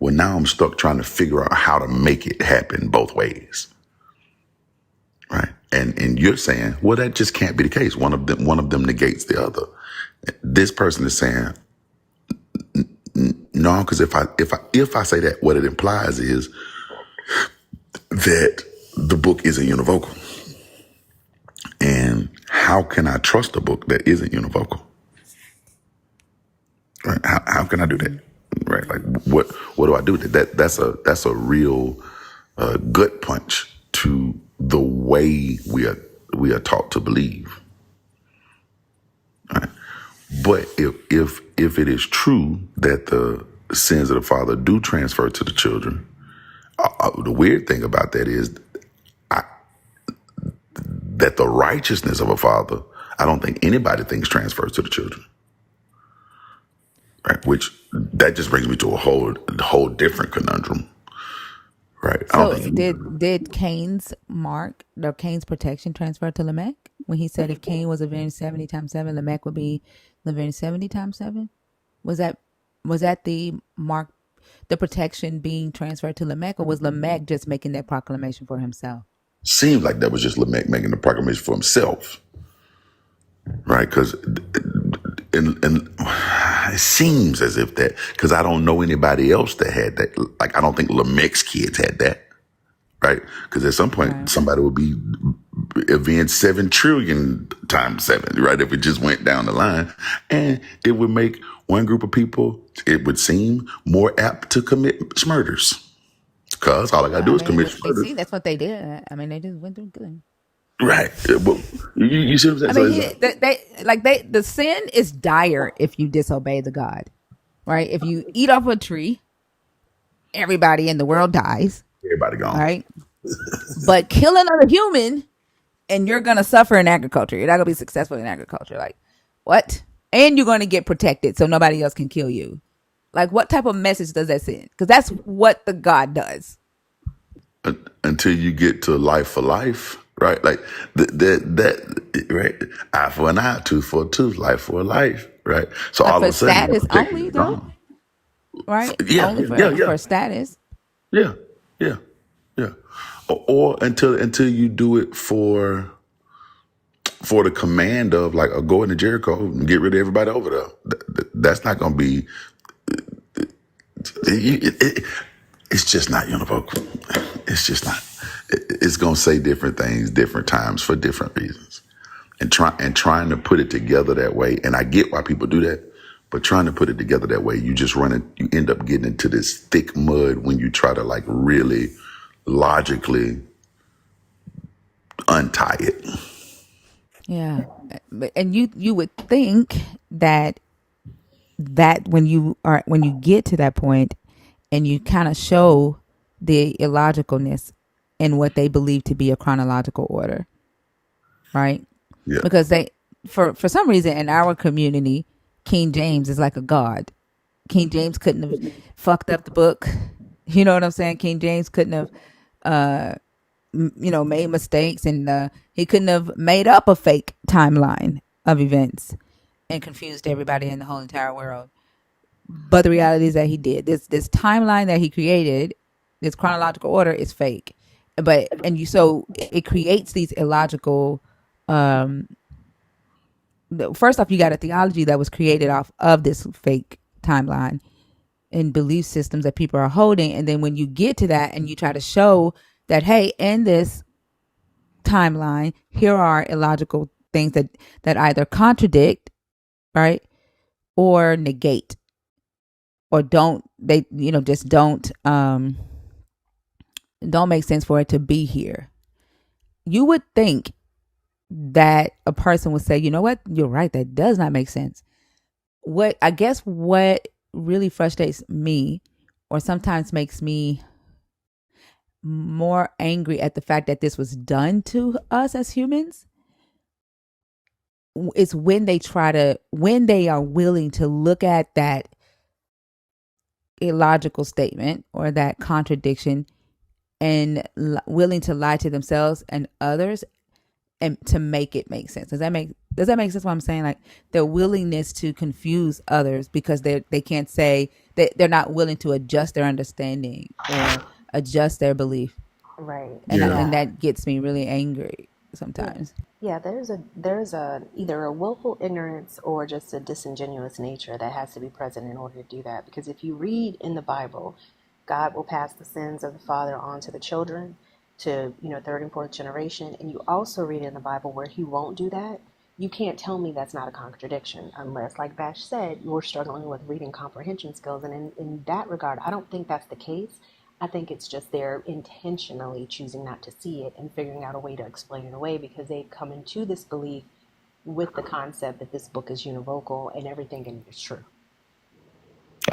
Well, now I'm stuck trying to figure out how to make it happen both ways. Right. And you're saying, well, that just can't be the case. One of them negates the other. This person is saying, no, because if I say that, what it implies is that the book isn't univocal. And how can I trust a book that isn't univocal? Right? How can I do that? Right? Like what do I do with it? That's a real gut punch to the way we are taught to believe. Right? But if it is true that the sins of the father do transfer to the children, the weird thing about that is that the righteousness of a father, I don't think anybody thinks transfers to the children. Right? Which that just brings me to a whole different conundrum. Right? I don't So think did Cain's protection transfer to Lamech when he said if Cain was avenged 70 times 7, Lamech would be avenged 70 times 7? Was that the mark, the protection being transferred to Lamech, or was Lamech just making that proclamation for himself? seems like that was just Lamech making the proclamation for himself. Right? Because and it seems as if that, because I don't know anybody else that had that. Like I don't think Lamech's kids had that. Right? Because at some point Right. somebody would be avenged 7 trillion times 7, right? If it just went down the line, and it would make one group of people, it would seem, more apt to commit murders. Because all I gotta Well, I do is mean, commit we murders. see that's what they did. I mean, they just went through good. Right. But you see what I'm I saying? mean, So it's the sin is dire if you disobey the God, right? If you eat off a tree, everybody in the world dies, everybody gone. right? But kill another human and you're gonna suffer in agriculture. You're not gonna be successful in agriculture. Like, what? And you're gonna get protected so nobody else can kill you. Like, what type of message does that send? Because that's what the God does. Until you get to life for life, right? Like that, right? Eye for an eye, tooth for a tooth, life for a life, right? So all of For a sudden, that status protection only, is though, gone. right? Yeah, Only yeah, yeah, for status. yeah, yeah, yeah. Or until you do it for the command of like, go into Jericho and get rid of everybody over there. That's not going to be. It's just not univocal. It's just not. It's going to say different things, different times for different reasons, and trying to put it together that way. And I get why people do that, but trying to put it together that way, you end up getting into this thick mud when you try to like really logically untie it. Yeah, but and you would think that when you get to that point and you kind of show the illogicalness in what they believe to be a chronological order, right? Yeah, Because they for some reason in our community, King James is like a god. King James couldn't have fucked up the book. You know what I'm saying? King James couldn't have made mistakes, and he couldn't have made up a fake timeline of events and confused everybody in the whole entire world. But the reality is that he did. This timeline that he created, this chronological order, is fake. So it creates these illogical. First off, you got a theology that was created off of this fake timeline and belief systems that people are holding, and then when you get to that and you try to show that, hey, in this timeline, here are illogical things that either contradict, right, or negate, or just don't make sense for it to be here. You would think that a person would say, you know what, you're right, that does not make sense. What really frustrates me, or sometimes makes me more angry at the fact that this was done to us as humans, is when they are willing to look at that illogical statement or that contradiction, and willing to lie to themselves and others, and to make it make sense. Does that make sense what I'm saying? Like, their willingness to confuse others because they can't say that, they're not willing to adjust their understanding or adjust their belief. Right. And Yeah. and that gets me really angry Yeah. sometimes. Yeah, there's a either a willful ignorance or just a disingenuous nature that has to be present in order to do that. Because if you read in the Bible, God will pass the sins of the father on to the children, to third and fourth generation, and you also read in the Bible where He won't do that. You can't tell me that's not a contradiction, unless, like Bash said, you're struggling with reading comprehension skills. And in that regard, I don't think that's the case. I think it's just they're intentionally choosing not to see it and figuring out a way to explain it away, because they've come into this belief with the concept that this book is univocal and everything in it is true.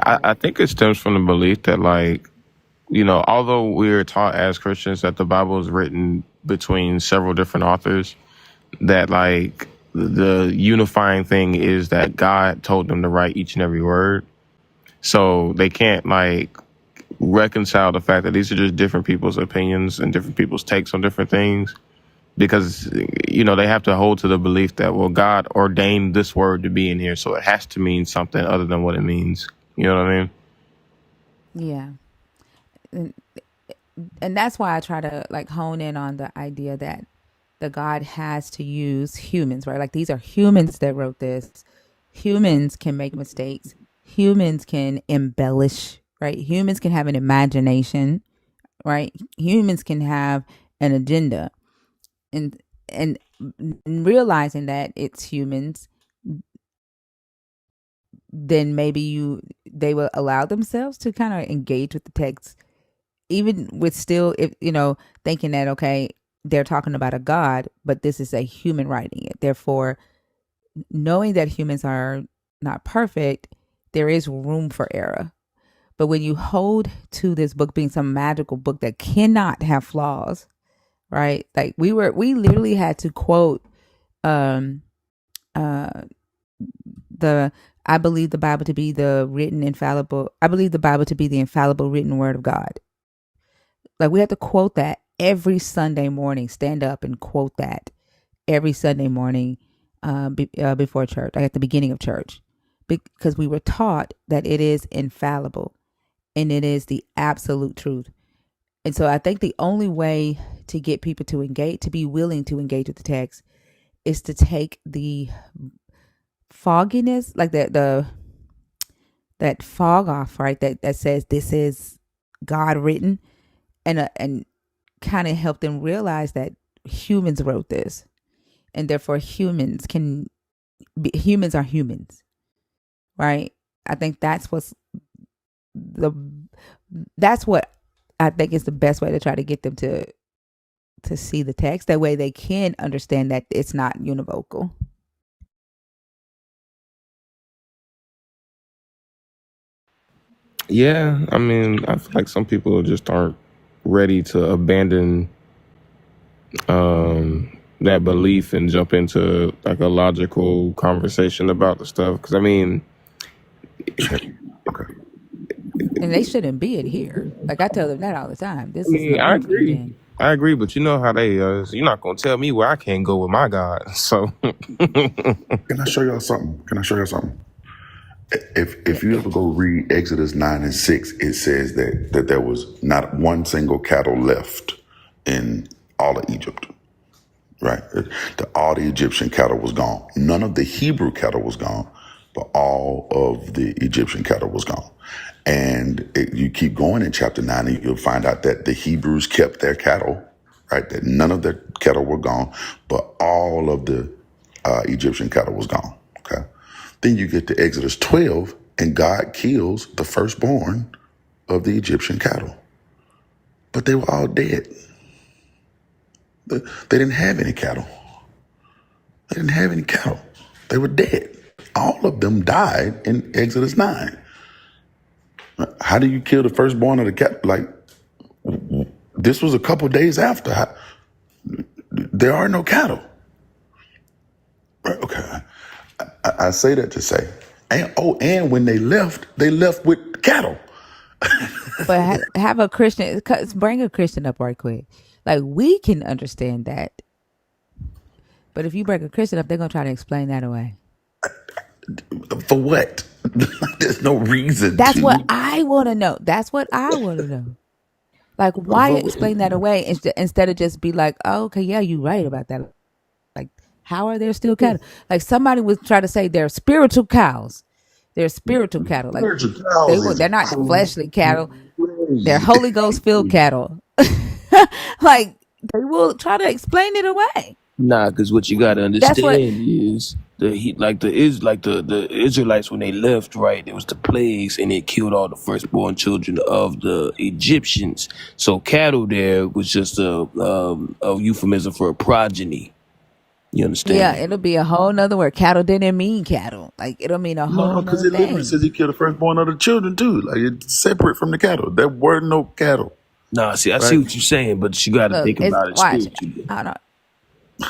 I think it stems from the belief that, like, although we're taught as Christians that the Bible is written between several different authors, that, like, the unifying thing is that God told them to write each and every word. So they can't, like, reconcile the fact that these are just different people's opinions and different people's takes on different things, because they have to hold to the belief that, well, God ordained this word to be in here, so it has to mean something other than what it means. You know what I mean? Yeah. And that's why I try to, like, hone in on the idea that the God has to use humans, right? Like, these are humans that wrote this. Humans can make mistakes. Humans can embellish, right? Humans can have an imagination, right? Humans can have an agenda. And realizing that it's humans, then maybe they will allow themselves to kind of engage with the text, even with still, if thinking that, okay, they're talking about a God, but this is a human writing it. Therefore, knowing that humans are not perfect, there is room for error. But when you hold to this book being some magical book that cannot have flaws, right? Like, we literally had to quote um uh the I believe the Bible to be the infallible written word of God. Like, we have to quote that every Sunday morning, stand up and quote that every Sunday morning, before church, like at the beginning of church, because we were taught that it is infallible and it is the absolute truth. And so I think the only way to get people to be willing to engage with the text, is to take the fogginess, like that fog off, right? That says this is God written, and kind of help them realize that humans wrote this, and therefore humans are humans, right? I think that's what I think is the best way to try to get them to see the text. That way they can understand that it's not univocal. Yeah, I mean, I feel like some people just aren't ready to abandon that belief and jump into, like, a logical conversation about the stuff. Because, I mean, Okay. And they shouldn't be in here. Like, I tell them that all the time. This is no I room for you, agree. Jen. I agree, but you know how they you're not gonna tell me where I can't go with my God. So Can I show y'all something? If you ever go read Exodus 9 and 6, it says that there was not one single cattle left in all of Egypt. Right? All the Egyptian cattle was gone. None of the Hebrew cattle was gone, but all of the Egyptian cattle was gone. And you keep going in chapter 9 and you'll find out that the Hebrews kept their cattle, right? That none of their cattle were gone, but all of the Egyptian cattle was gone. Okay. Then you get to Exodus 12, and God kills the firstborn of the Egyptian cattle. But they were all dead. They didn't have any cattle. They didn't have any cattle. They were dead. All of them died in Exodus 9. How do you kill the firstborn of the cattle? Like, this was a couple days after. There are no cattle. Okay. I say that to say, and when they left with cattle. But have a Christian, bring a Christian up right quick. Like, we can understand that. But if you bring a Christian up, they're going to try to explain that away. For what? There's no reason That's to. what I want to know. That's what I want to know. Like, why explain that away instead of just be like, oh, okay, yeah, you're right about that. Like, how are there still cattle? Like, somebody would try to say they're spiritual cows. They're spiritual cattle. Like, Spiritual cows is they're not fleshly cattle. They're crazy. Holy Ghost filled cattle. Like, they will try to explain it away. Nah, because what you gotta That's what. understand is the Israelites when they left, right? It was the plagues, and it killed all the firstborn children of the Egyptians. So cattle there was just a euphemism for a progeny. You understand? Yeah, it'll be a whole nother word. Cattle didn't mean cattle. Like, it'll mean a whole No, because nother it literally thing. says he killed the firstborn of the children too. Like, it's separate from the cattle. There were no cattle. Nah, see, I see Right? what you're saying, but you got to Look, think about it watch. spiritually. I don't.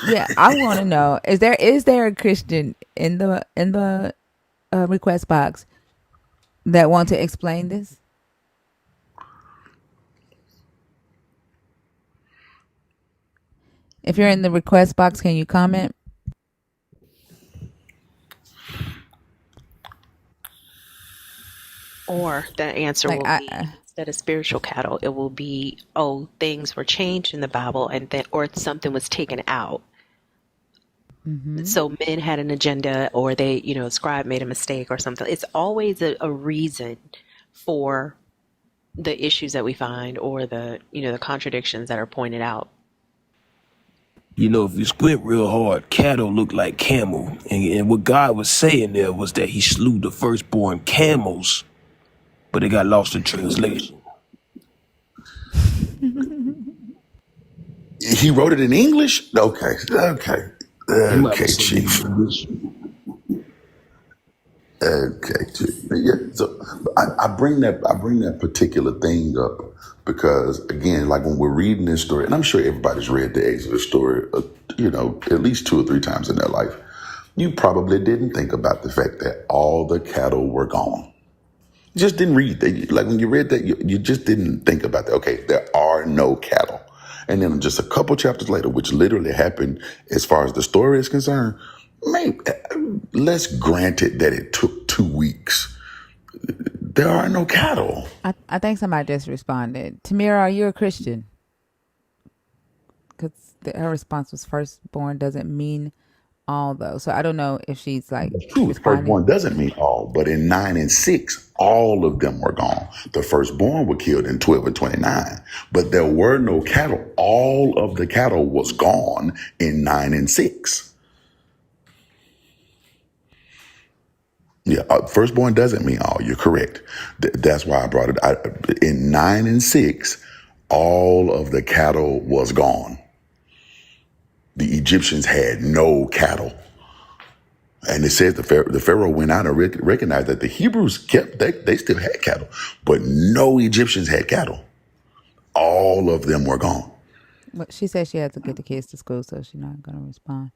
Yeah, I want to know: is there a Christian in the request box that want to explain this? If you're in the request box, can you comment? Or the answer Like, will be, instead of spiritual cattle, it will be, oh, things were changed in the Bible, and then or something was taken out. So men had an agenda, or they, a scribe made a mistake or something. It's always a reason for the issues that we find, or the contradictions that are pointed out. If you squint real hard, cattle look like camel. And what God was saying there was that he slew the firstborn camels, but it got lost in translation. He wrote it in English? Okay, Chief. Okay, Chief. Yeah, so I bring that particular thing up because, again, like when we're reading this story, and I'm sure everybody's read the Exodus story, at least 2 or 3 times in their life, you probably didn't think about the fact that all the cattle were gone. You just didn't read that. Like when you read that, you just didn't think about that. Okay, there are no cattle. And then just a couple chapters later, which literally happened as far as the story is concerned, maybe let's grant it that it took 2 weeks. There are no cattle. I think somebody just responded. Tamira, are you a Christian? Because her response was firstborn doesn't mean all, though. So I don't know if she's like True, responding. firstborn doesn't mean all, but in 9 and 6, all of them were gone. The firstborn were killed in 12 and 29, but there were no cattle. All of the cattle was gone in 9 and 6. Yeah, firstborn doesn't mean all. You're correct. That's why I brought it. In 9 and 6, all of the cattle was gone. The Egyptians had no cattle. And it says the Pharaoh went out and recognized that the Hebrews they still had cattle, but no Egyptians had cattle. All of them were gone. But she said she had to get the kids to school, so she's not going to respond.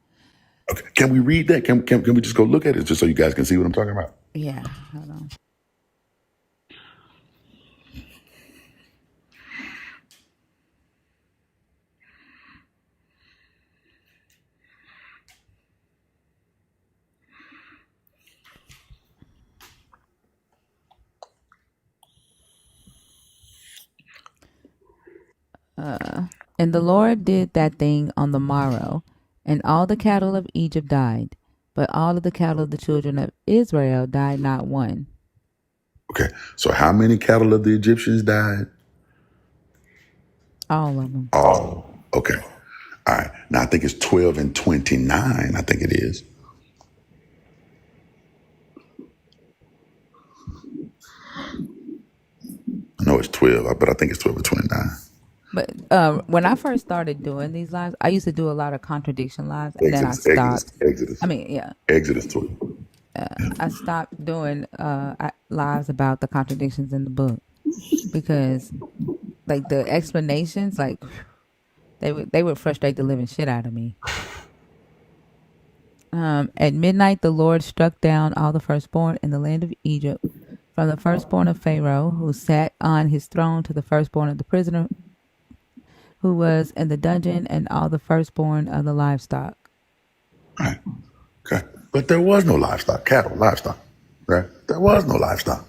Okay, can we read that? Can we just go look at it just so you guys can see what I'm talking about? Yeah, hold on. And the Lord did that thing on the morrow, and all the cattle of Egypt died, but all of the cattle of the children of Israel died not one. Okay, so how many cattle of the Egyptians died? All of them. All. Okay. All right. Now I think it's 12 and 29. I think it is. know it's 12, but I think it's 12 or 29. But when I first started doing these lives, I used to do a lot of contradiction lives, and then I Exodus, Exodus, stopped. I Exodus, mean, yeah, Exodus 12. I stopped doing lives about the contradictions in the book because, like, the explanations, like, they would frustrate the living shit out of me. At midnight, the Lord struck down all the firstborn in the land of Egypt, from the firstborn of Pharaoh, who sat on his throne, to the firstborn of the prisoner who was in the dungeon, and all the firstborn of the livestock. Right. Okay. But there was no livestock, cattle, livestock. Right? There was no livestock.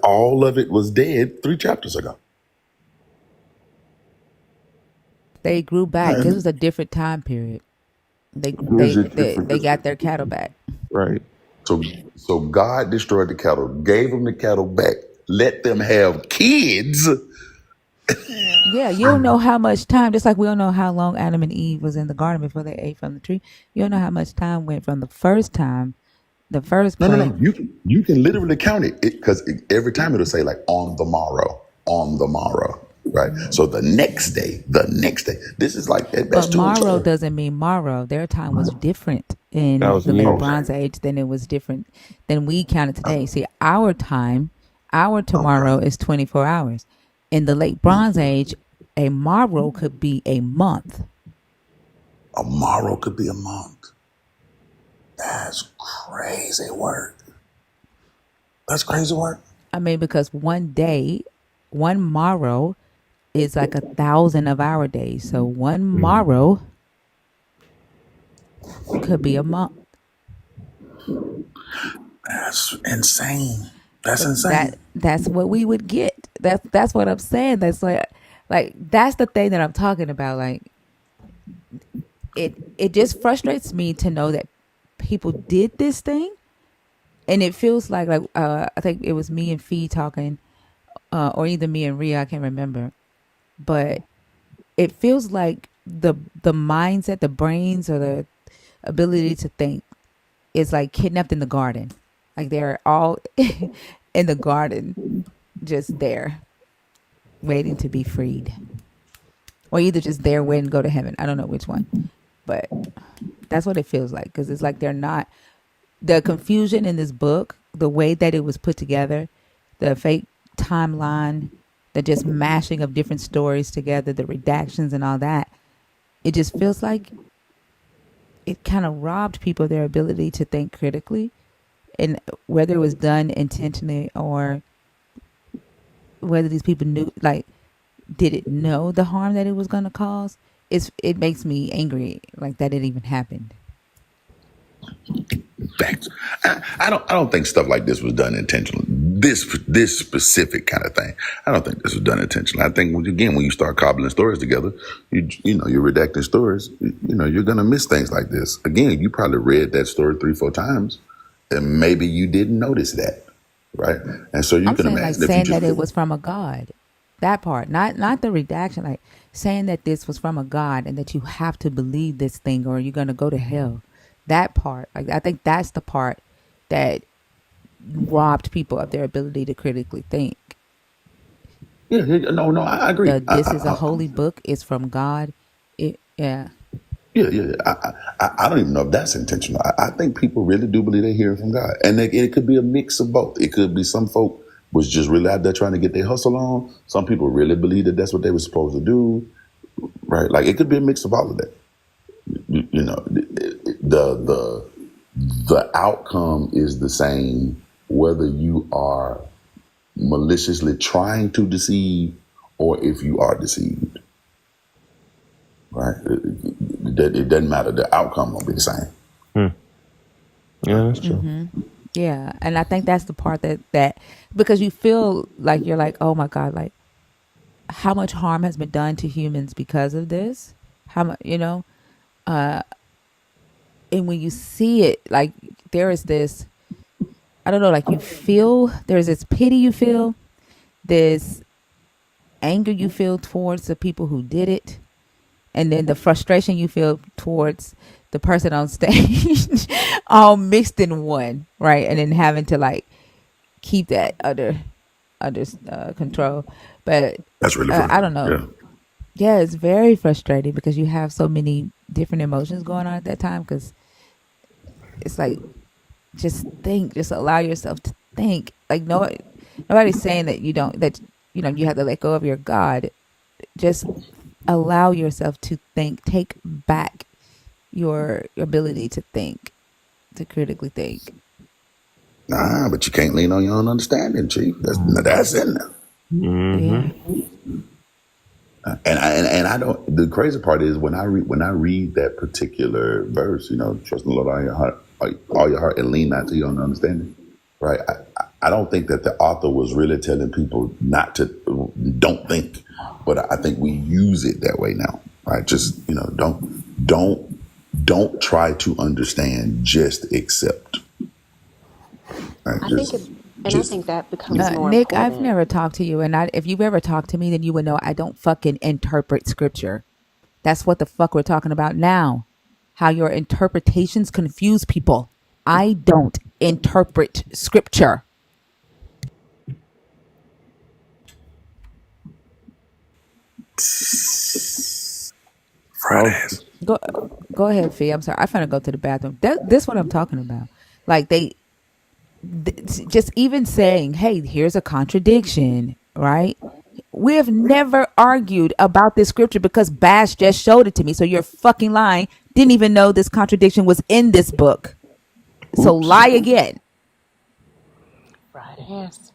All of it was dead 3 chapters ago. They grew back. This Right. was a different time period. They Here's they it. they, they got their cattle back. Right. So God destroyed the cattle, gave them the cattle back, let them have kids. Yeah, you don't know how much time. Just like we don't know how long Adam and Eve was in the garden before they ate from the tree. You don't know how much time went from the first time, the first No, no, plague. no. You can literally count it because every time it'll say like on the morrow, right? So the next day. This is like at But best 2 weeks morrow later. doesn't mean morrow. Their time was different That in was the late years. Bronze Age than it was different than we counted today. See, our time, our tomorrow is 24 hours. In the late Bronze Age, a morrow could be a month. A morrow could be a month. That's crazy work. That's crazy work. I mean, because one day, one morrow is like 1,000 of our days. So one morrow could be a month. That's insane. That's But insane. that's what we would get. That's what I'm saying. That's like that's the thing that I'm talking about. Like it just frustrates me to know that people did this thing, and it feels like I think it was me and Fee talking, or either me and Rhea. I can't remember, but it feels like the mindset, the brains, or the ability to think is like kidnapped in the garden. Like they're all in the garden, just there, waiting to be freed, or either just there waiting to go to heaven. I don't know which one, but that's what it feels like because it's like they're not. The confusion in this book, the way that it was put together, the fake timeline, the just mashing of different stories together, the redactions and all that, it just feels like it kind of robbed people of their ability to think critically, and whether it was done intentionally or whether these people knew, like, did it know the harm that it was going to cause. It makes me angry, like, that it even happened. Facts. I don't think stuff like this was done intentionally. This specific kind of thing, I don't think this was done intentionally. I think again, when you start cobbling stories together, you're redacting stories. You're gonna miss things like this. Again, you probably read that story 3-4 times, and maybe you didn't notice that, right? And so you I'm can saying, like, imagine if you saying that it just was from a god. That part, not the redaction, like saying that this was from a god and that you have to believe this thing or you're gonna go to hell. That part, like, I think that's the part that robbed people of their ability to critically think. no, I agree. This is a holy book. It's from God. Yeah. Yeah. I don't even know if that's intentional. I think people really do believe they hear from God, and it could be a mix of both. It could be some folk was just really out there trying to get their hustle on. Some people really believe that that's what they were supposed to do, right? Like it could be a mix of all of that. The outcome is the same whether you are maliciously trying to deceive or if you are deceived. Right? It doesn't matter. The outcome will be the same. Yeah, that's true. Yeah. And I think that's the part that because you feel like you're like, oh my God, like how much harm has been done to humans because of this? How much, and when you see it, like there is this, I don't know, like you feel, there's this pity you feel, this anger you feel towards the people who did it, and then the frustration you feel towards the person on stage, all mixed in one, right? And then having to like keep that under control. But That's really I frustrating. don't know. Yeah. Yeah, it's very frustrating because you have so many different emotions going on at that time. Because it's like, just think, just allow yourself to think. Like, nobody's saying that you have to let go of your God. Just allow yourself to think. Take back your ability to think, to critically think. Nah, but you can't lean on your own understanding, Chief. That's in there. Mm-hmm. Yeah. And I don't. The crazy part is when I read that particular verse, trust the Lord all your heart, and lean not to your own understanding. Right. I don't think that the author was really telling people not to don't think, but I think we use it that way now. Right. Just don't try to understand. Just accept. Right. I think it, and I Just think that becomes more Nick, I've important. never talked to you, and if you've ever talked to me, then you would know I don't fucking interpret scripture. That's what the fuck we're talking about now. How your interpretations confuse people. I don't interpret scripture. Oh, Fridays. Go go ahead, Fee. I'm sorry. I'm finna go to the bathroom. This what I'm talking about. Like just even saying, hey, here's a contradiction, right? We have never argued about this scripture because Bash just showed it to me. So you're fucking lying. Didn't even know this contradiction was in this book. So Oops. lie again. Right. Yes.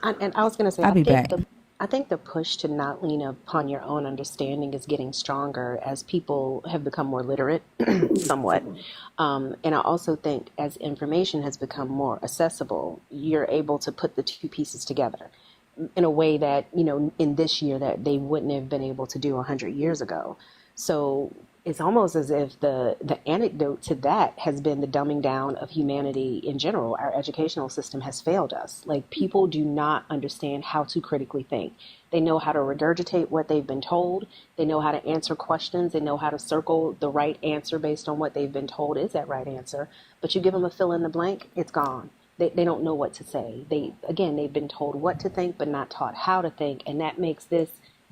And I was going to say, I'll be back. I think the push to not lean upon your own understanding is getting stronger as people have become more literate, somewhat. And I also think as information has become more accessible, you're able to put the two pieces together in a way that, in this year that they wouldn't have been able to do 100 years ago. So it's almost as if the antidote to that has been the dumbing down of humanity in general. Our educational system has failed us. Like, people do not understand how to critically think. They know how to regurgitate what they've been told. They know how to answer questions. They know how to circle the right answer based on what they've been told is that right answer. But you give them a fill in the blank, it's gone. They don't know what to say. They've been told what to think, but not taught how to think. And that makes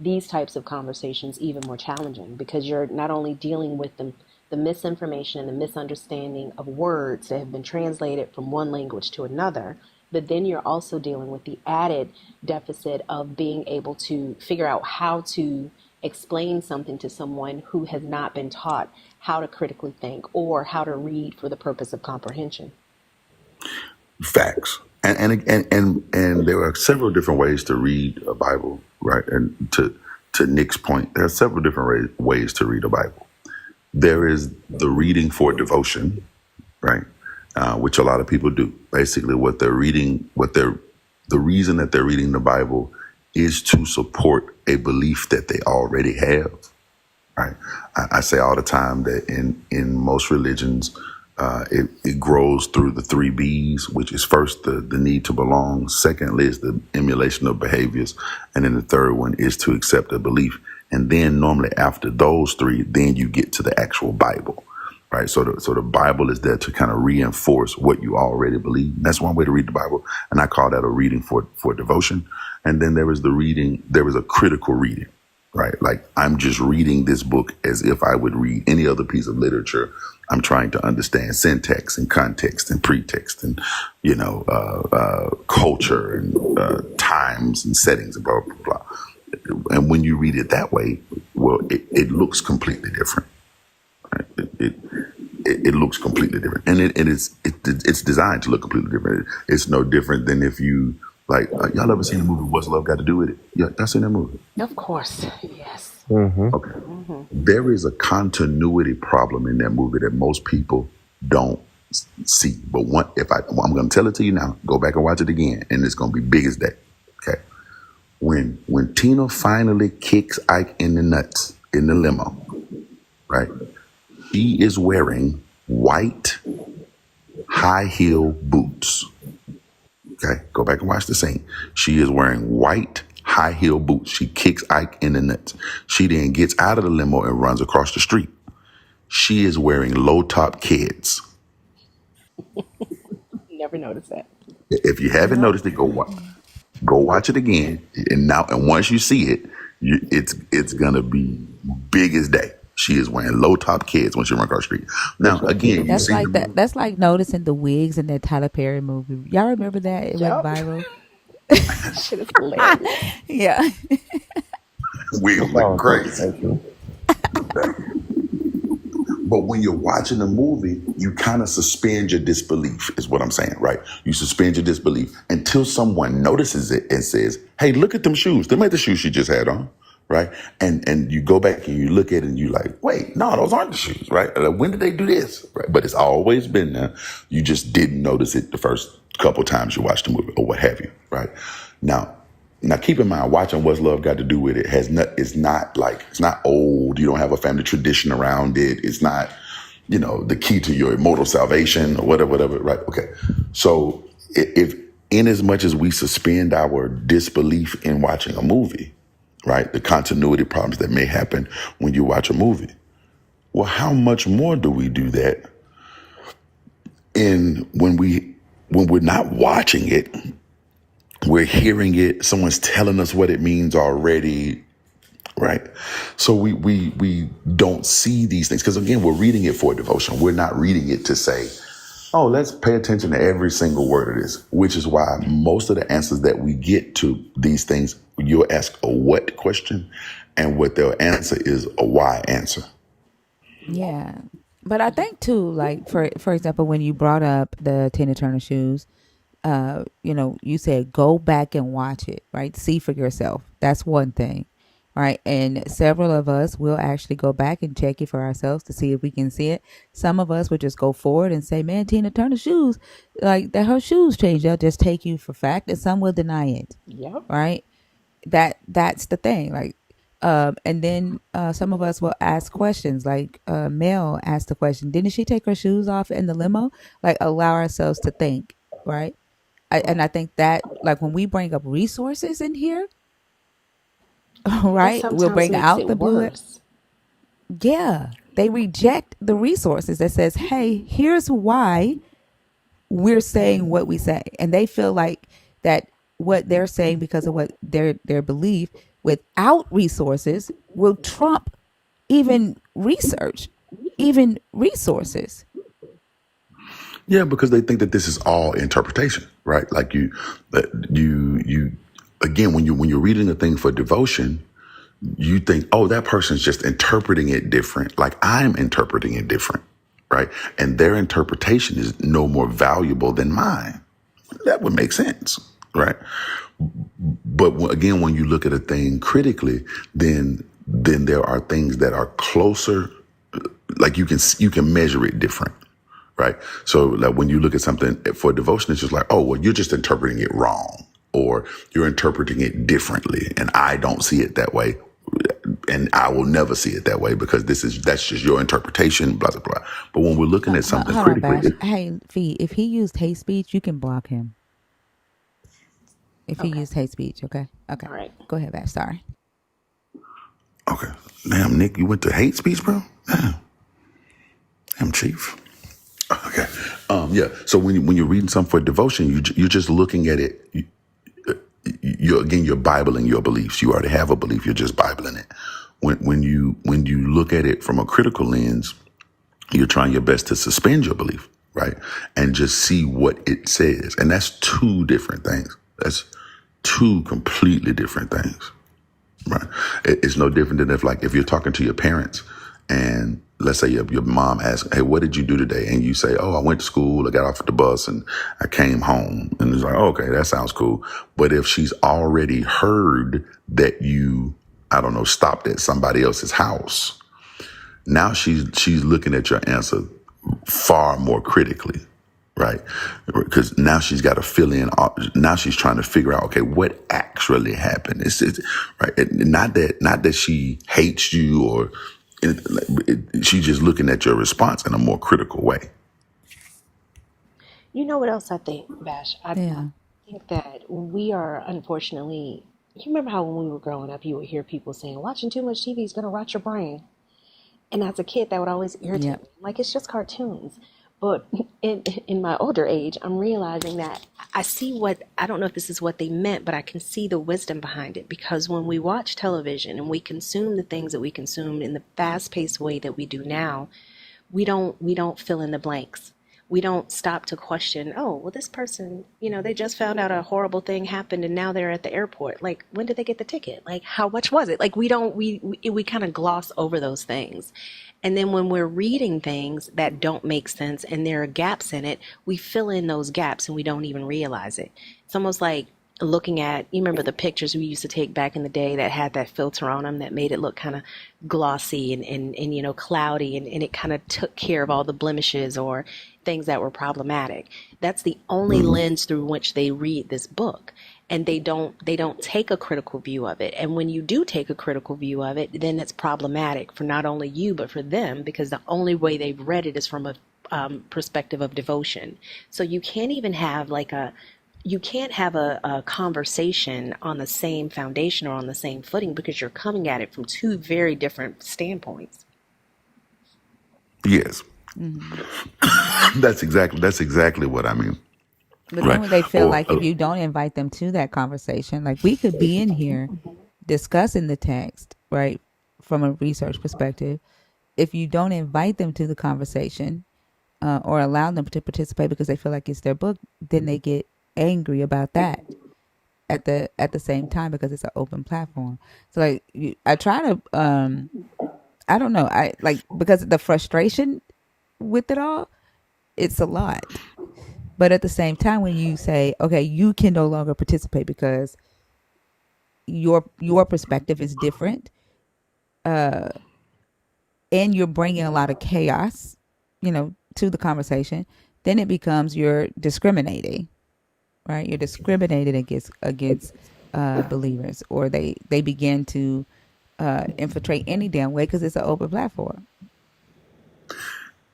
these types of conversations even more challenging, because you're not only dealing with the misinformation and the misunderstanding of words that have been translated from one language to another, but then you're also dealing with the added deficit of being able to figure out how to explain something to someone who has not been taught how to critically think or how to read for the purpose of comprehension. Facts. And there are several different ways to read a Bible, right? And to Nick's point, there are several different ways to read a Bible. There is the reading for devotion, right? Which a lot of people do. Basically, what they're reading, the reason that they're reading the Bible is to support a belief that they already have, right? I say all the time that in most religions, it grows through the 3 B's, which is first the need to belong. Secondly is the emulation of behaviors. And then the third one is to accept a belief. And then normally after those 3, then you get to the actual Bible, right? So the Bible is there to kind of reinforce what you already believe. And that's one way to read the Bible. And I call that a reading for devotion. And then there is a critical reading, right? Like, I'm just reading this book as if I would read any other piece of literature. I'm trying to understand syntax and context and pretext and, culture and times and settings and blah, blah, blah. And when you read it that way, well, it looks completely different. Right? It looks completely different. And it's designed to look completely different. It's no different than if you, like, y'all ever seen the movie What's Love Got to Do with It? Yeah, that's in that movie. Of course, yes. mm-hmm. Okay. There is a continuity problem in that movie that most people don't see. But I'm going to tell it to you now. Go back and watch it again, and it's going to be big as that. Okay. When Tina finally kicks Ike in the nuts in the limo, right? She is wearing white high heel boots. Okay. Go back and watch the scene. She is wearing white high heel boots. She kicks Ike in the nuts. She then gets out of the limo and runs across the street. She is wearing low top kids. Never noticed that. If you haven't Nope. noticed it, go watch it again. And once you see it, it's gonna be big as day. She is wearing low top kids when she run across the street. Now That's what Peter again, you That's see said. the like that. movie. That's like noticing the wigs in that Tyler Perry movie. Y'all remember that? It went Yep. viral. Shit is hilarious. Yeah. Wigs That looking was crazy. interesting. But when you're watching a movie, you kind of suspend your disbelief, is what I'm saying, right? You suspend your disbelief until someone notices it and says, hey, look at them shoes. Them ain't the shoes she just had on, right? And you go back and you look at it and you like, wait, no, those aren't the shoes, right? When did they do this? Right? But it's always been there. You just didn't notice it the first couple times you watched the movie or what have you, right? Now, keep in mind, watching What's Love Got to Do with It it's not old. You don't have a family tradition around it. It's not, the key to your immortal salvation or whatever, right? Okay. So if in as much as we suspend our disbelief in watching a movie, right, the continuity problems that may happen when you watch a movie, well, how much more do we do that when we're not watching it? We're hearing it. Someone's telling us what it means already, right? So we don't see these things because again, we're reading it for devotion. We're not reading it to say, "Oh, let's pay attention to every single word of this." Which is why most of the answers that we get to these things, you'll ask a what question, and what they'll answer is a why answer. Yeah. But I think too, like for example, when you brought up the Tina Turner shoes, you said go back and watch it, right? See for yourself. That's one thing, right? And several of us will actually go back and check it for ourselves to see if we can see it. Some of us would just go forward and say, man, Tina Turner shoes, like that her shoes changed. They'll just take you for fact, and some will deny it, Yep. right? That's the thing, like and then some of us will ask questions like Mel asked the question, didn't she take her shoes off in the limo? Like allow ourselves to think, right? And I think that like when we bring up resources in here, That right, we'll sometimes bring makes out it the blue. worse. Yeah, they reject the resources that says, hey, here's why we're saying what we say, and they feel like that what they're saying because of what their belief without resources will trump even research, even resources. Yeah, because they think that this is all interpretation, right? Like you again when you're reading a thing for devotion, you think, oh, that person's just interpreting it different, like I'm interpreting it different, right? And their interpretation is no more valuable than mine. That would make sense, right? But again, when you look at a thing critically, then there are things that are closer, like you can measure it different, right? So like when you look at something for devotion, it's just like, oh, well, you're just interpreting it wrong, or you're interpreting it differently, and I don't see it that way, and I will never see it that way because that's just your interpretation, blah blah blah. But when we're looking at something Hold on, critically, Bash. Hey, Fee, if he used hate speech, you can block him. If he Okay. used hate speech, okay? Okay. All right. Go ahead, Bash. Sorry. okay, damn, Nick, you went to hate speech, bro. Damn, Chief. Okay, yeah. So when you're reading something for devotion, you're just looking at it. You're Bibling your beliefs. You already have a belief. You're just Bibling it. When you look at it from a critical lens, you're trying your best to suspend your belief, right? And just see what it says. And that's two different things. That's two completely different things, right? It's no different than if you're talking to your parents and let's say your mom asks, hey, what did you do today? And you say, oh, I went to school, I got off at the bus and I came home. And it's like, oh, okay, that sounds cool. But if she's already heard that you, I don't know, stopped at somebody else's house, now she's looking at your answer far more critically, right? Because now she's got to fill in. Now she's trying to figure out, okay, what actually happened? It's right. Not that she hates you or she's just looking at your response in a more critical way. You know what else I think, Bash? I Yeah. think that we are unfortunately. You remember how when we were growing up, you would hear people saying, "Watching too much TV is going to rot your brain." And as a kid, that would always irritate Yep. me. Like, it's just cartoons. But in my older age, I'm realizing that I see what, I don't know if this is what they meant, but I can see the wisdom behind it. Because when we watch television and we consume the things that we consume in the fast-paced way that we do now, we don't fill in the blanks. We don't stop to question, oh, well, this person, they just found out a horrible thing happened and now they're at the airport. Like, when did they get the ticket? Like, how much was it? Like, we kind of gloss over those things. And then when we're reading things that don't make sense and there are gaps in it, we fill in those gaps and we don't even realize it. It's almost like looking at, you remember the pictures we used to take back in the day that had that filter on them that made it look kind of glossy and cloudy, and it kind of took care of all the blemishes or things that were problematic. That's the only lens through which they read this book. And they don't take a critical view of it. And when you do take a critical view of it, then it's problematic for not only you but for them, because the only way they've read it is from a perspective of devotion. So you can't even have a conversation on the same foundation or on the same footing, because you're coming at it from two very different standpoints. Yes. Mm-hmm. That's exactly what I mean. But then Right. when they feel Or like if you don't invite them to that conversation, like we could be in here discussing the text, right, from a research perspective. If you don't invite them to the conversation or allow them to participate because they feel like it's their book, then they get angry about that at the same time because it's an open platform. So like I try to I don't know, I like, because the frustration with it all, it's a lot. But at the same time, when you say, okay, you can no longer participate because your perspective is different, uh, and you're bringing a lot of chaos, to the conversation, then it becomes you're discriminating, right? You're discriminating against believers, or they begin to infiltrate any damn way because it's an open platform.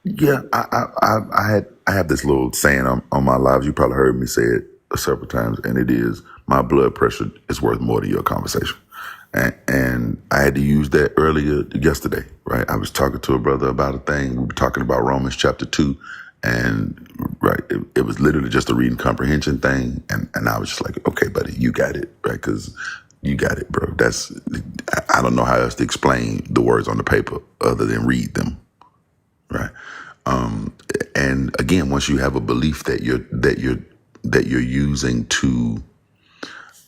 yeah, I have this little saying on my lives. You probably heard me say it several times, and it is, my blood pressure is worth more than your conversation. And I had to use that earlier yesterday, right? I was talking to a brother about a thing. We were talking about Romans chapter 2, and right, it was literally just a reading comprehension thing, and I was just like, okay, buddy, you got it, right? Because you got it, bro. I don't know how else to explain the words on the paper other than read them, right? And again, once you have a belief that you're using to,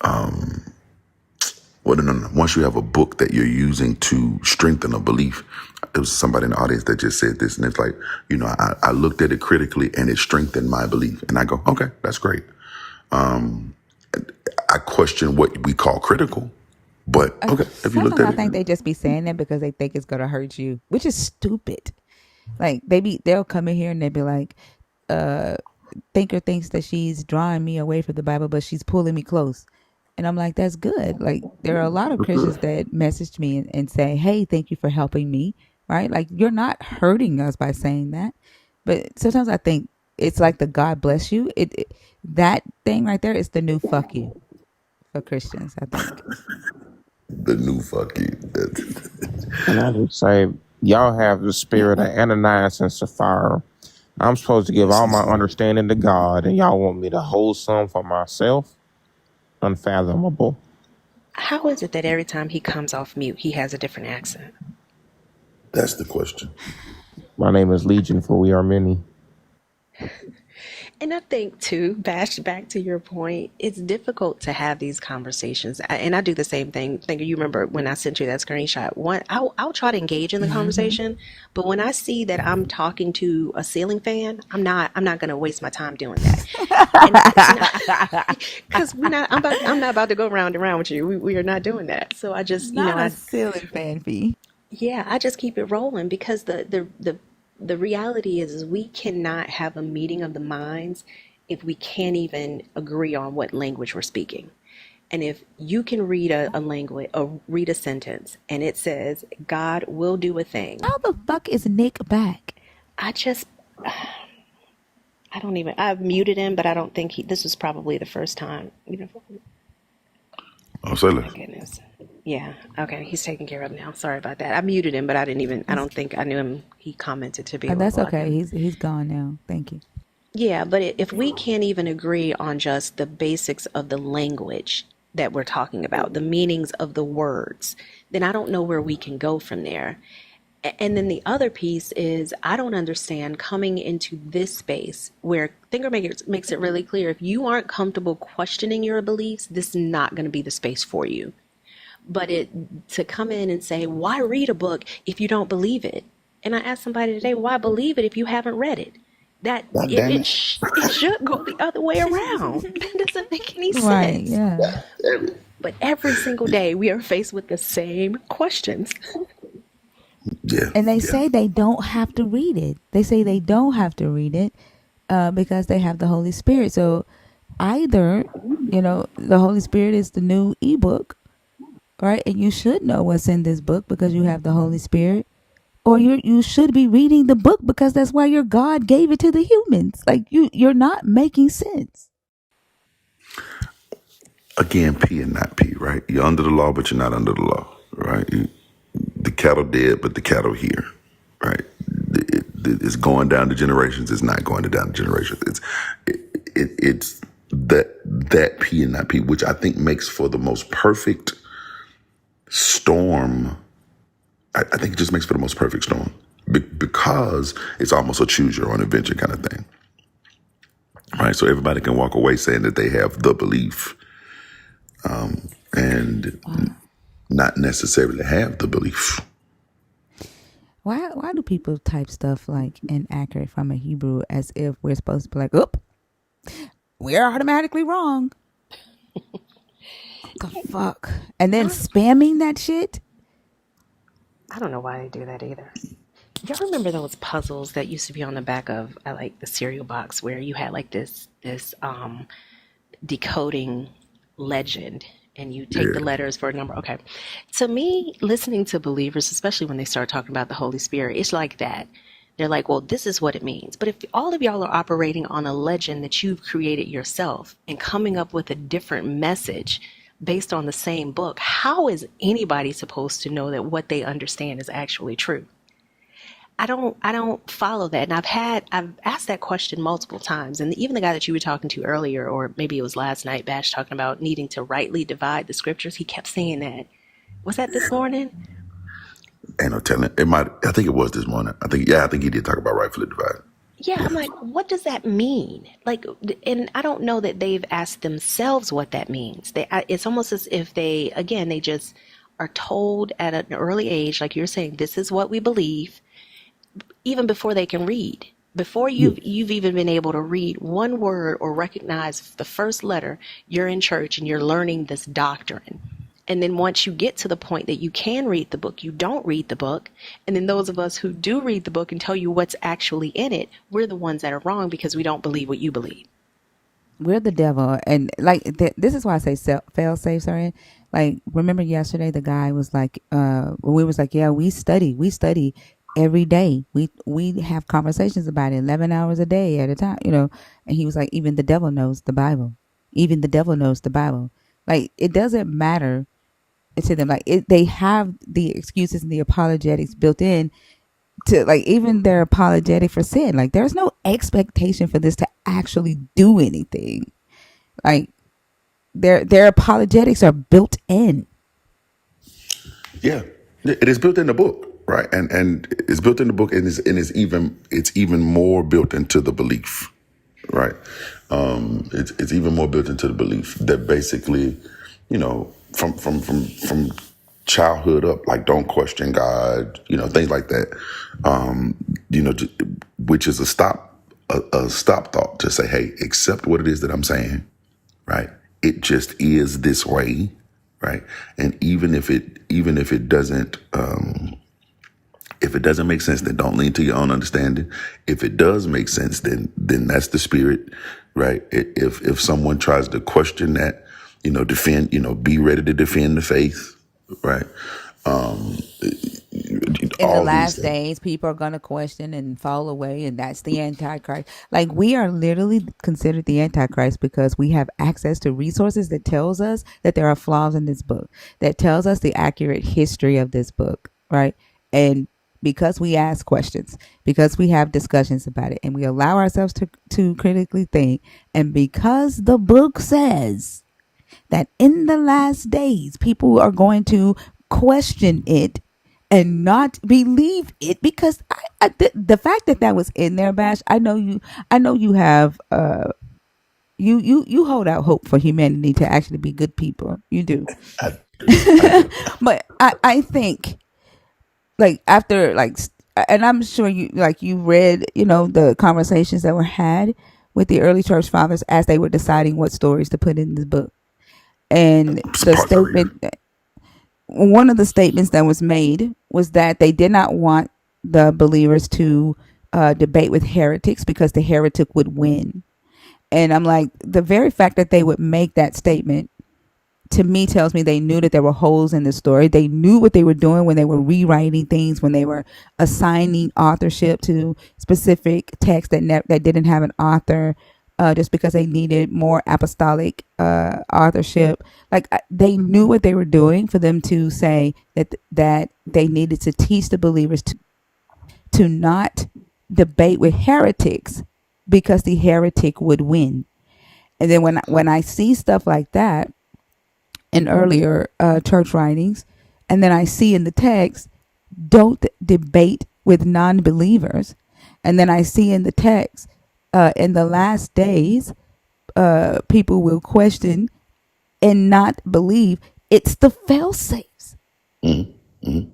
no. Once you have a book that you're using to strengthen a belief, there was somebody in the audience that just said this, and it's like, I looked at it critically and it strengthened my belief, and I go, okay, that's great. I question what we call critical, but okay, if you looked Sometimes at I it, think they just be saying that because they think it's gonna hurt you, which is stupid. Like they'll come in here and they'll be like, Thinker thinks that she's drawing me away from the Bible, but she's pulling me close. And I'm like, that's good. Like there are a lot of that's Christians good. that message me and say, hey, thank you for helping me. Right? Like you're not hurting us by saying that. But sometimes I think it's like the God bless you. That thing right there is the new fuck you for Christians, I think. The new fuck you. And I just say, y'all have the spirit of Ananias and Sapphira. I'm supposed to give all my understanding to God, and y'all want me to hold some for myself? Unfathomable. How is it that every time he comes off mute, he has a different accent? That's the question. My name is Legion, for we are many. And I think, too, Bash, back to your point, it's difficult to have these conversations. And I do the same thing. Think you remember when I sent you that screenshot. I'll try to engage in the conversation, but when I see that I'm talking to a ceiling fan, I'm not going to waste my time doing that. Because I'm not about to go round and round with you. We are not doing that. So I just, Not a ceiling fan fee. yeah, I just keep it rolling, because the reality is we cannot have a meeting of the minds if we can't even agree on what language we're speaking. And if you can read a language or read a sentence and it says God will do a thing, How the fuck is Nick back? I don't even, I've muted him, but I don't think this was probably the first time, Oh, say oh my less. goodness. Yeah. Okay. He's taken care of now. Sorry about that. I muted him, but I That's don't think I knew him. He commented to be able to that's block okay. him. He's gone now. Thank you. Yeah, but if we can't even agree on just the basics of the language that we're talking about, the meanings of the words, then I don't know where we can go from there. And then the other piece is I don't understand coming into this space where Thinker makes it really clear if you aren't comfortable questioning your beliefs, this is not going to be the space for you. But to come in and say, why read a book if you don't believe it? And I asked somebody today, why believe it if you haven't read it? That God damn it. it should go the other way around. That doesn't make any Right. sense. Yeah. But every single day we are faced with the same questions. Yeah, And they yeah. say they don't have to read it. They say they don't have to read it because they have the Holy Spirit. So either, the Holy Spirit is the new ebook, right? And you should know what's in this book because you have the Holy Spirit. Or you should be reading the book because that's why your God gave it to the humans. Like you're not making sense. Again, P and not P, right? You're under the law, but you're not under the law, right? The cattle dead, but the cattle here, right? It's going down to generations. It's not going down to generations. It's that P and not P, which I think makes for the most perfect storm. I think it just makes for the most perfect storm because it's almost a choose your own adventure kind of thing, right? So everybody can walk away saying that they have the belief, and not necessarily have the belief. Why do people type stuff like inaccurate from a Hebrew as if we're supposed to be like, oop, we're automatically wrong? What the fuck? And then spamming that shit? I don't know why they do that either. Y'all remember those puzzles that used to be on the back of like the cereal box where you had like this decoding legend and you take the Yeah. letters for a number. Okay. To me, listening to believers, especially when they start talking about the Holy Spirit, it's like that. They're like, well, this is what it means. But if all of y'all are operating on a legend that you've created yourself and coming up with a different message based on the same book, how is anybody supposed to know that what they understand is actually true? I don't follow that. And I've asked that question multiple times. And even the guy that you were talking to earlier, or maybe it was last night, Bash, talking about needing to rightly divide the scriptures, he kept saying that. Was that this morning? Ain't no telling. It might. I think it was this morning. I think he did talk about rightfully divided. Yeah, Yeah. I'm like, what does that mean? Like, and I don't know that they've asked themselves what that means. It's almost as if they just are told at an early age, like you're saying, this is what we believe, even before they can read. Before you've even been able to read one word or recognize the first letter, you're in church and you're learning this doctrine. And then once you get to the point that you can read the book, you don't read the book. And then those of us who do read the book and tell you what's actually in it, we're the ones that are wrong because we don't believe what you believe. We're the devil. And like, this is why I say fail safe, sorry. Like, remember yesterday, the guy was like, when we was like, yeah, we study every day. We have conversations about it 11 hours a day at a time, and he was like, even the devil knows the Bible. Even the devil knows the Bible. Like, it doesn't matter to them. Like, they have the excuses and the apologetics built in to, like, even their apologetic for sin. Like, there's no expectation for this to actually do anything. Like, their apologetics are built in. Yeah. It is built in the book, right? And it's built in the book, and it's even more built into the belief, right? It's even more built into the belief that basically, from childhood up, like don't question God, things like that. Which is a stop thought to say, hey, accept what it is that I'm saying, right? It just is this way, right? And even if it doesn't make sense, then don't lean to your own understanding. If it does make sense, then that's the spirit, right? If someone tries to question that, defend, be ready to defend the faith, right? Um, In the all these last things. days, people are going to question and fall away, and that's the Antichrist. Like, we are literally considered the Antichrist because we have access to resources that tells us that there are flaws in this book, that tells us the accurate history of this book, right? And because we ask questions, because we have discussions about it, and we allow ourselves to critically think, and because the book says that in the last days people are going to question it and not believe it, because the fact that that was in there, Bash, I know you have you hold out hope for humanity to actually be good people. You do. I do. I do. But I think, like, after, like, and I'm sure you read, the conversations that were had with the early church fathers as they were deciding what stories to put in the book. And the Parts I read. statement, one of the statements that was made was that they did not want the believers to debate with heretics because the heretic would win. And I'm like, the very fact that they would make that statement, to me, tells me they knew that there were holes in the story. They knew what they were doing when they were rewriting things, when they were assigning authorship to specific texts that didn't have an author, just because they needed more apostolic authorship. Like, they knew what they were doing for them to say that they needed to teach the believers to not debate with heretics because the heretic would win. And then when I see stuff like that in earlier church writings, and then I see in the text, don't debate with non-believers, and then I see in the text, in the last days, people will question and not believe. It's the fail safes. Mm, mm,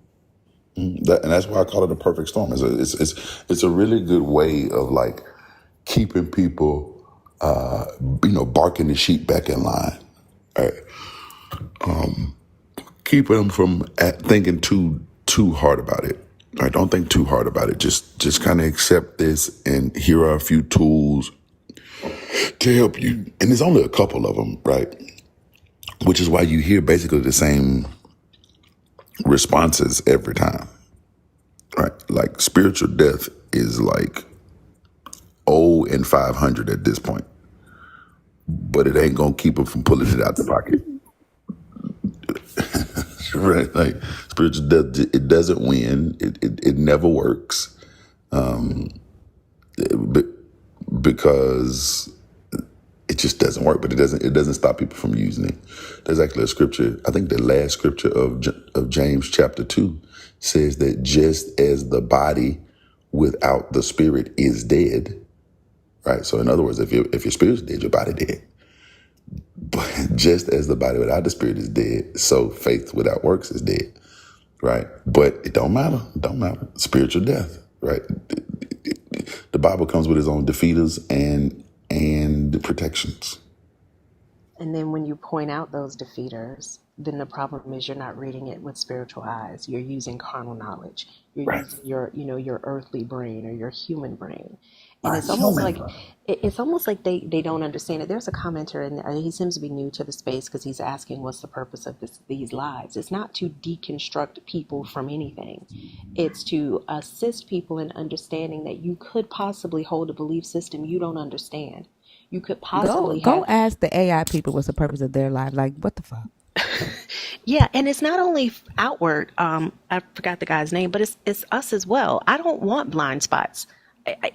and that's why I call it a perfect storm. It's a really good way of like keeping people, barking the sheep back in line. Right? Keeping them from thinking too hard about it. All right, don't think too hard about it. Just kind of accept this, and here are a few tools to help you. And there's only a couple of them, right? Which is why you hear basically the same responses every time, right? Like spiritual death is like 0 and 500 at this point, but it ain't gonna keep them from pulling it out the pocket, right? Like spiritual death, it doesn't win. It never works, but because it just doesn't work. But it doesn't stop people from using it. There's actually a scripture. I think the last scripture of James chapter 2 says that just as the body without the spirit is dead, right? So in other words, if your spirit's dead, your body dead. But just as the body without the spirit is dead, so faith without works is dead, right? But it don't matter. It don't matter. Spiritual death, right? The Bible comes with its own defeaters and the protections. And then when you point out those defeaters, then the problem is you're not reading it with spiritual eyes. You're using carnal knowledge. You're Right. using your earthly brain or your human brain. And My it's almost human like brother. it's almost like they don't understand it. There's a commenter, and he seems to be new to the space because he's asking what's the purpose of these lives. It's not to deconstruct people from anything. It's to assist people in understanding that you could possibly hold a belief system you don't understand. You could Go possibly go have. ask the AI people what's the purpose of their life. Like, what the fuck? Yeah, and it's not only outward. I forgot the guy's name, but it's us as well. I don't want blind spots.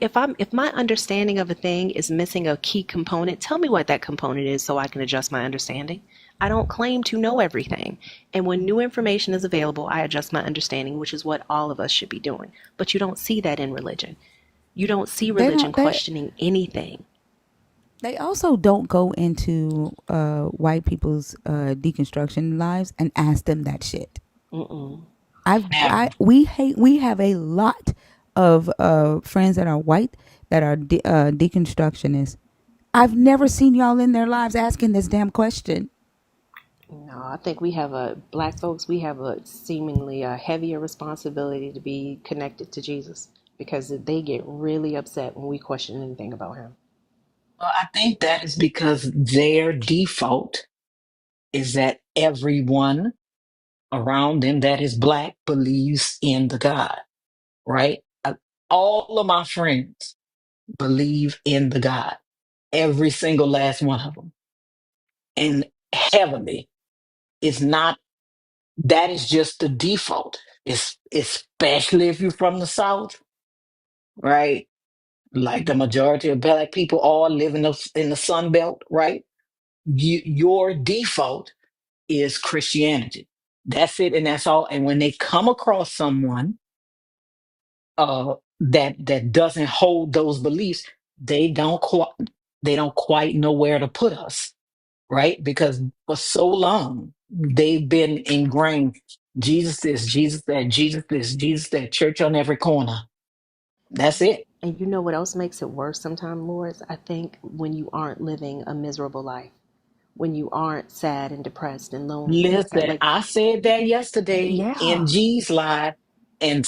If my understanding of a thing is missing a key component, tell me what that component is so I can adjust my understanding. I don't claim to know everything. And when new information is available, I adjust my understanding, which is what all of us should be doing. But you don't see that in religion. You don't see They religion don't. questioning anything. They also don't go into white people's deconstruction lives and ask them that shit. Mm-mm. We have a lot of friends that are white that are deconstructionists. I've never seen y'all in their lives asking this damn question. No, I think black folks, we have a seemingly a heavier responsibility to be connected to Jesus because they get really upset when we question anything about him. Well, I think that is because their default is that everyone around them that is black believes in the God, right? All of my friends believe in the God, every single last one of them. And heavily, it's not, that is just the default. It's especially if you're from the South, right? Like the majority of black people all live in the Sun Belt, right? Your default is Christianity. That's it, and that's all. And when they come across someone that doesn't hold those beliefs, they don't quite know where to put us, right? Because for so long they've been ingrained. Jesus this, Jesus that, Jesus this, Jesus that. Church on every corner. That's it. And you know what else makes it worse sometimes, Lord? I think when you aren't living a miserable life, when you aren't sad and depressed and lonely. Listen, Like, I said that yesterday in yeah. G's live, and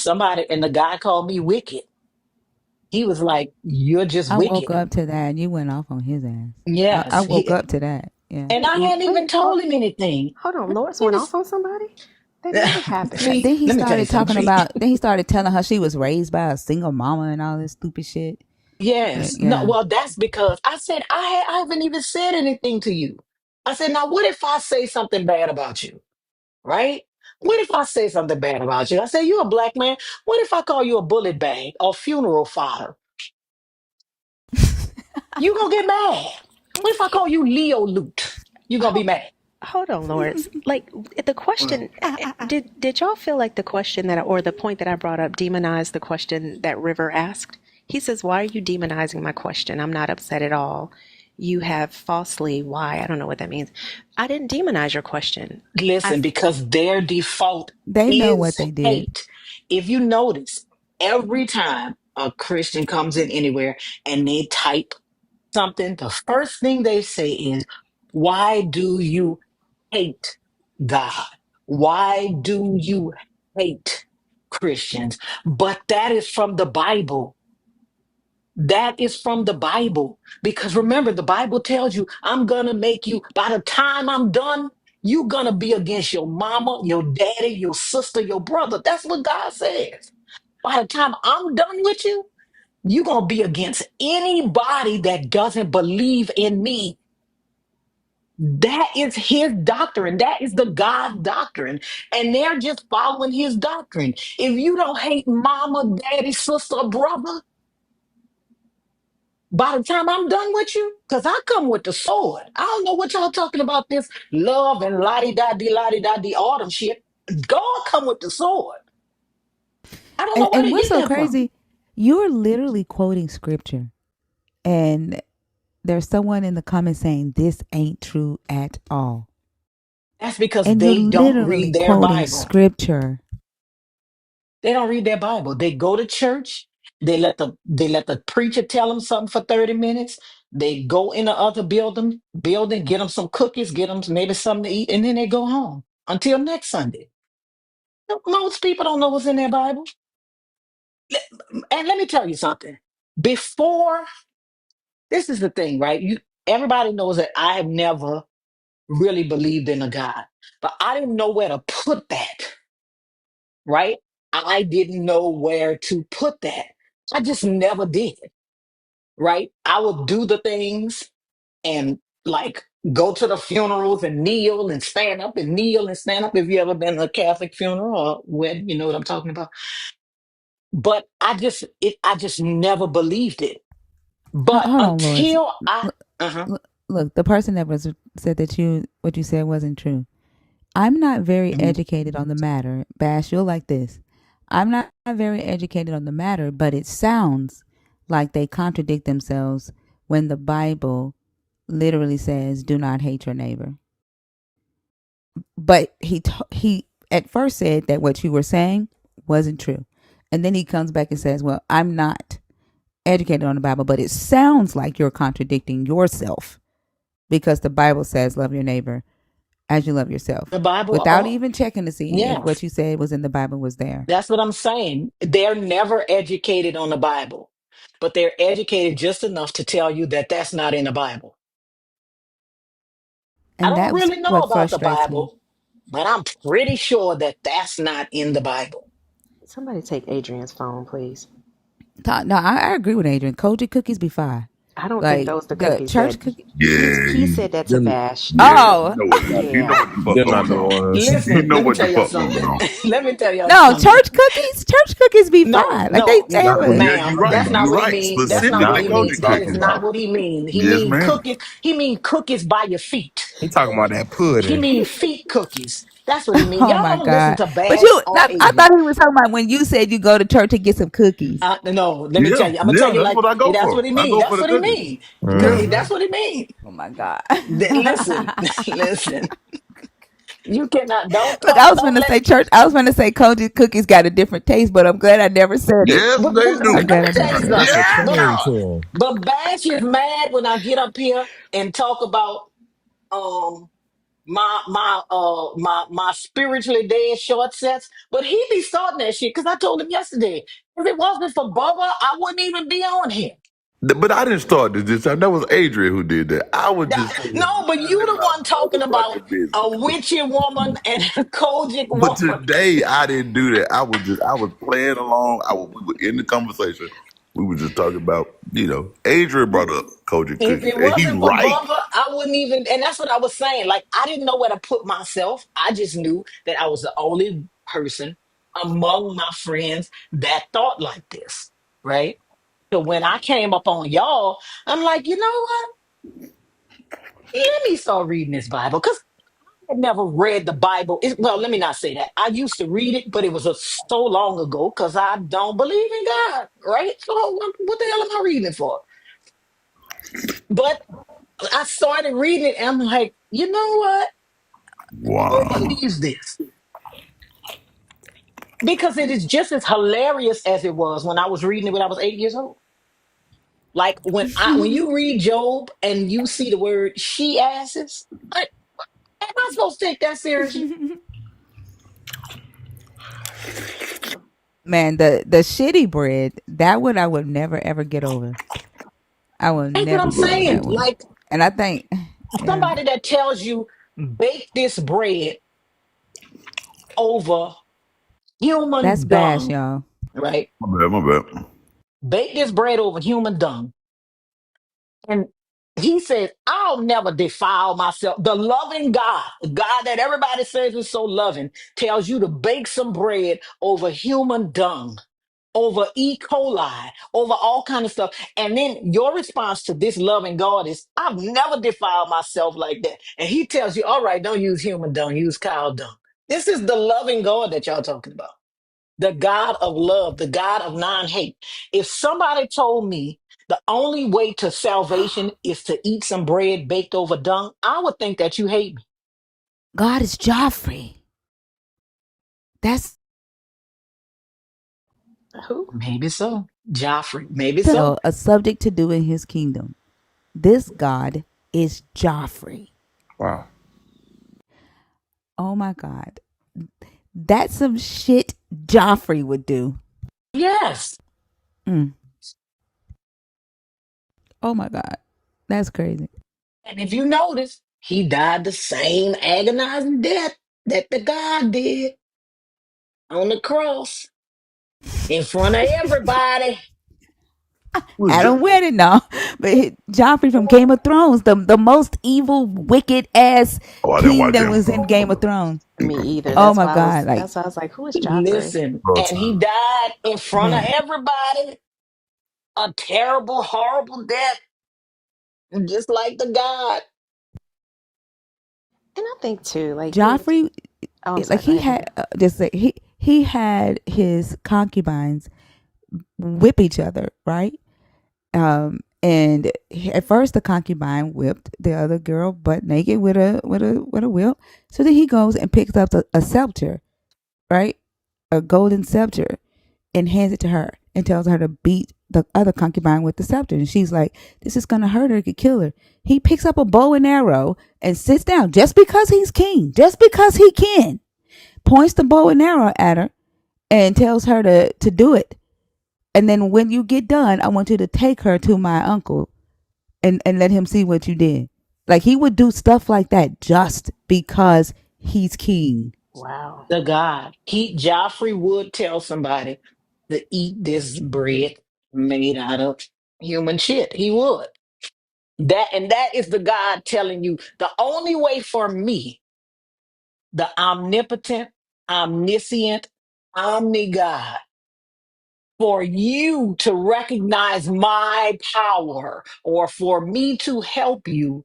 the guy called me wicked. He was like, "You're just I woke wicked." up to that and you went off on his ass. I Yes, woke up to that. Yeah. and I hadn't even Wait, told him anything. hold on. Lawrence He went off just on somebody? That never happens. see. Then he Let me tell you started something. talking See, about. Then he started telling her she was raised by a single mama and all this stupid shit. yes, no. Yeah. Well, that's because I said I haven't even said anything to you. I said, now what if I say something bad about you? Right? What if I say something bad about you? I say you're a black man. What if I call you a bullet bag or funeral fodder? You gonna get mad. What if I call you Leo Loot? You gonna be Ho- mad. Hold on, Lawrence. Like the question, did y'all feel like the question that, or the point that I brought up, demonized the question that River asked? He says, "Why are you demonizing my question? I'm not upset at all. You have falsely, why? I don't know what that means. I didn't demonize your question. I Listen, because their default They know what is they did. hate. If you notice, every time a Christian comes in anywhere and they type something, the first thing they say is, why do you hate God? Why do you hate Christians? But that is from the Bible. That is from the Bible. Because remember, the Bible tells you, I'm going to make you, by the time I'm done, you're going to be against your mama, your daddy, your sister, your brother. That's what God says. By the time I'm done with you, you're going to be against anybody that doesn't believe in me. That is his doctrine. That is the God doctrine. And they're just following his doctrine. If you don't hate mama, daddy, sister, or brother, by the time I'm done with you, because I come with the sword. I don't know what y'all talking about this love and la di autumn shit. God come with the sword. I don't know where And they what's get so that from. crazy? You're literally quoting scripture, and there's someone in the comments saying this ain't true at all. That's because And you're they don't literally read their quoting Bible. scripture. They don't read their Bible. They go to church. They let the preacher tell them something for 30 minutes. They go in the other building, get them some cookies, get them maybe something to eat, and then they go home until next Sunday. Most people don't know what's in their Bible. And let me tell you something. Before, this is the thing, right? Everybody knows that I have never really believed in a God, but I didn't know where to put that, right? I didn't know where to put that. I just never did, right? I would do the things and like go to the funerals and kneel and stand up and kneel and stand up. If you ever been to a Catholic funeral or wedding, you know what I'm talking about. But I just never believed it. But Hold on, Lawrence. until I, Look, uh-huh. look, the person that was said that what you said wasn't true. I'm not very Mhm. educated on the matter. Bash, you'll like this. I'm not very educated on the matter, but it sounds like they contradict themselves when the Bible literally says, "Do not hate your neighbor." But he at first said that what you were saying wasn't true, and then he comes back and says, "Well, I'm not educated on the Bible, but it sounds like you're contradicting yourself because the Bible says love your neighbor as you love yourself," The Bible, without even checking to see if yeah, what you said was in the Bible was there. that's what I'm saying. They're never educated on the Bible, but they're educated just enough to tell you that that's not in the Bible. I And don't that's really know what about the frustrates me. Bible. but I'm pretty sure that that's not in the Bible. Somebody take Adrian's phone, please. No, I agree with Adrian. Koji cookies be fire. I don't think Like those the the cookies church that cookie. Yeah, he said that to Them, Vash. yeah. Oh You know Yeah. what the fuck they're not going the on. ones. You Listen, know let me what the tell y'all fuck going something. on. Let me tell y'all no, something. church cookies. Church cookies be No, fire. Like no, they have a. Yeah, ma'am. you're right. That's not You're what he right. mean. That's That's not what Specifically not he what mean. he's Koji That is talking cookies. not about. what he mean. He Yes, mean ma'am. cookies. He mean cookies by your feet. He talking about that He pudding. mean feet cookies. That's what he mean. Oh Y'all my don't listen god! to But Bash you, or I Adrian. thought he was talking about when you said you go to church to get some cookies. No, let me Yeah, tell you. I'm gonna tell yeah, you that's like what I go that's what for. he I mean. go for That's the what he cookies. mean. Yeah. That's what he mean. Oh my god! Listen, listen. You cannot. Don't Look, talk. I was Don't gonna let. say church. I was gonna say Koji cookies got a different taste, but I'm glad I never said it. Yes, they I'm do. Let glad me I tell never you said it. That's something. a But claim Yeah. to him. but Bash is mad when I get up here and talk about um my spiritually dead short sets. But he be starting that shit because I told him yesterday. If it wasn't for Bubba, I wouldn't even be on here. But I didn't start this time. That was Adrian who did that. I was just saying, No, but you let the my one talking about motherfucking business. a witchy woman and a Kojic But woman. today I didn't do that. I was playing along. We were in the conversation. We were just talking about, Adrian brought up Kojic If cookies, it and he's wasn't for right. Bubba, I wouldn't even. And that's what I was saying. Like, I didn't know where to put myself. I just knew that I was the only person among my friends that thought like this, right? So when I came up on y'all, I'm like, you know what? Let me start reading this Bible because I had never read the Bible. Well, let me not say that. I used to read it, but it was so long ago because I don't believe in God, right? So what the hell am I reading it for? But I started reading it and I'm like, you know what? Who Wow. believes this? Because it is just as hilarious as it was when I was reading it when I was 8 years old. Like when you read Job and you see the word she asses, am I supposed to take that seriously? Man, the shitty bread, that one I would never ever get over. I will That's what never I'm get over saying. that one. Like And I think, yeah, somebody that tells you bake this bread over that's human bash, dung, y'all. right? My bad. Bake this bread over human dung. And he says, I'll never defile myself. The loving God, the God that everybody says is so loving, tells you to bake some bread over human dung, over E. coli, over all kind of stuff. And then your response to this loving God is, I've never defiled myself like that. And he tells you, all right, don't use human dung, use cow dung. This is the loving God that y'all talking about. The God of love, the God of non-hate. If somebody told me the only way to salvation is to eat some bread baked over dung, I would think that you hate me. God is Joffrey. That's Who? Maybe so. Joffrey, maybe so. a subject to do in his kingdom. This God is Joffrey. Wow. Oh my God. That's some shit Joffrey would do. Yes. Mm. Oh my God. That's crazy. And if you notice, he died the same agonizing death that the God did on the cross in front of everybody. Who is Adam that? Wedding, no. But Joffrey from Game of Thrones, the most evil, wicked ass Oh, I didn't king watch that Game of was in Thrones. Game of Thrones. Me either. Oh my God. Like, That's why I was like, who is Joffrey? Listen, Oh, and he died in front of man, everybody. A terrible, horrible death, just like the God. And I think too, like he Joffrey, oh I'm like sorry, go he ahead, had baby. just like he had his concubines whip each other, right? And at first the concubine whipped the other girl butt naked with a whip. So then he goes and picks up a scepter, right? A golden scepter, and hands it to her and tells her to beat the other concubine with the scepter. And she's like, this is going to hurt her. It could kill her. He picks up a bow and arrow and sits down just because he's king, just because he can, points the bow and arrow at her and tells her to do it. And then when you get done, I want you to take her to my uncle and let him see what you did. Like he would do stuff like that just because He's king. Wow. The God. Joffrey would tell somebody to eat this bread made out of human shit. He would. That is the God telling you the only way for me, the omnipotent, omniscient, omni God, for you to recognize my power or for me to help you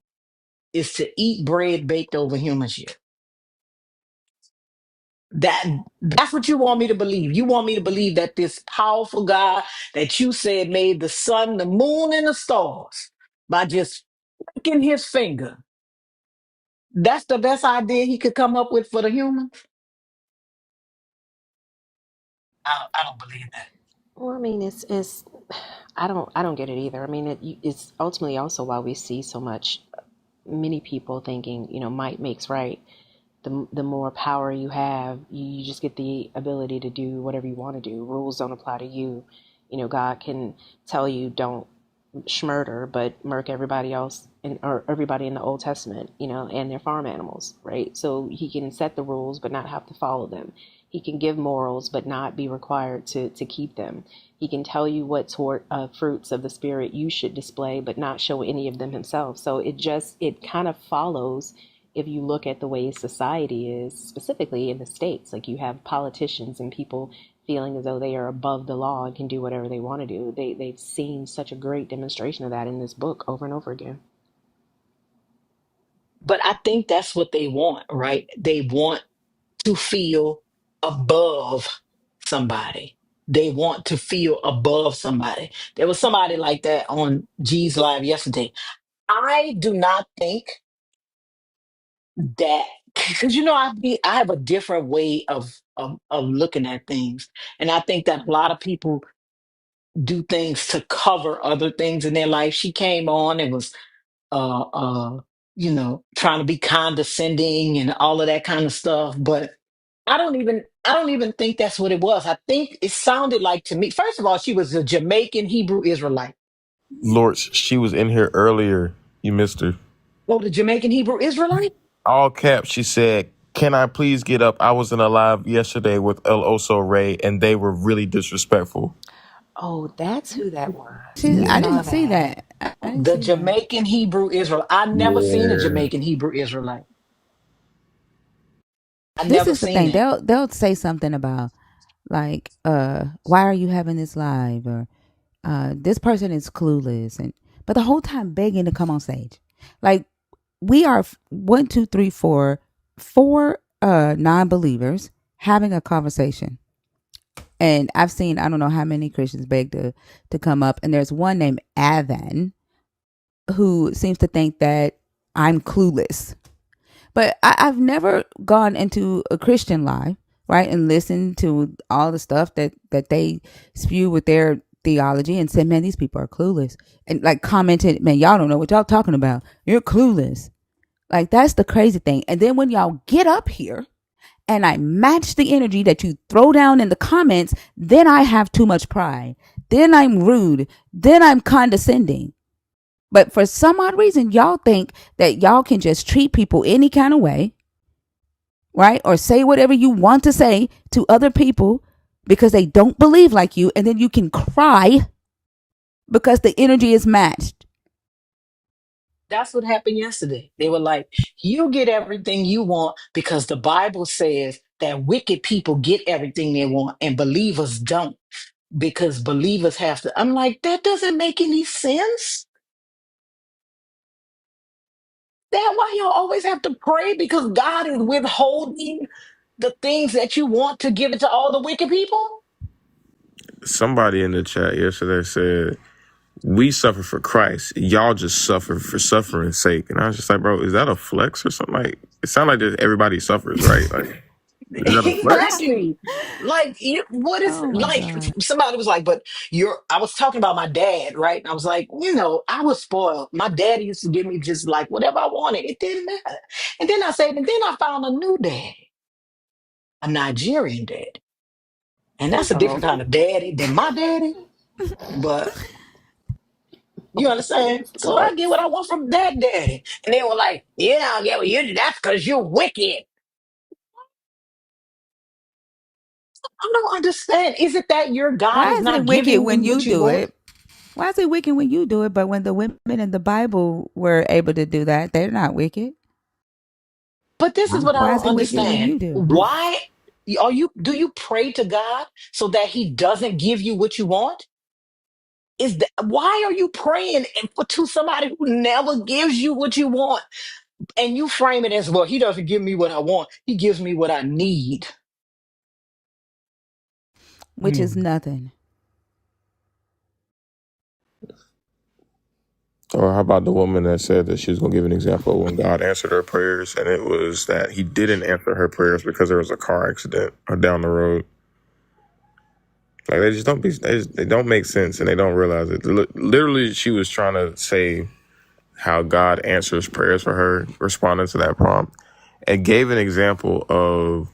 is to eat bread baked over human shit. That's what you want me to believe. You want me to believe that this powerful God that you said made the sun, the moon, and the stars by just flicking his finger. That's the best idea he could come up with for the humans. I don't believe that. Well, I mean, it's I don't get it either. I mean, it's ultimately also why we see so much many people thinking, might makes right. The more power you have, you just get the ability to do whatever you want to do. Rules don't apply to you. God can tell you don't schmurder, but murk everybody else or everybody in the Old Testament, and their farm animals, right? So he can set the rules but not have to follow them. He can give morals but not be required to keep them. He can tell you what sort of fruits of the spirit you should display but not show any of them himself. So it kind of follows if you look at the way society is, specifically in the States. Like, you have politicians and people feeling as though they are above the law and can do whatever they want to do. They've seen such a great demonstration of that in this book over and over again. But I think that's what they want, right? They want to feel above somebody. They want to feel above somebody. There was somebody like that on G's Live yesterday. I do not think that, because I have a different way of looking at things, and I think that a lot of people do things to cover other things in their life. She came on and was uh uh trying to be condescending and all of that kind of stuff, but I don't even think that's what it was. I think it sounded like, to me, first of all, she was a Jamaican Hebrew Israelite. Lord, she was in here earlier. You missed her. Oh, the Jamaican Hebrew Israelite. All caps, she said, "Can I please get up? I was in a live yesterday with El Oso Ray, and they were really disrespectful." Oh, that's who that was. I I Yeah. saw didn't see that. that. I didn't The see that. Jamaican Hebrew Israelite. I never seen a Yeah. Jamaican Hebrew Israelite. I This never is the seen thing. it. They'll say something about, like, why are you having this live, or this person is clueless, and but the whole time begging to come on stage. Like, we are one, two, three, four non-believers having a conversation, and I've seen, I don't know how many Christians beg to come up, and there's one named Avan who seems to think that I'm clueless. But I've never gone into a Christian life, right, and listened to all the stuff that they spew with their theology and said, man, these people are clueless. And, like, commented, man, y'all don't know what y'all talking about. You're clueless. Like, that's the crazy thing. And then when y'all get up here and I match the energy that you throw down in the comments, then I have too much pride. Then I'm rude. Then I'm condescending. But for some odd reason, y'all think that y'all can just treat people any kind of way, right? Or say whatever you want to say to other people because they don't believe like you. And then you can cry because the energy is matched. That's what happened yesterday. They were like, you get everything you want because the Bible says that wicked people get everything they want and believers don't, because believers have to. I'm like, that doesn't make any sense. That why y'all always have to pray because God is withholding the things that you want to give it to all the wicked people? Somebody in the chat yesterday said, "We suffer for Christ. Y'all just suffer for suffering's sake." And I was just like, bro, is that a flex or something? Like, it sounds like that everybody suffers, right? Like, is that a flex? Exactly. Like, what is, Oh my like, God. somebody was like, but I was talking about my dad, right? And I was like, I was spoiled. My dad used to give me just like whatever I wanted. It didn't matter. And then I said, and then I found a new daddy, a Nigerian daddy. And that's a different Uh-oh. kind of daddy than my daddy. But you understand? So I get what Flex. I want from that daddy. And they were like, yeah, I get what you, that's because you're wicked. I don't understand. Is it that your God Why is is it not wicked giving you when you what you do want? it? Why is it wicked when you do it, but when the women in the Bible were able to do that, they're not wicked? But this is what I Why don't is it wicked when understand. you do? Why do you pray to God so that he doesn't give you what you want? Is that why are you praying to somebody who never gives you what you want? And you frame it as, well, he doesn't give me what I want. He gives me what I need. Which is nothing. Or how about the woman that said that she was going to give an example of when God answered her prayers, and it was that he didn't answer her prayers because there was a car accident or down the road. Like they don't make sense, and they don't realize it. Literally, she was trying to say how God answers prayers for her, responding to that prompt, and gave an example of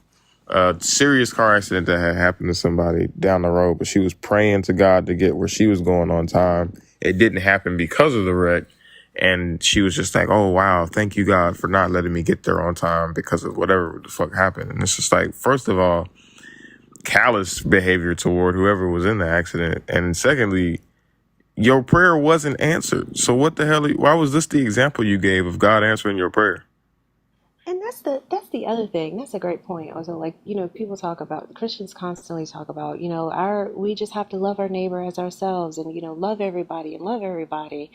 a serious car accident that had happened to somebody down the road, but she was praying to God to get where she was going on time. It didn't happen because of the wreck. And she was just like, oh, wow, thank you, God, for not letting me get there on time because of whatever the fuck happened. And it's just like, first of all, callous behavior toward whoever was in the accident. And secondly, your prayer wasn't answered. So what the hell? Why was this the example you gave of God answering your prayer? And that's the other thing. That's a great point. Also, like, people talk about, Christians constantly talk about, we just have to love our neighbor as ourselves, and love everybody and love everybody.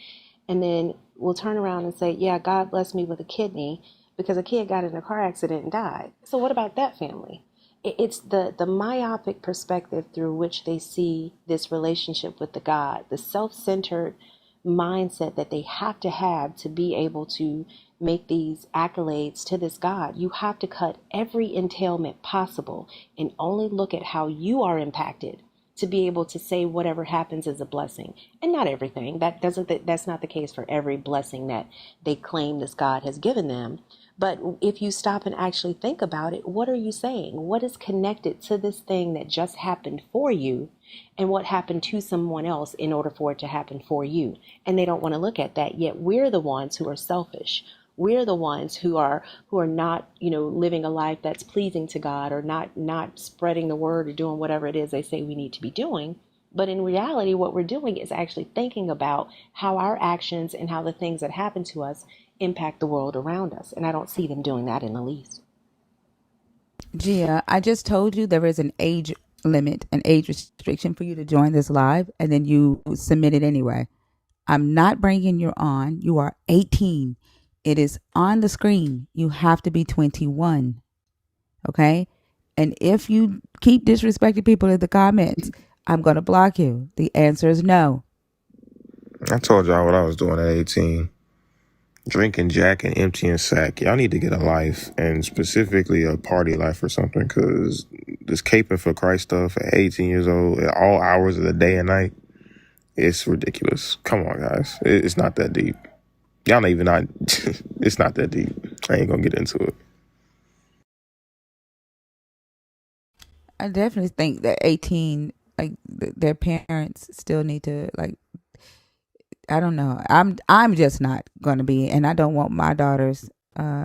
And then we'll turn around and say, yeah, God blessed me with a kidney because a kid got in a car accident and died. So what about that family? It's the myopic perspective through which they see this relationship with the God, the self-centered mindset that they have to be able to make these accolades to this God. You have to cut every entailment possible and only look at how you are impacted to be able to say whatever happens is a blessing. And not everything. That's not the case for every blessing that they claim this God has given them. But if you stop and actually think about it, what are you saying? What is connected to this thing that just happened for you, and what happened to someone else in order for it to happen for you? And they don't want to look at that, yet we're the ones who are selfish. We're the ones who are not, living a life that's pleasing to God, or not spreading the word or doing whatever it is they say we need to be doing. But in reality, what we're doing is actually thinking about how our actions and how the things that happen to us impact the world around us. And I don't see them doing that in the least. Gia, I just told you there is an age limit, an age restriction for you to join this live, and then you submit it anyway. I'm not bringing you on. You are 18. It is on the screen. You have to be 21. Okay? And if you keep disrespecting people in the comments, I'm going to block you. The answer is no. I told y'all what I was doing at 18. Drinking Jack and emptying sack. Y'all need to get a life, and specifically a party life or something, because this caping for Christ stuff at 18 years old at all hours of the day and night, it's ridiculous. Come on, guys. It's not that deep. Y'all not it's not that deep. I ain't gonna get into it. I definitely think that 18, like their parents still need to, like, I don't know. I'm just not going to be, and I don't want my daughters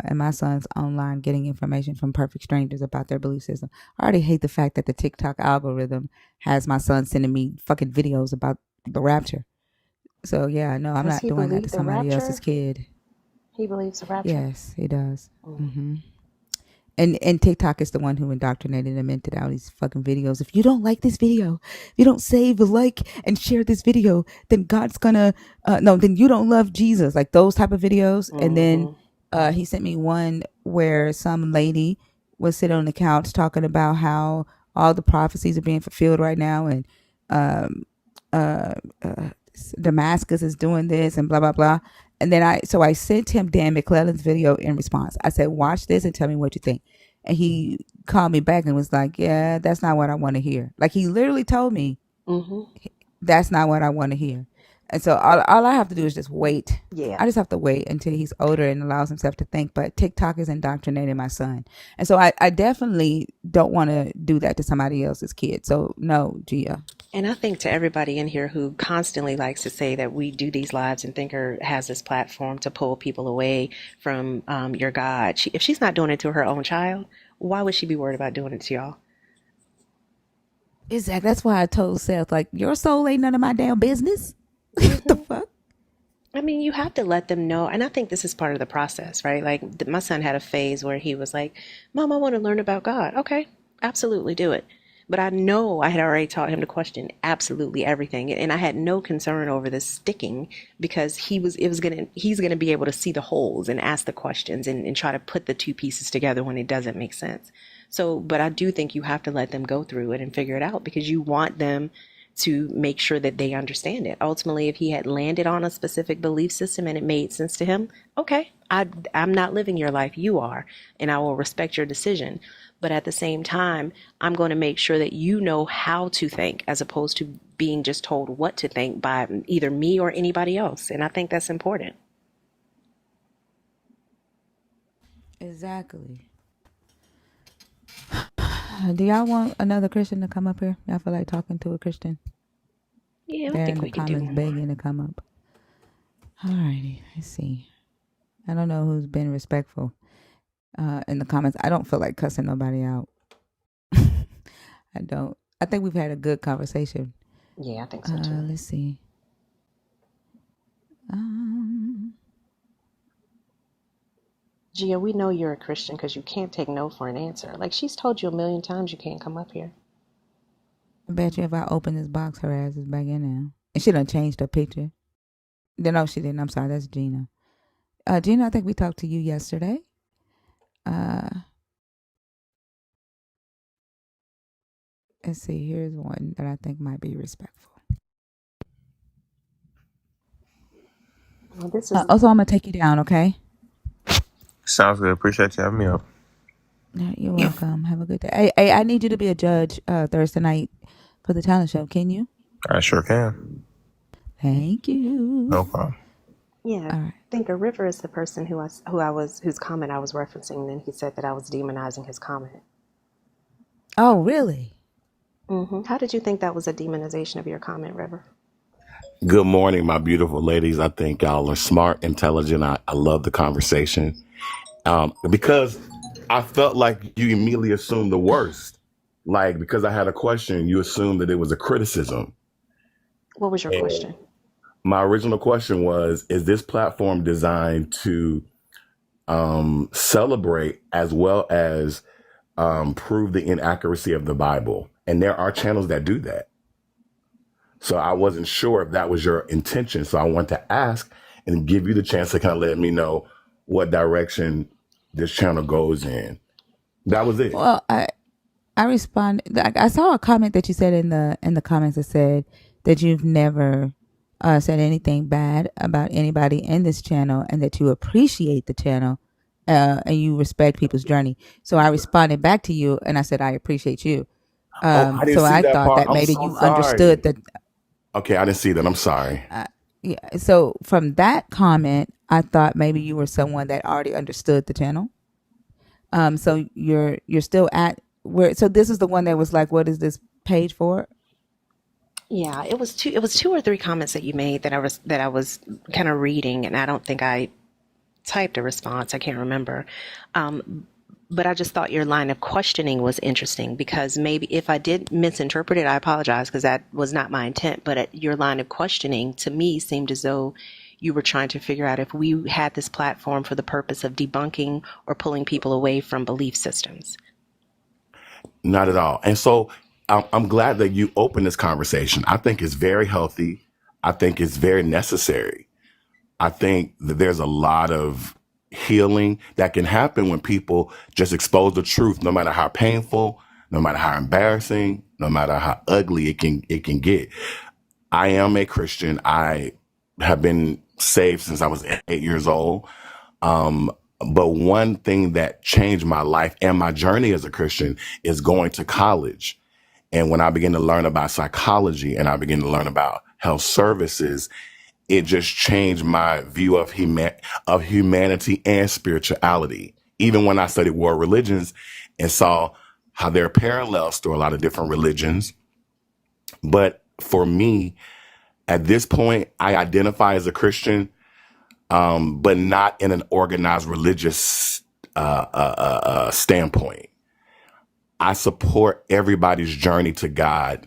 and my sons online getting information from perfect strangers about their belief system. I already hate the fact that the TikTok algorithm has my son sending me fucking videos about the rapture. So yeah, no, I'm Does not he doing that to believe the somebody else's rapture? kid. He believes the rapture. Yes, he does. Mm. hmm And TikTok is the one who indoctrinated them into all these fucking videos. If you don't like this video, if you don't save, like, and share this video, then God's gonna no, then you don't love Jesus. Like those type of videos. And then Mm-hmm. he sent me one where some lady was sitting on the couch talking about how all the prophecies are being fulfilled right now, and um uh, uh Damascus is doing this and blah blah blah. And then I sent him Dan McClellan's video in response. I said, watch this and tell me what you think. And he called me back and was like, yeah, that's not what I want to hear. Like he literally told me, Mm-hmm. that's not what I want to hear. And so all I have to do is just wait. Yeah. I just have to wait until he's older and allows himself to think. But TikTok is indoctrinating my son. And so I definitely don't want to do that to somebody else's kid. So no, Gia. And I think to everybody in here who constantly likes to say that we do these lives and Thinker has this platform to pull people away from your God, if she's not doing it to her own child, why would she be worried about doing it to y'all? Exactly. That's why I told Seth, like, your soul ain't none of my damn business. What the Hmm. fuck? I mean, you have to let them know. And I think this is part of the process, right? Like, my son had a phase where he was like, Mom, I want to learn about God. Okay, absolutely do it. But I know I had already taught him to question absolutely everything. And I had no concern over this sticking because he's gonna be able to see the holes and ask the questions and try to put the two pieces together when it doesn't make sense. So, but I do think you have to let them go through it and figure it out because you want them to make sure that they understand it. Ultimately, if he had landed on a specific belief system and it made sense to him, okay, I'm not living your life, you are, and I will respect your decision. But at the same time, I'm going to make sure that you know how to think as opposed to being just told what to think by either me or anybody else. And I think that's important. Exactly. Do y'all want another Christian to come up here? Y'all feel like talking to a Christian? Yeah, I They're in think the we could do comments one more. begging to come up. Alrighty, let's see. I don't know who's been respectful in the comments. I don't feel like cussing nobody out. I don't. I think we've had a good conversation. Yeah, I think so too. Let's see. Gia, we know you're a Christian because you can't take no for an answer. Like she's told you a million times you can't come up here. I bet you if I open this box, her ass is back in now. And she done changed her picture. No, she didn't. I'm sorry. That's Gina. Gina, I think we talked to you yesterday. Let's see. Here's one that I think might be respectful. Well, this is Also, I'm going to take you down, okay? Sounds good. Appreciate you having me up. Yeah, you're welcome. Have a good day. Hey, I need you to be a judge Thursday night for the talent show. Can you? I sure can. Thank you. No problem. yeah. All right. I think a River is the person whose comment I was referencing. And then he said that I was demonizing his comment. Oh, really? How did you think that was a demonization of your comment, River? Good morning, my beautiful ladies. I think y'all are smart, intelligent. I love the conversation because I felt like you immediately assumed the worst. Like, because I had a question, you assumed that it was a criticism. What was your And question? my original question was, is this platform designed to celebrate as well as prove the inaccuracy of the Bible? And there are channels that do that. So I wasn't sure if that was your intention. So I want to ask and give you the chance to kind of let me know what direction this channel goes in. That was it. Well, I responded. I saw a comment that you said in the comments that said that you've never said anything bad about anybody in this channel, and that you appreciate the channel and you respect people's journey. So I responded back to you, and I said I appreciate you. Oh, I didn't So see I that thought part. that I'm maybe so you understood sorry. that. Okay, I didn't see that. I'm sorry. Yeah. So from that comment, I thought maybe you were someone that already understood the channel. So you're still at where? So this is the one that was like, what is this page for? Yeah, it was two or three comments that you made that I was kind of reading, and I don't think I typed a response. I can't remember. But I just thought your line of questioning was interesting because maybe if I did misinterpret it, I apologize because that was not my intent. But your line of questioning to me seemed as though you were trying to figure out if we had this platform for the purpose of debunking or pulling people away from belief systems. Not at all. And so I'm glad that you opened this conversation. I think it's very healthy. I think it's very necessary. I think that there's a lot of healing that can happen when people just expose the truth, no matter how painful, no matter how embarrassing, no matter how ugly it can get. I am a Christian. I have been saved since I was 8 years old. But one thing that changed my life and my journey as a Christian is going to college. And when I began to learn about psychology and I began to learn about health services, it just changed my view of humanity and spirituality. Even when I studied world religions and saw how there are parallels to a lot of different religions. But for me, at this point, I identify as a Christian, but not in an organized religious standpoint. I support everybody's journey to God.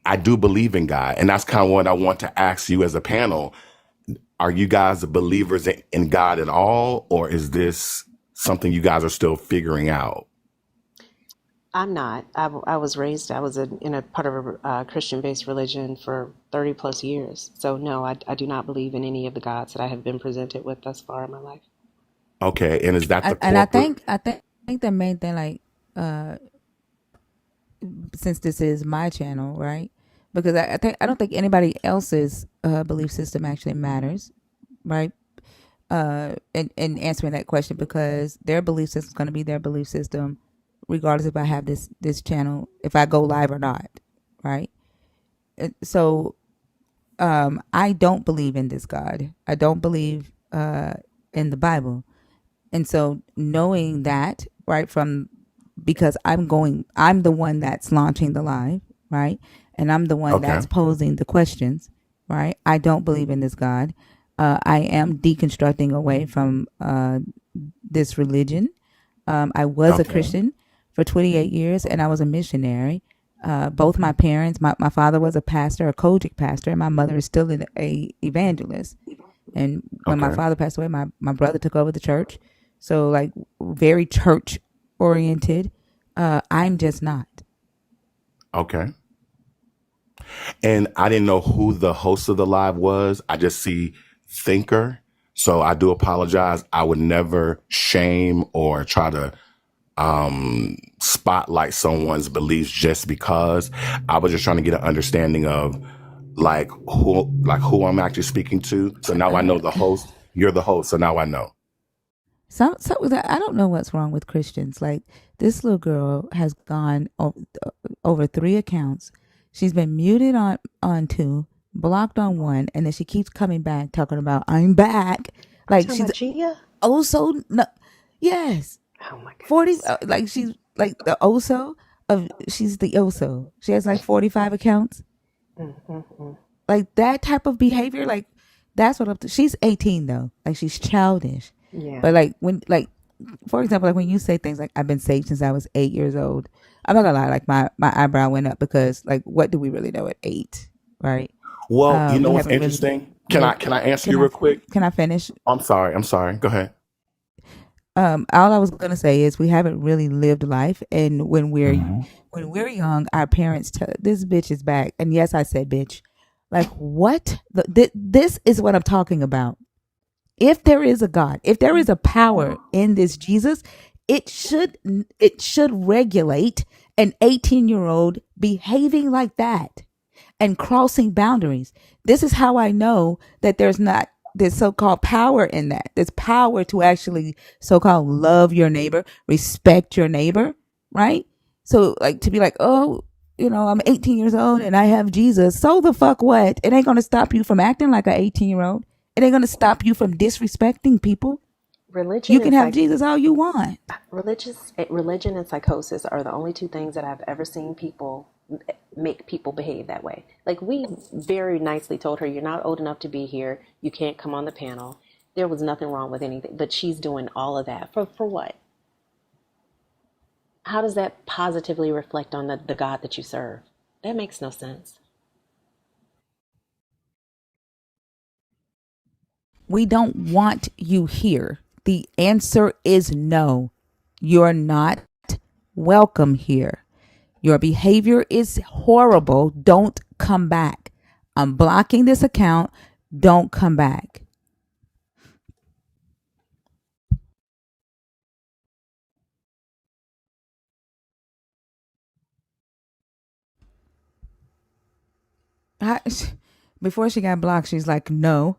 I do believe in God. And that's kind of what I want to ask you as a panel. Are you guys believers in God at all? Or is this something you guys are still figuring out? I'm not. I was raised, I was in a part of a Christian-based religion for 30 plus years. So no, I do not believe in any of the gods that I have been presented with thus far in my life. Okay. And is that the And I corporate? think the main thing, like, since this is my channel, right? Because I don't think anybody else's belief system actually matters, right? In answering that question, because their belief system is going to be their belief system, regardless if I have this channel, if I go live or not, right? So I don't believe in this God. I don't believe in the Bible. And so knowing that, right, from, because I'm the one that's launching the live, right? And I'm the one Okay. that's posing the questions, right? I don't believe in this God. I am deconstructing away from this religion. I was a Okay. Christian for 28 years and I was a missionary. Both my parents, my father was a pastor, a Kojic pastor, and my mother is still a evangelist. And when my Okay. father passed away, my brother took over the church. So, like, very church oriented. I'm just not. Okay. And I didn't know who the host of the live was. I just see Thinker. So I do apologize. I would never shame or try to spotlight someone's beliefs just because. I was just trying to get an understanding of who I'm actually speaking to. So now I know the host. You're the host. So now I know. So I don't know what's wrong with Christians. Like, this little girl has gone over 3 accounts. She's been muted on 2, blocked on 1, and then she keeps coming back talking about I'm back. Are you Like, talking she's about Gia? also no, yes, Oh my 40. goodness. Like, she's like the Oso of, she's the Oso. She has like 45 accounts. Mm-mm-mm. Like, that type of behavior. Like, that's what she's 18 though. Like, she's childish. Yeah. But like, when, like, for example, like when you say things like I've been saved since I was 8 years old, I'm not gonna lie, like my eyebrow went up, because like, what do we really know at 8, right? Well, you know We what's haven't really interesting? Can I lived. can I answer you Can I real quick? can I finish? I'm sorry. I'm sorry. Go ahead. All I was gonna say is we haven't really lived life, and Mm-hmm. when we're young, our parents tell this bitch is back, and yes, I said bitch. Like, what? This is what I'm talking about. If there is a God, if there is a power in this Jesus, it should it should regulate an 18-year-old behaving like that and crossing boundaries. This is how I know that there's not this so-called power in that. There's power to actually so-called love your neighbor, respect your neighbor, right? So, like, to be like, oh, I'm 18 years old and I have Jesus. So the fuck what? It ain't gonna stop you from acting like an 18-year-old. It ain't gonna stop you from disrespecting people. Religion You can and have psych Jesus all you want. religion and psychosis are the only two things that I've ever seen people make people behave that way. Like, we very nicely told her, you're not old enough to be here. You can't come on the panel. There was nothing wrong with anything, but she's doing all of that for what? How does that positively reflect on the God that you serve? That makes no sense. We don't want you here. The answer is no. You're not welcome here. Your behavior is horrible. Don't come back. I'm blocking this account. Don't come back. I, before she got blocked, she's like, no.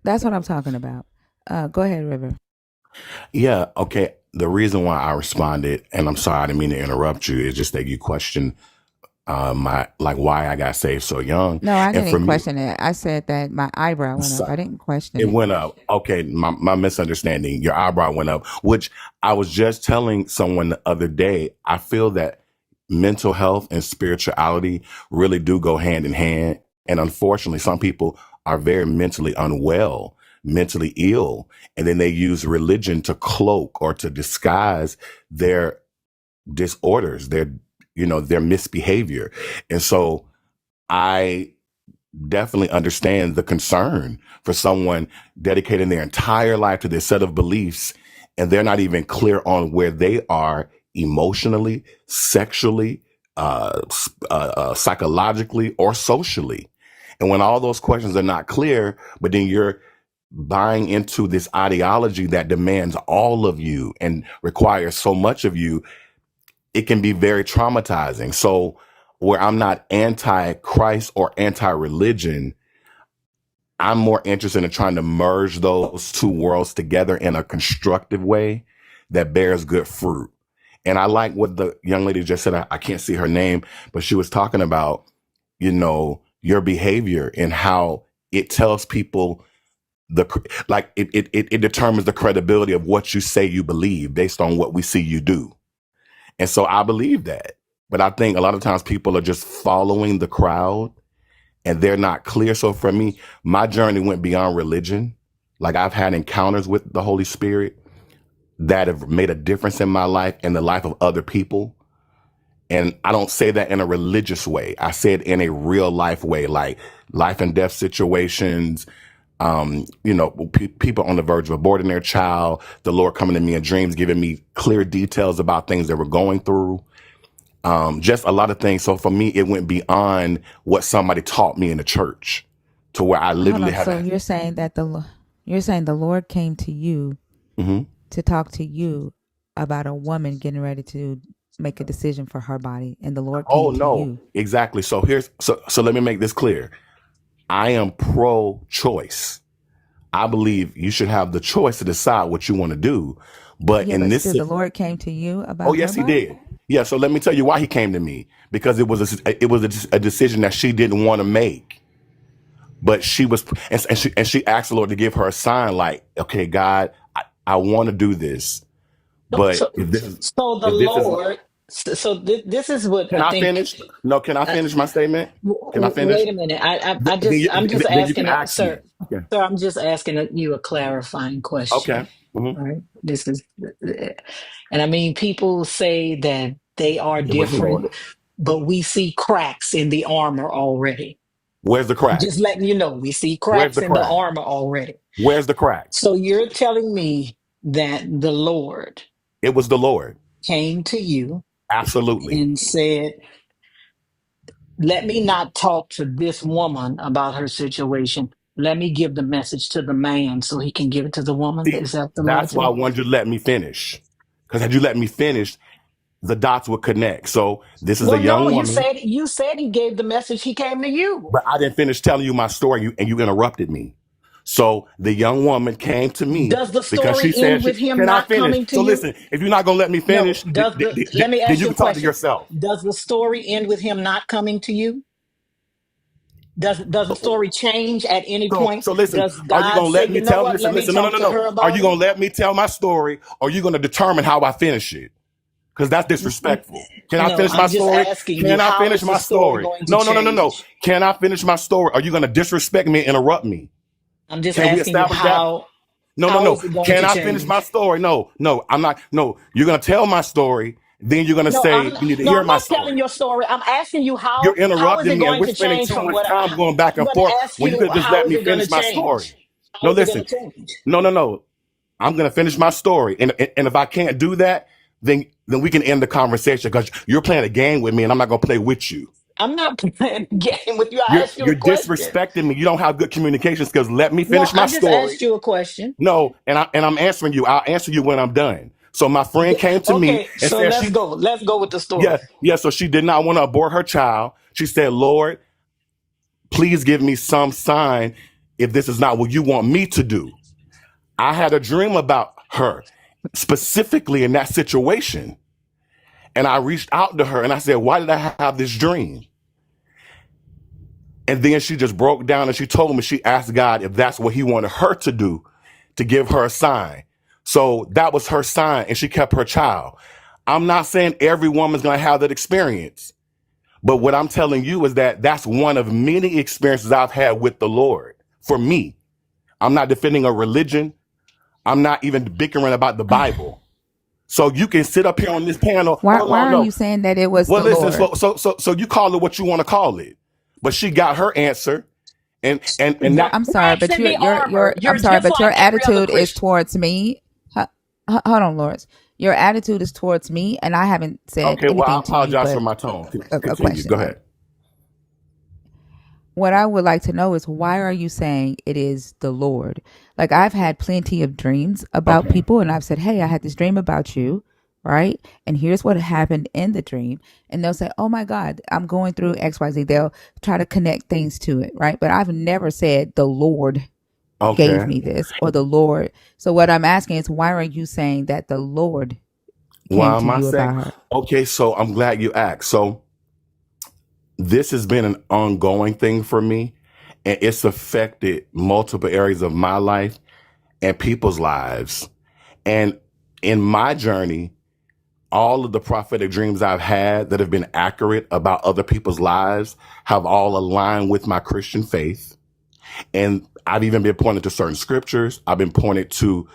That's what I'm talking about. Go ahead, River. Yeah. Okay. The reason why I responded, and I'm sorry, I didn't mean to interrupt you, is just that you questioned my why I got saved so young, No, I and for didn't me, question it. I said that my eyebrow went up. I didn't question it it. went up. Okay, my misunderstanding. Your eyebrow went up, which I was just telling someone the other day. I feel that mental health and spirituality really do go hand in hand. And unfortunately, some people are very mentally unwell, mentally ill, and then they use religion to cloak or to disguise their disorders, their misbehavior. And so I definitely understand the concern for someone dedicating their entire life to this set of beliefs, and they're not even clear on where they are emotionally, sexually, psychologically, or socially. And when all those questions are not clear, but then you're buying into this ideology that demands all of you and requires so much of you, it can be very traumatizing. So where I'm not anti-Christ or anti-religion, I'm more interested in trying to merge those two worlds together in a constructive way that bears good fruit. And I like what the young lady just said. I can't see her name, but she was talking about, your behavior and how it tells people it determines the credibility of what you say you believe based on what we see you do. And so I believe that. But I think a lot of times people are just following the crowd and they're not clear. So for me, my journey went beyond religion. Like I've had encounters with the Holy Spirit that have made a difference in my life and the life of other people. And I don't say that in a religious way. I say it in a real life way, like life and death situations, people on the verge of aborting their child, the Lord coming to me in dreams, giving me clear details about things they were going through. Just a lot of things. So for me, it went beyond what somebody taught me in the church to where I Hold literally on. have. So you're saying the Lord came to you Mhm. to talk to you about a woman getting ready to make a decision for her body, and the Lord Oh came to no, you. exactly. So let me make this clear. I am pro-choice. I believe you should have the choice to decide what you want to do. But Yeah, in but this, still, the Lord came to you oh about her yes, he body. did. Yeah. So let me tell you why he came to me, because it was a decision that she didn't want to make. But she was, and she asked the Lord to give her a sign, like, okay, God, I want to do this, So, but so, so the if this is, Lord. This is what can I I think. finish? No, can I Uh, finish my statement? Can I finish? Wait a minute. Then you, I'm just then you can asking, ask sir. me. Okay. Sir, I'm just asking you a clarifying Okay. question. Hmm. All right. This is, and I mean, people say that they are It was the different, Lord. but we see cracks in the armor already. Where's the crack? Just letting you know, we see Where's cracks the in the crack? armor already. Where's the crack? So you're telling me that the Lord It was the Lord. came to you Absolutely. and said, let me not talk to this woman about her situation. Let me give the message to the man so he can give it to the woman. See, Is that the Lord that's why I said? wanted you to let me finish. Because had you let me finish, the dots would connect. So this is a Well, no, young woman, you said he gave the message. He came to you. but I didn't finish telling you my story, and you interrupted me. So the young woman came to me Does the because she story said, end with him can I not finish? coming to So you? listen, if you're not going to let me No. finish, Let me then ask you you a can talk to question. yourself. Does the story end with him not coming to you? Does the story change at any point? So listen, Does are you God gonna say, let you me know tell? what? Listen, Let me listen. No, no, talk no, to no. her Are about you it? gonna let me tell my story, or are you gonna determine how I finish it? Because that's disrespectful. Can I No, finish my I'm just story? asking you, Can I how finish is the my story story? going to No, no, no, no, no. change? Can I finish my story? Are you gonna disrespect me and interrupt me? I'm just Can we asking you, establish that? No, no, how no. is it going Can to I finish my change? story? No, no. I'm not. No, you're gonna tell my story. Then you're gonna say you need to No, hear I'm my not telling story. your story. I'm asking you, You're how is interrupting it me, and going we're to spending change too from much what time going back I'm and going forth to ask when you you, could just how let is me it going to finish my story. change? How No, is it going listen. to change? No, no, no. I'm gonna finish my story, and if I can't do that, then we can end the conversation because you're playing a game with me, and I'm not gonna play with you. I'm not playing a game with you. I You're asked you a you're question. disrespecting me. You don't have good communication skills. Let me No, finish my I just story. asked you a question. No, and I'm answering you. I'll answer you when I'm done. So my friend came to me Okay, and so said let's go. Let's go with the yeah, story. yeah. So she did not want to abort her child. She said, Lord, please give me some sign if this is not what you want me to do. I had a dream about her specifically in that situation. And I reached out to her and I said, why did I have this dream? And then she just broke down and she told me she asked God if that's what he wanted her to do, to give her a sign. So that was her sign and she kept her child. I'm not saying every woman's going to have that experience, but what I'm telling you is that that's one of many experiences I've had with the Lord. For me, I'm not defending a religion. I'm not even bickering about the Bible. So you can sit up here on this panel. Hold Why on, are no. you saying that it was Well, the listen. Lord? So you call it what you want to call it, but she got her answer, and The now. I'm sorry, cracks but in the armor. I'm You're sorry, just but your like every other attitude is Christian. towards me. Hold on, Lawrence. Your attitude is towards me, and I haven't said Okay, well, I anything to you apologize for but my tone. a Continue. Go question, ahead. right? What I would like to know is why are you saying it is the Lord? Like I've had plenty of dreams about Okay. people and I've said, "Hey, I had this dream about you." Right? And here's what happened in the dream. And they'll say, "Oh my God, I'm going through XYZ." They'll try to connect things to it, right? But I've never said the Lord gave Okay. me this or the Lord. So what I'm asking is why are you saying that the Lord came Why to am I you saying? about her? Okay, so I'm glad you asked. So this has been an ongoing thing for me, and it's affected multiple areas of my life and people's lives. And in my journey, all of the prophetic dreams I've had that have been accurate about other people's lives have all aligned with my Christian faith. And I've even been pointed to certain scriptures. I've been pointed to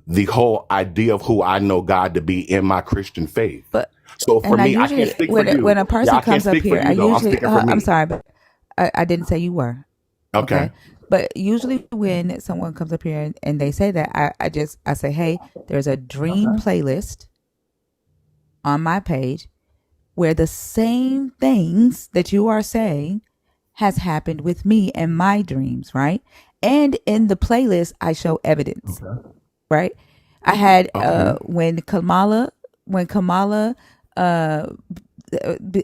the whole idea of who I know God to be in my Christian faith. But So for and I me, I can't usually speak for you. when a Yeah, person I can't comes up speak for here, I you though. I'm usually speaking for I'm me. sorry, but I didn't say you were. Okay. Okay. But usually when someone comes up here and they say that, I say, hey, there's a dream playlist on my page where the same things that you are saying has happened with me and my dreams, right? And in the playlist, I show evidence, Okay. right? I had Okay. when Kamala uh,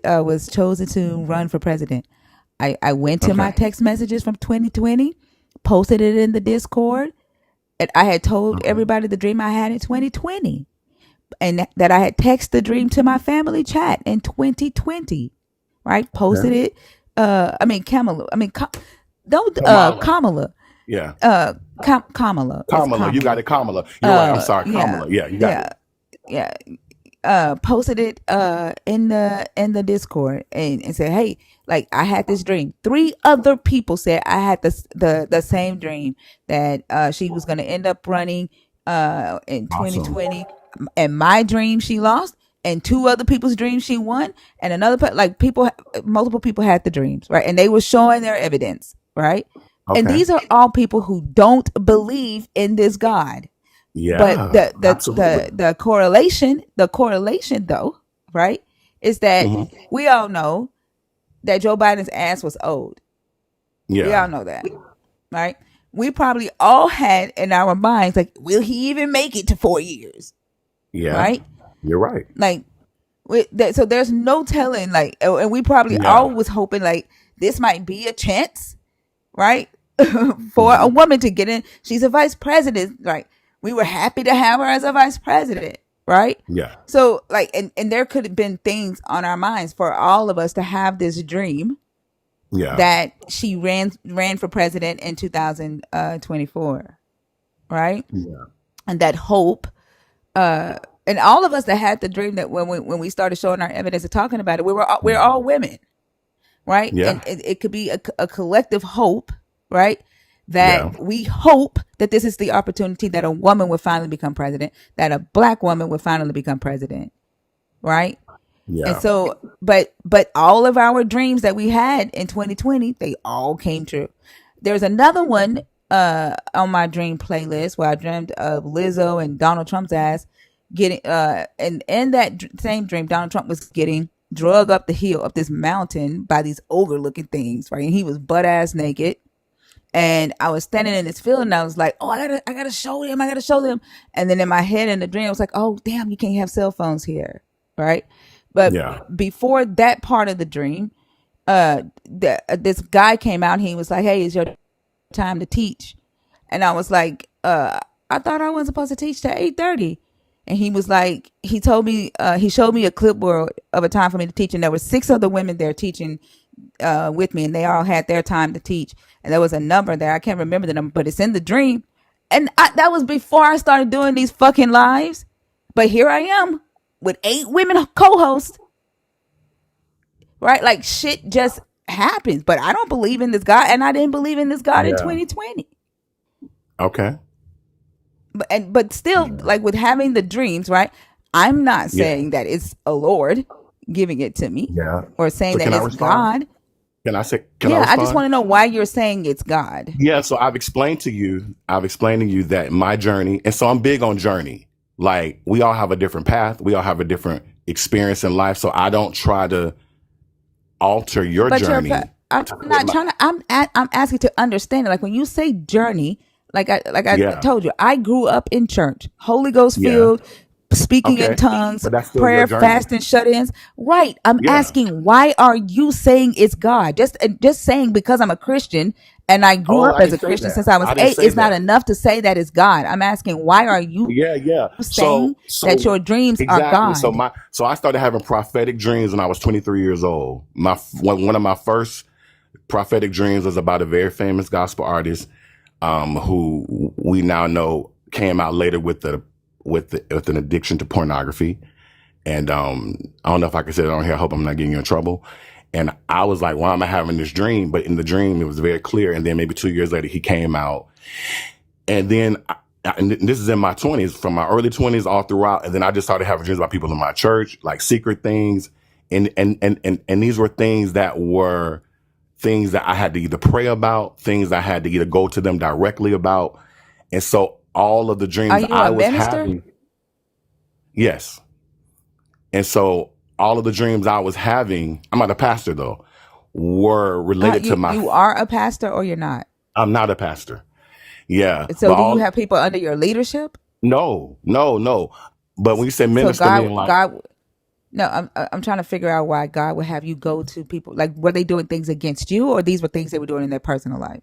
was chosen to run for president. I went to my Okay. text messages from 2020, posted it in the Discord, and I had told Okay. everybody the dream I had in 2020, and that I had texted the dream to my family chat in 2020, right? Posted Okay. it. I mean Kamala. I mean, don't Kamala. Kamala. Yeah. Kamala. It's Kamala. You got Kamala. it. Kamala. You're right. I'm sorry. Yeah, Kamala. Yeah, you got yeah, it. yeah. Posted it in the Discord and said, hey, like I had this dream. Three other people said I had the same dream that she was gonna end up running in Awesome. 2020. And my dream she lost, and two other people's dreams she won, and like people, multiple people had the dreams, right? And they were showing their evidence, right? And Okay. these are all people who don't believe in this God. But Yeah. Absolutely. the correlation though, right, is that Hmm. we all know that Joe Biden's ass was old. We Yeah. all know that, right? We probably all had in our minds, like, will he even make it to 4 years, Yeah. right? You're right. Like, so there's no telling, like, and we probably Yeah. all was hoping, like, this might be a chance, right? For a Hmm. woman to get in. She's a vice president. Like, we were happy to have her as a vice president, right? Yeah. So, like, and there could have been things on our minds for all of us to have this dream Yeah. that she ran for president in 2024, right? Yeah. And that hope, and all of us that had the dream that when we started showing our evidence and talking about it, we're all women, right? Yeah. And it could be a collective hope, right? That Yeah. we hope that this is the opportunity that a woman would finally become president, that a black woman would finally become president, right? And Yeah. so, but all of our dreams that we had in 2020, they all came true. There's another one on my dream playlist where I dreamed of Lizzo and Donald Trump's ass getting and in that same dream, Donald Trump was getting drug up the hill up this mountain by these ogre looking things, right? And he was butt ass naked. And I was standing in this field and I was like, oh, I gotta show them, I gotta show them. And then in my head in the dream, I was like, oh damn, you can't have cell phones here. Right. But Yeah. before that part of the dream, this guy came out and he was like, hey, it's your time to teach. And I was like, I thought I wasn't supposed to teach till 8:30. And he was like, he told me, he showed me a clipboard of a time for me to teach, and there were six other women there teaching with me, and they all had their time to teach. And there was a number there, I can't remember the number, but it's in the dream. And that was before I started doing these fucking lives. But here I am with 8 women co-hosts, right? Like shit just happens. But I don't believe in this God, and I didn't believe in this God in Yeah. 2020. Okay. But still, Yeah. like with having the dreams, right? I'm not Yeah. saying that it's a Lord giving it to me Yeah. or saying So that can I it's respond? God. Can I Yeah, I just respond? want to know why you're saying it's God. Yeah, so I've explained to you that my journey, and so I'm big on journey. Like we all have a different path, we all have a different experience in life. So I don't try to alter your But journey I'm to fit not my trying to. I'm asking to understand it. Like when you say journey, like I yeah, told you, I grew up in church, Holy Ghost yeah. filled, speaking in Okay. tongues, But that's still your prayer, journey. fasting, shut-ins. Right. I'm Yeah. asking, why are you saying it's God? Just saying because I'm a Christian and I grew Oh, up I as a didn't say Christian that. since I was I didn't 8 say is not that. enough to say that it's God. I'm asking, why are you Yeah, yeah. saying that your dreams are Exactly. God? So I started having prophetic dreams when I was 23 years old. One of my first prophetic dreams was about a very famous gospel artist, who we now know came out later with an addiction to pornography. And I don't know if I can say it on here. I hope I'm not getting you in trouble. And I was like, why am I having this dream? But in the dream, it was very clear. And then maybe 2 years later, he came out. And then, and this is in my 20s, from my early 20s all throughout. And then I just started having dreams about people in my church, like secret things. And these were things that I had to either pray about, things I had to either go to them directly about. And so all of the Are dreams you I a was minister? having, yes. And so all of the dreams I was having, I'm not a pastor though, were related to You are a pastor or you're not? I'm not a pastor. Yeah. So do you have people under your leadership? No, no, no. But when you say So minister, meaning like, no, I'm trying to figure out why God would have you go to people. Like, were they doing things against you, or these were things they were doing in their personal life?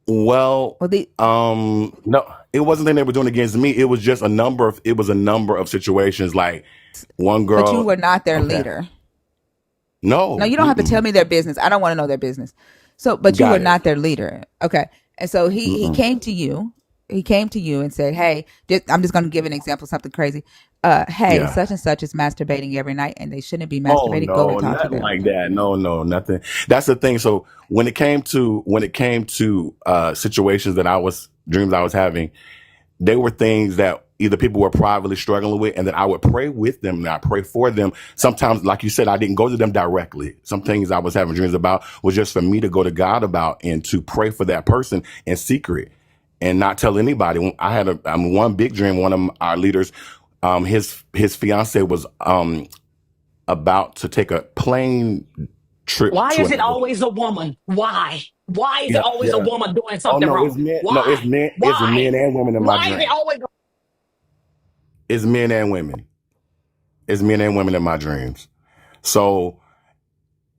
well, Well, they, no, it wasn't that they were doing against me. It was just it was a number of situations. Like one but you girl, were not their okay. leader. No, No, you don't have to tell me their business. I don't want to know their business. So, but you were got it. not their leader. Okay. And so he Mm-mm. came to you. He came to you and said, "Hey, I'm just going to give an example, something crazy. Hey, Yeah. such and such is masturbating every night, and they shouldn't be Oh masturbating. Go and no, talk to nothing them." like that. No, no, nothing. That's the thing. So when it came to situations that dreams I was having, they were things that either people were privately struggling with, and that I would pray with them and I pray for them. Sometimes, like you said, I didn't go to them directly. Some things I was having dreams about was just for me to go to God about and to pray for that person in secret and not tell anybody. I had one big dream. One of our leaders, his fiance was about to take a plane trip Why to is it another. always a woman? Why? Why is it Yeah, always a yeah. woman doing Oh something no, wrong? it's men. No, it's Why? men. It's Why? men and women in my Why is it dream. always It's men and women. It's men and women in my dreams. So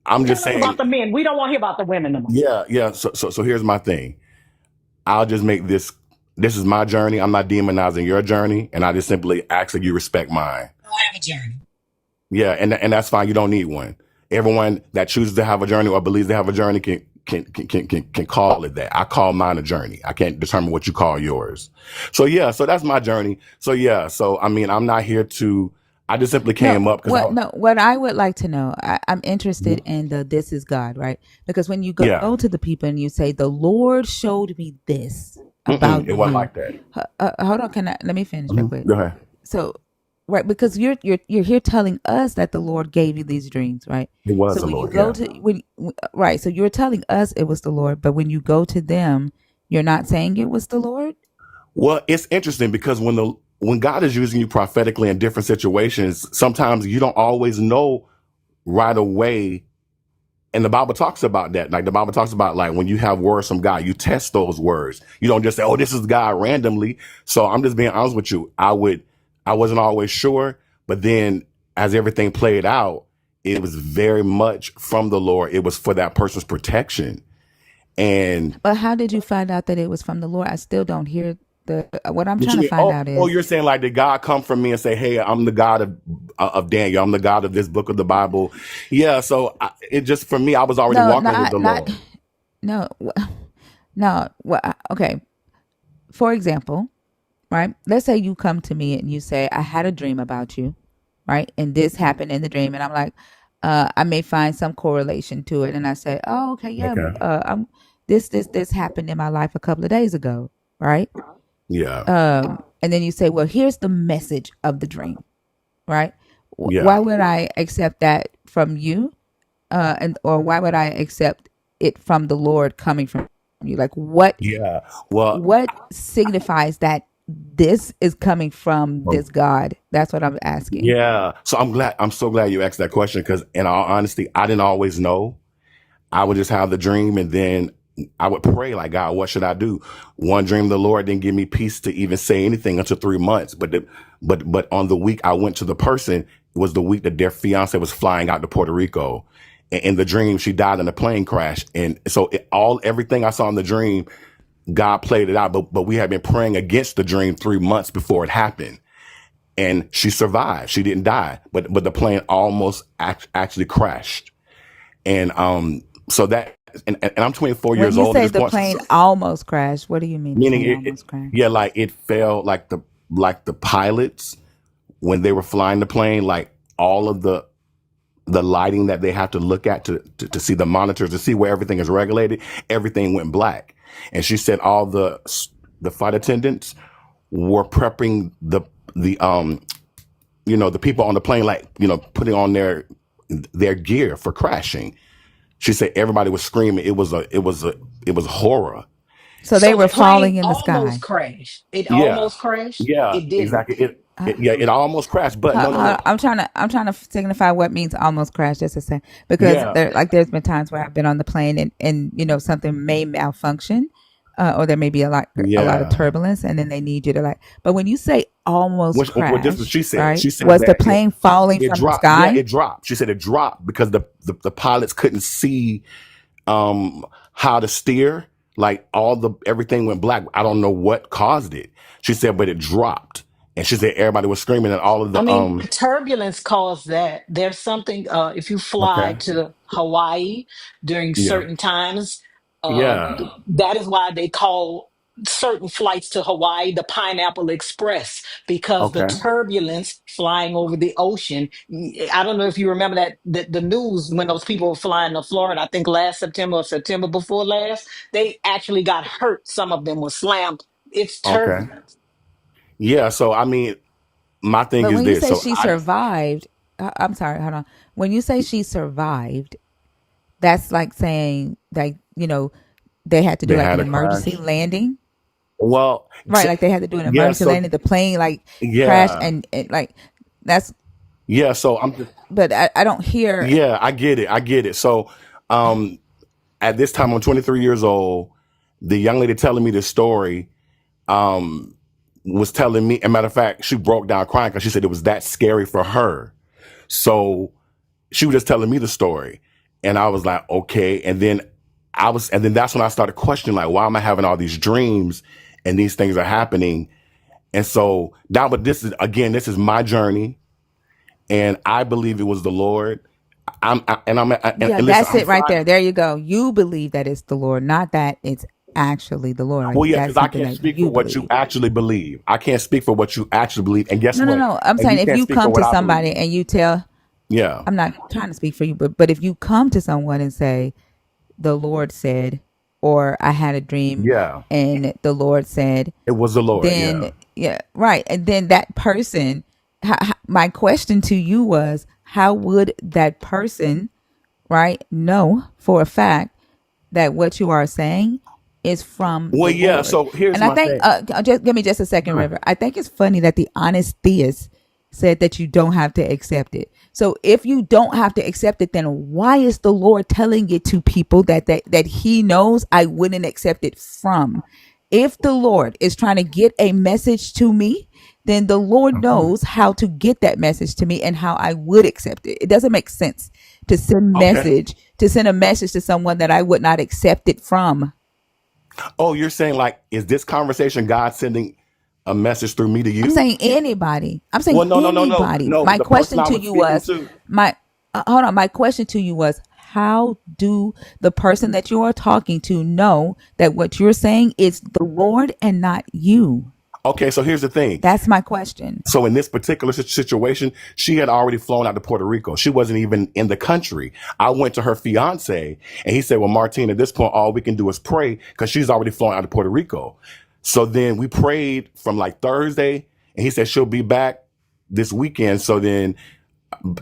I'm just tell us about saying, the men? We don't want to hear about the women no more. yeah, yeah. So here's my thing. I'll just make this. This is my journey. I'm not demonizing your journey, and I just simply ask that you respect mine. I have a journey. Yeah, and that's fine. You don't need one. Everyone that chooses to have a journey or believes they have a journey can call it that. I call mine a journey. I can't determine what you call yours. So yeah, so that's my journey. So yeah, so I mean, I'm not here to. I just simply No, came up because I. what I would like to know, I'm interested Mhm. in the "this is God," right? Because when you Yeah, go to the people and you say, "The Lord showed me this mm-mm, about it wasn't you," like that. hold on, let me finish real quick. Go ahead. So, right, because you're here telling us that the Lord gave you these dreams, right? It was So the when you Lord. go Yeah. to right, so you're telling us it was the Lord, but when you go to them, you're not saying it was the Lord. Well, it's interesting because when God is using you prophetically in different situations, sometimes you don't always know right away. And the Bible talks about that. Like the Bible talks about like when you have words from God, you test those words. You don't just say, "Oh, this is God," randomly. So I'm just being honest with you. I wasn't always sure, but then as everything played out, it was very much from the Lord. It was for that person's protection. And But how did you find out that it was from the Lord? I still don't hear the. What I'm what trying you to mean? find Oh, out oh, is you're saying like did God come from me and say, "Hey, I'm the God of Daniel. I'm the God of this book of the Bible." Yeah. So it just for me, I was already no, walking with the not Lord. no, no. Okay. For example, right? Let's say you come to me and you say, "I had a dream about you," right? And this happened in the dream, and I'm like, I may find some correlation to it, and I say, "Oh, okay, yeah, Okay. I'm this happened in my life a couple of days ago," right? Yeah. And then you say, well, here's the message of the dream, right? Why Yeah. would I accept that from you? And or why would I accept it from the Lord coming from you? Like Yeah. Well, what signifies that this is coming from this God? That's what I'm asking. yeah. So I'm so glad you asked that question because in all honesty, I didn't always know. I would just have the dream and then I would pray like, God, what should I do? One dream, the Lord didn't give me peace to even say anything until 3 months. But on the week I went to the person, it was the week that their fiance was flying out to Puerto Rico. And in the dream, she died in a plane crash. And so everything I saw in the dream, God played it out. But we had been praying against the dream 3 months before it happened. And she survived. She didn't die, but the plane almost actually crashed. And so that and I'm 24 When years you old at say this the point. plane almost crashed, what do you mean the Meaning plane almost crashed? yeah, like it fell like the pilots when they were flying the plane, like all of the lighting that they have to look at to see the monitors to see where everything is regulated, everything went black. And she said all the flight attendants were prepping the the people on the plane, like, putting on their gear for crashing. She said everybody was screaming. It was horror. So they So were the plane falling in the almost sky. crashed. It Yeah, almost crashed. yeah, It didn't. exactly. It almost crashed, but no. I'm trying to signify what means almost crash just a second because Yeah, there's been times where I've been on the plane and something may malfunction, or there may be a lot of yeah. turbulence and then they need you to but when you say almost What this what crash, she said. right? She said Was the that plane falling it from the dropped. Yeah, sky? it dropped. She said it dropped because the pilots couldn't see how to steer. Like everything went black. I don't know what caused it. She said, but it dropped. And she said everybody was screaming and all of I the mean, turbulence caused that. There's something, if you fly okay. to Hawaii during Yeah. certain times, Yeah. that is why they call certain flights to Hawaii the Pineapple Express, because the Okay. turbulence flying over the ocean. I don't know if you remember that the news when those people were flying to Florida, I think last September or September before last, they actually got hurt. Some of them were slammed. It's Okay. turbulence. Yeah. So I mean, my thing But is when you this. say So she survived, I'm sorry, hold on. When you say she survived, that's like saying like, they had to do they like had an a emergency crash. landing. Well, Right, like they had to do an yeah. emergency So landing. The plane like crashed yeah, and like that's. yeah. So I'm just But I don't hear. yeah. I get it. I get it. So at this time, I'm 23 years old. The young lady telling me this story was telling me. As a matter of fact, she broke down crying because she said it was that scary for her. So she was just telling me the story, and I was like, okay. And then that's when I started questioning, like, why am I having all these dreams and these things are happening? And so now, but this is my journey, and I believe it was the Lord. Yeah, And listen, that's I'm it right fine. there. There you go. You believe that it's the Lord, not that it's actually the Lord. Like Well, yeah, that's because I something can't that speak for you what you believe. actually believe. I can't speak for what you actually believe. And guess No, no, what? no. I'm And saying you if can't you speak for come what to I believe. somebody and you tell, Yeah, I'm not trying to speak for you, but if you come to someone and say, the Lord said, or I had a dream yeah, and the Lord said, it was the Lord. then Yeah. yeah, right. And then that person, my question to you was, how would that person, right, know for a fact that what you are saying is from Well, the yeah. Lord? So here's And I my think, thing. just give me just a second, River. I think it's funny that the honest theist said that you don't have to accept it. So if you don't have to accept it, then why is the Lord telling it to people that He knows I wouldn't accept it from? If the Lord is trying to get a message to me, then the Lord knows how to get that message to me and how I would accept it. It doesn't make sense to Okay. send a message to someone that I would not accept it from. Oh, you're saying like, is this conversation God sending a message through me to I'm you? saying anybody. I'm saying Well, anybody. no. My The person question I to was you speaking was to. my hold on. My question to you was, how do the person that you are talking to know that what you're saying is the Lord and not you? Okay, so here's the thing. That's my question. So in this particular situation, she had already flown out to Puerto Rico. She wasn't even in the country. I went to her fiance and he said, well, Martine, at this point, all we can do is pray because she's already flown out to Puerto Rico. So then we prayed from like Thursday, and he said she'll be back this weekend. So then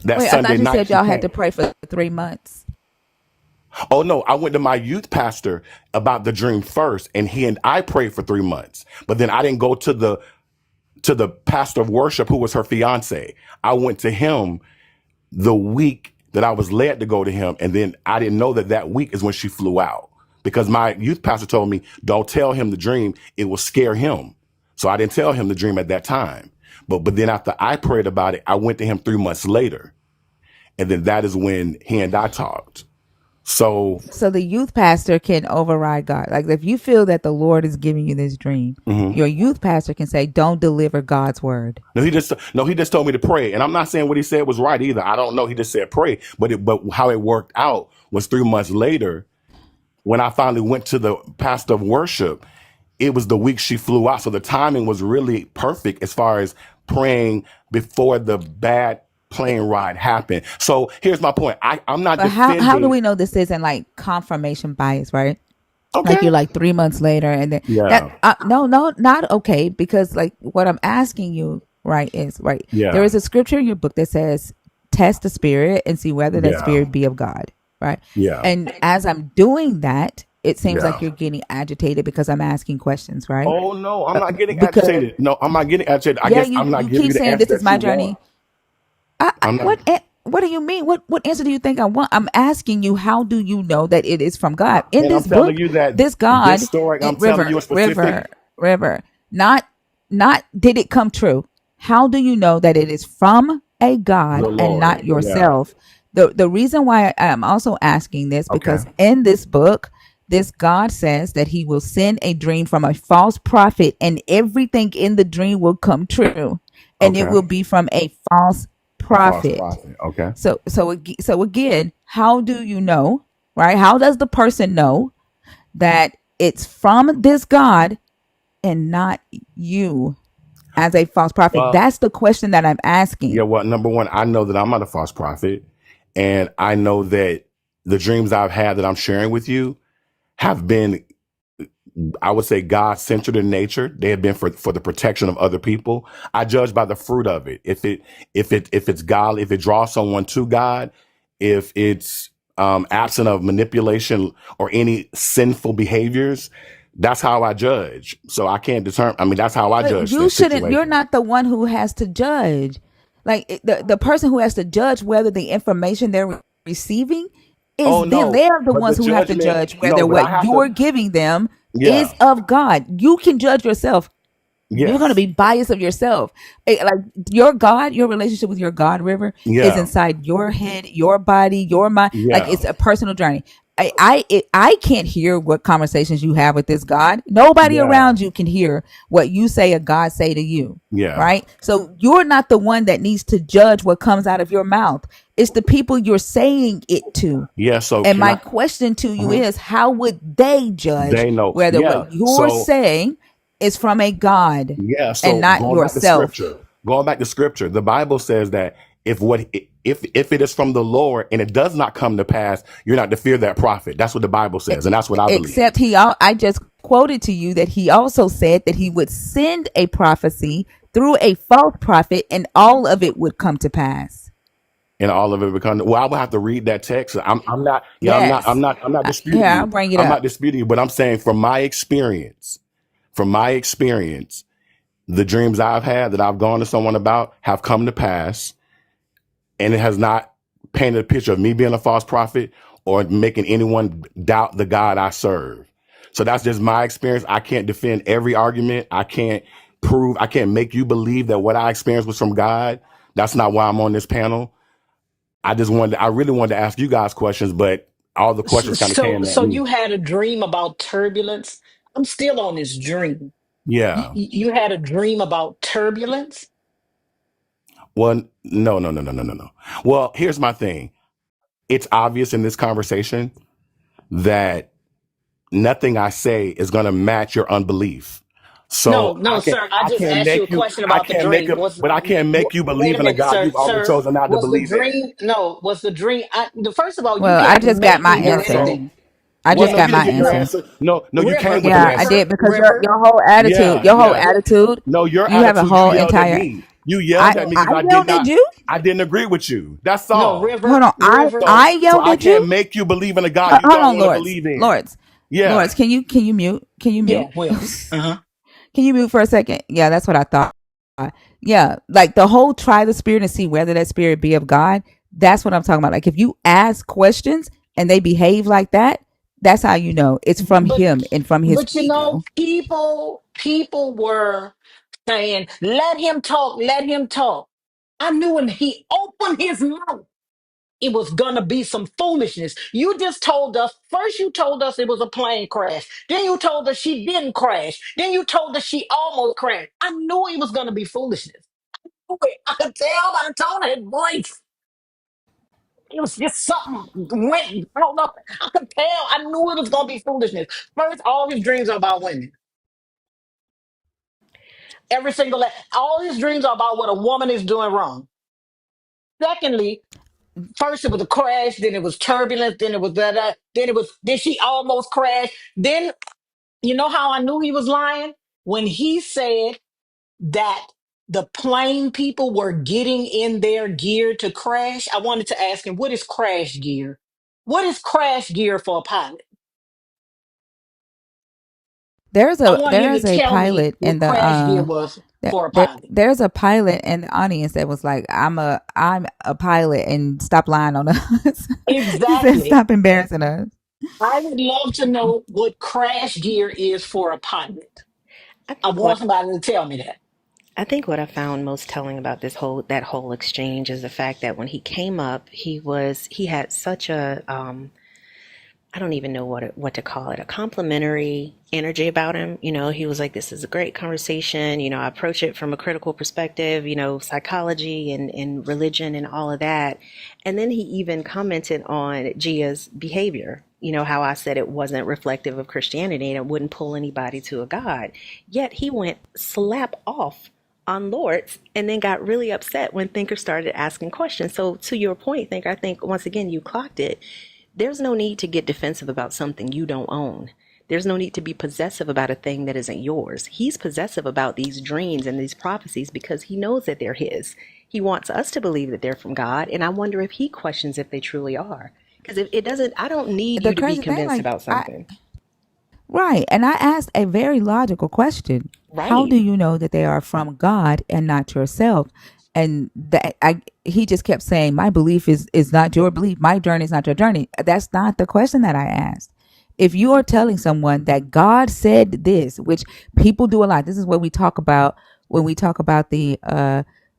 that Wait, I Sunday thought you night said she y'all had came. to pray for 3 months. Oh no, I went to my youth pastor about the dream first, and he and I prayed for 3 months. But then I didn't go to the pastor of worship who was her fiance. I went to him the week that I was led to go to him, and then I didn't know that that week is when she flew out because my youth pastor told me, "Don't tell him the dream; it will scare him." So I didn't tell him the dream at that time. But then after I prayed about it, I went to him 3 months later, and then that is when he and I talked. So So the youth pastor can override God. Like if you feel that the Lord is giving you this dream, mhm. your youth pastor can say, "Don't deliver God's word." He just told me to pray, and I'm not saying what he said was right either. I don't know. He just said pray, but how it worked out was 3 months later when I finally went to the pastor of worship. It was the week she flew out, so the timing was really perfect as far as praying before the bad plane ride happened. So here's my point. I'm not But how do defending. we know this isn't like confirmation bias, right? Like Okay. you're like 3 months later, and then that Yeah. no, not okay, because like what I'm asking you, right, is right. There Yeah. is a scripture in your book that says, "Test the spirit and see whether that Yeah. spirit be of God," right? Yeah. And as I'm doing that, it seems like Yeah. you're getting agitated because I'm asking questions, right? Oh no, I'm not getting Because agitated. No, I'm not getting agitated. I yeah, guess you I'm not you giving keep you the saying answer this is that you my want. journey. I'm not. What do you mean? What answer do you think I want? I'm asking you, how do you know that it is from God? In And I'm this telling book, you that this this God, story, I'm telling river, you a specific. not did it come true? How do you know that it is from a The God and Lord. not Yeah. yourself? The reason why I'm also asking this, Okay. because in this book, this God says that he will send a dream from a false prophet, and everything in the dream will come true, and it Okay. will be from a false A false prophet. prophet. Okay. So again, how do you know, right? How does the person know that it's from this God and not you as a false prophet? Well, That's the question that I'm yeah. asking. Well, number one, I know that I'm not a false prophet, and I know that the dreams I've had that I'm sharing with you have been, I would say, God centered in nature. They have been for the protection of other people. I judge by the fruit of it. If it's God, if it draws someone to God, if it's absent of manipulation or any sinful behaviors, that's how I judge. So I can't determine. I mean, that's how I But judge you the shouldn't. You're situation. not the one who has to judge. Like the person who has to judge whether the information they're receiving Oh is them. no, They're the but the ones who have to judgment. judge No, whether but I what have you're to. giving them Yeah. is of God. You can judge yourself. You're going to Yes. be biased of yourself. Like your God, your relationship with your God, River, is Yeah. inside your head, your body, your mind. Like Yeah. it's a personal journey. I can't hear what conversations you have with this God. Nobody Yeah. around you can hear what you say or God say to you. Yeah. Right? So you're not the one that needs to judge what comes out of your mouth. It's the people you're saying it to. Yeah. So And can my I? question to you Mhm. is, how would they judge They know. whether Yeah. what you're So saying is from a God yeah. and So not yourself? going back to scripture, the Bible says that if it is from the Lord and it does not come to pass, you're not to fear that prophet. That's what the Bible says, and that's what I believe. Except I just quoted to you that he also said that he would send a prophecy through a false prophet, and all of it would come to pass. And all of it become well. I will have to read that text. I'm not. Yeah, Yes. I'm not disputing Here, I'll you. bring it I'm not up. disputing you, but I'm saying from my experience, the dreams I've had that I've gone to someone about have come to pass, and it has not painted a picture of me being a false prophet or making anyone doubt the God I serve. So that's just my experience. I can't defend every argument. I can't make you believe that what I experienced was from God. That's not why I'm on this panel. I really wanted to ask you guys questions, but all the questions kind of So, came at so me. you had a dream about turbulence. I'm still on this dream. Yeah. You had a dream about turbulence. Well, no, no, no, no, no, no, no. Well, here's my thing. It's obvious in this conversation that nothing I say is going to match your unbelief. No, So no, sir. I just asked you a question about the dream. I can't make you Wait believe a in a minute, God sir. you've already Sir, chosen not to was the believe in. dream? No, was the dream? First of all, you Well, I can't just got make my me do Yeah. answer. anything. So I Well, just no, got you my didn't get your answer. answer. No, no, you came River, with an Yeah, I answer. did river, because river. Yeah, your whole yeah. attitude, No, your you have a attitude, you whole yelled at entire. me. You yelled at me I because yelled at you. I didn't agree with you. That's No, all. river, Hold on, river. So, I so yelled I at can't you. make you believe in a God you Hold don't on, want to Lords, believe in. Lords, Yeah. Lords. Can you mute? Can you Yeah, mute? well, uh-huh. Can you mute for a second? Yeah, that's what I thought. Yeah, like the whole try the spirit and see whether that spirit be of God. That's what I'm talking about. Like if you ask questions and they behave like that, that's how you know it's from But him and from his but you know, ego. people were saying, let him talk, let him talk. I knew when he opened his mouth, it was gonna be some foolishness. You just told us, first you told us it was a plane crash. Then you told us she didn't crash. Then you told us she almost crashed. I knew it was gonna be foolishness. I could tell by the tone of his voice. It was just something went, I don't know. I could tell. I knew it was gonna be foolishness. First, all his dreams are about women. Every single, all his dreams are about what a woman is doing wrong. Secondly, first it was a crash, then it was turbulence, then it was that, then she almost crashed. Then you know how I knew he was lying? When he said that the plane people were getting in their gear to crash. I wanted to ask him, what is crash gear? What is crash gear for a pilot? I want him to There's a tell me pilot what in the crash gear was for a pilot. there's a pilot in the audience that was like, I'm a pilot and stop lying on us. He said, Exactly. stop embarrassing us. I would love to know what crash gear is for a pilot. I I think want what somebody to tell me that. I think what I found most telling about that whole exchange is the fact that when he came up, he had such a I don't even know what to call it, a complimentary energy about him. You know, he was like, this is a great conversation. You know, I approach it from a critical perspective, you know, psychology and religion and all of that. And then he even commented on Gia's behavior. You know, how I said it wasn't reflective of Christianity and it wouldn't pull anybody to a God. Yet he went slap off on Lords and then got really upset when Thinker started asking questions. So to your point, Thinker, I think once again you clocked it. There's no need to get defensive about something you don't own. There's no need to be possessive about a thing that isn't yours. He's possessive about these dreams and these prophecies because he knows that they're his. He wants us to believe that they're from God, and I wonder if he questions if they truly are. Because if it doesn't, I don't need The you to be crazy thing, convinced like about something. right. And I asked a very logical question. How Right. do you know that they are from God and not yourself? And that he just kept saying, my belief is not your belief. My journey is not your journey. That's not the question that I asked. If you are telling someone that God said this, which people do a lot, this is what we talk about when we talk about the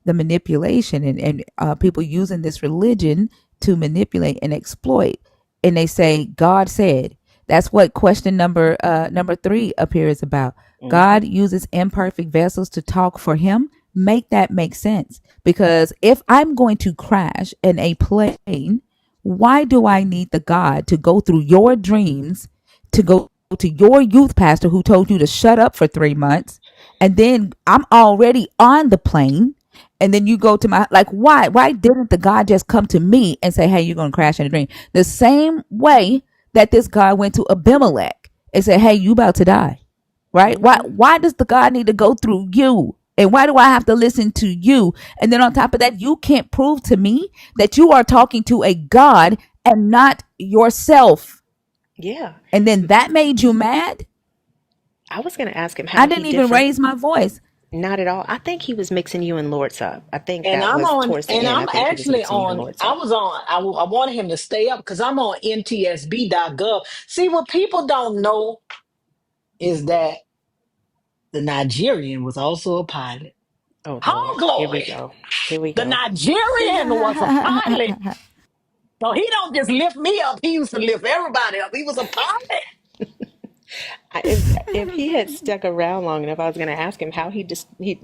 manipulation and people using this religion to manipulate and exploit. And they say God said. That's what question number 3 up here is about. Mm-hmm. God uses imperfect vessels to talk for him. Make that make sense. Because if I'm going to crash in a plane, why do I need the God to go through your dreams, to go to your youth pastor who told you to shut up for 3 months, and then I'm already on the plane, and then you go to my, like, why didn't the God just come to me and say, hey, you're gonna crash in a dream, the same way that this God went to Abimelech and said, hey, you about to die, right? why Mm-hmm. why does the God need to go through you, and why do I have to listen to you? And then on top of that, you can't prove to me that you are talking to a God and not yourself. Yeah. And then that made you mad. I was going to ask him I how he didn't even different. raise my voice. Not at all. I think he was mixing you and Lords up. I think And that I'm was on, towards the and end. I I'm think he was actually mixing you and on, Lords I up. was on, I wanted him to stay up because I'm on ntsb.gov. See, what people don't know is that the Nigerian was also a pilot. Oh Oh, Lord, here we glory. go. Here we The go. Nigerian was a pilot. So he don't just lift me up. He used to lift everybody up. He was a pilot. If he had stuck around long enough, I was going to ask him how he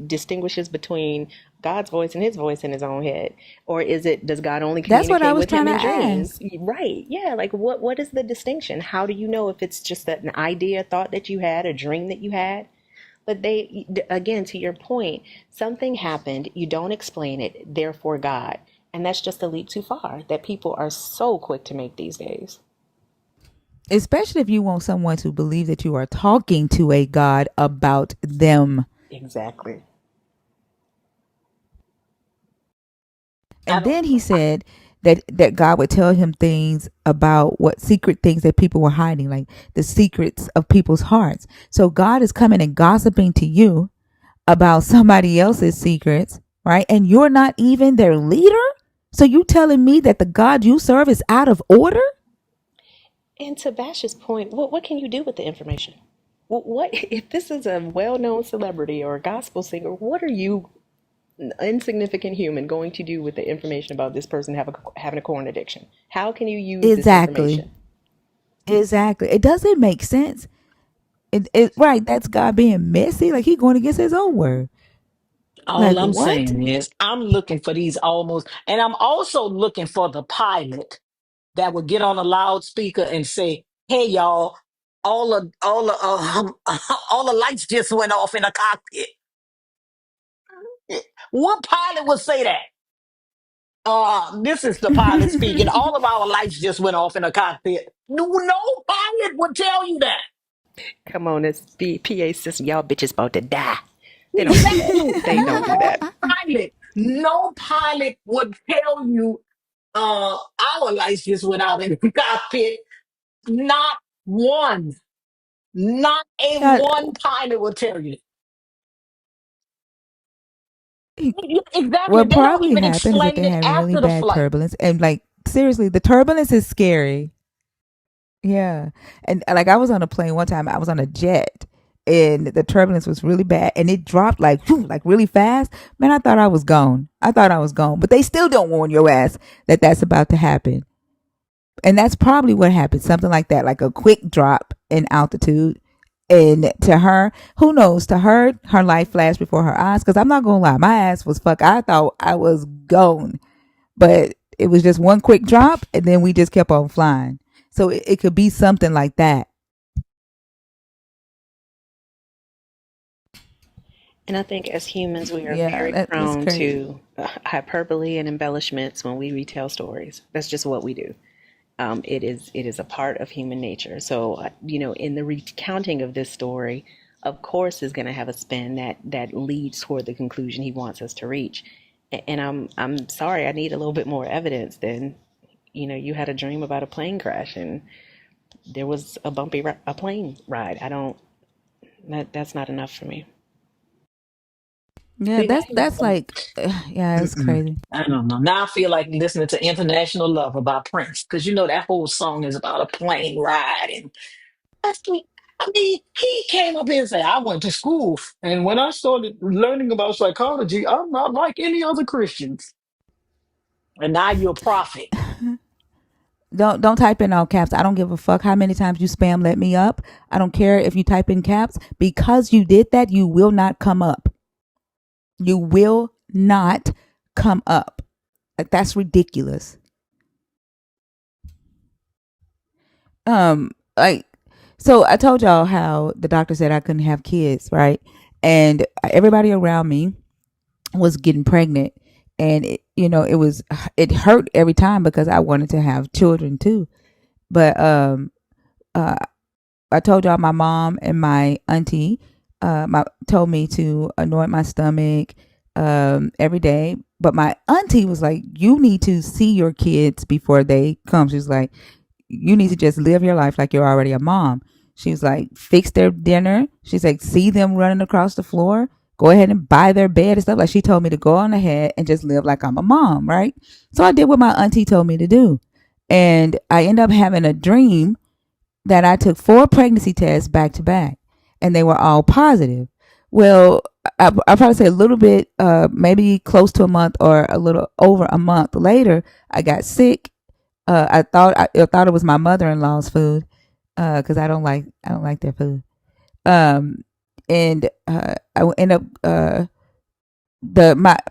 distinguishes between God's voice and his voice in his own head, or is it does God only That's what I communicate was with trying him to in dreams? ask. Right? Yeah. Like what is the distinction? How do you know if it's just an idea, thought that you had, a dream that you had? But they, again, to your point, something happened. You don't explain it. Therefore, God, and that's just a leap too far that people are so quick to make these days. Especially if you want someone to believe that you are talking to a God about them. Exactly. I And don't. then he said that God would tell him things about what secret things that people were hiding, like the secrets of people's hearts. So God is coming and gossiping to you about somebody else's secrets, right? And you're not even their leader. So you telling me that the God you serve is out of order? And to Bash's point, what can you do with the information? What if this is a well-known celebrity or a gospel singer? What are you, an insignificant human, going to do with the information about this person having a corn addiction? How can you use this Exactly. information? Exactly. It doesn't make sense. Right. That's God being messy. Like he going against his own word. All Like I'm what? saying is, I'm looking for these almost, and I'm also looking for the pilot that would get on a loudspeaker and say, "Hey, y'all, all the lights just went off in the cockpit." What pilot would say that? This is the pilot speaking. All of our lights just went off in the cockpit. No pilot would tell you that. Come on, it's the PA system. Y'all bitches about to die. They don't do that. Exactly. They don't do that. No pilot would tell you our lights just went out in the cockpit. Not one. Not a God, one pilot will tell you. Exactly. what They don't probably even happened is that explain they it had really after the bad flight. turbulence. And like seriously, the turbulence is scary. Yeah. And like I was on a plane one time, I was on a jet and the turbulence was really bad and it dropped like whew, like really fast. Man, I thought I was gone. I thought I was gone. But they still don't warn your ass that that's about to happen. And that's probably what happened. Something like that, like a quick drop in altitude. And to her, who knows? To her, her life flashed before her eyes. Because I'm not gonna lie, my ass was fuck. I thought I was gone, but it was just one quick drop, and then we just kept on flying. So it could be something like that. And I think as humans, we are Yeah, very that's prone crazy. to hyperbole and embellishments when we retell stories. That's just what we do. It is a part of human nature. So, in the recounting of this story, of course, is going to have a spin that leads toward the conclusion he wants us to reach. And I'm sorry, I need a little bit more evidence than you had a dream about a plane crash and there was a a plane ride. I don't. That's not enough for me. Yeah, See, now that's like, yeah, it's crazy. I don't know. Now I feel like listening to International Love about Prince because that whole song is about a plane ride. And that's, he came up here and said, "I went to school, and when I started learning about psychology, I'm not like any other Christians." And now you're a prophet. Don't type in all caps. I don't give a fuck how many times you spam let me up. I don't care if you type in caps. Because you did that, you will not come up. You will not come up. Like that's ridiculous. Like so I told y'all how the doctor said I couldn't have kids, right? And everybody around me was getting pregnant and it hurt every time because I wanted to have children too. But uh I told y'all my mom and my auntie told me to anoint my stomach every day. But my auntie was like, you need to see your kids before they come. She's like, you need to just live your life like you're already a mom. She's like, fix their dinner. She's like, see them running across the floor. Go ahead and buy their bed and stuff. Like she told me to go on ahead and just live like I'm a mom, right? So I did what my auntie told me to do. And I ended up having a dream that I took 4 pregnancy tests back to back, and they were all positive. Well, I probably say a little bit, maybe close to a month or a little over a month later, I got sick. I thought it was my mother in law's food, because I don't like their food. Um, and I end up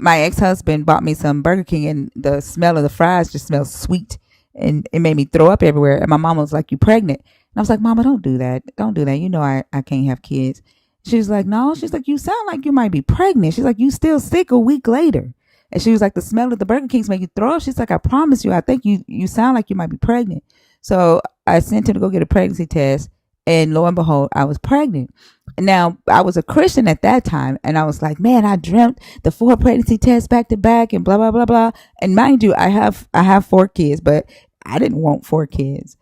my ex husband bought me some Burger King, and the smell of the fries just smells sweet, and it made me throw up everywhere. And my mom was like, "You pregnant?" And I was like, "Mama, don't do that. Don't do that. You know I can't have kids." She was like, "No." She's like, "You sound like you might be pregnant." She's like, "You still sick a week later." And she was like, "The smell of the Burger Kings make you throw up." She's like, "I promise you, I think you sound like you might be pregnant." So I sent him to go get a pregnancy test, and lo and behold, I was pregnant. Now I was a Christian at that time, and I was like, man, I dreamt the 4 pregnancy tests back to back, and blah blah blah blah. And mind you, I have 4 kids, but I didn't want 4 kids.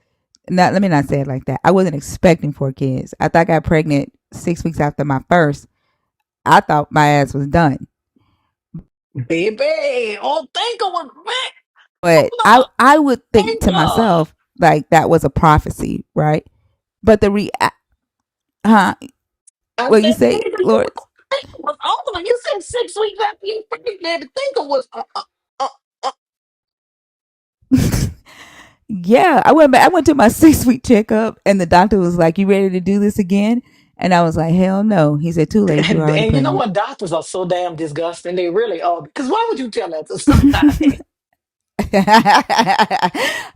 Not, let me not say it like that. I wasn't expecting 4 kids. After I got pregnant 6 weeks after my first, I thought my ass was done. Baby, oh, think of what, man. But Hold up. I would think Thank to God. myself like that was a prophecy, right? But huh? I What you said, say, baby, you Lord? think it was over. You said 6 weeks after you pregnant. Think it was. Uh. Yeah, I went back. I went to my 6 week checkup, and the doctor was like, "You ready to do this again?" And I was like, "Hell no." He said, "Too late. You're already And you know pregnant." what? Doctors are so damn disgusting. They really are. Because why would you tell that to somebody?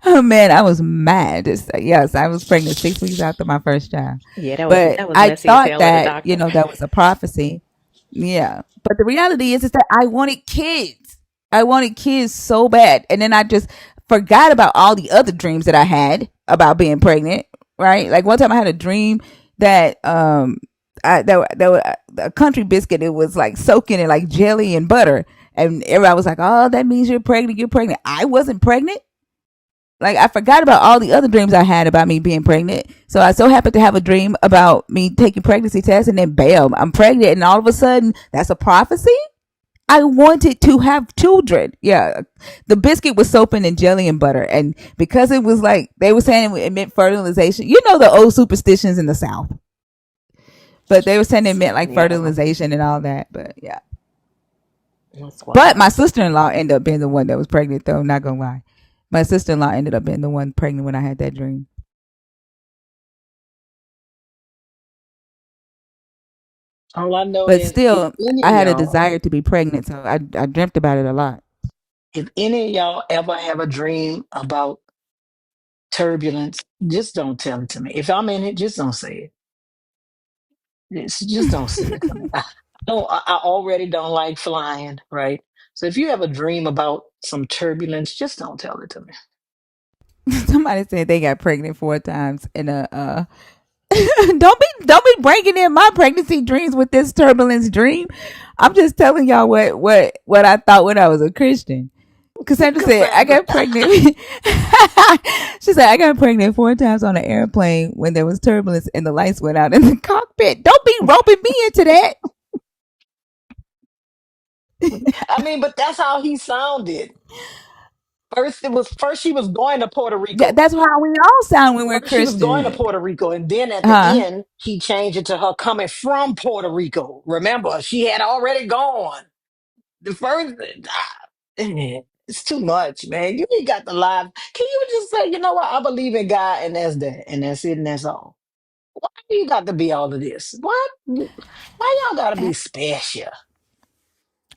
Oh man, I was mad. Yes, I was pregnant 6 weeks after my first child, Yeah, but that was I messy as thought hell at a that doctor. that was a prophecy. Yeah, but the reality is that I wanted kids. I wanted kids so bad, and then I just forgot about all the other dreams that I had about being pregnant. Right? Like one time, I had a dream that that a country biscuit. It was like soaking in like jelly and butter, and everybody was like, "Oh, that means you're pregnant. You're pregnant." I wasn't pregnant. Like I forgot about all the other dreams I had about me being pregnant. So I so happened to have a dream about me taking pregnancy tests, and then bam, I'm pregnant, and all of a sudden that's a prophecy. I wanted to have children. Yeah, the biscuit was soaping in jelly and butter, and because it was like they were saying it meant fertilization. You know the old superstitions in the South, but they were saying it meant like Yeah, fertilization and all that. But yeah. that's But my wild. sister in law ended up being the one that was pregnant, though. Not gonna lie, my sister in law ended up being the one pregnant when I had that dream. All I know But is if still, any I of had a y'all, desire to be pregnant, so I dreamt about it a lot. if any of y'all ever have a dream about turbulence, just don't tell it to me. If I'm in it, just don't say it. Just don't say it to me. I already don't like flying, right? So if you have a dream about some turbulence, just don't tell it to me. Somebody said they got pregnant 4 times in a. Don't be breaking in my pregnancy dreams with this turbulence dream. I'm just telling y'all what I thought when I was a Christian. Cassandra said I Cassandra. got pregnant. She said I got pregnant 4 times on an airplane when there was turbulence and the lights went out in the cockpit. Don't be roping me into that. I mean, but that's how he sounded. First she was going to Puerto Yeah, Rico. that's how we all sound when we're First she was going to Christian. Puerto Rico, and then at the Huh? end he changed it to her coming from Puerto Rico. Remember, she had already gone. The first, it's too much, man. You ain't got the live. Can you just say, you know what? I believe in God, and that's that, and that's it, and that's all. Why you got to be all of this? What? Why y'all got to be special?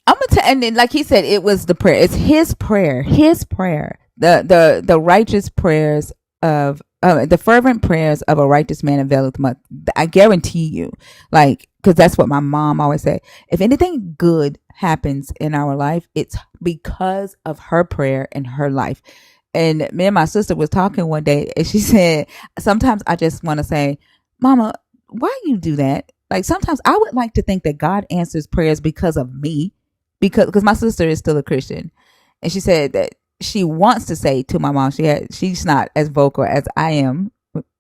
I'm gonna tell, and then like he said, it was the prayer. It's his prayer, his prayer. The righteous prayers of the fervent prayers of a righteous man availeth much. I guarantee you, like, because that's what my mom always said. If anything good happens in our life, it's because of her prayer and her life. And me and my sister was talking one day, and she said, "Sometimes I just want to say, Mama, why you do that? Like sometimes I would like to think that God answers prayers because of me." Because my sister is still a Christian, and she said that she wants to say to my mom, she's not as vocal as I am,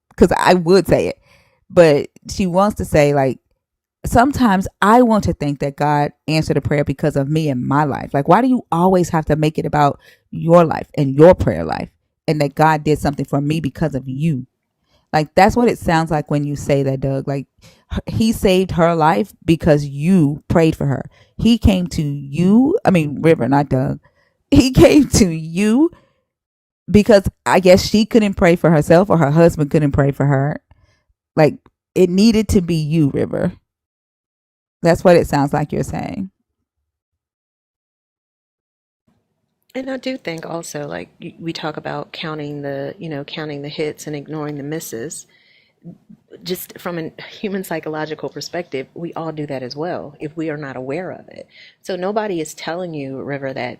because I would say it, but she wants to say like sometimes I want to think that God answered a prayer because of me and my life. Like why do you always have to make it about your life and your prayer life, and that God did something for me because of you? Like that's what it sounds like when you say that, Doug. Like he saved her life because you prayed for her. He came to you. I mean, River, not Doug. He came to you because I guess she couldn't pray for herself or her husband couldn't pray for her. Like it needed to be you, River. That's what it sounds like you're saying. And I do think also, like we talk about counting the hits and ignoring the misses. Just from a human psychological perspective, we all do that as well if we are not aware of it. So nobody is telling you, River, that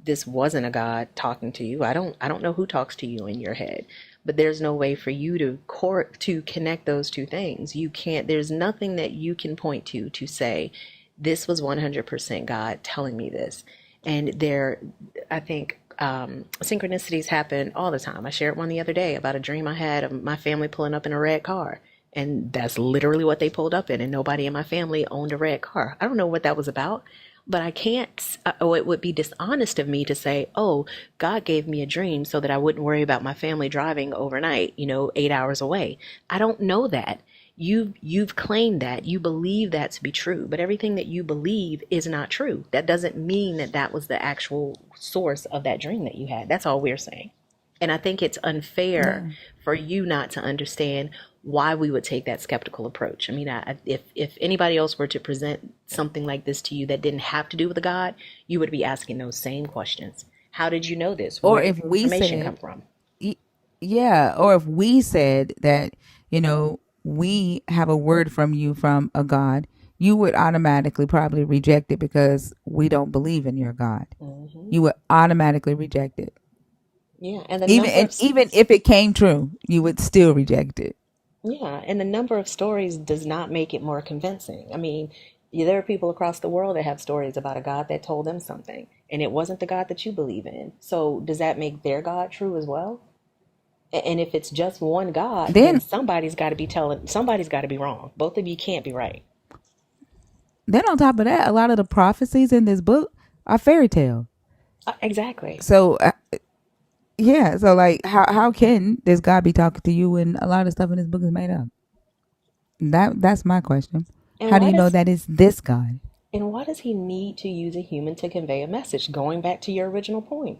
this wasn't a God talking to you. I don't know who talks to you in your head, but there's no way for you to connect those two things. You can't. There's nothing that you can point to say this was 100% God telling me this. And I think synchronicities happen all the time. I shared one the other day about a dream I had of my family pulling up in a red car. And that's literally what they pulled up in. And nobody in my family owned a red car. I don't know what that was about, but I can't, it would be dishonest of me to say, oh, God gave me a dream so that I wouldn't worry about my family driving overnight, 8 hours away. I don't know that. You've claimed that, you believe that to be true, but everything that you believe is not true. That doesn't mean that that was the actual source of that dream that you had. That's all we're saying. And I think it's unfair Yeah. for you not to understand why we would take that skeptical approach. I mean, if anybody else were to present something like this to you that didn't have to do with a God, you would be asking those same questions. How did you know this? Or Where did if the we information come said, from? y- yeah, or if we said that, we have a word from you from a God, you would automatically probably reject it because we don't believe in your God. Hmm. You would automatically reject it. Yeah, and the Even number and of even if it came true, you would still reject it. yeah, and the number of stories does not make it more convincing. I mean, there are people across the world that have stories about a God that told them something, and it wasn't the God that you believe in. So does that make their God true as well? And if it's just one God, then Then somebody's got to be wrong. Both of you can't be right. then on top of that, a lot of the prophecies in this book are fairy tale. Exactly. So yeah, so like how can this God be talking to you when a lot of stuff in this book is made up? That's my question. And How do why you know does that it's this God? and why does he need to use a human to convey a message? Going back to your original point,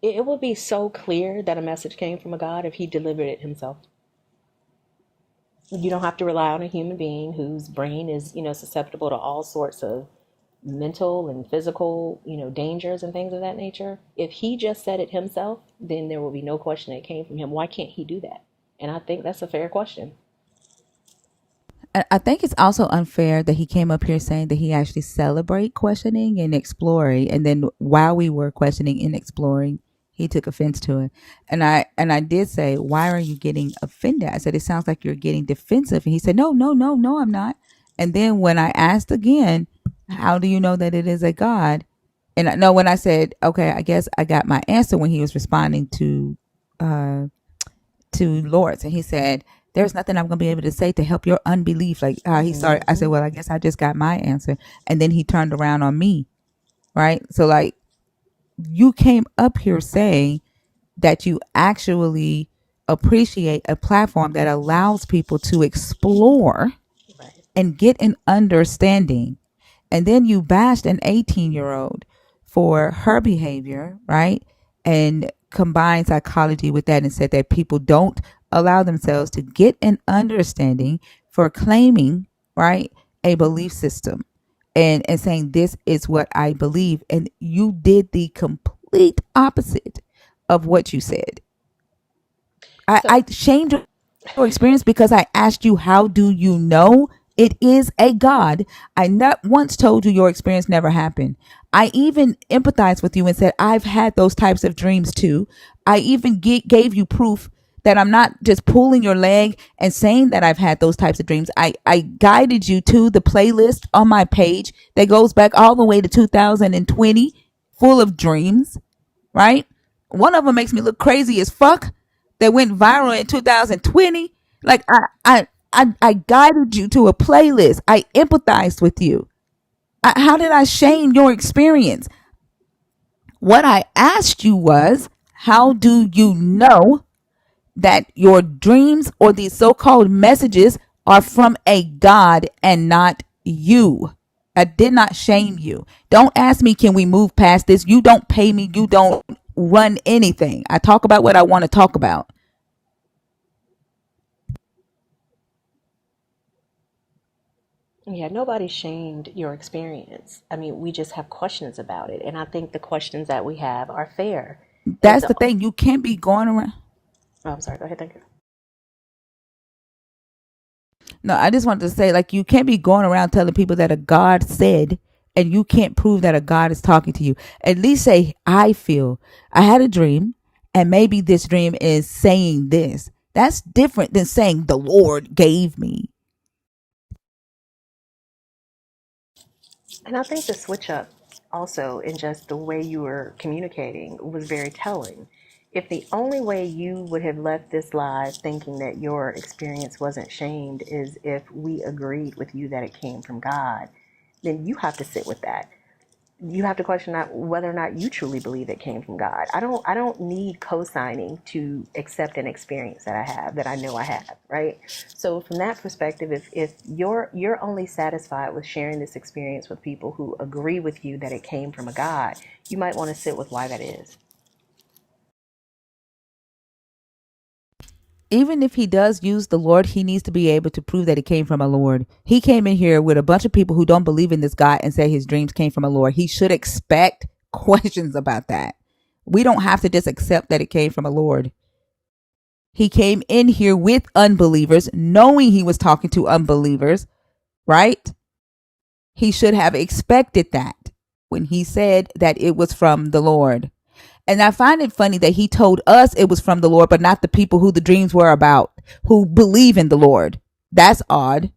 it would be so clear that a message came from a God if he delivered it himself. You don't have to rely on a human being whose brain is, susceptible to all sorts of mental and physical, dangers and things of that nature. If he just said it himself, then there will be no question that it came from him. Why can't he do that? And I think that's a fair question. I think it's also unfair that he came up here saying that he actually celebrate questioning and exploring, and then while we were questioning and exploring, he took offense to it. And I did say, why are you getting offended? I said, it sounds like you're getting defensive, and he said, no, no, no, no, I'm not. And then when I asked again, how do you know that it is a God? And I know when I said, okay, I guess I got my answer when he was responding uh to Lords, and he said, "There's nothing I'm gonna be able to say to help your unbelief." Like he started, I said, Hmm. "Well, I guess I just got my answer," and then he turned around on me, right? So like, you came up here saying that you actually appreciate a platform that allows people to explore Right. and get an understanding. And then you bashed an 18-year-old for her behavior, right? And combined psychology with that and said that people don't allow themselves to get an understanding for claiming, right, a belief system and saying this is what I believe. And you did the complete opposite of what you said. So I shamed your experience because I asked you, how do you know it is a God? I not once told you your experience never happened. I even empathized with you and said, I've had those types of dreams too. I even gave you proof that I'm not just pulling your leg and saying that I've had those types of dreams. I guided you to the playlist on my page that goes back all the way to 2020, full of dreams, right? One of them makes me look crazy as fuck that went viral in 2020. Like I guided you to a playlist. I empathized with you. How did I shame your experience? What I asked you was, how do you know that your dreams or these so-called messages are from a God and not you? I did not shame you. Don't ask me, can we move past this? You don't pay me. You don't run anything. I talk about what I want to talk about. yeah, nobody shamed your experience. I mean, we just have questions about it, and I think the questions that we have are fair. That's The the thing. You can't be going around. Oh, I'm sorry. Go ahead. Thank you. No, I just wanted to say, like, you can't be going around telling people that a God said and you can't prove that a God is talking to you. At least say, I feel. I had a dream And maybe this dream is saying this. That's different than saying the Lord gave me. And I think the switch up also in just the way you were communicating was very telling. If the only way you would have left this live thinking that your experience wasn't shamed is if we agreed with you that it came from God, then you have to sit with that. You have to question that whether or not you truly believe it came from God. I don't need co-signing to accept an experience that I have, that I know I have, right? So from that perspective, if you're only satisfied with sharing this experience with people who agree with you that it came from a God, you might want to sit with why that is. Even if he does use the Lord, he needs to be able to prove that it came from a Lord. He came in here with a bunch of people who don't believe in this God and say his dreams came from a Lord. He should expect questions about that. We don't have to just accept that it came from a Lord. He came in here with unbelievers, knowing he was talking to unbelievers, right? He should have expected that when he said that it was from the Lord. And I find it funny that he told us it was from the Lord, but not the people who the dreams were about, who believe in the Lord. That's odd.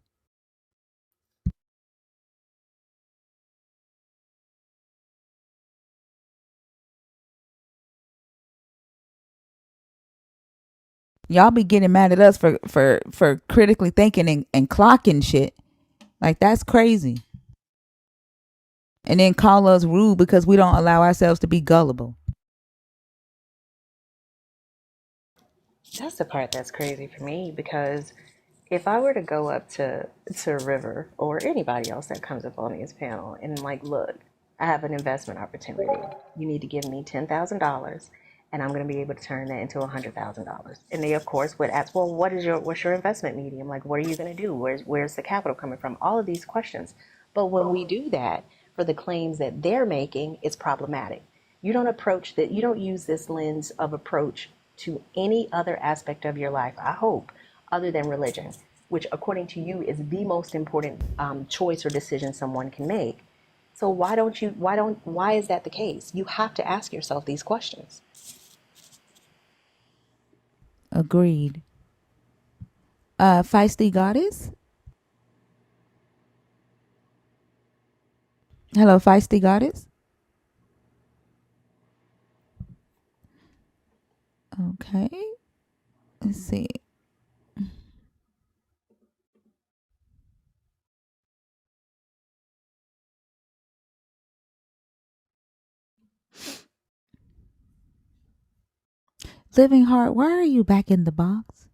Y'all be getting mad at us for critically thinking and clocking shit. Like, that's crazy. And then call us rude because we don't allow ourselves to be gullible. That's the part that's crazy for me, because if I were to go up to River or anybody else that comes up on this panel and like, look, I have an investment opportunity. You need to give me $10,000, and I'm going to be able to turn that into $100,000. And they, of course, would ask, well, what's your investment medium? Like, what are you going to do? Where's the capital coming from? All of these questions. But when we do that for the claims that they're making, it's problematic. You don't approach that. You don't use this lens of approach to any other aspect of your life, I hope, other than religion, which according to you is the most important choice or decision someone can make. So why is that the case? You have to ask yourself these questions. Agreed. Feisty Goddess? Hello, Feisty Goddess? Okay. Let's see. Living Heart, why are you back in the box?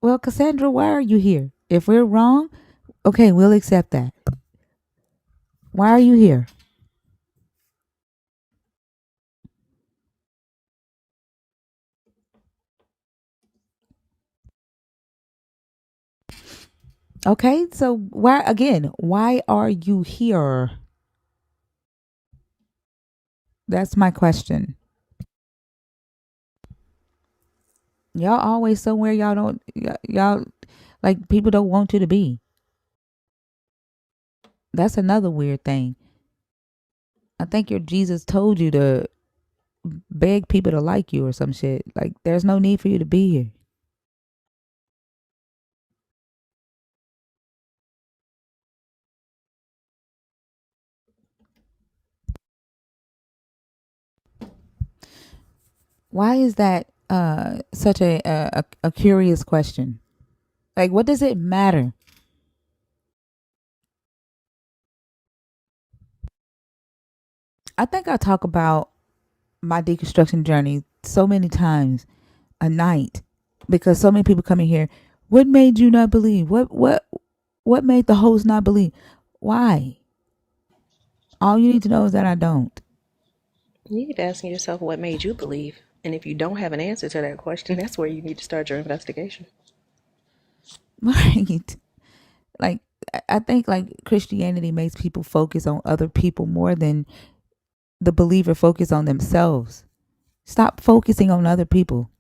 Well, Cassandra, why are you here? If we're wrong, okay, we'll accept that. Why are you here? Okay, so why are you here? That's my question. Y'all always somewhere y'all don't y'all like people don't want you to be. That's another weird thing. I think your Jesus told you to beg people to like you or some shit. Like, there's no need for you to be here. Why is that such a curious question? Like, what does it matter? I think I talk about my deconstruction journey so many times a night because so many people come in here. What made you not believe? What made the host not believe? Why? All you need to know is that I don't. You need to ask yourself what made you believe. And if you don't have an answer to that question, that's where you need to start your investigation. Right. Like, I think like Christianity makes people focus on other people more than the believer focus on themselves. Stop focusing on other people.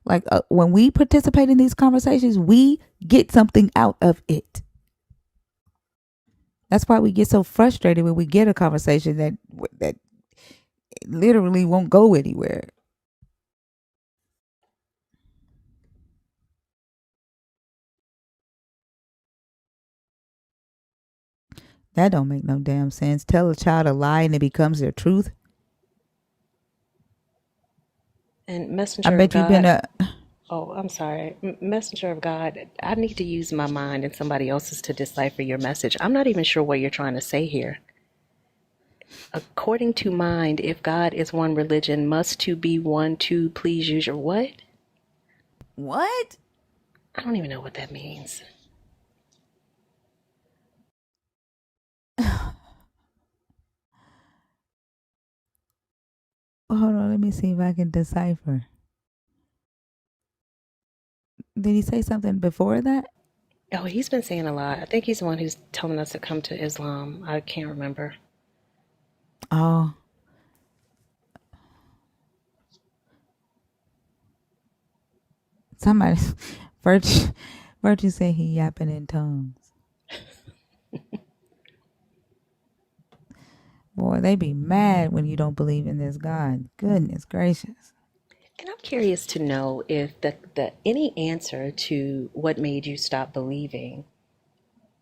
Like, when we participate in these conversations, we get something out of it. That's why we get so frustrated when we get a conversation that literally won't go anywhere. That don't make no damn sense. Tell a child a lie and it becomes their truth. And I messenger of bet you've been God. a. Oh, I'm sorry. Messenger of God, I need to use my mind and somebody else's to decipher your message. I'm not even sure what you're trying to say here. According to mind, if God is one religion, must two be one, two, please use your what? What? I don't even know what that means. Hold on, let me see if I can decipher. Did he say something before that? Oh, he's been saying a lot. I think he's the one who's telling us to come to Islam. I can't remember. Oh, somebody. Virtue, Virtue say he yapping in tongues. Boy, they be mad when you don't believe in this God. Goodness gracious. And I'm curious to know if the any answer to what made you stop believing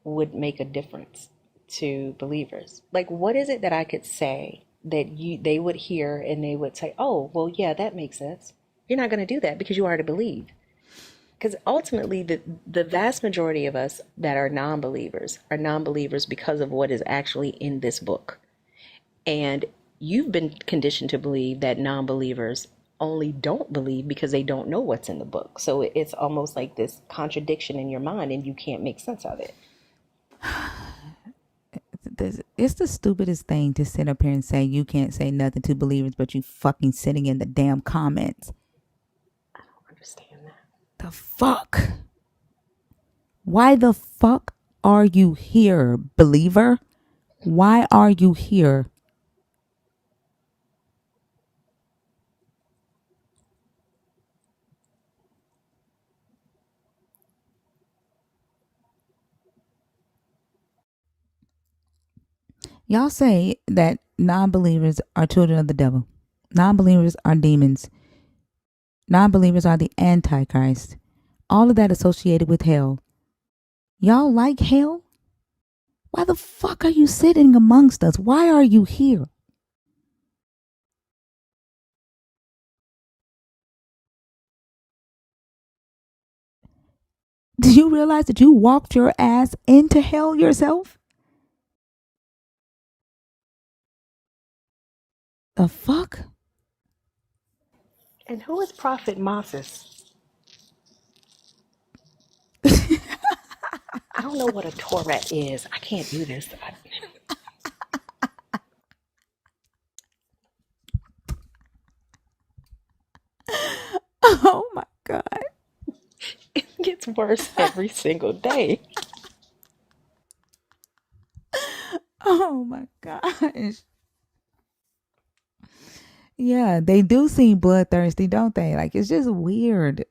would make a difference to believers. Like, what is it that I could say that they would hear and they would say, "Oh, well, yeah, that makes sense." You're not going to do that because you already believe. Because ultimately, the vast majority of us that are non-believers because of what is actually in this book. And you've been conditioned to believe that non-believers only don't believe because they don't know what's in the book. So it's almost like this contradiction in your mind and you can't make sense of it. It's the stupidest thing to sit up here and say you can't say nothing to believers, but you fucking sitting in the damn comments. I don't understand that. The fuck? Why the fuck are you here, believer? Why are you here? Y'all say that non-believers are children of the devil. Non-believers are demons. Non-believers are the antichrist. All of that associated with hell. Y'all like hell? Why the fuck are you sitting amongst us? Why are you here? Do you realize that you walked your ass into hell yourself? The fuck? And who is Prophet Moses? I don't know what a Tourette is. I can't do this. Oh my God. It gets worse every single day. Oh my gosh. Yeah, they do seem bloodthirsty, don't they? Like, it's just weird.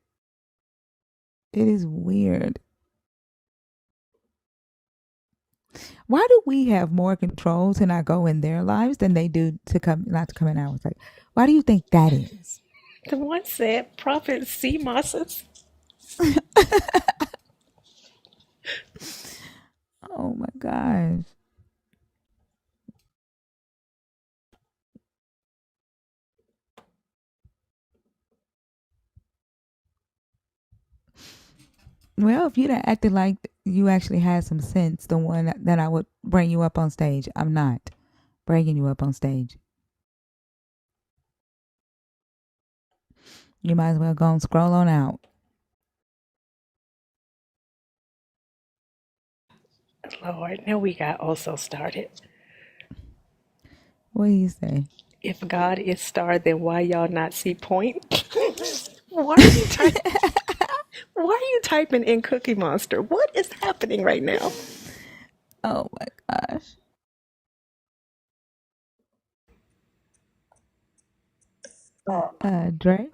It is weird. Why do we have more control to not go in their lives than they do to come, not to come in ours? Like, why do you think that is? The one said Prophet C. Moses. Oh my gosh. Well, if you'd have acted like you actually had some sense, the one that I would bring you up on stage. I'm not bringing you up on stage. You might as well go and scroll on out. Lord, now we got also started. What do you say? If God is star, then why y'all not see point? Why are you typing? Why are you typing in Cookie Monster? What is happening right now? Oh my gosh. Dre?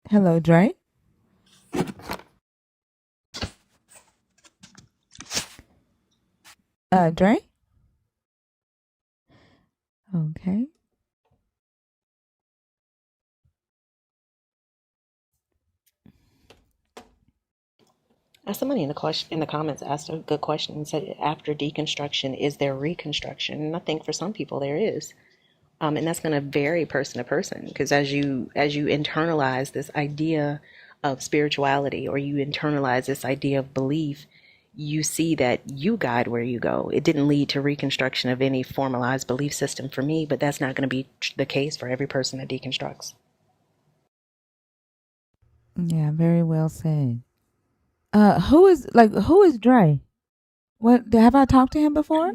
Hello, Dre? Dre? Okay. Somebody in the comments asked a good question and said, after deconstruction, is there reconstruction? And I think for some people there is. And that's going to vary person to person, because as you internalize this idea of spirituality, or you internalize this idea of belief, you see that you guide where you go. It didn't lead to reconstruction of any formalized belief system for me, but that's not going to be the case for every person that deconstructs. Yeah, very well said. Who is Dre? What have I talked to him before?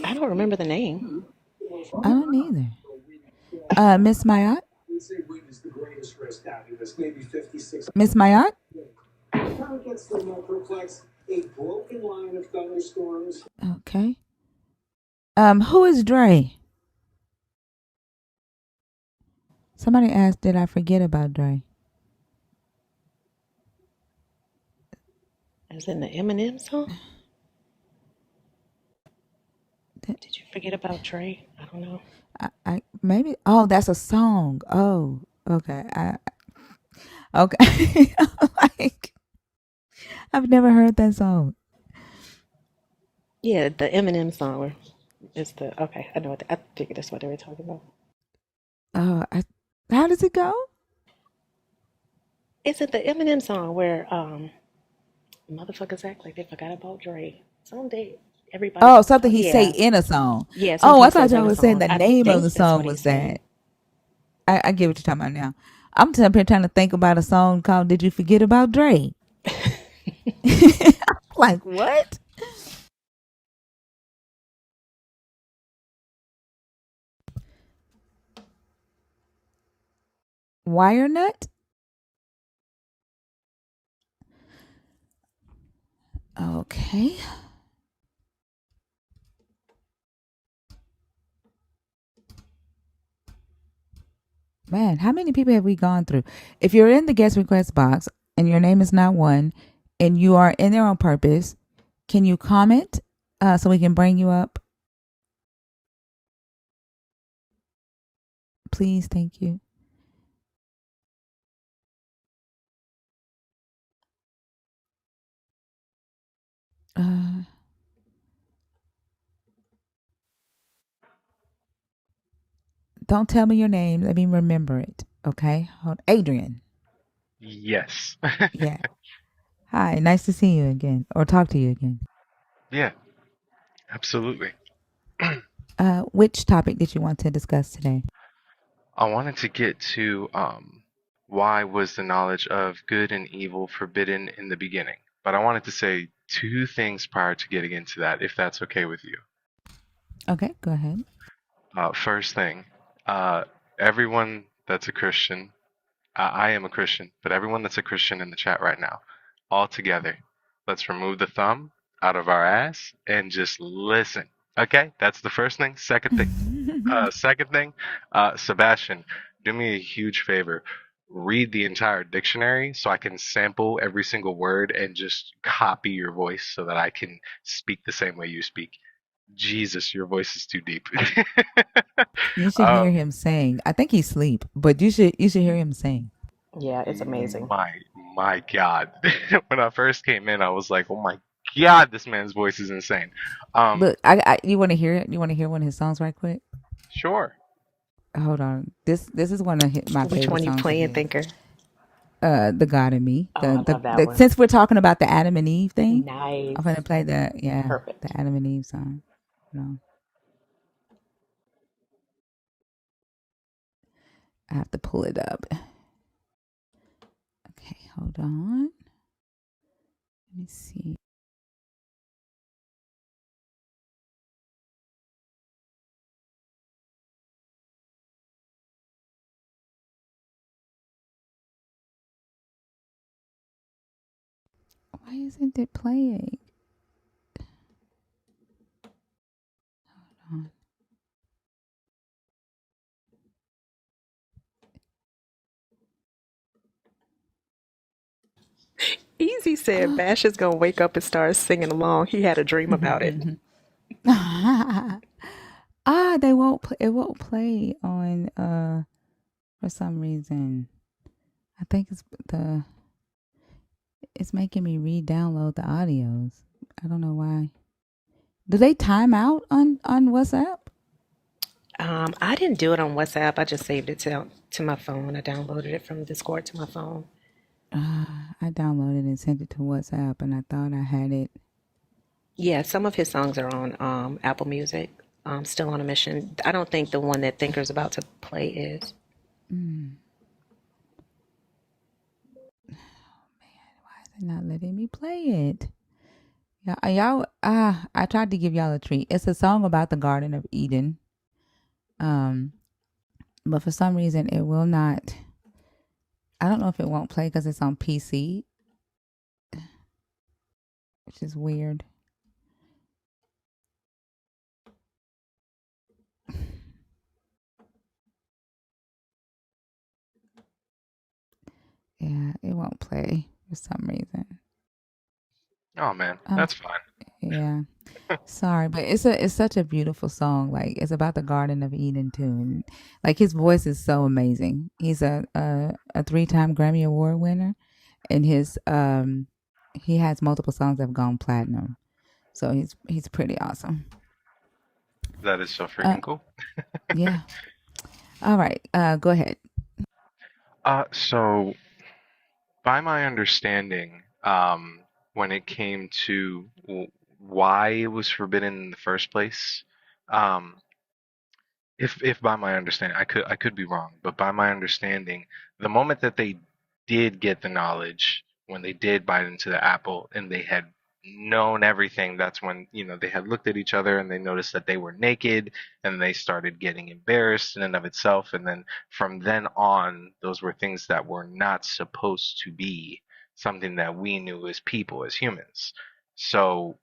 I don't remember the name. I don't either. Miss Mayat? Miss Mayat? Okay. Who is Dre? Somebody asked, did I forget about Dre? As in the Eminem song? Did you forget about Trey? I don't know. I maybe. Oh, that's a song. Oh, okay. Okay. Like, I've never heard that song. Yeah, the Eminem song. It's the okay. I know what I figured that's what they were talking about. How does it go? Is it the Eminem song where motherfuckers act like they forgot about Dre? Someday everybody Oh, gonna something talk. he say Yeah, in a song. yeah, Oh, something I he thought says y'all in a was saying song. the I name of the think that's song what he's was saying. that. I get what you're talking about now. I'm up here trying to think about a song called "Did You Forget About Dre?" Like what? Wire nut? Okay. Man, how many people have we gone through? If you're in the guest request box and your name is not one and you are in there on purpose, can you comment so we can bring you up? Please, thank you. Uh, don't tell me your name. Let me remember it. Okay. Adrian. Yes. Yeah. Hi. Nice to see you again or talk to you again. Yeah, absolutely. Which topic did you want to discuss today? I wanted to get to why was the knowledge of good and evil forbidden in the beginning? But I wanted to say two things prior to getting into that, if that's okay with you. Okay, go ahead. First thing, uh, everyone that's a Christian, I am a Christian, but everyone that's a Christian in the chat right now, all together, let's remove the thumb out of our ass and just listen. Okay, that's the first thing. Second thing, Sebastian, do me a huge favor. Read the entire dictionary so I can sample every single word and just copy your voice so that I can speak the same way you speak. Jesus, your voice is too deep. You should uh, hear him sing. I think he's asleep, but you should hear him sing. Yeah, it's amazing. my my God. When I first came in, I was like, oh my God, this man's voice is insane. Look, you want to hear it? You want to hear one of his songs right quick? Sure. Hold on. This is one of my Which favorite one you songs of playing, his. Thinker? The God in Me. Oh, I love that one. Since we're talking about the Adam and Eve thing, Nice. I'm gonna play the Perfect. Adam and Eve song. No, I have to pull it up. Okay, hold on. Let me see. Why isn't it playing? Hold on. Easy said Bash is gonna wake up and start singing along. He had a dream about it. They won't. It won't play on. For some reason, I think it's the. It's making me re-download the audios. I don't know why. Do they time out on WhatsApp? I didn't do it on WhatsApp. I just saved it to my phone. I downloaded it from Discord to my phone. I downloaded and sent it to WhatsApp, and I thought I had it. Yeah, some of his songs are on Apple Music. Still on a mission. I don't think the one that Thinker's about to play is. Why is it not letting me play it? I tried to give y'all a treat. It's a song about the Garden of Eden. But for some reason it will not. I don't know if it won't play because it's on PC, which is weird. Yeah, it won't play for some reason. Oh man, that's fine. Yeah. Sorry, but it's such a beautiful song. Like it's about the Garden of Eden too, and like his voice is so amazing. He's a 3-time Grammy Award winner, and his he has multiple songs that have gone platinum. So he's pretty awesome. That is so freaking cool. Yeah. All right. Go ahead. So by my understanding, when it came to why it was forbidden in the first place, um, if by my understanding, I could be wrong, but by my understanding, the moment that they did get the knowledge, when they did bite into the apple and they had known everything, that's when, they had looked at each other and they noticed that they were naked and they started getting embarrassed in and of itself. And then from then on, those were things that were not supposed to be something that we knew as people, as humans. So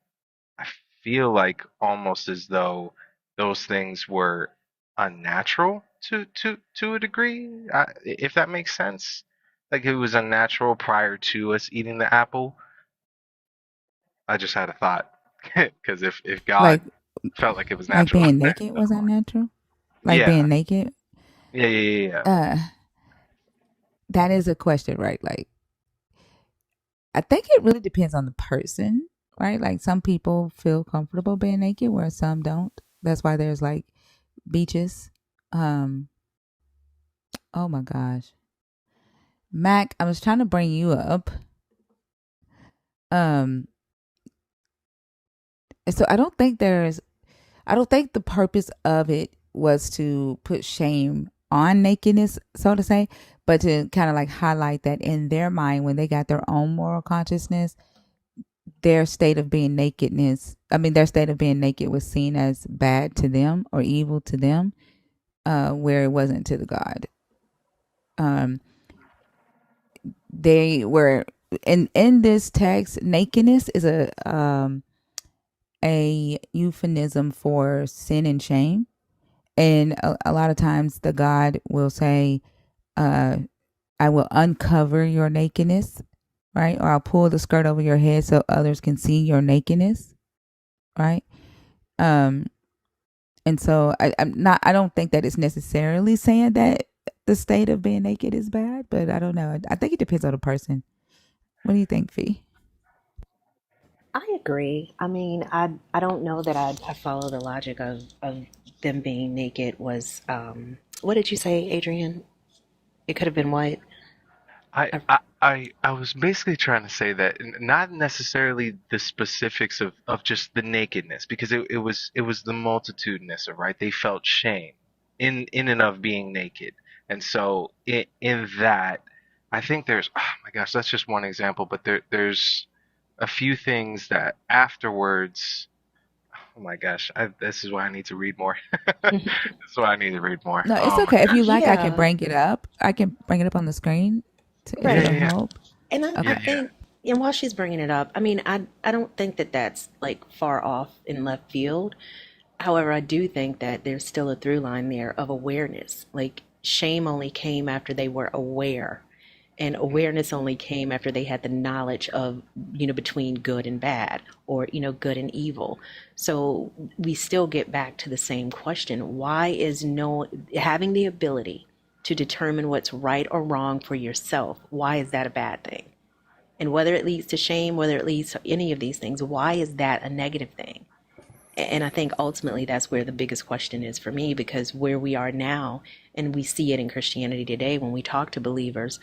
I feel like almost as though those things were unnatural to a degree, if that makes sense. Like it was unnatural prior to us eating the apple. I just had a thought because if God Like felt like it was like natural, being naked was that natural? Like yeah, being naked? yeah. Uh, that is a question, right? Like I think it really depends on the person, right? Like some people feel comfortable being naked, where some don't. That's why there's like beaches. Um, oh my gosh, Mac, I was trying to bring you up. Um, so I don't think the purpose of it was to put shame on nakedness, so to say, but to kind of like highlight that in their mind, when they got their own moral consciousness, their state of being their state of being naked was seen as bad to them or evil to them, where it wasn't to the God. They were in this text. Nakedness is a euphemism for sin and shame, and a lot of times the God will say, "I will uncover your nakedness," right? Or I'll pull the skirt over your head so others can see your nakedness, right? Um, And so I don't think that it's necessarily saying that the state of being naked is bad, but I don't know. I think it depends on the person. What do you think, Fee? I agree. I mean, I don't know that I follow the logic of them being naked was what did you say, Adrian? It could have been what? I, Uh, I, I was basically trying to say that not necessarily the specifics of just the nakedness, because it was the multitudinous of, right? They felt shame in and of being naked, and so in that, I think there's, oh my gosh, that's just one example, but there's a few things that afterwards. Oh my gosh, this is why I need to read more. This is why I need to read more. No, it's Oh my okay. If you gosh. like, I can yeah, bring it up. I can bring it up on the screen if Yeah, it'll yeah, right. yeah, help. And I yeah, Okay. yeah. think, and while she's bringing it up, I mean, I don't think that that's like far off in left field. However, I do think that there's still a through line there of awareness. Like shame only came after they were aware. And awareness only came after they had the knowledge of, between good and bad, or, good and evil. So we still get back to the same question. Why is having the ability to determine what's right or wrong for yourself, why is that a bad thing? And whether it leads to shame, whether it leads to any of these things, why is that a negative thing? And I think ultimately that's where the biggest question is for me, because where we are now, and we see it in Christianity today, when we talk to believers,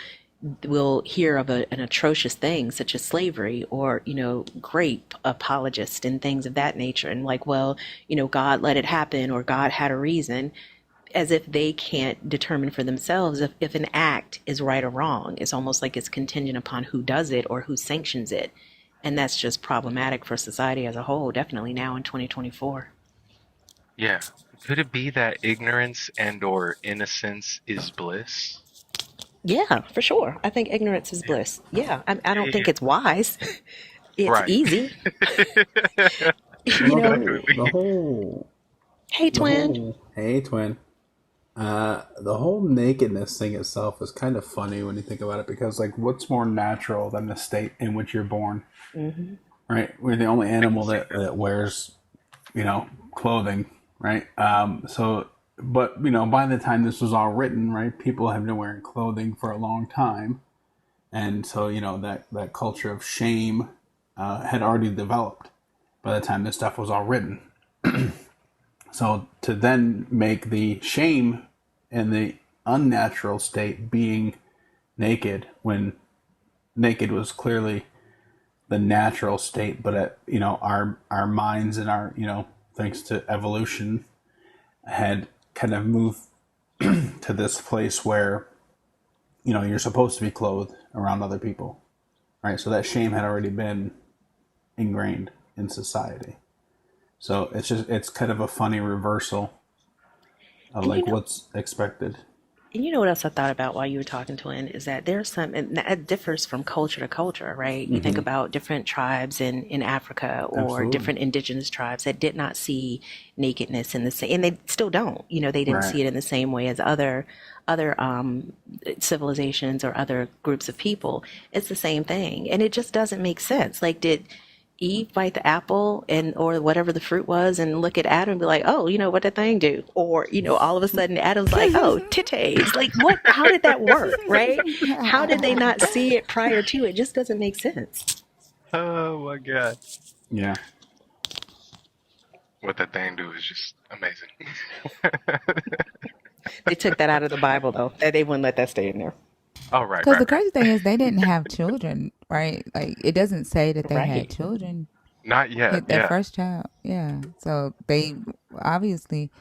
we'll hear of an atrocious thing such as slavery, or, grape apologists and things of that nature. And like, well, God let it happen, or God had a reason, as if they can't determine for themselves if an act is right or wrong. It's almost like it's contingent upon who does it or who sanctions it. And that's just problematic for society as a whole, definitely now in 2024. Yeah. Could it be that ignorance and or innocence is bliss? Yeah, for sure. I think ignorance is bliss. Yeah, I don't think Yeah. it's wise. It's Right. easy. Well, you the know. whole, the whole, Hey, the twin. whole. Hey, twin. The whole nakedness thing itself is kind of funny when you think about it, because like, what's more natural than the state in which you're born? Mm-hmm. Right? We're the only I can animal see that wears, clothing. Right? But by the time this was all written, right, people have been wearing clothing for a long time, and so that culture of shame had already developed by the time this stuff was all written. So to then make the shame and the unnatural state being naked, when naked was clearly the natural state, but our minds and our thanks to evolution had kind of moved to this place where you're supposed to be clothed around other people, right? So that shame had already been ingrained in society. So it's kind of a funny reversal of And like what's expected. And you know what else I thought about while you were talking, Twin, is that there's some, and that differs from culture to culture, right? You think Mm-hmm. about different tribes in Africa, or Absolutely. different indigenous tribes that did not see nakedness in the same, and they still don't, they didn't Right. see it in the same way as other civilizations or other groups of people. It's the same thing. And it just doesn't make sense. Like, did Eve bite the apple or whatever the fruit was and look at Adam and be like, oh, what did that thing do? Or, all of a sudden Adam's like, oh, titties. Like, what? How did that work? Right? How did they not see it prior to? It just doesn't make sense. Oh my god. Yeah. What that thing do is just amazing. They took that out of the Bible, though. They wouldn't let that stay in there. Oh, right, Because right, the right. crazy thing is, they didn't have children, right? Like, it doesn't say that they had Right. children. Not yet, Hit that yeah. first child, yeah. So they obviously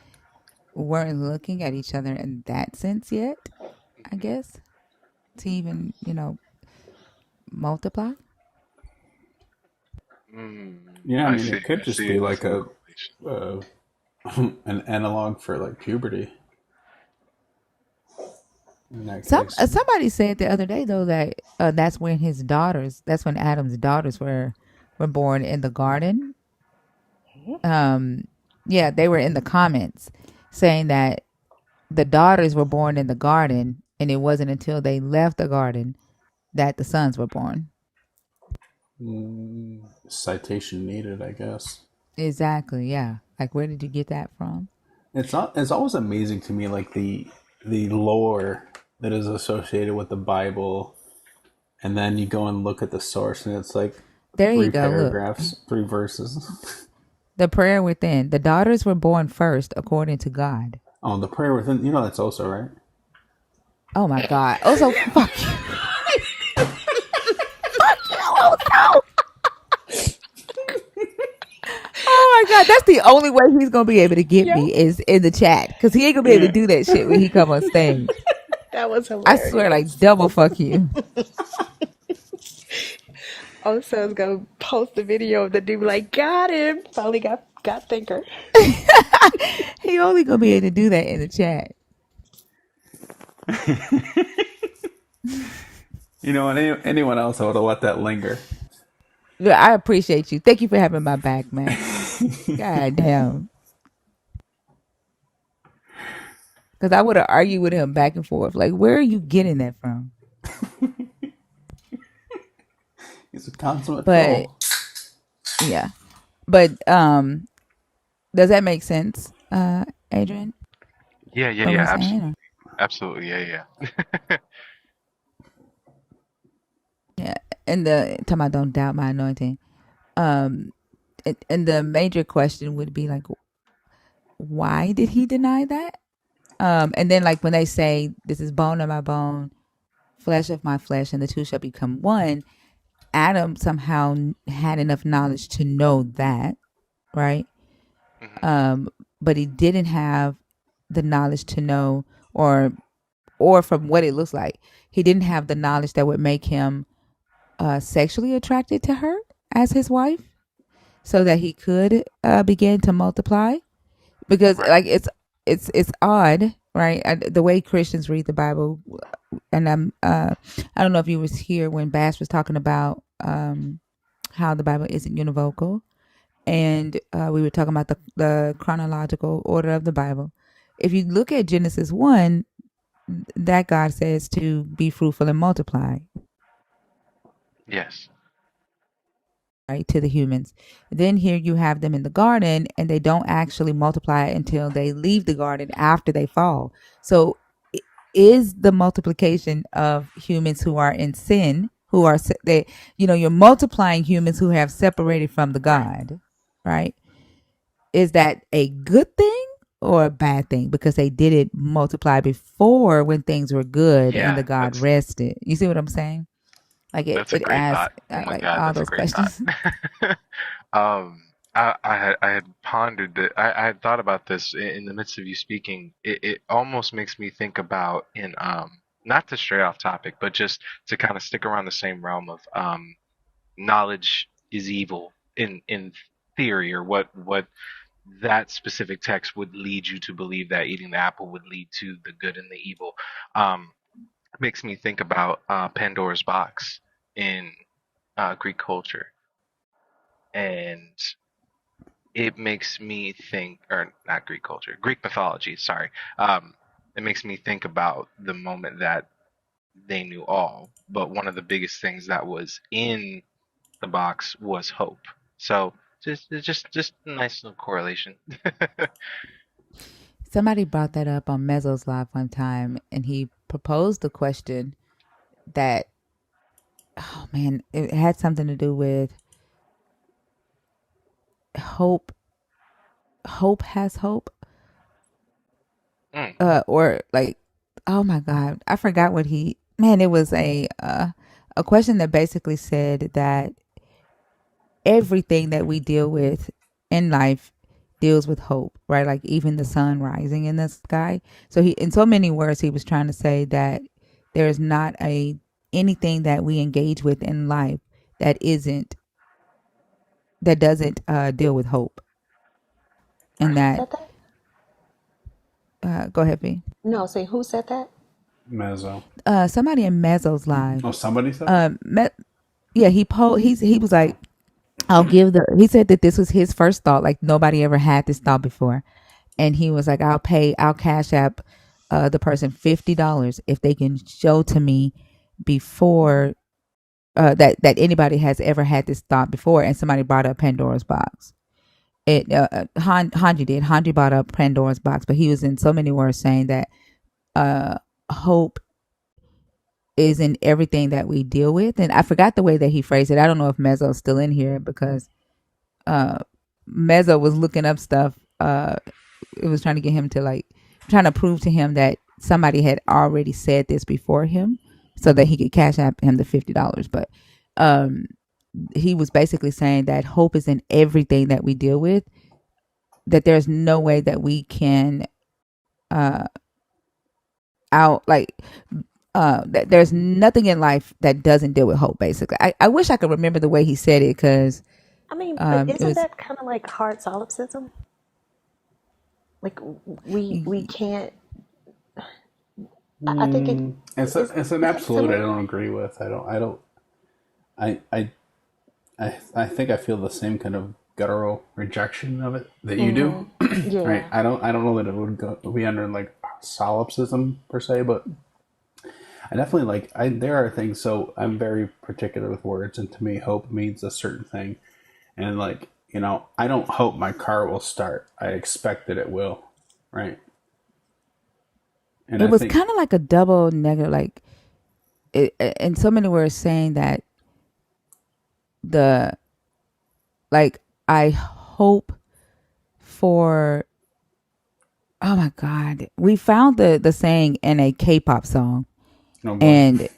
weren't looking at each other in that sense yet, I guess, to even multiply. Yeah, I I mean, see. it could I just see be it as like a a correlation. uh, an analog for like puberty in that case. Somebody said the other day though that that's when Adam's daughters were born in the garden. Yeah, they were in the comments saying that the daughters were born in the garden, and it wasn't until they left the garden that the sons were born. Citation needed, I guess. Exactly. Yeah. Like, where did you get that from? It's not. It's always amazing to me, like the lore that is associated with the Bible, and then you go and look at the source, and it's like There you three go. Look, paragraphs, three verses. the prayer within. The daughters were born first, according to God. Oh, the prayer within. That's also right. Oh my God. Also, fuck you. Fuck you. Also. Oh my God. That's the only way he's gonna be able to get Yep. me is in the chat, because he ain't gonna be able to do that shit when he come on stage. That was I swear, like, hilarious. double fuck you. Also, I was going to post the video of the dude like, got him. Finally got thinker. He only gonna be able to do that in the chat. Anyone else, I would have let that linger. Look, I appreciate you. Thank you for having my back, man. God damn. Because I would have argued with him back and forth. Like, where are you getting that from? He's a consummate But troll. yeah, but does that make sense, Adrian? Yeah, yeah, What yeah. we're saying? Or? Absolutely. Yeah, yeah. Yeah, and the talking about don't doubt my anointing. Um, and the major question would be like, why did he deny that? And then like when they say this is bone of my bone, flesh of my flesh, and the two shall become one. Adam somehow had enough knowledge to know that, right? hmm Um, but he didn't have the knowledge to know, or from what it looks like, he didn't have the knowledge that would make him sexually attracted to her as his wife, so that he could begin to multiply. Because Right. like it's odd, right? The way Christians read the Bible, and I don't know if you was here when Bass was talking about how the Bible isn't univocal, and we were talking about the chronological order of the Bible. If you look at Genesis 1, that God says to be fruitful and multiply, Yes. right, to the humans. Then here you have them in the garden, and they don't actually multiply until they leave the garden after they fall. So is the multiplication of humans who are in sin, who are they, you're multiplying humans who have separated from the Right. God, right? Is that a good thing or a bad thing? Because they did it multiply before when things were good and Yeah. the God That's rested. You see what I'm saying? Like that's a it great asks thought. Oh my like God, all that's a those great thought. questions. I had pondered that. I had thought about this in the midst of you speaking. It almost makes me think about in not to stray off topic, but just to kind of stick around the same realm of knowledge is evil in theory, or what that specific text would lead you to believe that eating the apple would lead to the good and the evil. Um, makes me think about Pandora's box in Greek culture, and it makes me think, or not Greek culture, Greek mythology. Sorry, it makes me think about the moment that they knew all, but one of the biggest things that was in the box was hope. So just a nice little correlation. Somebody brought that up on Mezzo's live one time, and he proposed the question that, oh man, it had something to do with hope. Hope has hope, Mm, or like, oh my God, I forgot what he. Man, it was a question that basically said that everything that we deal with in life deals with hope, right? Like even the sun rising in the sky. So he, in so many words, he was trying to say that there is not a anything that we engage with in life that isn't that doesn't deal with hope, and right. Who that said that? go ahead, B. No, say who said that? Mezzo. Somebody in Mezzo's live. Oh, somebody said it? Um, Me- yeah, he was like, I'll give the. He said that this was his first thought. Like nobody ever had this thought before, and he was like, I'll cash app the person $50 if they can show to me before that anybody has ever had this thought before. And somebody brought up Pandora's box. Hanji did. Hanji brought up Pandora's box, but he was in so many words saying that hope is in everything that we deal with. And I forgot the way that he phrased it. I don't know if Mezzo's still in here because uh, Mezzo was looking up stuff. It was trying to get him to like trying to prove to him that somebody had already said this before him, so that he could cash app him the $50. But um, he was basically saying that hope is in everything that we deal with. That there's no way that we can uh out like that there's nothing in life that doesn't deal with hope. Basically, I wish I could remember the way he said it because I mean, but it isn't was that kind of like hard solipsism? Like we can't. I think it It's an is that absolute I similar. don't agree with. I I I think I feel the same kind of guttural rejection of it that you do. Right? Yeah. I don't know that it would be under like solipsism per se, but I definitely like. There are things. So I'm very particular with words, and to me, hope means a certain thing. And like I don't hope my car will start. I expect that it will, right? And It I was think kind of like a double negative, like in so many words, saying that the like I hope for. Oh my God, we found the saying in a K-pop song, oh boy, and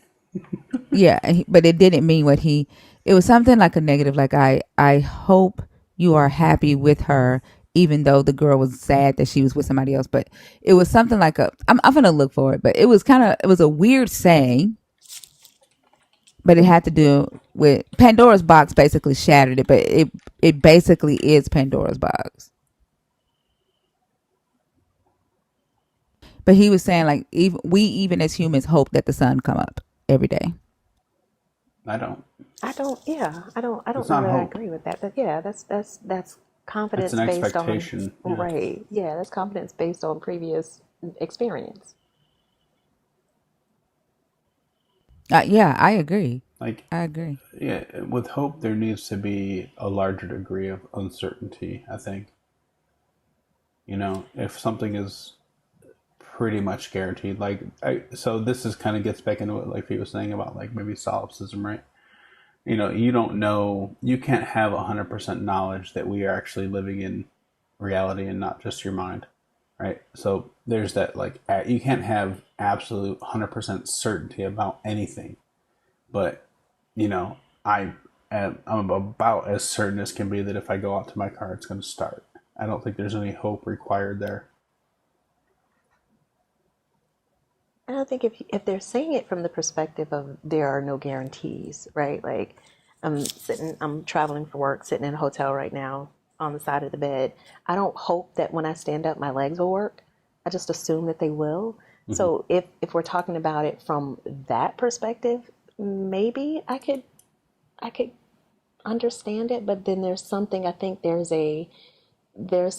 yeah, but it didn't mean what he. It was something like a negative, like I hope you are happy with her, even though the girl was sad that she was with somebody else. But it was something like a. I'm gonna look for it, but it was a weird saying, but it had to do with Pandora's box. Basically, shattered it, but it basically is Pandora's box. But he was saying like even as humans hope that the sun come up every day. I don't. I It's don't know not that I hope. agree with that. But yeah, that's It's an confidence based on expectation. Yeah. right. Yeah, that's confidence based on previous experience. Yeah, I agree. Like I agree. yeah, with hope there needs to be a larger degree of uncertainty. I think if something is pretty much guaranteed, so this is kind of gets back into what like he was saying about like maybe solipsism, right? You don't know, you can't have 100% knowledge that we are actually living in reality and not just your mind, right? So there's that, like, you can't have absolute 100% certainty about anything, but you know I'm about as certain as can be that if I go out to my car it's going to start. I don't think there's any hope required there. And I think if they're saying it from the perspective of there are no guarantees, right? Like I'm traveling for work, sitting in a hotel right now on the side of the bed. I don't hope that when I stand up my legs will work. I just assume that they will. Mm-hmm. So if we're talking about it from that perspective, maybe I could understand it. But then there's something, I think there's there's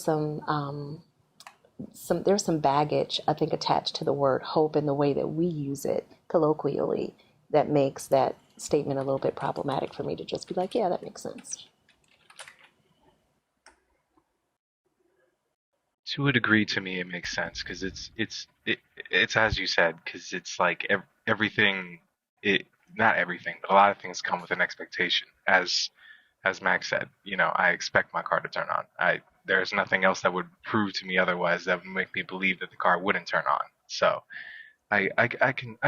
some baggage, I think, attached to the word hope and the way that we use it colloquially that makes that statement a little bit problematic for me to just be like, yeah, that makes sense. To a degree, to me, it makes sense because it's as you said, because it's like everything. It not everything, but a lot of things come with an expectation. As Max said, I expect my car to turn on. There's nothing else that would prove to me otherwise that would make me believe that the car wouldn't turn on. So I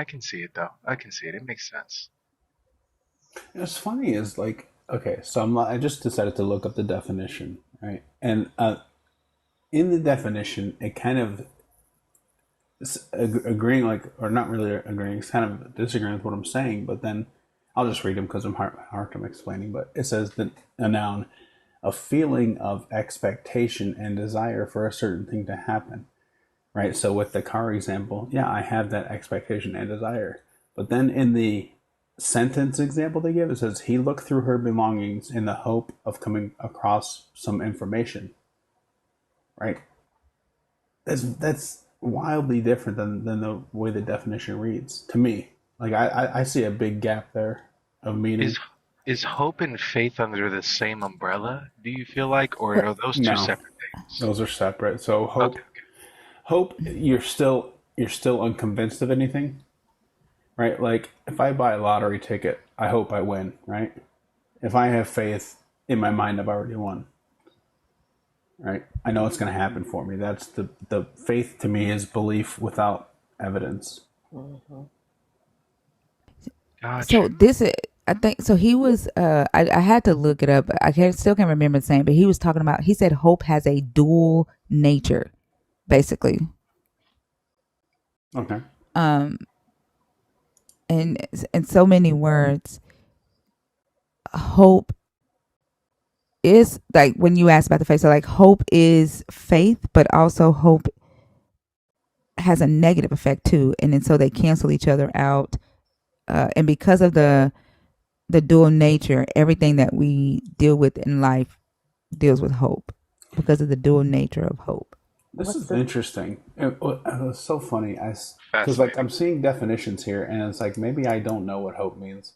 can see it though. I can see it. It makes sense. What's funny is, like, okay, so I just decided to look up the definition, right? And in the definition, it kind of agreeing, like, or not really agreeing, it's kind of disagreeing with what I'm saying, but then I'll just read them because I'm hard time explaining. But it says that a noun, a feeling of expectation and desire for a certain thing to happen, right? So with the car example, yeah, I have that expectation and desire. But then in the sentence example they give, it says he looked through her belongings in the hope of coming across some information, right? That's wildly different than the way the definition reads to me. Like I see a big gap there of meaning. Is is hope and faith under the same umbrella? Do you feel like, or But are those two No, separate things? those are separate. So Okay. hope, you're still unconvinced of anything, right? Like if I buy a lottery ticket, I hope I win, right? If I have faith in my mind, I've already won, right? I know it's going to happen for me. That's the faith to me is belief without evidence. Mm-hmm. Got so you. this is, I think so. He was. I had to look it up. Still can't remember the saying, but he was talking about. He said hope has a dual nature, basically. Okay. Um, and in so many words, hope is like when you ask about the faith. So like hope is faith, but also hope has a negative effect too, and then so they cancel each other out. And because of the dual nature, everything that we deal with in life deals with hope because of the dual nature of hope. This What's is the interesting. It was so funny. Because like I'm Fascinating. seeing definitions here, and it's like maybe I don't know what hope means.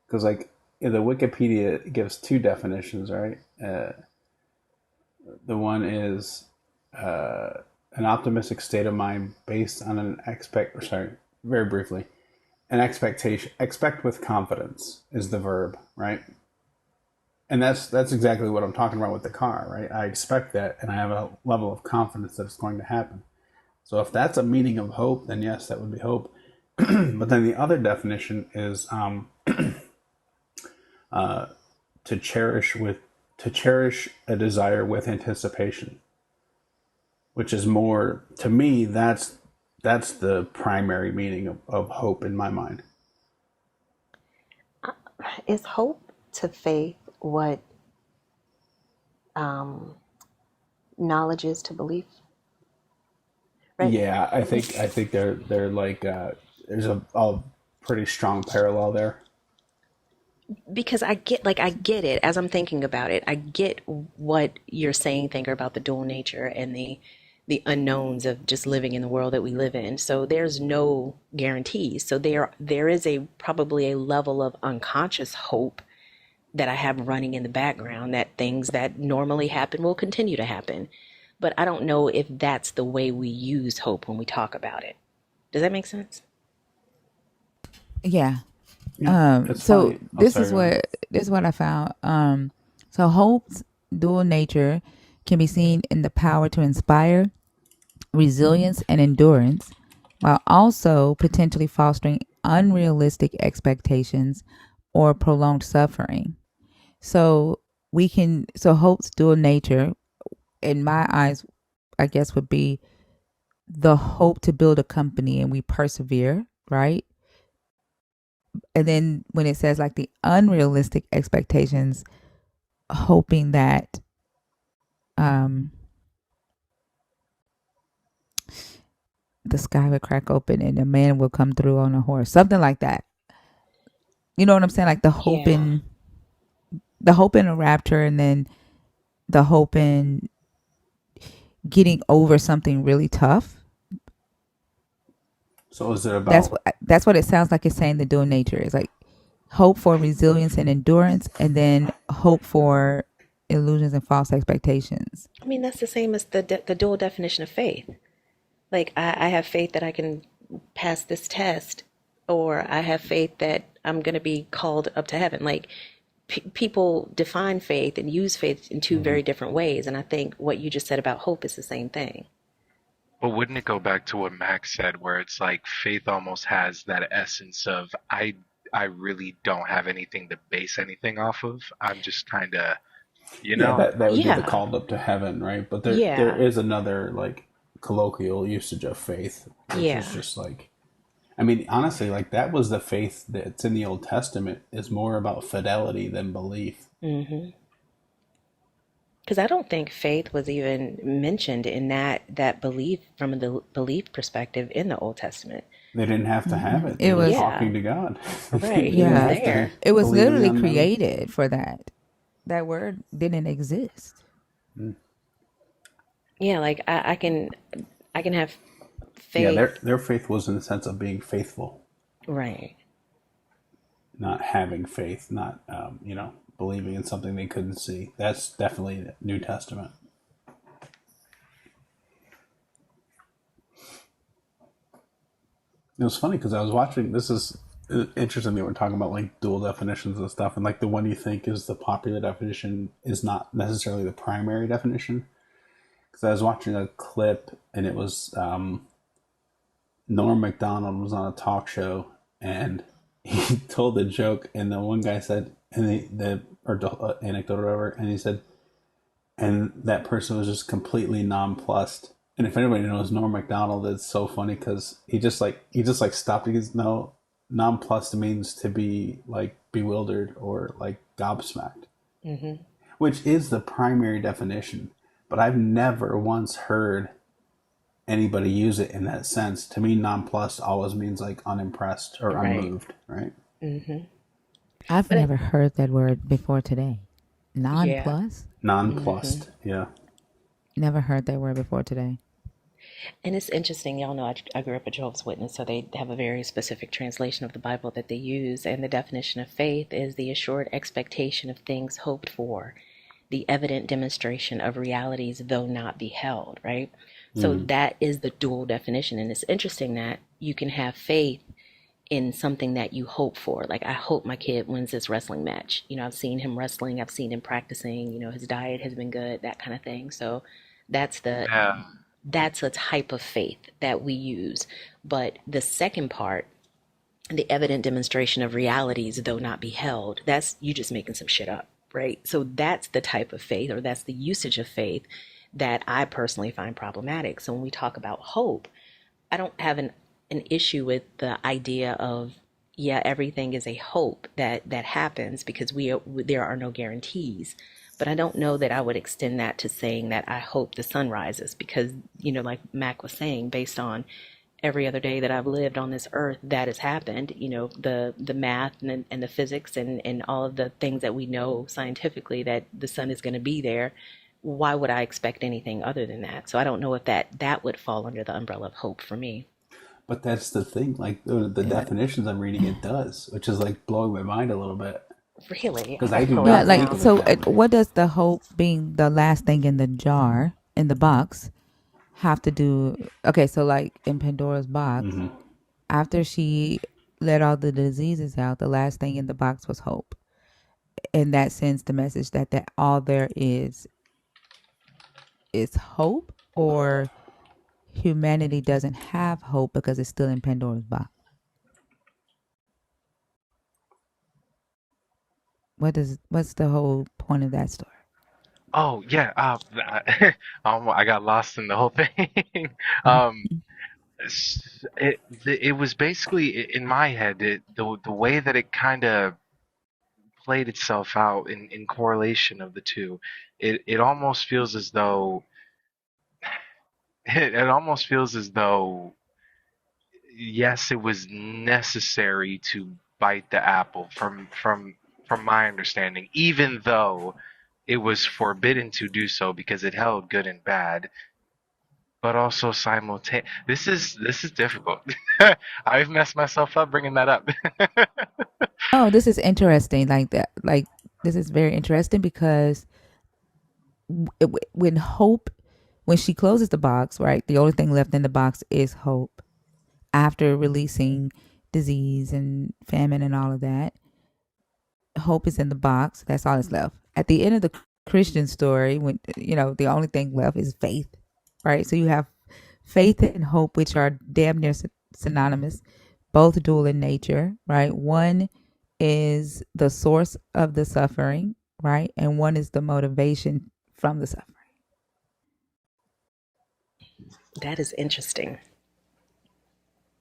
Because like in the Wikipedia gives two definitions, right? The one is uh, an optimistic state of mind based on an Sorry, very briefly, an expectation. Expect with confidence is the verb, right? And that's exactly what I'm talking about with the car, right? I expect that, and I have a level of confidence that it's going to happen. So if that's a meaning of hope, then yes, that would be hope. But then the other definition is uh, to cherish with to cherish a desire with anticipation, which is more to me. That's the primary meaning of hope in my mind. is hope to faith what um, knowledge is to belief, right? Yeah, I think they're like there's a pretty strong parallel there. Because I get it as I'm thinking about it. I get what you're saying, thinker, about the dual nature and the unknowns of just living in the world that we live in. So there's no guarantees. So there is a probably a level of unconscious hope that I have running in the background, that things that normally happen will continue to happen. But I don't know if that's the way we use hope when we talk about it. Does that make sense? Yeah. Yeah, it's So funny. Oh, sorry. Go ahead. this is what I found. So hope's dual nature can be seen in the power to inspire, resilience, and endurance, while also potentially fostering unrealistic expectations or prolonged suffering. So so hope's dual nature, in my eyes, I guess would be the hope to build a company and we persevere, right? And then when it says like the unrealistic expectations, hoping that um the sky would crack open and a man will come through on a horse, something like that. You know what I'm saying? Like Yeah. the hope in a rapture, and then the hope in getting over something really tough. So is it about That's what it sounds like it's saying. The dual nature is like hope for resilience and endurance, and then hope for illusions and false expectations. I mean, that's the same as the dual definition of faith. Like, I have faith that I can pass this test, or I have faith that I'm going to be called up to heaven. Like, people define faith and use faith in two very different ways. And I think what you just said about hope is the same thing. But wouldn't it go back to what Max said, where it's like faith almost has that essence of I really don't have anything to base anything off of. I'm just kind of, you yeah, know. that would be the Yeah. called up to heaven, right? But there Yeah. is another like colloquial usage of faith, which is Yeah. just like I mean, honestly, like that was the faith that's in the Old Testament is more about fidelity than belief. Mm-hmm. Because I don't think faith was even mentioned in that belief from the belief perspective in the Old Testament. They didn't have to have it. They It were was Yeah. talking to God. They Right. It didn't was Yeah, have to there. it was believe in the literally unknown. created for that. That word didn't exist. Yeah. Like I can have Yeah, faith. their faith was in the sense of being faithful, Right. not having faith, not believing in something they couldn't see. That's definitely New Testament. It was funny because I was watching. This is interesting that we're talking about like dual definitions and stuff, and like the one you think is the popular definition is not necessarily the primary definition. Because I was watching a clip and it was Norm Macdonald was on a talk show and he told a joke, and the one guy said, and the anecdote or whatever, and he said, and that person was just completely nonplussed. And if anybody knows Norm Macdonald, it's so funny because he just stopped. Because no, nonplussed means to be like bewildered or like gobsmacked, Mm-hmm. which is the primary definition. But I've never once heard anybody use it in that sense. To me, nonplussed always means like unimpressed or Right. unmoved, right? Mm-hmm. I've But never heard that word before today. yeah. Nonplus? Mm-hmm. Nonplussed, yeah. Never heard that word before today. And it's interesting, y'all know I grew up a Jehovah's Witness, so they have a very specific translation of the Bible that they use. And the definition of faith is the assured expectation of things hoped for, the evident demonstration of realities though not beheld, right? So that is the dual definition. And it's interesting that you can have faith in something that you hope for. Like, I hope my kid wins this wrestling match. You know, I've seen him wrestling, I've seen him practicing, his diet has been good, that kind of thing. So that's the Yeah. that's a type of faith that we use. But the second part, the evident demonstration of realities though not beheld, that's you just making some shit up, right? So that's the type of faith, or that's the usage of faith that I personally find problematic. So when we talk about hope, I don't have an issue with the idea of, yeah, everything is a hope that happens, because there are no guarantees. But I don't know that I would extend that to saying that I hope the sun rises, because, like Mac was saying, based on every other day that I've lived on this earth, that has happened. The math and the physics and all of the things that we know scientifically, that the sun is going to be there. Why would I expect anything other than that? So I don't know if that would fall under the umbrella of hope for me. But that's the thing. Like the Yeah. definitions I'm reading, it does, which is like blowing my mind a little bit Really? because I Okay, do pull it Yeah, up not like think now. of it so. that way. What does the hope being the last thing in the jar in the box have to do? Okay, so like in Pandora's box, after she let all the diseases out, the last thing in the box was hope. And that sends the message that all there is hope, or humanity doesn't have hope because it's still in Pandora's box. What's the whole point of that story? Oh yeah. I got lost in the whole thing. um, it was basically in my head the way that it kind of played itself out in correlation of the two. It almost feels as though it almost feels as though yes, it was necessary to bite the apple from my understanding, even though it was forbidden to do so because it held good and bad, but also simultaneous. This is difficult. I've messed myself up bringing that up. Oh, this is interesting. Like that. Like this is very interesting because when hope, when she closes the box, right? The only thing left in the box is hope. After releasing disease and famine and all of that, hope is in the box. That's all that's left. At the end of the Christian story, when the only thing left is faith, right? So you have faith and hope, which are damn near synonymous, both dual in nature, right? One is the source of the suffering, right? And one is the motivation from the suffering. That is interesting.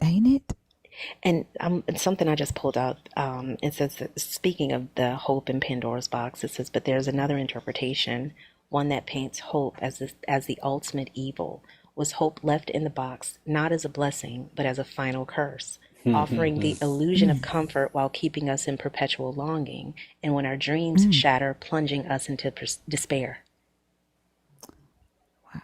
Ain't it? And it's something I just pulled out. It says, that, speaking of the hope in Pandora's box, it says, but there's another interpretation, one that paints hope as the ultimate evil. Was hope left in the box not as a blessing, but as a final curse, offering the illusion of comfort while keeping us in perpetual longing, and when our dreams shatter, plunging us into despair. Wow.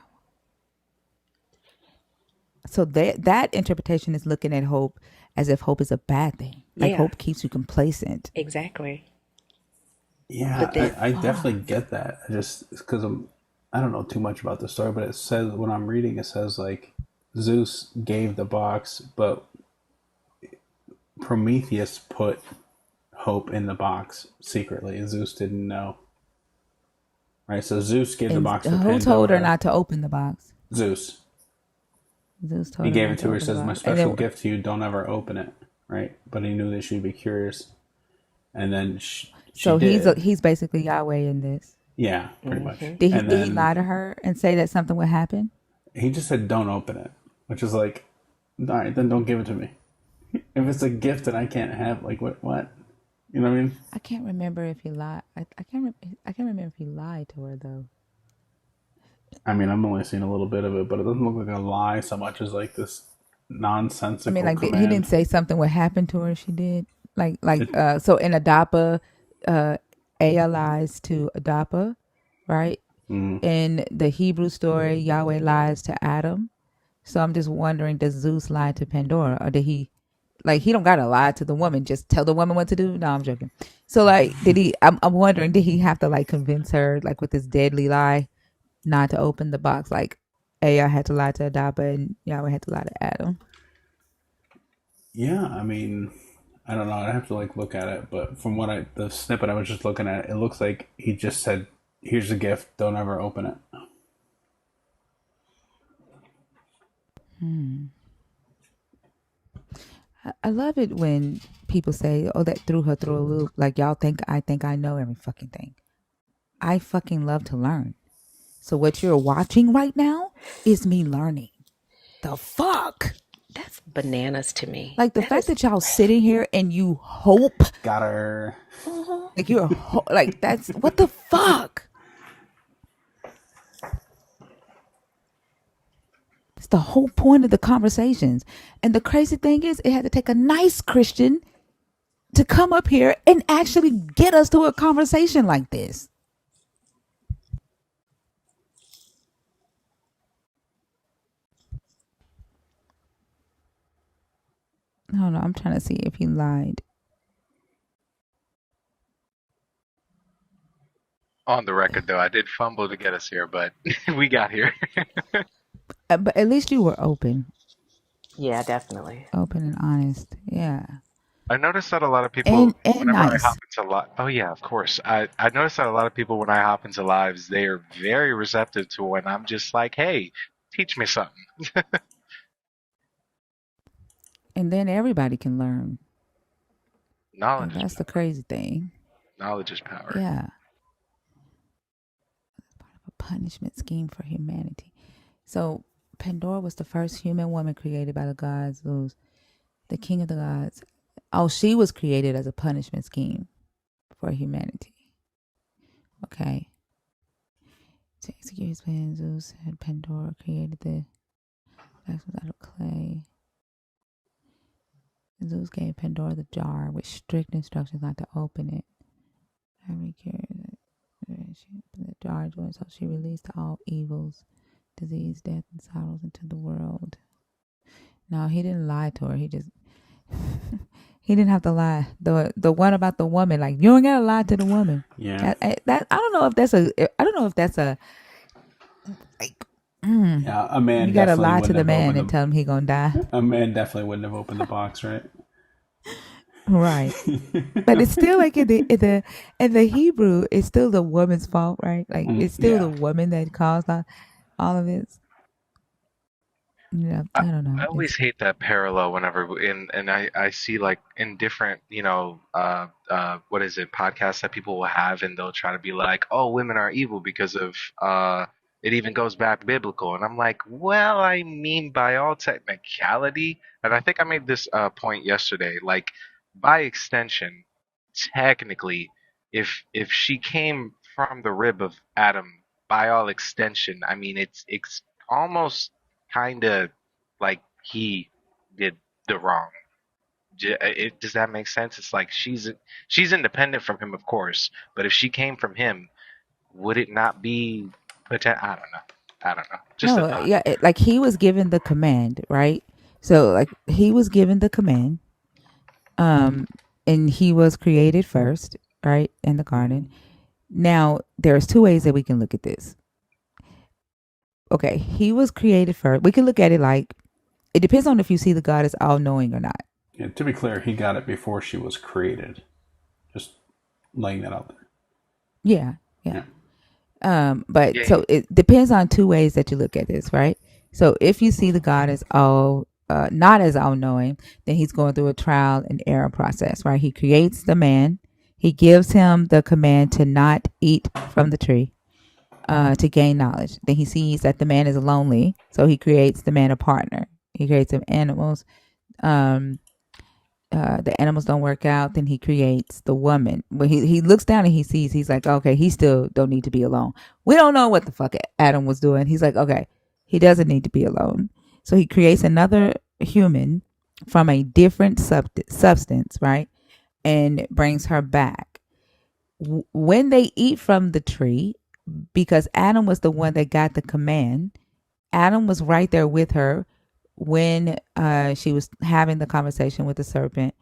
So that interpretation is looking at hope as if hope is a bad thing. Like Yeah, hope keeps you complacent. exactly. Yeah, But then, I definitely get that. I just because I don't know too much about the story, but it says when I'm reading, it says like Zeus gave the box, but Prometheus put hope in the box secretly. Zeus didn't know. Right, so Zeus gave the And box to who told her Pandora. not to open the box? Zeus. Zeus He told her gave it not to to her. He open the says, "My box. And special then, gift to you. Don't ever open it." Right, but he knew that she'd be curious, and then she so did. he's basically Yahweh in this. Yeah, pretty much. And Did he then lie to her and say that something would happen? he just said, "Don't open it," which is like, all right, then don't give it to me. If it's a gift that I can't have, like what? You know what I mean? I can't remember if he lied. I can't remember if he lied to her though. I mean, I'm only seeing a little bit of it, but it doesn't look like a lie so much as like this I mean, nonsensical like he didn't command. say something would happen to her. She did. It, So in Adapa, Ea lies to Adapa, right? mm, In the Hebrew story, Yahweh lies to Adam. So I'm just wondering, does Zeus lie to Pandora, or did he? Like, he don't gotta lie to the woman. Just tell the woman what to do. No, I'm joking. So like, did he? I'm wondering, did he have to like convince her like with this deadly lie not to open the box? Like, hey, I had to lie to Adapa, and Yahweh had to lie to Adam. Yeah, I mean, I don't know. I'd have to like look at it, but from the snippet I was just looking at, it looks like he just said, "Here's a gift. Don't ever open it." I love it when people say, "Oh, that threw her through a loop." Like, y'all think I know every fucking thing. I fucking love to learn. So what you're watching right now is me learning. The fuck? That's bananas to me. Like the That fact is. that y'all sitting here and you hope, Got her. Mhm. like like that's what the fuck. It's the whole point of the conversations. And the crazy thing is, it had to take a nice Christian to come up here and actually get us to a conversation like this. Hold on, I'm trying to see if he lied. On the record, though, I did fumble to get us here, but we got here. But at least you were open, Yeah, definitely. and honest. Yeah, I noticed that a lot of people, and whenever I hop nice. into live, oh yeah, of course. I noticed that a lot of people, when I hop into lives, they are very receptive to when I'm just like, hey, teach me something. And then everybody can learn. Like, Knowledge is that's the power. crazy thing. Knowledge is power. Yeah, a punishment scheme for humanity. So Pandora was the first human woman created by the gods. Those the king of the gods. Oh, she was created as a punishment scheme for humanity. Okay. To execute his plan, Zeus had Pandora created the wax was out of clay. Zeus gave Pandora the jar with strict instructions not to open it. Every carried the jar joy, so she released all evils, disease, death, and sorrows into the world. No, he didn't lie to her. He just he didn't have to lie. The one about the woman, like, you don't gotta lie to the woman. Yeah. That I don't know if that's a like. Yeah, a man You gotta definitely lie to wouldn't the have man opened and tell him he gonna die. a man definitely wouldn't have opened the box, right? Right. But it's still like in the Hebrew, it's still the woman's fault, right? Like, it's still the Yeah. woman that caused all of it. Yeah, I don't know. I always hate that parallel whenever and I see like in different what is it podcasts that people will have and they'll try to be like, oh, women are evil because of it even goes back biblical, and I'm like, well, I mean, by all technicality, and I think I made this point yesterday, like, by extension, technically, if she came from the rib of Adam, by all extension, I mean, it's almost kind of like he did the wrong. Does that make sense? It's like she's independent from him, of course, but if she came from him, would it not be? I don't know. I don't know. Just a No, thought. yeah, like he was given the command, right? So like he was given the command, and he was created first, right, in the garden. Now there's two ways that we can look at this. Okay, he was created first. We can look at it like it depends on if you see the God as all knowing or not. Yeah, to be clear, he got it before she was created. Just laying that out there. Yeah, yeah. Yeah. But Yeah. so it depends on two ways that you look at this, right? So if you see the God as all not as all knowing, then he's going through a trial and error process, right? He creates the man, he gives him the command to not eat from the tree, to gain knowledge. Then he sees that the man is lonely, so he creates the man a partner. He creates some animals. Um, the animals don't work out, then he creates the woman. When he looks down and he sees, he's like, okay, he still don't need to be alone. We don't know what the fuck Adam was doing. He's like, okay, he doesn't need to be alone. So he creates another human from a different substance, right? And brings her back. When they eat from the tree, because Adam was the one that got the command, Adam was right there with her. when she was having the conversation with the serpent,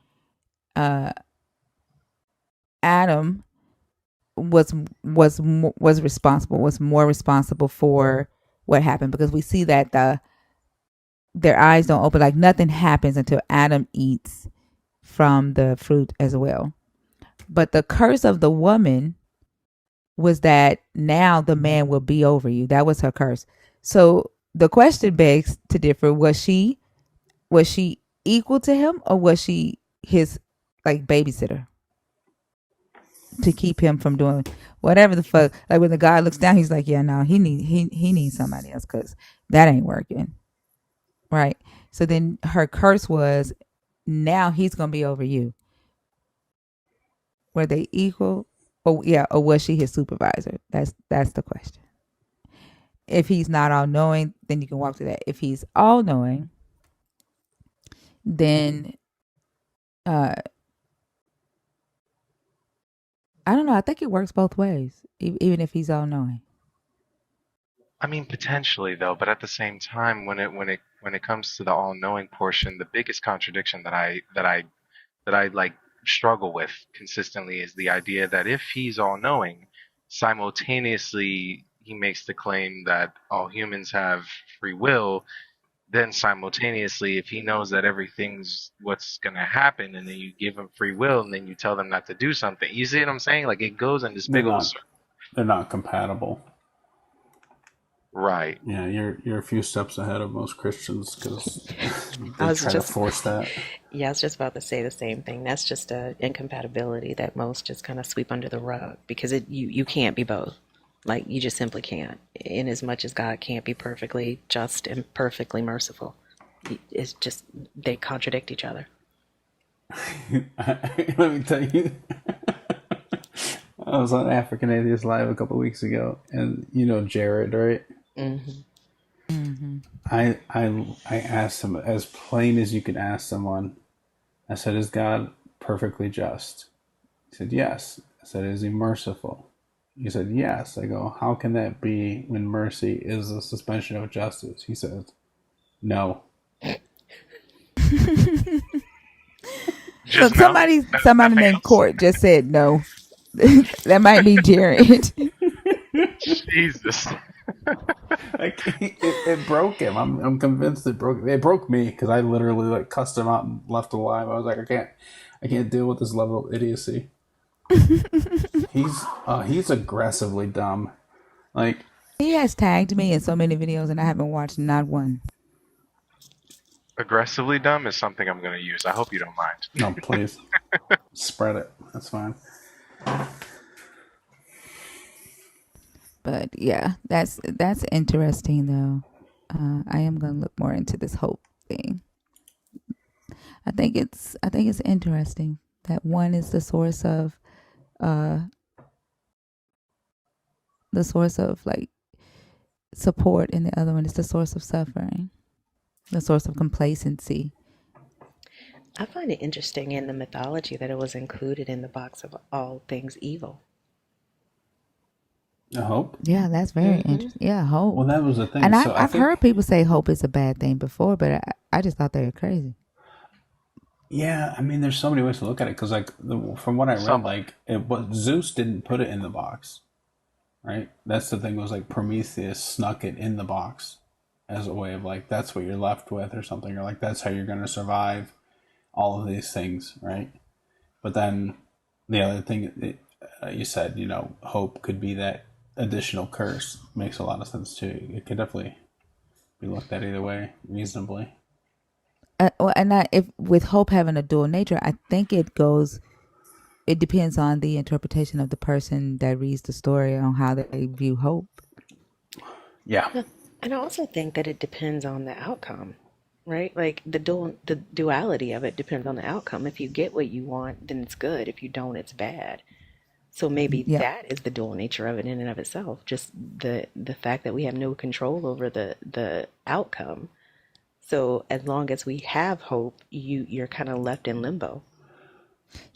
Adam was responsible, was more responsible for what happened, because we see that their eyes don't open, like nothing happens until Adam eats from the fruit as well. But the curse of the woman was that now the man will be over you. That was her curse. So the question begs to differ: was she equal to him, or was she his like babysitter to keep him from doing whatever the fuck? Like when the guy looks down, he's like, yeah, no, he needs somebody else because that ain't working, right? So then her curse was, now he's gonna be over you. Were they equal? Or yeah, or was she his supervisor? That's the question. If he's not all knowing, then you can walk through that. If he's all knowing, then uh I don't know. I think it works both ways, even if he's all knowing. I mean, potentially though, but at the same time, when it comes to the all-knowing portion, the biggest contradiction that I like struggle with consistently is the idea that if he's all-knowing, simultaneously he makes the claim that all humans have free will. Then simultaneously, if he knows that everything's what's gonna happen, and then you give him free will, and then you tell them not to do something, you see what I'm saying? Like it goes in this big old circle. They're not compatible. Right. Yeah, you're a few steps ahead of most Christians because they try to force that. Yeah, I was just about to say the same thing. That's just a incompatibility that most just kind of sweep under the rug because you can't be both. Like you just simply can't. In as much as God can't be perfectly just and perfectly merciful, it's just they contradict each other. Let me tell you, I was on African Atheist Live a couple of weeks ago, and you know Jared, right? Mm-hmm. Mm-hmm. I asked him as plain as you can ask someone. I said, "Is God perfectly just?" He said, "Yes." I said, "Is he merciful?" He said, "Yes." I go, "How can that be when mercy is a suspension of justice?" He says, "No." Look, somebody named Court just said no. That might be Jared. Jesus. It broke him. I'm convinced it broke. It broke me because I literally like cussed him out and left alive. I was like, I can't deal with this level of idiocy. He's aggressively dumb. Like he has tagged me in so many videos, and I haven't watched not one. Aggressively dumb is something I'm going to use. I hope you don't mind. No, please spread it. That's fine. But yeah, that's interesting though. I am gonna look more into this hope thing. I think it's interesting that one is the source of like support, and the other one is the source of suffering, the source of complacency. I find it interesting in the mythology that it was included in the box of all things evil. Hope? Yeah, that's very interesting. Yeah, hope. Well, that was the thing. And So I've heard people say hope is a bad thing before, but I just thought they were crazy. Yeah, I mean, there's so many ways to look at it because, like, from what I read, like, Zeus didn't put it in the box, right? That's the thing. Was like Prometheus snuck it in the box as a way of like that's what you're left with or something, or like that's how you're going to survive all of these things, right? But then the other thing you said, you know, hope could be that additional curse. Makes a lot of sense too. It could definitely be looked at either way reasonably. If with hope having a dual nature, I think it depends on the interpretation of the person that reads the story on how they view hope. Yeah. And I also think that it depends on the outcome, right? Like the duality of it depends on the outcome. If you get what you want, then it's good. If you don't, it's bad. So maybe that is the dual nature of it in and of itself. Just the fact that we have no control over the outcome. So as long as we have hope, you're kind of left in limbo.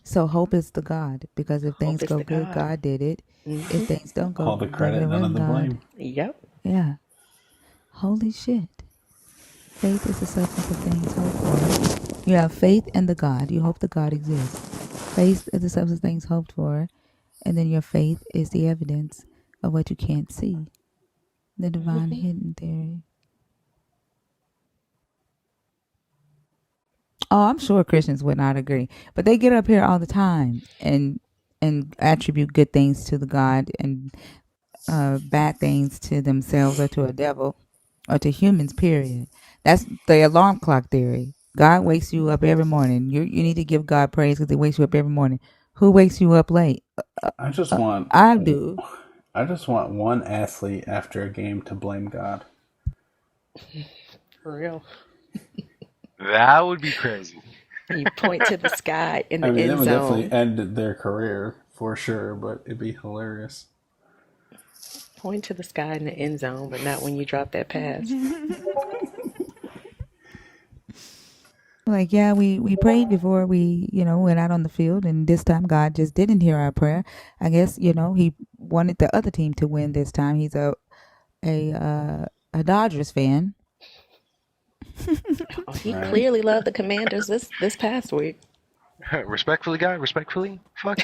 So hope is the God, because if things go good, God did it. Mm-hmm. If things don't go, all the credit, none of the blame. Yep. Yeah. Holy shit. Faith is the substance of things hoped for. You have faith in the God. You hope the God exists. Faith is the substance of things hoped for. And then your faith is the evidence of what you can't see. The divine hidden theory. Oh, I'm sure Christians would not agree. But they get up here all the time and attribute good things to the God and bad things to themselves or to a devil or to humans, period. That's the alarm clock theory. God wakes you up every morning. You need to give God praise because he wakes you up every morning. Who wakes you up late? I just want I do. one athlete after a game to blame God. For real. That would be crazy. You point to the sky in I the mean, that end would definitely zone. end their career for sure, but it'd be hilarious. Point to the sky in the end zone, but not when you drop that pass. Like, yeah, we prayed before we, went out on the field, and this time God just didn't hear our prayer. I guess, he wanted the other team to win this time. He's a Dodgers fan. Oh, he Right. clearly loved the Commanders this past week. Respectfully, guy. Respectfully, fuck.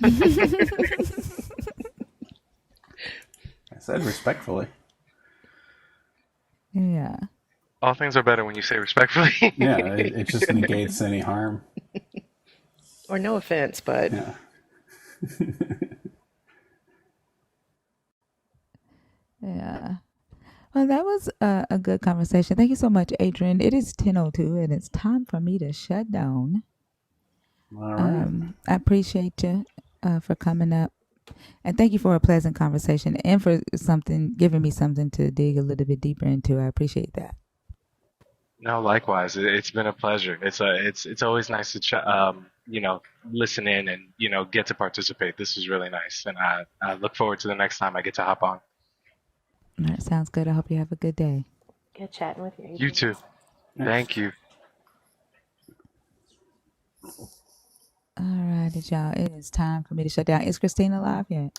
I said respectfully. Yeah. All things are better when you say respectfully. Yeah, it just negates any harm. Or no offense, but Yeah. Yeah. Well, that was a good conversation. Thank you so much, Adrian. It is 10:02, and it's time for me to shut down. All right. I appreciate you for coming up. And thank you for a pleasant conversation and for giving me something to dig a little bit deeper into. I appreciate that. No, likewise. It's been a pleasure. It's always nice to listen in and get to participate. This is really nice, and I look forward to the next time I get to hop on. All right, sounds good. I hope you have a good day. good chatting with you, You Adrian. too. Thank you. All righty, y'all. It is time for me to shut down. Is Christina live yet?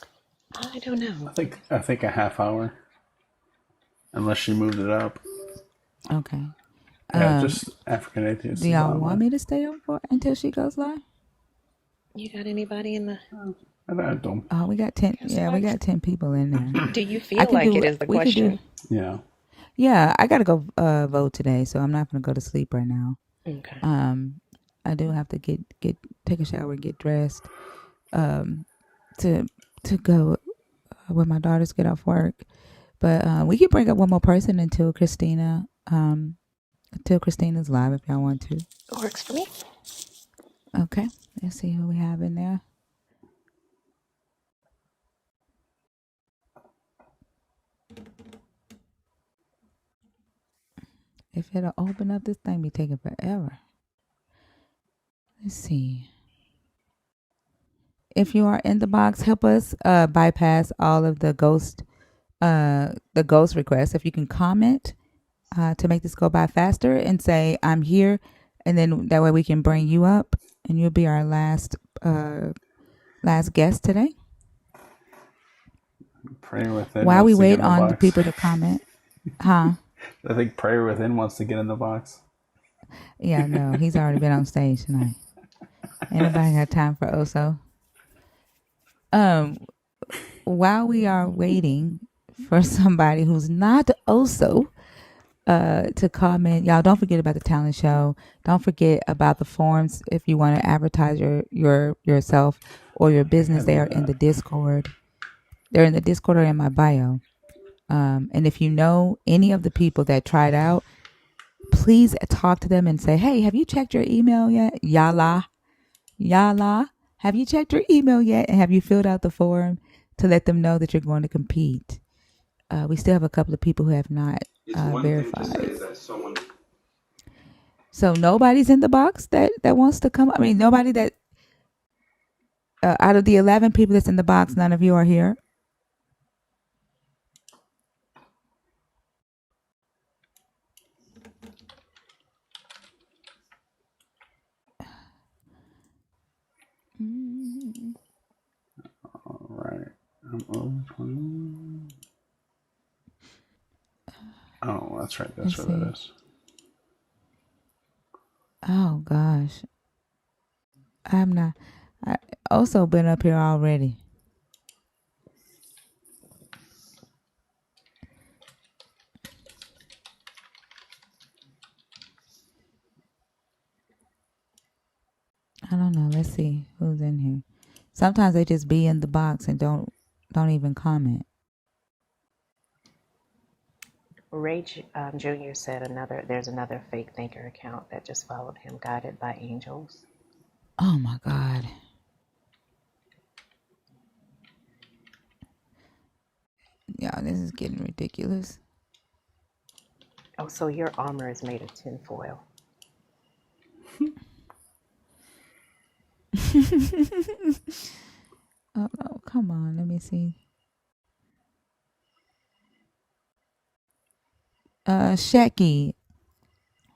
I don't know. I think a half hour, unless she moved it up. Okay. Yeah, just African atheists Do is y'all want online. me to stay on for until she goes live? You got anybody in the? I don't. Oh, we got 10. Yeah, we got 10 people in there. Do you feel like it is the We could do. question? Yeah. Yeah, I gotta go vote today, so I'm not gonna go to sleep right now. Okay. I do have to take a shower and get dressed, to go when my daughters get off work. But we can bring up one more person until Christina's live if y'all want to. Works for me. Okay, let's see who we have in there. If it'll open up, this thing be taking forever. Let's see. If you are in the box, help us bypass all of the ghost requests. If you can comment to make this go by faster and say I'm here, and then that way we can bring you up, and you'll be our last guest today. Prayer Within While we wants to get wait in the on the box. people to comment, huh? I think Prayer Within wants to get in the box. Yeah, no, he's already been on stage tonight. Anybody got time for Oso? While we are waiting for somebody who's not Oso to comment, y'all don't forget about the talent show. Don't forget about the forums if you want to advertise yourself or your business. They are in the Discord. They're in the Discord or in my bio. And if you know any of the people that tried out, please talk to them and say, hey, have you checked your email yet? Yala. Have you checked your email yet? And have you filled out the form to let them know that you're going to compete? We still have a couple of people who have not verified. So nobody's in the box that wants to come. I mean, nobody that out of the 11 people that's in the box, none of you are here. All right. I'm open. Oh, that's right. That's Let's where that see. is. Oh gosh, I'm not. I also been up here already. I don't know. Let's see who's in here. Sometimes they just be in the box and don't even comment. Ray Jr. said there's another fake thinker account that just followed him, guided by angels. Oh my God. Yeah, this is getting ridiculous. Oh, so your armor is made of tinfoil. Oh no, come on. Let me see. Shecky.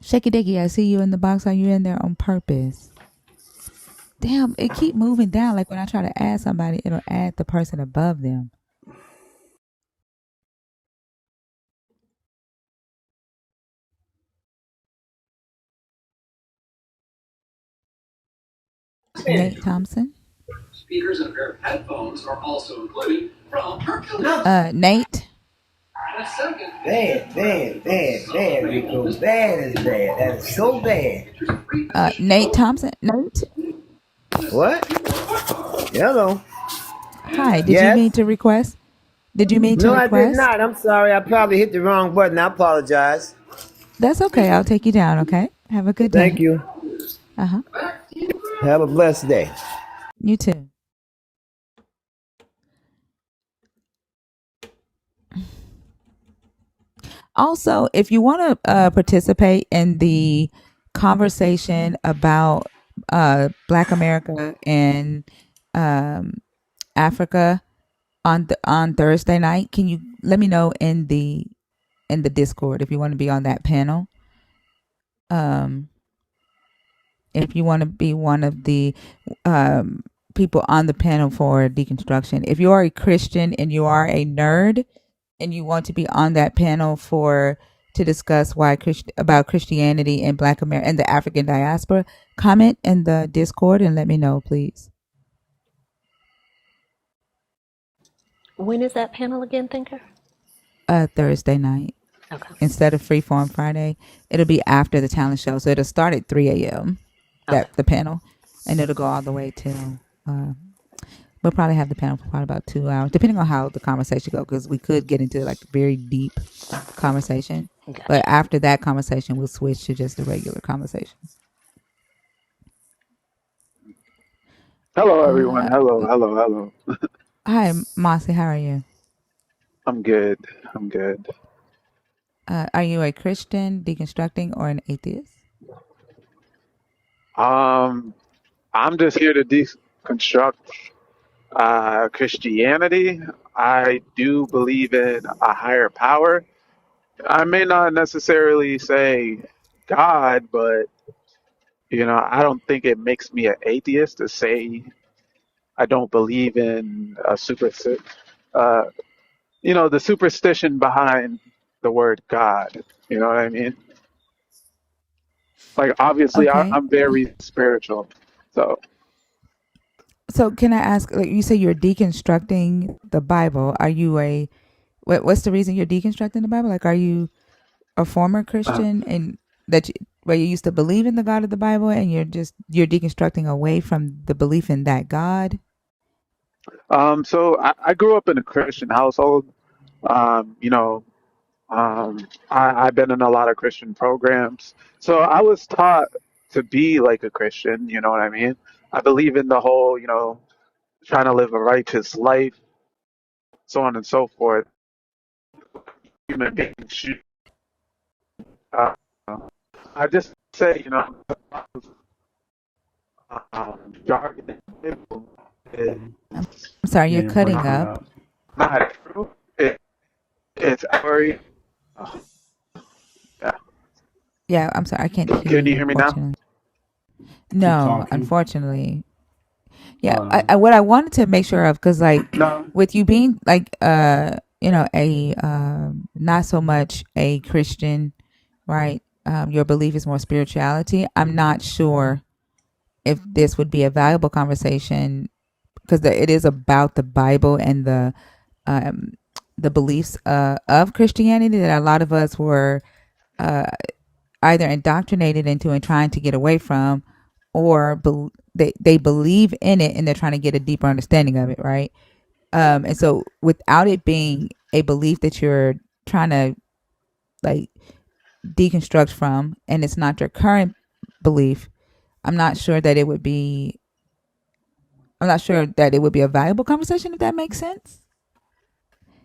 Shaky Dicky, I see you in the box. Are you in there on purpose? Damn, it keep moving down. Like when I try to add somebody, it'll add the person above them. Nate Thompson. Speakers and a pair of headphones are also included from Hercules. Nate. Bad, Rico. Bad is bad. That is so bad. Nate Thompson. Nate. What? Hello. Hi. Did you mean Yes? to request? Did you mean to No, I did request? not. I'm sorry. I probably hit the wrong button. I apologize. That's okay. I'll take you down. Okay. Have a good Thank day. you. Have a blessed day. You too. Also, if you want to participate in the conversation about Black America and Africa on Thursday night, can you let me know in the Discord if you want to be on that panel? If you want to be one of the people on the panel for deconstruction, if you are a Christian and you are a nerd and you want to be on that panel to discuss about Christianity and Black America and the African diaspora, comment in the Discord and let me know, please. When is that panel again, Thinker? Thursday night. Okay. Instead of Freeform Friday, it'll be after the talent show, so it'll start at 3 a.m. Okay. The panel, and it'll go all the way till. We'll probably have the panel for probably about 2 hours, depending on how the conversation goes, because we could get into like very deep conversation. Gotcha. But after that conversation, we'll switch to just a regular conversation. Hello, everyone. Hello. Hi, Mossy. How are you? I'm good. I'm good. Are you a Christian, deconstructing, or an atheist? I'm just here to deconstruct Christianity. I do believe in a higher power. I may not necessarily say God, but I don't think it makes me an atheist to say I don't believe in uh, the superstition behind the word God. You know what I mean? Like, obviously, Okay. I'm very spiritual. So, So can I ask? Like, you say you're deconstructing the Bible. Are you what's the reason you're deconstructing the Bible? Like, are you a former uh, Christian and where you used to believe in the God of the Bible, and you're deconstructing away from the belief in that God? so I grew up in a Christian household. Um, you know, I've been in a lot of Christian programs. So I was taught to be like a Christian. You know what I mean? I believe in the whole, trying to live a righteous life, so on and so forth. Human beings should. Uh, I just say, jargon is I'm sorry, Yeah, you're you're cutting breaking up. up. not true. It's very, yeah. Yeah, I'm sorry, I can't hear Can you you. hear me now? Unfortunately, Keep no. talking. Unfortunately, yeah. Hold on. What I wanted to make sure of, because like No. with you being like a not so much a Christian, right? Your belief is more spirituality. I'm not sure if this would be a valuable conversation because it is about the Bible and um, the beliefs of Christianity that a lot of us were uh, either indoctrinated into and trying to get away from, or they believe in it and they're trying to get a deeper understanding of it, right? And so without it being a belief that you're trying to like deconstruct from, and it's not your current belief, I'm not sure that it would be. I'm not sure that it would be a valuable conversation if that makes sense.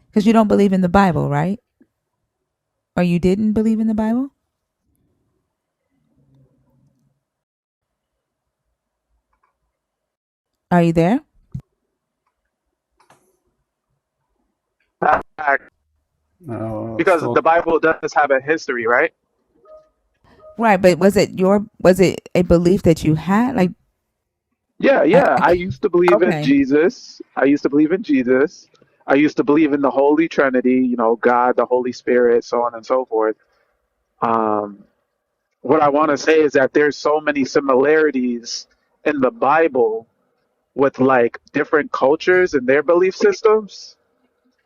Because you don't believe in the Bible, right? Or you didn't believe in the Bible? Are you there? Fact, because So the Bible does have a history, right? Right, but was it a belief that you had? Like, Yeah, yeah. I I can't, used to believe in okay. Jesus. I used to believe in Jesus. I used to believe in the Holy Trinity, God, the Holy Spirit, so on and so forth. Um, what I want to say is that there's so many similarities in the Bible with like different cultures and their belief systems.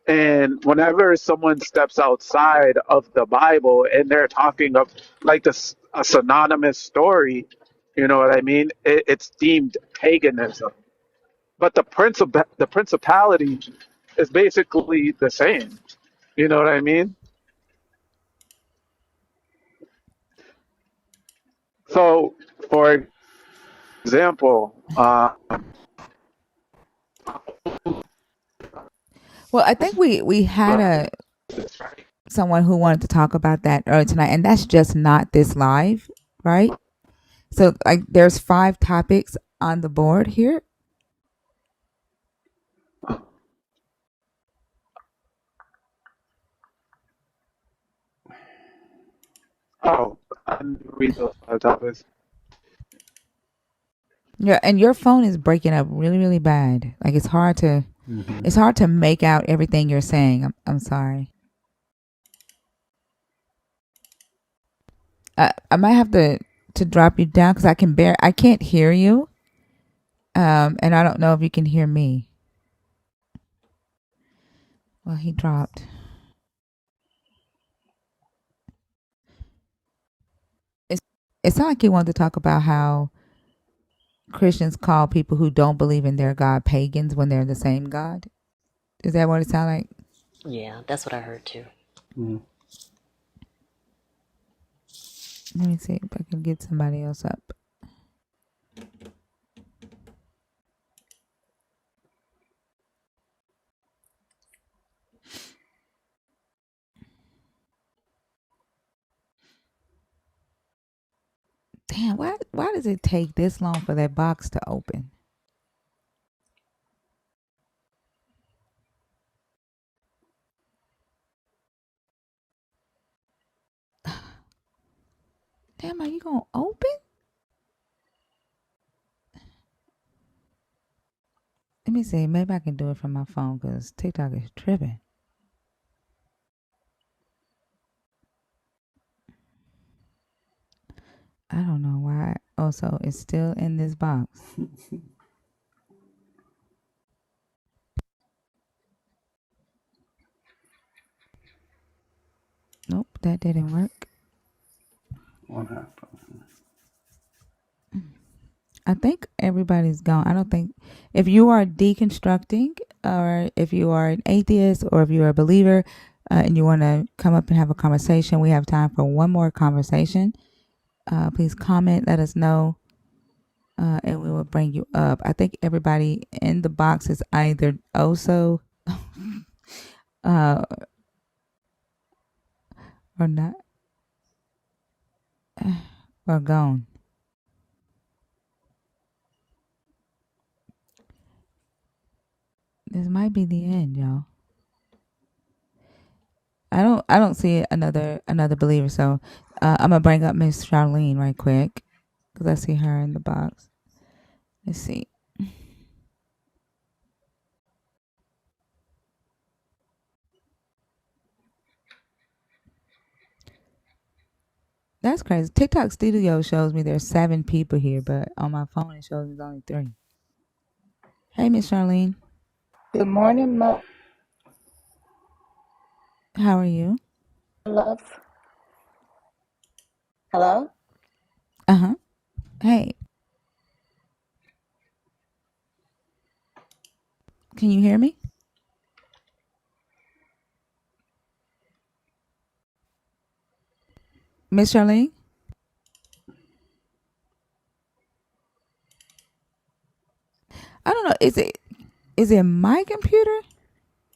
And whenever someone steps outside of the Bible and they're talking of like this a synonymous story, you know what I mean? It's deemed paganism. But the principality is basically the same. You know what I mean? So, for example, Well, I think we had someone who wanted to talk about that earlier tonight, and that's just not this live, right? So like there's 5 topics on the board here. oh, I didn't read those topics. Yeah, and your phone is breaking up really, really bad. Like it's hard to make out everything you're saying. I'm sorry. I might have to drop you down because I can't hear you. And I don't know if you can hear me. Well, he dropped. It's it's not like he wanted to talk about how Christians call people who don't believe in their God pagans when they're the same God. Is that what it sounds like? Yeah, that's what I heard too. Let me see if I can get somebody else up. Damn, why does it take this long for that box to open? Damn, are you gonna open? Let me see. Maybe I can do it from my phone because TikTok is tripping. I don't know why. Also, it's still in this box. Nope, that didn't work. what happened? I think everybody's gone. I don't think if you are deconstructing, or if you are an atheist, or if you're a believer, and you want to come up and have a conversation, we have time for one more conversation. Please comment, let us know, and we will bring you up. I think everybody in the box is either also uh, or not, or gone. This might be the end, y'all. I don't see another believer. So I'm gonna bring up Miss Charlene right quick because I see her in the box. Let's see. That's crazy. TikTok Studio shows me there's 7 people here, but on my phone it shows there's only 3. Hey, Miss Charlene, Good morning, my how are you? love. Hello? Uh huh. Hey, can you hear me, Miss Charlene? I don't know. Is it my computer?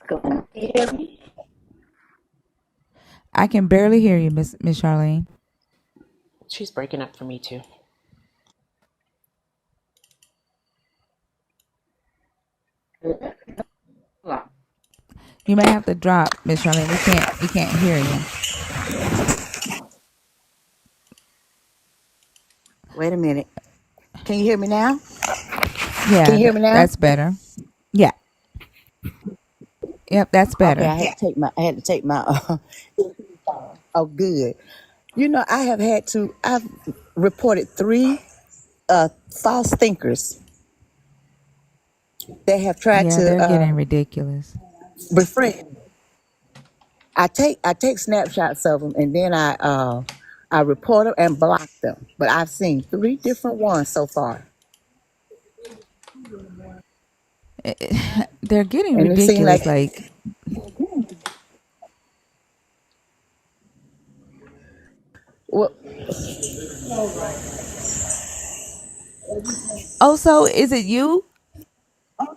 Can you hear me? I can barely hear you, Miss Charlene. She's breaking up for me too. You may have to drop, Miss Charlene. We can't hear you. Wait a minute. Can you hear me now? Can Yeah, you hear me now? that's better. Yeah. Yep, that's Okay, better. I had to take my oh good. You know, I've reported 3 false thinkers that have tried Yeah, to they're getting ridiculous. befriend. I take snapshots of them and then I report them and block them. But I've seen 3 different ones so far. They're getting And it seemed like ridiculous. Like, well, oh, so is it you?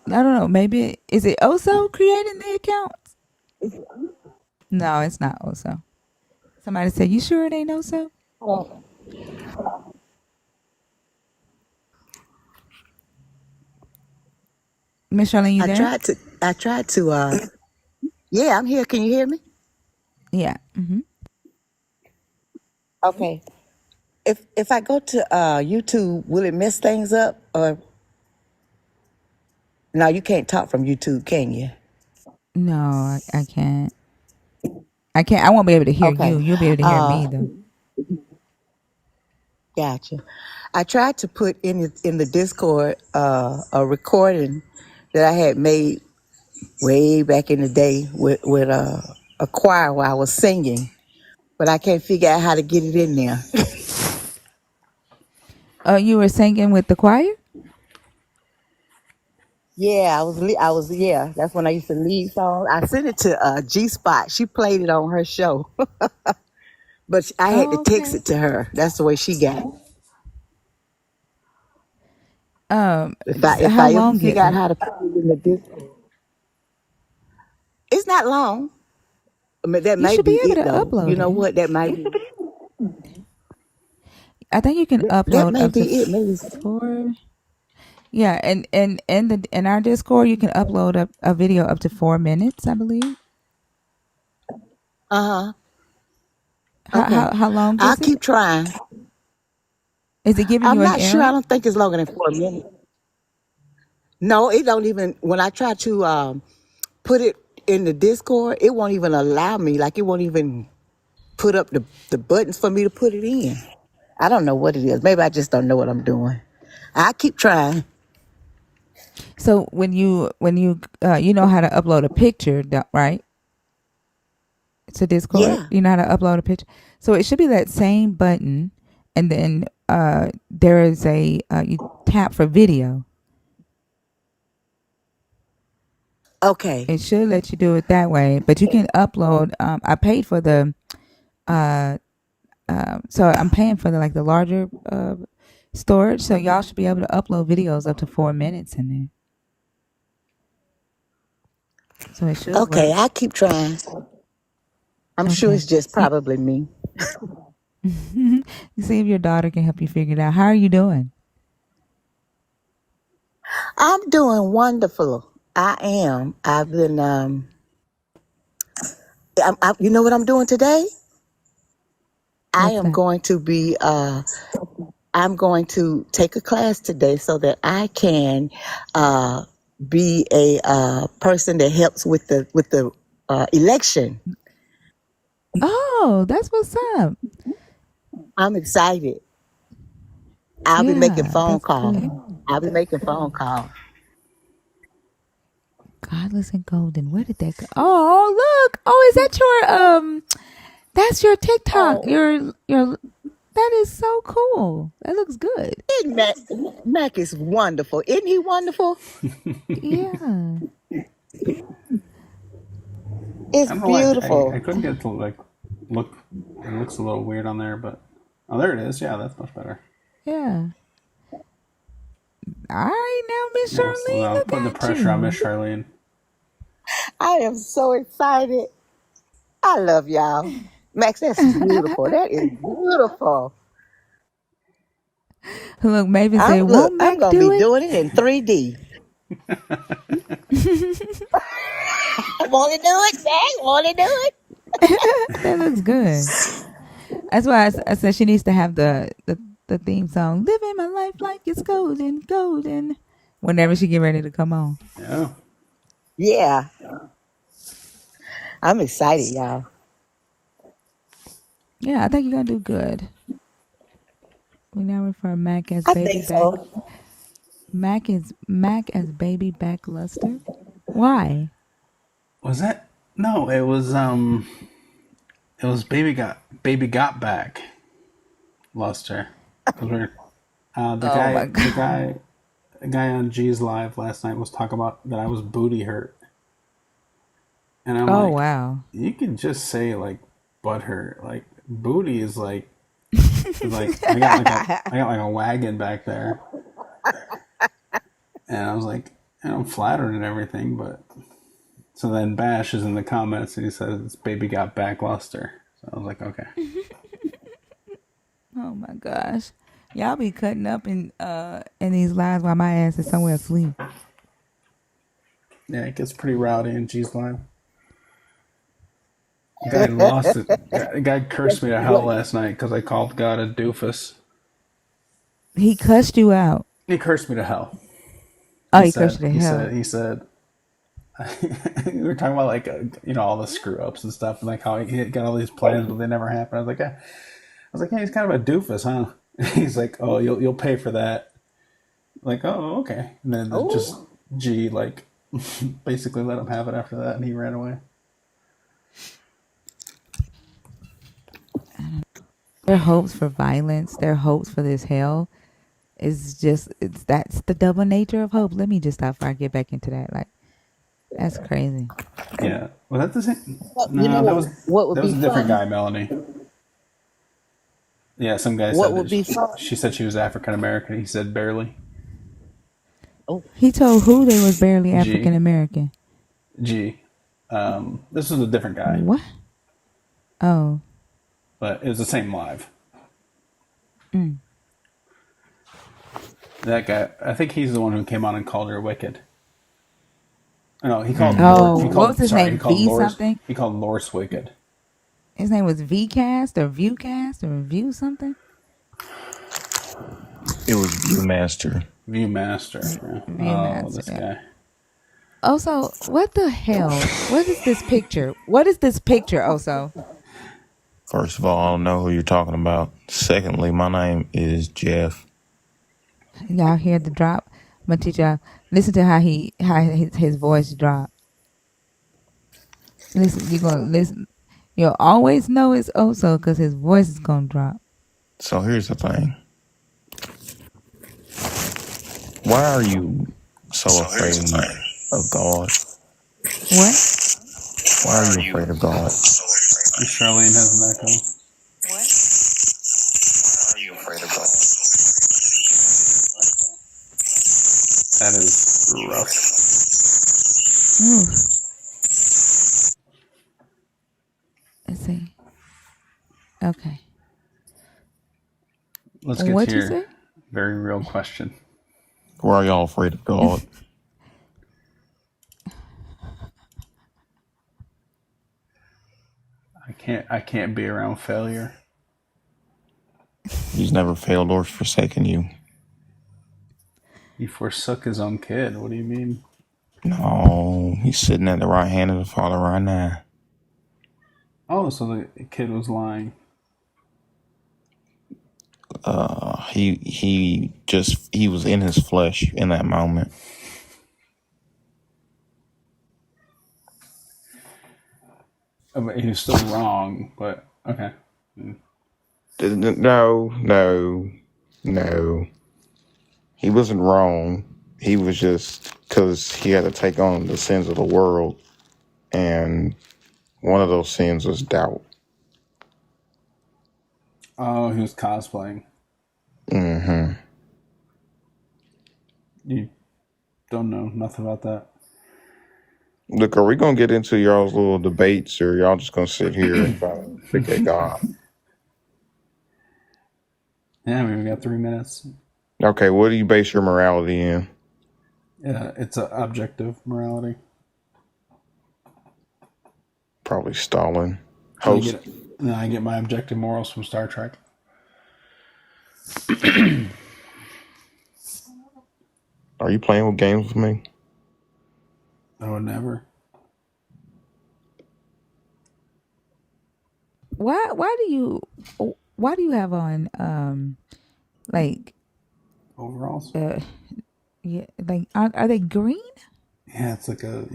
I don't know. Maybe is it Oso creating the accounts? No, it's not Oso. Somebody said, "You sure it ain't Oso?" Miss Charlene, you there? I tried to yeah, I'm here. Can you hear me? Yeah. Hmm. Okay. If I go to YouTube, will it mess things up? Or no, you can't talk from YouTube, can you? No, I can't. I can't. I won't be able to hear you. Okay. You'll be able to hear Uh me though. Gotcha. I tried to put in the Discord a recording that I had made way back in the day with a choir while I was singing, but I can't figure out how to get it in there. Oh, you were singing with the choir? Yeah, yeah, that's when I used to lead songs. I sent it to G Spot. She played it on her show, but I had to Oh, text okay. it to her. That's the way she got it. If How I ever long figure is out it? how to put it in the Discord, it's not long. I mean, that You might should be be able it to though. You upload know it. what? I think you can That upload may up to be it. Maybe. 4. Yeah, and in our Discord, you can upload a video up to 4 minutes, I believe. Uh huh. How Okay. how how long I'll is it? keep trying. Is it giving I'm you an not sure. I error? don't think it's longer than 4 minutes. No, it don't even. When I try to put it in the Discord, it won't even allow me. Like it won't even put up the buttons for me to put it in. I don't know what it is. Maybe I just don't know what I'm doing. I keep trying. So when you know how to upload a picture, right? To Discord, Yeah. you know how to upload a picture. So it should be that same button, and then there is a you tap for video. Okay. It should let you do it that way, but you can upload. I paid for the uh, so I'm paying for the larger storage. So y'all should be able to upload videos up to 4 minutes in there. So it should Okay. work. I keep trying. I'm sure Okay. it's just See, probably me. see if your daughter can help you figure it out. How are you doing? I'm doing wonderful. I am. I've been. You know what I'm doing today? I What's am that? going to be. I'm going to take a class today so that I can uh, be a person that helps with the election. Oh, that's what's up. I'm excited. I'll be making Yeah, phone that's calls. good. I'll be making phone calls. Godless and golden. Where did that go? Oh, look. Oh, is that your that's your TikTok. Oh, Your that is so cool. That looks good. isn't Mac is wonderful. Isn't he wonderful? Yeah. It's I don't know why I beautiful. couldn't get it to like look. It looks a little weird on there, but oh, there it is. Yeah, that's much better. Yeah. All right now, Miss Yeah, so Charlene, now look putting the at pressure on Miss you. Charlene. I am so excited. I love y'all. Max, that's beautiful. That is beautiful. Look, Maven I'm said, look, won't I'm Mac gonna be do it? doing it in 3D. I want to do it, Max. Want to do it? That looks good. That's why I said she needs to have the theme song, Living My Life Like It's Golden, Golden, whenever she get ready to come on. Yeah. Yeah, I'm excited, y'all. Yeah, I think you're going to do good. We now refer Mac as I baby think back. so. Mac as baby back luster. Why? Was that? No, it was baby got back. Lost her. Cause we're the Oh guy my the God. guy the guy on G's live last night was talking about that I was booty hurt, and I'm Oh like, wow. you can just say like butt hurt. Like booty is like I got like a wagon back there, and I was like, and I'm flattered and everything, but so then Bash is in the comments and he says it's baby got back luster. So I was like, okay. Oh my gosh. Y'all be cutting up in these lives while my ass is somewhere asleep. Yeah, it gets pretty rowdy in G's live. Guy lost it. Guy cursed me to hell last night because I called God a doofus. He cussed you out. He cursed me to hell. Oh, He he cursed said, you to he hell. said, he said, we were talking about like, all the screw ups and stuff, and like how he got all these plans, but they never happened. I was like, yeah. Yeah, he's kind of a doofus, huh? He's like, oh, you'll pay for that. Like, oh, okay. And then just Oh, G like basically let him have it after that, and he ran away. Their hopes for violence, their hopes for this hell is just that's the double nature of hope. Let me just stop before I get back into that. Like that's crazy. Yeah. Was that the same? you No, know that was what would that was be a different fun? guy, Melanie. Yeah, some guy What said would that be fun? she said she was African American. He said barely. Oh, He told who they was barely African G. American. G. This was a different guy, What? Oh. but it was the same live. Mm. That guy, I think he's the one who came on and called her wicked. No, he called Oh, Lord. He what was called his sorry. He name? called V Loris. something? He called Loris wicked. His name was Vcast or Viewcast or View something? It was Viewmaster. Viewmaster. Yeah. Oh, Viewmaster, this yeah. guy. Also, what the hell? What is this picture? What is this picture, Also? First of all, I don't know who you're talking about. Secondly, my name is Jeff. Y'all hear the drop? I'm gonna teach y'all. Listen to how his voice drop. Listen, you're gonna listen. You'll always know it's Oso because his voice is gonna drop. So here's the thing. Why are you so afraid of God? What? Why are you afraid of God? Charlene has an echo. That is rough. Ooh. Let's see. Okay. Let's get to What you your say? very real question. Why are y'all afraid of God? I can't be around failure. He's never failed or forsaken you. He forsook his own kid. What do you mean? No, he's sitting at the right hand of the Father right now. Oh, so the kid was lying. He was in his flesh in that moment. Oh, but he was still wrong, but okay. No. He wasn't wrong. He was just because he had to take on the sins of the world, and one of those sins was doubt. Oh, he was cosplaying. Mm-hmm. You don't know nothing about that. Look, are we gonna get into y'all's little debates, or y'all just gonna sit here and try to forget God? Yeah, we got 3 minutes. Okay, what do you base your morality in? Yeah, it's an objective morality. Probably Stalin. So Host. I get my objective morals from Star Trek. Are you playing with games with me? I would never. Why do you have on like Overalls? yeah, like are they green? Yeah, it's like a,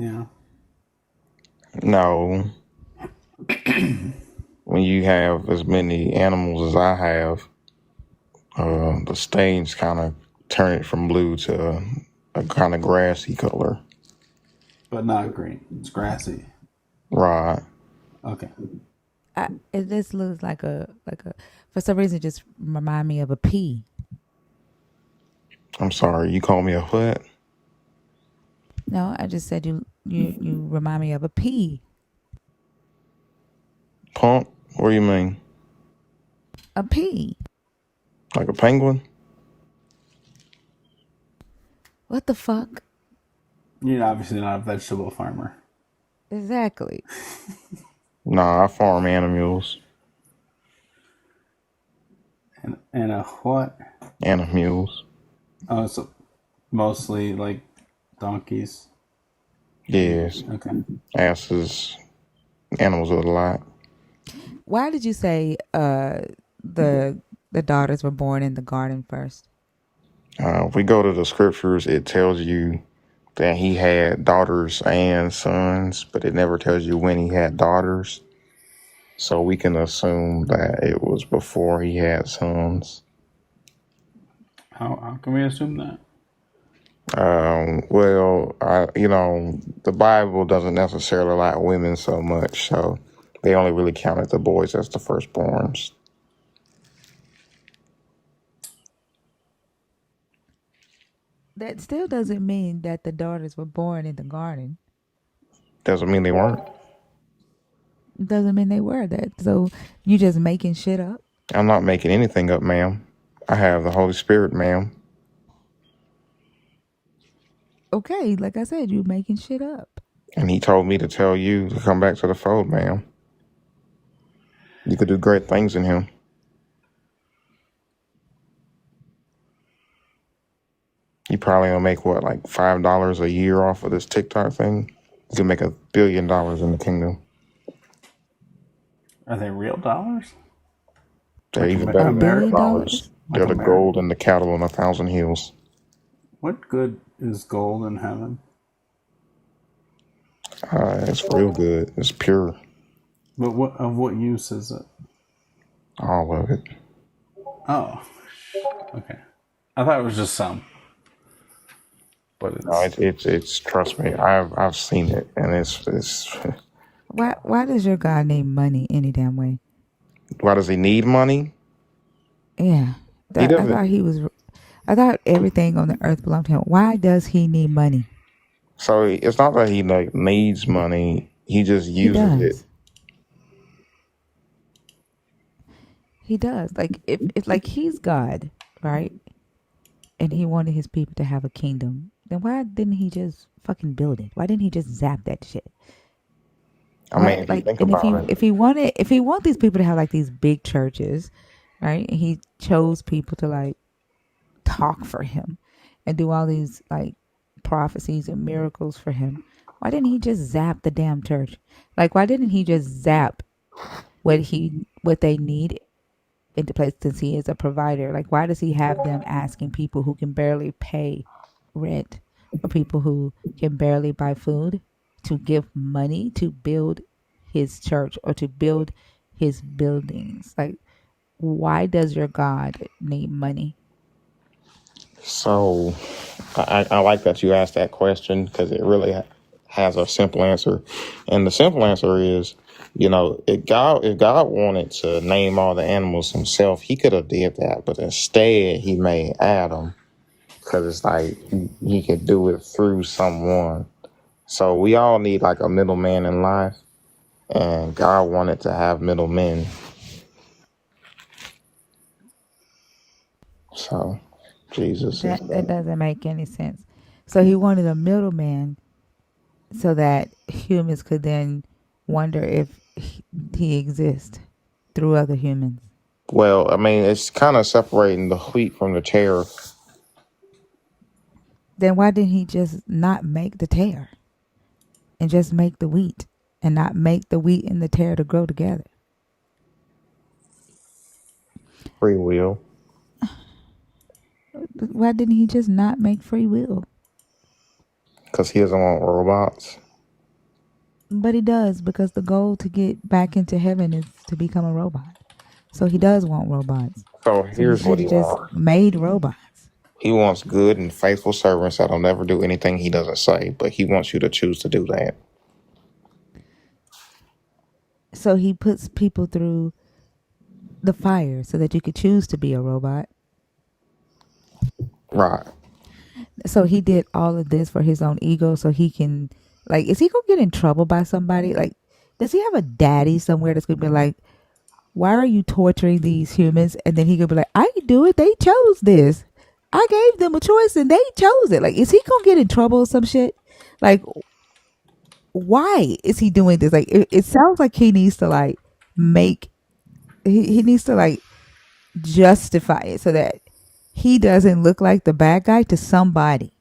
No. When you have as many animals as I have, the stains kind of turn it from blue to a kind of grassy color. but not green. It's grassy. Right. Okay. It just looks like a for some reason it just remind me of a pea. I'm sorry, you call me a what? No, I just said you remind me of a pea. Punk? What do you mean? A pea. Like a penguin? What the fuck? You're obviously not a vegetable farmer. Exactly. Nah, I farm animals. And a what? Animals. Oh, so mostly like donkeys. Yes. Okay. Asses. Animals with a lot. Why did you say the daughters were born in the garden first? If we go to the scriptures, it tells you that he had daughters and sons, but it never tells you when he had daughters. So we can assume that it was before he had sons. How can we assume that? The Bible doesn't necessarily allow women so much, so they only really counted the boys as the firstborns. That still doesn't mean that the daughters were born in the garden. Doesn't mean they weren't. Doesn't mean they were that. So you just making shit up? I'm not making anything up, ma'am. I have the Holy Spirit, ma'am. Okay, like I said, you making shit up. And he told me to tell you to come back to the fold, ma'am. You could do great things in him. You probably gonna make what, like $5 a year off of this TikTok thing? You can make $1 billion in the kingdom. Are they real dollars? They're Like even better $1 than real billion? dollars. Like They're the American? gold and the cattle on 1,000 hills. What good is gold in heaven? It's real good. It's pure. But what use is it? All of it. Oh, okay. I thought it was just some, but No, it's trust me. I've seen it, and it's. Why does your God need money any damn way? Why does he need money? Yeah. He I doesn't. thought I thought everything on the earth belonged to him. Why does he need money? So it's not that he like needs money. He just He uses it. does. He does. Like if like he's God, right? And he wanted his people to have a kingdom, then why didn't he just fucking build it? Why didn't he just zap that shit? I mean, Why if you like think and about it, if he want these people to have like these big churches, right? And he chose people to like talk for him and do all these like prophecies and miracles for him. Why didn't he just zap the damn church? Like why didn't he just zap what they needed? into place since he is a provider. Like, why does he have them asking people who can barely pay rent or people who can barely buy food to give money to build his church or to build his buildings? Like, why does your God need money? So I like that you asked that question because it really has a simple answer. And the simple answer is, if God wanted to name all the animals himself, he could have did that. But instead, he made Adam because it's like he could do it through someone. So we all need like a middleman in life. And God wanted to have middlemen. So Jesus is That the doesn't make any sense. So he wanted a middleman so that humans could then wonder if he exists through other humans. well, I mean, it's kind of separating the wheat from the tare. Then why didn't he just not make the tear and just make the wheat and not make the wheat and the tear to grow together? Free will. Why didn't he just not make free will? Because he doesn't want robots. But he does, because the goal to get back into heaven is to become a robot. So he does want robots. So So he here's what should he have just wants. made robots. He wants good and faithful servants that'll never do anything he doesn't say, but he wants you to choose to do that. So he puts people through the fire so that you could choose to be a robot. Right. So he did all of this for his own ego so he can, like, is he gonna get in trouble by somebody? Like, does he have a daddy somewhere that's gonna be like, why are you torturing these humans? And then he could be like, I can do it. They chose this. I gave them a choice and they chose it. Like, is he gonna get in trouble or some shit? Like, why is he doing this? Like, it sounds like he needs to like make he needs to like justify it so that he doesn't look like the bad guy to somebody.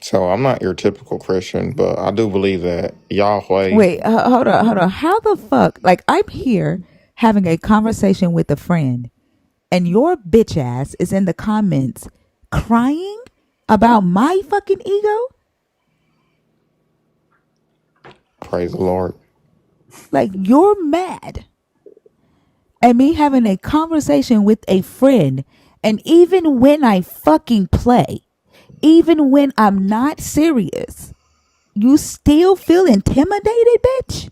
So I'm not your typical Christian, but I do believe that Yahweh. Wait, hold on. How the fuck? Like, I'm here having a conversation with a friend, and your bitch ass is in the comments crying about my fucking ego? Praise the Lord. Like, you're mad at me having a conversation with a friend, and even when I fucking play, even when I'm not serious, you still feel intimidated, bitch?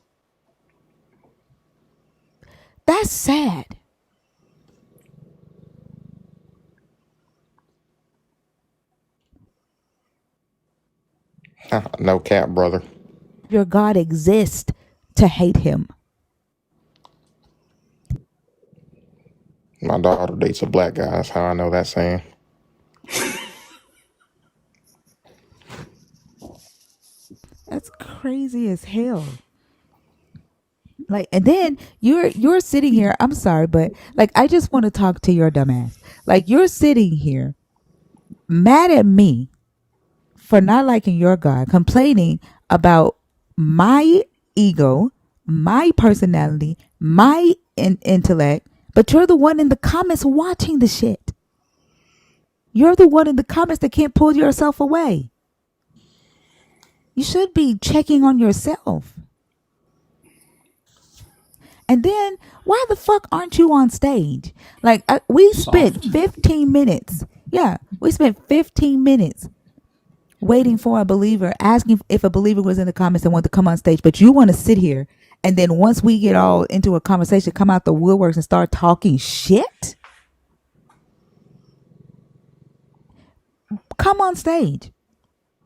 That's sad. No cap, brother. Your God exists to hate him. My daughter dates a black guy. That's how I know that saying. That's crazy as hell. Like, and then you're sitting here. I'm sorry, but like, I just want to talk to your dumbass. Like, you're sitting here mad at me for not liking your God, complaining about my ego, my personality, my intellect, but you're the one in the comments watching the shit. You're the one in the comments that can't pull yourself away. You should be checking on yourself. And then, why the fuck aren't you on stage? Like, we spent Soft. 15 minutes. Yeah, we spent 15 minutes waiting for a believer, asking if a believer was in the comments and wanted to come on stage. But you want to sit here, and then once we get all into a conversation, come out the woodworks and start talking shit? Come on stage,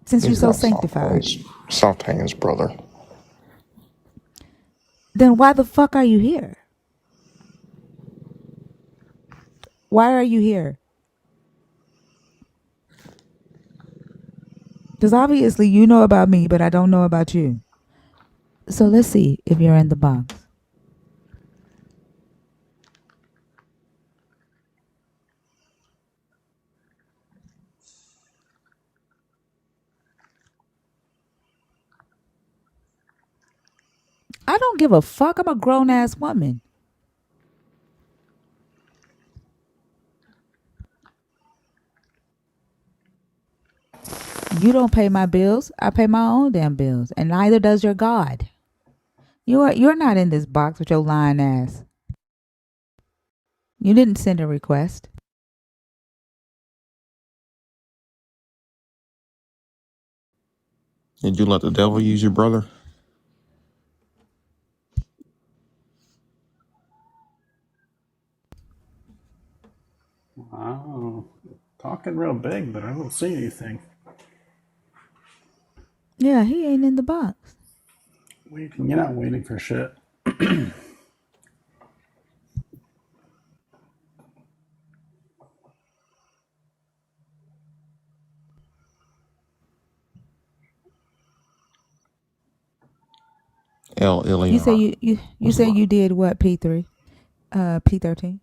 since you're He's so got soft sanctified. hands. Soft hands, brother. Then why the fuck are you here? Why are you here? Because obviously you know about me, but I don't know about you. So let's see if you're in the box. I don't give a fuck. I'm a grown ass woman. You don't pay my bills. I pay my own damn bills, and neither does your God. You're not in this box with your lying ass. You didn't send a request. Did you let the devil use your brother? Wow. Talking real big, but I don't see anything. Yeah, he ain't in the box. Waiting. You're not waiting for shit. El You say Elyon. you say you did what, P3? P13?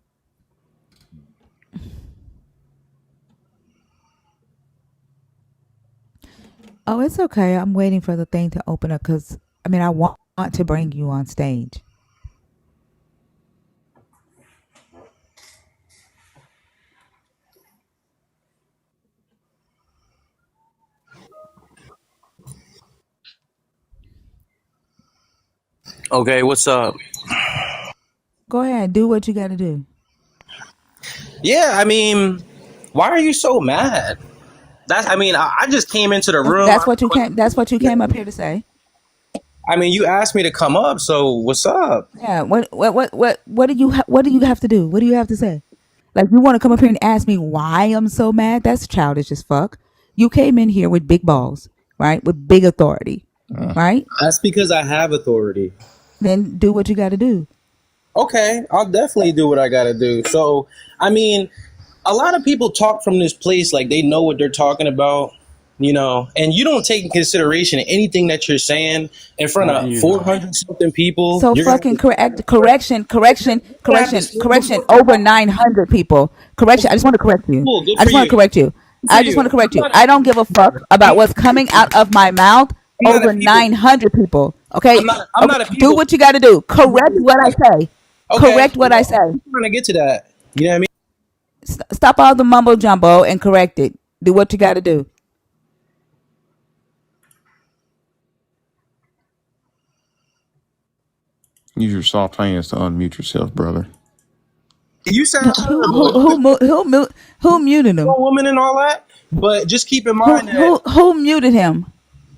Oh, it's okay. I'm waiting for the thing to open up because I want to bring you on stage. Okay, what's up? Go ahead, do what you got to do. Yeah, I mean, why are you so mad? I just came into the room. That's what you came. That's what you came up here to say. I mean, you asked me to come up, so what's up? Yeah. What do you what do you have to do? What do you have to say? Like you want to come up here and ask me why I'm so mad? That's childish as fuck. You came in here with big balls, right? With big authority, right? That's because I have authority. Then do what you got to do. Okay, I'll definitely do what I gotta do. So, I mean, a lot of people talk from this place like they know what they're talking about, and you don't take in consideration anything that you're saying in front Not of you, though. 400 something people. So You're gonna fucking correction. have to say Over 900 people. Correction. I just want to correct you. cool. Good I for just want to you. correct you. Good for I just you. want to correct I'm you. not, I don't give a fuck about what's coming out of my mouth. I'm not a Over people. 900 people. Okay. I'm Okay. not a Do people. what you got to do. Correct what I say. Okay, Correct what I well, say. I'm trying to get to that. You know what I mean? Stop all the mumbo jumbo and correct it. Do what you got to do. Use your soft hands to unmute yourself, brother. You sound Who terrible. who You could who who muted be a him? woman and all that, but just keep in mind that, Who muted him?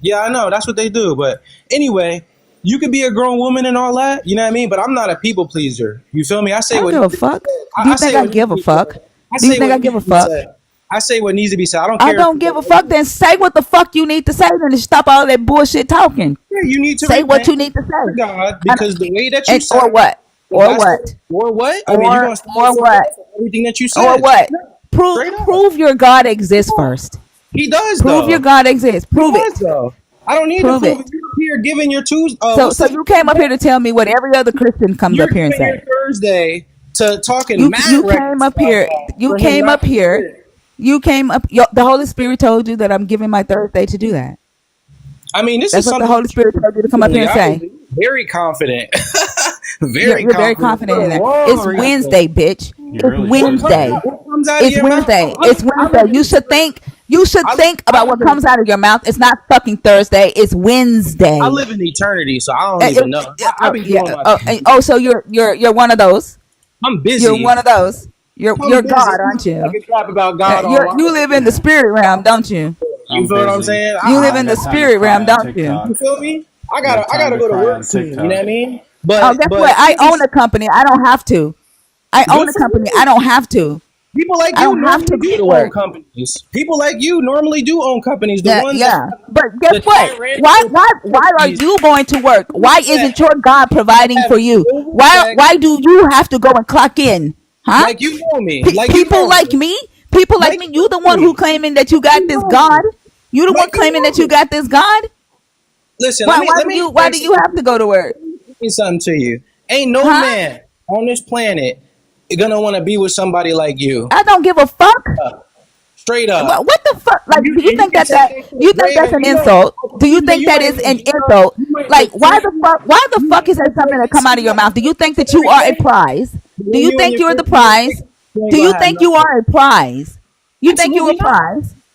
yeah, I know that's what they do. But anyway, you could be a grown woman and all that. You know what I mean? But I'm not a people pleaser. You feel me? I I say don't what give needs a to be fuck. said. Do you I think say I what needs give to a be said. fuck? I Do you say think what I needs give a to be fuck? said. I say what needs to be said. I don't I care if don't give a fuck. Then say what the fuck you need to say. Then stop all that bullshit talking. you need to Say what repent you need to to say. God And, because the way that you and or sound, what? the Or gospel, what? or what? I mean, you're gonna stand Or before God what? for everything that you Or said. what? Straight up. Prove your God exists first. He does Prove your though. God exists. He Prove does it. though. I don't need to Prove prove it. it. You're up here giving your Tuesday. So What's so today? you came up here to tell me what every other Christian comes You're up here and giving your say. Thursday to talking You mad came reckless up here. You for him came not up to here. quit. You came up. The Holy Spirit told you that I'm giving my Thursday to do that. I mean, this That's is what the something Holy that you Spirit do told you to come up here frequently. and I say. believe. Very confident. You're, Very you're very confident confident for in a that. long It's reason. Wednesday, bitch. He It's really should Wednesday. be. What comes out of It's your mouth? Wednesday. It's I live Wednesday. in You the should spirit. think. You should I, think I about live what in comes out of your mouth. It's not fucking Thursday. It's I Wednesday. live in eternity, so I don't even know. I be Yeah. doing my So you're one of those. I'm You're busy. one of those. I'm You're busy. God, aren't I you? can crap about God all I You live in the Yeah. spirit realm, don't you? You I'm feel what I'm busy. saying? You live I in the got time to spirit cry realm, on don't you? You TikTok. feel me? I I got gotta time to go to cry work on soon. You know TikTok. what I mean? Oh, But guess what? but I here's own this, a company. I don't have to. I own good a for company. you. I don't have to. People like I you don't have to normally go do to own work. companies. People like you normally do own companies. The Yeah, ones that yeah. have But guess the what? tyrannical Why are tendencies, you going to work? Why that isn't your God providing have for you? no respect. Why do you have to go and clock in? Huh? Like you know me. Like you People know like me. me, people like Like me, you you the know one who me. claiming that you Like got you this know God. me. You the one Like you claiming that know you me. got this God. Listen, Why let me why explain do you something. have to go to work? Explain something to you. Ain't no Huh? man on this planet gonna want to be with somebody like you. I don't give a fuck. Straight up. What the fuck? Like, do you And you think can that take that to the you think grave, that's and an you know, insult? Do you think you that might is go an jail. insult? You might Like, get three. why the You fuck might is go that something that prison. come See out of your that mouth? Do you think and that you are a everything. prize? But Do when you you and think your you're the family, prize? you ain't Do gonna you have think you nothing. are a prize? You think you're a Absolutely not. prize?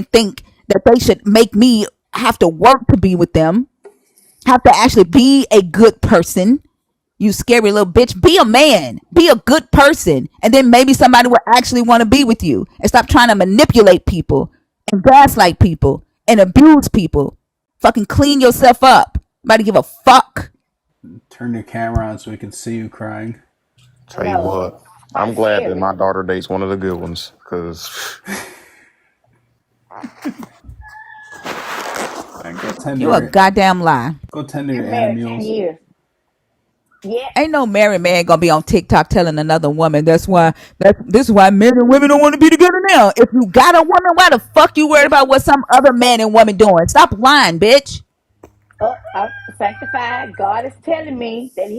even think that they should make me have to work to be with them, have to actually be a good person. You scary little bitch. Be a man. Be a good person. And then maybe somebody will actually want to be with you. And stop trying to manipulate people and gaslight people and abuse people. Fucking clean yourself up. Nobody give a fuck. Turn your camera on so we can see you crying. Tell you No, what, I'm that's glad that scary. my daughter dates one of the good ones, because Right, go tend to You a your goddamn lie. Been married 10 animals. years. Yeah. Ain't no married man gonna be on TikTok telling another woman this is why men and women don't want to be together now. If you got a woman, why the fuck you worried about what some other man and woman doing? Stop lying, bitch. I'm sanctified. God is telling me that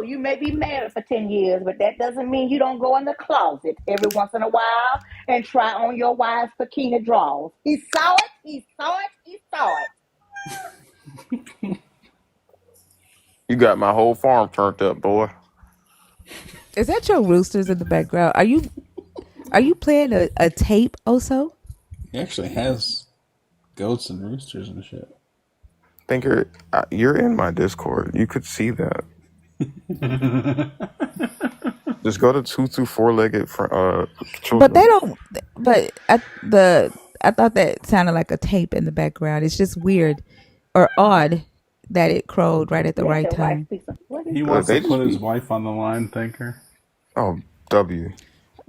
you may be married for 10 years, but that doesn't mean you don't go in the closet every once in a while and try on your wife's bikini drawers. He saw it. He saw it. He saw it. you got my whole farm turned up, boy. Is that your roosters in the background? Are you playing a tape also? He actually has goats and roosters and shit. Think you're in my Discord. You could see that. Just go to two four-legged But they children. don't. But I thought that sounded like a tape in the background. It's just weird or odd that it crowed right at the Let right your wife time. speak some. What is He this? wants to They put just his be wife on the line, thinker. oh W.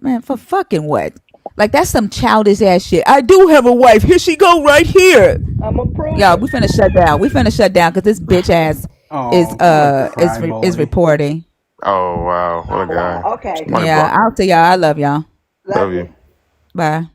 Man, for fucking what? Like that's some childish ass shit. I do have a wife. Here she go right here. I'm going to prove Y'all, it. we finna shut down. We finna shut down because this bitch ass is Oh, what a cry is bully. reporting. Oh wow, what a Oh, guy. wow. Okay. Somebody Yeah, block him. I'll tell y'all I love y'all. Love W. you. Bye.